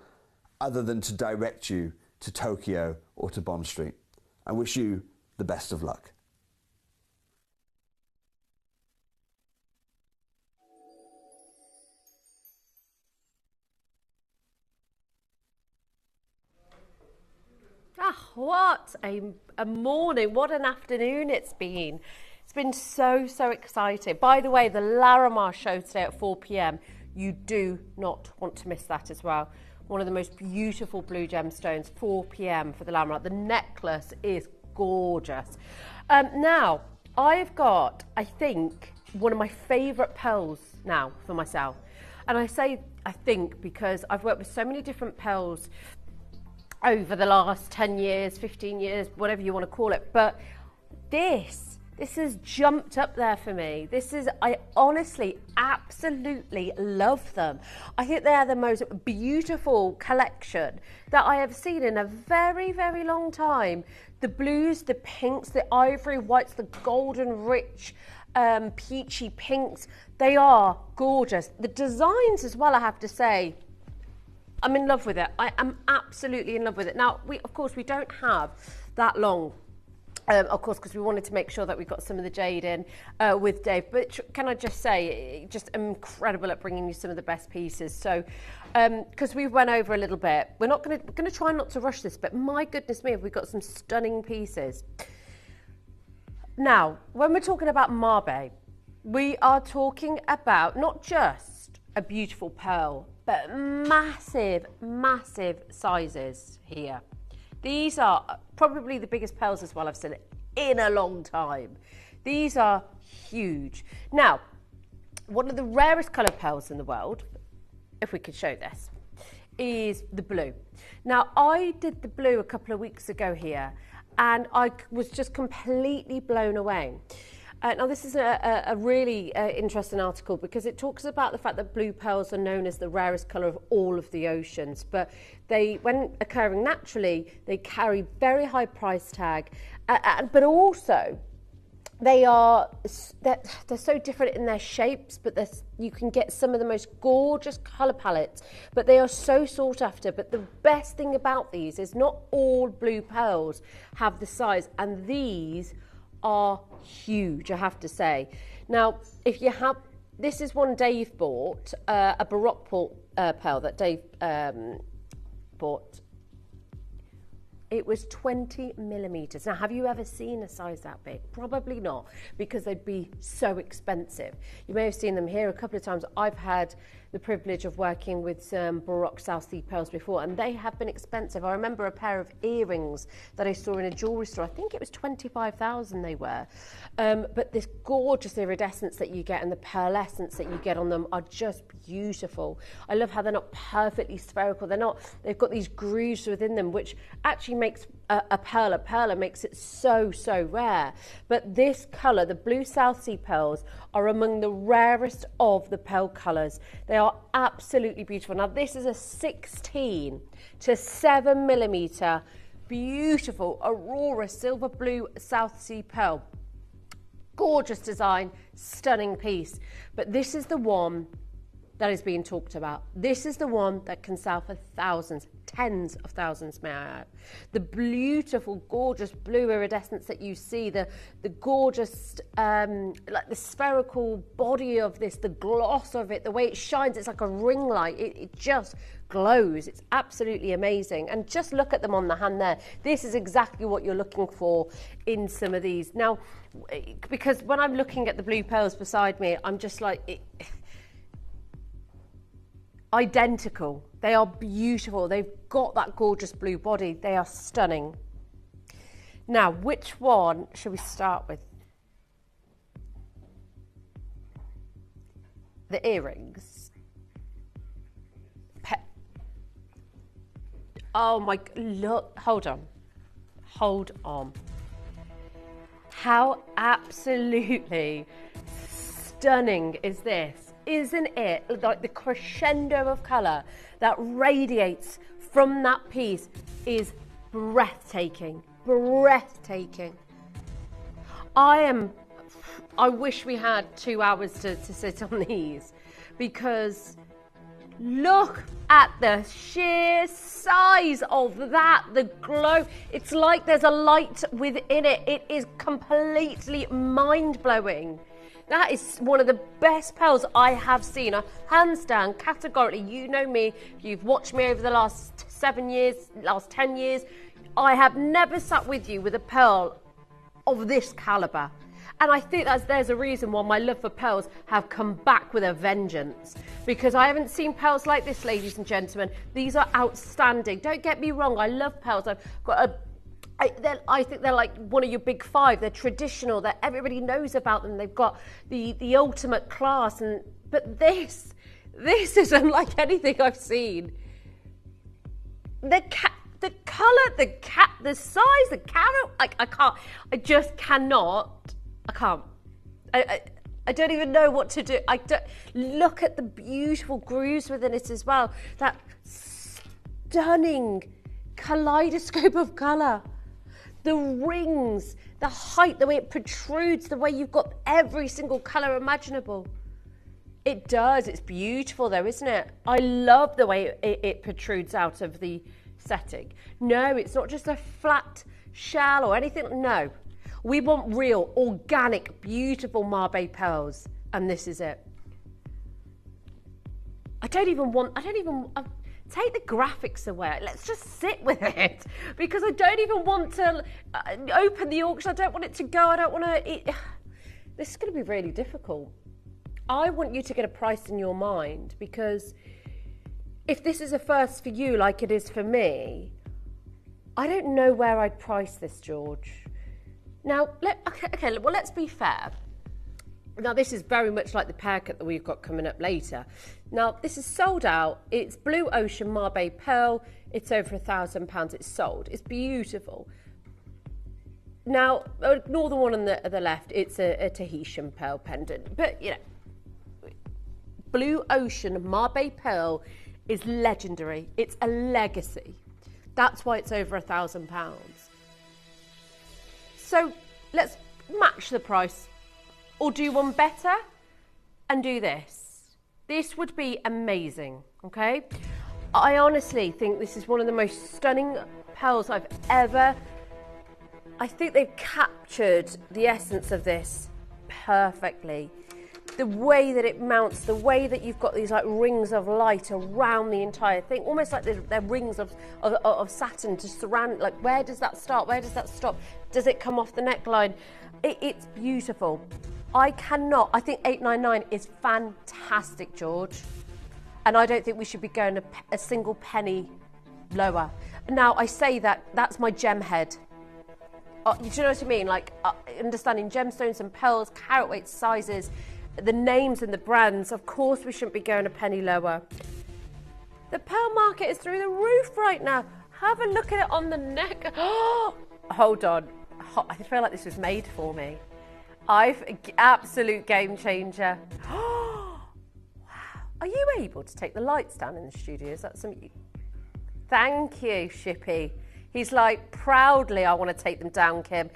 other than to direct you to Tokyo or to Bond Street. I wish you the best of luck. Ah, what a morning, what an afternoon it's been. It's been so exciting. By the way, the Larimar show today at 4 p.m, you do not want to miss that as well. One of the most beautiful blue gemstones, 4 p.m. for the Larimar. The necklace is gorgeous. Now, I've got, I think, one of my favourite pearls now for myself. And I say I think because I've worked with so many different pearls over the last 10 years, 15 years, whatever you want to call it. But this This has jumped up there for me. I honestly absolutely love them. I think they are the most beautiful collection that I have seen in a very, very long time. The blues, the pinks, the ivory whites, the golden rich, peachy pinks. They are gorgeous. The designs as well, I have to say, I'm in love with it. I am absolutely in love with it. Now, of course, we don't have that long. Of course, because we wanted to make sure that we got some of the jade in with Dave. But can I just say, just incredible at bringing you some of the best pieces. So, because we went over a little bit, we're going to try not to rush this, but my goodness me, have we got some stunning pieces. Now, when we're talking about Mabe, we are talking about not just a beautiful pearl, but massive, massive sizes here. These are probably the biggest pearls as well I've seen in a long time. These are huge. Now, one of the rarest coloured pearls in the world, if we could show this, is the blue. Now, I did the blue a couple of weeks ago here, and I was just completely blown away. Now, this is a really interesting article because it talks about the fact that blue pearls are known as the rarest colour of all of the oceans, but when occurring naturally, they carry very high price tag, but also they're so different in their shapes, but you can get some of the most gorgeous colour palettes, but they are so sought after. But the best thing about these is not all blue pearls have the size, and these are huge, I have to say. Now, if you have, this is one Dave bought, a Baroque pearl that Dave bought. It was 20 millimetres. Now, have you ever seen a size that big? Probably not, because they'd be so expensive. You may have seen them here a couple of times. I've had the privilege of working with some Baroque South Sea pearls before, and they have been expensive. I remember a pair of earrings that I saw in a jewellery store. I think it was 25,000 they were. But this gorgeous iridescence that you get and the pearlescence that you get on them are just beautiful. I love how they're not perfectly spherical. They've got these grooves within them, which actually makes a pearl a pearl and makes it so, so rare. But this colour, the blue South Sea pearls, are among the rarest of the pearl colours. They are absolutely beautiful. Now, this is a 16 to 7 millimetre beautiful Aurora silver blue South Sea pearl. Gorgeous design, stunning piece. But this is the one that is being talked about. This is the one that can sell for thousands, tens of thousands, may I add. The beautiful, gorgeous blue iridescence that you see, the gorgeous, like the spherical body of this, the gloss of it, the way it shines, it's like a ring light. It just glows. It's absolutely amazing. And just look at them on the hand there. This is exactly what you're looking for in some of these. Now, because when I'm looking at the blue pearls beside me, I'm just like, identical. They are beautiful. They've got that gorgeous blue body. They are stunning. Now, which one should we start with? The earrings. Oh my, look, hold on. How absolutely stunning is this? Isn't it like the crescendo of colour that radiates from that piece is breathtaking, breathtaking. I wish we had 2 hours to sit on these, because look at the sheer size of that, the glow. It's like there's a light within it. It is completely mind-blowing. That is one of the best pearls I have seen. Hands down, categorically, you know me, you've watched me over the last 7 years, last 10 years, I have never sat with you with a pearl of this calibre. And I think there's a reason why my love for pearls have come back with a vengeance, because I haven't seen pearls like this, ladies and gentlemen. These are outstanding. Don't get me wrong, I love pearls. I've got I think they're like one of your big five. They're traditional, that everybody knows about them. They've got the ultimate class, but this is unlike anything I've seen. The colour, the size, the carat, I just cannot I can't. I don't even know what to do. Look at the beautiful grooves within it as well. That stunning kaleidoscope of colour. The rings, the height, the way it protrudes, the way you've got every single colour imaginable. It does. It's beautiful though, isn't it? I love the way it protrudes out of the setting. No, it's not just a flat shell or anything. No. We want real, organic, beautiful Mabe pearls. And this is it. Take the graphics away. Let's just sit with it. Because I don't even want to open the auction. I don't want it to go. I don't want to... This is going to be really difficult. I want you to get a price in your mind, because if this is a first for you like it is for me, I don't know where I'd price this, George. Now, let's be fair. Now, this is very much like the pear cut that we've got coming up later. Now, this is sold out. It's Blue Ocean Mabe Pearl. It's over £1,000. It's sold. It's beautiful. Now, ignore the one on the left. It's a Tahitian pearl pendant. But, you know, Blue Ocean Mabe Pearl is legendary. It's a legacy. That's why it's over £1,000. So let's match the price, or do one better and do this. This would be amazing, okay? I honestly think this is one of the most stunning pearls I've ever... I think they've captured the essence of this perfectly. The way that it mounts, the way that you've got these like rings of light around the entire thing, almost like they're rings of Saturn to surround. Like, where does that start? Where does that stop? Does it come off the neckline? It's beautiful. I think $899 is fantastic, George. And I don't think we should be going a single penny lower. Now, I say that's my gem head. Do you know what I mean? Like, understanding gemstones and pearls, carat weight sizes, the names and the brands, of course we shouldn't be going a penny lower. The pearl market is through the roof right now. Have a look at it on the neck. Oh, hold on. I feel like this was made for me. Absolute game changer. Wow. Are you able to take the lights down in the studio? Is that something? Thank you, Shippy. He's like, proudly, I want to take them down, Kim.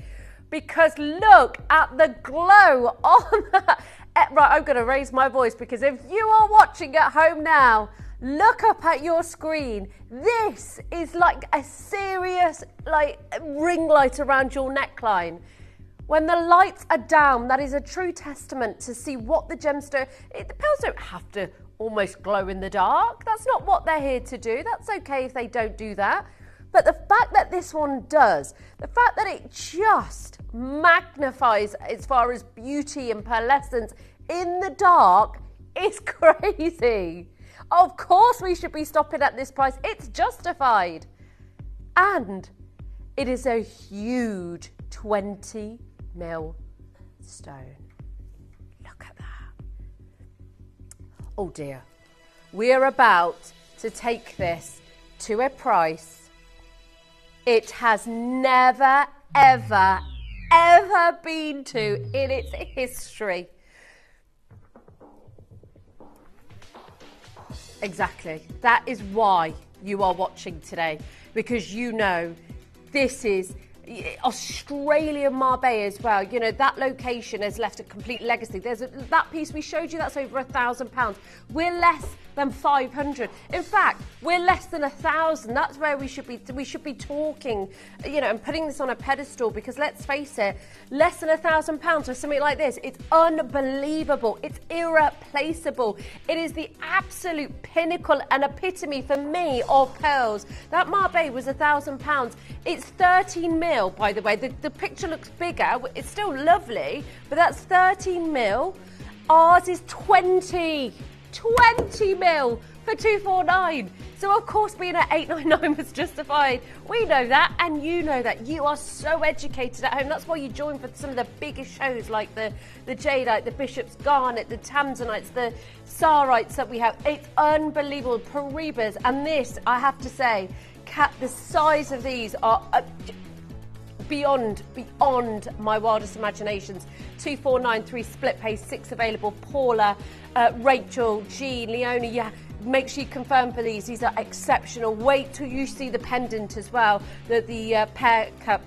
Because look at the glow on that. Right, I'm going to raise my voice, because if you are watching at home now, look up at your screen. This is like a serious ring light around your neckline. When the lights are down, that is a true testament to see what the gemstone... The pearls don't have to almost glow in the dark. That's not what they're here to do. That's okay if they don't do that. But the fact that this one does, the fact that it just magnifies as far as beauty and pearlescence in the dark is crazy. Of course we should be stopping at this price. It's justified. And it is a huge 20 mil stone. Look at that. Oh dear. We're about to take this to a price it has never, ever, ever been to in its history. Exactly. That is why you are watching today, because you know this is Australian Mabe as well. You know, that location has left a complete legacy. There's that piece we showed you, that's over £1,000. We're less than 500. In fact, we're less than 1,000. That's where we should be. We should be talking, you know, and putting this on a pedestal, because let's face it, less than £1,000 for something like this, it's unbelievable. It's irreplaceable. It is the absolute pinnacle and epitome for me of pearls. That Mabe was £1,000. It's 13 mil, by the way. The picture looks bigger. It's still lovely, but that's 13 mil. Ours is 20 mil for 249. So of course being at 899 was justified. We know that, and you know that. You are so educated at home. That's why you join for some of the biggest shows like the jadeite, the bishop's garnet, the tanzanites, the sarites that we have. It's unbelievable. Paribas, and this, I have to say, the size of these are beyond my wildest imaginations. 2493 split pay, 6 available. Paula, Rachel, Jean, Leonie, yeah. Make sure you confirm for these. These are exceptional. Wait till you see the pendant as well. The pear cup.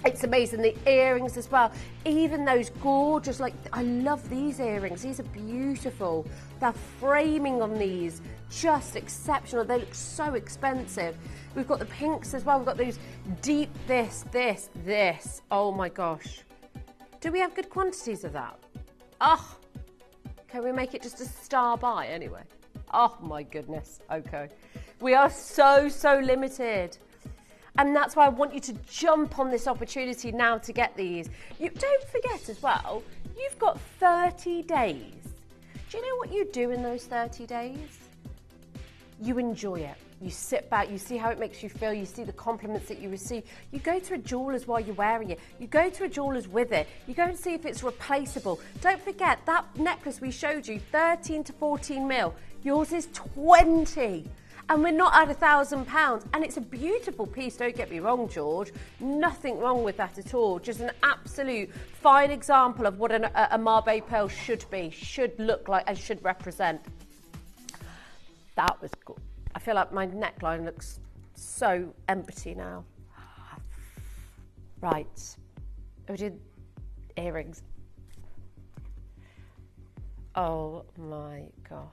It's amazing. The earrings as well. Even those gorgeous, like, I love these earrings. These are beautiful. The framing on these, just exceptional. They look so expensive. We've got the pinks as well. We've got those deep this. Oh my gosh. Do we have good quantities of that? Oh, can we make it just a star buy anyway? Oh my goodness. Okay. We are so limited. And that's why I want you to jump on this opportunity now to get these. You don't forget as well, you've got 30 days. Do you know what you do in those 30 days? You enjoy it. You sit back, you see how it makes you feel, you see the compliments that you receive. You go to a jeweler's while you're wearing it. You go to a jeweler's with it. You go and see if it's replaceable. Don't forget, that necklace we showed you, 13 to 14 mil. Yours is 20. And we're not at £1,000. And it's a beautiful piece, don't get me wrong, George. Nothing wrong with that at all. Just an absolute fine example of what a Mabe pearl should be, should look like, and should represent. That was good. I feel like my neckline looks so empty now. Right. We did earrings. Oh my gosh.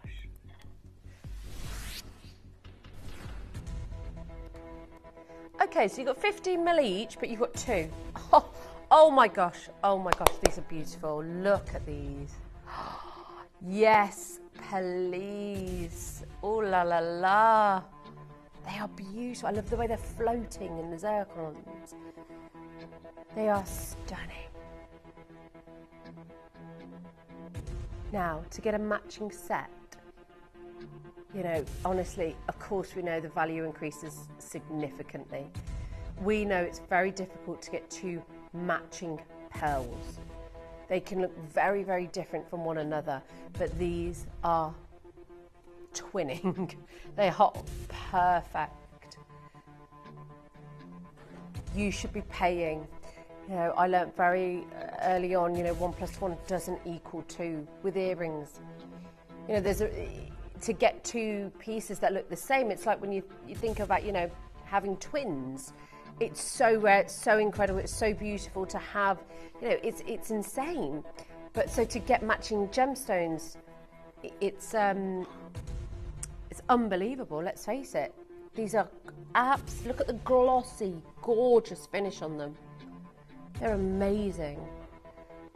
Okay, so you've got 15 mil each, but you've got 2. Oh my gosh, these are beautiful. Look at these. Yes, please. Oh la la la. They are beautiful. I love the way they're floating in the zircons. They are stunning. Now, to get a matching set, you know, honestly, of course we know the value increases significantly. We know it's very difficult to get 2 matching pearls. They can look very, very different from one another, but these are twinning. They are perfect. You should be paying. You know, I learnt very early on, you know, 1 + 1 doesn't equal 2 with earrings. You know, to get 2 pieces that look the same, it's like when you think about, you know, having twins. It's so rare, it's so incredible, it's so beautiful to have, you know, it's insane. But so to get matching gemstones, it's unbelievable, let's face it. These are look at the glossy, gorgeous finish on them. They're amazing.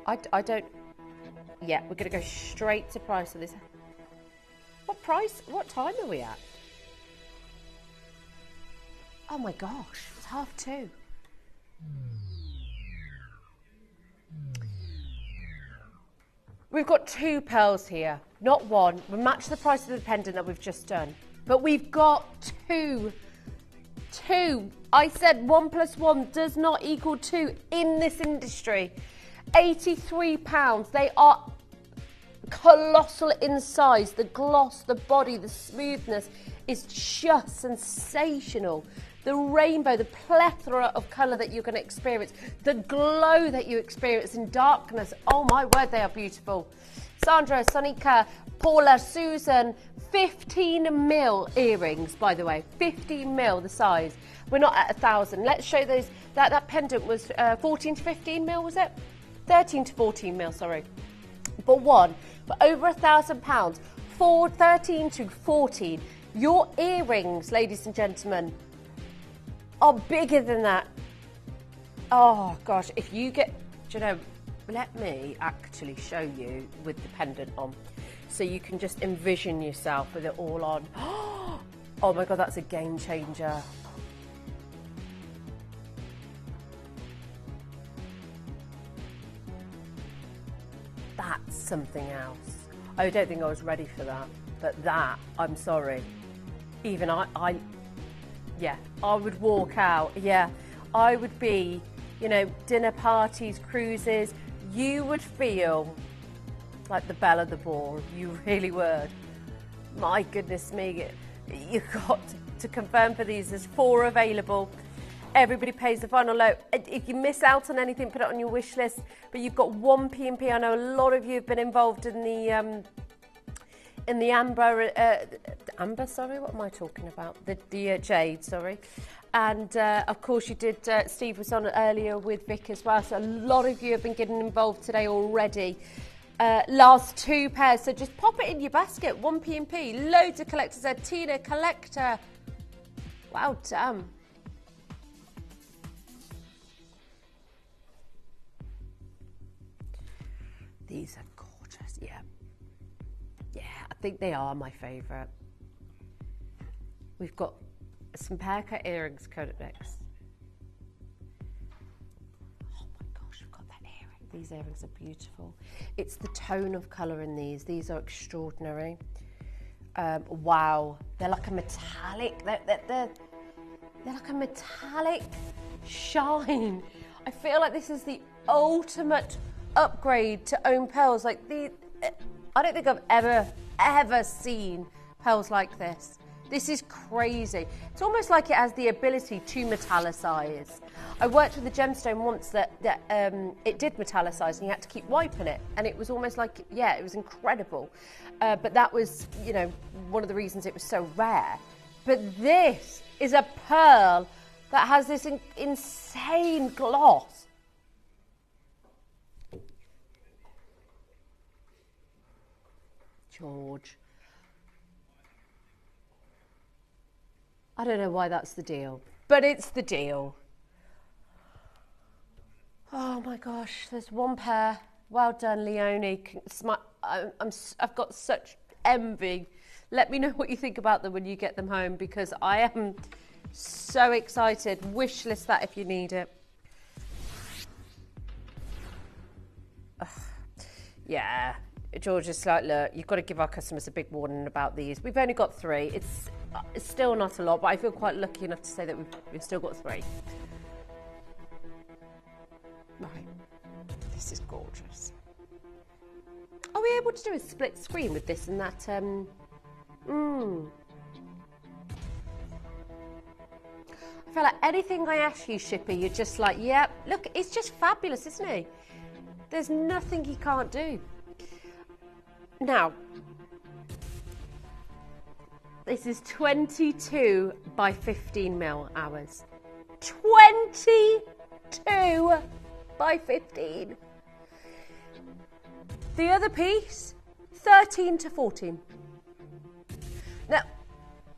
I don't, yeah, we're gonna go straight to price of this. What price? What time are we at? Oh my gosh, it's 2:30. We've got 2 pearls here, not 1. We match the price of the pendant that we've just done. But we've got 2. 2. I said 1 + 1 does not equal 2 in this industry. £83. They are colossal in size. The gloss, the body, the smoothness is just sensational. The rainbow, the plethora of colour that you're going to experience, the glow that you experience in darkness. Oh my word, they are beautiful. Sandra, Sonika, Paula, Susan, 15 mil earrings, by the way. 15 mil the size. We're not at 1,000. Let's show those. That pendant was 14 to 15 mil, was it? 13 to 14 mil, sorry. But one for over £1,000, 13 to 14. Your earrings, ladies and gentlemen, are bigger than that. Oh gosh, if you get, do you know, let me actually show you with the pendant on, so you can just envision yourself with it all on. Oh my God, that's a game changer. That's something else. I don't think I was ready for that, but that, I'm sorry. Even yeah, I would walk out. Yeah, I would be, you know, dinner parties, cruises. You would feel like the belle of the ball. You really would. My goodness me. You've got to confirm for these. There's 4 available. Everybody pays the final low. If you miss out on anything, put it on your wish list. But you've got one P&P. I know a lot of you have been involved in the amber. Sorry, what am I talking about? The jade. Sorry. And of course, you did. Steve was on earlier with Vic as well. So a lot of you have been getting involved today already. Last 2 pairs. So just pop it in your basket. One P&P. Loads of collectors there. Tina, collector. Wow, damn. These are gorgeous, yeah. Yeah, I think they are my favourite. We've got some pear cut earrings coated next. Oh my gosh, we've got that earring. These earrings are beautiful. It's the tone of colour in these. These are extraordinary. Wow, they're like a metallic, they're like a metallic shine. I feel like this is the ultimate upgrade to own pearls. Like I don't think I've ever seen pearls like this. This is crazy. It's almost like it has the ability to metallicize. I worked with a gemstone once that it did metallicize, and you had to keep wiping it, and it was almost like, yeah, it was incredible. But that was, you know, one of the reasons it was so rare. But this is a pearl that has this insane gloss. George. I don't know why that's the deal, but it's the deal. Oh my gosh, there's one pair. Well done, Leonie. I've got such envy. Let me know what you think about them when you get them home, because I am so excited. Wish list that if you need it. Ugh. Yeah, George is like, look, you've got to give our customers a big warning about these. We've only got 3. It's still not a lot, but I feel quite lucky enough to say that we've still got 3. Right, this is gorgeous. Are we able to do a split screen with this and that? I feel like anything I ask you, Shippy, you're just like, yep, look, it's just fabulous, isn't it? There's nothing he can't do. Now, this is 22 by 15 mil hours. 22 by 15. The other piece, 13 to 14.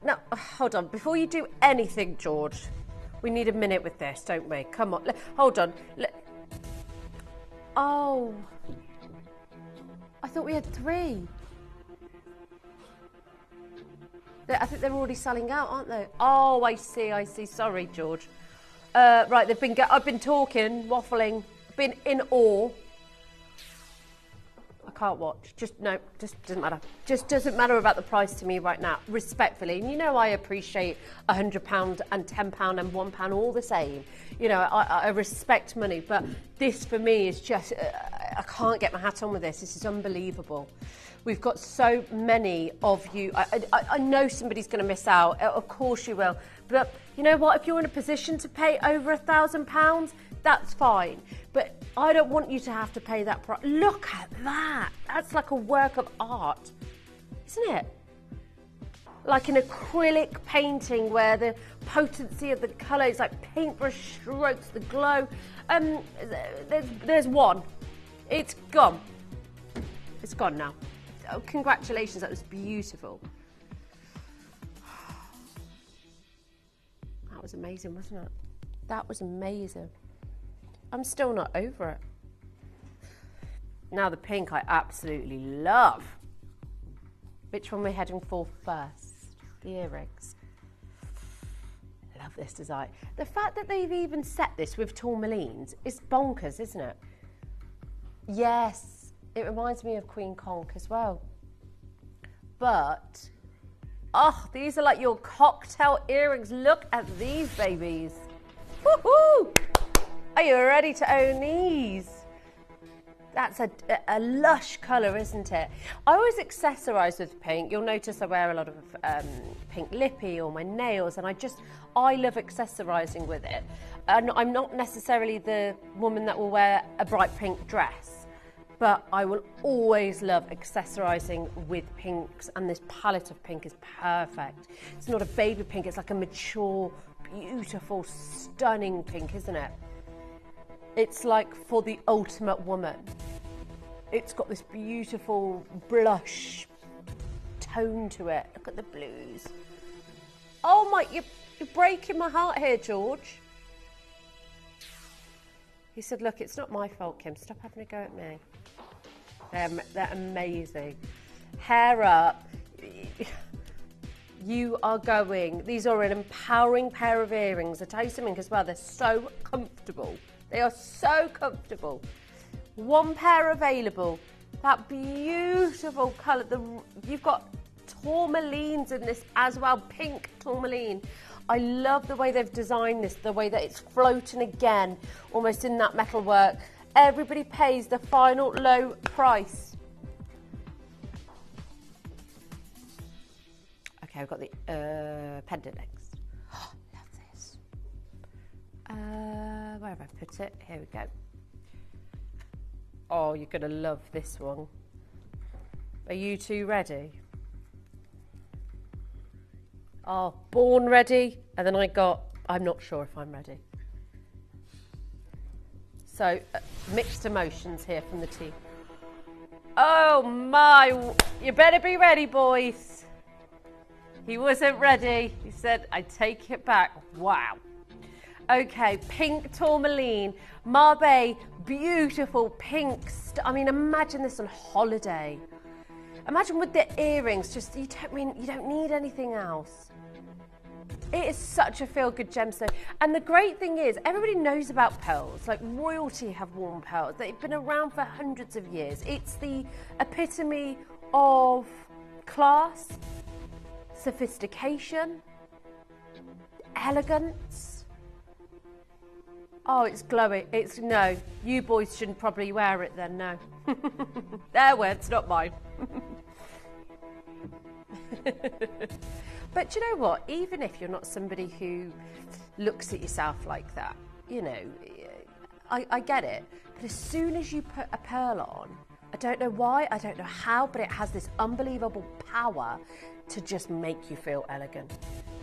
Now, hold on. Before you do anything, George, we need a minute with this, don't we? Come on. Hold on. Oh. I thought we had 3. I think they're already selling out, aren't they? Oh, I see. Sorry, George. Right, I've been talking, waffling, been in awe. I can't watch. Just doesn't matter. Just doesn't matter about the price to me right now, respectfully. And you know I appreciate £100 and £10 and £1 all the same. You know, I respect money, but this for me is just, I can't get my hat on with this. This is unbelievable. We've got so many of you. I know somebody's going to miss out. Of course you will. But you know what? If you're in a position to pay over £1,000, that's fine. But I don't want you to have to pay that price. Look at that. That's like a work of art, isn't it? Like an acrylic painting where the potency of the colour is like paintbrush strokes, the glow. There's one. It's gone. It's gone now. Oh, congratulations, that was beautiful. That was amazing, wasn't it? That was amazing. I'm still not over it. Now the pink I absolutely love. Which one we're heading for first? The earrings. Love this design. The fact that they've even set this with tourmalines is bonkers, isn't it? Yes. It reminds me of Queen Conch as well. But, oh, these are like your cocktail earrings. Look at these babies. Woohoo! Are you ready to own these? That's a lush colour, isn't it? I always accessorise with pink. You'll notice I wear a lot of pink lippy on my nails, and I love accessorising with it. And I'm not necessarily the woman that will wear a bright pink dress, but I will always love accessorising with pinks, and this palette of pink is perfect. It's not a baby pink, it's like a mature, beautiful, stunning pink, isn't it? It's like for the ultimate woman. It's got this beautiful blush tone to it. Look at the blues. Oh my, you're breaking my heart here, George. He said, look, it's not my fault, Kim. Stop having a go at me. They're amazing. Hair up. You are going. These are an empowering pair of earrings. I tell you something as well, they're so comfortable. They are so comfortable. One pair available. That beautiful colour. You've got tourmalines in this as well, pink tourmaline. I love the way they've designed this, the way that it's floating again, almost in that metal work. Everybody pays the final low price. Okay, I've got the pendant next. Oh, love this. Where have I put it? Here we go. Oh, you're going to love this one. Are you two ready? Oh, born ready. And then I'm not sure if I'm ready. So, mixed emotions here from the team. Oh my, you better be ready, boys. He wasn't ready. He said, I take it back. Wow. Okay, pink tourmaline, Mabe, beautiful pink. I mean, imagine this on holiday. Imagine with the earrings, you don't need anything else. It is such a feel-good gemstone. And the great thing is, everybody knows about pearls. Like royalty have worn pearls. They've been around for hundreds of years. It's the epitome of class, sophistication, elegance. Oh, it's glowing. No, you boys shouldn't probably wear it then, no. Their words, not mine. But you know what? Even if you're not somebody who looks at yourself like that, you know, I get it. But as soon as you put a pearl on, I don't know why, I don't know how, but it has this unbelievable power to just make you feel elegant.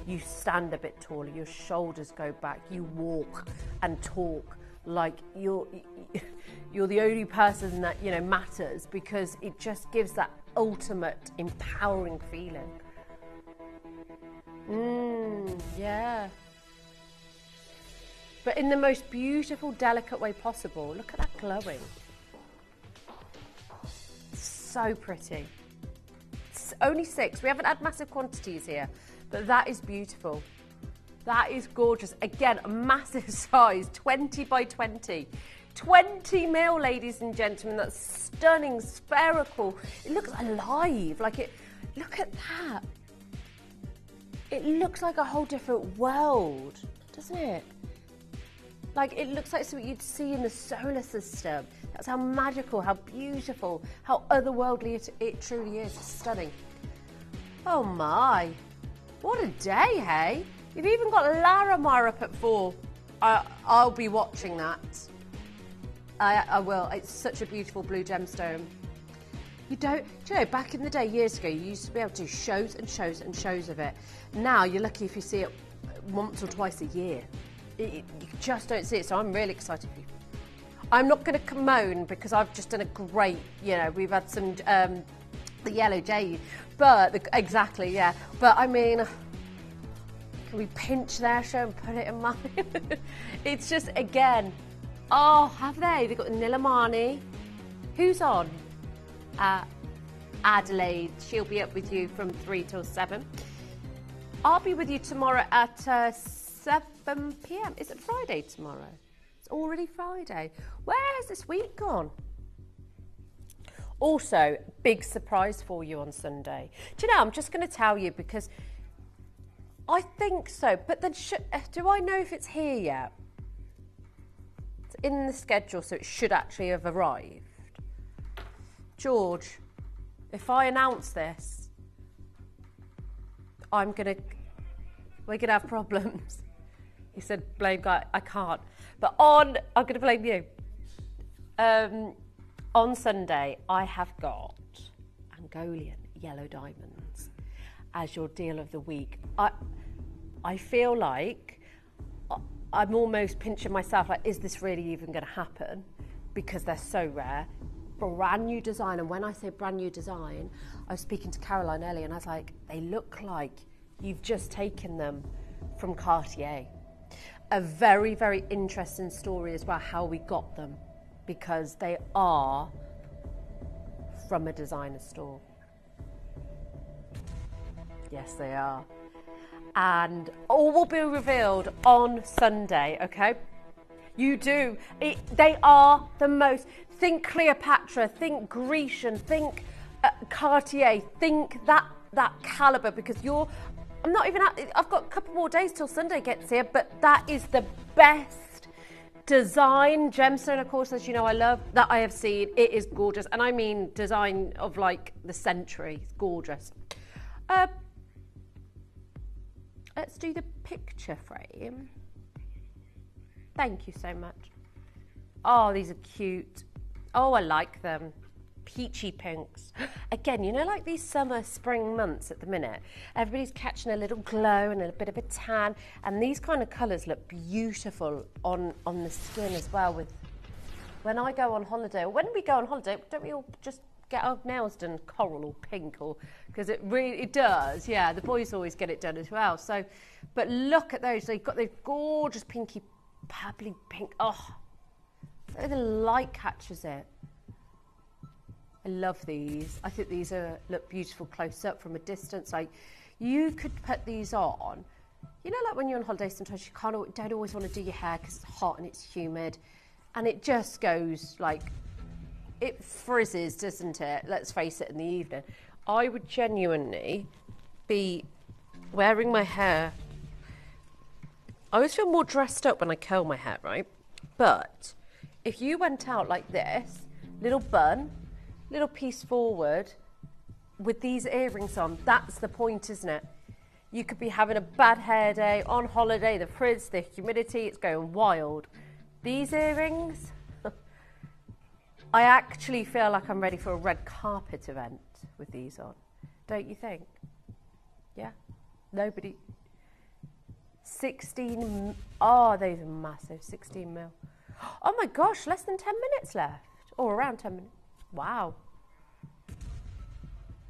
You stand a bit taller, your shoulders go back, you walk and talk like you're the only person that, you know, matters, because it just gives that ultimate empowering feeling. Yeah. But in the most beautiful, delicate way possible. Look at that glowing. So pretty. It's only 6. We haven't had massive quantities here, but that is beautiful. That is gorgeous. Again, a massive size, 20 by 20. 20 mil, ladies and gentlemen. That's stunning, spherical. It looks alive. Look at that. It looks like a whole different world, doesn't it? Like, it looks like something you'd see in the solar system. That's how magical, how beautiful, how otherworldly it truly is. It's stunning. Oh my, what a day, hey? You've even got Larimar up at 4. I'll be watching that. I will. It's such a beautiful blue gemstone. Do you know, back in the day, years ago, you used to be able to do shows and shows and shows of it. Now, you're lucky if you see it once or twice a year. You just don't see it, so I'm really excited for you. I'm not going to moan because I've just done a great, you know, we've had some, the yellow jade, but, exactly, yeah. But, I mean, can we pinch their show and put it in mine? It's just, again, oh, have they? They've got Nilamani. Who's on? Adelaide. She'll be up with you from 3 till 7. I'll be with you tomorrow at 7 p.m. Is it Friday tomorrow? It's already Friday. Where has this week gone? Also, big surprise for you on Sunday. Do you know, I'm just going to tell you because I think so, but then do I know if it's here yet? It's in the schedule, so it should actually have arrived. George, if I announce this, we're gonna have problems. He said, blame Guy. I can't. But I'm gonna blame you. On Sunday, I have got Angolan yellow diamonds as your deal of the week. I feel like I'm almost pinching myself, like, is this really even going to happen? Because they're so rare. Brand new design, and when I say brand new design, I was speaking to Caroline earlier, and I was like, they look like you've just taken them from Cartier. A very, very interesting story as well, how we got them, because they are from a designer store. Yes, they are. And all will be revealed on Sunday, okay? You do. They are the most... Think Cleopatra, think Grecian, think Cartier, think that caliber, because I'm not even I've got a couple more days till Sunday gets here, but that is the best design gemstone, of course, as you know I love, that I have seen. It is gorgeous, and I mean design of like the century. It's gorgeous. Let's do the picture frame. Thank you so much. Oh, these are cute. Oh, I like them. Peachy pinks. Again, you know, like these summer, spring months at the minute, everybody's catching a little glow and a bit of a tan, and these kind of colours look beautiful on the skin as well. With when I go on holiday, or when we go on holiday, don't we all just get our nails done coral or pink, or because it does, yeah, the boys always get it done as well. So, but look at those. They've got those gorgeous pinky, purpley pink. Oh, so the light catches it. I love these. I think these look beautiful close up from a distance. Like, you could put these on. You know, like when you're on holiday, sometimes you don't always want to do your hair because it's hot and it's humid, and it just goes like, it frizzes, doesn't it? Let's face it, in the evening. I would genuinely be wearing my hair. I always feel more dressed up when I curl my hair, right? But if you went out like this, little bun, little piece forward, with these earrings on, that's the point, isn't it? You could be having a bad hair day, on holiday, the frizz, the humidity, it's going wild. These earrings, I actually feel like I'm ready for a red carpet event with these on. Don't you think? Yeah? Nobody? 16, oh, those are massive, 16 mil. Oh my gosh, less than 10 minutes left. Or around 10 minutes. Wow.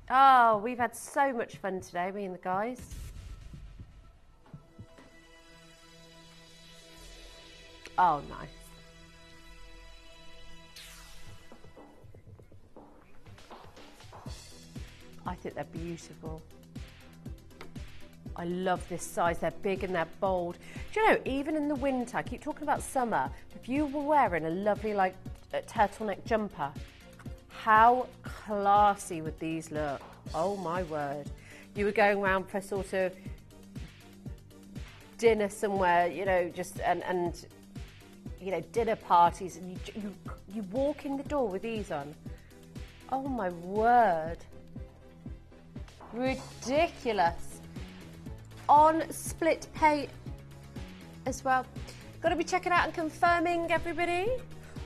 Oh, we've had so much fun today, me and the guys. Oh, nice. I think they're beautiful. I love this size. They're big and they're bold. Do you know, even in the winter, I keep talking about summer, if you were wearing a lovely, like, turtleneck jumper, how classy would these look? Oh my word. You were going around for sort of dinner somewhere, you know, just and you know, dinner parties, and you walk in the door with these on. Oh my word. Ridiculous. On split pay as well. Got to be checking out and confirming, everybody.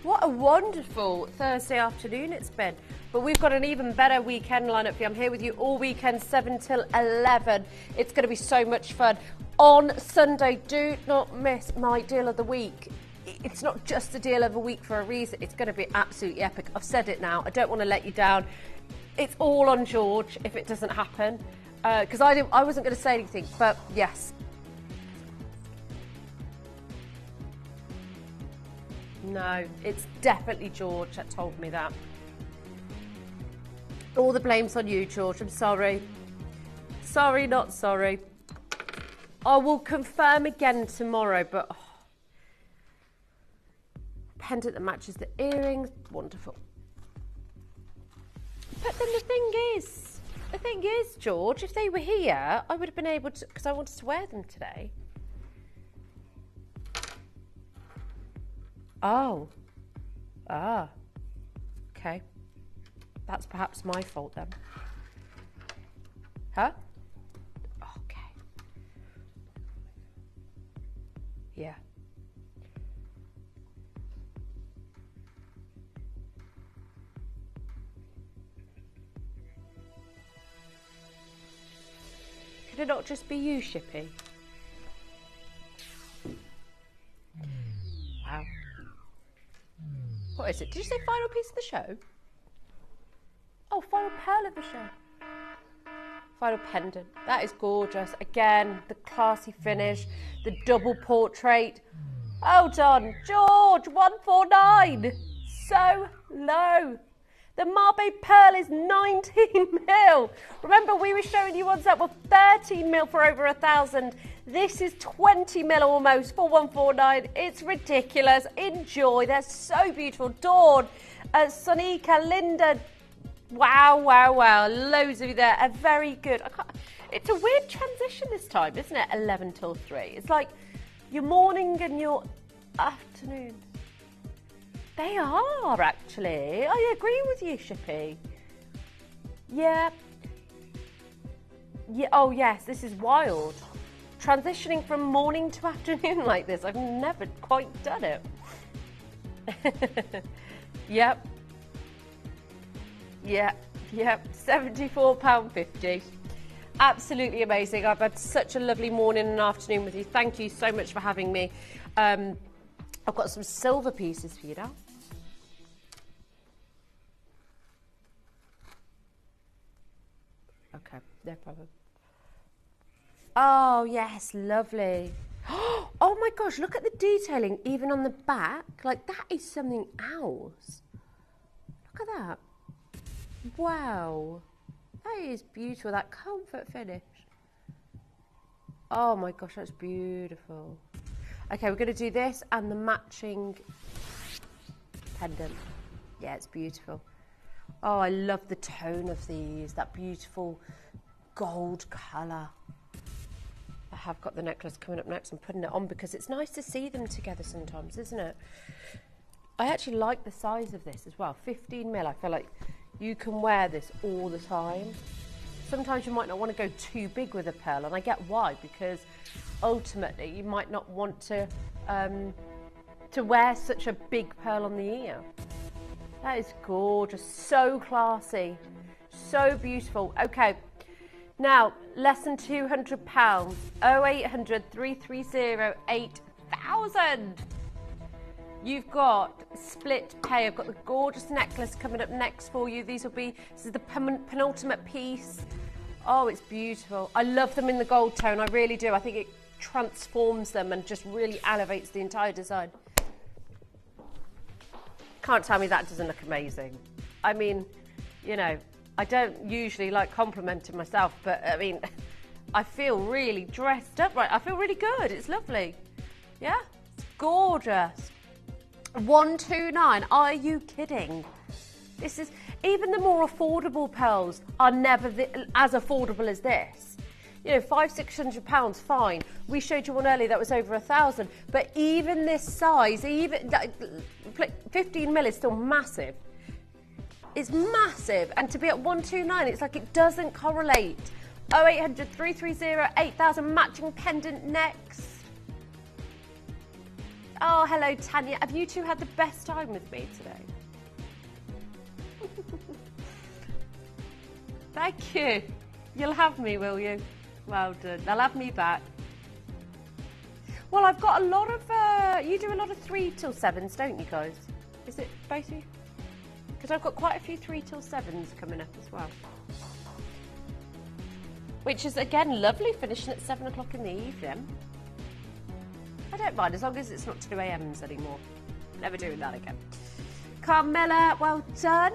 What a wonderful Thursday afternoon it's been. But we've got an even better weekend lineup for you. I'm here with you all weekend, 7 till 11. It's going to be so much fun. On Sunday, do not miss my deal of the week. It's not just a deal of the week for a reason. It's going to be absolutely epic. I've said it now. I don't want to let you down. It's all on George if it doesn't happen. Because I wasn't going to say anything, but yes. No, it's definitely George that told me that. All the blame's on you, George. I'm sorry. Sorry, not sorry. I will confirm again tomorrow, but... pendant that matches the earrings. Wonderful. But then the thing is, George, if they were here, I would have been able to... because I wanted to wear them today. Oh. Ah. Okay. That's perhaps my fault then. Huh? Okay. Yeah. Could it not just be you, Shippy? Wow. What is it? Did you say final piece of the show? Oh, final pearl of the show. Final pendant. That is gorgeous. Again, the classy finish, the double portrait. Oh, done. George, 149. So low. The Mabe pearl is 19 mil. Remember, we were showing you ones that were 13 mil for over 1,000. This is 20 mil almost for 149. It's ridiculous. Enjoy. They're so beautiful. Dawn, Sonika, Linda. Wow, wow, wow. Loads of you there. Are very good. It's a weird transition this time, isn't it? 11 till 3. It's like your morning and your afternoon. They are, actually. I agree with you, Shippy. Yeah. Yeah. Oh, yes, this is wild. Transitioning from morning to afternoon like this. I've never quite done it. Yep. Yep. Yep. £74.50. Absolutely amazing. I've had such a lovely morning and afternoon with you. Thank you so much for having me. I've got some silver pieces for you now. Okay, no problem. Oh, yes, lovely. Oh my gosh, look at the detailing even on the back. Like, that is something else. Look at that. Wow. That is beautiful, that comfort finish. Oh my gosh, that's beautiful. Okay, we're going to do this and the matching pendant. Yeah, it's beautiful. Oh, I love the tone of these, that beautiful gold colour. I have got the necklace coming up next. I'm putting it on because it's nice to see them together sometimes, isn't it? I actually like the size of this as well. 15 mil. I feel like you can wear this all the time. Sometimes you might not want to go too big with a pearl, and I get why, because ultimately you might not want to wear such a big pearl on the ear. That is gorgeous, so classy, so beautiful. Okay, now less than £200, 0800 330 8000. You've got split pay. I've got the gorgeous necklace coming up next for you. This is the penultimate piece. Oh, it's beautiful. I love them in the gold tone, I really do. I think it transforms them and just really elevates the entire design. Can't tell me that doesn't look amazing. I mean, you know, I don't usually like complimenting myself, but I mean, I feel really dressed up, right? I feel really good. It's lovely. Yeah, it's gorgeous. 129. Are you kidding? This is, even the more affordable pearls are never as affordable as this. You know, £500-600, fine. We showed you one earlier that was over 1,000. But even this size, even 15 mil is still massive. It's massive. And to be at 129, it's like it doesn't correlate. 0800 330 8000, matching pendant next. Oh, hello, Tanya. Have you two had the best time with me today? Thank you. You'll have me, will you? Well done. They'll have me back. Well, I've got a lot of... you do a lot of 3 till 7s, don't you guys? Is it both of you? Because I've got quite a few 3 till 7s coming up as well. Which is, again, lovely, finishing at 7 o'clock in the evening. I don't mind, as long as it's not 2 a.m.s anymore. Never doing that again. Carmela, well done.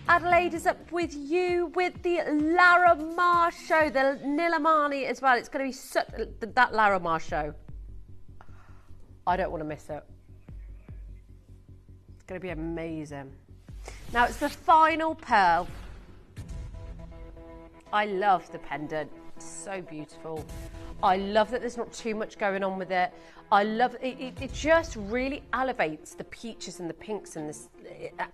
Adelaide is up with you with the Larimar show, the Nilamani as well. It's going to be such, that Larimar show. I don't want to miss it. It's going to be amazing. Now it's the final pearl. I love the pendant. It's so beautiful. I love that there's not too much going on with it. I love it. It just really elevates the peaches and the pinks and this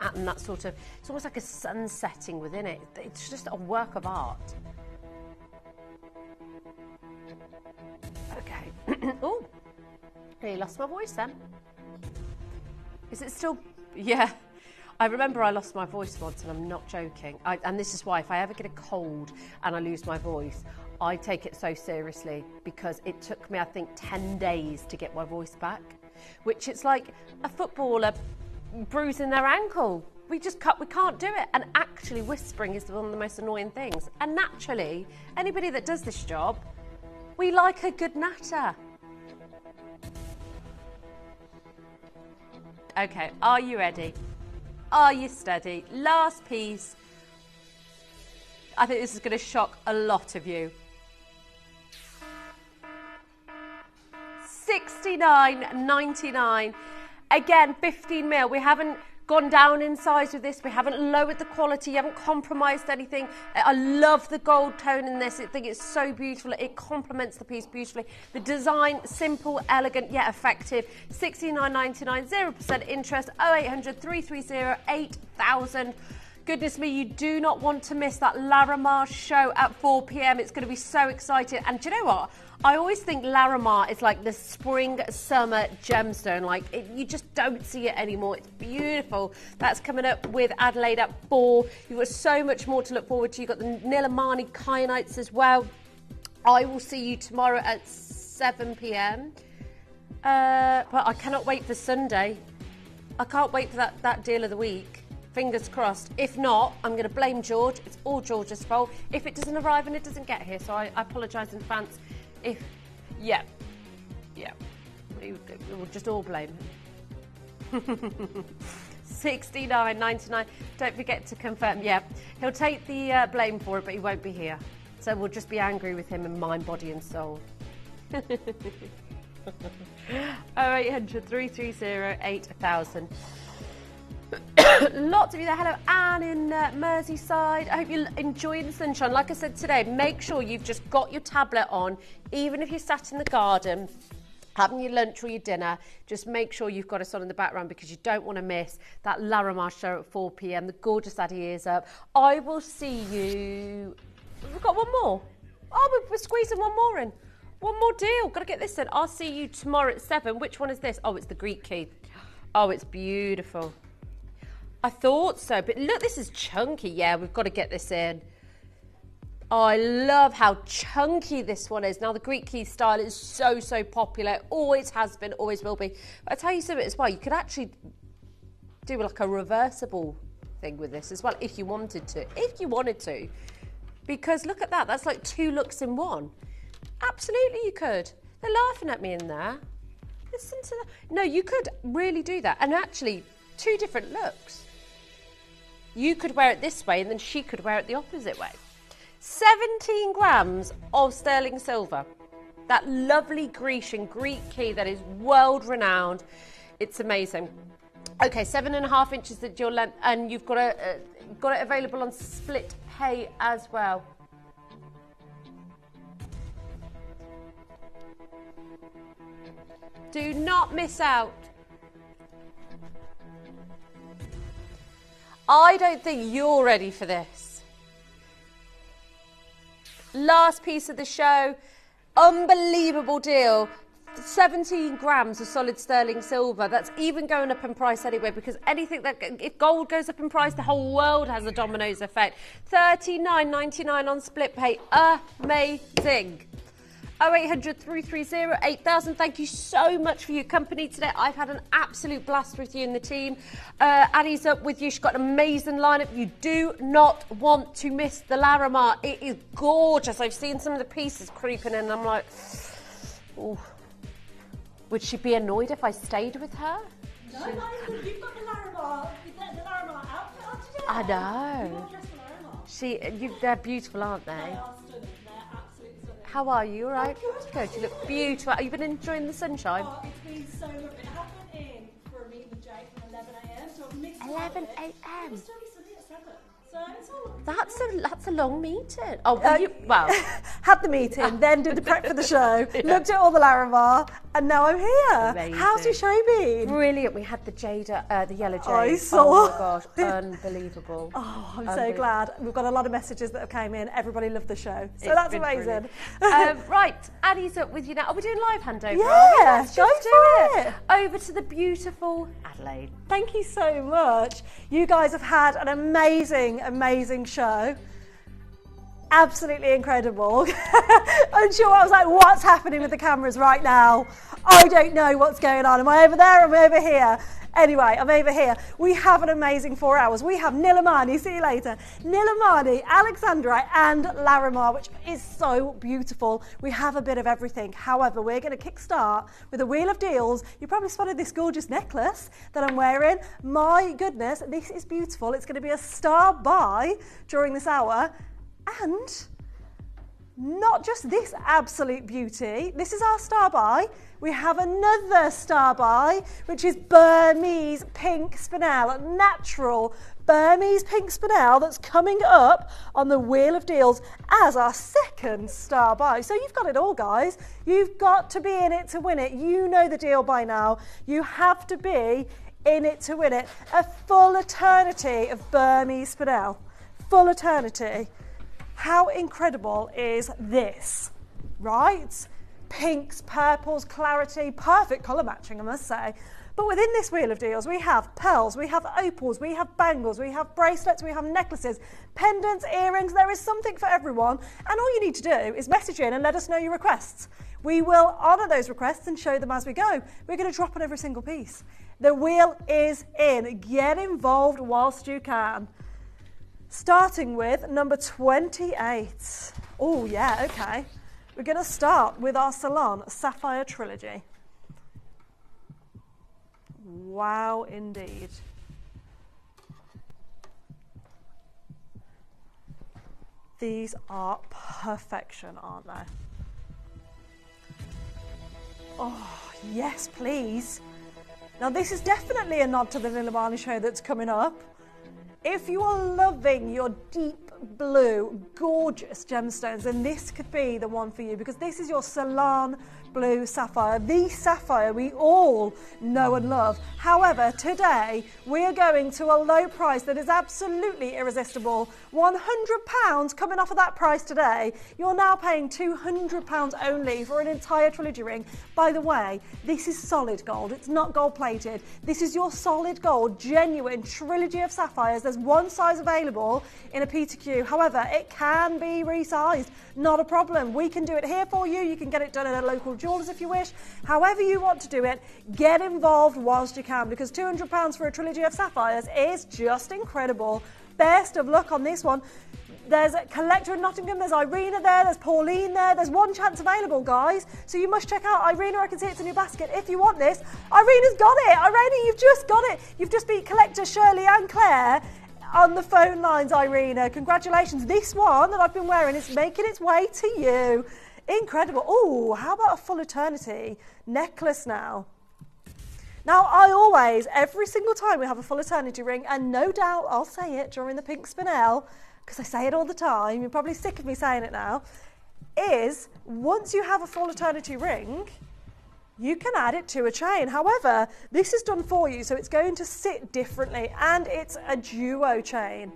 and that sort of. It's almost like a sun setting within it. It's just a work of art. Okay. Oh, I lost my voice then. Is it still? Yeah. I remember I lost my voice once, and I'm not joking. And this is why, if I ever get a cold and I lose my voice, I take it so seriously, because it took me, I think, 10 days to get my voice back, which it's like a footballer bruising their ankle. We can't do it. And actually, whispering is one of the most annoying things. And naturally, anybody that does this job, we like a good natter. Okay, are you ready? Are you steady? Last piece. I think this is going to shock a lot of you. $69.99. Again, 15 mil. We haven't gone down in size with this. We haven't lowered the quality. You haven't compromised anything. I love the gold tone in this. I think it's so beautiful. It complements the piece beautifully. The design, simple, elegant, yet effective. $69.99, 0% interest, 0800 330 8000. Goodness me, you do not want to miss that Larimar show at 4 p.m. It's going to be so exciting. And do you know what? I always think Larimar is like the spring summer gemstone. Like, you just don't see it anymore. It's beautiful. That's coming up with Adelaide at 4. You've got so much more to look forward to. You've got the Nilamani kyanites as well. I will see you tomorrow at 7 p.m. But I cannot wait for Sunday. I can't wait for that deal of the week. Fingers crossed. If not, I'm going to blame George. It's all George's fault if it doesn't arrive and it doesn't get here. So I apologise in advance. Yeah, we'll just all blame him. $69.99. Don't forget to confirm. Yeah, he'll take the blame for it, but he won't be here. So we'll just be angry with him in mind, body and soul. 0800 330 8000. Lots of you there. Hello, Anne in Merseyside. I hope you're enjoying the sunshine. Like I said today, make sure you've just got your tablet on, even if you're sat in the garden having your lunch or your dinner. Just make sure you've got us on in the background, because you don't want to miss that Larimar show at 4 p.m. The gorgeous Addy Ears Up. I will see you. We've got one more. Oh, we're squeezing one more in. One more deal. Got to get this in. I'll see you tomorrow at 7. Which one is this? Oh, it's the Greek key. Oh, it's beautiful. I thought so, but look, this is chunky. Yeah, we've got to get this in. Oh, I love how chunky this one is. Now, the Greek key style is so, so popular. Always has been, always will be. But I tell you something as well, you could actually do like a reversible thing with this as well, if you wanted to. If you wanted to. Because look at that, that's like 2 looks in one. Absolutely you could. They're laughing at me in there. Listen to that. No, you could really do that. And actually, 2 different looks. You could wear it this way, and then she could wear it the opposite way. 17 grams of sterling silver. That lovely Grecian Greek key that is world renowned. It's amazing. Okay, 7.5 inches at your length, and you've got it available on split pay as well. Do not miss out. I don't think you're ready for this. Last piece of the show. Unbelievable deal. 17 grams of solid sterling silver. That's even going up in price anyway, because anything that, if gold goes up in price, the whole world has a dominoes effect. $39.99 on split pay. Amazing. 0800 330 8000. Thank you so much for your company today. I've had an absolute blast with you and the team. Annie's up with you. She's got an amazing lineup. You do not want to miss the Larimar. It is gorgeous. I've seen some of the pieces creeping in, and I'm like, ooh. Would she be annoyed if I stayed with her? No, you've got the Larimar. You've got the Larimar outfit on today. I know. You're dressed for Larimar. They're beautiful, aren't they? They are stunning. They're absolutely stunning. How are you? All right? I'm Good. You look beautiful. Have you been enjoying the sunshine? Oh, it's been so lovely. I have been in for a meeting with Jay from 11 a.m. So I've missed 11 a.m. a.m. It's only Sunday at 7. So That's a long meeting. Oh, well. Had the meeting, then did the prep for the show, looked at all the Larimar, and now I'm here. Amazing. How's your show been? Brilliant. We had the the yellow jade. I saw. Oh my gosh, unbelievable. Oh, I'm so glad. We've got a lot of messages that have came in. Everybody loved the show. So that's amazing. Right, Annie's up with you now. Are we doing live handover? Yeah, Let's just do it. Over to the beautiful Adelaide. Thank you so much. You guys have had an amazing, amazing show. Absolutely incredible. I'm sure I was like, what's happening with the cameras right now? I don't know what's going on. Am I over there? Am I over here? Anyway, I'm over here. We have an amazing 4 hours. We have Nilamani, see you later, Nilamani, Alexandrite and Larimar, which is so beautiful. We have a bit of everything. However, we're going to kickstart with a wheel of deals. You probably spotted this gorgeous necklace that I'm wearing. My goodness, this is beautiful. It's going to be a star buy during this hour. And not just this absolute beauty, this is our star buy. We have another star buy, which is Burmese pink spinel, natural Burmese pink spinel that's coming up on the wheel of deals as our second star buy. So you've got it all, guys. You've got to be in it to win it. You know the deal by now. You have to be in it to win it. A full eternity of Burmese spinel. Full eternity. How incredible is this, right? Pinks, purples, clarity, perfect colour matching, I must say. But within this wheel of deals, we have pearls, we have opals, we have bangles, we have bracelets, we have necklaces, pendants, earrings. There is something for everyone. And all you need to do is message in and let us know your requests. We will honour those requests and show them as we go. We're going to drop on every single piece. The wheel is in. Get involved whilst you can. Starting with number 28. Oh, yeah, okay. We're going to start with our Salon Sapphire Trilogy. Wow, indeed. These are perfection, aren't they? Oh, yes, please. Now, this is definitely a nod to the Nilamani show that's coming up. If you are loving your deep blue, gorgeous gemstones, then this could be the one for you, because this is your Salon blue sapphire, the sapphire we all know and love. However, today we are going to a low price that is absolutely irresistible. £100 coming off of that price today. You're now paying £200 only for an entire trilogy ring. By the way, this is solid gold. It's not gold plated. This is your solid gold, genuine trilogy of sapphires. There's one size available in a P2Q. However, it can be resized. Not a problem. We can do it here for you. You can get it done at a local jewellers if you wish. However you want to do it, get involved whilst you can, because £200 for a trilogy of sapphires is just incredible. Best of luck on this one. There's a collector in Nottingham, there's Irina there, there's Pauline there, there's one chance available, guys. So you must check out Irina. I can see it's in your basket. If you want this, Irina's got it. Irina, you've just got it. You've just beat collector Shirley and Claire on the phone lines, Irina. Congratulations. This one that I've been wearing is making its way to you. Incredible. Oh, how about a full eternity necklace now? Now, I always, every single time we have a full eternity ring, and no doubt I'll say it during the pink spinel, because I say it all the time, you're probably sick of me saying it now, is once you have a full eternity ring, you can add it to a chain. However, this is done for you, so it's going to sit differently, and it's a duo chain.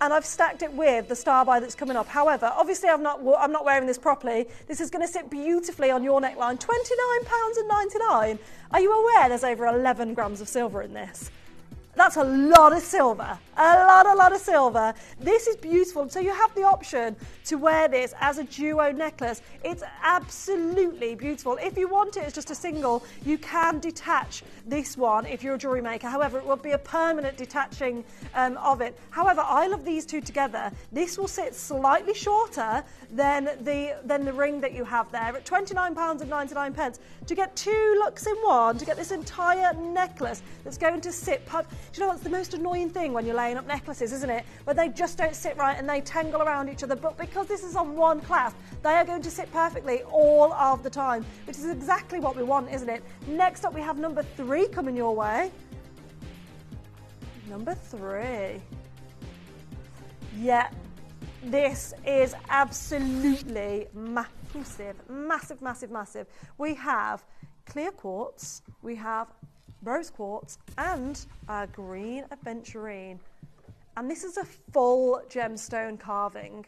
And I've stacked it with the star buy that's coming up. However, obviously I'm not wearing this properly. This is going to sit beautifully on your neckline. £29.99. Are you aware there's over 11 grams of silver in this? That's a lot of silver, a lot of silver. This is beautiful. So you have the option to wear this as a duo necklace. It's absolutely beautiful. If you want it as just a single, you can detach this one if you're a jewellery maker. However, it will be a permanent detaching of it. However, I love these two together. This will sit slightly shorter than the ring that you have there at £29.99 to get two looks in one, to get this entire necklace that's going to sit. Do you know what's the most annoying thing when you're laying up necklaces, isn't it? Where they just don't sit right and they tangle around each other. But because this is on one clasp, they are going to sit perfectly all of the time, which is exactly what we want, isn't it? Next up, we have number 3 coming your way. Number 3. Yeah, this is absolutely massive, massive, massive, massive. We have clear quartz, we have rose quartz, and our green aventurine. And this is a full gemstone carving.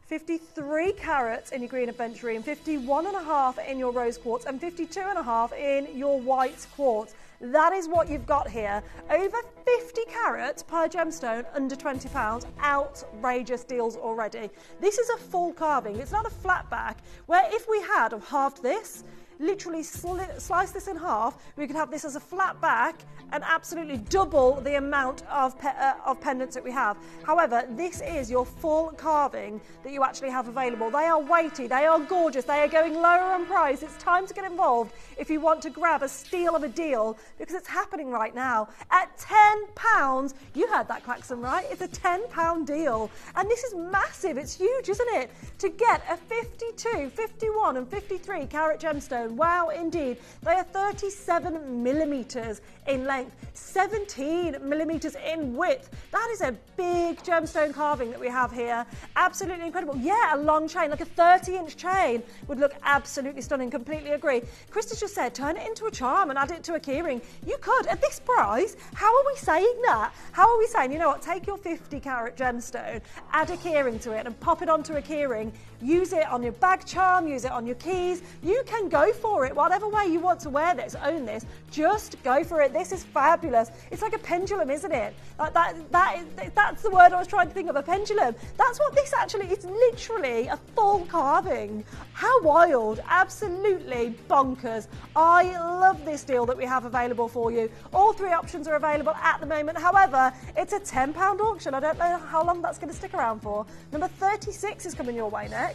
53 carats in your green aventurine, 51.5 in your rose quartz, and 52.5 in your white quartz. That is what you've got here. Over 50 carats per gemstone, under £20. Outrageous deals already. This is a full carving. It's not a flat back, where if we had halved this, literally slice this in half, we could have this as a flat back and absolutely double the amount of pendants that we have. However, this is your full carving that you actually have available. They are weighty, they are gorgeous, they are going lower in price. It's time to get involved if you want to grab a steal of a deal, because it's happening right now. At £10, you heard that klaxon right, it's a £10 deal. And this is massive, it's huge, isn't it? To get a 52, 51 and 53 carat gemstone, wow indeed. They are 37 millimetres in length, 17 millimetres in width. That is a big gemstone carving that we have here. Absolutely incredible. Yeah, a long chain, like a 30-inch chain would look absolutely stunning. Completely agree. Krista's just said, turn it into a charm and add it to a keyring. You could, at this price. How are we saying that? How are we saying, you know what, take your 50 carat gemstone, add a keyring to it and pop it onto a keyring. Use it on your bag charm, use it on your keys. You can go for it, whatever way you want to wear this, own this, just go for it. This is fabulous. It's like a pendulum, isn't it? Like that's the word I was trying to think of, a pendulum. That's what this actually is, literally a full carving. How wild, absolutely bonkers. I love this deal that we have available for you. All 3 options are available at the moment. However, it's a £10 auction. I don't know how long that's going to stick around for. Number 36 is coming your way next.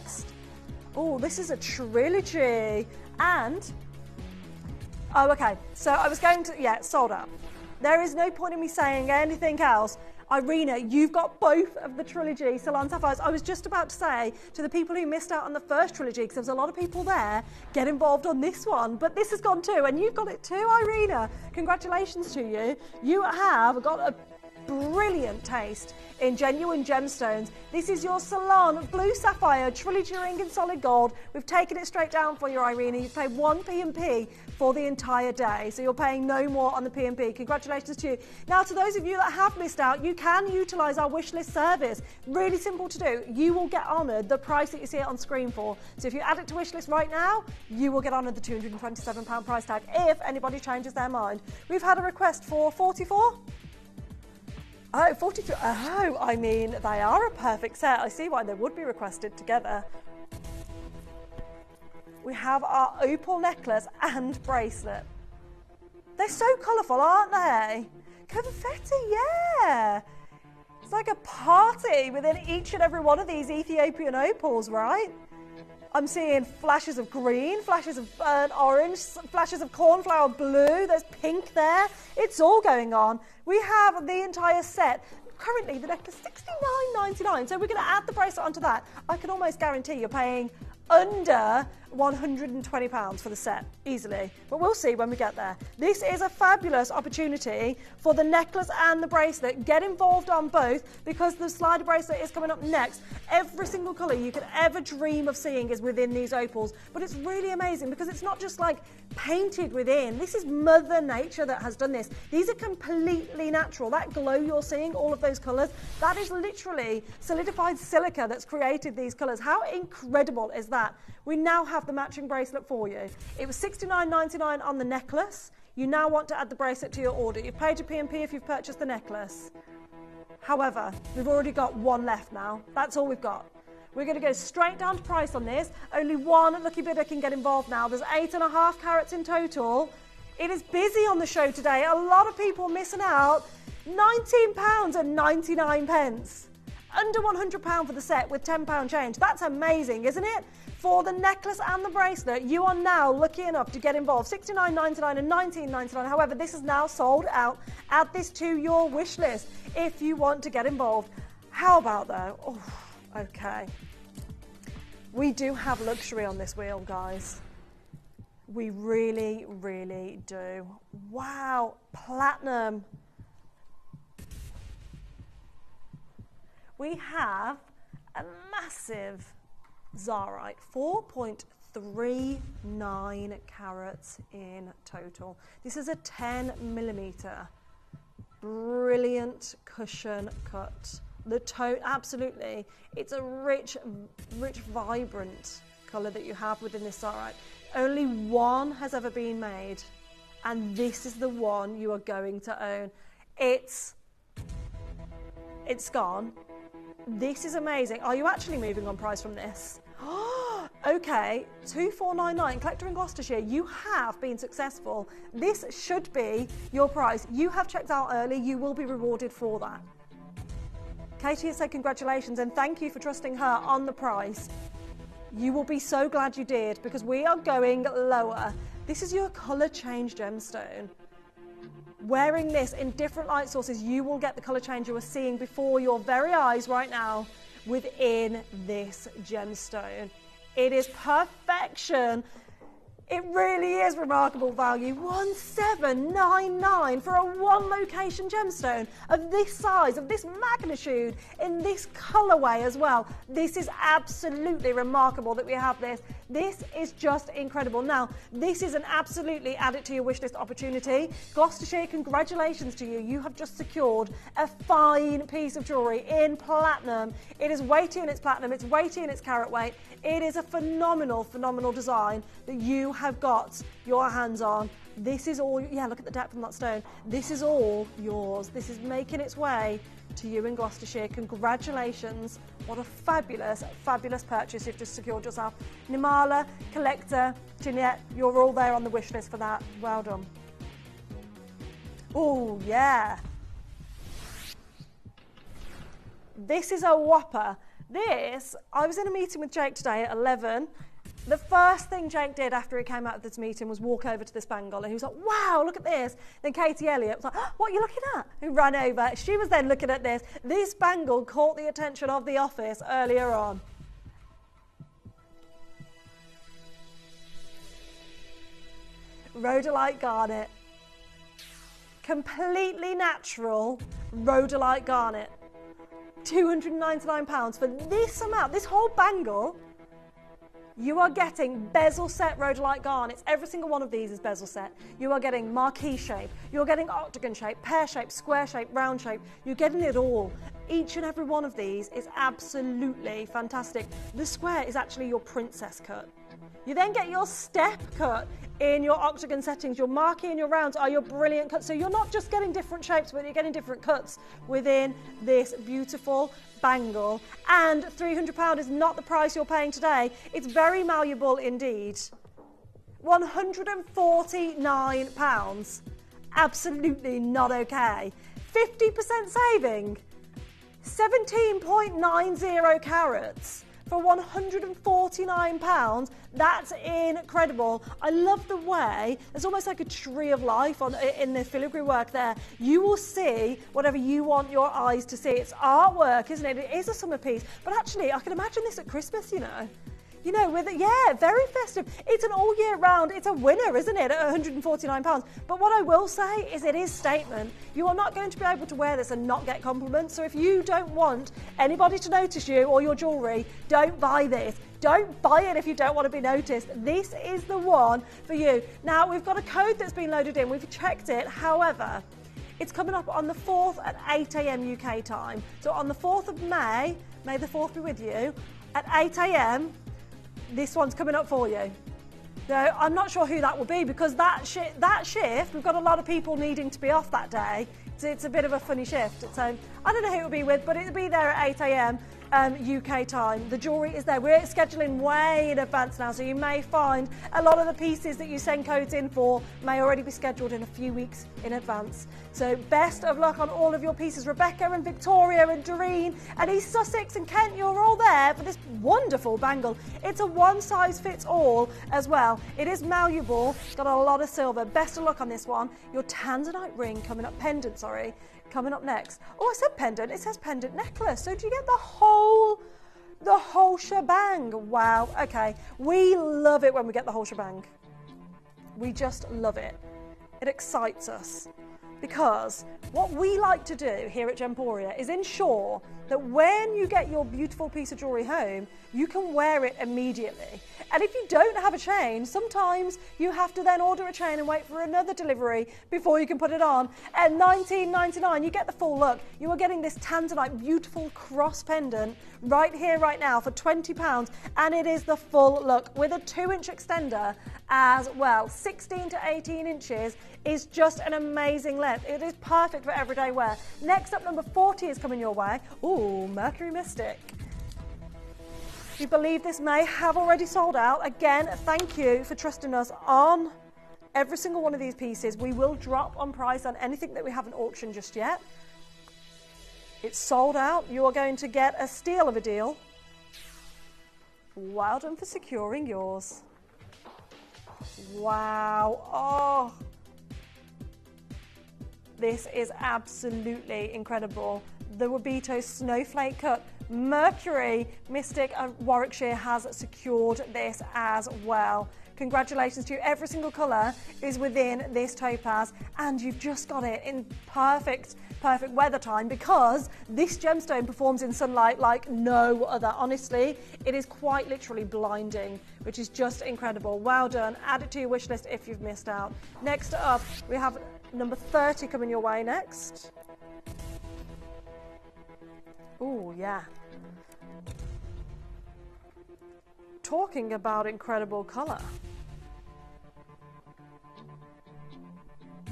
Oh, this is a trilogy. And, oh, okay. So I was going to, yeah, sold out. There is no point in me saying anything else. Irina, you've got both of the trilogy Salon Sapphires. I was just about to say to the people who missed out on the first trilogy, because there was a lot of people there, get involved on this one. But this has gone too, and you've got it too, Irina. Congratulations to you. You have got a brilliant taste in genuine gemstones. This is your Salon Blue Sapphire Trilogy Ring in solid gold. We've taken it straight down for you, Irina. You've paid 1 P&P for the entire day, so you're paying no more on the P&P. Congratulations to you. Now, to those of you that have missed out, you can utilise our wish list service. Really simple to do. You will get honoured the price that you see it on screen for. So if you add it to wish list right now, you will get honoured the £227 price tag if anybody changes their mind. We've had a request for 44. Oh, 43. Oh, I mean, they are a perfect set. I see why they would be requested together. We have our opal necklace and bracelet. They're so colourful, aren't they? Confetti, yeah. It's like a party within each and every one of these Ethiopian opals, right? I'm seeing flashes of green, flashes of burnt orange, flashes of cornflower blue, there's pink there. It's all going on. We have the entire set. Currently, the necklace $69.99, so we're going to add the bracelet onto that. I can almost guarantee you're paying under £120 for the set, easily. But we'll see when we get there. This is a fabulous opportunity for the necklace and the bracelet. Get involved on both, because the slider bracelet is coming up next. Every single colour you could ever dream of seeing is within these opals. But it's really amazing because it's not just like painted within. This is Mother Nature that has done this. These are completely natural. That glow you're seeing, all of those colours, that is literally solidified silica that's created these colours. How incredible is that? We now have the matching bracelet for you. It was $69.99 on the necklace. You now want to add the bracelet to your order. You've paid your P&P if you've purchased the necklace. However, we've already got one left now. That's all we've got. We're going to go straight down to price on this. Only one lucky bidder can get involved now. There's 8.5 carats in total. It is busy on the show today. A lot of people missing out. £19.99. under £100 for the set with £10 change. That's amazing, isn't it? For the necklace and the bracelet, you are now lucky enough to get involved. $69.99 and $19.99. However, this is now sold out. Add this to your wish list if you want to get involved. How about though? Oh, okay. We do have luxury on this wheel, guys. We really, really do. Wow, platinum. We have a massive Zarite, 4.39 carats in total. This is a 10mm. Brilliant cushion cut. The tone, absolutely. It's a rich, vibrant colour that you have within this Zarite. Only one has ever been made, and this is the one you are going to own. It's gone. This is amazing. Are you actually moving on price from this? Okay, 2499, collector in Gloucestershire, you have been successful. This should be your price. You have checked out early, you will be rewarded for that. Katie has said congratulations and thank you for trusting her on the price. You will be so glad you did because we are going lower. This is your colour change gemstone. Wearing this in different light sources, you will get the colour change you are seeing before your very eyes right now within this gemstone. It is perfection. It really is remarkable value. 1799 for a one location gemstone of this size, of this magnitude, in this colourway as well. This is absolutely remarkable that we have this. This is just incredible. Now, this is an absolutely add it to your wish list opportunity. Gloucestershire, congratulations to you. You have just secured a fine piece of jewellery in platinum. It is weighty in its platinum. It's weighty in its carat weight. It is a phenomenal, phenomenal design that you have got your hands on. This is all, yeah, look at the depth of that stone. This is all yours. This is making its way to you in Gloucestershire. Congratulations. What a fabulous, fabulous purchase you've just secured yourself. Nimala, Collector, Jeanette, you're all there on the wish list for that. Well done. Oh, yeah. This is a whopper. This, I was in a meeting with Jake today at 11. The first thing Jake did after he came out of this meeting was walk over to this bangle and he was like, wow, look at this. Then Katie Elliott was like, oh, what are you looking at? Who ran over. She was then looking at this. This bangle caught the attention of the office earlier on. Rhodolite garnet. Completely natural rhodolite garnet. £299 for this amount, this whole bangle. You are getting bezel set rhodolite garnets. Every single one of these is bezel set. You are getting marquee shape. You're getting octagon shape, pear shape, square shape, round shape. You're getting it all. Each and every one of these is absolutely fantastic. The square is actually your princess cut. You then get your step cut in your octagon settings. Your marquee and your rounds are your brilliant cuts. So you're not just getting different shapes, but you're getting different cuts within this beautiful bangle. And £300 is not the price you're paying today. It's very malleable indeed. £149. Absolutely not okay. 50% saving. 17.90 carats. For £149, that's incredible. I love the way, there's almost like a tree of life in the filigree work there. You will see whatever you want your eyes to see. It's artwork, isn't it? It is a summer piece, but actually I can imagine this at Christmas, you know. You know, with it, yeah, very festive. It's an all year round, it's a winner, isn't it, at £149. But what I will say is it is statement. You are not going to be able to wear this and not get compliments. So if you don't want anybody to notice you or your jewellery, don't buy this. Don't buy it if you don't want to be noticed. This is the one for you. Now, we've got a code that's been loaded in. We've checked it. However, it's coming up on the 4th at 8 a.m. UK time. So on the 4th of May the 4th be with you, at 8 a.m, this one's coming up for you. Now, I'm not sure who that will be because that shift, we've got a lot of people needing to be off that day. So it's a bit of a funny shift. So I don't know who it will be with, but it'll be there at 8 a.m. UK time. The jewellery is there. We're scheduling way in advance now, so you may find a lot of the pieces that you send codes in for may already be scheduled in a few weeks in advance. So best of luck on all of your pieces. Rebecca and Victoria and Doreen and East Sussex and Kent, you're all there for this wonderful bangle. It's a one size fits all as well. It is malleable, it's got a lot of silver. Best of luck on this one. Your tanzanite ring coming up, pendant, sorry. Coming up next. Oh, I said pendant. It says pendant necklace. So do you get the whole shebang? Wow. Okay. We love it when we get the whole shebang. We just love it. It excites us because what we like to do here at Gemporia is ensure that when you get your beautiful piece of jewellery home, you can wear it immediately. And if you don't have a chain, sometimes you have to then order a chain and wait for another delivery before you can put it on. At $19.99, you get the full look. You are getting this tanzanite beautiful cross pendant right here, right now for £20. And it is the full look with a 2-inch extender as well. 16 to 18 inches is just an amazing length. It is perfect for everyday wear. Next up, number 40 is coming your way. Ooh, Mercury Mystic. We believe this may have already sold out. Again, thank you for trusting us on every single one of these pieces. We will drop on price on anything that we haven't auctioned just yet. It's sold out. You are going to get a steal of a deal. Well done for securing yours. Wow. Oh, this is absolutely incredible. The Wabito Snowflake cut. Mercury Mystic Warwickshire has secured this as well. Congratulations to you. Every single colour is within this topaz and you've just got it in perfect weather time because this gemstone performs in sunlight like no other. Honestly, it is quite literally blinding, which is just incredible. Well done. Add it to your wish list if you've missed out. Next up, we have number 30 coming your way next. Oh, yeah. Talking about incredible colour.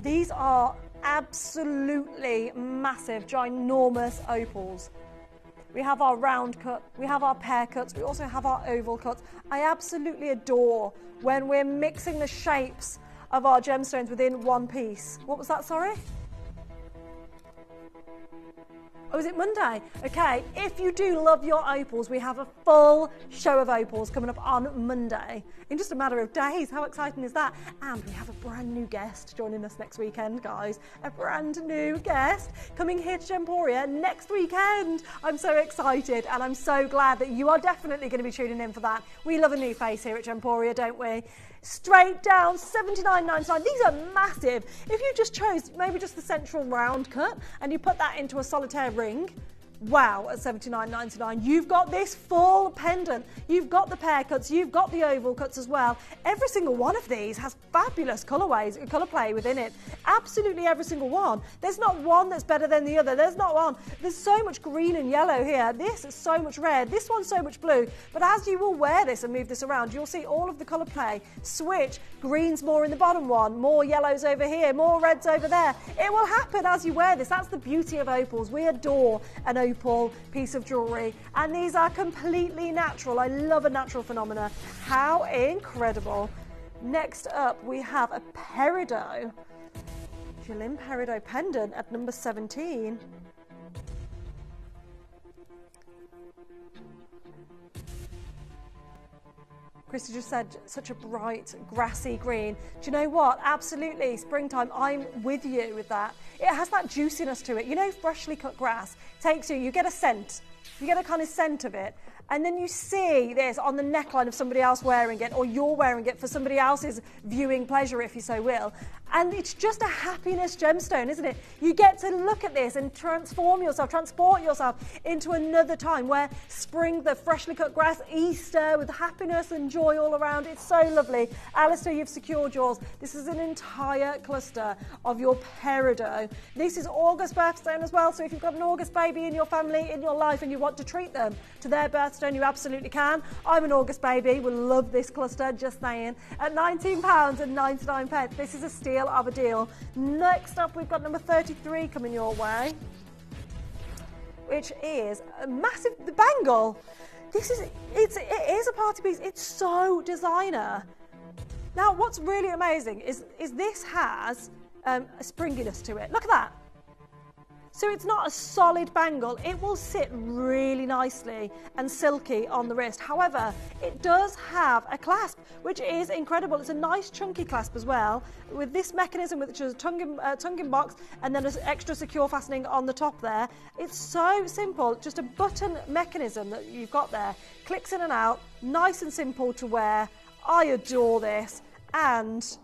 These are absolutely massive, ginormous opals. We have our round cut, we have our pear cuts, we also have our oval cuts. I absolutely adore when we're mixing the shapes of our gemstones within one piece. What was that, sorry? Oh, is it Monday? Okay, if you do love your opals, we have a full show of opals coming up on Monday in just a matter of days. How exciting is that? And we have a brand new guest joining us next weekend, guys. A brand new guest coming here to Gemporia next weekend. I'm so excited and I'm so glad that you are definitely going to be tuning in for that. We love a new face here at Gemporia, don't we? Straight down, $79.99. These are massive. If you just chose maybe just the central round cut and you put that into a solitaire ring, wow, at $79.99, you've got this full pendant. You've got the pear cuts, you've got the oval cuts as well. Every single one of these has fabulous colourways, colour play within it. Absolutely every single one. There's not one that's better than the other. There's not one. There's so much green and yellow here. This is so much red. This one's so much blue. But as you will wear this and move this around, you'll see all of the colour play switch. Green's more in the bottom one, more yellows over here, more reds over there. It will happen as you wear this. That's the beauty of opals. We adore an opal piece of jewellery, and these are completely natural. I love a natural phenomena. How incredible. Next up, we have a peridot. Jilin peridot pendant at number 17. Christy just said such a bright grassy green. Do you know what? Absolutely, springtime, I'm with you with that. It has that juiciness to it. You know, freshly cut grass takes you get a scent. You get a kind of scent of it. And then you see this on the neckline of somebody else wearing it, or you're wearing it for somebody else's viewing pleasure, if you so will. And it's just a happiness gemstone, isn't it? You get to look at this and transform yourself, transport yourself into another time where spring, the freshly cut grass, Easter with happiness and joy all around. It's so lovely. Alistair, you've secured yours. This is an entire cluster of your peridot. This is August birthstone as well. So if you've got an August baby in your family, in your life, and you want to treat them to their birthstone, you absolutely can. I'm an August baby. We'll love this cluster, just saying. At £19.99. This is a steal of a deal. Next up, we've got number 33 coming your way. which is a massive bangle. It is a party piece. It's so designer. Now, what's really amazing is this has a springiness to it. Look at that. So it's not a solid bangle. It will sit really nicely and silky on the wrist. However, it does have a clasp, which is incredible. It's a nice chunky clasp as well, with this mechanism, which is a tongue box, and then an extra secure fastening on the top there. It's so simple, just a button mechanism that you've got there. Clicks in and out, nice and simple to wear. I adore this, and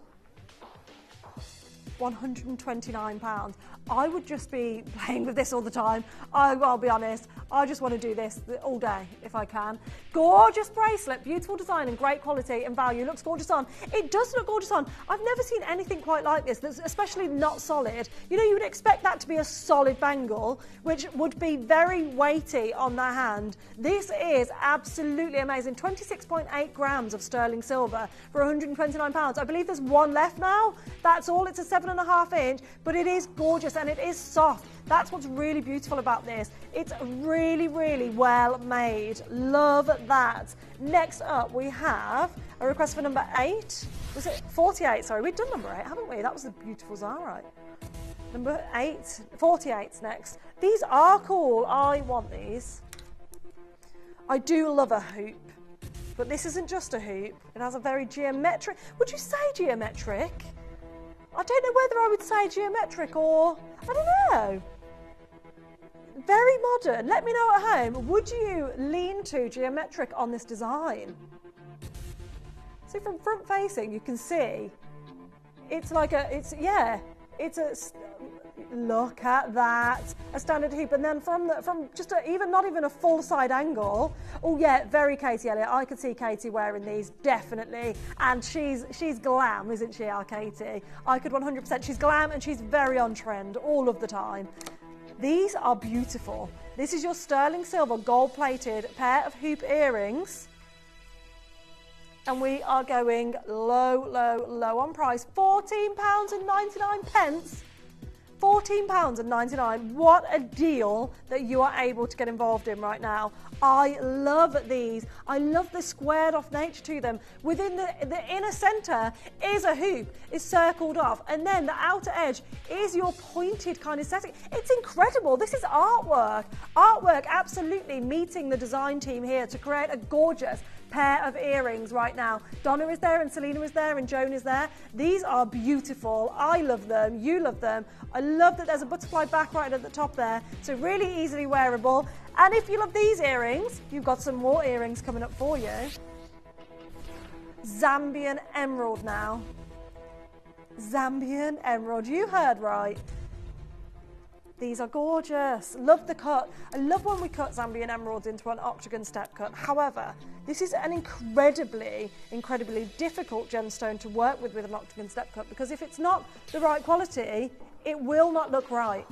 £129. I would just be playing with this all the time. I'll be honest, I just want to do this all day if I can. Gorgeous bracelet, beautiful design and great quality and value. Looks gorgeous on. It does look gorgeous on. I've never seen anything quite like this, that's especially not solid. You know, you would expect that to be a solid bangle, which would be very weighty on the hand. This is absolutely amazing. 26.8 grams of sterling silver for £129. I believe there's one left now. That's all. It's a 7.5 inch, but it is gorgeous and it is soft. That's what's really beautiful about this. It's really, really well made. Love that. Next up, we have a request for number 8. Was it 48? Sorry, we've done number 8, haven't we? That was the beautiful Zarite. Number 8, 48's next. These are cool. I want these. I do love a hoop, but this isn't just a hoop. It has a very geometric. Would you say geometric? I don't know whether I would say geometric or, I don't know. Very modern. Let me know at home, would you lean to geometric on this design? So from front facing, you can see, it's like look at that, a standard hoop, and then from just not even a full side angle. Oh yeah, very Katie Elliott. I could see Katie wearing these definitely, and she's glam, isn't she, our Katie? I could 100%. She's glam and she's very on trend all of the time. These are beautiful. This is your sterling silver gold-plated pair of hoop earrings. And we are going low, low, low on price. £14.99. £14.99. What a deal that you are able to get involved in right now. I love these. I love the squared off nature to them. Within the inner centre is a hoop, is circled off, and then the outer edge is your pointed kind of setting. It's incredible. This is artwork. Artwork absolutely meeting the design team here to create a gorgeous pair of earrings right now. Donna is there and Selena is there and Joan is there. These are beautiful. I love them. You love them. I love that there's a butterfly back right at the top there. So really easily wearable. And if you love these earrings, you've got some more earrings coming up for you. Zambian emerald now. Zambian emerald. You heard right. These are gorgeous. Love the cut. I love when we cut Zambian emeralds into an octagon step cut. However, this is an incredibly, incredibly difficult gemstone to work with an octagon step cut, because if it's not the right quality, it will not look right.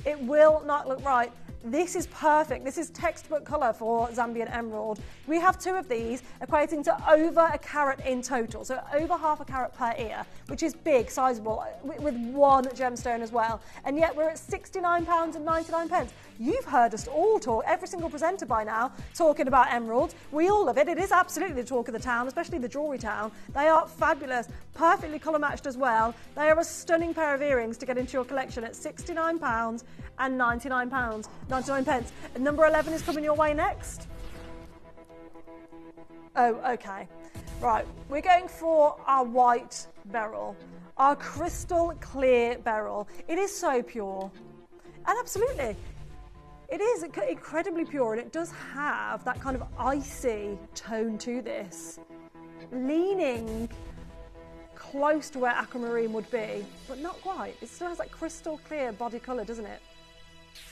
It will not look right. This is perfect. This is textbook colour for Zambian emerald. We have 2 of these, equating to over a carat in total. So over half a carat per ear, which is big, sizable, with one gemstone as well. And yet we're at £69.99. You've heard us all talk, every single presenter by now, talking about emeralds. We all love it. It is absolutely the talk of the town, especially the jewellery town. They are fabulous, perfectly colour matched as well. They are a stunning pair of earrings to get into your collection at £69 and £99. 99 pence. And number 11 is coming your way next. Oh, okay. Right, we're going for our white beryl, our crystal clear beryl. It is so pure. And absolutely, it is incredibly pure, and it does have that kind of icy tone to this, leaning close to where aquamarine would be, but not quite. It still has that crystal clear body colour, doesn't it?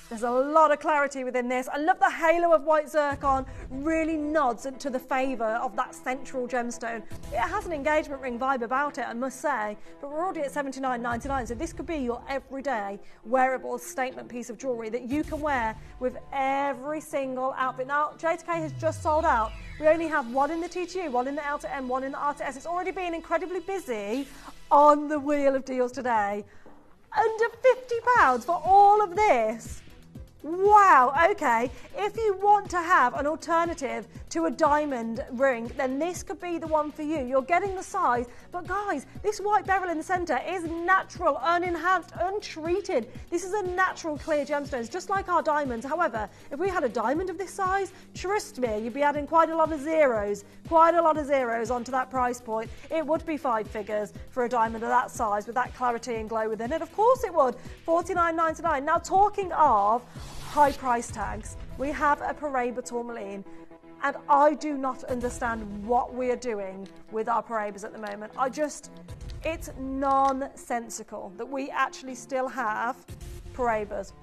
There's a lot of clarity within this. I love the halo of white zircon, really nods to the favour of that central gemstone. It has an engagement ring vibe about it, I must say, but we're already at $79.99, so this could be your everyday wearable statement piece of jewellery that you can wear with every single outfit. Now, J2K has just sold out. We only have 1 in the TTU, 1 in the Outer M, 1 in the RTS. It's already been incredibly busy on the wheel of deals today. Under £50 for all of this. Wow, okay. If you want to have an alternative to a diamond ring, then this could be the one for you. You're getting the size, but guys, this white beryl in the center is natural, unenhanced, untreated. This is a natural clear gemstones, just like our diamonds. However, if we had a diamond of this size, trust me, you'd be adding quite a lot of zeros onto that price point. It would be 5 figures for a diamond of that size with that clarity and glow within it. Of course it would. $49.99. Now, talking of high price tags, we have a Paraiba tourmaline, and I do not understand what we are doing with our Paraibas at the moment. It's nonsensical that we actually still have Paraibas.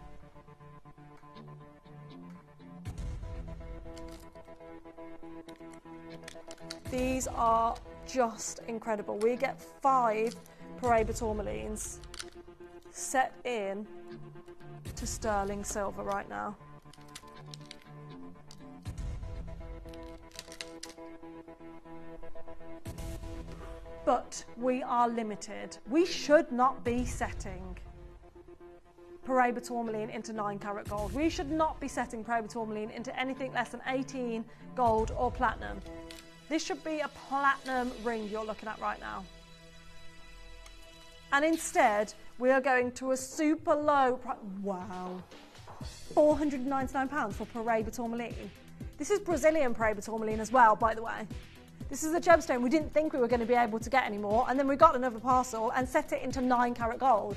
These are just incredible. We get 5 Paraiba tourmalines set in to sterling silver right now. But we are limited. We should not be setting Paraiba tourmaline into 9 karat gold. We should not be setting Paraiba tourmaline into anything less than 18 gold or platinum. This should be a platinum ring you're looking at right now. And instead, we are going to a super low price. Wow. £499 for Paraiba tourmaline. This is Brazilian Paraiba tourmaline as well, by the way. This is a gemstone we didn't think we were going to be able to get anymore, and then we got another parcel and set it into 9 karat gold.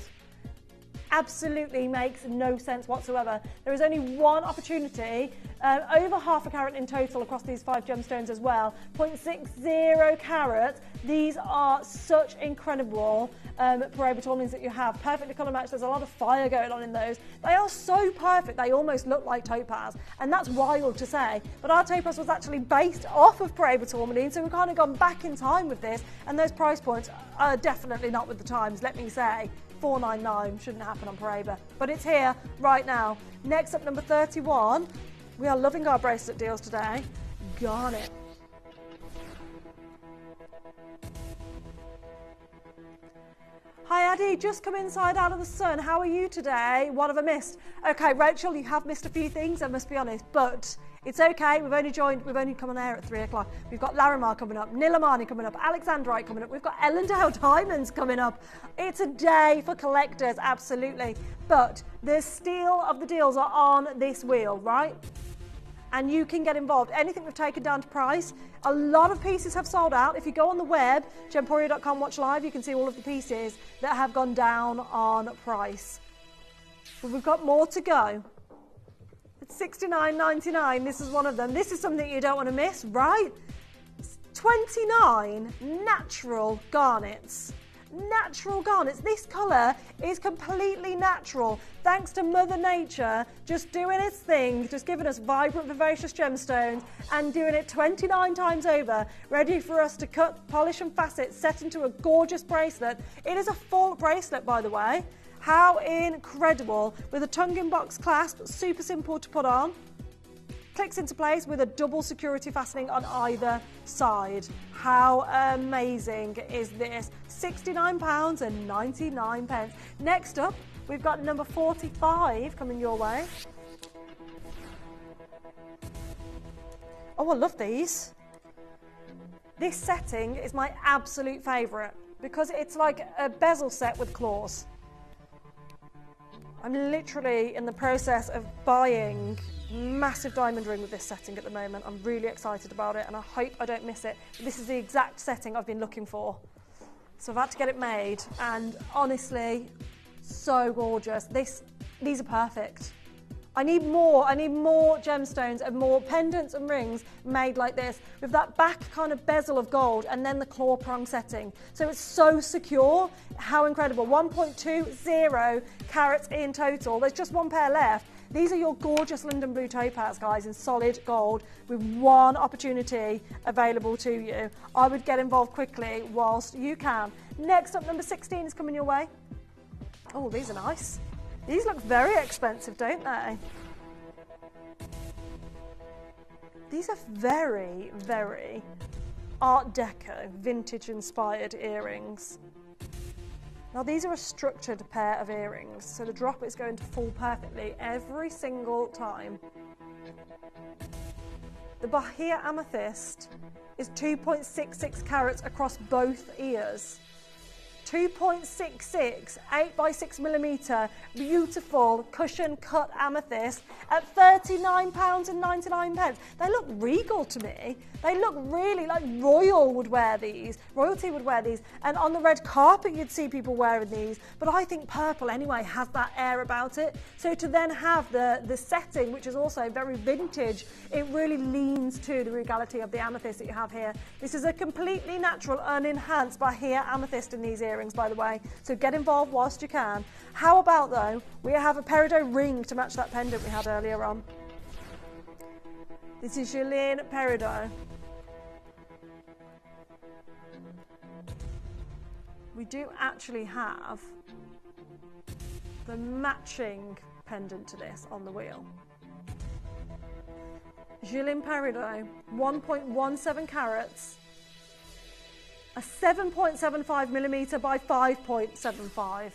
Absolutely makes no sense whatsoever. There is only one opportunity, over half a carat in total across these 5 gemstones as well, 0.60 carats. These are such incredible Paraiba tourmalines that you have, perfectly colour matched. There's a lot of fire going on in those. They are so perfect, they almost look like topaz, and that's wild to say, but our topaz was actually based off of Paraiba tourmaline, so we've kind of gone back in time with this, and those price points are definitely not with the times, let me say. $499 shouldn't happen on Paraiba, but it's here right now. Next up, number 31. We are loving our bracelet deals today. Garnet. Hi Addy, just come inside out of the sun. How are you today? What have I missed? Okay, Rachel, you have missed a few things, I must be honest, but it's okay. We've only come on air at 3 o'clock. We've got Larimar coming up, Nilamani coming up, Alexandrite coming up. We've got Ellendale Diamonds coming up. It's a day for collectors, absolutely. But the steal of the deals are on this wheel, right? And you can get involved. Anything we've taken down to price. A lot of pieces have sold out. If you go on the web, gemporia.com, watch live, you can see all of the pieces that have gone down on price. But we've got more to go. It's $69.99. This is one of them. This is something you don't want to miss, right? 29 natural garnets. Natural garnets. This colour is completely natural, thanks to Mother Nature just doing its thing, just giving us vibrant, vivacious gemstones and doing it 29 times over, ready for us to cut, polish and facet, set into a gorgeous bracelet. It is a full bracelet, by the way. How incredible, with a tongue-in box clasp, super simple to put on. Clicks into place with a double security fastening on either side. How amazing is this? £69.99. Next up, we've got number 45 coming your way. Oh, I love these. This setting is my absolute favourite because it's like a bezel set with claws. I'm literally in the process of buying massive diamond ring with this setting at the moment. I'm really excited about it and I hope I don't miss it. This is the exact setting I've been looking for. So I've had to get it made and honestly, so gorgeous. These are perfect. I need more gemstones and more pendants and rings made like this with that back kind of bezel of gold and then the claw prong setting. So it's so secure. How incredible. 1.20 carats in total. There's just one pair left. These are your gorgeous London Blue Topaz, guys, in solid gold with one opportunity available to you. I would get involved quickly whilst you can. Next up, number 16 is coming your way. Oh, these are nice. These look very expensive, don't they? These are very, very Art Deco, vintage inspired earrings. Now these are a structured pair of earrings, so the drop is going to fall perfectly every single time. The Bahia Amethyst is 2.66 carats across both ears. 2.66, 8x6mm, beautiful cushion cut amethyst at £39.99. They look regal to me. They look really like royalty would wear these, and on the red carpet you'd see people wearing these, but I think purple anyway has that air about it. So to then have the setting, which is also very vintage, it really leans to the regality of the amethyst that you have here. This is a completely natural, unenhanced Bahia amethyst in these earrings, by the way, so get involved whilst you can. How about though, we have a peridot ring to match that pendant we had earlier on. This is Julien Peridot. We do actually have the matching pendant to this on the wheel. Julien Peridot, 1.17 carats, a 7.75mm by 5.75.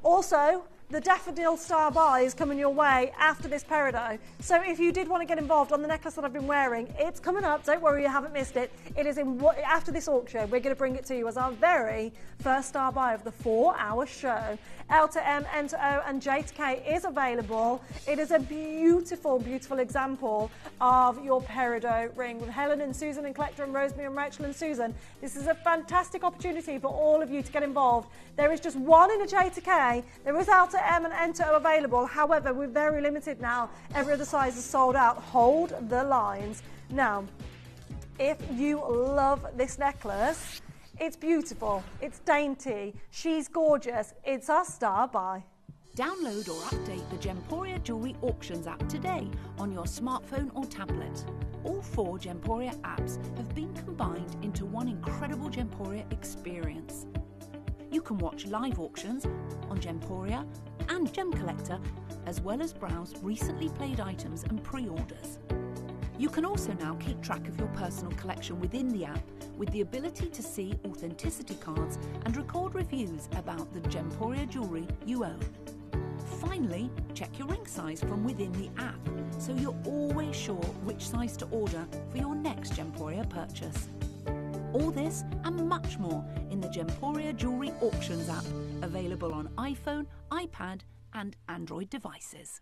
Also, the Daffodil Star Buy is coming your way after this peridot. So if you did want to get involved on the necklace that I've been wearing, it's coming up. Don't worry, you haven't missed it. It is after this auction. We're going to bring it to you as our very first Star Buy of the 4-hour show. L to M, N to O, and J to K is available. It is a beautiful, beautiful example of your peridot ring with Helen and Susan and Collector and Rosemary and Rachel and Susan. This is a fantastic opportunity for all of you to get involved. There is just one in a J to K. There is L to M and N to O available. However, we're very limited now. Every other size is sold out. Hold the lines. Now, if you love this necklace, it's beautiful, it's dainty, she's gorgeous, it's our Star Buy. Download or update the Gemporia Jewellery Auctions app today on your smartphone or tablet. All 4 Gemporia apps have been combined into one incredible Gemporia experience. You can watch live auctions on Gemporia and Gem Collector, as well as browse recently played items and pre-orders. You can also now keep track of your personal collection within the app with the ability to see authenticity cards and record reviews about the Gemporia jewellery you own. Finally, check your ring size from within the app so you're always sure which size to order for your next Gemporia purchase. All this and much more in the Gemporia Jewellery Auctions app, available on iPhone, iPad and Android devices.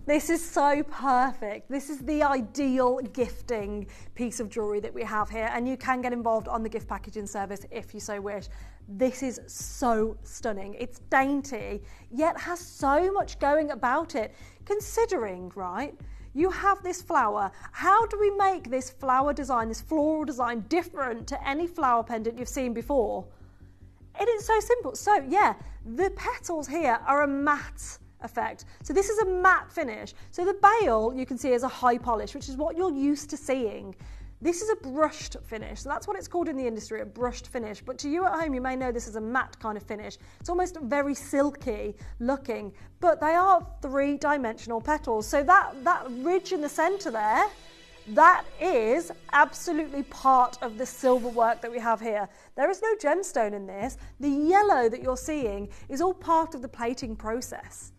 This is so perfect. This is the ideal gifting piece of jewellery that we have here, and you can get involved on the gift packaging service if you so wish. This is so stunning. It's dainty, yet has so much going about it. Considering, right, you have this flower. How do we make this flower design, this floral design, different to any flower pendant you've seen before? It is so simple. So yeah, the petals here are a matte effect. So this is a matte finish. So the bail you can see is a high polish, which is what you're used to seeing. This is a brushed finish. So that's what it's called in the industry, a brushed finish. But to you at home, you may know this is a matte kind of finish. It's almost very silky looking, but they are 3-dimensional petals. So that ridge in the center there, that is absolutely part of the silver work that we have here. There is no gemstone in this. The yellow that you're seeing is all part of the plating process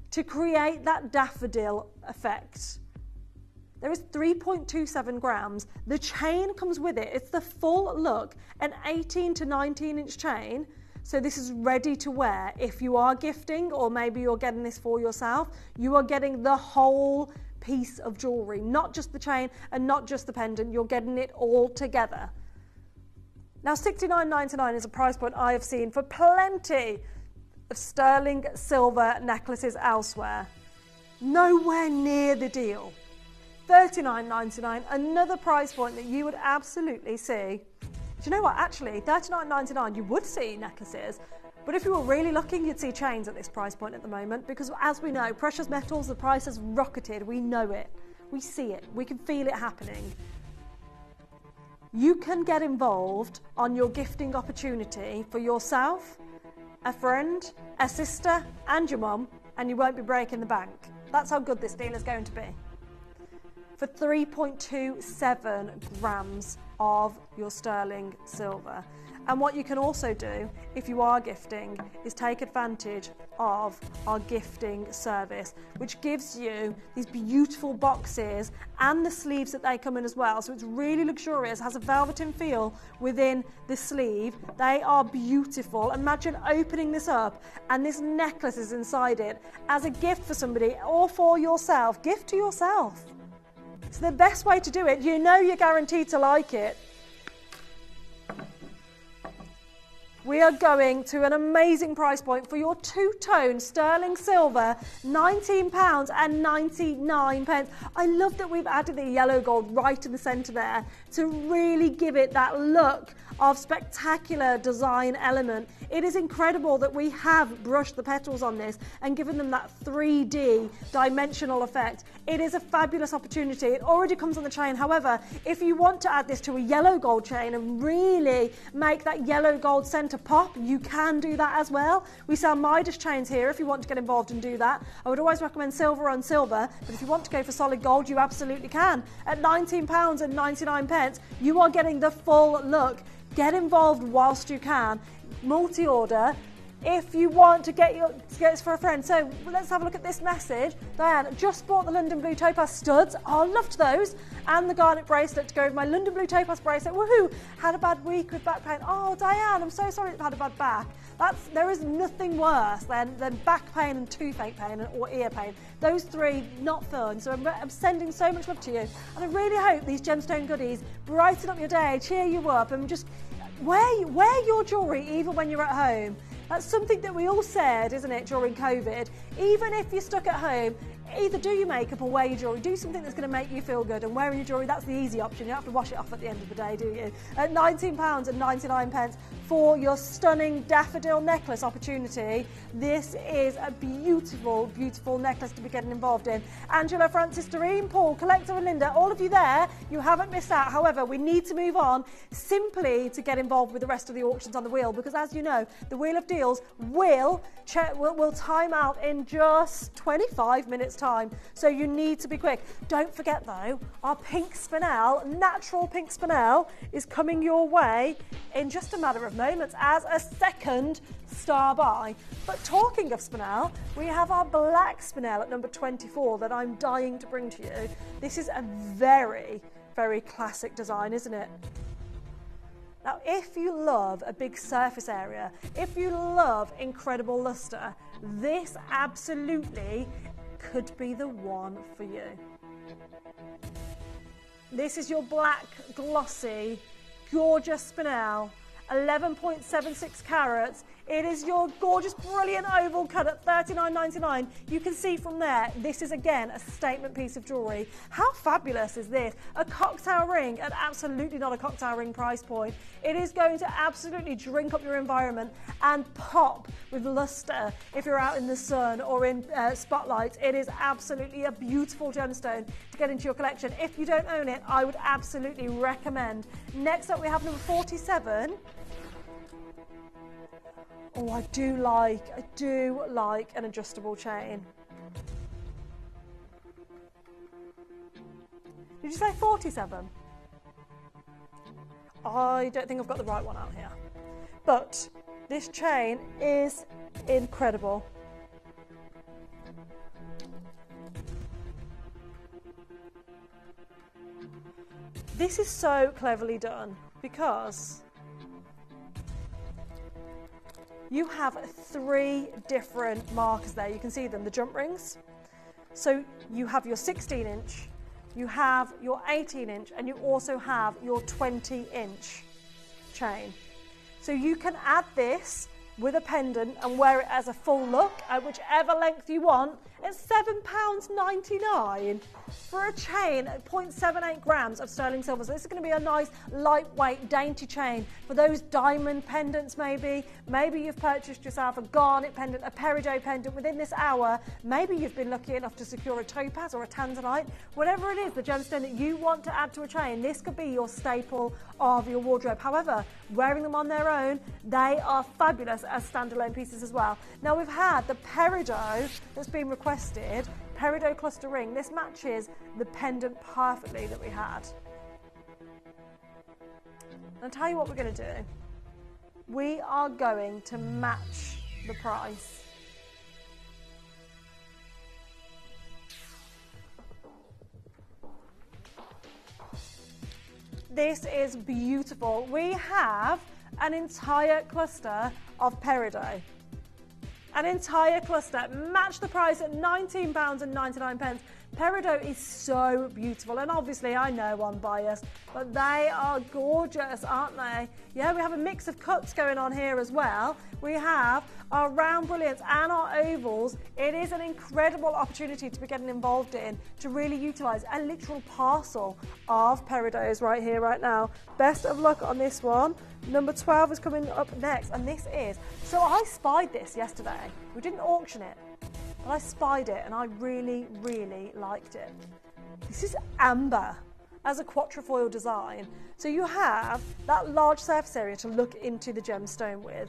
to create that daffodil effect. There is 3.27 grams. The chain comes with it. It's the full look, an 18 to 19 inch chain. So this is ready to wear. If you are gifting, or maybe you're getting this for yourself, you are getting the whole piece of jewelry, not just the chain and not just the pendant. You're getting it all together. Now, $69.99 is a price point I have seen for plenty of sterling silver necklaces elsewhere. Nowhere near the deal. $39.99, another price point that you would absolutely see. Do you know what, actually, $39.99 you would see necklaces, but if you were really looking, you'd see chains at this price point at the moment, because as we know, precious metals, the price has rocketed. We know it, we see it, we can feel it happening. you can get involved on your gifting opportunity for yourself, a friend, a sister and your mum, and you won't be breaking the bank. That's how good this deal is going to be. For 3.27 grams of your sterling silver. And what you can also do, if you are gifting, is take advantage of our gifting service, which gives you these beautiful boxes and the sleeves that they come in as well. So it's really luxurious, has a velveteen feel within the sleeve. They are beautiful. Imagine opening this up and this necklace is inside it as a gift for somebody or for yourself. Gift to yourself. It's the best way to do it. You know you're guaranteed to like it. We are going to an amazing price point for your two-tone sterling silver, £19.99. I love that we've added the yellow gold right in the centre there to really give it that look of spectacular design element. It is incredible that we have brushed the petals on this and given them that 3D dimensional effect. It is a fabulous opportunity. It already comes on the chain. However, if you want to add this to a yellow gold chain and really make that yellow gold centre pop, you can do that as well. We sell Midas chains here if you want to get involved and do that. I would always recommend silver on silver, but if you want to go for solid gold, you absolutely can. At £19.99, you are getting the full look. Get involved whilst you can. Multi-order if you want to get this for a friend. So let's have a look at this message. Diane, just bought the London Blue Topaz studs. Oh, I loved those. And the garnet bracelet to go with my London Blue Topaz bracelet. Woohoo! Had a bad week with back pain. Oh, Diane, I'm so sorry you've had a bad back. There is nothing worse than back pain and toothache pain or ear pain. Those three, not fun. So I'm sending so much love to you. And I really hope these gemstone goodies brighten up your day, cheer you up, and just wear your jewellery even when you're at home. That's something that we all said, isn't it, during COVID? Even if you're stuck at home, either do your makeup or wear your jewellery. Do something that's going to make you feel good. And wearing your jewellery, that's the easy option. You don't have to wash it off at the end of the day, do you? At £19.99 for your stunning daffodil necklace opportunity. This is a beautiful, beautiful necklace to be getting involved in. Angela, Francis, Doreen, Paul, Collector and Linda, all of you there, you haven't missed out. However, we need to move on simply to get involved with the rest of the auctions on the wheel, because as you know, the Wheel of Deals will time out in just 25 minutes time. So you need to be quick. Don't forget though, our pink spinel, natural pink spinel, is coming your way in just a matter of moments as a second star buy. But talking of spinel, we have our black spinel at number 24 that I'm dying to bring to you. This is a very, very classic design, isn't it? Now, if you love a big surface area, if you love incredible luster, this absolutely could be the one for you. This is your black, glossy, gorgeous spinel, 11.76 carats. It is your gorgeous, brilliant oval cut at $39.99. You can see from there, this is again a statement piece of jewellery. How fabulous is this? A cocktail ring at absolutely not a cocktail ring price point. It is going to absolutely drink up your environment and pop with luster if you're out in the sun or in spotlights. It is absolutely a beautiful gemstone to get into your collection. If you don't own it, I would absolutely recommend. Next up, we have number 47. Oh, I do like an adjustable chain. Did you say 47? I don't think I've got the right one out here. But this chain is incredible. This is so cleverly done because you have 3 different markers there. You can see them, the jump rings. So you have your 16-inch, you have your 18-inch, and you also have your 20-inch chain. So you can add this with a pendant and wear it as a full look at whichever length you want, It's £7.99 for a chain at 0.78 grams of sterling silver. So this is going to be a nice, lightweight, dainty chain for those diamond pendants maybe. Maybe you've purchased yourself a garnet pendant, a peridot pendant within this hour. Maybe you've been lucky enough to secure a topaz or a tanzanite. Whatever it is, the gemstone that you want to add to a chain, this could be your staple of your wardrobe. However, wearing them on their own, they are fabulous as standalone pieces as well. Now we've had the peridot that's been requested, peridot cluster ring. This matches the pendant perfectly that we had. I'll tell you what we're going to do. We are going to match the price. This is beautiful. We have an entire cluster of peridot. An entire cluster. Match the price at £19.99. Peridot is so beautiful, and obviously I know I'm biased, but they are gorgeous, aren't they? Yeah, we have a mix of cuts going on here as well. We have our round brilliants and our ovals. It is an incredible opportunity to be getting involved in, to really utilise a literal parcel of peridots right here, right now. Best of luck on this one. Number 12 is coming up next, and this is, so I spied this yesterday. We didn't auction it, but I spied it and I really, really liked it. This is amber as a quatrefoil design. So you have that large surface area to look into the gemstone with.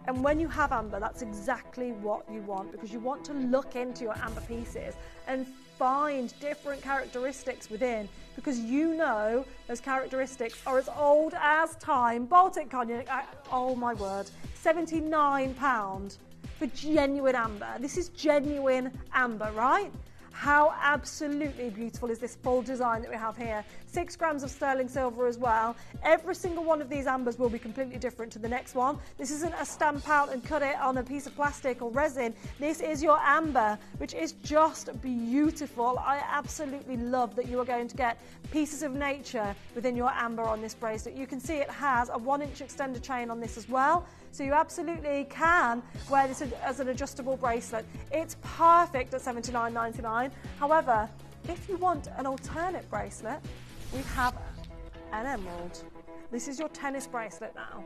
And when you have amber, that's exactly what you want, because you want to look into your amber pieces and find different characteristics within, because you know those characteristics are as old as time. Baltic cognac, oh my word, £79 for genuine amber. This is genuine amber, right? How absolutely beautiful is this full design that we have here. 6 grams of sterling silver as well. Every single one of these ambers will be completely different to the next one. This isn't a stamp out and cut it on a piece of plastic or resin. This is your amber, which is just beautiful. I absolutely love that you are going to get pieces of nature within your amber on this bracelet. You can see it has a 1-inch extender chain on this as well. So you absolutely can wear this as an adjustable bracelet. It's perfect at $79.99. However, if you want an alternate bracelet, we have an emerald. This is your tennis bracelet now.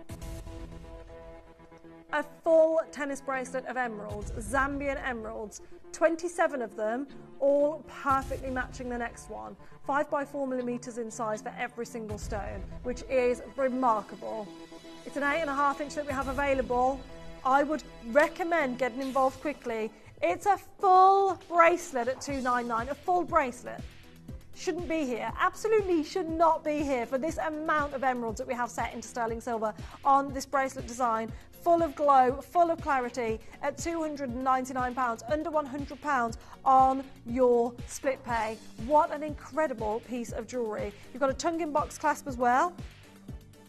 A full tennis bracelet of emeralds, Zambian emeralds, 27 of them, all perfectly matching the next one. 5x4mm in size for every single stone, which is remarkable. It's an 8.5 inch that we have available. I would recommend getting involved quickly. It's a full bracelet at $299, a full bracelet. Shouldn't be here, absolutely should not be here for this amount of emeralds that we have set into sterling silver on this bracelet design. Full of glow, full of clarity at £299, under £100 on your split pay. What an incredible piece of jewellery. You've got a tongue-in-box clasp as well,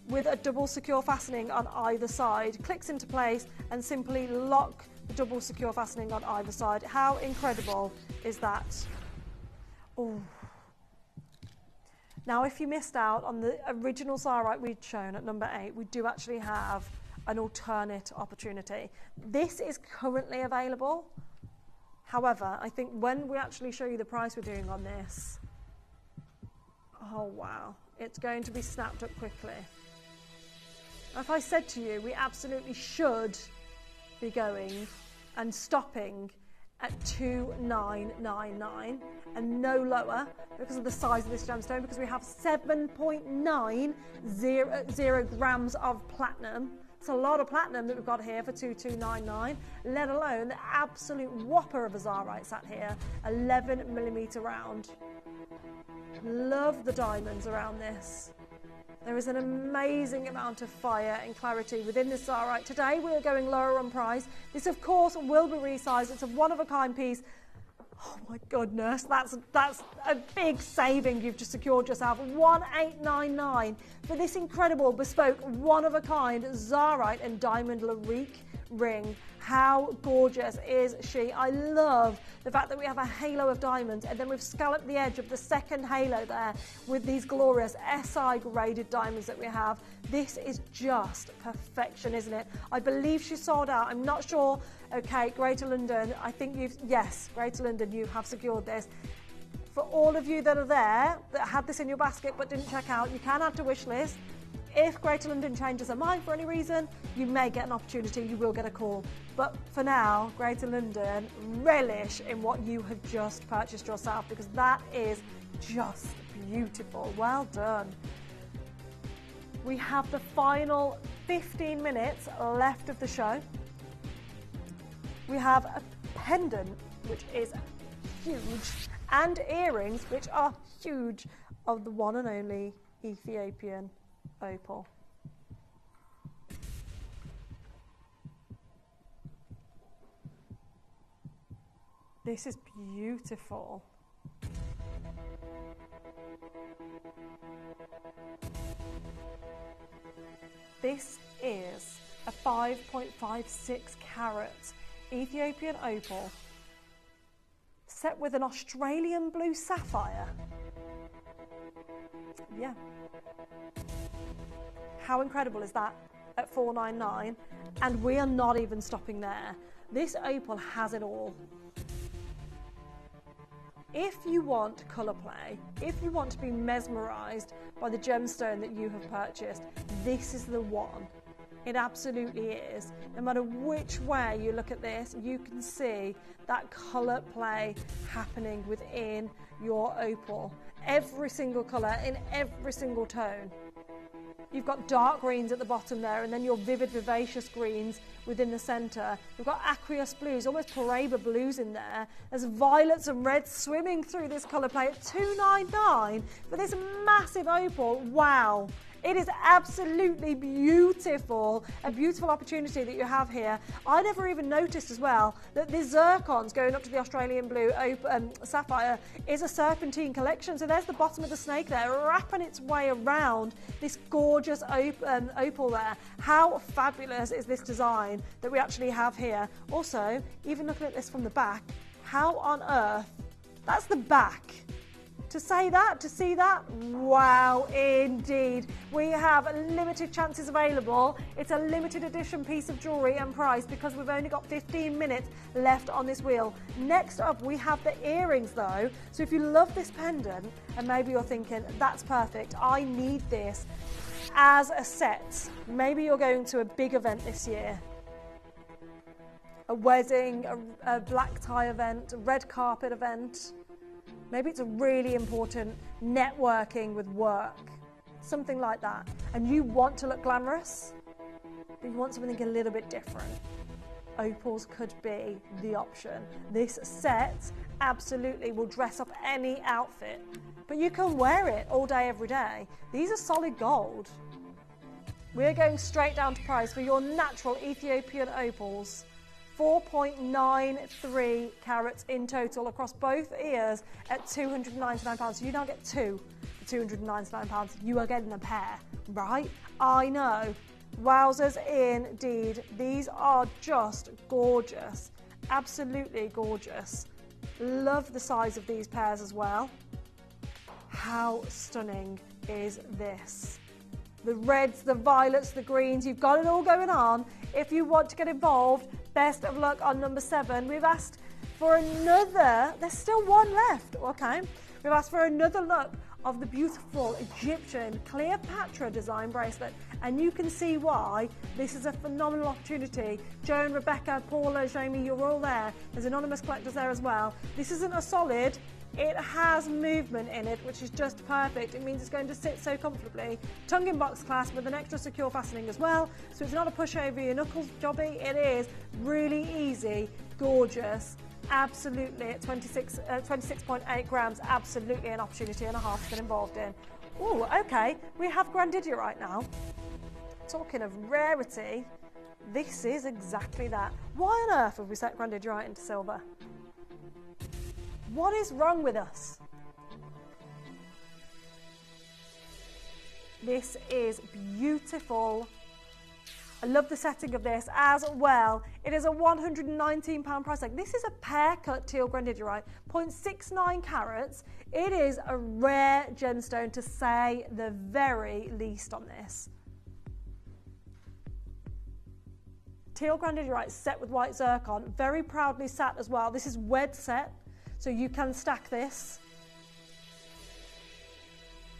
with a double secure fastening on either side. Clicks into place and simply lock the double secure fastening on either side. How incredible is that? Oh. Now, if you missed out on the original Cerelite we'd shown at number 8, we do actually have an alternate opportunity. This is currently available. However, I think when we actually show you the price we're doing on this, oh wow, it's going to be snapped up quickly. If I said to you, we absolutely should be going and stopping at $2,999 and no lower because of the size of this gemstone, because we have 7.90 grams of platinum. It's a lot of platinum that we've got here for $2,299, let alone the absolute whopper of a Cerelite sat here, 11mm round. Love the diamonds around this. There is an amazing amount of fire and clarity within this Cerelite. Today we are going lower on price. This, of course, will be resized. It's a one-of-a-kind piece. Oh my goodness, that's a big saving you've just secured yourself. $1,899 for this incredible bespoke one-of-a-kind Cerelite and diamond Larique ring. How gorgeous is she? I love the fact that we have a halo of diamonds and then we've scalloped the edge of the second halo there with these glorious SI graded diamonds that we have. This is just perfection, isn't it? I believe she sold out. I'm not sure. Okay, Greater London, I think yes, Greater London, you have secured this. For all of you that are there, that had this in your basket but didn't check out, you can add to wish list. If Greater London changes their mind for any reason, you may get an opportunity, you will get a call. But for now, Greater London, relish in what you have just purchased yourself, because that is just beautiful. Well done. We have the final 15 minutes left of the show. We have a pendant, which is huge, and earrings, which are huge, of the one and only Ethiopian opal. This is beautiful. This is a 5.56 carat Ethiopian opal set with an Australian blue sapphire. Yeah. How incredible is that at $499? And we are not even stopping there. This opal has it all. If you want colour play, if you want to be mesmerised by the gemstone that you have purchased, this is the one. It absolutely is. No matter which way you look at this, you can see that colour play happening within your opal. Every single colour in every single tone. You've got dark greens at the bottom there, and then your vivid, vivacious greens within the centre. We've got aqueous blues, almost Paraiba blues in there. There's violets and reds swimming through this colour play at $299 for this massive opal. Wow. It is absolutely beautiful, a beautiful opportunity that you have here. I never even noticed as well that the zircons going up to the Australian blue sapphire is a serpentine collection. So there's the bottom of the snake there, wrapping its way around this gorgeous opal there. How fabulous is this design that we actually have here? Also, even looking at this from the back, how on earth, that's the back. To say that, to see that, wow, indeed. We have limited chances available. It's a limited edition piece of jewellery and price because we've only got 15 minutes left on this wheel. Next up, we have the earrings though. So if you love this pendant and maybe you're thinking, that's perfect, I need this as a set. Maybe you're going to a big event this year. A wedding, a black tie event, a red carpet event. Maybe it's a really important networking with work, something like that. And you want to look glamorous, but you want something a little bit different. Opals could be the option. This set absolutely will dress up any outfit, but you can wear it all day, every day. These are solid gold. We're going straight down to price for your natural Ethiopian opals. 4.93 carats in total across both ears at £299. So you now get two for £299. You are getting a pair, right? I know. Wowzers indeed. These are just gorgeous. Absolutely gorgeous. Love the size of these pairs as well. How stunning is this? The reds, the violets, the greens, you've got it all going on. If you want to get involved, best of luck on number 7. We've asked for another, there's still one left, okay. We've asked for another look of the beautiful Egyptian Cleopatra design bracelet, and you can see why this is a phenomenal opportunity. Joan, Rebecca, Paula, Jamie, you're all there. There's anonymous collectors there as well. This isn't a solid. It has movement in it, which is just perfect. It means it's going to sit so comfortably. Tongue in box clasp with an extra secure fastening as well. So it's not a push over your knuckles jobby. It is really easy, gorgeous. Absolutely at 26.8 grams. Absolutely an opportunity and a half to get involved in. Oh, okay. We have Grandidierite now. Talking of rarity, this is exactly that. Why on earth have we set Grandidierite into silver? What is wrong with us? This is beautiful I love the setting of this as well. It is a £119 price tag. This is a pear cut teal Grandidierite, 0.69 carats. It is a rare gemstone to say the very least on this. Teal Grandidierite set with white zircon, very proudly sat as well. This is wed set, so you can stack this.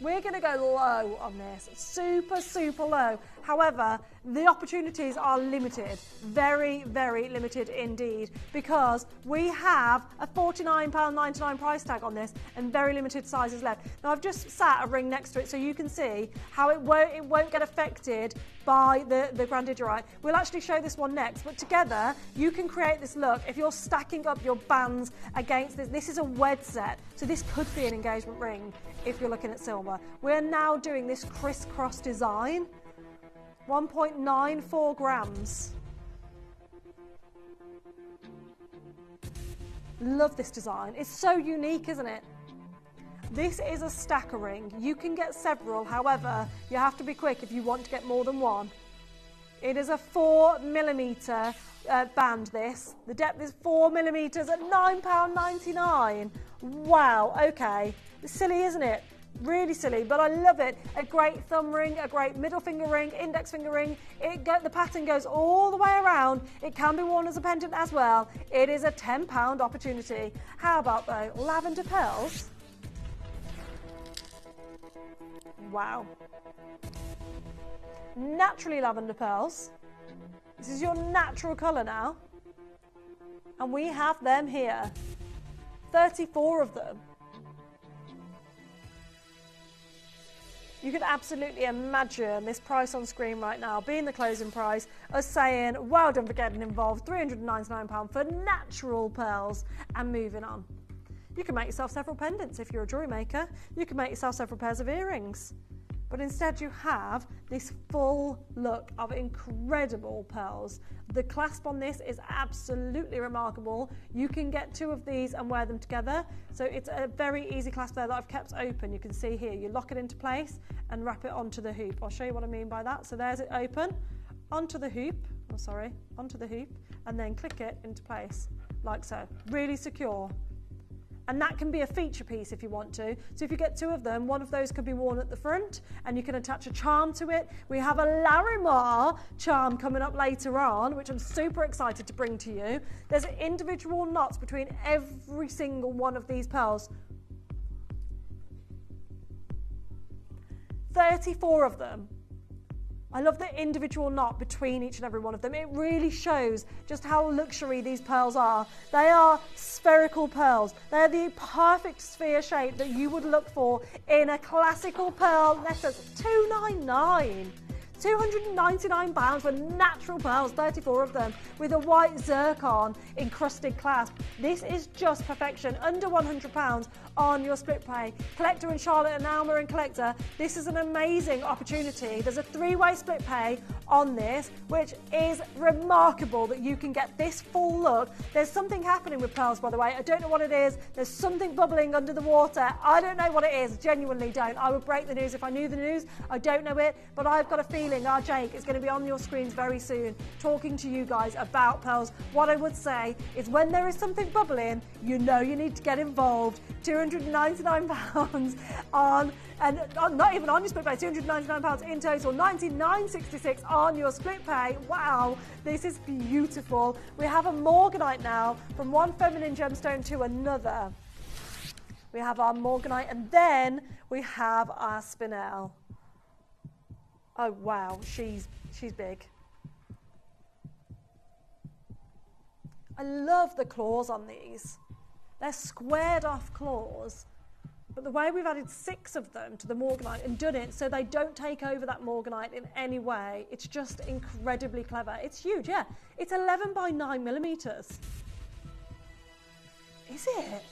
We're going to go low on this, super, super low. However, the opportunities are limited, very, very limited indeed, because we have a £49.99 price tag on this and very limited sizes left. Now, I've just sat a ring next to it so you can see how it won't get affected by the Grandidierite. We'll actually show this one next, but together you can create this look if you're stacking up your bands against this. This is a wed set, so this could be an engagement ring if you're looking at silver. We're now doing this crisscross design, 1.94 grams. Love this design. It's so unique, isn't it? This is a stacker ring. You can get several, however, you have to be quick if you want to get more than one. It is a 4mm band, this. The depth is 4mm at £9.99. Wow, okay. It's silly, isn't it? Really silly, but I love it. A great thumb ring, a great middle finger ring, index finger ring. The pattern goes all the way around. It can be worn as a pendant as well. It is a £10 opportunity. How about though, lavender pearls? Wow. Naturally lavender pearls. This is your natural colour now. And we have them here. 34 of them. You could absolutely imagine this price on screen right now being the closing price, us saying, well done for getting involved, £399 for natural pearls, and moving on. You can make yourself several pendants if you're a jewellery maker. You can make yourself several pairs of earrings. But instead you have this full look of incredible pearls. The clasp on this is absolutely remarkable. You can get two of these and wear them together. So it's a very easy clasp there that I've kept open. You can see here, you lock it into place and wrap it onto the hoop. I'll show you what I mean by that. So there's it open, onto the hoop, onto the hoop, and then click it into place like so. Really secure. And that can be a feature piece if you want to. So if you get two of them, one of those could be worn at the front and you can attach a charm to it. We have a Larimar charm coming up later on, which I'm super excited to bring to you. There's individual knots between every single one of these pearls. 34 of them. I love the individual knot between each and every one of them. It really shows just how luxury these pearls are. They are spherical pearls. They're the perfect sphere shape that you would look for in a classical pearl necklace. £299. £299 for natural pearls, 34 of them, with a white zircon encrusted clasp. This is just perfection, under £100 on your split pay. Collector and Charlotte and Alma and Collector, this is an amazing opportunity. There's a three-way split pay on this, which is remarkable that you can get this full look. There's something happening with pearls, by the way. I don't know what it is. There's something bubbling under the water. I don't know what it is, genuinely don't. I would break the news if I knew the news. I don't know it, but I've got a feeling our Jake is going to be on your screens very soon talking to you guys about pearls. What I would say is when there is something bubbling, you know you need to get involved. £299 on, and not even on your split pay, £299 in total, $99.66 on your split pay. Wow, this is beautiful. We have a Morganite now, from one feminine gemstone to another. We have our Morganite, and then we have our spinel. Oh wow, she's big. I love the claws on these. They're squared off claws, but the way we've added 6 of them to the Morganite and done it so they don't take over that Morganite in any way, it's just incredibly clever. It's huge, yeah. It's 11 by 9 millimeters. Is it?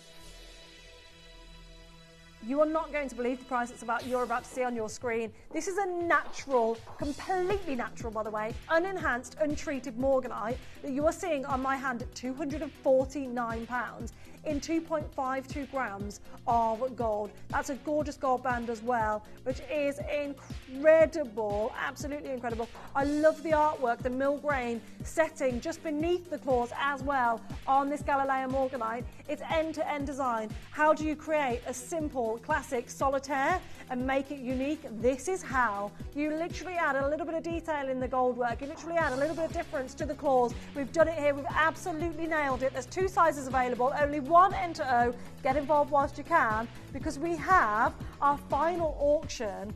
You are not going to believe the price you're about to see on your screen. This is a natural, completely natural, by the way, unenhanced, untreated Morganite that you are seeing on my hand at £249. in 2.52 grams of gold. That's a gorgeous gold band as well, which is incredible, absolutely incredible. I love the artwork, the mill grain setting just beneath the claws as well on this Galileo Morganite. It's end-to-end design. How do you create a simple, classic solitaire and make it unique? This is how. You literally add a little bit of detail in the gold work. You literally add a little bit of difference to the claws. We've done it here. We've absolutely nailed it. There's 2 sizes available, only 1 N to O. Get involved whilst you can, because we have our final auction.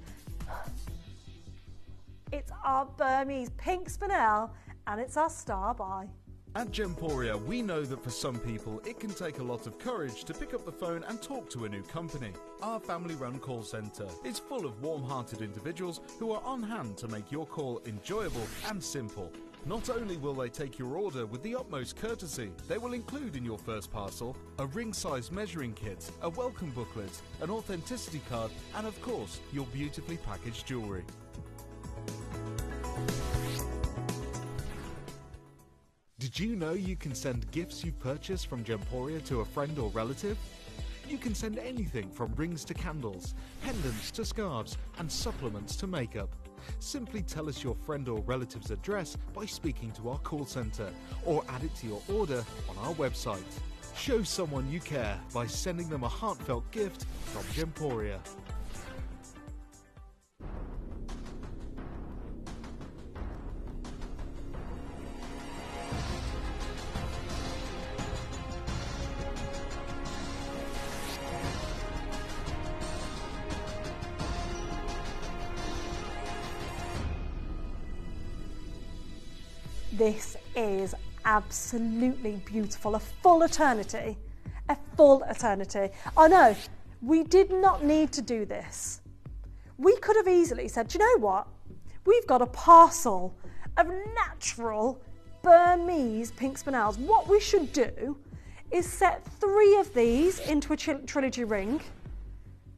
It's our Burmese pink spinel, and it's our star buy. At Gemporia, we know that for some people, it can take a lot of courage to pick up the phone and talk to a new company. Our family-run call centre is full of warm-hearted individuals who are on hand to make your call enjoyable and simple. Not only will they take your order with the utmost courtesy, they will include in your first parcel a ring-size measuring kit, a welcome booklet, an authenticity card, and of course, your beautifully packaged jewellery. Did you know you can send gifts you've purchased from Gemporia to a friend or relative? You can send anything from rings to candles, pendants to scarves, and supplements to makeup. Simply tell us your friend or relative's address by speaking to our call centre, or add it to your order on our website. Show someone you care by sending them a heartfelt gift from Gemporia. This is absolutely beautiful. A full eternity. A full eternity. I know, we did not need to do this. We could have easily said, do you know what? We've got a parcel of natural Burmese pink spinels. What we should do is set 3 of these into a trilogy ring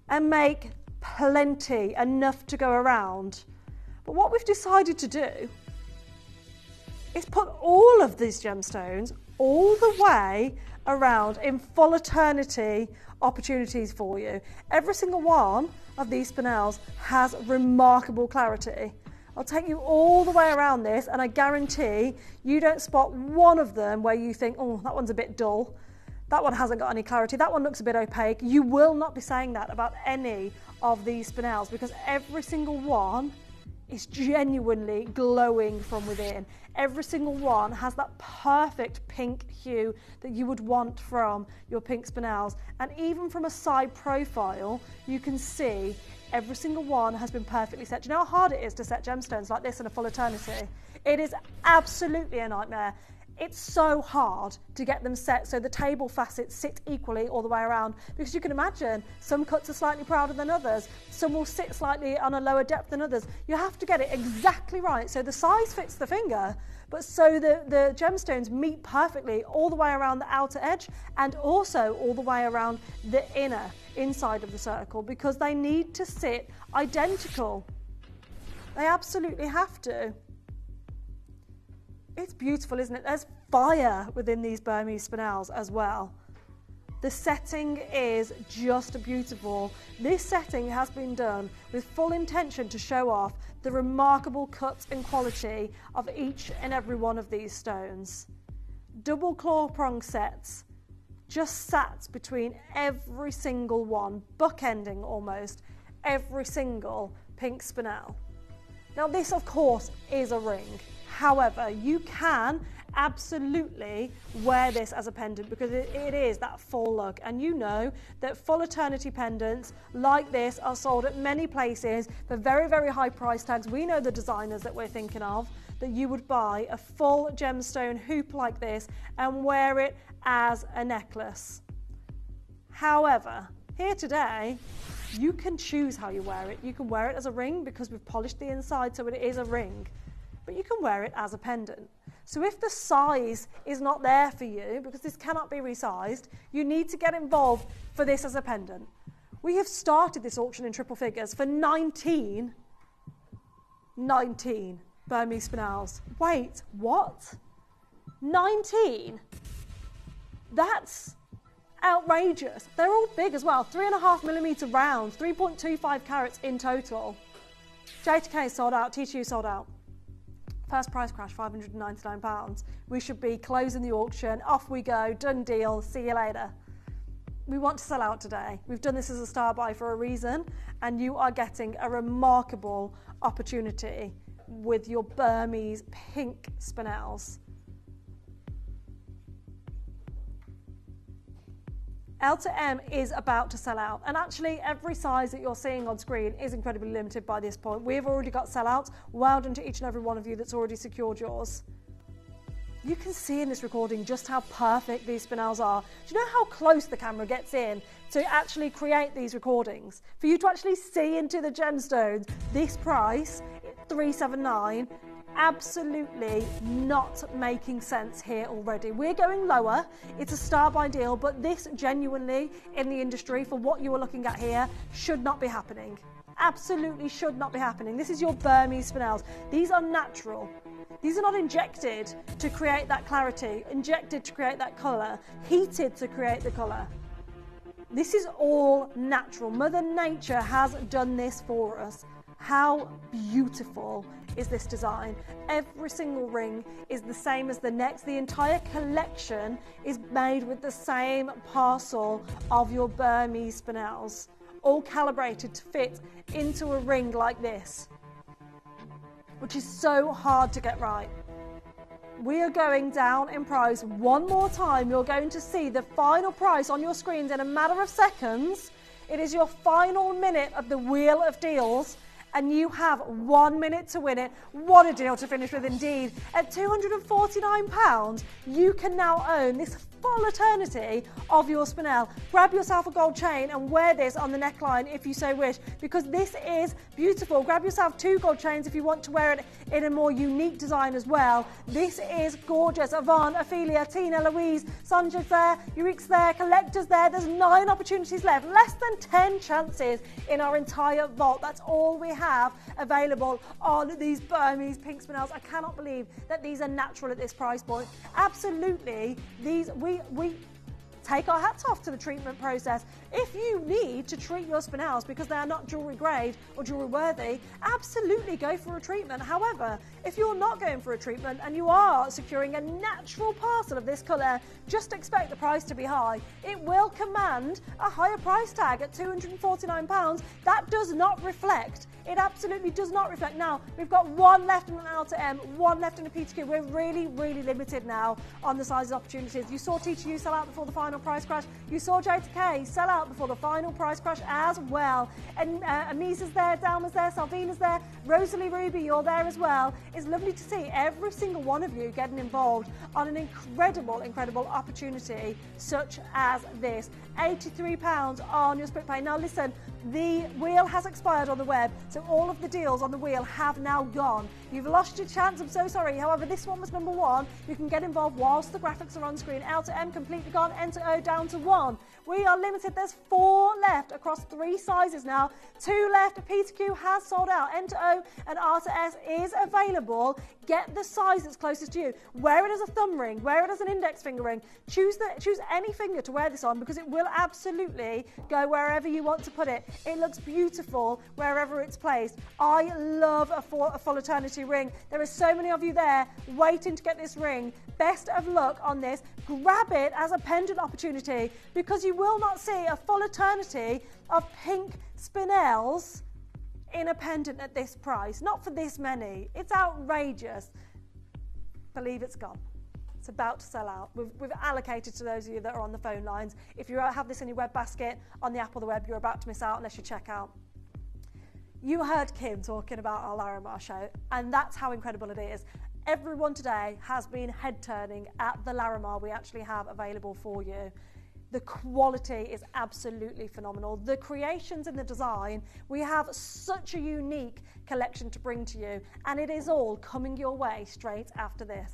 and make plenty, enough to go around. But what we've decided to do is put all of these gemstones all the way around in full eternity opportunities for you. Every single one of these spinels has remarkable clarity. I'll take you all the way around this, and I guarantee you don't spot one of them where you think, oh, that one's a bit dull. That one hasn't got any clarity. That one looks a bit opaque. You will not be saying that about any of these spinels, because every single one is genuinely glowing from within. Every single one has that perfect pink hue that you would want from your pink spinels. And even from a side profile, you can see every single one has been perfectly set. Do you know how hard it is to set gemstones like this in a full eternity? It is absolutely a nightmare. It's so hard to get them set so the table facets sit equally all the way around, because you can imagine some cuts are slightly prouder than others, some will sit slightly on a lower depth than others. You have to get it exactly right so the size fits the finger, but so the gemstones meet perfectly all the way around the outer edge and also all the way around the inside of the circle, because they need to sit identical. They absolutely have to. It's beautiful, isn't it? There's fire within these Burmese spinels as well. The setting is just beautiful. This setting has been done with full intention to show off the remarkable cut and quality of each and every one of these stones. Double claw prong sets just sat between every single one, bookending almost every single pink spinel. Now this, of course, is a ring. However, you can absolutely wear this as a pendant, because it is that full look. And you know that full eternity pendants like this are sold at many places for very, very high price tags. We know the designers that we're thinking of, that you would buy a full gemstone hoop like this and wear it as a necklace. However, here today, you can choose how you wear it. You can wear it as a ring because we've polished the inside so it is a ring. But you can wear it as a pendant. So if the size is not there for you, because this cannot be resized, you need to get involved for this as a pendant. We have started this auction in triple figures for 19 Burmese spinels. Wait, what? 19? That's outrageous. They're all big as well, 3.5mm rounds, 3.25 carats in total. J2K sold out, T2 sold out. First price crash, £599. We should be closing the auction. Off we go, done deal, see you later. We want to sell out today. We've done this as a star buy for a reason, and you are getting a remarkable opportunity with your Burmese pink spinels. L to M is about to sell out, and actually every size that you're seeing on screen is incredibly limited by this point. We've already got sellouts. Well done to each and every one of you that's already secured yours. You can see in this recording just how perfect these spinels are. Do you know how close the camera gets in to actually create these recordings? For you to actually see into the gemstones, this price, $379, absolutely not making sense here already. We're going lower. It's a star buy deal, but this genuinely in the industry for what you are looking at here should not be happening. Absolutely should not be happening. This is your Burmese spinels. These are natural. These are not injected to create that clarity, injected to create that colour, heated to create the colour. This is all natural. Mother Nature has done this for us. How beautiful is this design? Every single ring is the same as the next. The entire collection is made with the same parcel of your Burmese spinels, all calibrated to fit into a ring like this, which is so hard to get right. We are going down in price one more time. You're going to see the final price on your screens in a matter of seconds. It is your final minute of the Wheel of Deals, and you have 1 minute to win it. What a deal to finish with indeed. At £249, you can now own this full eternity of your spinel. Grab yourself a gold chain and wear this on the neckline if you so wish, because this is beautiful. Grab yourself 2 gold chains if you want to wear it in a more unique design as well. This is gorgeous. Yvonne, Ophelia, Tina, Louise, Sanja's there, Eureka's there, Collector's there. There's 9 opportunities left. Less than 10 chances in our entire vault. That's all we have available on these Burmese pink spinels. I cannot believe that these are natural at this price point. Absolutely, these we take our hats off to the treatment process. If you need to treat your spinels because they are not jewellery grade or jewellery worthy, absolutely go for a treatment. However, if you're not going for a treatment and you are securing a natural parcel of this colour, just expect the price to be high. It will command a higher price tag at £249. That does not reflect. It absolutely does not reflect. Now, we've got 1 left in an L to M, 1 left in a P to Q. We're really, really limited now on the sizes opportunities. You saw T2U sell out before the final price crash. You saw J2K sell out before the final price crash as well. And Amisa's there, Dalma's there, Salvina's there, Rosalie Ruby, you're there as well. It's lovely to see every single one of you getting involved on an incredible, incredible opportunity such as this. £83 on your split pay. Now listen, the wheel has expired on the web, so all of the deals on the wheel have now gone. You've lost your chance, I'm so sorry. However, this one was number 1. You can get involved whilst the graphics are on screen. L to M completely gone, N to O down to 1. We are limited, there's 4 left across 3 sizes now. 2 left, P to Q has sold out. N to O and R to S is available. Get the size that's closest to you. Wear it as a thumb ring, wear it as an index finger ring. Choose any finger to wear this on, because it will absolutely go wherever you want to put it. It looks beautiful wherever it's placed. I love a full eternity ring. There are so many of you there waiting to get this ring. Best of luck on this. Grab it as a pendant opportunity, because you will not see a full eternity of pink spinels in a pendant at this price. Not for this many. It's outrageous. Believe it's gone. It's about to sell out. We've allocated to those of you that are on the phone lines. If you have this in your web basket on the app or the web, you're about to miss out unless you check out. You heard Kim talking about our Larimar show, and that's how incredible it is. Everyone today has been head turning at the Larimar we actually have available for you. The quality is absolutely phenomenal. The creations and the design, we have such a unique collection to bring to you, and it is all coming your way straight after this.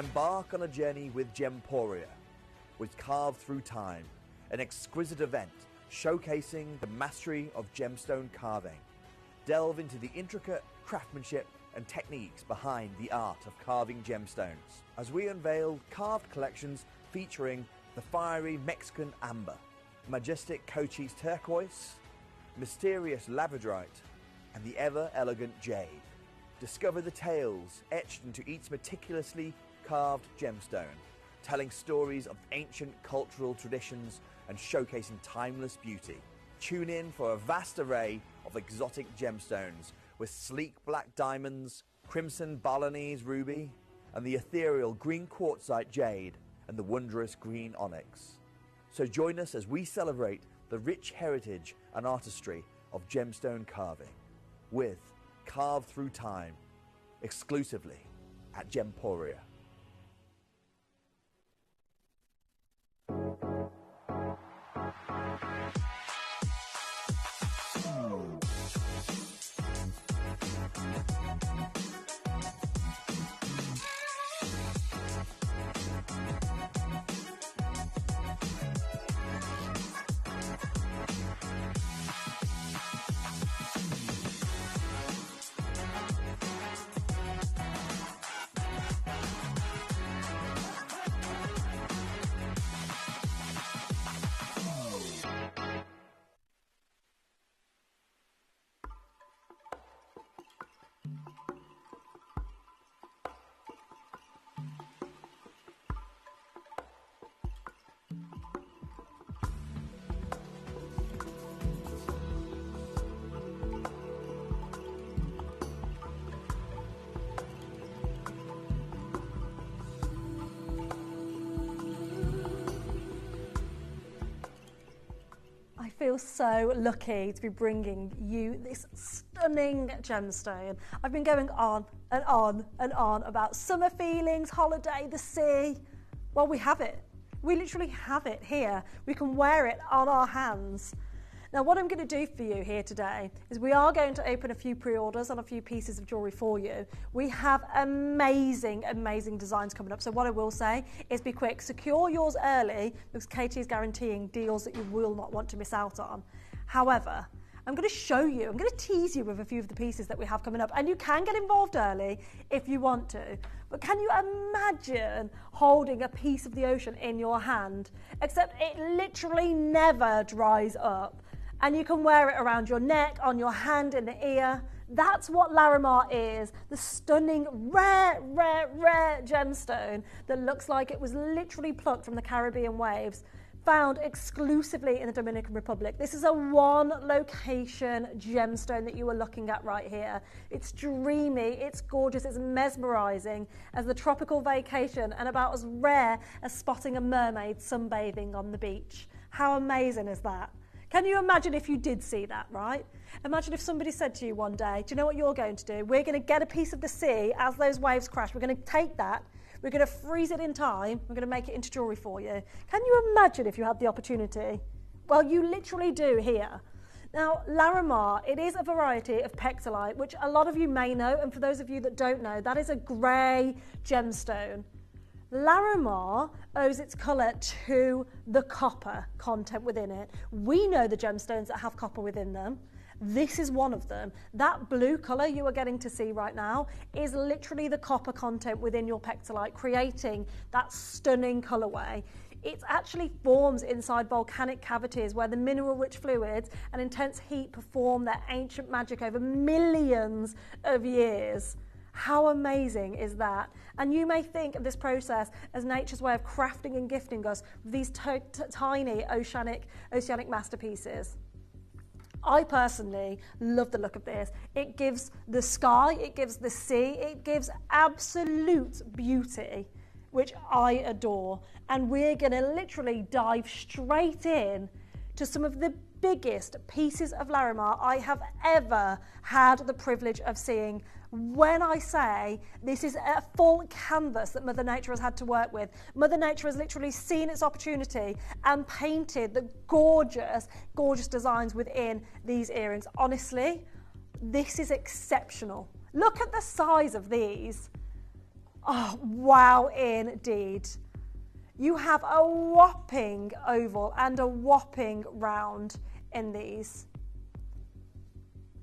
Embark on a journey with Gemporia, with Carved Through Time, an exquisite event showcasing the mastery of gemstone carving. Delve into the intricate craftsmanship and techniques behind the art of carving gemstones as we unveil carved collections featuring the fiery Mexican amber, majestic Cochise turquoise, mysterious labradorite, and the ever-elegant jade. Discover the tales etched into each meticulously carved gemstone, telling stories of ancient cultural traditions and showcasing timeless beauty. Tune in for a vast array of exotic gemstones with sleek black diamonds, crimson Balinese ruby, and the ethereal green quartzite jade and the wondrous green onyx. So join us as we celebrate the rich heritage and artistry of gemstone carving with Carved Through Time, exclusively at Gemporia. I feel so lucky to be bringing you this stunning gemstone. I've been going on and on and on about summer feelings, holiday, the sea. Well, we have it. We literally have it here. We can wear it on our hands. Now, what I'm going to do for you here today is we are going to open a few pre-orders on a few pieces of jewellery for you. We have amazing, amazing designs coming up. So what I will say is be quick, secure yours early because Katie is guaranteeing deals that you will not want to miss out on. However, I'm going to show you, I'm going to tease you with a few of the pieces that we have coming up. And you can get involved early if you want to. But can you imagine holding a piece of the ocean in your hand? Except it literally never dries up. And you can wear it around your neck, on your hand, in the ear. That's what Larimar is, the stunning, rare, rare, rare gemstone that looks like it was literally plucked from the Caribbean waves, found exclusively in the Dominican Republic. This is a one-location gemstone that you are looking at right here. It's dreamy, it's gorgeous, it's mesmerising as the tropical vacation and about as rare as spotting a mermaid sunbathing on the beach. How amazing is that? Can you imagine if you did see that, right? Imagine if somebody said to you one day, do you know what you're going to do? We're going to get a piece of the sea as those waves crash. We're going to take that. We're going to freeze it in time. We're going to make it into jewellery for you. Can you imagine if you had the opportunity? Well, you literally do here. Now, Larimar, it is a variety of pectolite, which a lot of you may know. And for those of you that don't know, that is a grey gemstone. Larimar owes its colour to the copper content within it. We know the gemstones that have copper within them. This is one of them. That blue colour you are getting to see right now is literally the copper content within your pectolite, creating that stunning colourway. It actually forms inside volcanic cavities where the mineral-rich fluids and intense heat perform their ancient magic over millions of years. How amazing is that? And you may think of this process as nature's way of crafting and gifting us with these tiny oceanic masterpieces. I personally love the look of this. It gives the sky, it gives the sea, it gives absolute beauty, which I adore. And we're going to literally dive straight in to some of the biggest pieces of Larimar I have ever had the privilege of seeing. When I say this is a full canvas that Mother Nature has had to work with, Mother Nature has literally seen its opportunity and painted the gorgeous, gorgeous designs within these earrings. Honestly, this is exceptional. Look at the size of these. Oh, wow, indeed. You have a whopping oval and a whopping round in these.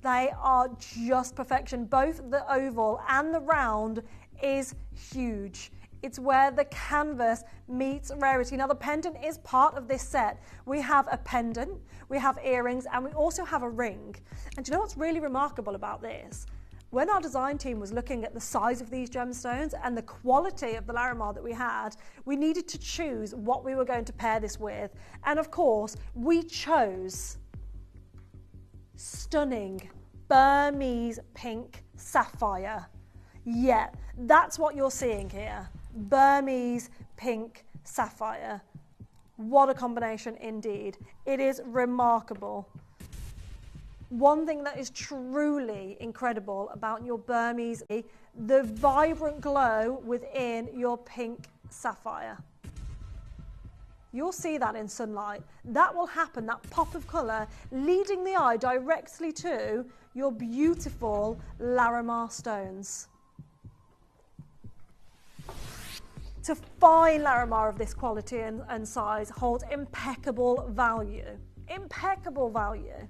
They are just perfection. Both the oval and the round is huge. It's where the canvas meets rarity. Now, the pendant is part of this set. We have a pendant, we have earrings, and we also have a ring. And do you know what's really remarkable about this? When our design team was looking at the size of these gemstones and the quality of the Larimar that we had, we needed to choose what we were going to pair this with. And of course, we chose stunning Burmese pink sapphire. Yeah, that's what you're seeing here. Burmese pink sapphire. What a combination indeed. It is remarkable. One thing that is truly incredible about your Burmese, the vibrant glow within your pink sapphire. You'll see that in sunlight. That will happen, that pop of colour, leading the eye directly to your beautiful Larimar stones. To find Larimar of this quality and size holds impeccable value. Impeccable value.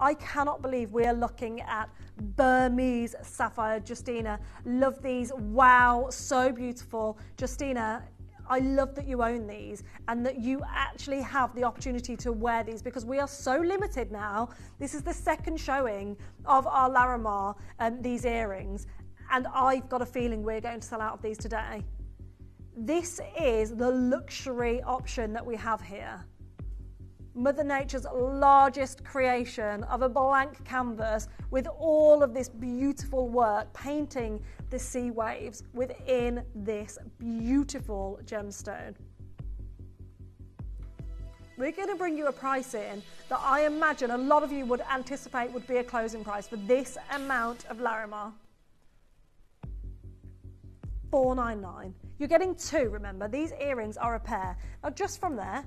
I cannot believe we are looking at Burmese sapphire. Justina, love these. Wow, so beautiful. Justina, I love that you own these and that you actually have the opportunity to wear these, because we are so limited now. This is the second showing of our Larimar and these earrings, and I've got a feeling we're going to sell out of these today. This is the luxury option that we have here. Mother Nature's largest creation of a blank canvas with all of this beautiful work, painting the sea waves within this beautiful gemstone. We're going to bring you a price in that I imagine a lot of you would anticipate would be a closing price for this amount of Larimar. $499. You're getting two, remember. These earrings are a pair. Now, just from there,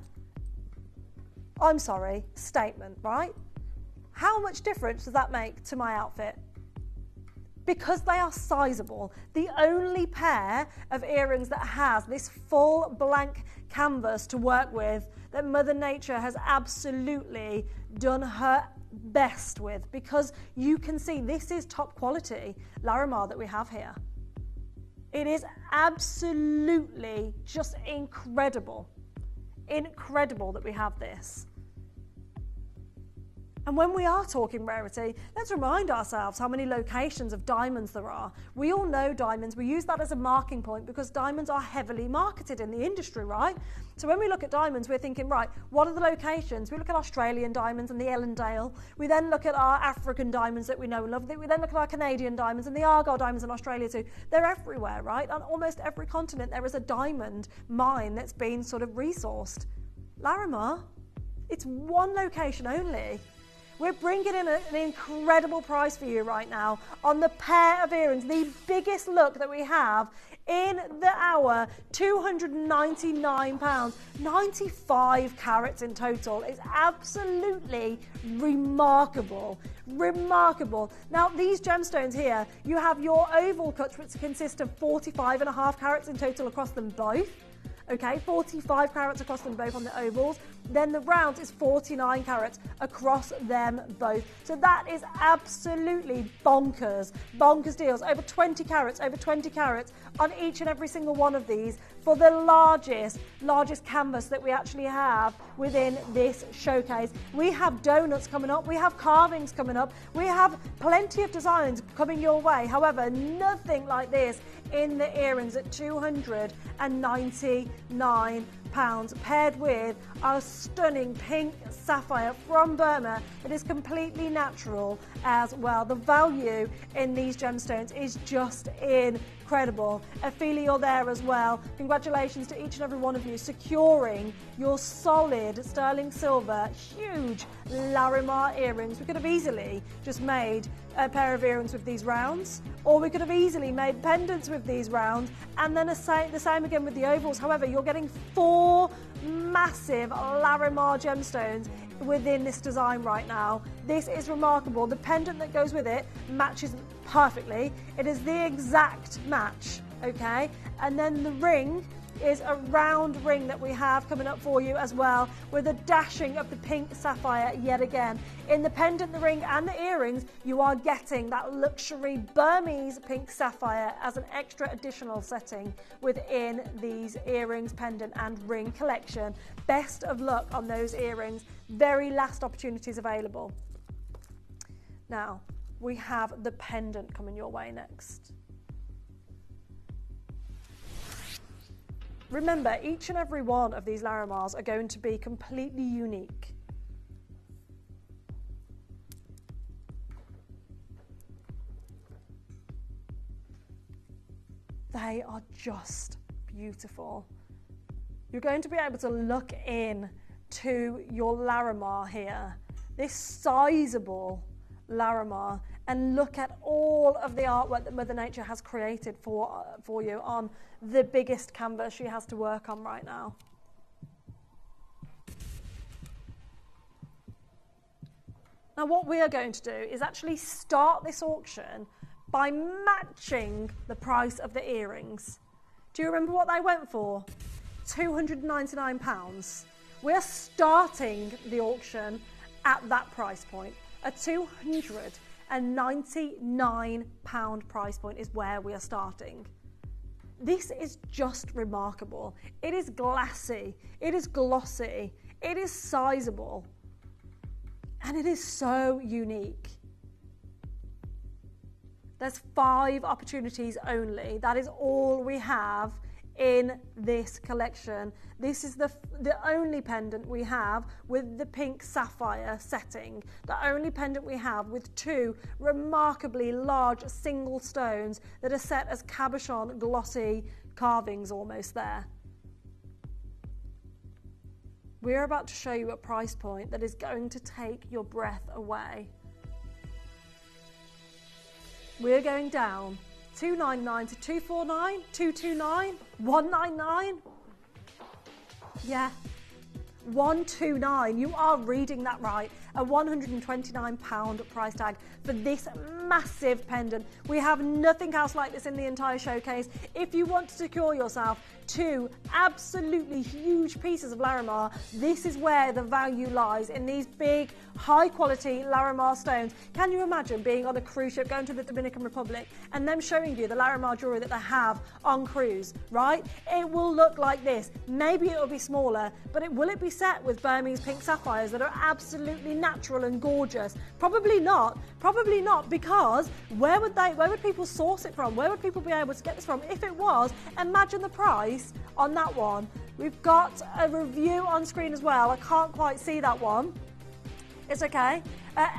I'm sorry, statement, right? How much difference does that make to my outfit? Because they are sizable, the only pair of earrings that has this full blank canvas to work with, that Mother Nature has absolutely done her best with, because you can see this is top quality Larimar that we have here. It is absolutely just incredible. Incredible that we have this. And when we are talking rarity, let's remind ourselves how many locations of diamonds there are. We all know diamonds. We use that as a marking point because diamonds are heavily marketed in the industry, right? So when we look at diamonds, we're thinking, right, what are the locations? We look at Australian diamonds and the Ellendale. We then look at our African diamonds that we know and love. We then look at our Canadian diamonds and the Argyle diamonds in Australia too. They're everywhere, right? On almost every continent, there is a diamond mine that's been sort of resourced. Larimar, it's one location only. We're bringing in an incredible price for you right now on the pair of earrings, the biggest look that we have in the hour, £299, 95 carats in total. It's absolutely remarkable, remarkable. Now, these gemstones here, you have your oval cuts, which consist of 45.5 carats in total across them both. Okay, 45 carats across them both on the ovals. Then the rounds is 49 carats across them both. So that is absolutely bonkers. Bonkers deals. Over 20 carats on each and every single one of these for the largest canvas that we actually have within this showcase. We have donuts coming up. We have carvings coming up. We have plenty of designs coming your way. However, nothing like this in the earrings at £299, paired with our stunning pink sapphire from Burma. It is completely natural as well. The value in these gemstones is just incredible. Ophelia, you're there as well. Congratulations to each and every one of you securing your solid sterling silver, huge Larimar earrings. We could have easily just made a pair of earrings with these rounds, or we could have easily made pendants with these rounds, and then the same again with the ovals. However, you're getting 4 massive Larimar gemstones within this design right now. This is remarkable. The pendant that goes with it matches perfectly. It is the exact match, okay? And then the ring is a round ring that we have coming up for you as well, with a dashing of the pink sapphire yet again. In the pendant, the ring and the earrings, you are getting that luxury Burmese pink sapphire as an extra additional setting within these earrings, pendant and ring collection. Best of luck on those earrings. Very last opportunities available. Now, we have the pendant coming your way next. Remember, each and every one of these Larimars are going to be completely unique. They are just beautiful. You're going to be able to look in to your Larimar here, this sizable Larimar, and look at all of the artwork that Mother Nature has created for you on the biggest canvas she has to work on right now. Now what we are going to do is actually start this auction by matching the price of the earrings. Do you remember what they went for? £299. We're starting the auction at that price point. A £299 price point is where we are starting. This is just remarkable. It is glassy, it is glossy, it is sizable, and it is so unique. There's 5 opportunities only. That is all we have in this collection. This is the only pendant we have with the pink sapphire setting. The only pendant we have with 2 remarkably large single stones that are set as cabochon glossy carvings almost there. We're about to show you a price point that is going to take your breath away. We're going down $299 to $249, $229, $199. Yeah, $129. You are reading that right. A £129 price tag for this massive pendant. We have nothing else like this in the entire showcase. If you want to secure yourself 2 absolutely huge pieces of Larimar, this is where the value lies, in these big, high quality Larimar stones. Can you imagine being on a cruise ship, going to the Dominican Republic, and them showing you the Larimar jewelry that they have on cruise, right? It will look like this. Maybe it will be smaller, but will it be set with Burmese pink sapphires that are absolutely natural and gorgeous? Probably not, because where would people source it from? Where would people be able to get this from? If it was, imagine the price on that one. We've got a review on screen as well. I can't quite see that one. It's okay.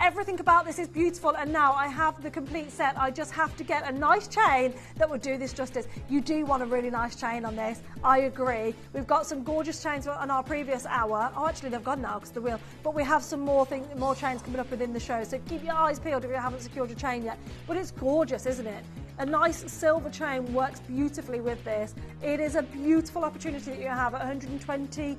Everything about this is beautiful, and now I have the complete set. I just have to get a nice chain that would do this justice. You do want a really nice chain on this. I agree. We've got some gorgeous chains on our previous hour. Oh, actually, they've gone now because the wheel. But we have some more chains coming up within the show. So keep your eyes peeled if you haven't secured your chain yet. But it's gorgeous, isn't it? A nice silver chain works beautifully with this. It is a beautiful opportunity that you have at £129.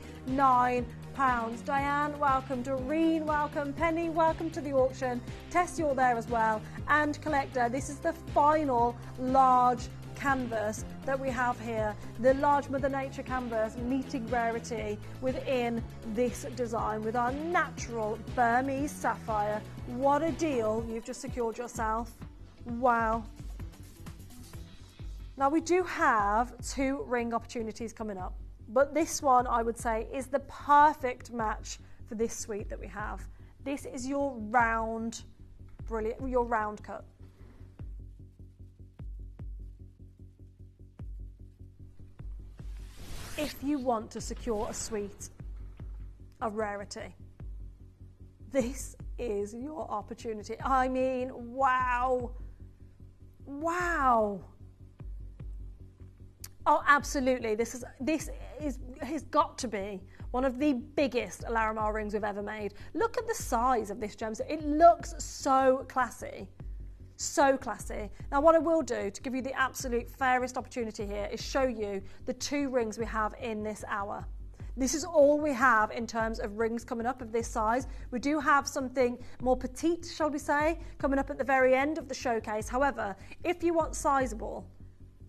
Diane, welcome. Doreen, welcome. Penny, welcome to the auction. Tess, you're there as well. And Collector, this is the final large canvas that we have here. The large Mother Nature canvas meeting rarity within this design with our natural Burmese sapphire. What a deal you've just secured yourself. Wow. Now we do have 2 ring opportunities coming up, but this one I would say is the perfect match for this suite that we have. This is your round, brilliant, your round cut. If you want to secure a suite of rarity, this is your opportunity. I mean, wow. Wow. Oh, absolutely. This has got to be one of the biggest Larimar rings we've ever made. Look at the size of this gemstone. It looks so classy. So classy. Now, what I will do to give you the absolute fairest opportunity here is show you the 2 rings we have in this hour. This is all we have in terms of rings coming up of this size. We do have something more petite, shall we say, coming up at the very end of the showcase. However, if you want sizable,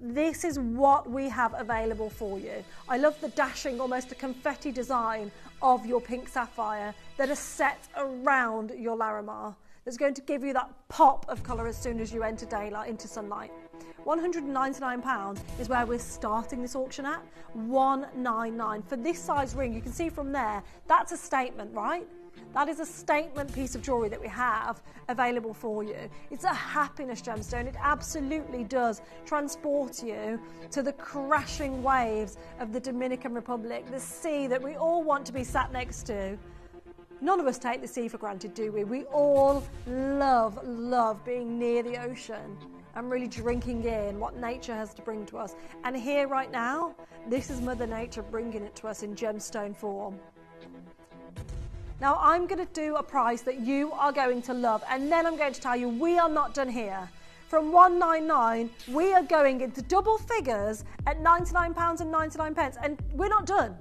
this is what we have available for you. I love the dashing, almost a confetti design of your pink sapphire that is set around your Larimar. That's going to give you that pop of colour as soon as you enter daylight, into sunlight. £199 is where we're starting this auction at. £199 for this size ring. You can see from there, that's a statement, right? That is a statement piece of jewellery that we have available for you. It's a happiness gemstone. It absolutely does transport you to the crashing waves of the Dominican Republic, the sea that we all want to be sat next to. None of us take the sea for granted, do we? We all love being near the ocean and really drinking in what nature has to bring to us. And here right now, this is Mother Nature bringing it to us in gemstone form. Now I'm going to do a price that you are going to love, and then I'm going to tell you we are not done here. From £199, we are going into double figures at £99.99, and we're not done.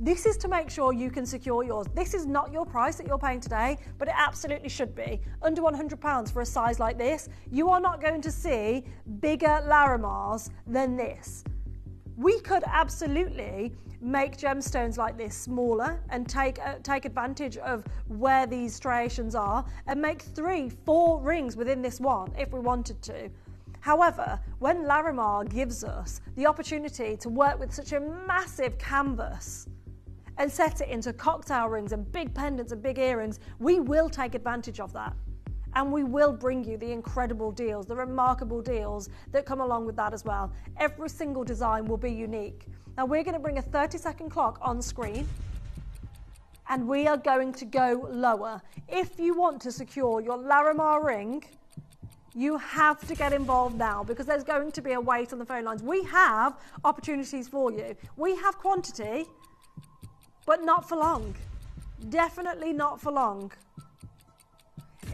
This is to make sure you can secure yours. This is not your price that you're paying today, but it absolutely should be. Under £100 for a size like this, you are not going to see bigger Larimars than this. We could absolutely make gemstones like this smaller and take advantage of where these striations are and make 3-4 rings within this one if we wanted to. However, when Larimar gives us the opportunity to work with such a massive canvas and set it into cocktail rings and big pendants and big earrings, we will take advantage of that. And we will bring you the incredible deals, the remarkable deals that come along with that as well. Every single design will be unique. Now we're going to bring a 30-second clock on screen, and we are going to go lower. If you want to secure your Larimar ring, you have to get involved now, because there's going to be a wait on the phone lines. We have opportunities for you. We have quantity, but not for long. Definitely not for long.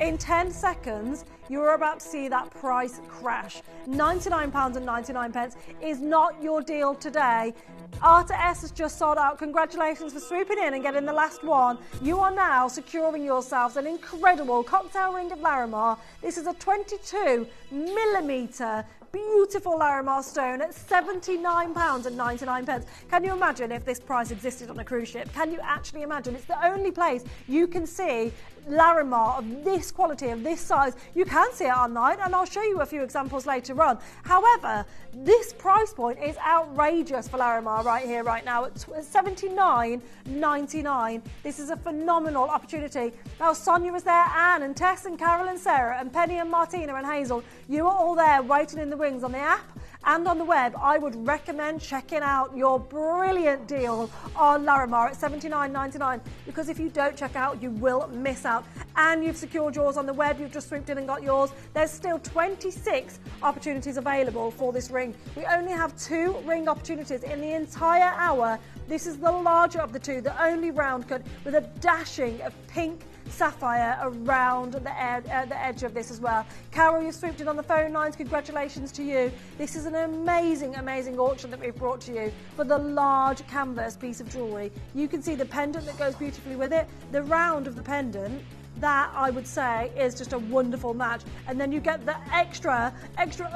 In 10 seconds, you're about to see that price crash. £99.99 is not your deal today. Arta S has just sold out. Congratulations for swooping in and getting the last one. You are now securing yourselves an incredible cocktail ring of Larimar. This is a 22mm beautiful Larimar stone at £79.99. Can you imagine if this price existed on a cruise ship? Can you actually imagine? It's the only place you can see Larimar of this quality, of this size. You can see it online, and I'll show you a few examples later on. However, this price point is outrageous for Larimar right here, right now at £79.99. This is a phenomenal opportunity. Now, Sonia was there, Anne and Tess and Carol and Sarah and Penny and Martina and Hazel. You are all there waiting in the wings on the app and on the web. I would recommend checking out your brilliant deal on Larimar at £79.99, because if you don't check out, you will miss out. And you've secured yours on the web. You've just swooped in and got yours. There's still 26 opportunities available for this ring. We only have 2 ring opportunities in the entire hour. This is the larger of the 2, the only round cut with a dashing of pink sapphire around the edge of this as well. Carol, you swooped in on the phone lines. Congratulations to you. This is an amazing auction that we've brought to you for the large canvas piece of jewellery. You can see the pendant that goes beautifully with it, the round of the pendant. That, I would say, is just a wonderful match. And then you get the extra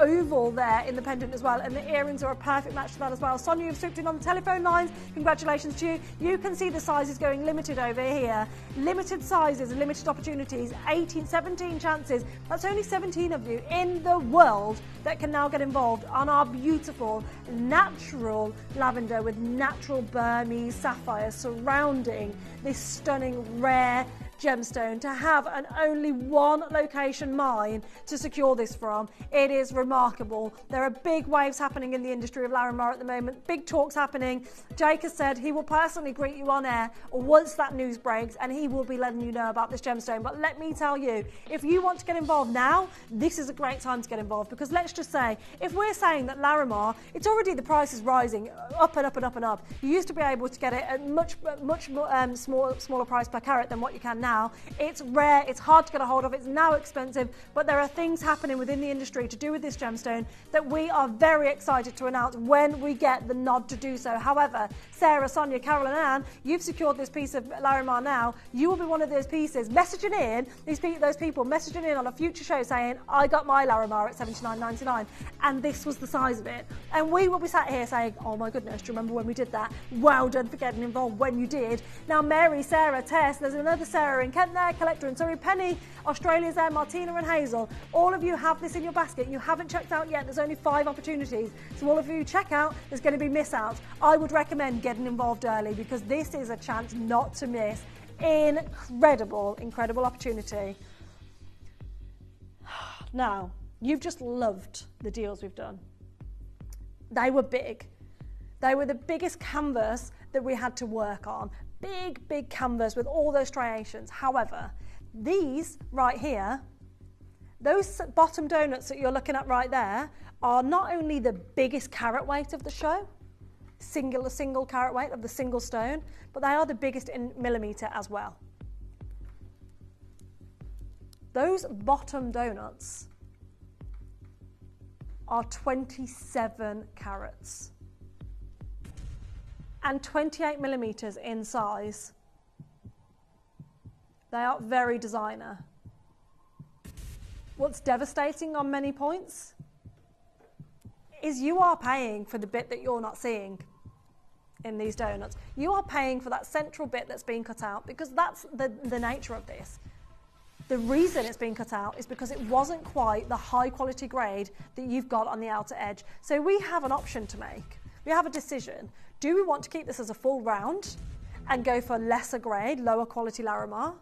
oval there in the pendant as well, and the earrings are a perfect match to that as well. Sonia, you've swooped in on the telephone lines. Congratulations to you. You can see the sizes going limited over here. Limited sizes and limited opportunities, 17 chances. That's only 17 of you in the world that can now get involved on our beautiful natural lavender with natural Burmese sapphire surrounding this stunning rare gemstone. To have an only one location mine to secure this from, it is remarkable. There are big waves happening in the industry of Larimar at the moment, big talks happening. Jake has said he will personally greet you on air once that news breaks, and he will be letting you know about this gemstone. But let me tell you, if you want to get involved now, this is a great time to get involved, because let's just say, if we're saying that Larimar, it's already, the price is rising up and up and up and up. You used to be able to get it at much more, smaller price per carat than what you can now. now. It's rare, it's hard to get a hold of, it's now expensive, but there are things happening within the industry to do with this gemstone that we are very excited to announce when we get the nod to do so. However, Sarah, Sonia, Carol and Anne, you've secured this piece of Larimar now. You will be one of those pieces messaging in, those people messaging in on a future show saying, I got my Larimar at $79.99 and this was the size of it. And we will be sat here saying, oh my goodness, do you remember when we did that? Well done for getting involved when you did. Now Mary, Sarah, Tess, there's another Sarah in Kent there, Collector and Surrey, Penny, Australia's there, Martina and Hazel. All of you have this in your basket. You haven't checked out yet. There's only 5 opportunities. So all of you check out, there's going to be miss outs. I would recommend getting involved early because this is a chance not to miss. Incredible, incredible opportunity. Now, you've just loved the deals we've done. They were big. They were the biggest canvas that we had to work on. Big, big canvas with all those striations. However, these right here, those bottom donuts that you're looking at right there are not only the biggest carat weight of the show, single carat weight of the single stone, but they are the biggest in millimeter as well. Those bottom donuts are 27 carats and 28 millimeters in size. They are very designer. What's devastating on many points is you are paying for the bit that you're not seeing in these donuts. You are paying for that central bit that's being cut out because that's the nature of this. The reason it's being cut out is because it wasn't quite the high quality grade that you've got on the outer edge. So we have an option to make. We have a decision. Do we want to keep this as a full round and go for lesser grade, lower quality Larimar?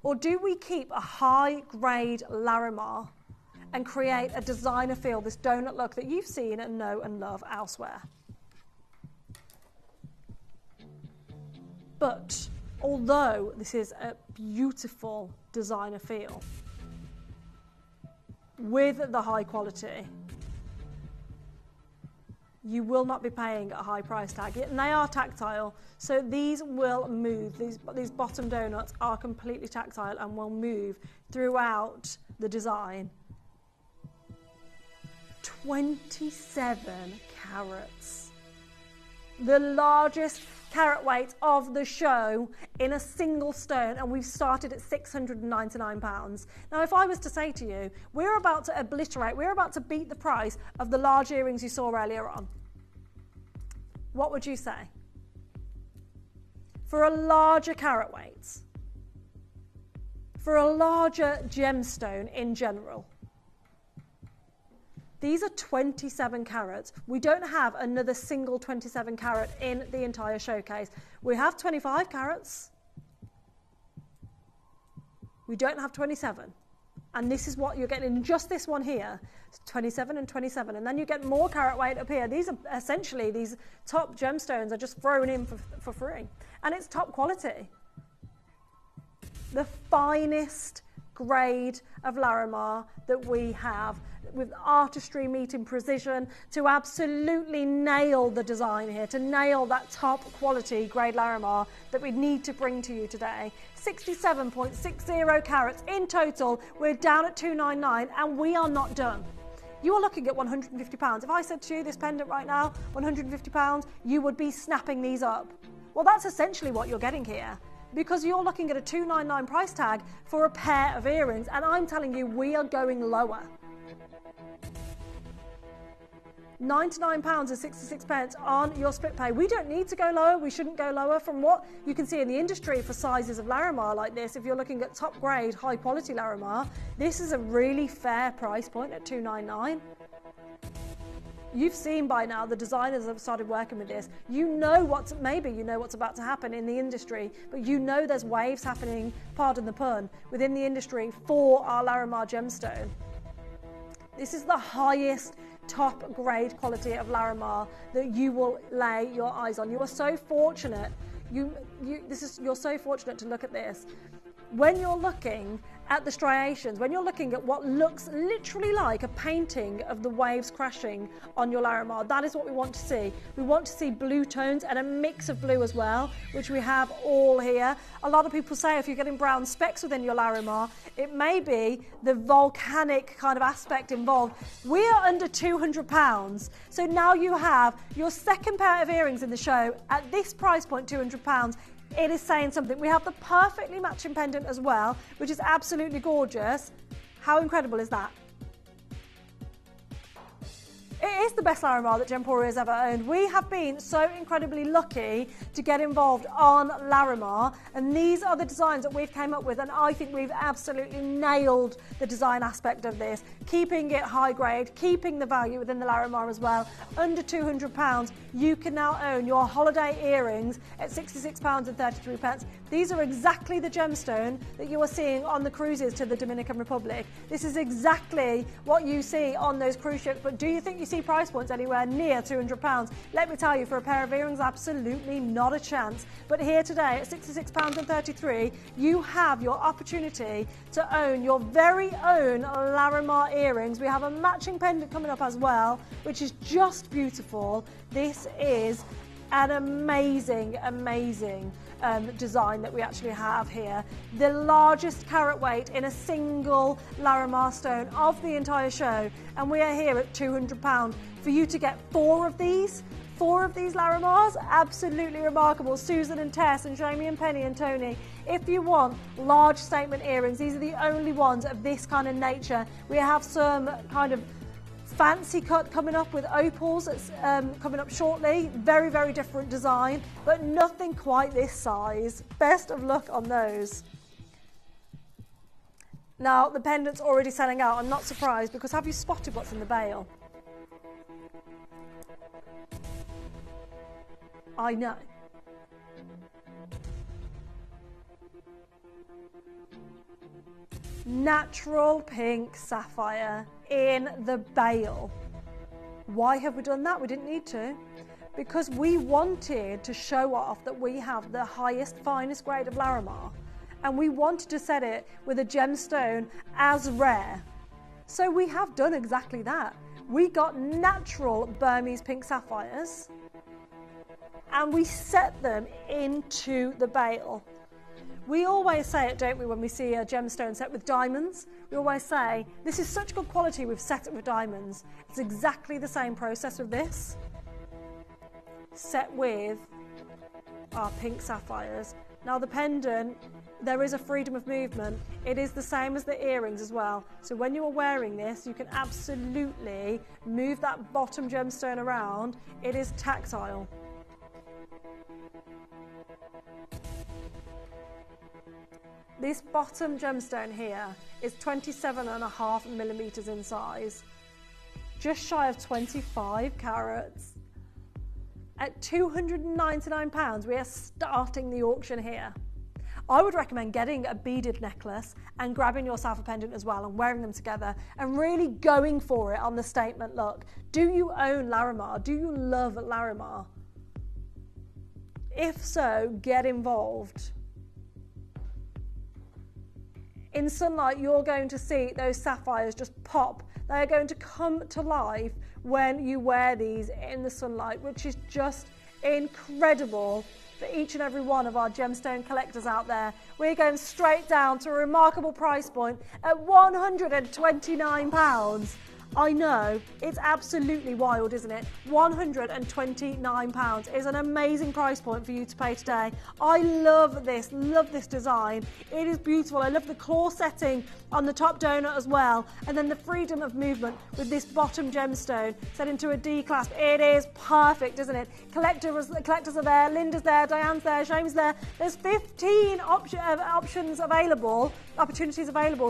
Or do we keep a high grade Larimar and create a designer feel, this donut look that you've seen and know and love elsewhere? But although this is a beautiful designer feel with the high quality, you will not be paying a high price tag. And they are tactile, so these will move. These bottom donuts are completely tactile and will move throughout the design. 27 carats. The largest carat weight of the show in a single stone, and we've started at £699. Now, if I was to say to you, we're about to beat the price of the large earrings you saw earlier on, what would you say? For a larger carat weight, for a larger gemstone in general, these are 27 carats. We don't have another single 27 carat in the entire showcase. We have 25 carats. We don't have 27. And this is what you're getting in just this one here. It's 27 and 27. And then you get more carat weight up here. These are essentially, these top gemstones are just thrown in for free. And it's top quality. The finest grade of Larimar that we have, with artistry meeting precision, to absolutely nail the design here, to nail that top quality grade Larimar that we need to bring to you today. 67.60 carats in total. We're down at $299 and we are not done. You are looking at £150. If I said to you this pendant right now, £150, you would be snapping these up. Well, that's essentially what you're getting here, because you're looking at a $299 price tag for a pair of earrings, and I'm telling you, we are going lower. £99.66 on your split pay. We don't need to go lower. We shouldn't go lower. From what you can see in the industry for sizes of Larimar like this, if you're looking at top grade, high quality Larimar, this is a really fair price point at $299. You've seen by now the designers have started working with this. Maybe you know what's about to happen in the industry, but you know there's waves happening, pardon the pun, within the industry for our Larimar gemstone. This is the highest top grade quality of Larimar that you will lay your eyes on. You are so fortunate. You're so fortunate to look at this. When you're looking at the striations, when you're looking at what looks literally like a painting of the waves crashing on your Larimar, that is what we want to see. We want to see blue tones and a mix of blue as well, which we have all here. A lot of people say if you're getting brown specks within your Larimar, it may be the volcanic kind of aspect involved. We are under £200, so now you have your second pair of earrings in the show at this price point, £200. It is saying something. We have the perfectly matching pendant as well, which is absolutely gorgeous. How incredible is that? It is the best Larimar that Gemporia has ever owned. We have been so incredibly lucky to get involved on Larimar, and these are the designs that we've came up with, and I think we've absolutely nailed the design aspect of this, keeping it high grade, keeping the value within the Larimar as well. Under £200, you can now own your holiday earrings at £66.33. These are exactly the gemstone that you are seeing on the cruises to the Dominican Republic. This is exactly what you see on those cruise ships, but do you think you see price points anywhere near £200? Let me tell you, for a pair of earrings, absolutely not a chance. But here today at £66.33, you have your opportunity to own your very own Larimar earrings. We have a matching pendant coming up as well, which is just beautiful. This is an amazing, amazing design that we actually have here. The largest carat weight in a single Larimar stone of the entire show, and we are here at £200 for you to get four of these Larimars. Absolutely remarkable. Susan and Tess and Jamie and Penny and Tony. If you want large statement earrings, these are the only ones of this kind of nature. We have some kind of fancy cut coming up with opals that's coming up shortly. Very, very different design, but nothing quite this size. Best of luck on those. Now, the pendant's already selling out. I'm not surprised, because have you spotted what's in the bail? I know. Natural pink sapphire in the bail. Why have we done that? We didn't need to, because we wanted to show off that we have the highest, finest grade of Larimar, and we wanted to set it with a gemstone as rare. So we have done exactly that. We got natural Burmese pink sapphires and we set them into the bail. We always say it, don't we, when we see a gemstone set with diamonds? We always say, this is such good quality, we've set it with diamonds. It's exactly the same process with this. Set with our pink sapphires. Now the pendant, there is a freedom of movement. It is the same as the earrings as well. So when you are wearing this, you can absolutely move that bottom gemstone around. It is tactile. This bottom gemstone here is 27.5 millimeters in size, just shy of 25 carats. At £299, we are starting the auction here. I would recommend getting a beaded necklace and grabbing yourself a pendant as well and wearing them together and really going for it on the statement look. Do you own Larimar? Do you love Larimar? If so, get involved. In sunlight, you're going to see those sapphires just pop. They're going to come to life when you wear these in the sunlight, which is just incredible for each and every one of our gemstone collectors out there. We're going straight down to a remarkable price point at £129. I know, it's absolutely wild, isn't it? £129 is an amazing price point for you to pay today. I love this design. It is beautiful. I love the claw setting on the top donut as well. And then the freedom of movement with this bottom gemstone set into a D clasp. It is perfect, isn't it? Collectors are there, Linda's there, Diane's there, James there. There's 15 opportunities available,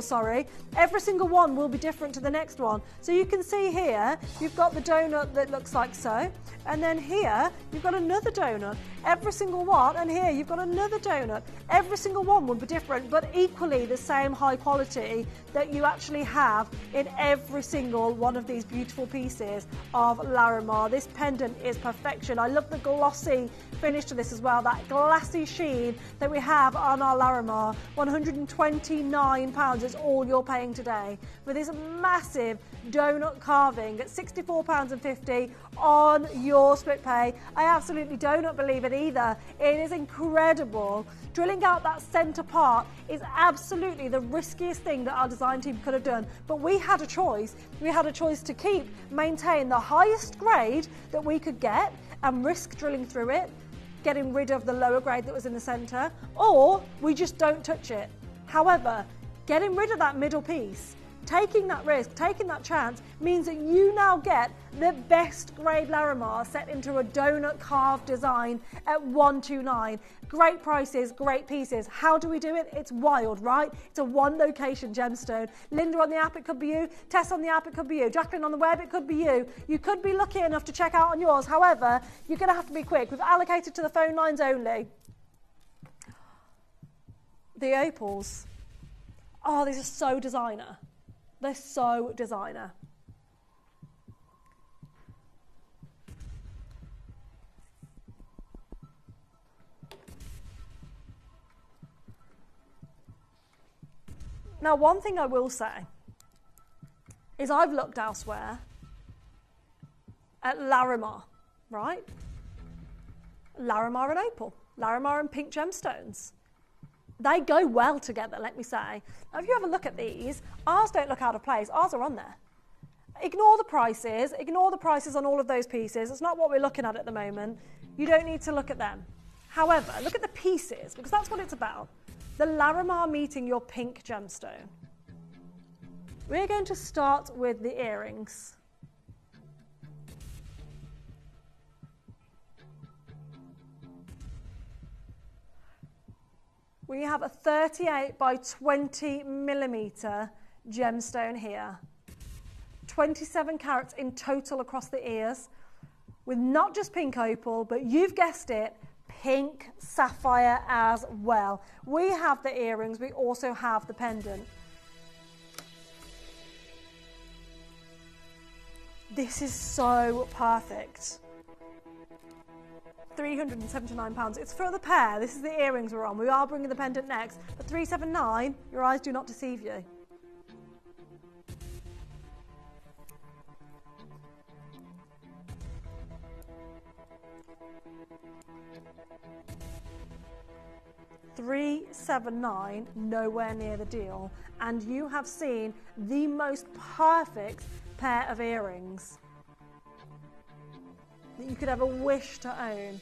sorry. Every single one will be different to the next one. So you can see here, you've got the donut that looks like so, and then here, you've got another donut. Every single one, and here you've got another donut. Every single one would be different, but equally the same high quality that you actually have in every single one of these beautiful pieces of Larimar. This pendant is perfection. I love the glossy finish to this as well, that glassy sheen that we have on our Larimar. £129 is all you're paying today for this massive donut carving at £64.50 on your split pay. I absolutely do not believe it either. It is incredible. Drilling out that centre part is absolutely the riskiest thing that our design team could have done, but we had a choice. We had a choice to maintain the highest grade that we could get and risk drilling through it, getting rid of the lower grade that was in the centre, or we just don't touch it. However, getting rid of that middle piece, taking that risk, taking that chance, means that you now get the best grade Larimar set into a donut carved design at $129. Great prices, great pieces. How do we do it? It's wild, right? It's a one location gemstone. Linda on the app, it could be you. Tess on the app, it could be you. Jacqueline on the web, it could be you. You could be lucky enough to check out on yours. However, you're going to have to be quick. We've allocated to the phone lines only. The opals. Oh, these are so designer. They're so designer. Now, one thing I will say is I've looked elsewhere at Larimar, right? Larimar and opal, Larimar and pink gemstones. They go well together, let me say. Now, if you have a look at these, ours don't look out of place. Ours are on there. Ignore the prices on all of those pieces. It's not what we're looking at the moment. You don't need to look at them. However, look at the pieces, because that's what it's about. The Larimar meeting your pink gemstone. We're going to start with the earrings. We have a 38 by 20 millimeter gemstone here. 27 carats in total across the ears, with not just pink opal, but you've guessed it, pink sapphire as well. We have the earrings, we also have the pendant. This is so perfect. £379. It's for the pair. This is the earrings we're on. We are bringing the pendant next, but £379, your eyes do not deceive you. $379, nowhere near the deal, and you have seen the most perfect pair of earrings that you could ever wish to own.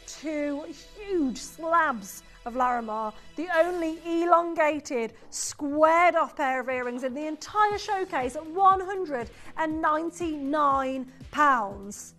Two huge slabs of Larimar, the only elongated, squared off pair of earrings in the entire showcase at £199.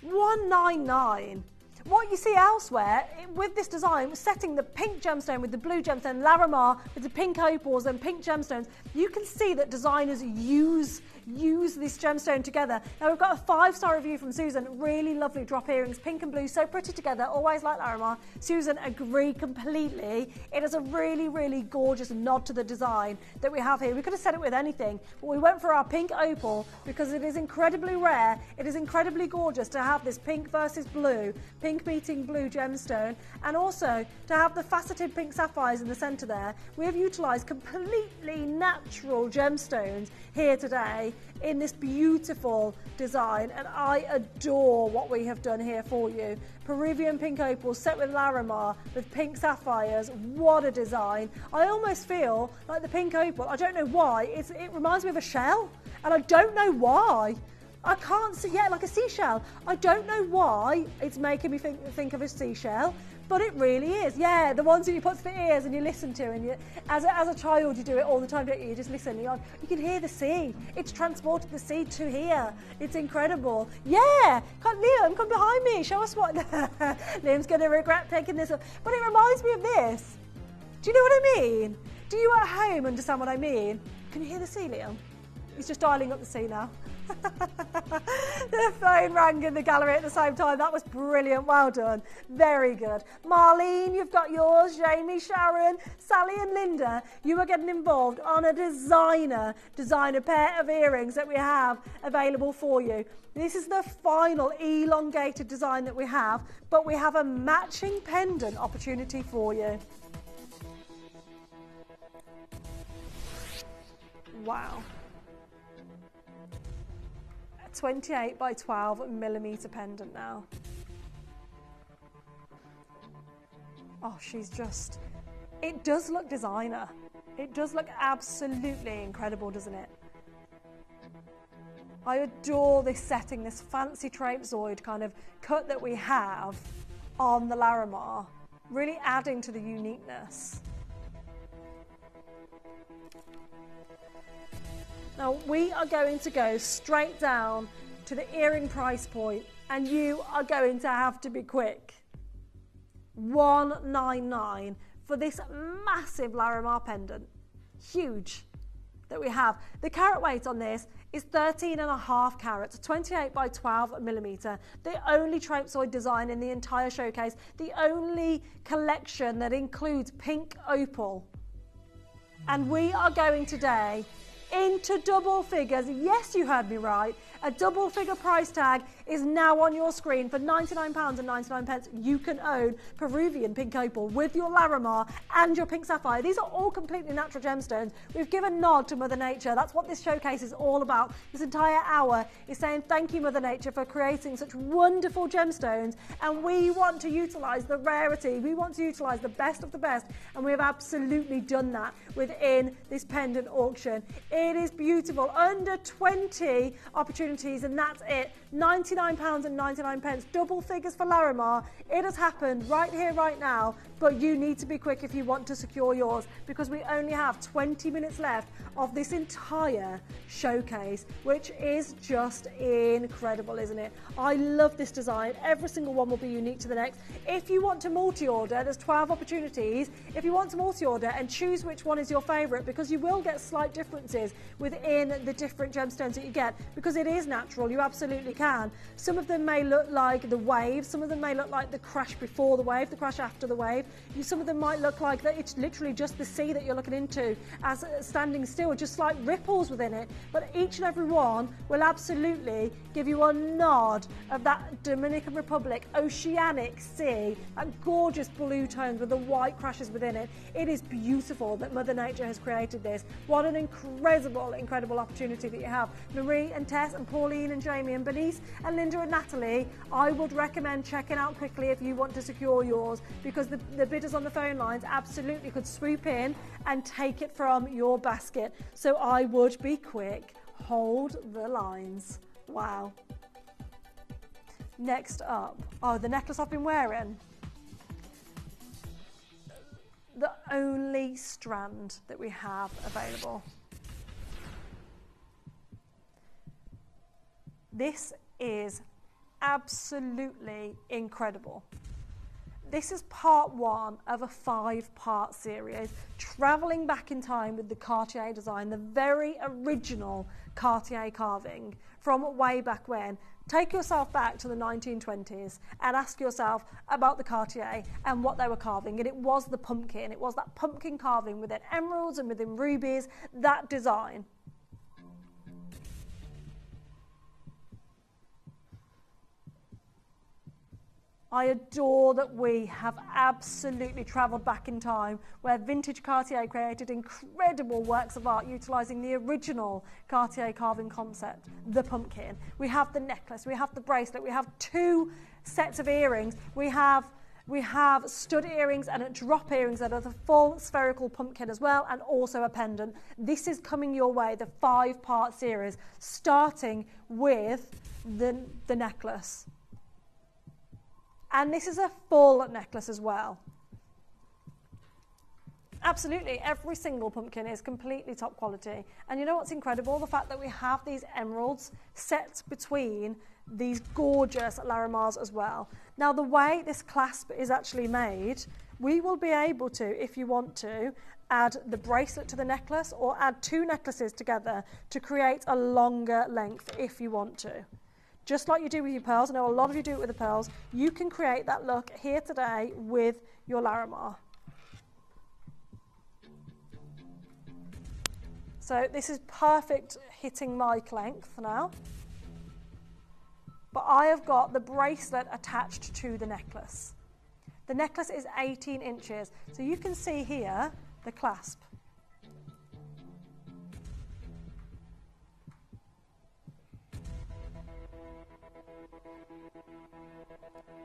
$199. What you see elsewhere with this design, setting the pink gemstone with the blue gemstone, Larimar with the pink opals and pink gemstones, you can see that designers use this gemstone together. Now we've got a 5-star review from Susan, really lovely drop earrings, pink and blue, so pretty together, always like Larimar. Susan agreed completely. It is a really, really gorgeous nod to the design that we have here. We could have said it with anything, but we went for our pink opal because it is incredibly rare, it is incredibly gorgeous to have this pink versus blue, pink meeting blue gemstone, and also to have the faceted pink sapphires in the centre there. We have utilised completely natural gemstones here today in this beautiful design, and I adore what we have done here for you. Peruvian pink opals set with Larimar with pink sapphires. What a design. I almost feel like the pink opal, I don't know why, it reminds me of a shell, and I don't know why. I can't see, yeah, like a seashell. I don't know why it's making me think of a seashell, but it really is. Yeah, the ones that you put to the ears and you listen to, and you, as a child, you do it all the time, don't you? You just listen. You can hear the sea. It's transported the sea to here. It's incredible. Yeah, Liam, come behind me. Show us what. Liam's going to regret taking this up. But it reminds me of this. Do you know what I mean? Do you at home understand what I mean? Can you hear the sea, Liam? He's just dialing up the C now. The phone rang in the gallery at the same time. That was brilliant. Well done. Very good. Marlene, you've got yours. Jamie, Sharon, Sally and Linda, you are getting involved on a designer pair of earrings that we have available for you. This is the final elongated design that we have, but we have a matching pendant opportunity for you. Wow. 28 by 12 millimeter pendant now. Oh, she's just, it does look designer. It does look absolutely incredible, doesn't it? I adore this setting, this fancy trapezoid kind of cut that we have on the Larimar, really adding to the uniqueness. Now we are going to go straight down to the earring price point, and you are going to have to be quick. $199 for this massive Larimar pendant. Huge that we have. The carat weight on this is 13.5 carats, 28 by 12 millimeter. The only trapezoid design in the entire showcase, the only collection that includes pink opal. And we are going today into double figures. Yes, you heard me right. A double figure price tag is now on your screen. For £99.99, you can own Peruvian pink opal with your Larimar and your pink sapphire. These are all completely natural gemstones. We've given nod to Mother Nature. That's what this showcase is all about. This entire hour is saying thank you, Mother Nature, for creating such wonderful gemstones. And we want to utilize the rarity. We want to utilize the best of the best. And we have absolutely done that within this pendant auction. It is beautiful. Under 20 opportunities, and that's it. £99.99, double figures for Larimar. It has happened right here, right now, but you need to be quick if you want to secure yours, because we only have 20 minutes left of this entire showcase, which is just incredible, isn't it? I love this design. Every single one will be unique to the next. If you want to multi-order, there's 12 opportunities. If you want to multi-order and choose which one is your favorite, because you will get slight differences within the different gemstones that you get, because it is natural, you absolutely can. Some of them may look like the wave, some of them may look like the crash before the wave, the crash after the wave. Some of them might look like that it's literally just the sea that you're looking into as standing still, just slight ripples within it. But each and every one will absolutely give you a nod of that Dominican Republic oceanic sea, that gorgeous blue tones with the white crashes within it. It is beautiful that Mother Nature has created this. What an incredible opportunity that you have. Marie and Tess and Pauline and Jamie and Bernice and Linda and Natalie, I would recommend checking out quickly if you want to secure yours, because the bidders on the phone lines absolutely could swoop in and take it from your basket. So I would be quick. Hold the lines. Wow. Next up, oh, the necklace I've been wearing. The only strand that we have available. This is absolutely incredible. This is part one of a 5-part series, travelling back in time with the Cartier design, the very original Cartier carving from way back when. Take yourself back to the 1920s and ask yourself about the Cartier and what they were carving. And it was the pumpkin. It was that pumpkin carving within emeralds and within rubies, that design. I adore that we have absolutely travelled back in time, where vintage Cartier created incredible works of art utilising the original Cartier carving concept, the pumpkin. We have the necklace, we have the bracelet, we have 2 sets of earrings. We have stud earrings and drop earrings that are the full spherical pumpkin as well, and also a pendant. This is coming your way, the 5-part series, starting with the necklace. And this is a full necklace as well. Absolutely, every single pumpkin is completely top quality. And you know what's incredible? The fact that we have these emeralds set between these gorgeous Larimars as well. Now, the way this clasp is actually made, we will be able to, if you want to, add the bracelet to the necklace or add two necklaces together to create a longer length if you want to. Just like you do with your pearls, I know a lot of you do it with the pearls, you can create that look here today with your Larimar. So this is perfect hitting mic length now. But I have got the bracelet attached to the necklace. The necklace is 18 inches, so you can see here the clasp.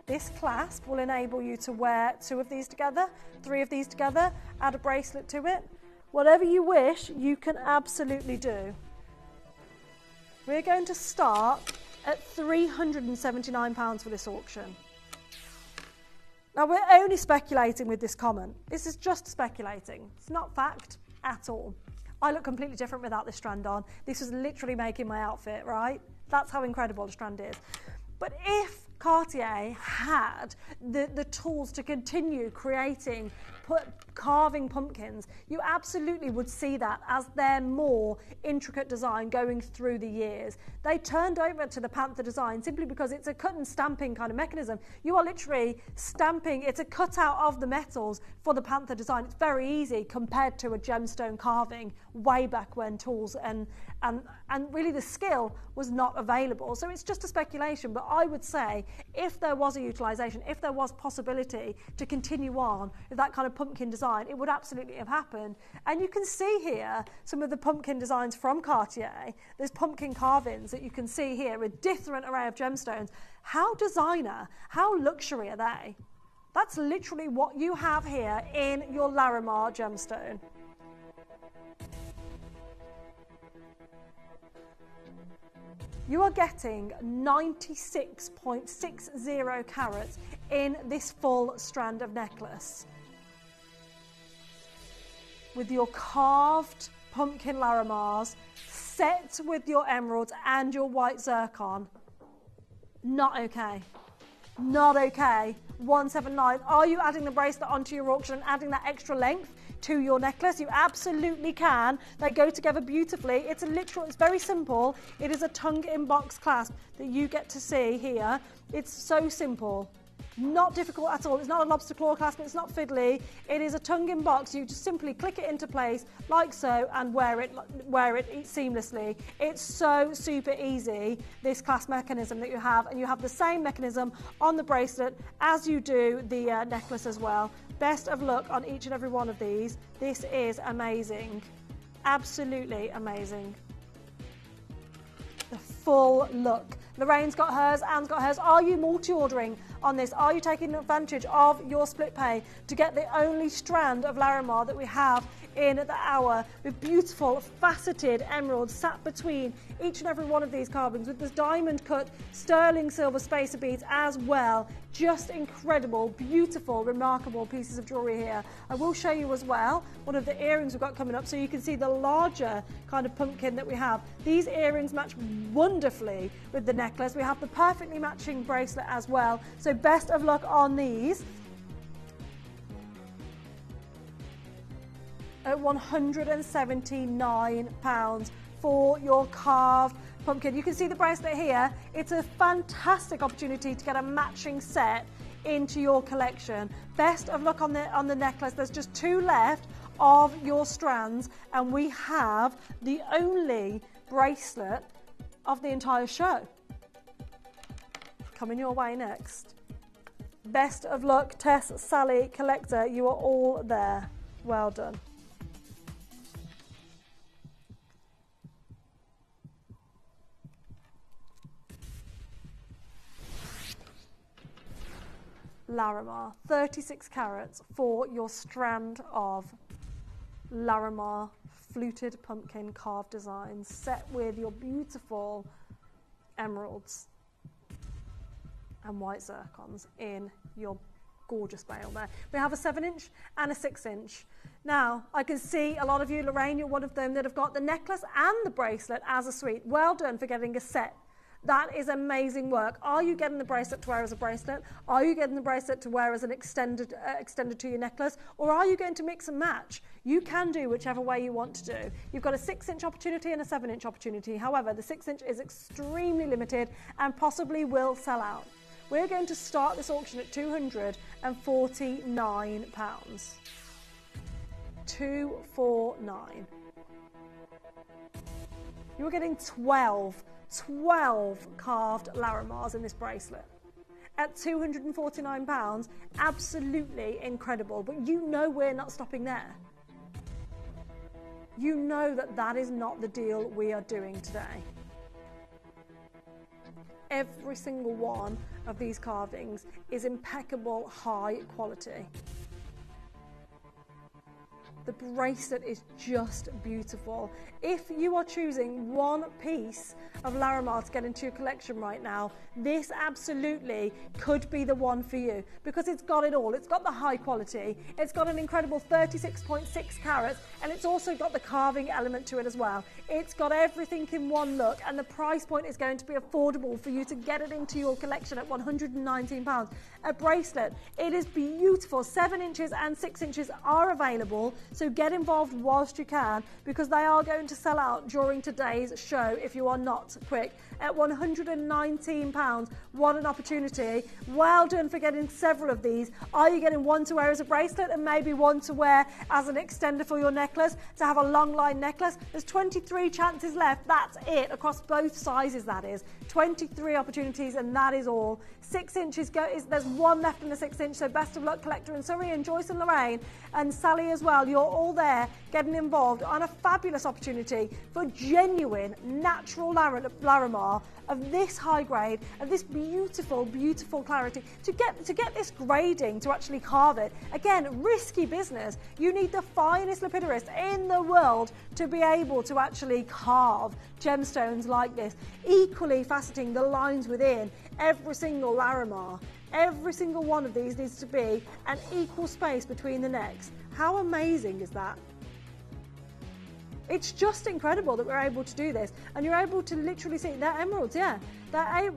This clasp will enable you to wear 2 of these together, 3 of these together, add a bracelet to it. Whatever you wish, you can absolutely do. We're going to start at £379 for this auction. Now, we're only speculating with this comment. This is just speculating. It's not fact at all. I look completely different without this strand on. This is literally making my outfit, right? That's how incredible the strand is. But if Cartier had the tools to continue creating, carving pumpkins, you absolutely would see that as their more intricate design going through the years. They turned over to the Panther design simply because it's a cut and stamping kind of mechanism. You are literally stamping, it's a cutout of the metals for the Panther design. It's very easy compared to a gemstone carving way back when tools and really the skill was not available. So it's just a speculation, but I would say if there was a utilisation, if there was possibility to continue on with that kind of pumpkin design, it would absolutely have happened. And you can see here some of the pumpkin designs from Cartier. There's pumpkin carvings that you can see here, a different array of gemstones. How designer, how luxury are they? That's literally what you have here in your Larimar gemstone. You are getting 96.60 carats in this full strand of necklace. With your carved pumpkin Larimars, set with your emeralds and your white zircon. Not okay. Not okay. 179. Are you adding the bracelet onto your auction and adding that extra length to your necklace? You absolutely can. They go together beautifully. It's very simple. It is a tongue in box clasp that you get to see here. It's so simple. Not difficult at all. It's not a lobster claw clasp. It's not fiddly. It is a tongue in box. You just simply click it into place like so and wear it seamlessly. It's so super easy, this clasp mechanism that you have, and you have the same mechanism on the bracelet as you do the necklace as well. Best of luck on each and every one of these. This is amazing. Absolutely amazing. The full look. Lorraine's got hers, Anne's got hers. Are you multi-ordering on this? Are you taking advantage of your split pay to get the only strand of Larimar that we have in the hour with beautiful faceted emeralds sat between each and every one of these carvings with this diamond cut sterling silver spacer beads as well. Just incredible, beautiful, remarkable pieces of jewellery here. I will show you as well one of the earrings we've got coming up so you can see the larger kind of pumpkin that we have. These earrings match wonderfully with the necklace. We have the perfectly matching bracelet as well. So best of luck on these. At £179 for your carved pumpkin. You can see the bracelet here. It's a fantastic opportunity to get a matching set into your collection. Best of luck on the necklace. There's just 2 left of your strands, and we have the only bracelet of the entire show coming your way next. Best of luck, Tess, Sally, Collector. You are all there. Well done. Larimar, 36 carats for your strand of Larimar fluted pumpkin carved designs set with your beautiful emeralds and white zircons in your gorgeous bail there. We have a 7-inch and a 6-inch. Now, I can see a lot of you, Lorraine, you're one of them that have got the necklace and the bracelet as a suite. Well done for getting a set That is amazing work. Are you getting the bracelet to wear as a bracelet? Are you getting the bracelet to wear as an extended to your necklace? Or are you going to mix and match? You can do whichever way you want to do. You've got a 6-inch opportunity and a 7-inch opportunity. However, the 6-inch is extremely limited and possibly will sell out. We're going to start this auction at £249. £249. You're getting 12 carved Larimars in this bracelet. At £249, absolutely incredible. But you know we're not stopping there. You know that that is not the deal we are doing today. Every single one of these carvings is impeccable high quality. The bracelet is just beautiful. If you are choosing one piece of Larimar to get into your collection right now, this absolutely could be the one for you because it's got it all. It's got the high quality, it's got an incredible 36.6 carats, and it's also got the carving element to it as well. It's got everything in one look, and the price point is going to be affordable for you to get it into your collection at £119. A bracelet, it is beautiful. 7 inches and 6 inches are available, so get involved whilst you can because they are going to sell out during today's show if you are not quick. At £119, what an opportunity. Well done for getting several of these. Are you getting one to wear as a bracelet and maybe one to wear as an extender for your necklace, to have a long line necklace? There's 23 chances left. That's it, across both sizes that is. 23 opportunities and that is all. 6 inches, there's one left in the 6 inch, so best of luck, Collector and Surrey and Joyce and Lorraine and Sally as well. You're all there getting involved on a fabulous opportunity for genuine natural Larimar of this high grade, of this beautiful, beautiful clarity. To get this grading, to actually carve it, again, risky business. You need the finest lapidarists in the world to be able to actually carve gemstones like this, equally faceting the lines within every single Larimar. Every single one of these needs to be an equal space between the necks. How amazing is that? It's just incredible that we're able to do this, and you're able to literally see, they're emeralds, yeah.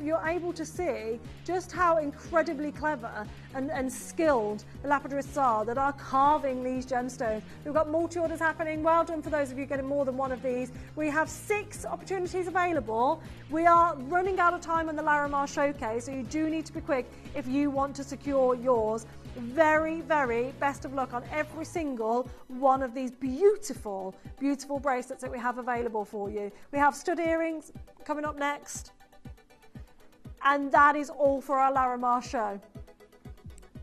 You're able to see just how incredibly clever and skilled the lapidarists are that are carving these gemstones. We've got multi-orders happening. Well done for those of you getting more than one of these. We have 6 opportunities available. We are running out of time on the Larimar showcase, so you do need to be quick if you want to secure yours. Very, very best of luck on every single one of these beautiful, beautiful bracelets that we have available for you. We have stud earrings coming up next. And that is all for our Larimar show.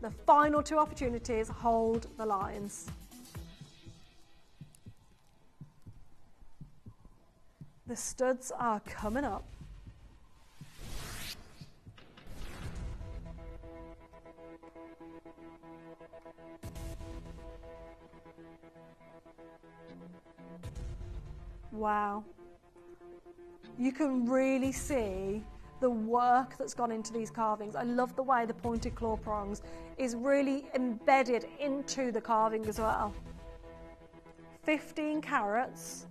The final 2 opportunities hold the lines. The studs are coming up. Wow. You can really see the work that's gone into these carvings. I love the way the pointed claw prongs is really embedded into the carving as well. 15 carats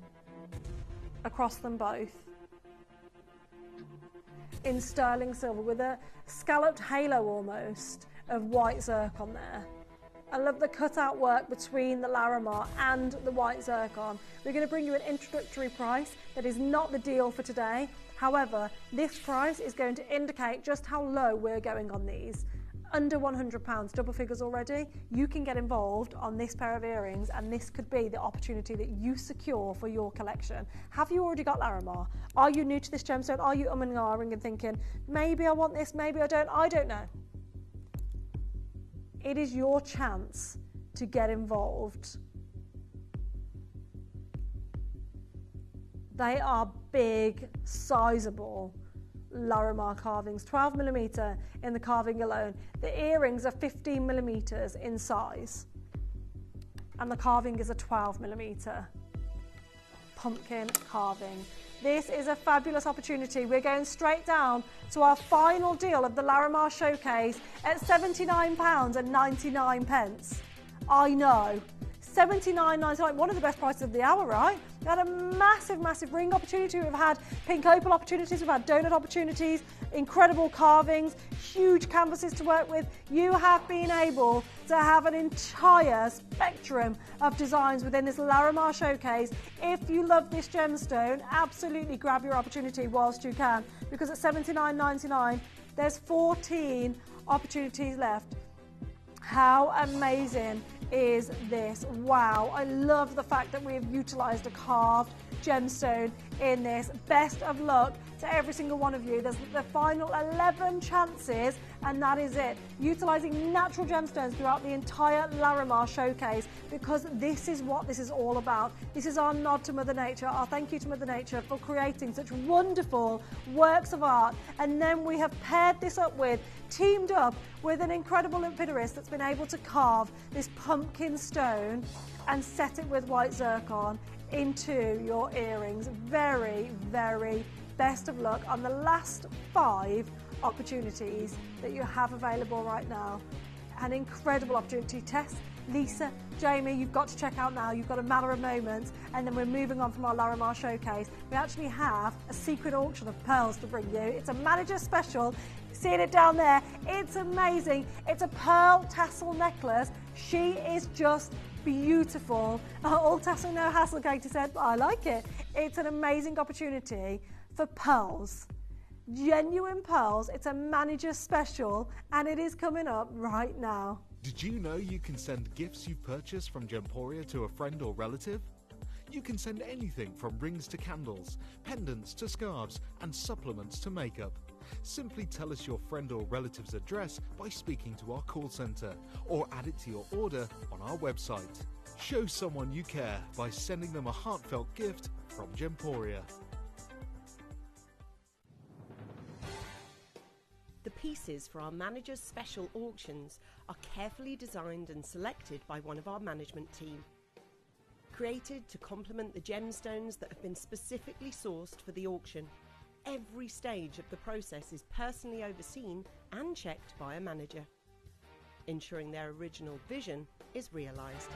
across them both. In sterling silver with a scalloped halo almost of white zircon there. I love the cutout work between the Larimar and the white zircon. We're going to bring you an introductory price that is not the deal for today. However, this price is going to indicate just how low we're going on these. Under £100, double figures already. You can get involved on this pair of earrings, and this could be the opportunity that you secure for your collection. Have you already got Larimar? Are you new to this gemstone? Are you and ahhing and thinking, maybe I want this, maybe I don't? I don't know. It is your chance to get involved. They are big, sizable Larimar carvings, 12mm in the carving alone. The earrings are 15mm in size, and the carving is a 12mm pumpkin carving. This is a fabulous opportunity. We're going straight down to our final deal of the Larimar showcase at £79.99. I know, $79.99, one of the best prices of the hour, right? We had a massive, massive ring opportunity. We've had pink opal opportunities. We've had donut opportunities, incredible carvings, huge canvases to work with. You have been able to have an entire spectrum of designs within this Larimar showcase. If you love this gemstone, absolutely grab your opportunity whilst you can, because at $79.99, there's 14 opportunities left. How amazing is this? Wow, I love the fact that we have utilised a carved gemstone in this. Best of luck to every single one of you. There's the final 11 chances, and that is it. Utilising natural gemstones throughout the entire Larimar showcase, because this is what this is all about. This is our nod to Mother Nature, our thank you to Mother Nature for creating such wonderful works of art. And then we have paired this up with, teamed up with an incredible lapidurist that's been able to carve this pumpkin stone and set it with white zircon into your earrings. Very, very best of luck on the last 5 opportunities that you have available right now. An incredible opportunity. Tess, Lisa, Jamie, you've got to check out now. You've got a matter of moments, and then we're moving on from our Larimar showcase. We actually have a secret auction of pearls to bring you. It's a manager special. Seeing it down there, it's amazing. It's a pearl tassel necklace. She is just beautiful. All tassel, no hassle, Katie said, but I like it. It's an amazing opportunity for pearls. Genuine pearls. It's a manager special, and it is coming up right now. Did you know you can send gifts you've purchased from Gemporia to a friend or relative? You can send anything from rings to candles, pendants to scarves, and supplements to makeup. Simply tell us your friend or relative's address by speaking to our call centre, or add it to your order on our website. Show someone you care by sending them a heartfelt gift from Gemporia. The pieces for our managers' special auctions are carefully designed and selected by one of our management team. Created to complement the gemstones that have been specifically sourced for the auction, every stage of the process is personally overseen and checked by a manager, ensuring their original vision is realised.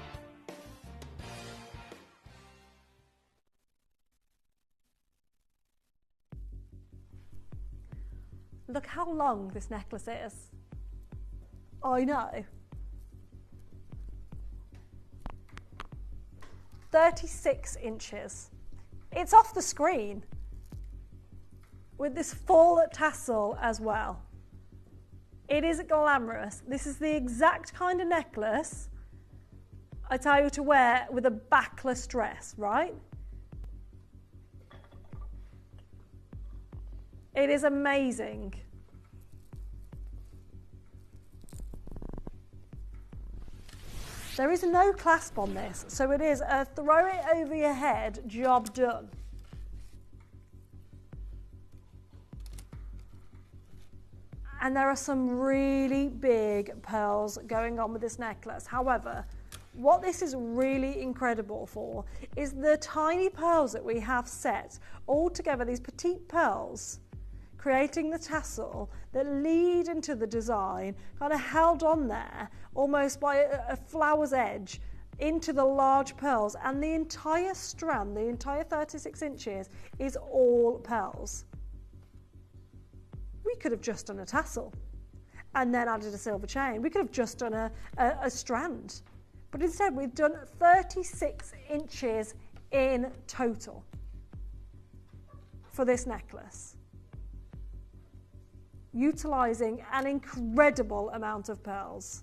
Look how long this necklace is. I know. 36 inches. It's off the screen with this full tassel as well. It is glamorous. This is the exact kind of necklace I tell you to wear with a backless dress, right? It is amazing. There is no clasp on this, so it is a throw it over your head, job done. And there are some really big pearls going on with this necklace. However, what this is really incredible for is the tiny pearls that we have set all together, these petite pearls, creating the tassel that lead into the design, kind of held on there almost by a flower's edge into the large pearls, and the entire strand, the entire 36 inches is all pearls. We could have just done a tassel and then added a silver chain. We could have just done a strand, but instead we've done 36 inches in total for this necklace, utilising an incredible amount of pearls.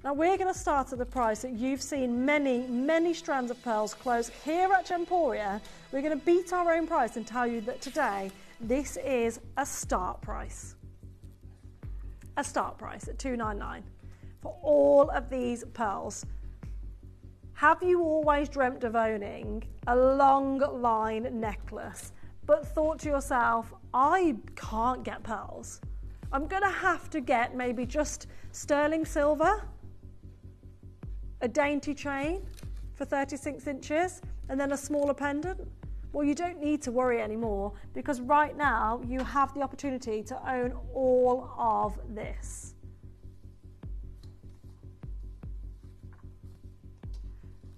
Now we're going to start at the price that you've seen many, many strands of pearls close here at Gemporia. We're going to beat our own price and tell you that today this is a start price. A start price at $299 for all of these pearls. Have you always dreamt of owning a long line necklace, but thought to yourself, I can't get pearls. I'm going to have to get maybe just sterling silver, a dainty chain for 36 inches, and then a smaller pendant? Well, you don't need to worry anymore, because right now you have the opportunity to own all of this.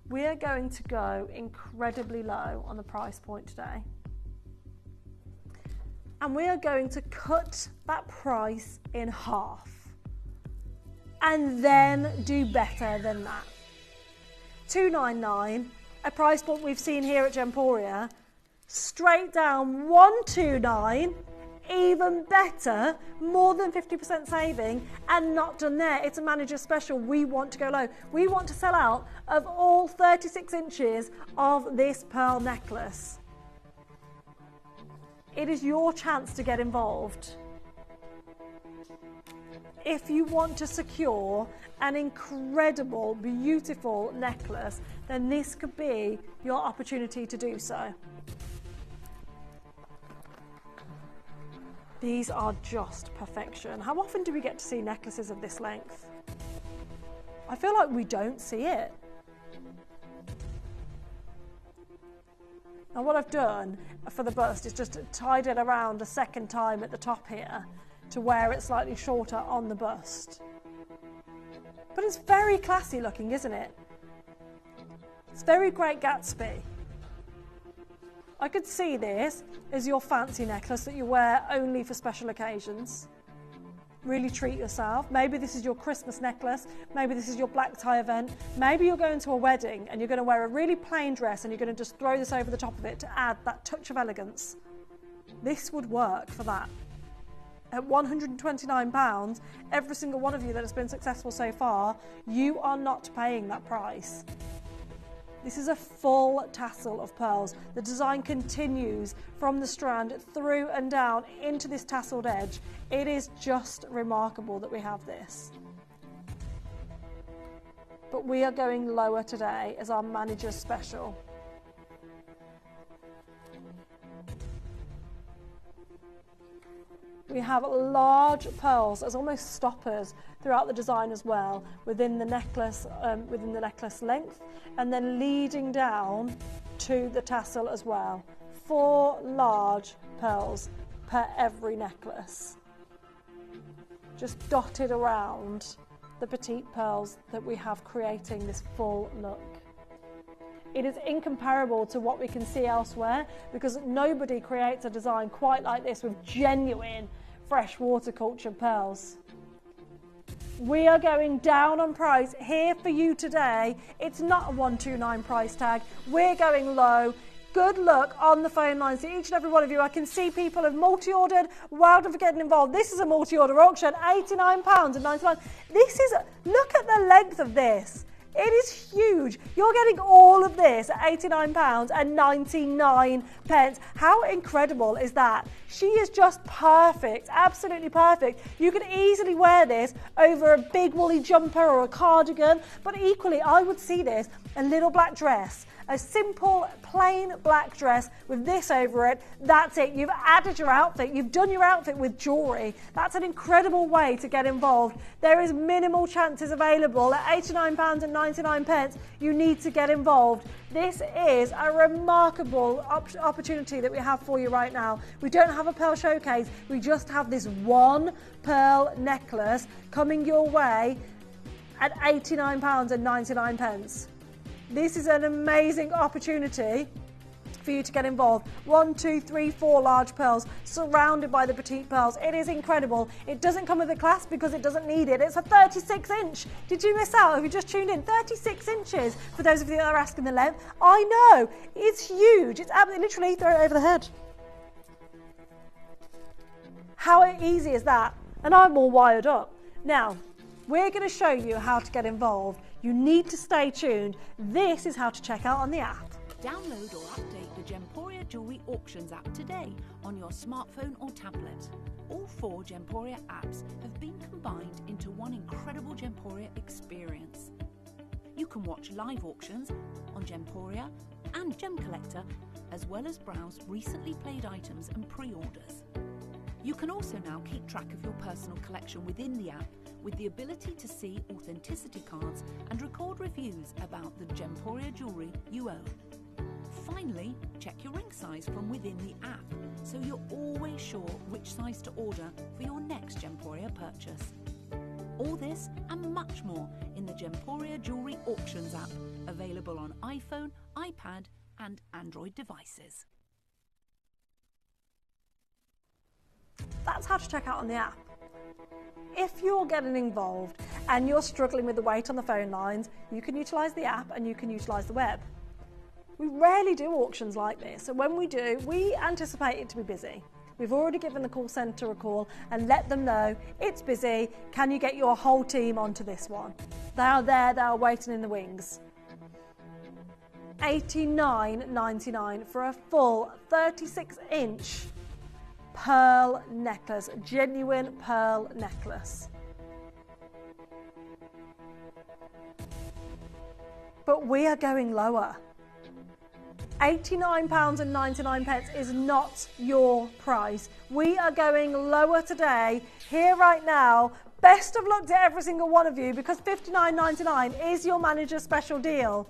We are going to go incredibly low on the price point today. And we are going to cut that price in half. And then do better than that. $299, a price point we've seen here at Gemporia. Straight down $129, even better, more than 50% saving, and not done there. It's a manager special. We want to go low. We want to sell out of all 36 inches of this pearl necklace. It is your chance to get involved. If you want to secure an incredible, beautiful necklace, then this could be your opportunity to do so. These are just perfection. How often do we get to see necklaces of this length? I feel like we don't see it. Now what I've done for the bust is just tied it around a second time at the top here to wear it slightly shorter on the bust. But it's very classy looking, isn't it? It's very Great Gatsby. I could see this as your fancy necklace that you wear only for special occasions. Really treat yourself. Maybe this is your Christmas necklace. Maybe this is your black tie event. Maybe you're going to a wedding and you're going to wear a really plain dress and you're going to just throw this over the top of it to add that touch of elegance. This would work for that. At £129, every single one of you that has been successful so far, you are not paying that price. This is a full tassel of pearls. The design continues from the strand through and down into this tasseled edge. It is just remarkable that we have this. But we are going lower today as our manager's special. We have large pearls as almost stoppers throughout the design as well, within the necklace length, and then leading down to the tassel as well. 4 large pearls per every necklace, just dotted around the petite pearls that we have, creating this full look. It is incomparable to what we can see elsewhere, because nobody creates a design quite like this with genuine fresh water cultured pearls. We are going down on price here for you today. It's not a $129 price tag. We're going low. Good luck on the phone lines to each and every one of you. I can see people have multi-ordered. Well done for getting involved. This is a multi-order auction, £89.99. This is, look at the length of this. It is huge. You're getting all of this at £89.99. How incredible is that? She is just perfect, absolutely perfect. You could easily wear this over a big woolly jumper or a cardigan, but equally I would see this, a little black dress, a simple plain black dress with this over it. That's it. You've added your outfit. You've done your outfit with jewellery. That's an incredible way to get involved. There is minimal chances available at £89.99. You need to get involved. This is a remarkable opportunity that we have for you right now. We don't have a pearl showcase. We just have this one pearl necklace coming your way at £89.99. This is an amazing opportunity for you to get involved. 1, 2, 3, 4 large pearls surrounded by the petite pearls. It is incredible. It doesn't come with a clasp because it doesn't need it. It's a 36 inch. Did you miss out? Have you just tuned in? 36 inches for those of you that are asking the length. I know. It's huge. It's absolutely, literally throw it over the head. How easy is that? And I'm all wired up. Now, we're going to show you how to get involved. You need to stay tuned. This is how to check out on the app. Download or update the Gemporia Jewellery Auctions app today on your smartphone or tablet. All 4 Gemporia apps have been combined into one incredible Gemporia experience. You can watch live auctions on Gemporia and Gem Collector, as well as browse recently played items and pre-orders. You can also now keep track of your personal collection within the app, with the ability to see authenticity cards and record reviews about the Gemporia jewellery you own. Finally, check your ring size from within the app, so you're always sure which size to order for your next Gemporia purchase. All this and much more in the Gemporia Jewellery Auctions app, available on iPhone, iPad and Android devices. That's how to check out on the app. If you're getting involved and you're struggling with the wait on the phone lines, you can utilise the app and you can utilise the web. We rarely do auctions like this, so when we do, we anticipate it to be busy. We've already given the call centre a call and let them know it's busy, can you get your whole team onto this one? They are there, they are waiting in the wings. $89.99 for a full 36-inch pearl necklace, genuine pearl necklace. But we are going lower. £89.99 is not your price. We are going lower today, here right now. Best of luck to every single one of you, because $59.99 is your manager's special deal.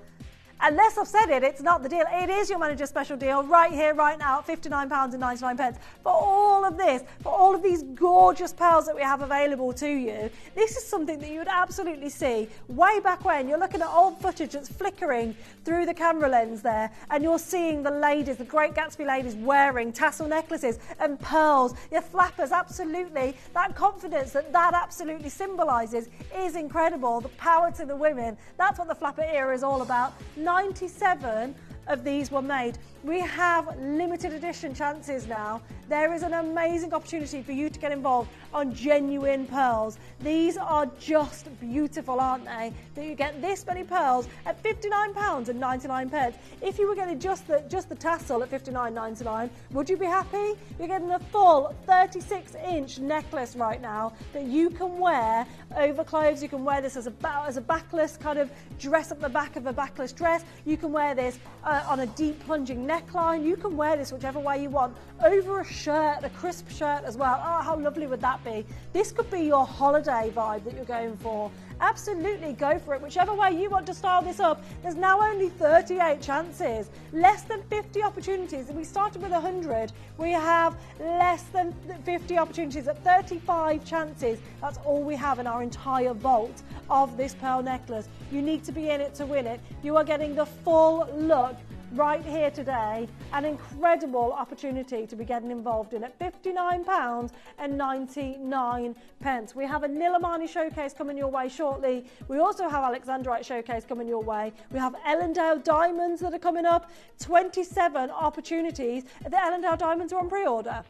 Unless I've said it, it's not the deal. It is your manager's special deal right here, right now at £59.99 for all of this, for all of these gorgeous pearls that we have available to you. This is something that you would absolutely see way back when. You're looking at old footage that's flickering through the camera lens there, and you're seeing the ladies, the Great Gatsby ladies, wearing tassel necklaces and pearls. Your flappers, absolutely. That confidence that absolutely symbolises is incredible. The power to the women. That's what the flapper era is all about. 97 of these were made. We have limited edition chances now. There is an amazing opportunity for you to get involved on genuine pearls. These are just beautiful, aren't they? That you get this many pearls at £59.99. If you were getting just the tassel at $59.99, would you be happy? You're getting a full 36-inch necklace right now that you can wear over clothes. You can wear this as a backless kind of dress up the back of a backless dress. You can wear this on a deep plunging neckline. You can wear this whichever way you want, over a shirt, a crisp shirt as well. Oh, how lovely would that be? This could be your holiday vibe that you're going for. Absolutely go for it. Whichever way you want to style this up. There's now only 38 chances, less than 50 opportunities. We started with 100. We have less than 50 opportunities at 35 chances. That's all we have in our entire vault of this pearl necklace. You need to be in it to win it. You are getting the full look right here today. An incredible opportunity to be getting involved in at £59.99. We have a Nilamani showcase coming your way shortly. We also have Alexandrite showcase coming your way. We have Ellendale diamonds that are coming up. 27 opportunities. The Ellendale diamonds are on pre-order.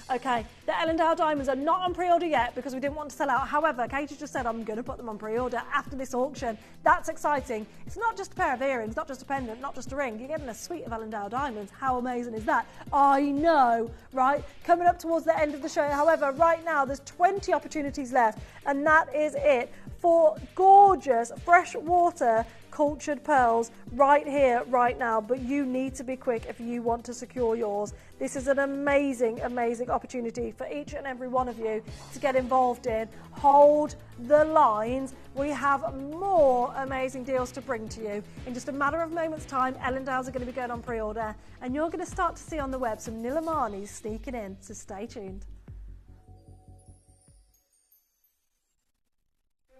Okay, the Ellendale diamonds are not on pre-order yet because we didn't want to sell out. However, Katie just said I'm going to put them on pre-order after this auction. That's exciting. It's not just a pair of earrings, not just a pendant, not just a ring. You're getting a suite of Ellendale diamonds. How amazing is that? I know, right? Coming up towards the end of the show. However, right now there's 20 opportunities left, and that is it for gorgeous freshwater cultured pearls right here, right now. But you need to be quick if you want to secure yours. This is an amazing, amazing opportunity for each and every one of you to get involved in. Hold the lines. We have more amazing deals to bring to you. In just a matter of moments' time, Ellendales are going to be going on pre-order, and you're going to start to see on the web some Nilamanis sneaking in, so stay tuned.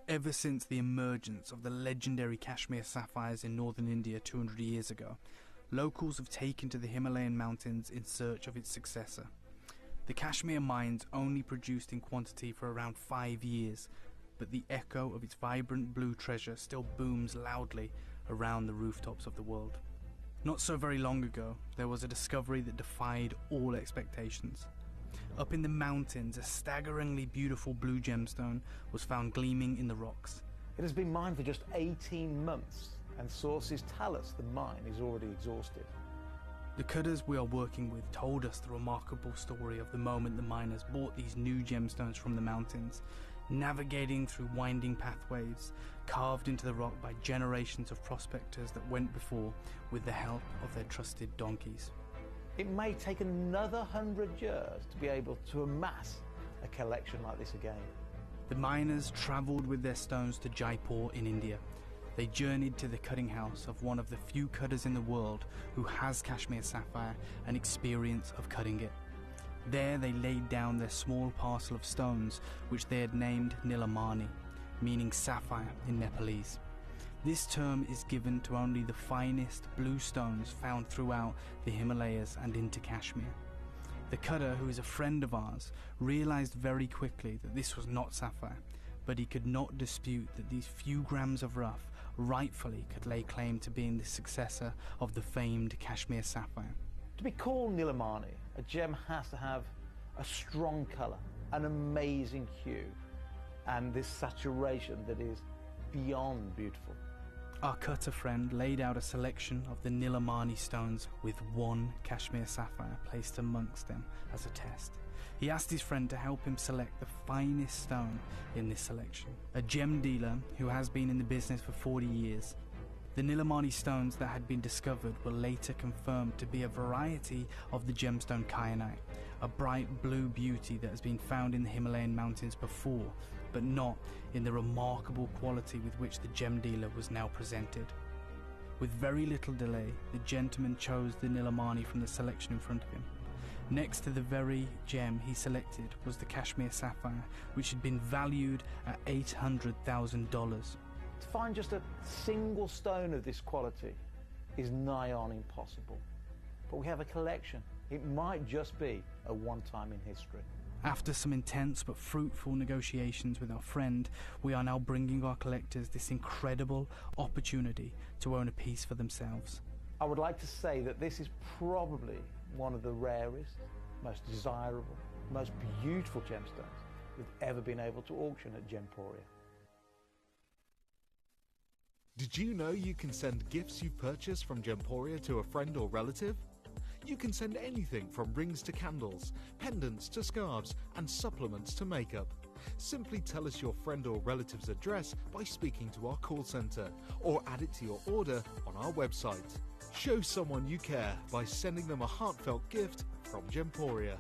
Ever since the emergence of the legendary Kashmir sapphires in northern India 200 years ago, locals have taken to the Himalayan mountains in search of its successor. The Kashmir mines only produced in quantity for around 5 years, but the echo of its vibrant blue treasure still booms loudly around the rooftops of the world. Not so very long ago, there was a discovery that defied all expectations. Up in the mountains, a staggeringly beautiful blue gemstone was found gleaming in the rocks. It has been mined for just 18 months, and sources tell us the mine is already exhausted. The cutters we are working with told us the remarkable story of the moment the miners bought these new gemstones from the mountains, navigating through winding pathways carved into the rock by generations of prospectors that went before with the help of their trusted donkeys. It may take another 100 years to be able to amass a collection like this again. The miners travelled with their stones to Jaipur in India. they journeyed to the cutting house of one of the few cutters in the world who has cashmere sapphire and experience of cutting it. There they laid down their small parcel of stones, which they had named Nilamani, meaning sapphire in Nepalese. This term is given to only the finest blue stones found throughout the Himalayas and into Kashmir. The cutter, who is a friend of ours, realized very quickly that this was not sapphire, but he could not dispute that these few grams of rough rightfully could lay claim to being the successor of the famed Kashmir sapphire. To be called Nilamani, a gem has to have a strong colour, an amazing hue, and this saturation that is beyond beautiful. Our cutter friend laid out a selection of the Nilamani stones with one Kashmir sapphire placed amongst them as a test. He asked his friend to help him select the finest stone in this selection, a gem dealer who has been in the business for 40 years. The Nilamani stones that had been discovered were later confirmed to be a variety of the gemstone kyanite, a bright blue beauty that has been found in the Himalayan mountains before, but not in the remarkable quality with which the gem dealer was now presented. With very little delay, the gentleman chose the Nilamani from the selection in front of him. Next to the very gem he selected was the Kashmir sapphire, which had been valued at $800,000. To find just a single stone of this quality is nigh on impossible. But we have a collection. It might just be a one-time in history. After some intense but fruitful negotiations with our friend, we are now bringing our collectors this incredible opportunity to own a piece for themselves. I would like to say that this is probably one of the rarest, most desirable, most beautiful gemstones we've ever been able to auction at Gemporia. Did you know you can send gifts you purchase from Gemporia to a friend or relative? You can send anything from rings to candles, pendants to scarves, and supplements to makeup. Simply tell us your friend or relative's address by speaking to our call centre, or add it to your order on our website. Show someone you care by sending them a heartfelt gift from Gemporia.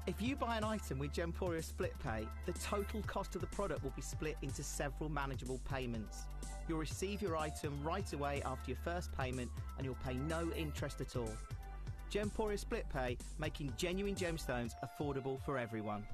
If you buy an item with Gemporia Split Pay, the total cost of the product will be split into several manageable payments. You'll receive your item right away after your first payment and you'll pay no interest at all. Gemporia Split Pay, making genuine gemstones affordable for everyone.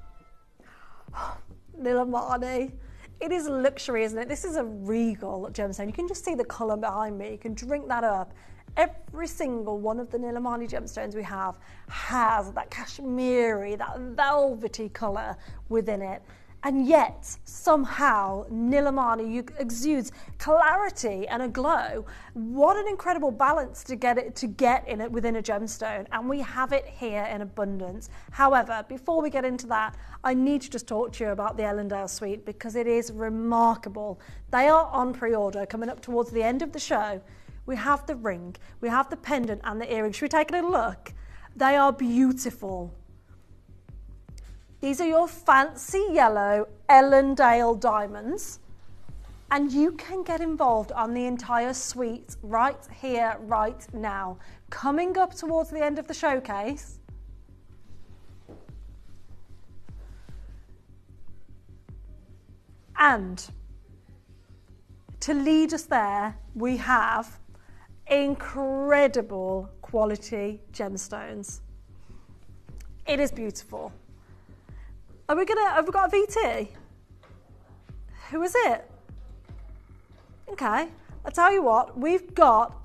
Nilamani. It is luxury, isn't it? This is a regal gemstone. You can just see the colour behind me. You can drink that up. Every single one of the Nilamani gemstones we have has that cashmere, that velvety colour within it. And yet, somehow, Nilamani exudes clarity and a glow. What an incredible balance to get in it within a gemstone, and we have it here in abundance. However, before we get into that, I need to just talk to you about the Ellendale suite because it is remarkable. They are on pre-order, coming up towards the end of the show. We have the ring, we have the pendant and the earring. Should we take a little look? They are beautiful. These are your fancy yellow Ellendale diamonds, and you can get involved on the entire suite right here, right now. Coming up towards the end of the showcase, and to lead us there, we have incredible quality gemstones. It is beautiful. Have we got a VT? Who is it? Okay, I'll tell you what, we've got,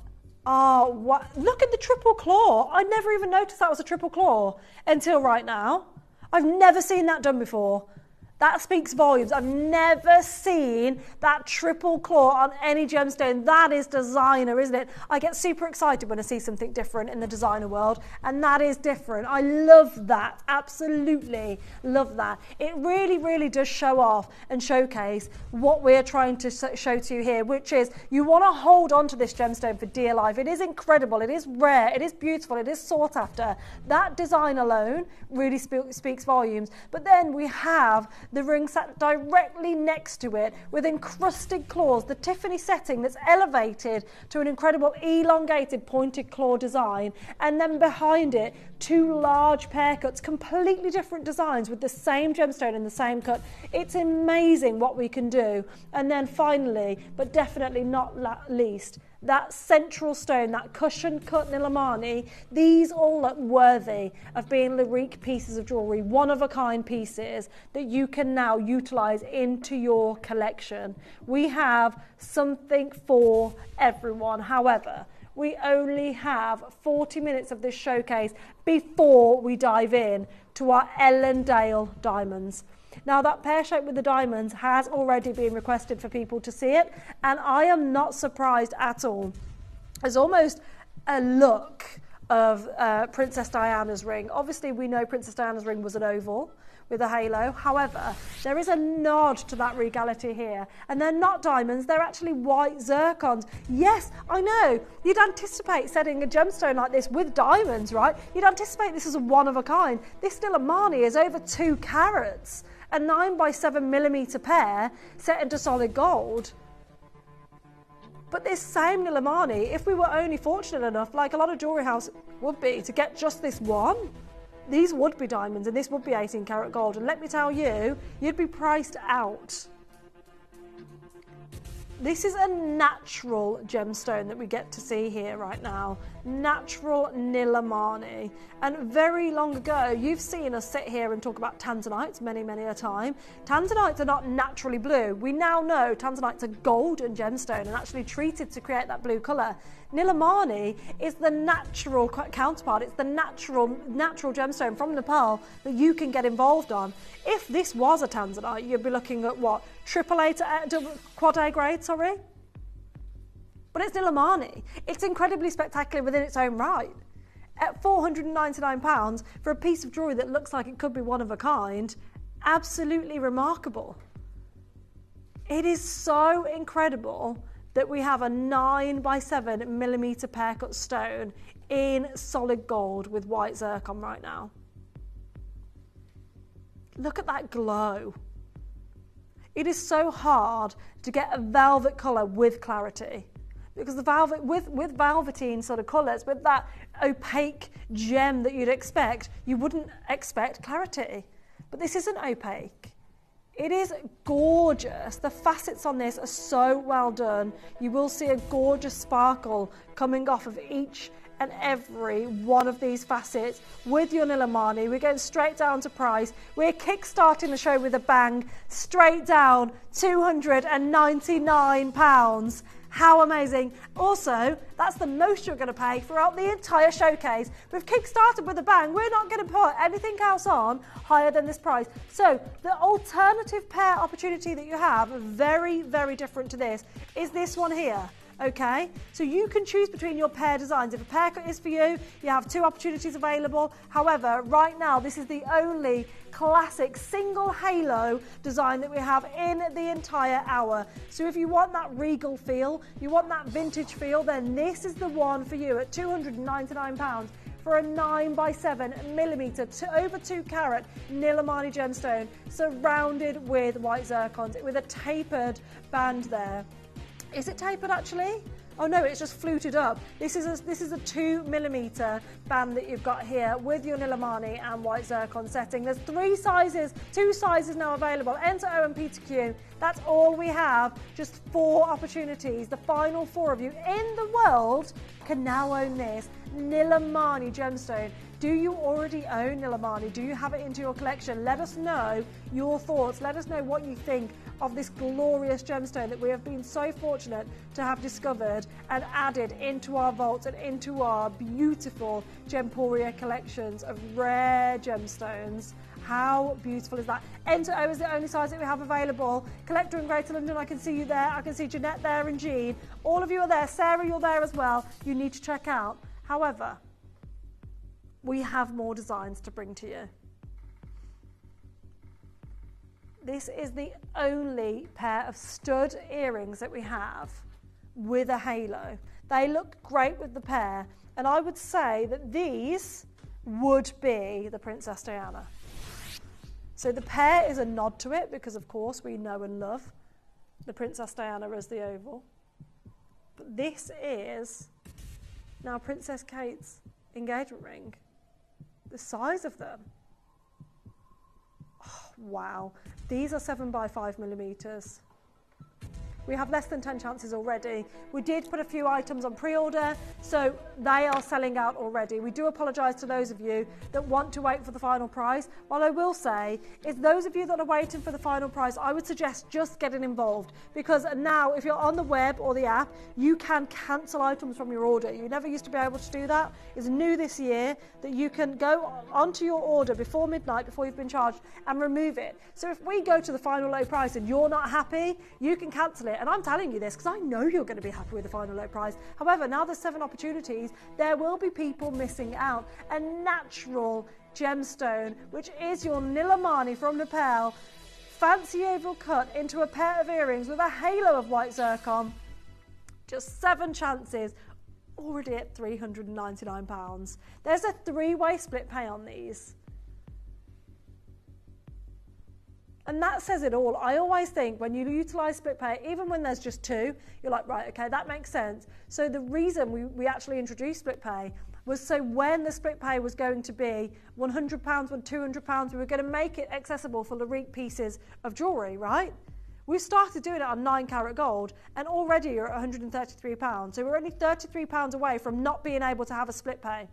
look at the triple claw. I never even noticed that was a triple claw until right now. I've never seen that done before. That speaks volumes. I've never seen that triple claw on any gemstone. That is designer, isn't it? I get super excited when I see something different in the designer world, and that is different. I love that. Absolutely love that. It really, really does show off and showcase what we're trying to show to you here, which is you want to hold on to this gemstone for dear life. It is incredible. It is rare. It is beautiful. It is sought after. That design alone really speaks volumes. But then we have the ring sat directly next to it with encrusted claws, the Tiffany setting that's elevated to an incredible elongated pointed claw design, and then behind it, 2 large pear cuts, completely different designs with the same gemstone in the same cut. It's amazing what we can do. And then finally, but definitely not least, that central stone, that cushion cut Nilamani, these all look worthy of being lyrique pieces of jewellery, one-of-a-kind pieces that you can now utilise into your collection. We have something for everyone. However, we only have 40 minutes of this showcase before we dive in to our Ellendale diamonds. Now, that pear shape with the diamonds has already been requested for people to see it, and I am not surprised at all. There's almost a look of Princess Diana's ring. Obviously, we know Princess Diana's ring was an oval with a halo. However, there is a nod to that regality here. And they're not diamonds, they're actually white zircons. Yes, I know, you'd anticipate setting a gemstone like this with diamonds, right? You'd anticipate this is a one-of-a-kind. This Nilamani is over 2 carats. A 9x7mm pair set into solid gold. But this same Nilamani, if we were only fortunate enough, like a lot of jewellery houses would be, to get just this one, these would be diamonds and this would be 18 karat gold. And let me tell you, you'd be priced out. This is a natural gemstone that we get to see here right now. Natural Nilamani. And very long ago, you've seen us sit here and talk about tanzanites many, many a time. Tanzanites are not naturally blue. We now know tanzanite's a golden gemstone and actually treated to create that blue colour. Nilamani is the natural counterpart. It's the natural gemstone from Nepal that you can get involved on. If this was a tanzanite, you'd be looking at what? Quad A grade, sorry? But it's Nilamani. It's incredibly spectacular within its own right. At £499 for a piece of jewellery that looks like it could be one of a kind, absolutely remarkable. It is so incredible that we have a 9x7mm pear cut stone in solid gold with white zircon right now. Look at that glow. It is so hard to get a velvet colour with clarity, because the velvet with velveteen sort of colours, with that opaque gem that you'd expect, you wouldn't expect clarity. But this isn't opaque. It is gorgeous. The facets on this are so well done. You will see a gorgeous sparkle coming off of each and every one of these facets with your Nilamani. We're going straight down to price. We're kick-starting the show with a bang, straight down, £299. How amazing. Also, that's the most you're going to pay throughout the entire showcase. We've kick-started with a bang. We're not going to put anything else on higher than this price. So the alternative pair opportunity that you have, very, very different to this, is this one here. Okay, so you can choose between your pair designs. If a pair cut is for you, you have 2 opportunities available. However, right now, this is the only classic single halo design that we have in the entire hour. So if you want that regal feel, you want that vintage feel, then this is the one for you at £299 for a 9x7mm to over 2 carat Nilamani gemstone surrounded with white zircons with a tapered band there. Is it tapered actually? Oh no, it's just fluted up. This is a 2mm band that you've got here with your Nilamani and white zircon setting. There's 2 sizes now available, N to O and P to Q. That's all we have, just 4 opportunities. The final 4 of you in the world can now own this Nilamani gemstone. Do you already own Nilamani? Do you have it into your collection? Let us know your thoughts. Let us know what you think of this glorious gemstone that we have been so fortunate to have discovered and added into our vaults and into our beautiful Gemporia collections of rare gemstones. How beautiful is that? N to O is the only size that we have available. Collector in Greater London, I can see you there. I can see Jeanette there and Jean. All of you are there. Sarah, you're there as well. You need to check out. However, we have more designs to bring to you. This is the only pair of stud earrings that we have with a halo. They look great with the pair, and I would say that these would be the Princess Diana. So the pear is a nod to it because, of course, we know and love the Princess Diana as the oval. But this is now Princess Kate's engagement ring. The size of them. Oh, wow. These are 7 by 5 millimeters. We have less than 10 chances already. We did put a few items on pre-order, so they are selling out already. We do apologise to those of you that want to wait for the final price. What I will say is those of you that are waiting for the final price, I would suggest just getting involved, because now if you're on the web or the app, you can cancel items from your order. You never used to be able to do that. It's new this year that you can go onto your order before midnight, before you've been charged, and remove it. So if we go to the final low price and you're not happy, you can cancel it. And I'm telling you this because I know you're going to be happy with the final low price. However, now there's 7 opportunities, there will be people missing out. A natural gemstone, which is your Nilamani from Nepal, fancy oval cut into a pair of earrings with a halo of white zircon. Just 7 chances, already at £399. There's a 3-way split pay on these. And that says it all. I always think when you utilise split pay, even when there's just 2, you're like, right, okay, that makes sense. So the reason we actually introduced split pay was so when the split pay was going to be £100, when £200, we were going to make it accessible for Larique pieces of jewellery, right? We started doing it on 9 carat gold and already you're at £133. So we're only £33 away from not being able to have a split pay.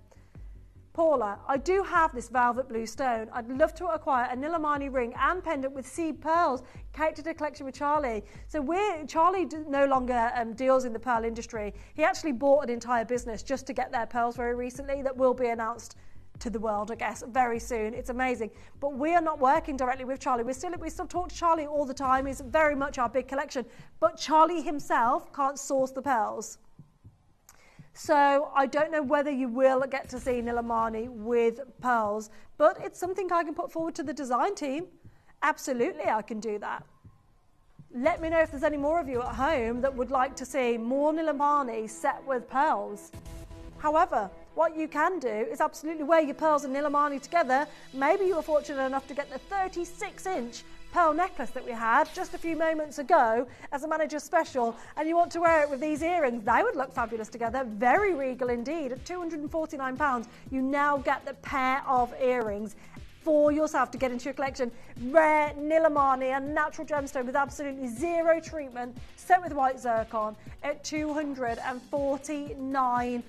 Paula, I do have this velvet blue stone. I'd love to acquire a Nilamani ring and pendant with seed pearls. Kate did a collection with Charlie. So Charlie no longer deals in the pearl industry. He actually bought an entire business just to get their pearls very recently that will be announced to the world, I guess, very soon. It's amazing. But we are not working directly with Charlie. We still talk to Charlie all the time. He's very much our big collection. But Charlie himself can't source the pearls. So I don't know whether you will get to see Nilamani with pearls, but it's something I can put forward to the design team. Absolutely, I can do that. Let me know if there's any more of you at home that would like to see more Nilamani set with pearls. However, what you can do is absolutely wear your pearls and Nilamani together. Maybe you were fortunate enough to get the 36-inch pearl necklace that we had just a few moments ago as a manager special, and you want to wear it with these earrings. They would look fabulous together, very regal indeed. At £249, you now get the pair of earrings for yourself to get into your collection. Rare Nilamani, a natural gemstone with absolutely zero treatment, set with white zircon at £249.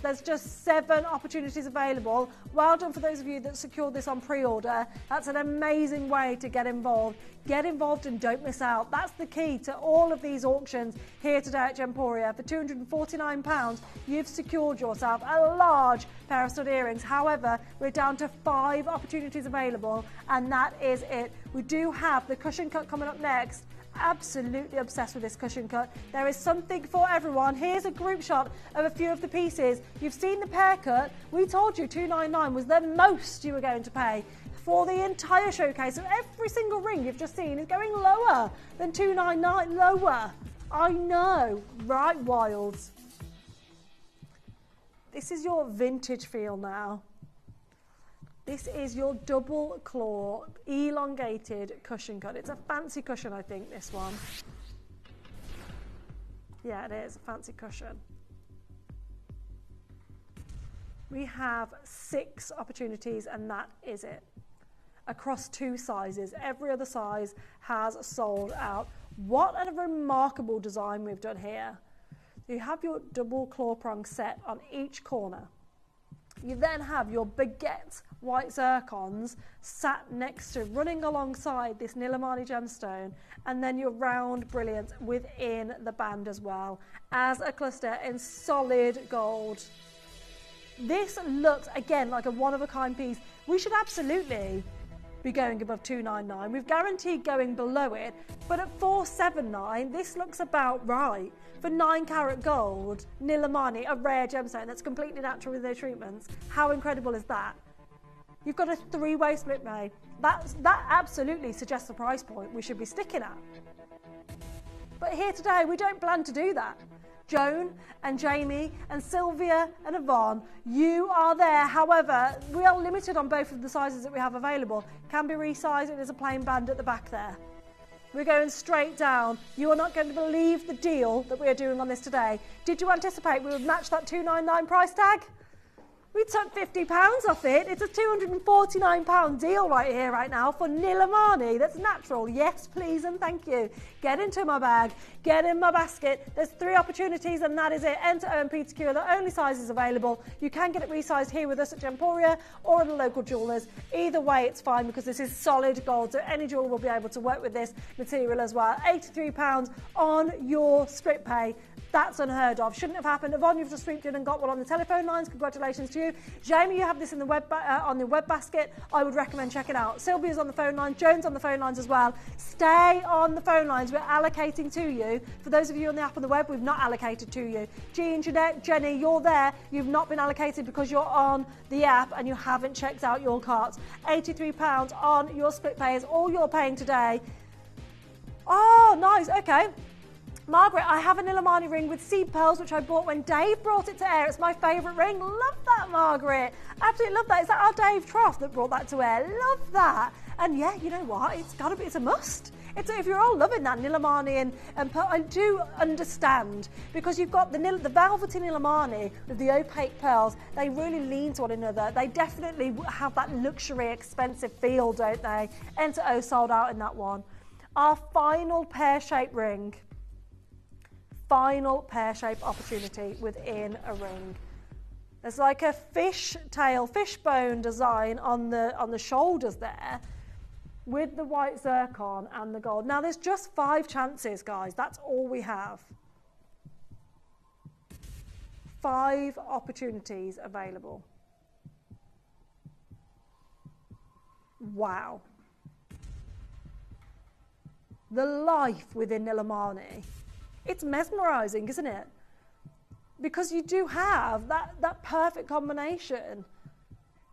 There's just 7 opportunities available. Well done for those of you that secured this on pre-order. That's an amazing way to get involved. Get involved and don't miss out. That's the key to all of these auctions here today at Gemporia. For £249, you've secured yourself a large pair of stud earrings. However, we're down to 5 opportunities available, and that is it. We do have the cushion cut coming up next. Absolutely obsessed with this cushion cut. There is something for everyone. Here's a group shot of a few of the pieces. You've seen the pear cut. We told you $299 was the most you were going to pay for the entire showcase. So every single ring you've just seen is going lower than $299. Lower. I know. Right, Wilds. This is your vintage feel now. This is your double claw, elongated cushion cut. It's a fancy cushion, I think, this one. Yeah, it is a fancy cushion. We have 6 opportunities, and that is it. Across 2 sizes. Every other size has sold out. What a remarkable design we've done here. You have your double claw prong set on each corner. You then have your baguette white zircons sat next to, running alongside this Nilamani gemstone, and then your round brilliance within the band as well, as a cluster in solid gold. This looks, again, like a one-of-a-kind piece. We should absolutely be going above $299. We've guaranteed going below it, but at $479, this looks about right. For 9 carat gold, Nilamani, a rare gemstone that's completely natural with no treatments. How incredible is that? You've got a 3-way split pay. That absolutely suggests the price point we should be sticking at. But here today, we don't plan to do that. Joan and Jamie and Sylvia and Yvonne, you are there. However, we are limited on both of the sizes that we have available. Can be resized, and there's a plain band at the back there. We're going straight down. You are not going to believe the deal that we are doing on this today. Did you anticipate we would match that $299 price tag? We took £50 off it. It's a £249 deal right here, right now for Nilamani. That's natural. Yes, please and thank you. Get into my bag. Get in my basket. There's 3 opportunities and that is it. Enter O and P2Q are the only sizes available. You can get it resized here with us at Gemporia or at a local jewellers. Either way, it's fine because this is solid gold, so any jeweller will be able to work with this material as well. £83 on your split pay. That's unheard of. Shouldn't have happened. Yvonne, you've just swooped in and got one on the telephone lines. Congratulations to you. Jamie, you have this in the web on the web basket. I would recommend checking it out. Sylvia's on the phone line. Joan's on the phone lines as well. Stay on the phone lines. We're allocating to you. For those of you on the app on the web, we've not allocated to you. Jean, Jeanette, Jenny, you're there. You've not been allocated because you're on the app and you haven't checked out your carts. £83 on your split pay is all you're paying today. Oh, nice. Okay. Margaret, I have a Nilamani ring with seed pearls, which I bought when Dave brought it to air. It's my favourite ring. Love that, Margaret. Absolutely love that. Is that our Dave Trough that brought that to air? Love that. And yeah, you know what? It's a must. If you're all loving that Nilamani and pearl, I do understand because you've got the velvety Nilamani with the opaque pearls. They really lean to one another. They definitely have that luxury, expensive feel, don't they? Enter O sold out in that one. Our final pear-shaped ring. Final pear-shaped opportunity within a ring. There's like a fishbone design on the shoulders there with the white zircon and the gold. Now there's just 5 chances, guys. That's all we have. 5 opportunities available. Wow. The life within Nilamani. It's mesmerising, isn't it? Because you do have that perfect combination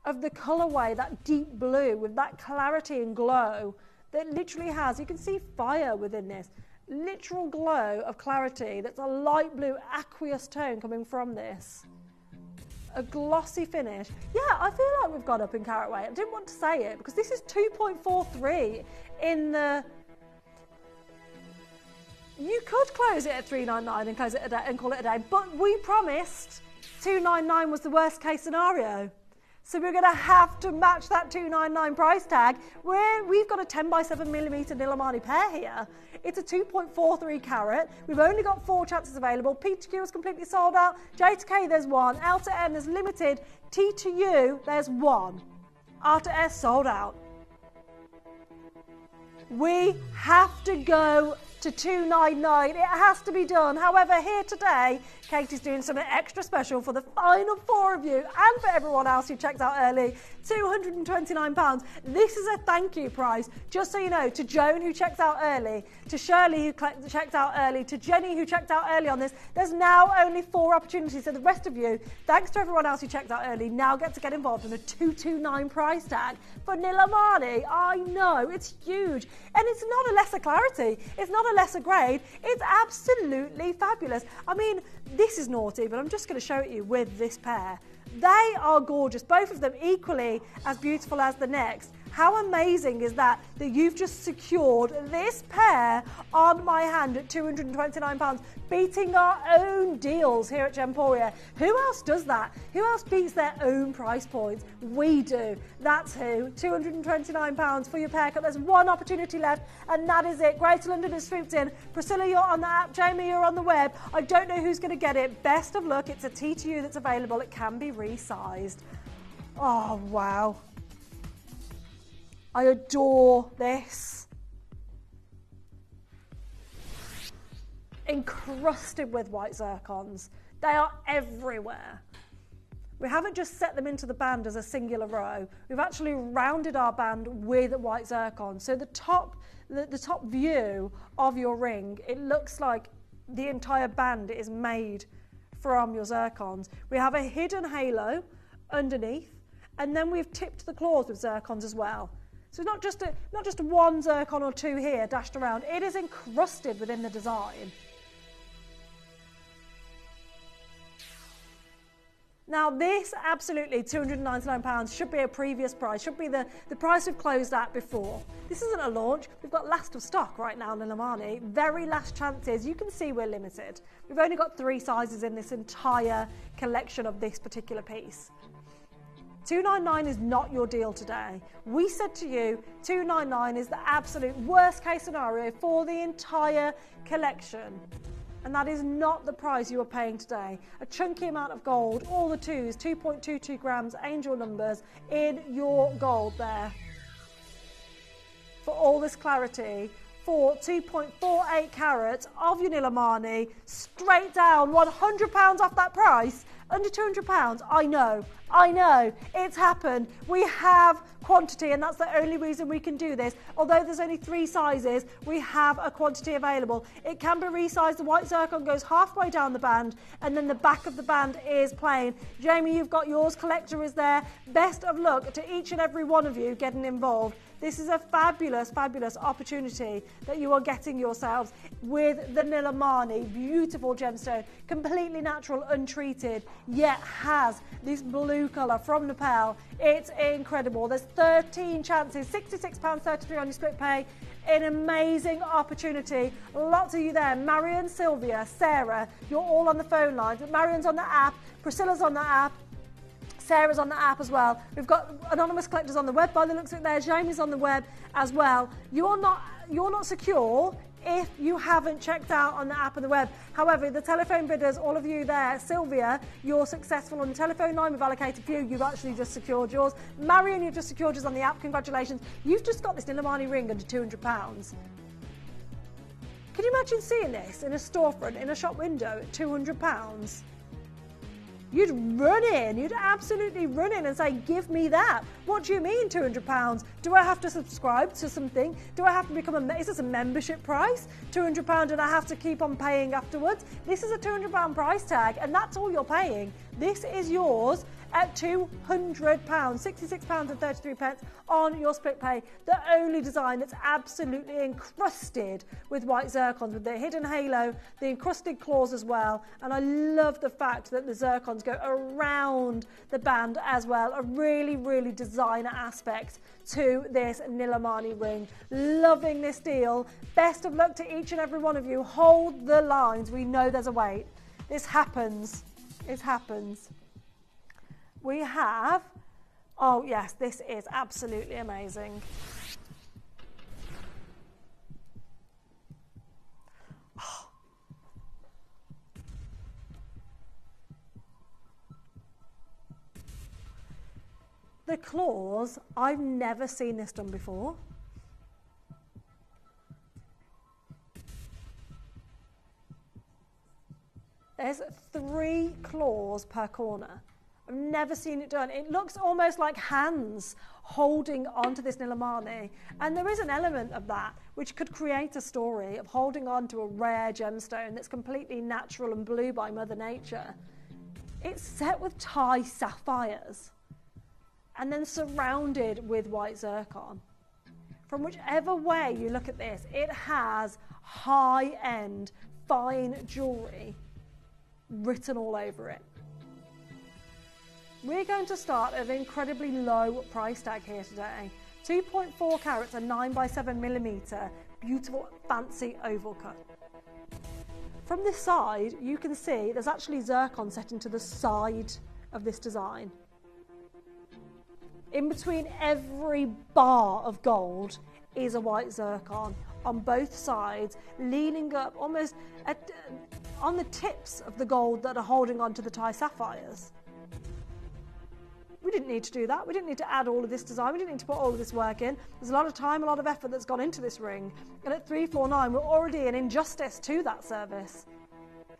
of the colourway, that deep blue with that clarity and glow that literally has, you can see fire within this, literal glow of clarity that's a light blue aqueous tone coming from this. A glossy finish. Yeah, I feel like we've gone up in carat weight. I didn't want to say it because this is 2.43 in the... You could close it at $399 and close it a day and call it a day, but we promised $299 was the worst case scenario. So we're going to have to match that $299 price tag where we've got a 10x7mm Nilamani pear here. It's a 2.43 carat. We've only got 4 chances available. P to Q is completely sold out. J to K, there's 1. L to N is limited. T to U, there's 1. R to S, sold out. We have to go to $299. It has to be done. However, here today, Katie's doing something extra special for the final 4 of you and for everyone else who checked out early. £229. This is a thank you price, just so you know, to Joan who checked out early, to Shirley who checked out early, to Jenny who checked out early on this. There's now only 4 opportunities, so the rest of you, thanks to everyone else who checked out early, now get to get involved in a $229 price tag for Nilamani. I know, it's huge. And it's not a lesser clarity. It's not a lesser grade. It's absolutely fabulous. I mean, this is naughty, but I'm just going to show it you with this pair. They are gorgeous, both of them equally as beautiful as the next. How amazing is that you've just secured this pair on my hand at £229, beating our own deals here at Gemporia. Who else does that? Who else beats their own price points? We do. That's who. £229 for your pair cut. There's 1 opportunity left, and that is it. Greater London has swooped in. Priscilla, you're on the app. Jamie, you're on the web. I don't know who's going to get it. Best of luck. It's a T to U that's available. It can be resized. Oh, wow. I adore this. Encrusted with white zircons. They are everywhere. We haven't just set them into the band as a singular row. We've actually rounded our band with white zircon. So the top view of your ring, it looks like the entire band is made from your zircons. We have a hidden halo underneath, and then we've tipped the claws with zircons as well. So not just 1 zircon or 2 here dashed around. It is encrusted within the design. Now this, absolutely, £299 should be a previous price, should be the price we've closed at before. This isn't a launch, we've got last of stock right now in Nilamani, very last chances. You can see we're limited. We've only got 3 sizes in this entire collection of this particular piece. $299 is not your deal today. We said to you, $299 is the absolute worst case scenario for the entire collection. And that is not the price you are paying today. A chunky amount of gold, all the 2s, 2.22 grams, angel numbers in your gold there. For all this clarity, for 2.48 carats of your Nilamani, straight down, £100 off that price, under £200. I know, it's happened. We have quantity, and that's the only reason we can do this. Although there's only 3 sizes, we have a quantity available. It can be resized. The white zircon goes halfway down the band, and then the back of the band is plain. Jamie, you've got yours. Collector is there. Best of luck to each and every one of you getting involved. This is a fabulous, fabulous opportunity that you are getting yourselves with the Nilamani. Beautiful gemstone, completely natural, untreated, yet has this blue colour from Nepal. It's incredible. There's 13 chances, £66.33 on your split pay. An amazing opportunity. Lots of you there. Marion, Sylvia, Sarah, you're all on the phone lines. Marion's on the app, Priscilla's on the app, Sarah's on the app as well. We've got anonymous collectors on the web by the looks of it there. Jamie's on the web as well. You're not secure if you haven't checked out on the app and the web. However, the telephone bidders, all of you there, Sylvia, you're successful on the telephone line. We've allocated for you. You've actually just secured yours. Marion, you've just secured yours on the app. Congratulations. You've just got this Nilamani ring under £200. Can you imagine seeing this in a storefront, in a shop window at £200? You'd run in, you'd absolutely run in and say, give me that. What do you mean £200? Do I have to subscribe to something? Do I have to become is this a membership price? £200 and I have to keep on paying afterwards? This is a £200 price tag and that's all you're paying. This is yours at £200, £66.33 on your split pay. The only design that's absolutely encrusted with white zircons, with the hidden halo, the encrusted claws as well. And I love the fact that the zircons go around the band as well. A really, really designer aspect to this Nilamani ring. Loving this deal. Best of luck to each and every one of you. Hold the lines. We know there's a wait. This happens. It happens. We have, oh yes, this is absolutely amazing. Oh. The claws, I've never seen this done before. There's 3 claws per corner. I've never seen it done. It looks almost like hands holding onto this Nilamani. And there is an element of that which could create a story of holding on to a rare gemstone that's completely natural and blue by Mother Nature. It's set with Thai sapphires and then surrounded with white zircon. From whichever way you look at this, it has high-end, fine jewellery written all over it. We're going to start at an incredibly low price tag here today. 2.4 carats and 9x7mm, beautiful fancy oval cut. From this side, you can see there's actually zircon set into the side of this design. In between every bar of gold is a white zircon on both sides, leaning up almost on the tips of the gold that are holding on to the Thai sapphires. We didn't need to do that. We didn't need to add all of this design. We didn't need to put all of this work in. There's a lot of time, a lot of effort that's gone into this ring. And at 349, we're already an injustice to that service.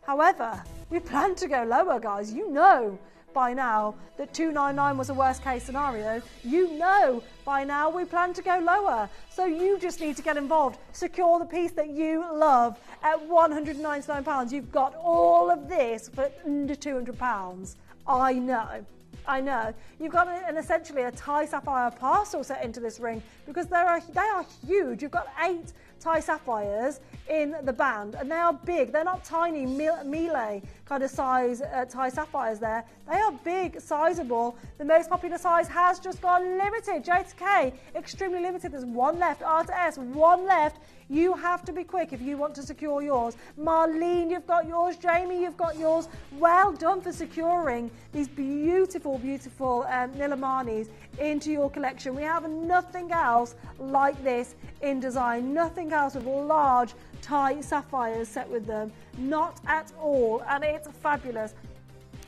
However, we plan to go lower, guys. You know by now that 299 was a worst case scenario. You know by now we plan to go lower. So you just need to get involved. Secure the piece that you love at £199. You've got all of this for under £200. I know. I know. You've got essentially a Thai sapphire parcel set into this ring because they are huge. You've got 8 Thai sapphires in the band, and they are big. They're not tiny melee kind of size Thai sapphires there. They are big, sizable. The most popular size has just gone limited. J to K, extremely limited. There's 1 left. R to S, 1 left. You have to be quick if you want to secure yours. Marlene, you've got yours. Jamie, you've got yours. Well done for securing these beautiful, beautiful Nilamanis into your collection. We have nothing else like this in design. Nothing else with large Thai sapphires set with them. Not at all. And it's fabulous.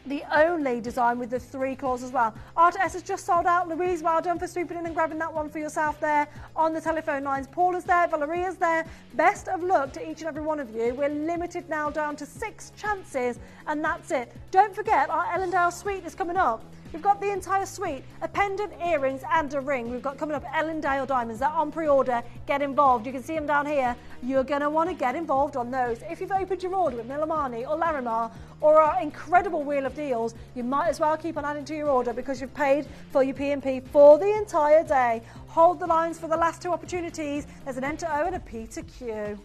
The only design with the 3 claws as well. R2S has just sold out. Louise, well done for swooping in and grabbing that one for yourself there on the telephone lines. Paula's there, Valeria's there. Best of luck to each and every one of you. We're limited now down to 6 chances, and that's it. Don't forget, our Ellendale suite is coming up. We've got the entire suite, a pendant, earrings and a ring. We've got coming up Ellendale diamonds. They're on pre-order. Get involved. You can see them down here. You're going to want to get involved on those. If you've opened your order with Nilamani or Larimar or our incredible wheel of deals, you might as well keep on adding to your order because you've paid for your P&P for the entire day. Hold the lines for the last 2 opportunities. There's an Enter O and a P to Q.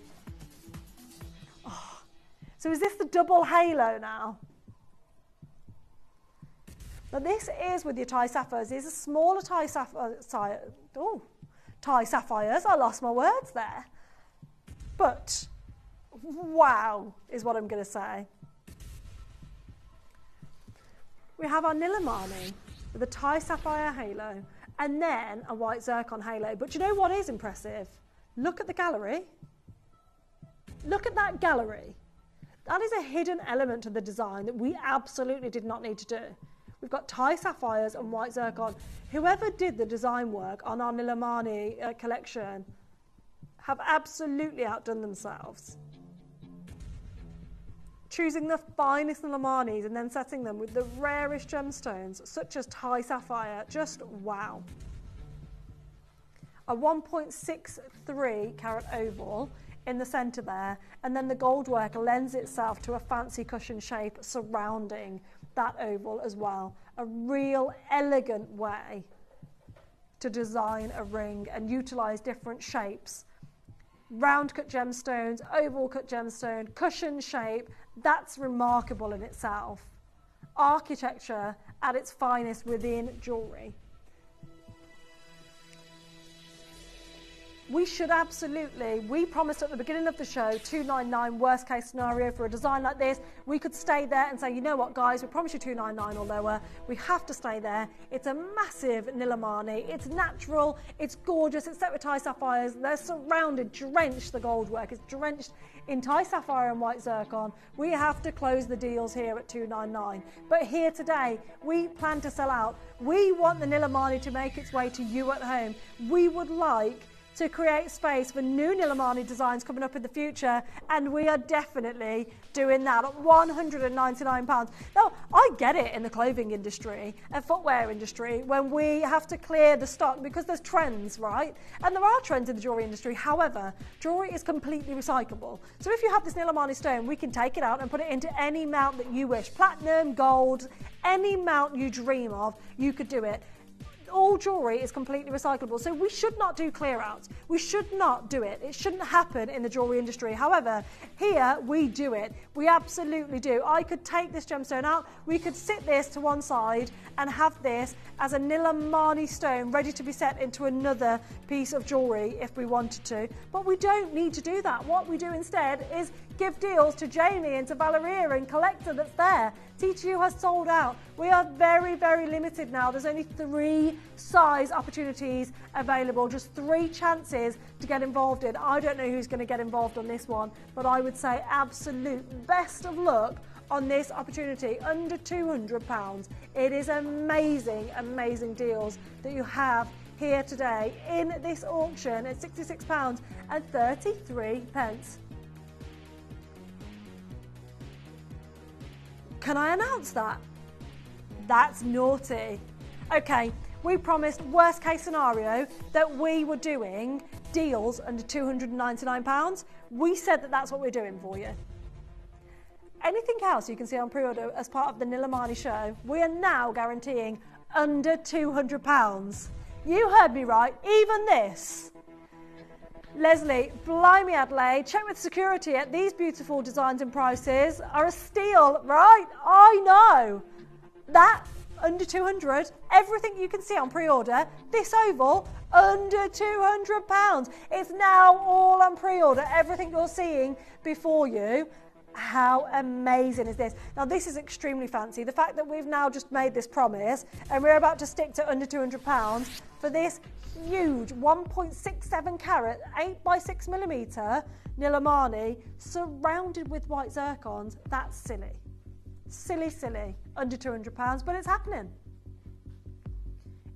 Oh. So is this the double halo now? Now this is with your Thai sapphires. These are smaller Thai sapphires. Thai sapphires. I lost my words there. But wow is what I'm going to say. We have our Nilamani with a Thai sapphire halo and then a white zircon halo. But you know what is impressive? Look at the gallery. Look at that gallery. That is a hidden element to the design that we absolutely did not need to do. We've got Thai sapphires and white zircon. Whoever did the design work on our Nilamani collection have absolutely outdone themselves. Choosing the finest Nilamanis and then setting them with the rarest gemstones, such as Thai sapphire, just wow. A 1.63 carat oval in the centre there, and then the gold work lends itself to a fancy cushion shape surrounding that oval as well. A real elegant way to design a ring and utilise different shapes. Round cut gemstones, oval cut gemstone, cushion shape, that's remarkable in itself. Architecture at its finest within jewellery. We should absolutely, we promised at the beginning of the show, 299 worst case scenario for a design like this. We could stay there and say, you know what guys, we promised you 299 or lower. We have to stay there. It's a massive Nilamani. It's natural, it's gorgeous, it's set with Thai sapphires. They're surrounded, drenched, the gold work is drenched in Thai sapphire and white zircon. We have to close the deals here at 299. But here today, we plan to sell out. We want the Nilamani to make its way to you at home. We would like to create space for new Nilamani designs coming up in the future, and we are definitely doing that at £199. Now, I get it in the clothing industry and footwear industry when we have to clear the stock because there's trends, right? And there are trends in the jewellery industry. However, jewellery is completely recyclable. So if you have this Nilamani stone, we can take it out and put it into any mount that you wish. Platinum, gold, any mount you dream of, you could do it. All jewellery is completely recyclable, so we should not do clear outs. We should not do it. It shouldn't happen in the jewellery industry. However, here we do it. We absolutely do. I could take this gemstone out. We could sit this to one side and have this as a Nilamani stone ready to be set into another piece of jewellery if we wanted to. But we don't need to do that. What we do instead is give deals to Jamie and to Valeria and Collector that's there. TTU has sold out. We are very, very limited now. There's only 3 size opportunities available, just 3 chances to get involved in. I don't know who's going to get involved on this one, but I would say absolute best of luck on this opportunity, under £200. It is amazing, amazing deals that you have here today in this auction at £66.33. Can I announce that? That's naughty. Okay, we promised worst case scenario that we were doing deals under £299. We said that that's what we're doing for you. anything else you can see on pre-order as part of the Nilamani show, we are now guaranteeing under £200. You heard me right, even this. Leslie, blimey Adelaide, check with security at these beautiful designs and prices are a steal, right? I know. That, under 200, everything you can see on pre-order, this oval, under £200. It's now all on pre-order, everything you're seeing before you. How amazing is this? Now this is extremely fancy. The fact that we've now just made this promise and we're about to stick to under £200 for this huge 1.67 carat 8x6mm Nilamani surrounded with white zircons, that's silly. Silly, under £200, but it's happening.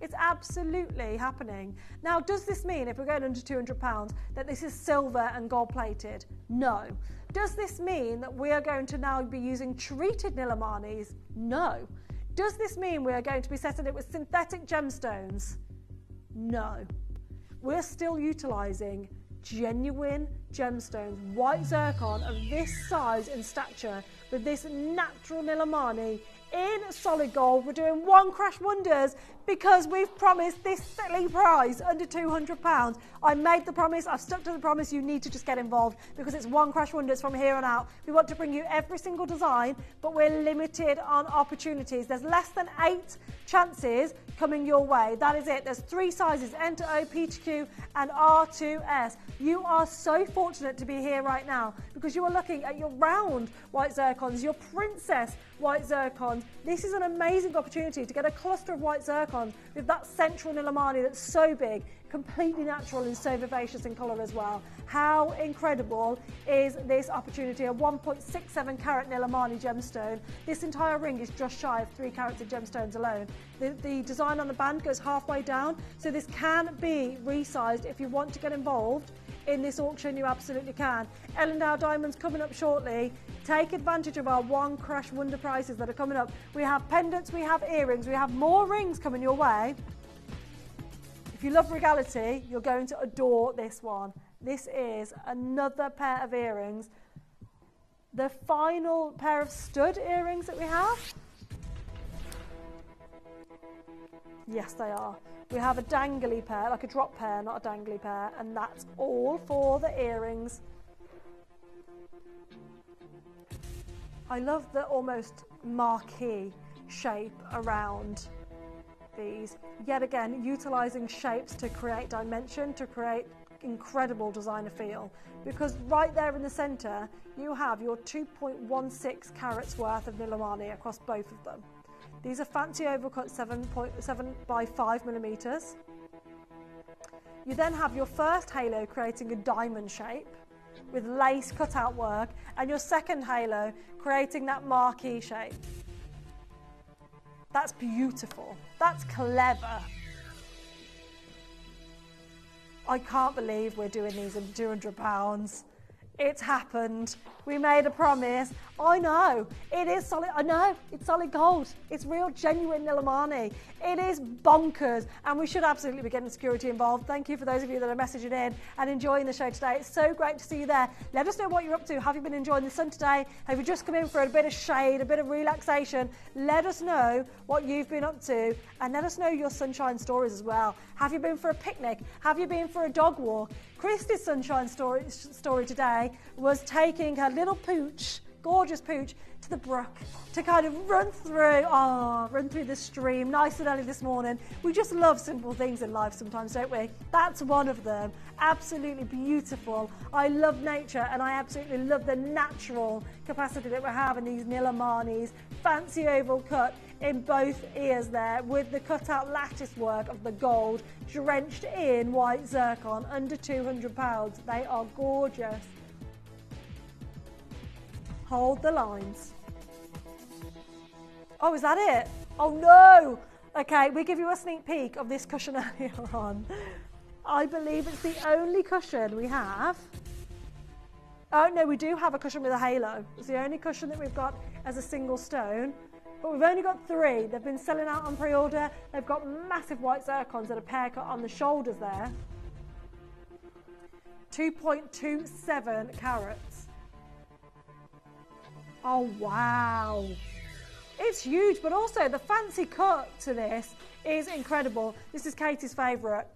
It's absolutely happening. Now, does this mean if we're going under £200 that this is silver and gold plated? No. Does this mean that we are going to now be using treated Nilamanis? No. Does this mean we are going to be setting it with synthetic gemstones? No. We're still utilising genuine gemstones, white zircon of this size and stature with this natural Nilamani in solid gold. We're doing one crash wonders because we've promised this silly price under £200. I made the promise, I've stuck to the promise. You need to just get involved because it's one crash wonders from here on out. We want to bring you every single design, but we're limited on opportunities. There's less than 8 chances coming your way. That is it. There's 3 sizes, N to O, P to Q and R to S. You are so fortunate to be here right now because you are looking at your round white zircons, your princess white zircons. This is an amazing opportunity to get a cluster of white zircons with that central Nilamani that's so big, completely natural and so vivacious in colour as well. How incredible is this opportunity? A 1.67 carat Nilamani gemstone. This entire ring is just shy of 3 carats of gemstones alone. The design on the band goes halfway down, so this can be resized. If you want to get involved in this auction, you absolutely can. Ellendale Diamonds coming up shortly. Take advantage of our one crash wonder prices that are coming up. We have pendants, we have earrings, we have more rings coming your way. If you love regality, you're going to adore this one. This is another pair of earrings. The final pair of stud earrings that we have. Yes, they are. We have a dangly pair, like a drop pair, not a dangly pair, and that's all for the earrings. I love the almost marquee shape around these. Yet again, utilising shapes to create dimension, to create incredible designer feel. Because right there in the centre, you have your 2.16 carats worth of Nilamani across both of them. These are fancy overcut 7 by 5 millimetres. You then have your first halo creating a diamond shape with lace cutout work, and your second halo creating that marquee shape. That's beautiful. That's clever. I can't believe we're doing these at £200. It's happened. We made a promise. I know. It is solid. I know. It's solid gold. It's real, genuine Nilamani. It is bonkers. And we should absolutely be getting security involved. Thank you for those of you that are messaging in and enjoying the show today. It's so great to see you there. Let us know what you're up to. Have you been enjoying the sun today? Have you just come in for a bit of shade, a bit of relaxation? Let us know what you've been up to and let us know your sunshine stories as well. Have you been for a picnic? Have you been for a dog walk? Christy's sunshine story today was taking her little pooch, gorgeous pooch, to the brook to kind of run through the stream nice and early this morning. We just love simple things in life sometimes, don't we? That's one of them. Absolutely beautiful. I love nature and I absolutely love the natural capacity that we have in these Nilamanis. Fancy oval cut in both ears there with the cutout lattice work of the gold drenched in white zircon, under £200. They are gorgeous. Hold the lines. Oh, is that it? Oh no! Okay, we give you a sneak peek of this cushion earlier on. I believe it's the only cushion we have. Oh no, we do have a cushion with a halo. It's the only cushion that we've got as a single stone. But we've only got 3. They've been selling out on pre-order. They've got massive white zircons that are pear cut on the shoulders there. 2.27 carats. Oh, wow. It's huge, but also the fancy cut to this is incredible. This is Katie's favourite.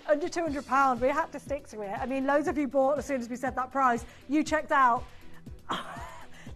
Under £200, we had to stick to it. I mean, loads of you bought as soon as we said that price. You checked out.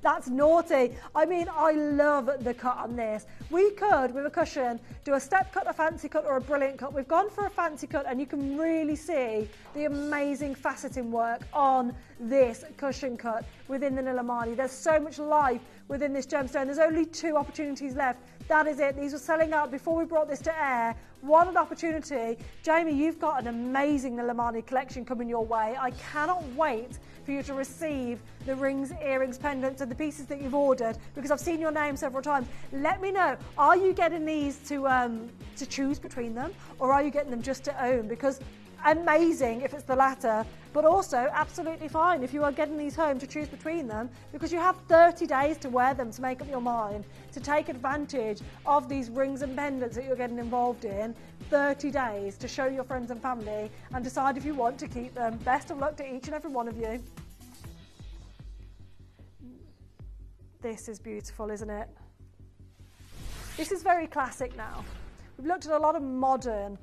That's naughty. I mean, I love the cut on this. We could, with a cushion, do a step cut, a fancy cut, or a brilliant cut. We've gone for a fancy cut, and you can really see the amazing faceting work on this cushion cut within the Nilamani. There's so much life within this gemstone. There's only 2 opportunities left. That is it. These were selling out before we brought this to air. What an opportunity. Jamie, you've got an amazing Nilamani collection coming your way. I cannot wait for you to receive the rings, earrings, pendants and the pieces that you've ordered, because I've seen your name several times. Let me know, are you getting these to choose between them, or are you getting them just to own? Because amazing if it's the latter, but also absolutely fine if you are getting these home to choose between them, because you have 30 days to wear them, to make up your mind, to take advantage of these rings and pendants that you're getting involved in. 30 days to show your friends and family and decide if you want to keep them. Best of luck to each and every one of you. This is beautiful, isn't it? This is very classic now. We've looked at a lot of modern,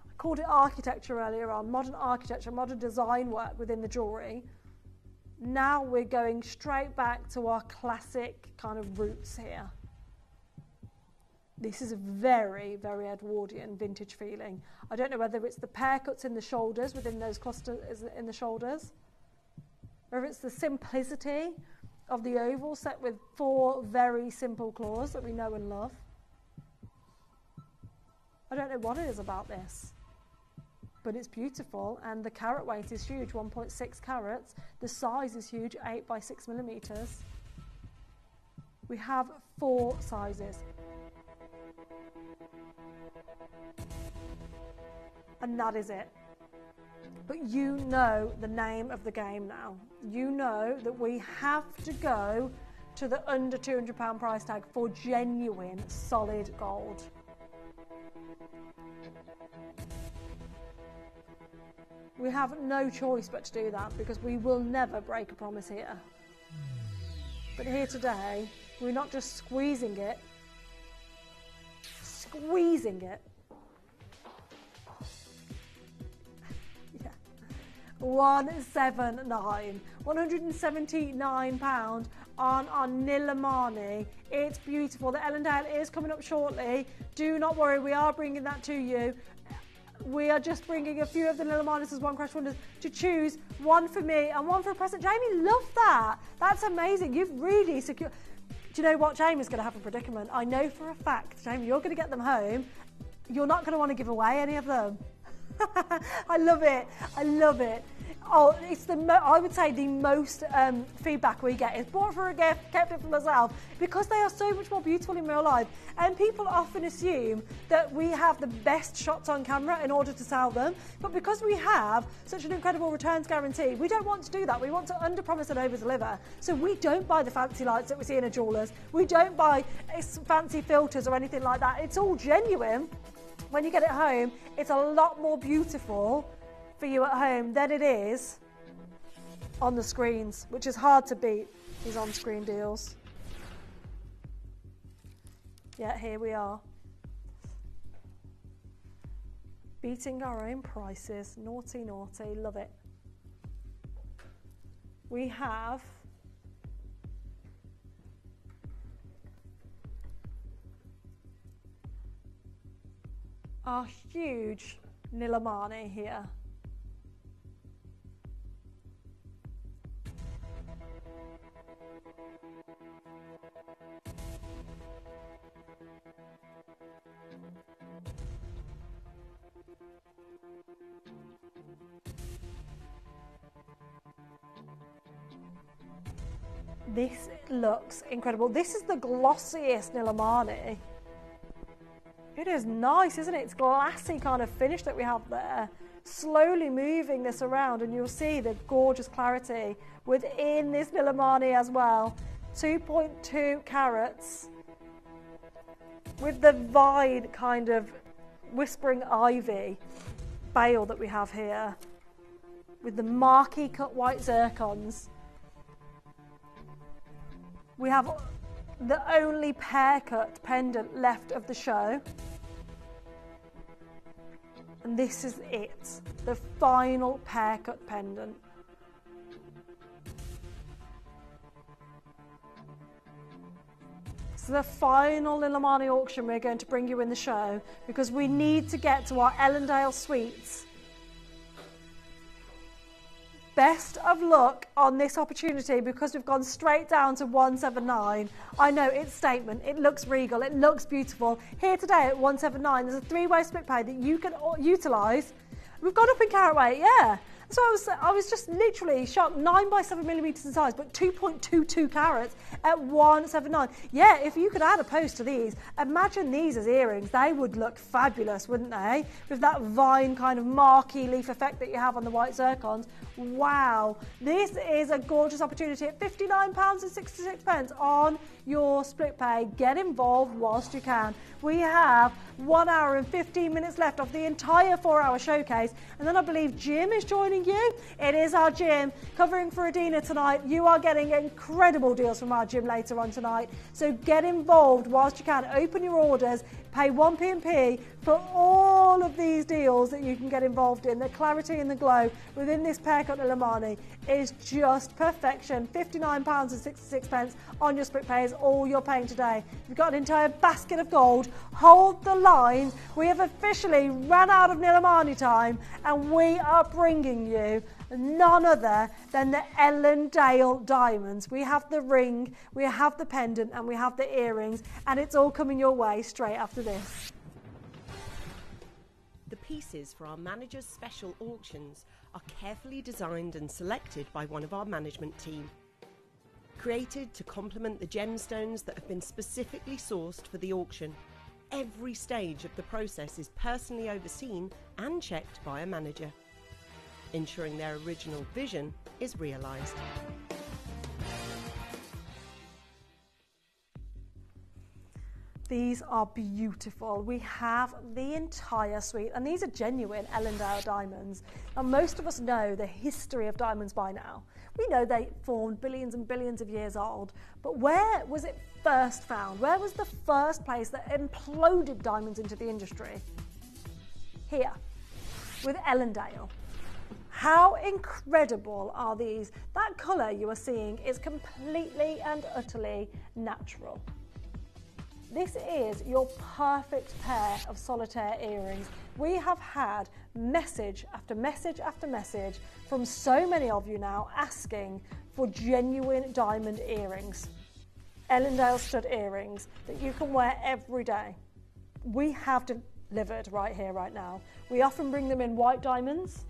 I called it architecture earlier on, modern architecture, modern design work within the jewellery. Now we're going straight back to our classic kind of roots here. This is a very, very Edwardian vintage feeling. I don't know whether it's the pear cuts in the shoulders, within those clusters in the shoulders, or if it's the simplicity of the oval set with 4 very simple claws that we know and love. I don't know what it is about this, but it's beautiful, and the carat weight is huge, 1.6 carats. The size is huge, 8 by 6 millimeters. We have 4 sizes. And that is it. But you know the name of the game now. You know that we have to go to the under £200 price tag for genuine solid gold. We have no choice but to do that, because we will never break a promise here. But here today, we're not just squeezing it, 179, £179 on our Nilamani. It's beautiful. The Ellendale is coming up shortly. Do not worry, we are bringing that to you. We are just bringing a few of the Nilamanis as One Crash Wonders to choose, one for me and one for a present. Jamie, love that. That's amazing. You've really secured. Do you know what? Jamie's going to have a predicament. I know for a fact, Jamie, you're going to get them home. You're not going to want to give away any of them. I love it. I love it. Oh, it's I would say the most feedback we get is bought for a gift, kept it for myself, because they are so much more beautiful in real life. And people often assume that we have the best shots on camera in order to sell them, but because we have such an incredible returns guarantee, we don't want to do that. We want to under-promise and over-deliver. So we don't buy the fancy lights that we see in a jeweller's. We don't buy fancy filters or anything like that. It's all genuine. When you get it home, it's a lot more beautiful for you at home than it is on the screens, which is hard to beat, these on-screen deals. Yeah, here we are. Beating our own prices. Naughty, naughty. Love it. We have our huge Nilamani here. This looks incredible. This is the glossiest Nilamani. It is nice, isn't it? It's glassy kind of finish that we have there. Slowly moving this around and you'll see the gorgeous clarity within this Nilamani as well. 2.2 carats with the vine kind of whispering ivy bail that we have here with the marquee cut white zircons. We have the only pear cut pendant left of the show. And this is it, the final pear cut pendant. So the final Illimani auction we're going to bring you in the show, because we need to get to our Ellendale Suites. Best of luck on this opportunity, because we've gone straight down to 179. I know it's statement, it looks regal, it looks beautiful. Here today at 179, there's a 3-way split pay that you can utilise. We've gone up in carat weight, yeah. So I was just literally shocked. 9 by 7 millimetres in size, but 2.22 carats at 179. Yeah, if you could add a post to these, imagine these as earrings. They would look fabulous, wouldn't they? With that vine kind of marquee leaf effect that you have on the white zircons. Wow, this is a gorgeous opportunity at £59.66 on your split pay. Get involved whilst you can. We have 1 hour and 15 minutes left of the entire 4-hour showcase, and then I believe Jim is joining you. It is our Jim covering for Adina tonight. You are getting incredible deals from our Jim later on tonight, so get involved whilst you can. Open your orders, pay 1p&p for all of these deals that you can get involved in. The clarity and the glow within this pear cut Illimani is just perfection. £59.66 on your split pay is all you're paying today. You've got an entire basket of gold. Hold the line. We have officially run out of Illimani time, and we are bringing you none other than the Ellendale diamonds. We have the ring, we have the pendant, and we have the earrings, and it's all coming your way straight after this. The pieces for our managers' special auctions are carefully designed and selected by one of our management team. Created to complement the gemstones that have been specifically sourced for the auction, every stage of the process is personally overseen and checked by a manager, ensuring their original vision is realised. These are beautiful. We have the entire suite, and these are genuine Ellendale diamonds. Now, most of us know the history of diamonds by now. We know they formed billions and billions of years old, but where was it first found? Where was the first place that imploded diamonds into the industry? Here, with Ellendale. How incredible are these? That colour you are seeing is completely and utterly natural. This is your perfect pair of solitaire earrings. We have had message after message after message from so many of you now asking for genuine diamond earrings. Ellendale stud earrings that you can wear every day. We have delivered right here, right now. We often bring them in white diamonds.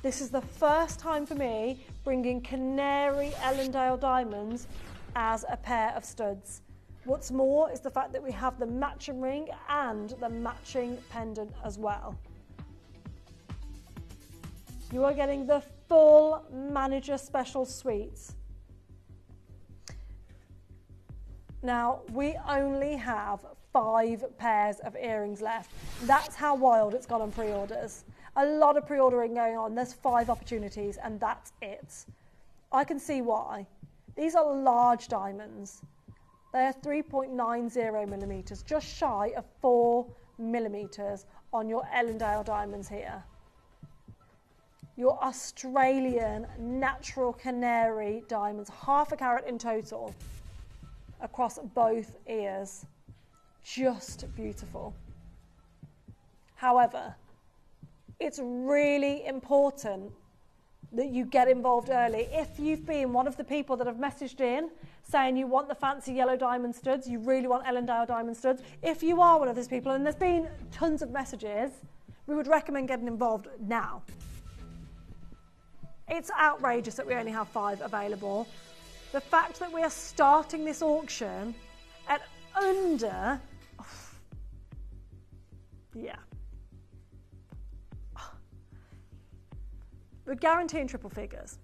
This is the first time for me bringing canary Ellendale diamonds as a pair of studs. What's more is the fact that we have the matching ring and the matching pendant as well. You are getting the full manager special suites. Now, we only have 5 pairs of earrings left. That's how wild it's gone on pre-orders. A lot of pre-ordering going on. There's 5 opportunities, and that's it. I can see why. These are large diamonds. They're 3.90 millimetres, just shy of 4 millimetres on your Ellendale diamonds here. Your Australian natural canary diamonds, half a carat in total, across both ears. Just beautiful. However, it's really important that you get involved early. If you've been one of the people that have messaged in saying you want the fancy yellow diamond studs, you really want Ellendale diamond studs, if you are one of those people, and there's been tons of messages, we would recommend getting involved now. It's outrageous that we only have 5 available. The fact that we are starting this auction at under, yeah. We're guaranteeing triple figures.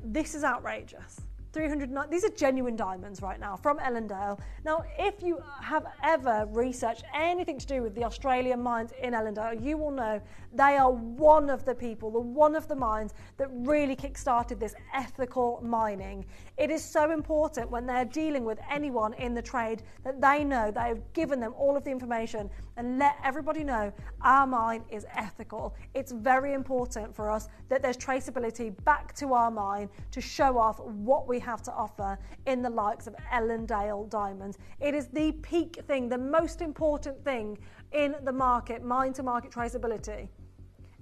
This is outrageous. 309. These are genuine diamonds right now from Ellendale. Now, if you have ever researched anything to do with the Australian mines in Ellendale, you will know they are one of the people, one of the mines that really kick-started this ethical mining. It is so important when they're dealing with anyone in the trade that they know they have given them all of the information and let everybody know our mine is ethical. It's very important for us that there's traceability back to our mine to show off what we have to offer in the likes of Ellendale diamonds. It is the peak thing, the most important thing in the market, mine to market traceability.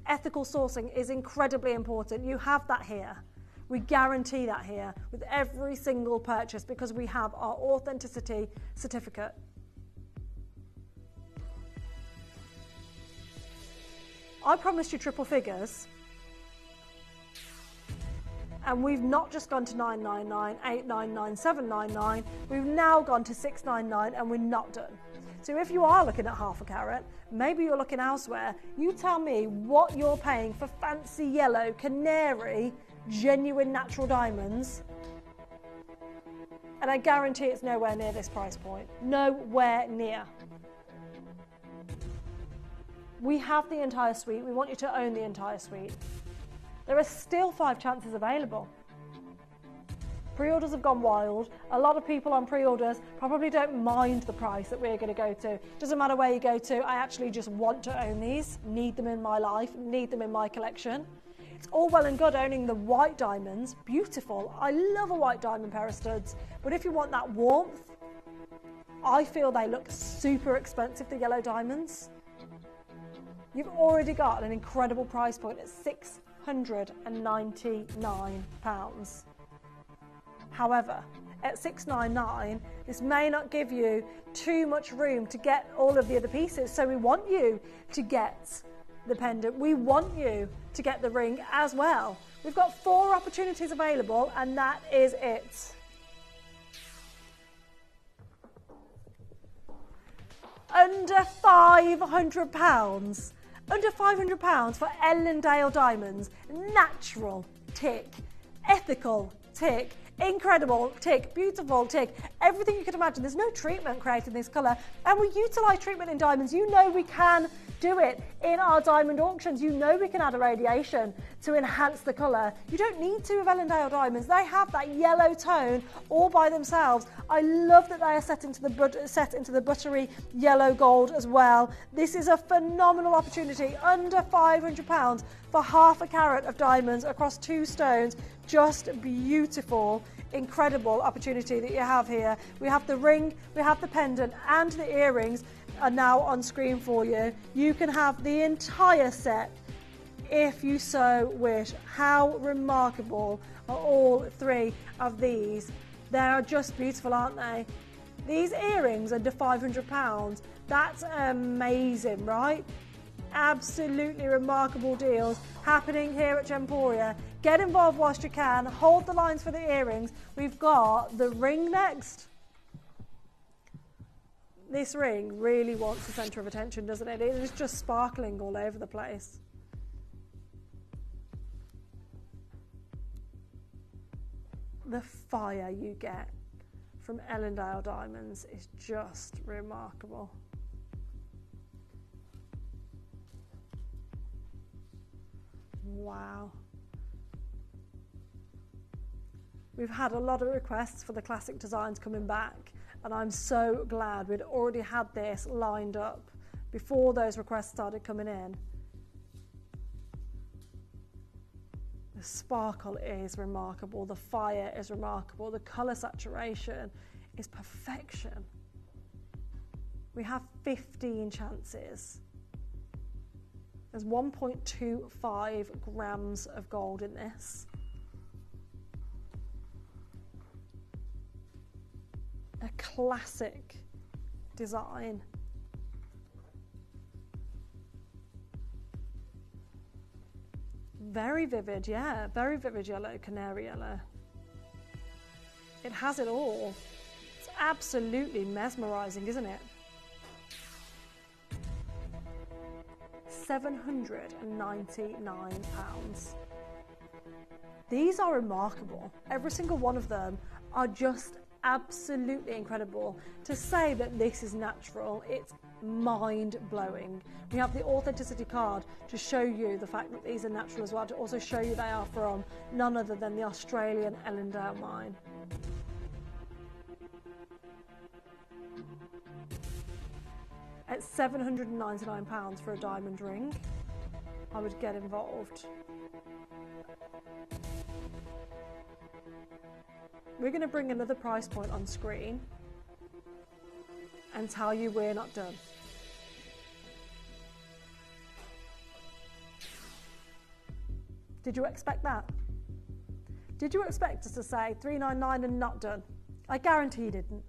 Ethical sourcing is incredibly important. You have that here. We guarantee that here with every single purchase because we have our authenticity certificate. I promised you triple figures, and we've not just gone to 999, 899, 799, we've now gone to 699 and we're not done. So if you are looking at half a carat, maybe you're looking elsewhere, you tell me what you're paying for fancy yellow, canary, genuine natural diamonds, and I guarantee it's nowhere near this price point. Nowhere near. We have the entire suite. We want you to own the entire suite. There are still 5 chances available. Pre-orders have gone wild. A lot of people on pre-orders probably don't mind the price that we're going to go to. Doesn't matter where you go to, I actually just want to own these, need them in my life, need them in my collection. It's all well and good owning the white diamonds, beautiful. I love a white diamond pair of studs, but if you want that warmth, I feel they look super expensive, the yellow diamonds. You've already got an incredible price point at £699. However, at $699, this may not give you too much room to get all of the other pieces. So we want you to get the pendant. We want you to get the ring as well. We've got 4 opportunities available, and that is it. Under £500. Under £500 for Ellendale diamonds. Natural, tick. Ethical, tick. Incredible, tick. Beautiful, tick. Everything you could imagine. There's no treatment creating this colour. And we utilise treatment in diamonds. You know we can do it in our diamond auctions. You know we can add irradiation to enhance the colour. You don't need to with Ellendale diamonds. They have that yellow tone all by themselves. I love that they are set into the buttery yellow gold as well. This is a phenomenal opportunity. Under £500 for half a carat of diamonds across 2 stones. Just beautiful, incredible opportunity that you have here. We have the ring, we have the pendant, and the earrings are now on screen for you. You can have the entire set if you so wish. How remarkable are all 3 of these? They are just beautiful, aren't they? These earrings under £500, that's amazing, right? Absolutely remarkable deals happening here at Gemporia. Get involved whilst you can. Hold the lines for the earrings. We've got the ring next. This ring really wants the centre of attention, doesn't it? It is just sparkling all over the place. The fire you get from Ellendale diamonds is just remarkable. Wow. We've had a lot of requests for the classic designs coming back, and I'm so glad we'd already had this lined up before those requests started coming in. The sparkle is remarkable, the fire is remarkable, the colour saturation is perfection. We have 15 chances. There's 1.25 grams of gold in this. A classic design. Very vivid, yeah, very vivid yellow, canary yellow. It has it all. It's absolutely mesmerising, isn't it? £799. These are remarkable. Every single one of them are just absolutely incredible. To say that this is natural, it's mind-blowing. We have the authenticity card to show you the fact that these are natural as well, to also show you they are from none other than the Australian Ellendale mine. At £799 for a diamond ring, I would get involved. We're going to bring another price point on screen and tell you we're not done. Did you expect that? Did you expect us to say $399 and not done? I guarantee you didn't.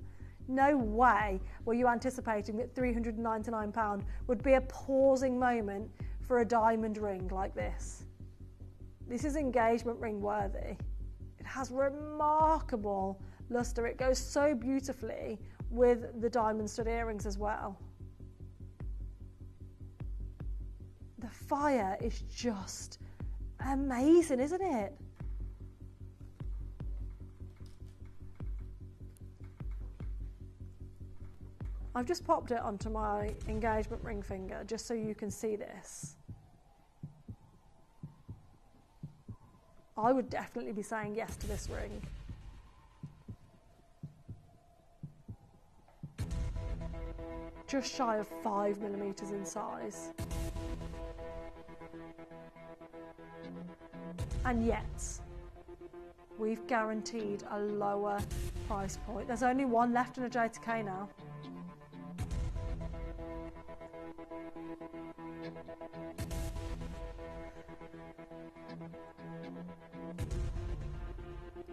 No way were you anticipating that £399 would be a pausing moment for a diamond ring like this. This is engagement ring worthy. It has remarkable luster. It goes so beautifully with the diamond stud earrings as well. The fire is just amazing, isn't it? I've just popped it onto my engagement ring finger just so you can see this. I would definitely be saying yes to this ring. Just shy of 5mm in size. And yet, we've guaranteed a lower price point. There's only one left in a J2K now.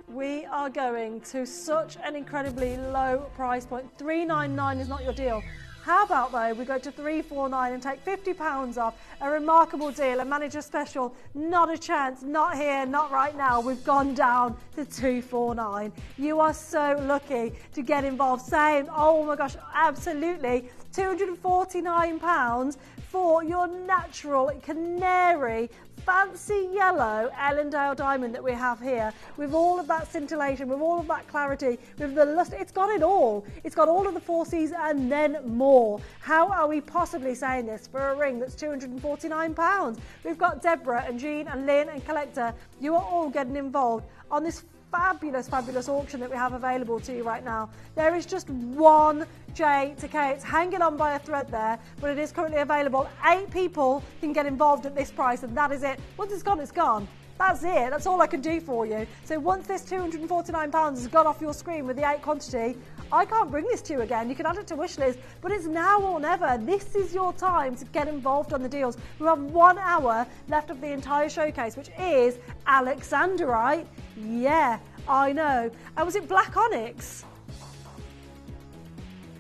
We are going to such an incredibly low price point. $399 is not your deal. How about though we go to $349 and take £50 off, a remarkable deal, a manager special, not a chance, not here, not right now. We've gone down to $249. You are so lucky to get involved. Same, oh my gosh, absolutely. £249 for your natural canary fancy yellow Ellendale diamond that we have here, with all of that scintillation, with all of that clarity, with the luster. It's got it all. It's got all of the 4 C's and then more. How are we possibly saying this for a ring that's £249? We've got Deborah and Jean and Lynn and Collector. You are all getting involved on this fabulous auction that we have available to you right now. There is just one J2K. It's hanging on by a thread there, but it is currently available. 8 people can get involved at this price, and that is it. Once it's gone, it's gone. That's it. That's all I can do for you. So once this £249 has gone off your screen with the 8 quantity, I can't bring this to you again. You can add it to wish list, but it's now or never. This is your time to get involved on the deals. We have 1 hour left of the entire showcase, which is Alexandrite. Yeah, I know. And was it black onyx?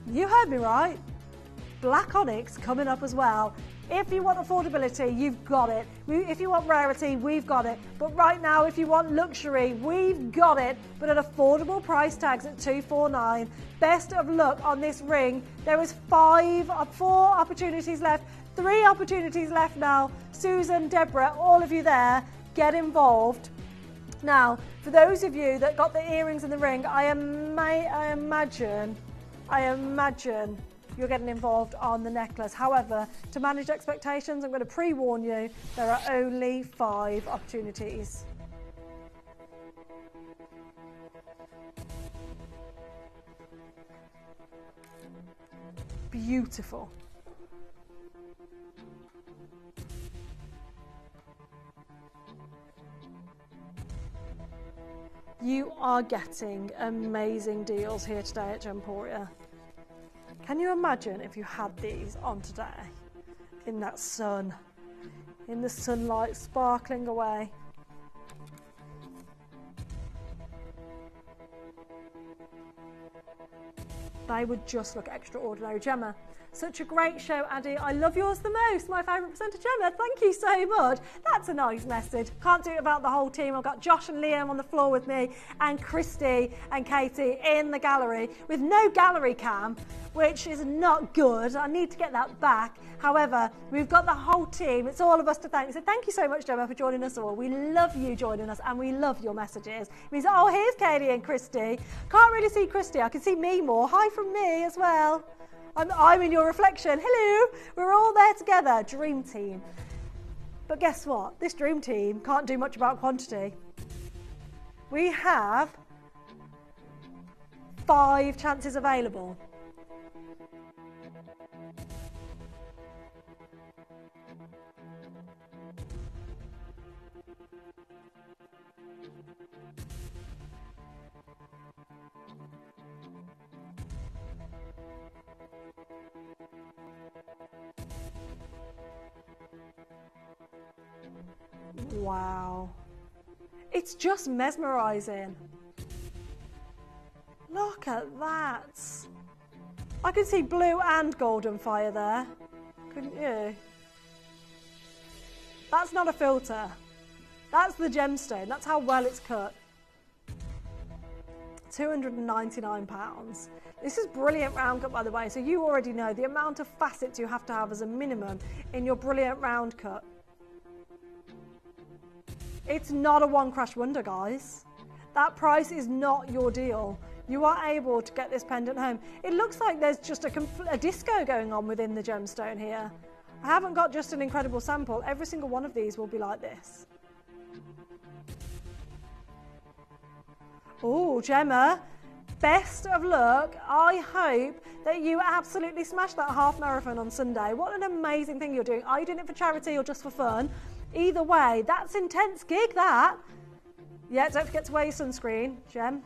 You heard me right. Black onyx coming up as well. If you want affordability, you've got it. If you want rarity, we've got it. But right now, if you want luxury, we've got it. But at affordable price tags at $249. Best of luck on this ring. There is 4 opportunities left. 3 opportunities left now. Susan, Deborah, all of you there, get involved. Now, for those of you that got the earrings and the ring, I imagine you're getting involved on the necklace. However, to manage expectations, I'm going to pre-warn you, there are only 5 opportunities. Beautiful. You are getting amazing deals here today at Gemporia. Can you imagine if you had these on today in that sun, in the sunlight sparkling away? They would just look extraordinary. Gemma, Such a great show, Addy. I love yours the most. My favourite presenter, Gemma. Thank you so much. That's a nice message. Can't do it without the whole team. I've got Josh and Liam on the floor with me, and Christy and Katie in the gallery with no gallery cam, which is not good. I need to get that back. However, we've got the whole team. It's all of us to thank. So thank you so much, Gemma, for joining us all. We love you joining us, and we love your messages. It means, oh, here's Katie and Christy. Can't really see Christy. I can see me more. Hi from me as well. I'm in your reflection. Hello. We're all there together. Dream team. But guess what? This dream team can't do much about quantity. We have 5 chances available. Wow. It's just mesmerising. Look at that. I can see blue and golden fire there. Couldn't you? That's not a filter. That's the gemstone. That's how well it's cut. £299. This is brilliant round cut, by the way. So you already know the amount of facets you have to have as a minimum in your brilliant round cut. It's not a one crash wonder, guys. That price is not your deal. You are able to get this pendant home. It looks like there's just a disco going on within the gemstone here. I haven't got just an incredible sample. Every single one of these will be like this. Oh, Gemma, best of luck. I hope that you absolutely smash that half marathon on Sunday. What an amazing thing you're doing. Are you doing it for charity or just for fun? Either way, that's intense gig, that. Yeah, don't forget to wear your sunscreen, Gem.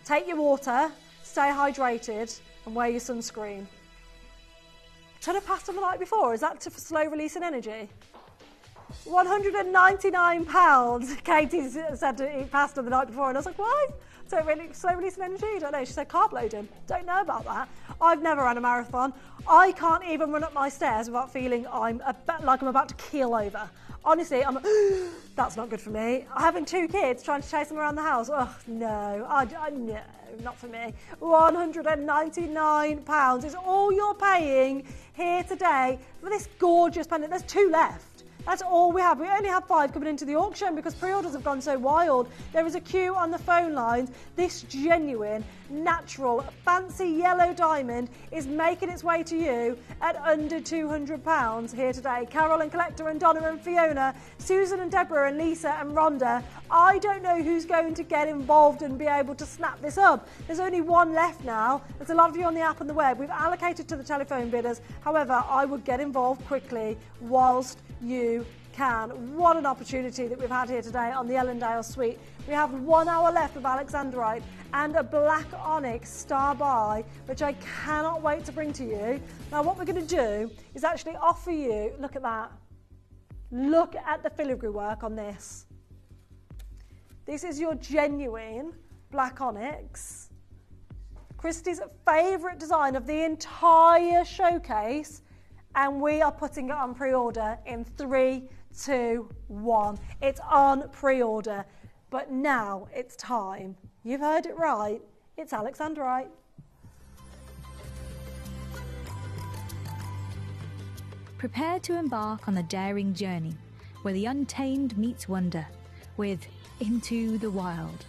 Take your water, stay hydrated, and wear your sunscreen. Ton of pasta the night before, is that for slow release and energy? £199. Katie said to eat pasta the night before, and I was like, why? So really slow release and energy? I don't know. She said carb loading. Don't know about that. I've never run a marathon. I can't even run up my stairs without feeling like I'm about to keel over. Honestly, that's not good for me. Having 2 kids, trying to chase them around the house. Oh, no. No, not for me. £199 is all you're paying here today for this gorgeous pendant. There's 2 left. That's all we have. We only have 5 coming into the auction because pre-orders have gone so wild. There is a queue on the phone lines. This genuine, natural, fancy yellow diamond is making its way to you at under £200 here today. Carol and Collector and Donna and Fiona, Susan and Deborah and Lisa and Rhonda. I don't know who's going to get involved and be able to snap this up. There's only 1 left now. There's a lot of you on the app and the web. We've allocated to the telephone bidders. However, I would get involved quickly whilst you can. What an opportunity that we've had here today on the Ellendale Suite. We have 1 hour left of Alexandrite and a black onyx star by, which I cannot wait to bring to you. Now what we're going to do is actually offer you, look at that, look at the filigree work on this. This is your genuine black onyx. Christy's favourite design of the entire showcase, and we are putting it on pre-order in 3, 2, 1. It's on pre-order, but now it's time. You've heard it right. It's Alexandrite. Prepare to embark on a daring journey where the untamed meets wonder with Into the Wild,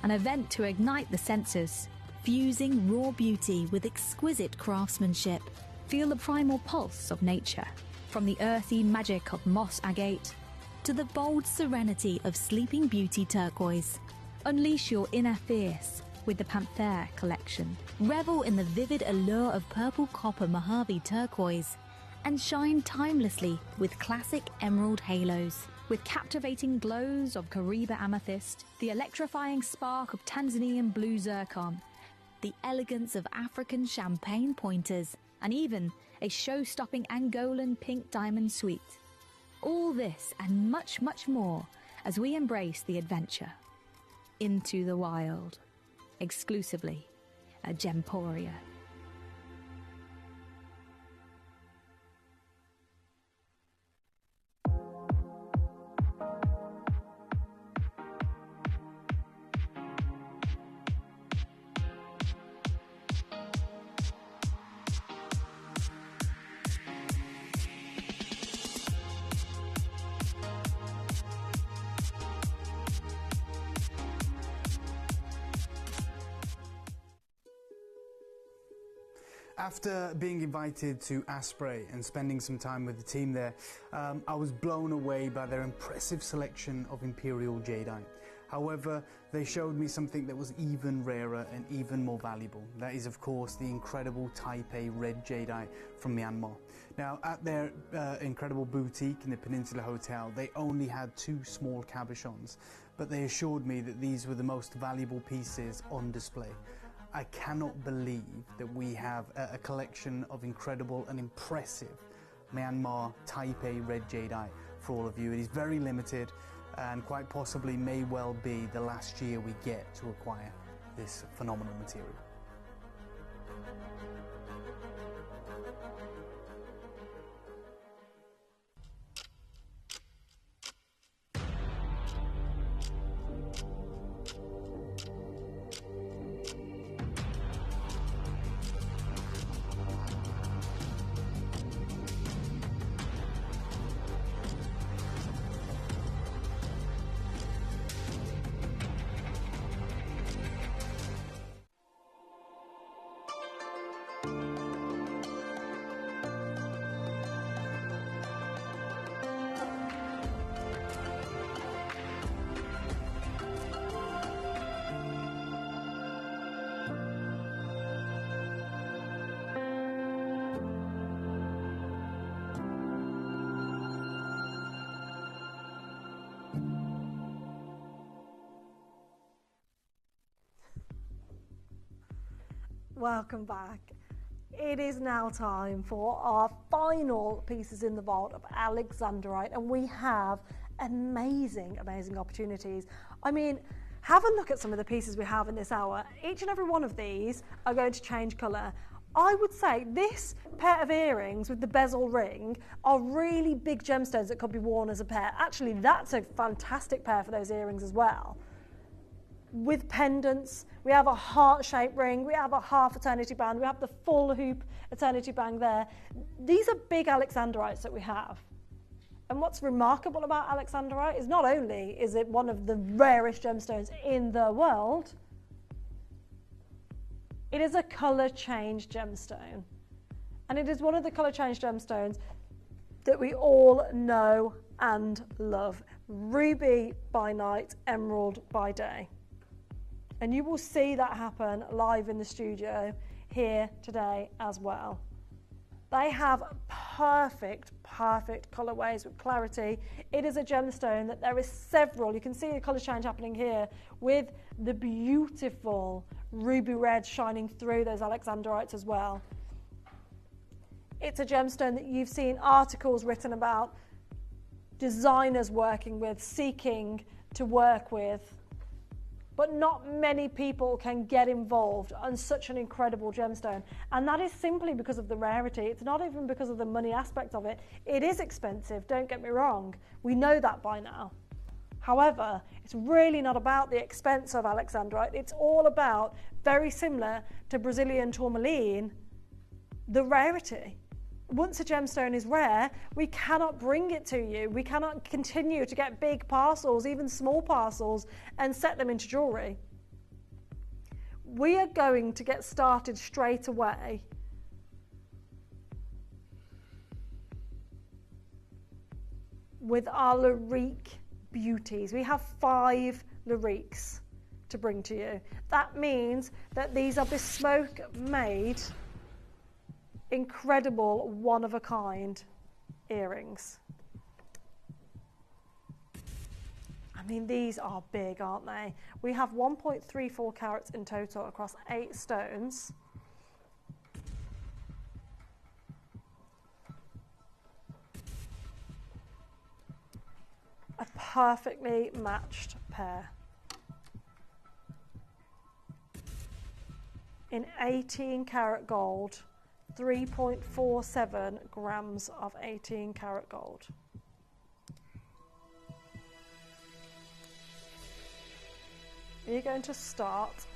an event to ignite the senses, fusing raw beauty with exquisite craftsmanship. Feel the primal pulse of nature, from the earthy magic of moss agate to the bold serenity of Sleeping Beauty turquoise. Unleash your inner fierce with the Panther collection. Revel in the vivid allure of purple copper Mojave turquoise and shine timelessly with classic emerald halos. With captivating glows of Kariba amethyst, the electrifying spark of Tanzanian blue zircon, the elegance of African champagne pointers, and even a show-stopping Angolan pink diamond suite. All this and much, much more as we embrace the adventure. Into the Wild. Exclusively at Gemporia. After being invited to Asprey and spending some time with the team there, I was blown away by their impressive selection of imperial jadeite. However, they showed me something that was even rarer and even more valuable. That is, of course, the incredible Type A red jadeite from Myanmar. Now, at their incredible boutique in the Peninsula Hotel, they only had 2 small cabochons, but they assured me that these were the most valuable pieces on display. I cannot believe that we have a collection of incredible and impressive Myanmar Type A red jadeite for all of you. It is very limited and quite possibly may well be the last year we get to acquire this phenomenal material. Welcome back. It is now time for our final pieces in the vault of Alexandrite, and we have amazing opportunities. I mean, have a look at some of the pieces we have in this hour. Each and every one of these are going to change colour. I would say this pair of earrings with the bezel ring are really big gemstones that could be worn as a pair. Actually, that's a fantastic pair for those earrings as well. With pendants, we have a heart-shaped ring, we have a half eternity band, we have the full hoop eternity band there. These are big Alexandrites that we have. And what's remarkable about Alexandrite is not only is it one of the rarest gemstones in the world, it is a colour change gemstone. And it is one of the colour change gemstones that we all know and love. Ruby by night, emerald by day. And you will see that happen live in the studio here today as well. They have perfect colorways with clarity. It is a gemstone that there is several. You can see the color change happening here with the beautiful ruby red shining through those Alexandrites as well. It's a gemstone that you've seen articles written about, designers working with, seeking to work with. But not many people can get involved on such an incredible gemstone. And that is simply because of the rarity. It's not even because of the money aspect of it. It is expensive, don't get me wrong. We know that by now. However, it's really not about the expense of Alexandrite. It's all about, very similar to Brazilian tourmaline, the rarity. Once a gemstone is rare, we cannot bring it to you. We cannot continue to get big parcels, even small parcels, and set them into jewellery. We are going to get started straight away with our Lyrique beauties. We have 5 Lyriques to bring to you. That means that these are bespoke made, incredible, one-of-a-kind earrings. I mean, these are big, aren't they? We have 1.34 carats in total across 8 stones. A perfectly matched pair. In 18 karat gold. 3.47 grams of 18 karat gold. You're going to start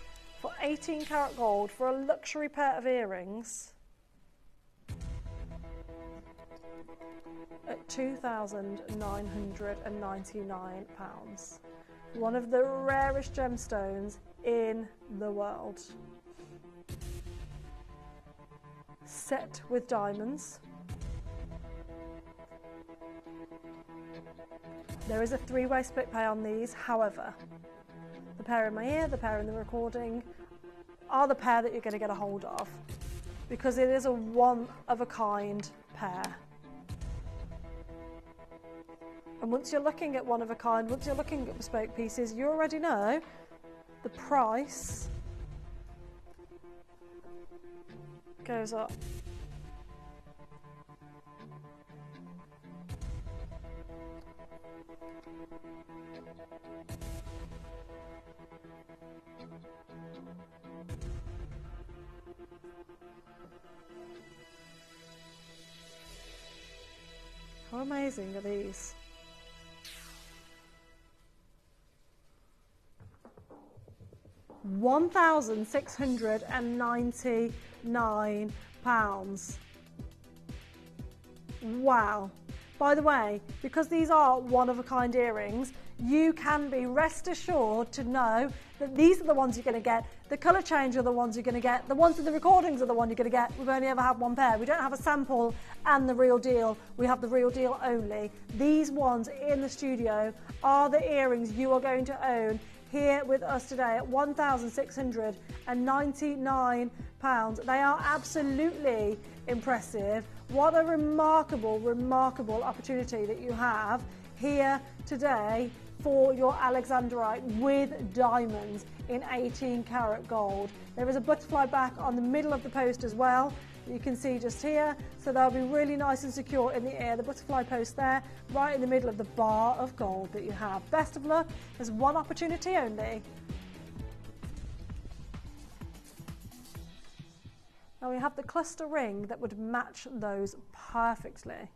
for 18 karat gold for a luxury pair of earrings at £2,999. One of the rarest gemstones in the world. set with diamonds. There is a three-way split pay on these, however, the pair in my ear, the pair in the recording, are the pair that you're going to get a hold of, because it is a one-of-a-kind pair. And once you're looking at one-of-a-kind, once you're looking at bespoke pieces, you already know the price goes up. How amazing are these? £1,699. Wow. By the way, because these are one-of-a-kind earrings, you can be rest assured to know that these are the ones you're going to get. The colour change are the ones you're going to get. The ones in the recordings are the one you're going to get. We've only ever had one pair. We don't have a sample and the real deal. We have the real deal only. These ones in the studio are the earrings you are going to own here with us today at £1,699. They are absolutely impressive. What a remarkable, remarkable opportunity that you have here today for your Alexandrite with diamonds in 18 karat gold. There is a butterfly back on the middle of the post as well. You can see just here, so they'll be really nice and secure in the air. The butterfly post there, right in the middle of the bar of gold that you have. Best of luck, there's one opportunity only. Now we have the cluster ring that would match those perfectly.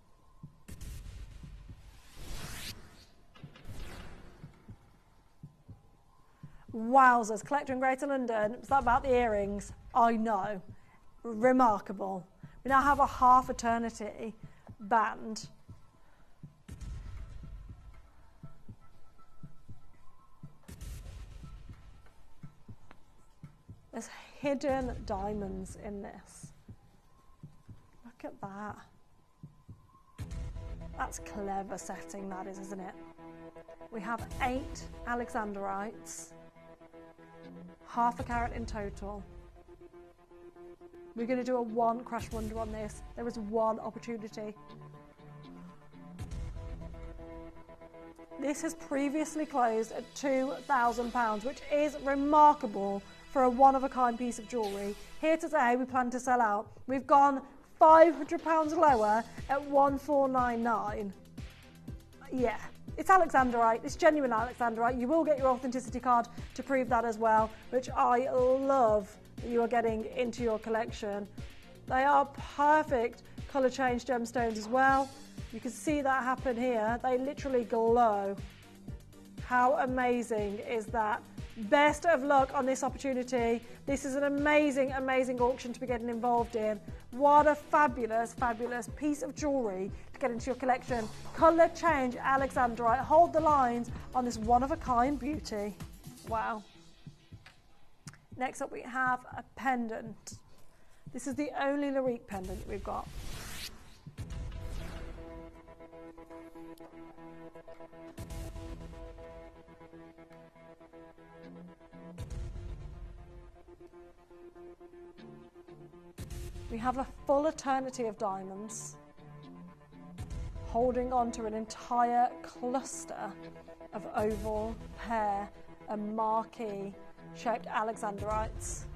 Wowzers, Collector in Greater London, is that about the earrings? I know. Remarkable. We now have a half eternity band. There's hidden diamonds in this. Look at that. That's clever setting, that is, isn't it? We have 8 Alexandrites, half a carat in total. We're going to do a one crash wonder on this. There is one opportunity. This has previously closed at £2,000, which is remarkable for a one-of-a-kind piece of jewellery. Here today, we plan to sell out. We've gone £500 lower at £1,499. Yeah, it's Alexandrite. It's genuine Alexandrite. You will get your authenticity card to prove that as well, which I love that you are getting into your collection. They are perfect colour change gemstones as well. You can see that happen here. They literally glow. How amazing is that? Best of luck on this opportunity. This is an amazing, amazing auction to be getting involved in. What a fabulous, fabulous piece of jewellery to get into your collection. Colour change Alexandrite. Hold the lines on this one-of-a-kind beauty. Wow. Next up we have a pendant. This is the only Lyrique pendant we've got. We have a full eternity of diamonds holding on to an entire cluster of oval, pear and marquee shaped Alexandrites.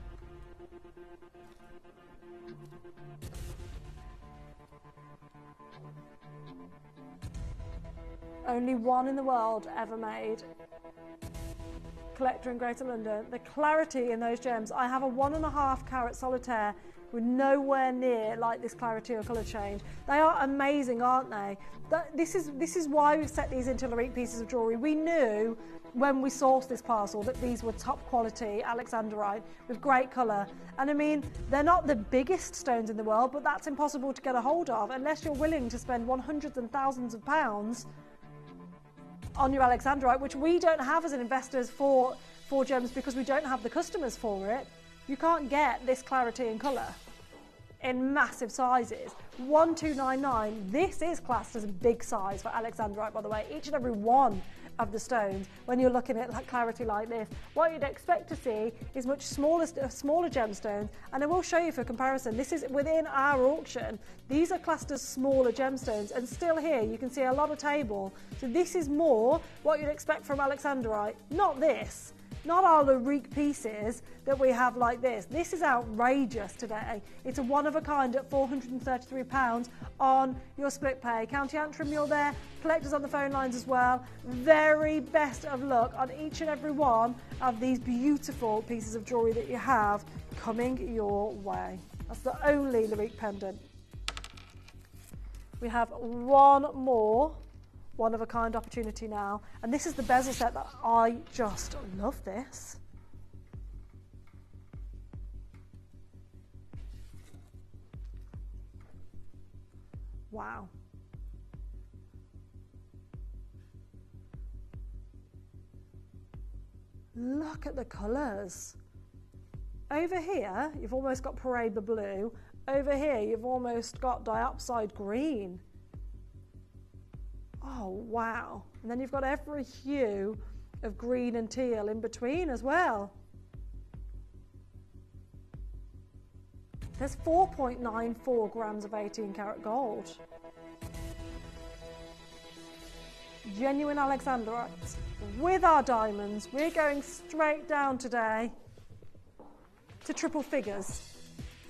Only one in the world ever made. Collector in Greater London. The clarity in those gems. I have a 1.5 carat solitaire with nowhere near like this clarity or colour change. They are amazing, aren't they? This is why we've set these into Lyrique pieces of jewellery. We knew when we sourced this parcel that these were top quality Alexandrite with great colour. And I mean, they're not the biggest stones in the world, but that's impossible to get a hold of unless you're willing to spend hundreds and thousands of pounds on your Alexandrite, which we don't have as an investors for gems because we don't have the customers for it. You can't get this clarity and colour. in massive sizes. 1299, this is classed as a big size for Alexandrite, by the way. Each and every one of the stones, when you're looking at clarity like this, what you'd expect to see is much smaller gemstones, and I will show you for comparison. This is within our auction. These are classed as smaller gemstones, and still here you can see a lot of table. So this is more what you'd expect from Alexandrite, not this. Not our Larique pieces that we have like this. This is outrageous today. It's a one of a kind at £433 on your split pay. County Antrim, you're there. Collectors on the phone lines as well. Very best of luck on each and every one of these beautiful pieces of jewellery that you have coming your way. That's the only Larique pendant. We have one more one-of-a-kind opportunity now, and this is the bezel set that I just love. This wow, look at the colours. Over here you've almost got Paraiba blue, over here you've almost got diopside green. Oh, wow. And then you've got every hue of green and teal in between as well. There's 4.94 grams of 18 karat gold. Genuine Alexandrite. With our diamonds, we're going straight down today to triple figures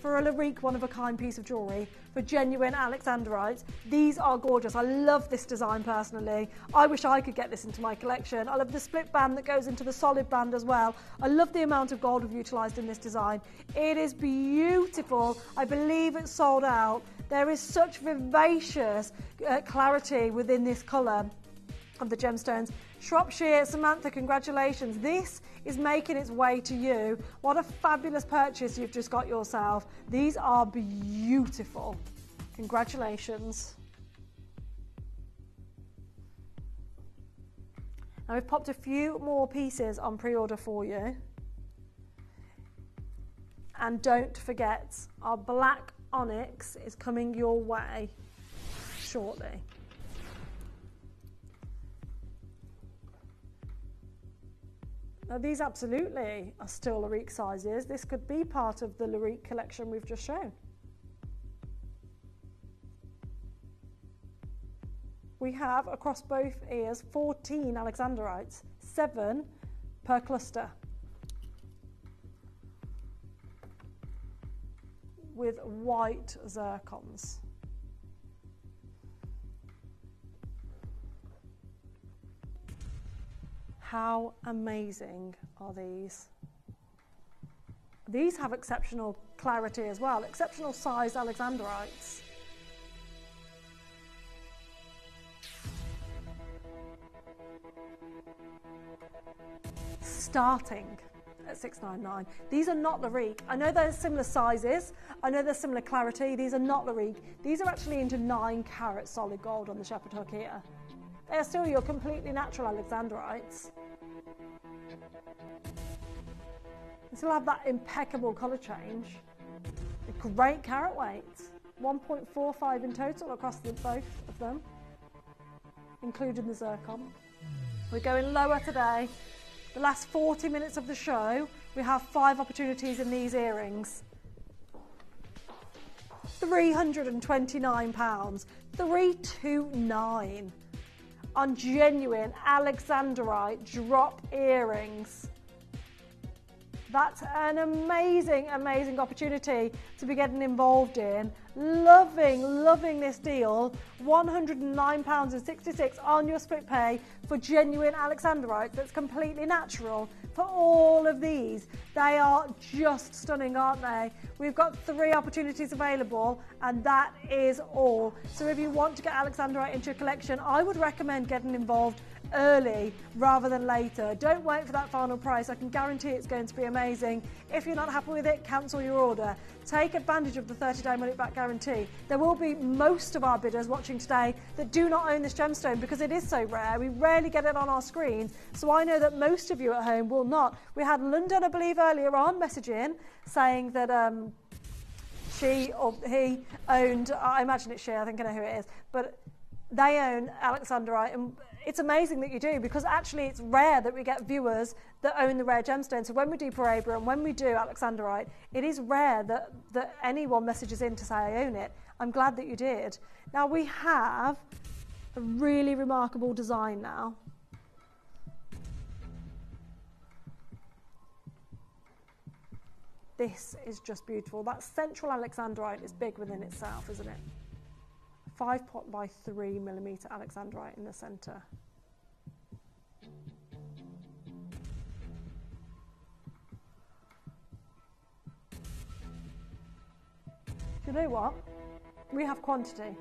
for a Larique one-of-a-kind piece of jewellery, for genuine Alexandrite. These are gorgeous. I love this design personally. I wish I could get this into my collection. I love the split band that goes into the solid band as well. I love the amount of gold we've utilised in this design. It is beautiful. I believe it's sold out. There is such vivacious clarity within this colour of the gemstones. Shropshire, Samantha, congratulations. This is making its way to you. What a fabulous purchase you've just got yourself. These are beautiful. Congratulations. Now we've popped a few more pieces on pre-order for you. And don't forget, our black onyx is coming your way shortly. Now these absolutely are still Larique sizes. This could be part of the Larique collection we've just shown. We have across both ears 14 Alexandrites, 7 per cluster, with white zircons. How amazing are these? These have exceptional clarity as well, exceptional size Alexandrites. Starting at $699. These are not Larique. I know they're similar sizes, I know they're similar clarity. These are not Larique. These are actually into 9 karat solid gold on the shepherd hook here. They are still your completely natural Alexandrites. They still have that impeccable colour change. A great carat weight. 1.45 in total across both of them, including the zircon. We're going lower today. The last 40 minutes of the show, we have 5 opportunities in these earrings. £329, 329 on genuine Alexandrite drop earrings. That's an amazing, amazing opportunity to be getting involved in. Loving this deal. £109.66 on your split pay for genuine Alexandrite that's completely natural. For all of these, they are just stunning, aren't they? We've got 3 opportunities available, and that is all. So if you want to get Alexandrite into your collection, I would recommend getting involved early rather than later. Don't wait for that final price. I can guarantee it's going to be amazing. If you're not happy with it, cancel your order. Take advantage of the 30-day money-back guarantee. There will be most of our bidders watching today that do not own this gemstone because it is so rare. We rarely get it on our screens, so I know that most of you at home will not. We had London, I believe, earlier on messaging saying that she or he owned, I imagine it's she, I think I know who it is, but they own Alexandrite, and it's amazing that you do, because actually it's rare that we get viewers that own the rare gemstone. So when we do Parabra and when we do Alexandrite, it is rare that anyone messages in to say I own it. I'm glad that you did. Now we have a really remarkable design now. This is just beautiful. That central Alexandrite is big within itself, isn't it? 5 pot by 3 millimeter Alexandrite in the center. You know what? We have quantity.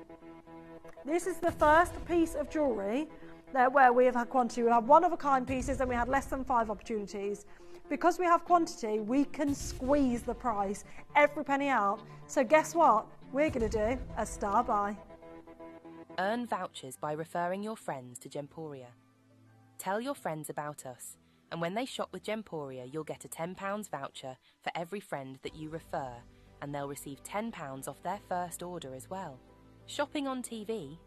This is the first piece of jewellery where we have had quantity. We have one-of-a-kind pieces and we had less than 5 opportunities. Because we have quantity, we can squeeze the price, every penny out. So guess what? We're going to do a star buy. Earn vouchers by referring your friends to Gemporia. Tell your friends about us, and when they shop with Gemporia, you'll get a £10 voucher for every friend that you refer, and they'll receive £10 off their first order as well. Shopping on TV?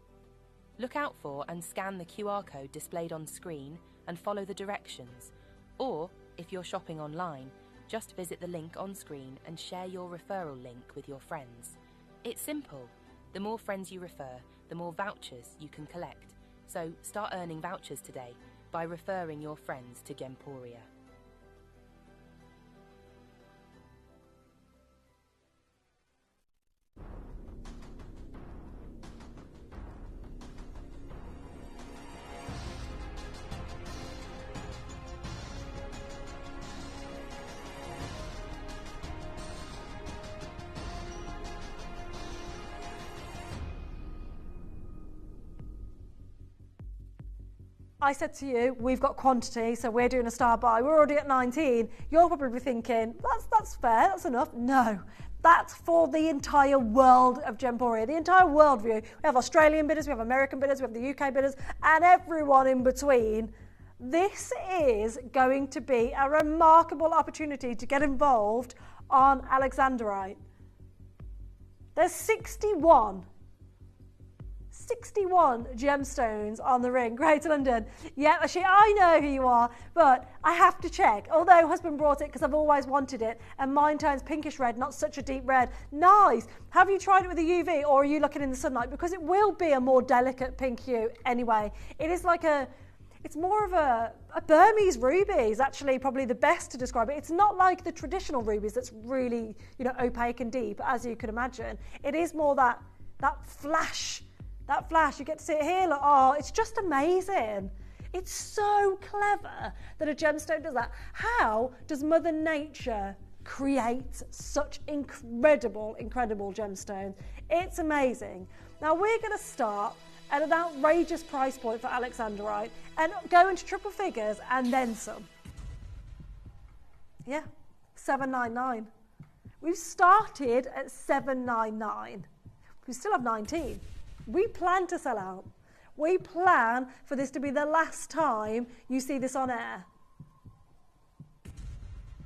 Look out for and scan the QR code displayed on screen and follow the directions. Or, if you're shopping online, just visit the link on screen and share your referral link with your friends. It's simple. The more friends you refer, the more vouchers you can collect. So start earning vouchers today by referring your friends to Gemporia. I said to you, we've got quantity, so we're doing a star buy. We're already at 19. You're probably thinking, that's fair, that's enough. No, that's for the entire world of Gemporia, the entire world view. We have Australian bidders, we have American bidders, we have the UK bidders, and everyone in between. This is going to be a remarkable opportunity to get involved on Alexandrite. There's 61 gemstones on the ring. Greater London. Yeah, I know who you are, but I have to check. Although husband brought it because I've always wanted it, and mine turns pinkish red, not such a deep red. Nice. Have you tried it with a UV, or are you looking in the sunlight? Because it will be a more delicate pink hue anyway. It is like it's more of a Burmese ruby is actually probably the best to describe it. It's not like the traditional rubies that's really, opaque and deep, as you could imagine. It is more that flash. That flash, you get to see it here. Look, oh, it's just amazing. It's so clever that a gemstone does that. How does Mother Nature create such incredible gemstones? It's amazing. Now we're going to start at an outrageous price point for Alexandrite and go into triple figures and then some. Yeah, $7.99. We've started at $7.99. We still have 19. We plan to sell out. We plan for this to be the last time you see this on air.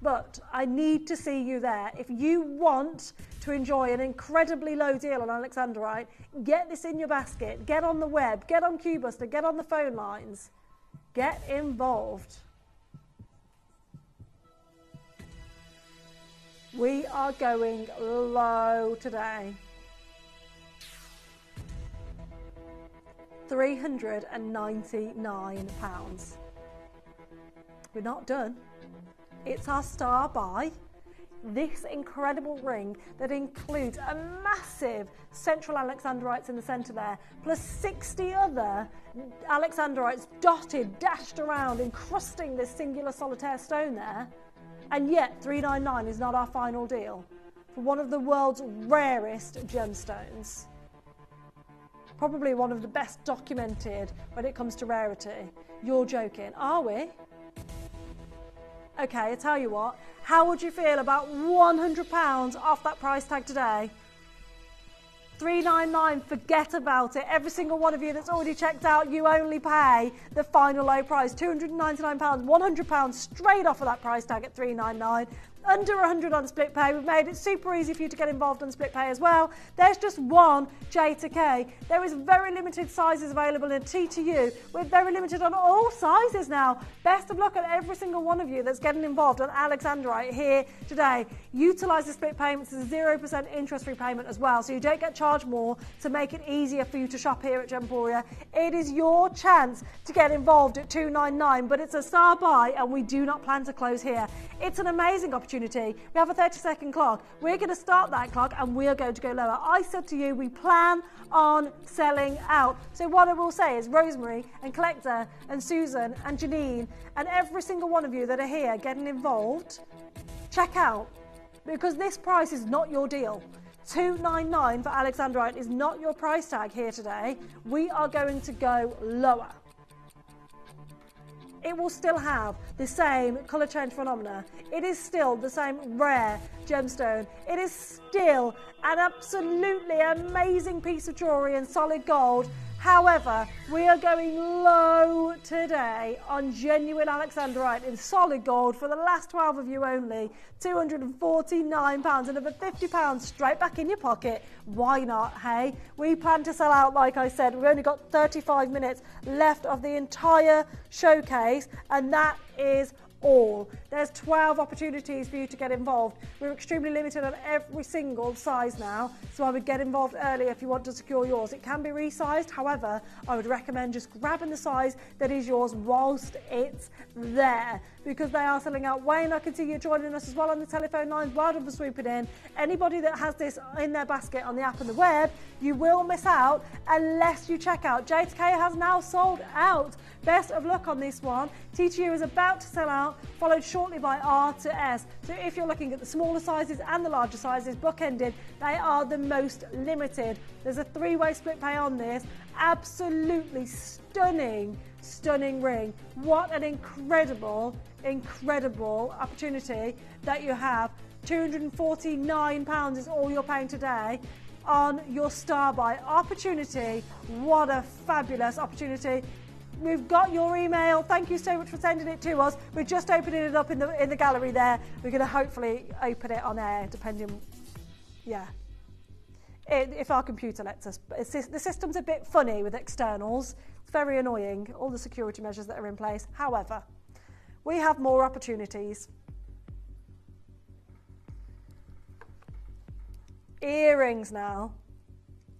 But I need to see you there. If you want to enjoy an incredibly low deal on Alexandrite, get this in your basket. Get on the web. Get on QBuster. Get on the phone lines. Get involved. We are going low today. £399. We're not done. It's our star buy. This incredible ring that includes a massive central Alexandrites in the centre there, plus 60 other Alexandrites dotted, dashed around, encrusting this singular solitaire stone there. And yet $399 is not our final deal for one of the world's rarest gemstones. Probably one of the best documented when it comes to rarity. You're joking, are we? Okay, I tell you what, how would you feel about £100 off that price tag today? $399, forget about it. Every single one of you that's already checked out, you only pay the final low price, £299, £100 straight off of that price tag at $399. under 100 on split pay. We've made it super easy for you to get involved on split pay as well. There's just one J to K. There is very limited sizes available in T to U. We're very limited on all sizes now. Best of luck on every single one of you that's getting involved on Alexandrite here today. Utilise the split payments as a 0% interest-free payment as well, so you don't get charged more to make it easier for you to shop here at Gemporia. It is your chance to get involved at $299, but it's a star buy and we do not plan to close here. It's an amazing opportunity. We have a 30-second clock. We're going to start that clock and we are going to go lower. I said to you, we plan on selling out. So what I will say is Rosemary and Collector and Susan and Janine and every single one of you that are here getting involved, check out, because this price is not your deal. $299 for Alexandrite is not your price tag here today. We are going to go lower. It will still have the same colour change phenomena. It is still the same rare gemstone. It is still an absolutely amazing piece of jewellery in solid gold. However, we are going low today on genuine Alexandrite in solid gold for the last 12 of you only. £249, another £50 straight back in your pocket. Why not, hey? We plan to sell out, like I said. We've only got 35 minutes left of the entire showcase, and that is all. There's 12 opportunities for you to get involved. We're extremely limited on every single size now, so I would get involved early if you want to secure yours. It can be resized, however, I would recommend just grabbing the size that is yours whilst it's there, because they are selling out. Wayne, I can see you joining us as well on the telephone lines. Well done for swooping in. Anybody that has this in their basket on the app and the web, you will miss out unless you check out. J2K has now sold out. Best of luck on this one. TTU is about to sell out, followed shortly by R to S. So if you're looking at the smaller sizes and the larger sizes, bookended, they are the most limited. There's a 3-way split pay on this. Absolutely stunning, stunning ring. What an incredible, incredible opportunity that you have. £249 is all you're paying today on your star buy opportunity. What a fabulous opportunity. We've got your email. Thank you so much for sending it to us. We're just opening it up in the gallery there. We're going to hopefully open it on air, depending, if our computer lets us. The system's a bit funny with externals. It's very annoying, all the security measures that are in place. However, we have more opportunities. Earrings now,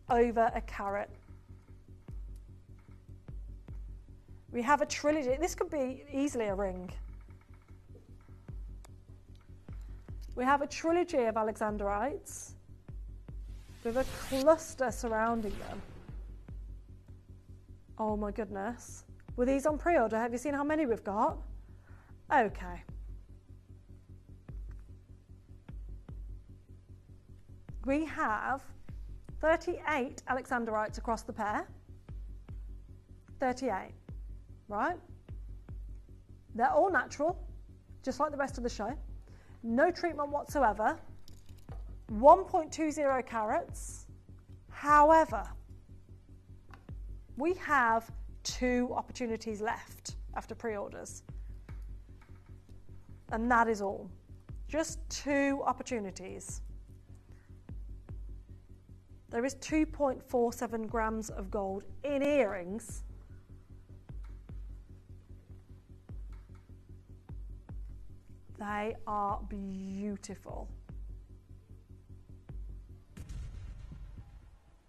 over a carat. We have a trilogy. This could be easily a ring. We have a trilogy of Alexandrites with a cluster surrounding them. Oh my goodness. Were these on pre-order? Have you seen how many we've got? Okay. We have 38 Alexandrites across the pair. 38. Right? They're all natural, just like the rest of the show. No treatment whatsoever. 1.20 carats. However, we have 2 opportunities left after pre-orders. And that is all. Just 2 opportunities. There is 2.47 grams of gold in earrings. They are beautiful.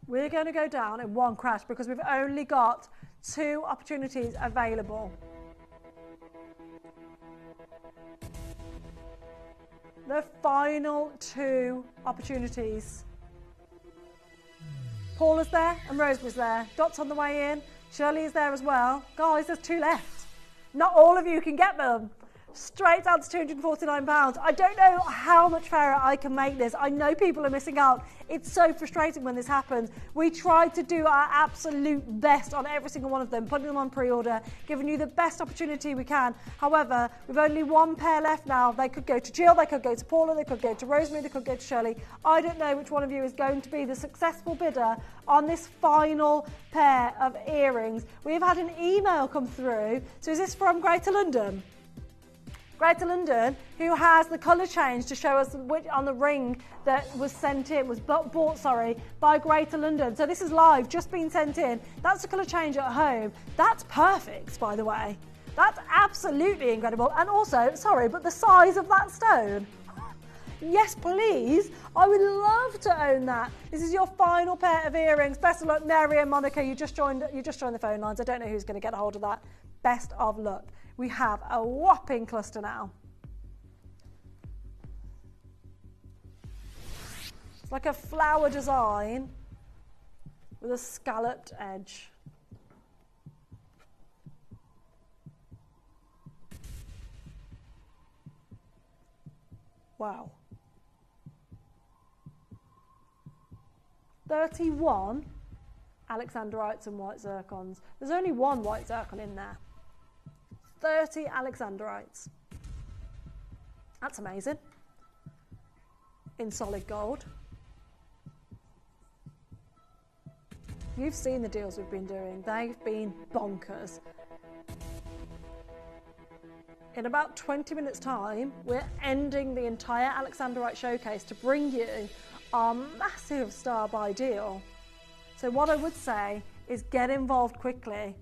We're going to go down in one crash because we've only got 2 opportunities available. The final 2 opportunities. Paula's there and Rosemary's there. Dot's on the way in. Shirley is there as well. Guys, there's 2 left. Not all of you can get them. Straight down to £249. I don't know how much fairer I can make this. I know people are missing out. It's so frustrating when this happens. We tried to do our absolute best on every single one of them, putting them on pre-order, giving you the best opportunity we can. However, we've only 1 pair left now. They could go to Jill, they could go to Paula, they could go to Rosemary, they could go to Shirley. I don't know which one of you is going to be the successful bidder on this final pair of earrings. We've had an email come through. So is this from Greater London? Greater London, who has the colour change to show us which on the ring that was sent in, was bought by Greater London. So this is live, just been sent in. That's the colour change at home. That's perfect, by the way. That's absolutely incredible. And also, sorry, but the size of that stone. Yes, please. I would love to own that. This is your final pair of earrings. Best of luck, Mary and Monica. You just joined the phone lines. I don't know who's going to get a hold of that. Best of luck. We have a whopping cluster now. It's like a flower design with a scalloped edge. Wow. 31 Alexandrites and white zircons. There's only one white zircon in there. 30 Alexandrites. That's amazing. In solid gold. You've seen the deals we've been doing. They've been bonkers. In about 20 minutes time, we're ending the entire Alexandrite showcase to bring you our massive star buy deal. So what I would say is get involved quickly.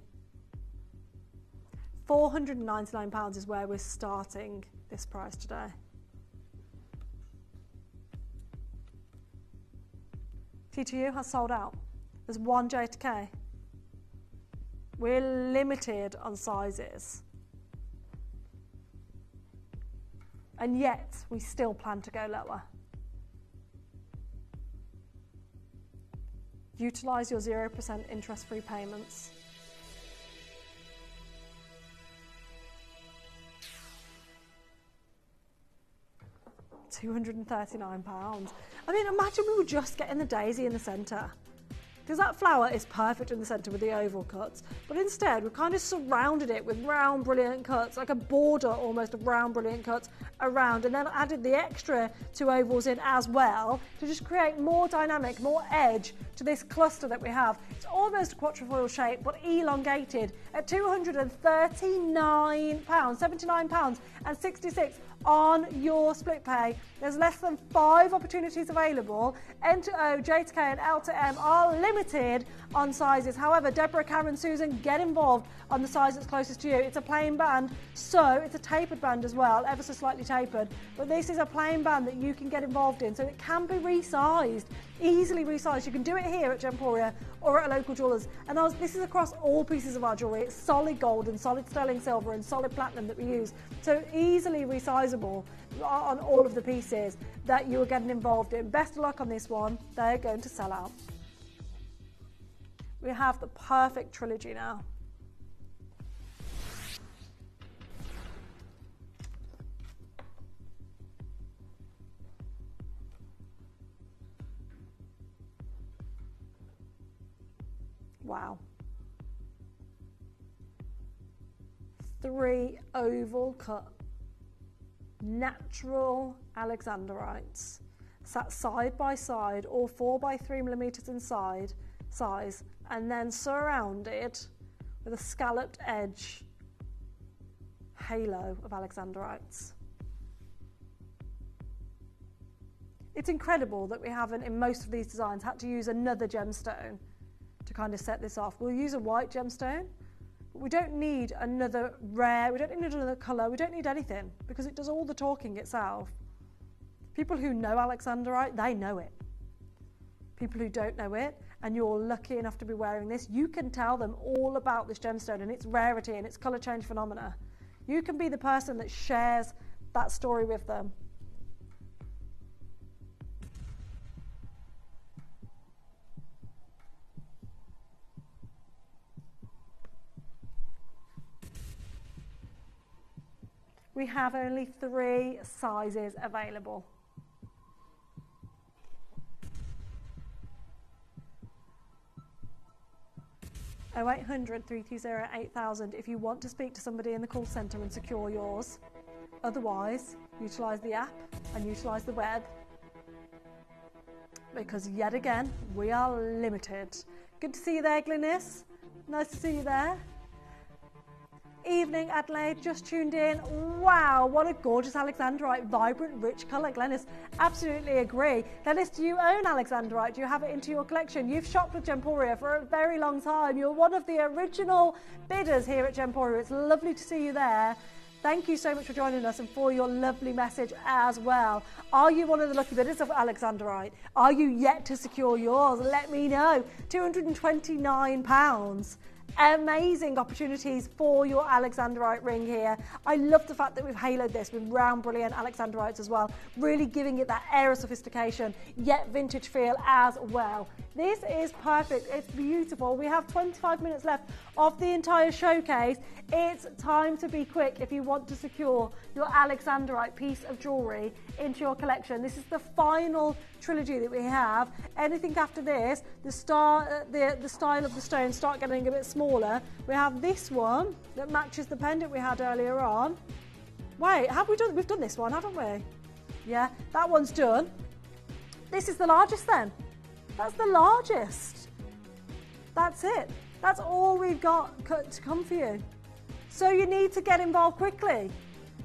£499 is where we're starting this price today. T2U has sold out. There's one J to K. We're limited on sizes. And yet, we still plan to go lower. Utilise your 0% interest-free payments. £239. I mean, imagine we were just getting the daisy in the centre. Because that flower is perfect in the centre with the oval cuts. But instead, we kind of surrounded it with round, brilliant cuts, like a border almost of round, brilliant cuts around, and then added the extra 2 ovals in as well to just create more dynamic, more edge to this cluster that we have. It's almost a quatrefoil shape, but elongated at £239, £79 and 66 on your split pay. There's less than 5 opportunities available. N to O, J to K and L to M are limited on sizes. However, Deborah, Karen, Susan, get involved on the size that's closest to you. It's a plain band, so it's a tapered band as well, ever so slightly tapered. But this is a plain band that you can get involved in, so it can be resized, easily resized. You can do it here at Gemporia or at a local jewellers. And this is across all pieces of our jewellery. It's solid gold and solid sterling silver and solid platinum that we use. So easily resizable on all of the pieces that you are getting involved in. Best of luck on this one. They're going to sell out. We have the perfect trilogy now. Wow. 3 oval cut natural Alexandrites sat side by side, all 4 by 3 millimeters in size, and then surrounded with a scalloped edge halo of Alexandrites. It's incredible that we haven't, in most of these designs, had to use another gemstone to kind of set this off. We'll use a white gemstone, but we don't need another rare, we don't need another colour, we don't need anything, because it does all the talking itself. People who know Alexandrite, they know it. People who don't know it, and you're lucky enough to be wearing this, you can tell them all about this gemstone and its rarity and its colour change phenomena. You can be the person that shares that story with them. We have only 3 sizes available. Oh 0800 320 8000 if you want to speak to somebody in the call centre and secure yours. Otherwise, utilise the app and utilise the web, because yet again, we are limited. Good to see you there, Glynis. Nice to see you there. evening, Adelaide, just tuned in. Wow, what a gorgeous alexandrite, vibrant, rich colour. Glenys, absolutely agree. Glenys, do you own alexandrite? Do you have it into your collection? You've shopped with Gemporia for a very long time. You're one of the original bidders here at Gemporia. It's lovely to see you there. Thank you so much for joining us and for your lovely message as well. Are you one of the lucky bidders of alexandrite? Are you yet to secure yours? Let me know. £229. Amazing opportunities for your alexandrite ring here. I love the fact that we've haloed this with round brilliant alexandrites as well, really giving it that air of sophistication yet vintage feel as well. This is perfect. It's beautiful. We have 25 minutes left of the entire showcase. It's time to be quick if you want to secure your alexandrite piece of jewellery into your collection. This is the final trilogy that we have. Anything after this, the style of the stones start getting a bit smaller. We have this one that matches the pendant we had earlier on. Wait, we've done this one, haven't we? Yeah, that one's done. This is the largest then. That's the largest. That's it. That's all we've got to come for you. So you need to get involved quickly.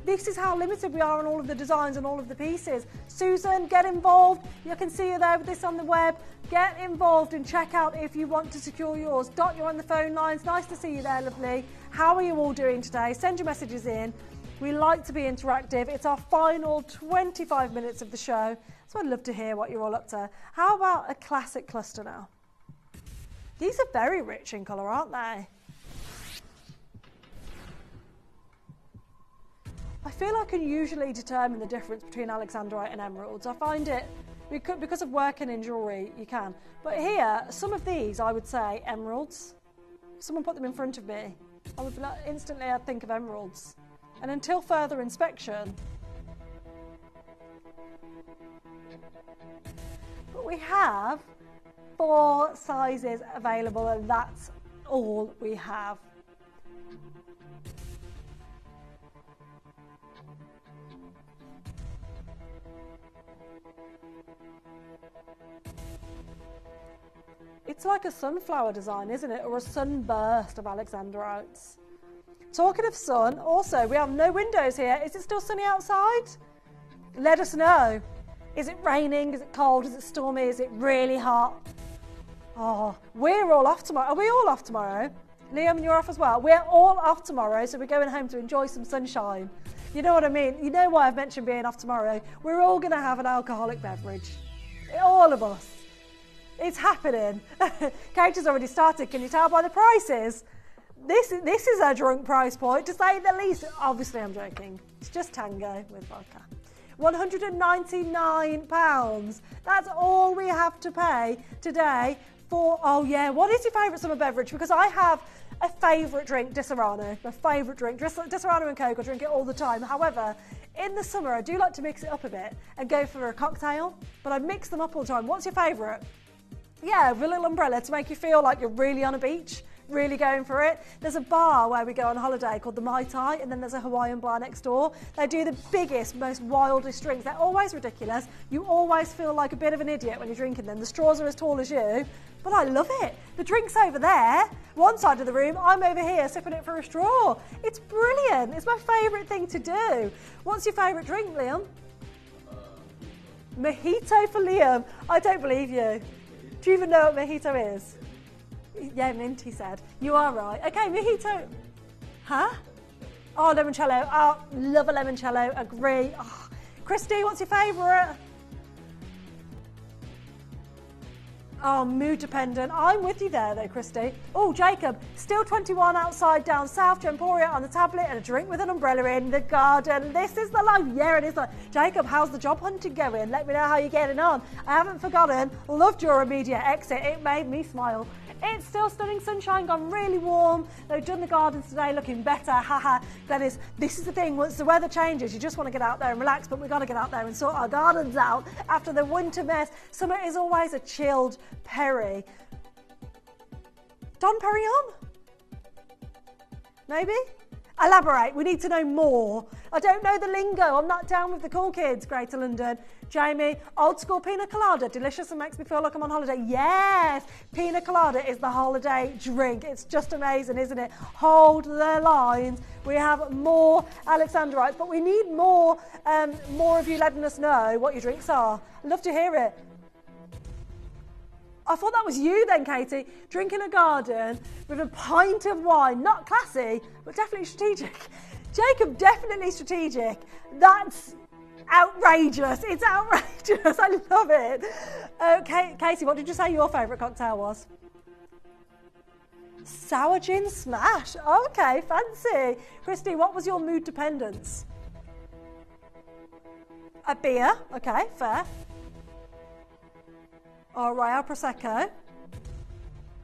This is how limited we are on all of the designs and all of the pieces. Susan, get involved. You can see you there with this on the web. Get involved and check out if you want to secure yours. Dot, you're on the phone lines. Nice to see you there, lovely. How are you all doing today? Send your messages in. We like to be interactive. It's our final 25 minutes of the show. So I'd love to hear what you're all up to. How about a classic cluster now? These are very rich in colour, aren't they? I feel I can usually determine the difference between alexandrite and emeralds. I find it, because of working in jewellery, you can. But here, some of these, I would say emeralds. If someone put them in front of me, I would instantly I'd think of emeralds. And until further inspection, but we have 4 sizes available, and that's all we have. It's like a sunflower design, isn't it? Or a sunburst of alexandrites. Talking of sun, also, we have no windows here. Is it still sunny outside? Let us know. Is it raining? Is it cold? Is it stormy? Is it really hot? Oh, we're all off tomorrow. Are we all off tomorrow? Liam, you're off as well. We're all off tomorrow, so we're going home to enjoy some sunshine. You know what I mean? You know why I've mentioned being off tomorrow? We're all going to have an alcoholic beverage. All of us. It's happening. Kate has already started. Can you tell by the prices? This is a drunk price point, to say the least. Obviously, I'm joking. It's just Tango with vodka. £199. That's all we have to pay today for, oh yeah, what is your favourite summer beverage? Because I have a favourite drink, Disaronno. My favourite drink, Disaronno and Coke. I drink it all the time. However, in the summer, I do like to mix it up a bit and go for a cocktail, but I mix them up all the time. What's your favourite? Yeah, with a little umbrella to make you feel like you're really on a beach, really going for it. There's a bar where we go on holiday called the Mai Tai, and then there's a Hawaiian bar next door. They do the biggest, most wildest drinks. They're always ridiculous. You always feel like a bit of an idiot when you're drinking them. The straws are as tall as you, but I love it. The drink's over there, one side of the room. I'm over here sipping it for a straw. It's brilliant. It's my favourite thing to do. What's your favourite drink, Liam? Mojito for Liam. I don't believe you. Do you even know what mojito is? Yeah, mint, he said. You are right. Okay, mojito. Huh? Oh, limoncello. Oh, love a limoncello. Agree. Oh. Christy, what's your favourite? Oh, mood dependent. I'm with you there though, Christy. Oh, Jacob, still 21 outside down south, Gemporia on the tablet and a drink with an umbrella in the garden. This is the life. Yeah, it is. Jacob, how's the job hunting going? Let me know how you're getting on. I haven't forgotten. Loved your immediate exit. It made me smile. It's still stunning sunshine, gone really warm. They've done the gardens today, looking better. Haha. Glenys, this is the thing. Once the weather changes, you just want to get out there and relax, but we've got to get out there and sort our gardens out after the winter mess. Summer is always a chilled Perry. Don Perignon? Maybe? Elaborate. We need to know more. I don't know the lingo. I'm not down with the cool kids. Greater London. Jamie, old school pina colada. Delicious and makes me feel like I'm on holiday. Yes, pina colada is the holiday drink. It's just amazing, isn't it? Hold the lines. We have more Alexandrites, but we need more of you letting us know what your drinks are. I'd love to hear it. I thought that was you then, Katie, drinking a garden with a pint of wine. Not classy, but definitely strategic. Jacob, definitely strategic. That's outrageous. It's outrageous. I love it. Katie, what did you say your favourite cocktail was? Sour gin smash. Okay, fancy. Christy, what was your mood dependence? A beer. Okay, fair. Royal Prosecco.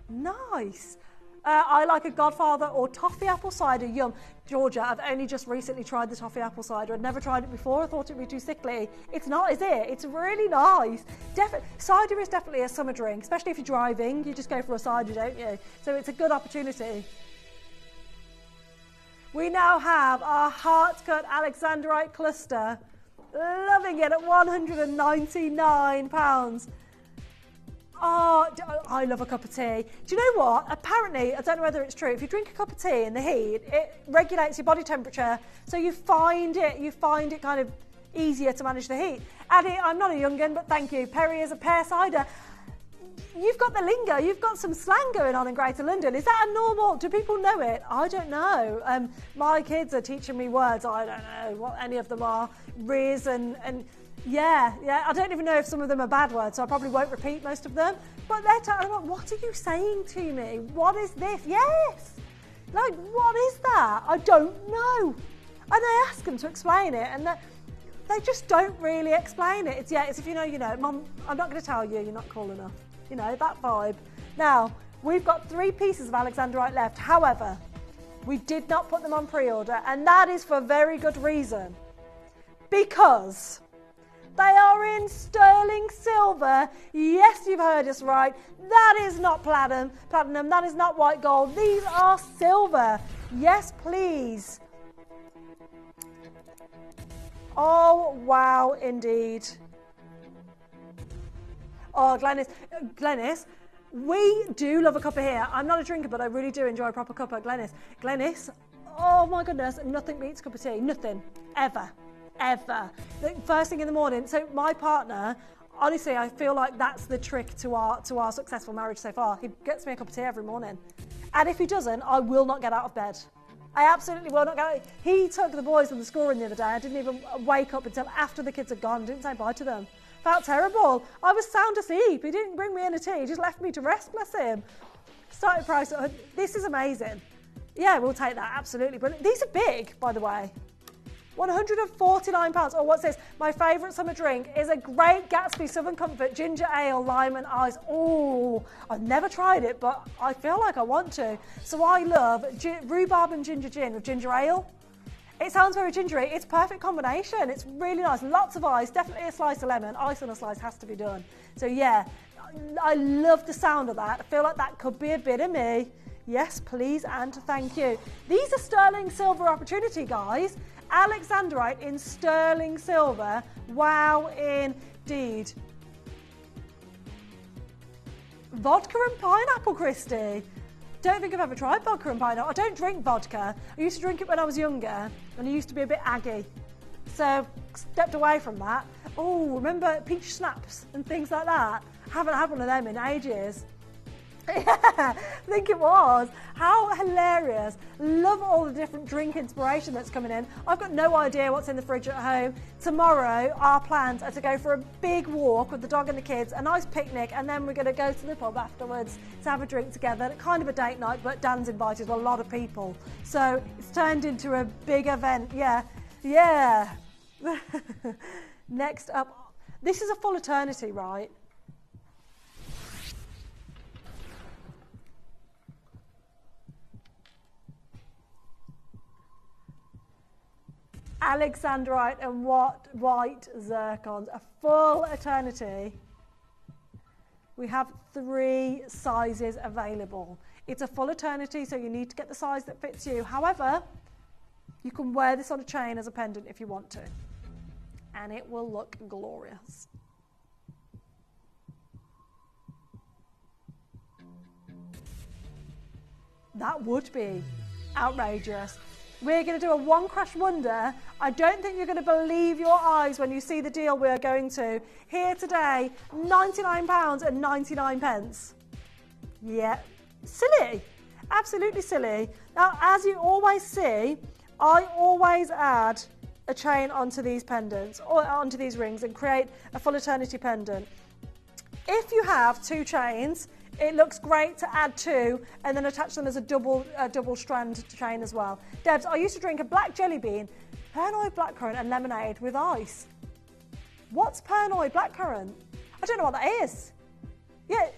Nice. I like a Godfather or toffee apple cider. Yum. Georgia, I've only just recently tried the toffee apple cider. I'd never tried it before. I thought it'd be too sickly. It's not, is it? It's really nice. Cider is definitely a summer drink, especially if you're driving. You just go for a cider, don't you? So it's a good opportunity. We now have our heart-cut Alexandrite cluster. Loving it at £199. Oh, I love a cup of tea. Do you know what? Apparently, I don't know whether it's true, if you drink a cup of tea in the heat, it regulates your body temperature. So you find it kind of easier to manage the heat. Addie, I'm not a young'un, but thank you. Perry is a pear cider. You've got the lingo. You've got some slang going on in Greater London. Is that a normal? Do people know it? I don't know. My kids are teaching me words. I don't know what any of them are. Riz and yeah. I don't even know if some of them are bad words, so I probably won't repeat most of them. But they're talking about, what are you saying to me? What is this? Yes. Like, what is that? I don't know. And I ask them to explain it, and they just don't really explain it. It's if you know, you know. Mum, I'm not going to tell you. You're not cool enough. You know, that vibe. Now, we've got 3 pieces of Alexandrite left. However, we did not put them on pre-order, and that is for very good reason. Because they are in sterling silver. Yes, you've heard us right. That is not platinum. That is not white gold. These are silver. Yes, please. Oh, wow, indeed. Oh, Glennis, we do love a cuppa here. I'm not a drinker, but I really do enjoy a proper cuppa. Glennis, oh my goodness, nothing beats a cup of tea. Nothing. Ever. The first thing in the morning. So my partner, honestly, I feel like that's the trick to our successful marriage so far. He gets me a cup of tea every morning. And if he doesn't, I will not get out of bed. I absolutely will not get out. He took the boys on the schoolroom the other day. I didn't even wake up until after the kids had gone. Didn't say bye to them. Felt terrible. I was sound asleep. He didn't bring me in a tea. He just left me to rest, bless him. Starting price. This is amazing. Yeah, we'll take that, absolutely. But these are big, by the way. £149. Oh, what's this? My favourite summer drink is a Great Gatsby Southern Comfort ginger ale, lime and ice. Oh, I've never tried it, but I feel like I want to. So I love rhubarb and ginger gin with ginger ale. It sounds very gingery. It's a perfect combination. It's really nice. Lots of ice. Definitely a slice of lemon. Ice on a slice has to be done. So yeah, I love the sound of that. I feel like that could be a bit of me. Yes, please and thank you. These are sterling silver opportunity, guys. Alexandrite in sterling silver. Wow, indeed. Vodka and pineapple, Christy. Don't think I've ever tried vodka and pineapple. I don't drink vodka. I used to drink it when I was younger, and I used to be a bit aggy. So, stepped away from that. Oh, remember peach snaps and things like that? Haven't had one of them in ages. Yeah, I think it was. How hilarious. Love all the different drink inspiration that's coming in. I've got no idea what's in the fridge at home. Tomorrow, our plans are to go for a big walk with the dog and the kids, a nice picnic, and then we're going to go to the pub afterwards to have a drink together. Kind of a date night, but Dan's invited a lot of people. So it's turned into a big event. Yeah. Next up, this is a full eternity, right? Alexandrite and white zircons, a full eternity. We have 3 sizes available. It's a full eternity, so you need to get the size that fits you. However, You can wear this on a chain as a pendant if you want to. And it will look glorious. That would be outrageous. We're going to do a one crash wonder. I don't think you're going to believe your eyes when you see the deal we're going to. Here today, £99.99. Yeah, silly. Absolutely silly. Now, as you always see, I always add a chain onto these pendants or onto these rings and create a full eternity pendant. If you have two chains, it looks great to add two and then attach them as a double strand chain as well. Debs, I used to drink a black jelly bean, Pernod blackcurrant and lemonade with ice. What's Pernod blackcurrant? I don't know what that is. Yeah,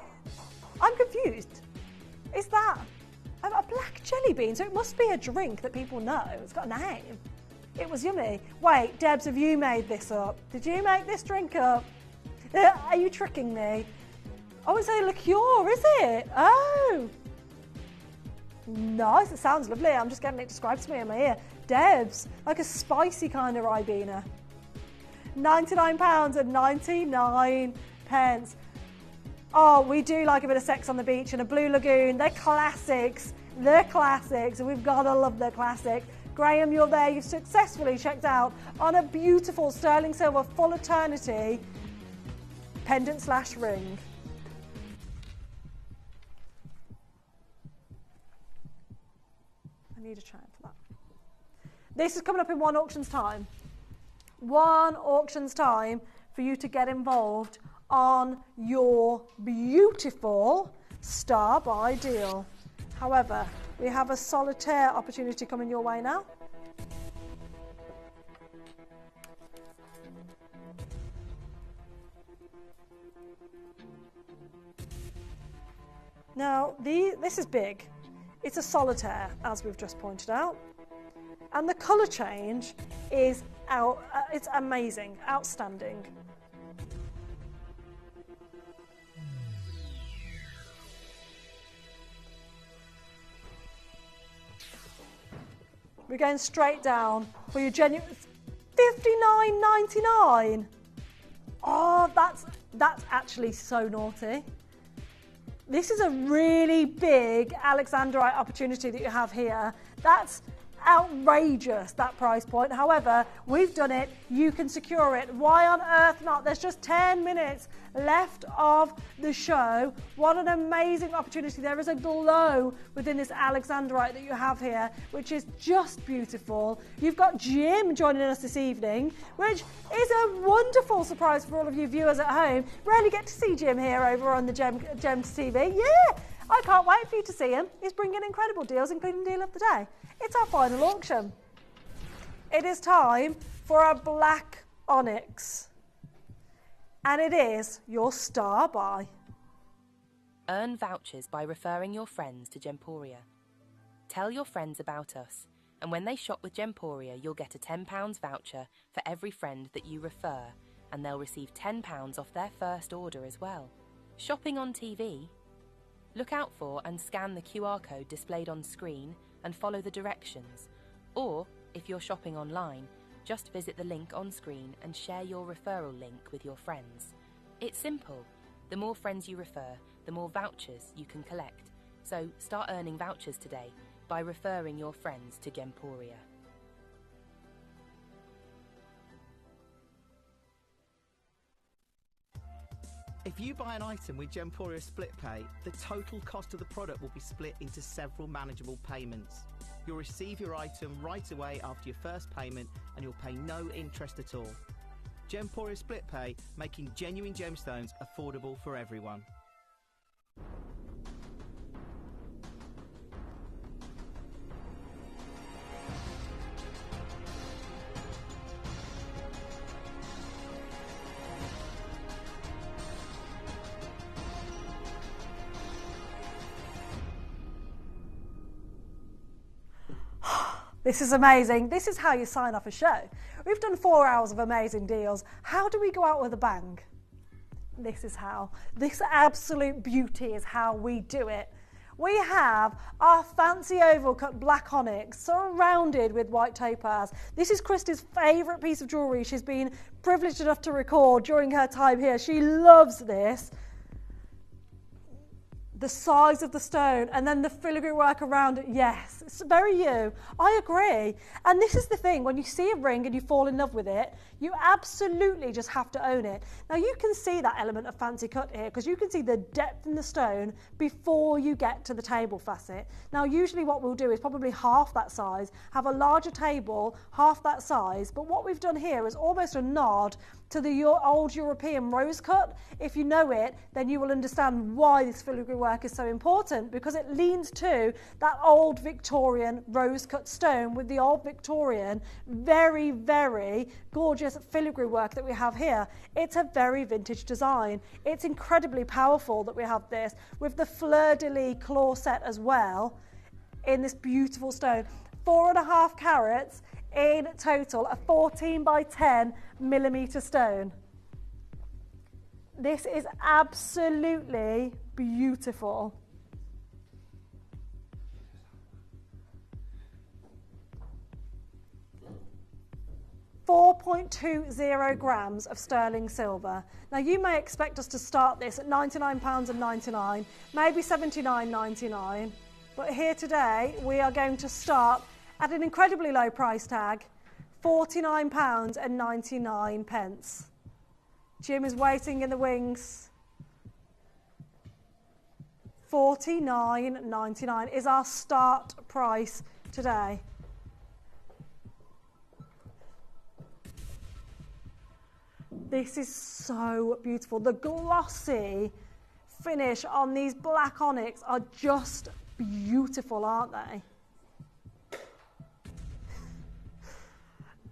I'm confused. Is that a black jelly bean? So it must be a drink that people know. It's got a name. It was yummy. Wait, Debs, have you made this up? Did you make this drink up? Are you tricking me? Oh, it's a liqueur, is it? Oh. Nice, it sounds lovely. I'm just getting it described to me in my ear. Debs, like a spicy kind of Ribena. £99.99. Oh, we do like a bit of Sex on the Beach and a Blue Lagoon. They're classics. They're classics, and we've got to love their classics. Graham, you're there. You've successfully checked out on a beautiful sterling silver full eternity pendant / ring. I need a chain for that. This is coming up in one auction's time. One auction's time for you to get involved on your beautiful star buy deal. However, we have a solitaire opportunity coming your way now. Now, this is big. It's a solitaire, as we've just pointed out. And the colour change is it's amazing, outstanding. We're going straight down for your genuine $59.99. Oh, that's actually so naughty. This is a really big Alexandrite opportunity that you have here. That's outrageous, that price point. However, we've done it. You can secure it. Why on earth not? There's just 10 minutes left of the show. What an amazing opportunity. There is a glow within this Alexandrite that you have here, which is just beautiful. You've got Jim joining us this evening, which is a wonderful surprise for all of you viewers at home. Rarely get to see Jim here over on the Gems TV. Yeah, I can't wait for you to see him. He's bringing incredible deals, including Deal of the Day. It's our final auction. It is time for a black onyx. And it is your star buy. Earn vouchers by referring your friends to Gemporia. Tell your friends about us, and when they shop with Gemporia, you'll get a £10 voucher for every friend that you refer, and they'll receive £10 off their first order as well. Shopping on TV? Look out for and scan the QR code displayed on screen and follow the directions. Or, if you're shopping online, just visit the link on screen and share your referral link with your friends. It's simple. The more friends you refer, the more vouchers you can collect. So start earning vouchers today by referring your friends to Gemporia. If you buy an item with Gemporia Split Pay, the total cost of the product will be split into several manageable payments. You'll receive your item right away after your first payment and you'll pay no interest at all. Gemporia Split Pay, making genuine gemstones affordable for everyone. This is amazing. This is how you sign off a show. We've done 4 hours of amazing deals. How do we go out with a bang? This is how. This absolute beauty is how we do it. we have our fancy oval cut black onyx surrounded with white topaz. This is Christy's favourite piece of jewellery. She's been privileged enough to record during her time here. She loves this. The size of the stone and then the filigree work around it, yes, it's very you. I agree. And this is the thing, when you see a ring and you fall in love with it, you absolutely just have to own it. Now you can see that element of fancy cut here because you can see the depth in the stone before you get to the table facet. Now usually what we'll do is probably half that size, have a larger table, half that size, but what we've done here is almost a nod to the old European rose cut. If you know it, then you will understand why this filigree work is so important, because it leans to that old Victorian rose cut stone with the old Victorian, very, very gorgeous filigree work that we have here. It's a very vintage design. It's incredibly powerful that we have this with the fleur-de-lis claw set as well in this beautiful stone. 4.5 carats in total, a 14 by 10 millimetre stone. This is absolutely beautiful. £4.20 grams of sterling silver. Now you may expect us to start this at £99.99, maybe £79.99, but here today we are going to start at an incredibly low price tag, £49.99. Jim is waiting in the wings. £49.99 is our start price today. This is so beautiful. The glossy finish on these black onyx are just beautiful, aren't they?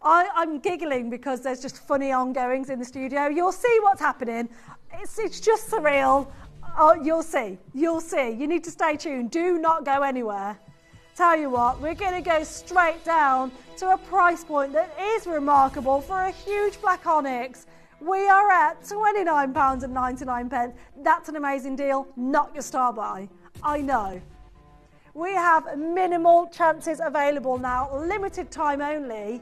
I'm giggling because there's just funny ongoings in the studio. You'll see what's happening. It's just surreal. Oh, you'll see. You'll see. You need to stay tuned. Do not go anywhere. Tell you what, we're going to go straight down to a price point that is remarkable for a huge black onyx. We are at £29.99. That's an amazing deal. Not your star buy. I know. We have minimal chances available now, limited time only.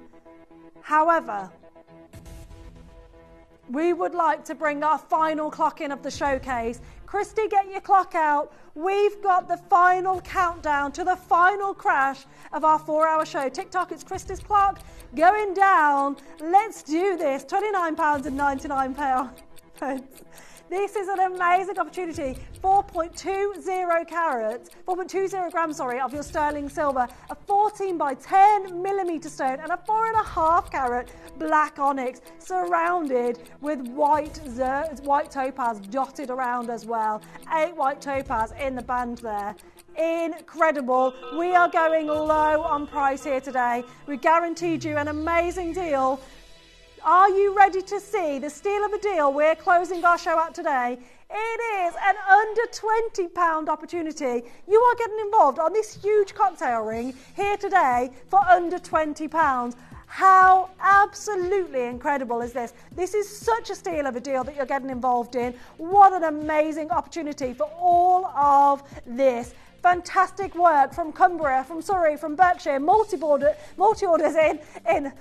However, we would like to bring our final clock in of the showcase. Christy, get your clock out. We've got the final countdown to the final crash of our 4-hour show. TikTok, it's Christy's clock going down. Let's do this. £29.99. This is an amazing opportunity. 4.20 carats, 4.20 grams, of your sterling silver, a 14 by 10 millimetre stone, and a 4.5 carat black onyx surrounded with white topaz dotted around as well. 8 white topaz in the band there. Incredible. We are going low on price here today. We guaranteed you an amazing deal. Are you ready to see the steal of a deal we're closing our show at today? It is an under £20 opportunity. You are getting involved on this huge cocktail ring here today for under £20. How absolutely incredible is this? This is such a steal of a deal that you're getting involved in. What an amazing opportunity for all of this. Fantastic work from Cumbria, from Surrey, from Berkshire, multi-borders in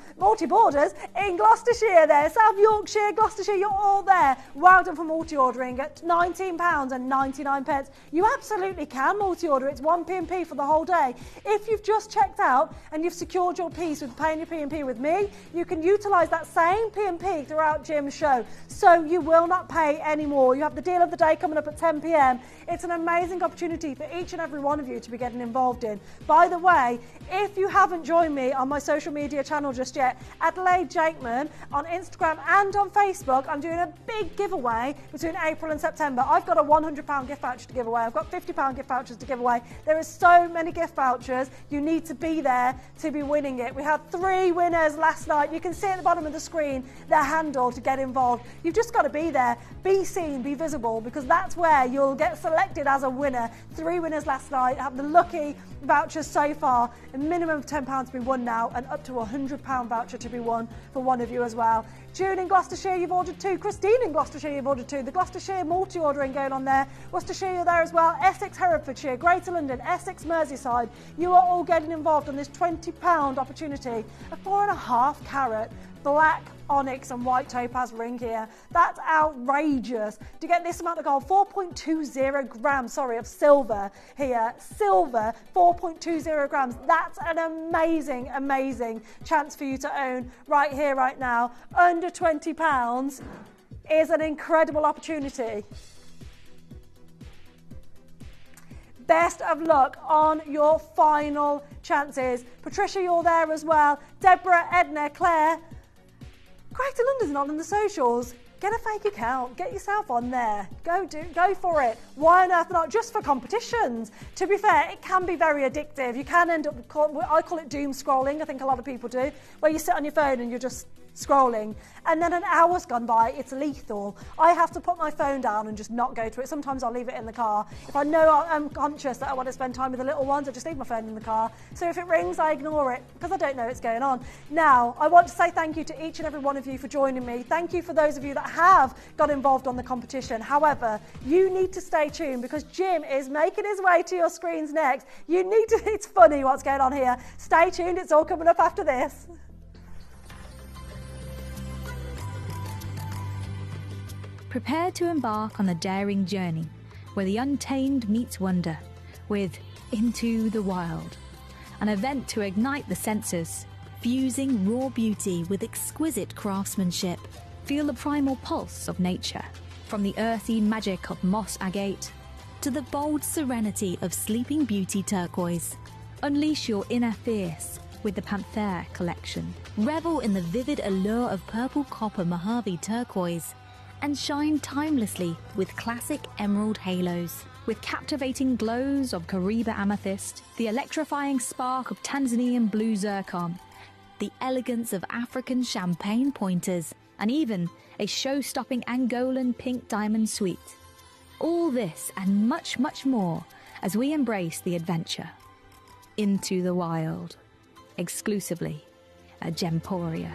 Gloucestershire there, South Yorkshire, Gloucestershire, you're all there. Well done for multi-ordering at £19.99. You absolutely can multi-order. It's one P&P for the whole day. If you've just checked out and you've secured your piece with paying your P&P with me, you can utilise that same P&P throughout Jim's show. So you will not pay any more. You have the deal of the day coming up at 10 p.m. It's an amazing opportunity for each and every one of you to be getting involved in. By the way, if you haven't joined me on my social media channel just yet, Adelaide Jakeman on Instagram and on Facebook, I'm doing a big giveaway between April and September. I've got a £100 gift voucher to give away. I've got £50 gift vouchers to give away. There are so many gift vouchers. You need to be there to be winning it. We had 3 winners last night. You can see at the bottom of the screen their handle to get involved. You've just got to be there, be seen, be visible, because that's where you'll get selected as a winner. 3 winners last last night have the lucky vouchers so far. A minimum of £10 to be won now, and up to a £100 voucher to be won for one of you as well. June in Gloucestershire, you've ordered 2. Christine in Gloucestershire, you've ordered 2. The Gloucestershire multi-ordering going on there. Worcestershire, you're there as well. Essex, Herefordshire, Greater London, Essex, Merseyside. You are all getting involved on this £20 opportunity. A 4.5 carat black onyx and white topaz ring here. That's outrageous. To get this amount of gold, 4.20 grams, of silver here. Silver, 4.20 grams. That's an amazing, amazing chance for you to own right here, right now. Under £20 is an incredible opportunity. Best of luck on your final chances. Patricia, you're there as well. Deborah, Edna, Claire. Greater London's not on the socials. Get a fake account. Get yourself on there. Go for it. Why on earth not? Just for competitions. To be fair, it can be very addictive. You can end up, I call it doom scrolling. I think a lot of people do, where you sit on your phone and you're just scrolling, and then an hour's gone by. It's lethal. I have to put my phone down and just not go to it. Sometimes I'll leave it in the car. If I know I'm conscious that I want to spend time with the little ones, I just leave my phone in the car. So if it rings, I ignore it because I don't know what's going on. Now, I want to say thank you to each and every one of you for joining me. Thank you for those of you that have got involved on the competition. However, you need to stay tuned because Jim is making his way to your screens next. You need to, it's funny what's going on here. Stay tuned, it's all coming up after this. Prepare to embark on a daring journey where the untamed meets wonder with Into the Wild, an event to ignite the senses, fusing raw beauty with exquisite craftsmanship. Feel the primal pulse of nature, from the earthy magic of moss agate to the bold serenity of Sleeping Beauty Turquoise. Unleash your inner fierce with the Panther collection. Revel in the vivid allure of purple copper Mojave turquoise and shine timelessly with classic emerald halos. With captivating glows of Kariba amethyst, the electrifying spark of Tanzanian blue zircon, the elegance of African champagne pointers, and even a show-stopping Angolan pink diamond suite. All this and much, much more as we embrace the adventure. Into the Wild, exclusively at Gemporia.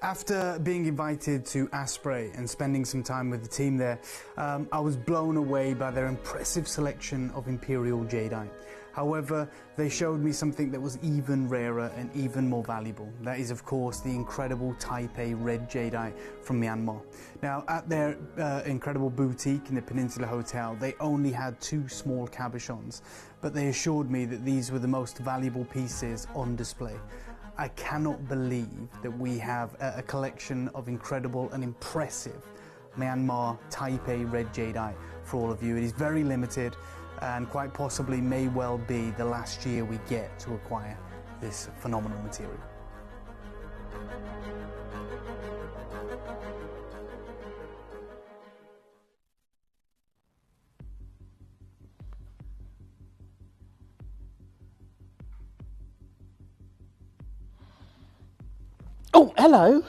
After being invited to Asprey and spending some time with the team there, I was blown away by their impressive selection of imperial jadeite. However, they showed me something that was even rarer and even more valuable. That is, of course, the incredible Type A red jadeite from Myanmar. Now, at their incredible boutique in the Peninsula Hotel, they only had 2 small cabochons, but they assured me that these were the most valuable pieces on display. I cannot believe that we have a collection of incredible and impressive Myanmar Type A red jadeite for all of you. It is very limited and quite possibly may well be the last year we get to acquire this phenomenal material. Oh, hello.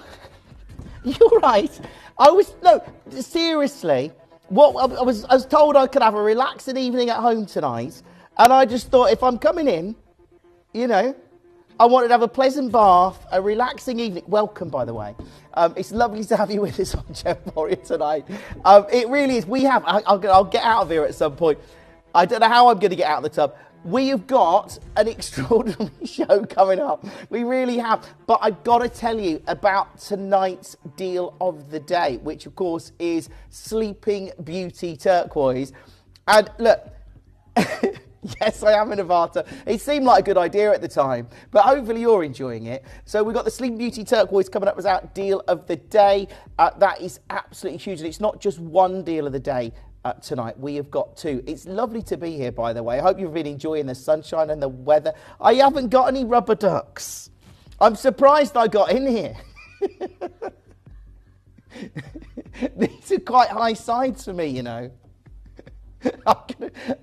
You're right. No, seriously. What I was told I could have a relaxing evening at home tonight, and I just thought if I'm coming in, I wanted to have a pleasant bath, a relaxing evening. Welcome, by the way. It's lovely to have you with us on Gemporia tonight. It really is. I'll get out of here at some point. I don't know how I'm going to get out of the tub. We have got an extraordinary show coming up. We really have. But I've got to tell you about tonight's deal of the day, which, of course, is Sleeping Beauty Turquoise. And look, yes, I am in Avata. It seemed like a good idea at the time, but hopefully you're enjoying it. So we've got the Sleeping Beauty Turquoise coming up as our deal of the day. That is absolutely huge. And it's not just one deal of the day. tonight. We have got two. It's lovely to be here, by the way. I hope you've been enjoying the sunshine and the weather. I haven't got any rubber ducks. I'm surprised I got in here. These are quite high sides for me, you know. I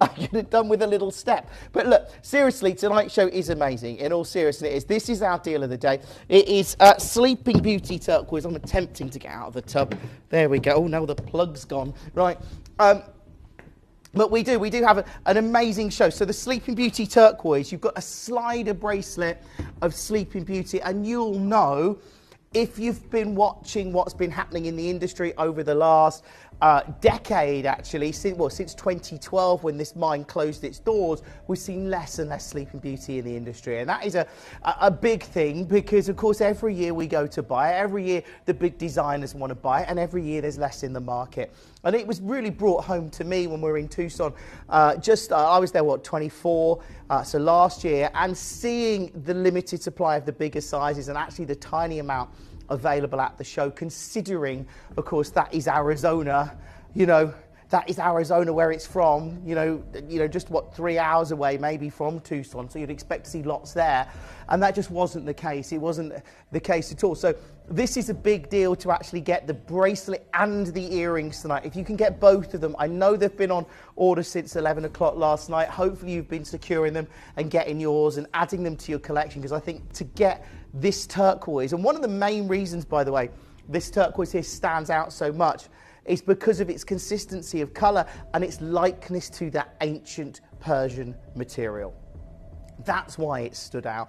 could have done with a little step. But look, seriously, tonight's show is amazing. In all seriousness, it is. This is our deal of the day. It is Sleeping Beauty Turquoise. I'm attempting to get out of the tub. There we go. Oh, no, the plug's gone. Right. But we do have an amazing show. So the Sleeping Beauty Turquoise, you've got a slider bracelet of Sleeping Beauty, and you'll know if you've been watching what's been happening in the industry over the last decade, actually, since 2012, when this mine closed its doors, we've seen less and less Sleeping Beauty in the industry. And that is a big thing, because, of course, every year we go to buy it. Every year the big designers want to buy it, and every year there's less in the market. And it was really brought home to me when we were in Tucson. I was there, 24, so last year, and seeing the limited supply of the bigger sizes and actually the tiny amount available at the show, considering, of course, that is Arizona, that is Arizona where it's from, just 3 hours away maybe from Tucson, so you'd expect to see lots there, and that just wasn't the case. It wasn't the case at all. So this is a big deal to actually get the bracelet and the earrings tonight. If you can get both of them, I know they've been on order since 11 o'clock last night. Hopefully you've been securing them and getting yours and adding them to your collection, because I think to get this turquoise, and one of the main reasons, by the way, this turquoise here stands out so much is because of its consistency of colour and its likeness to that ancient Persian material. That's why it stood out.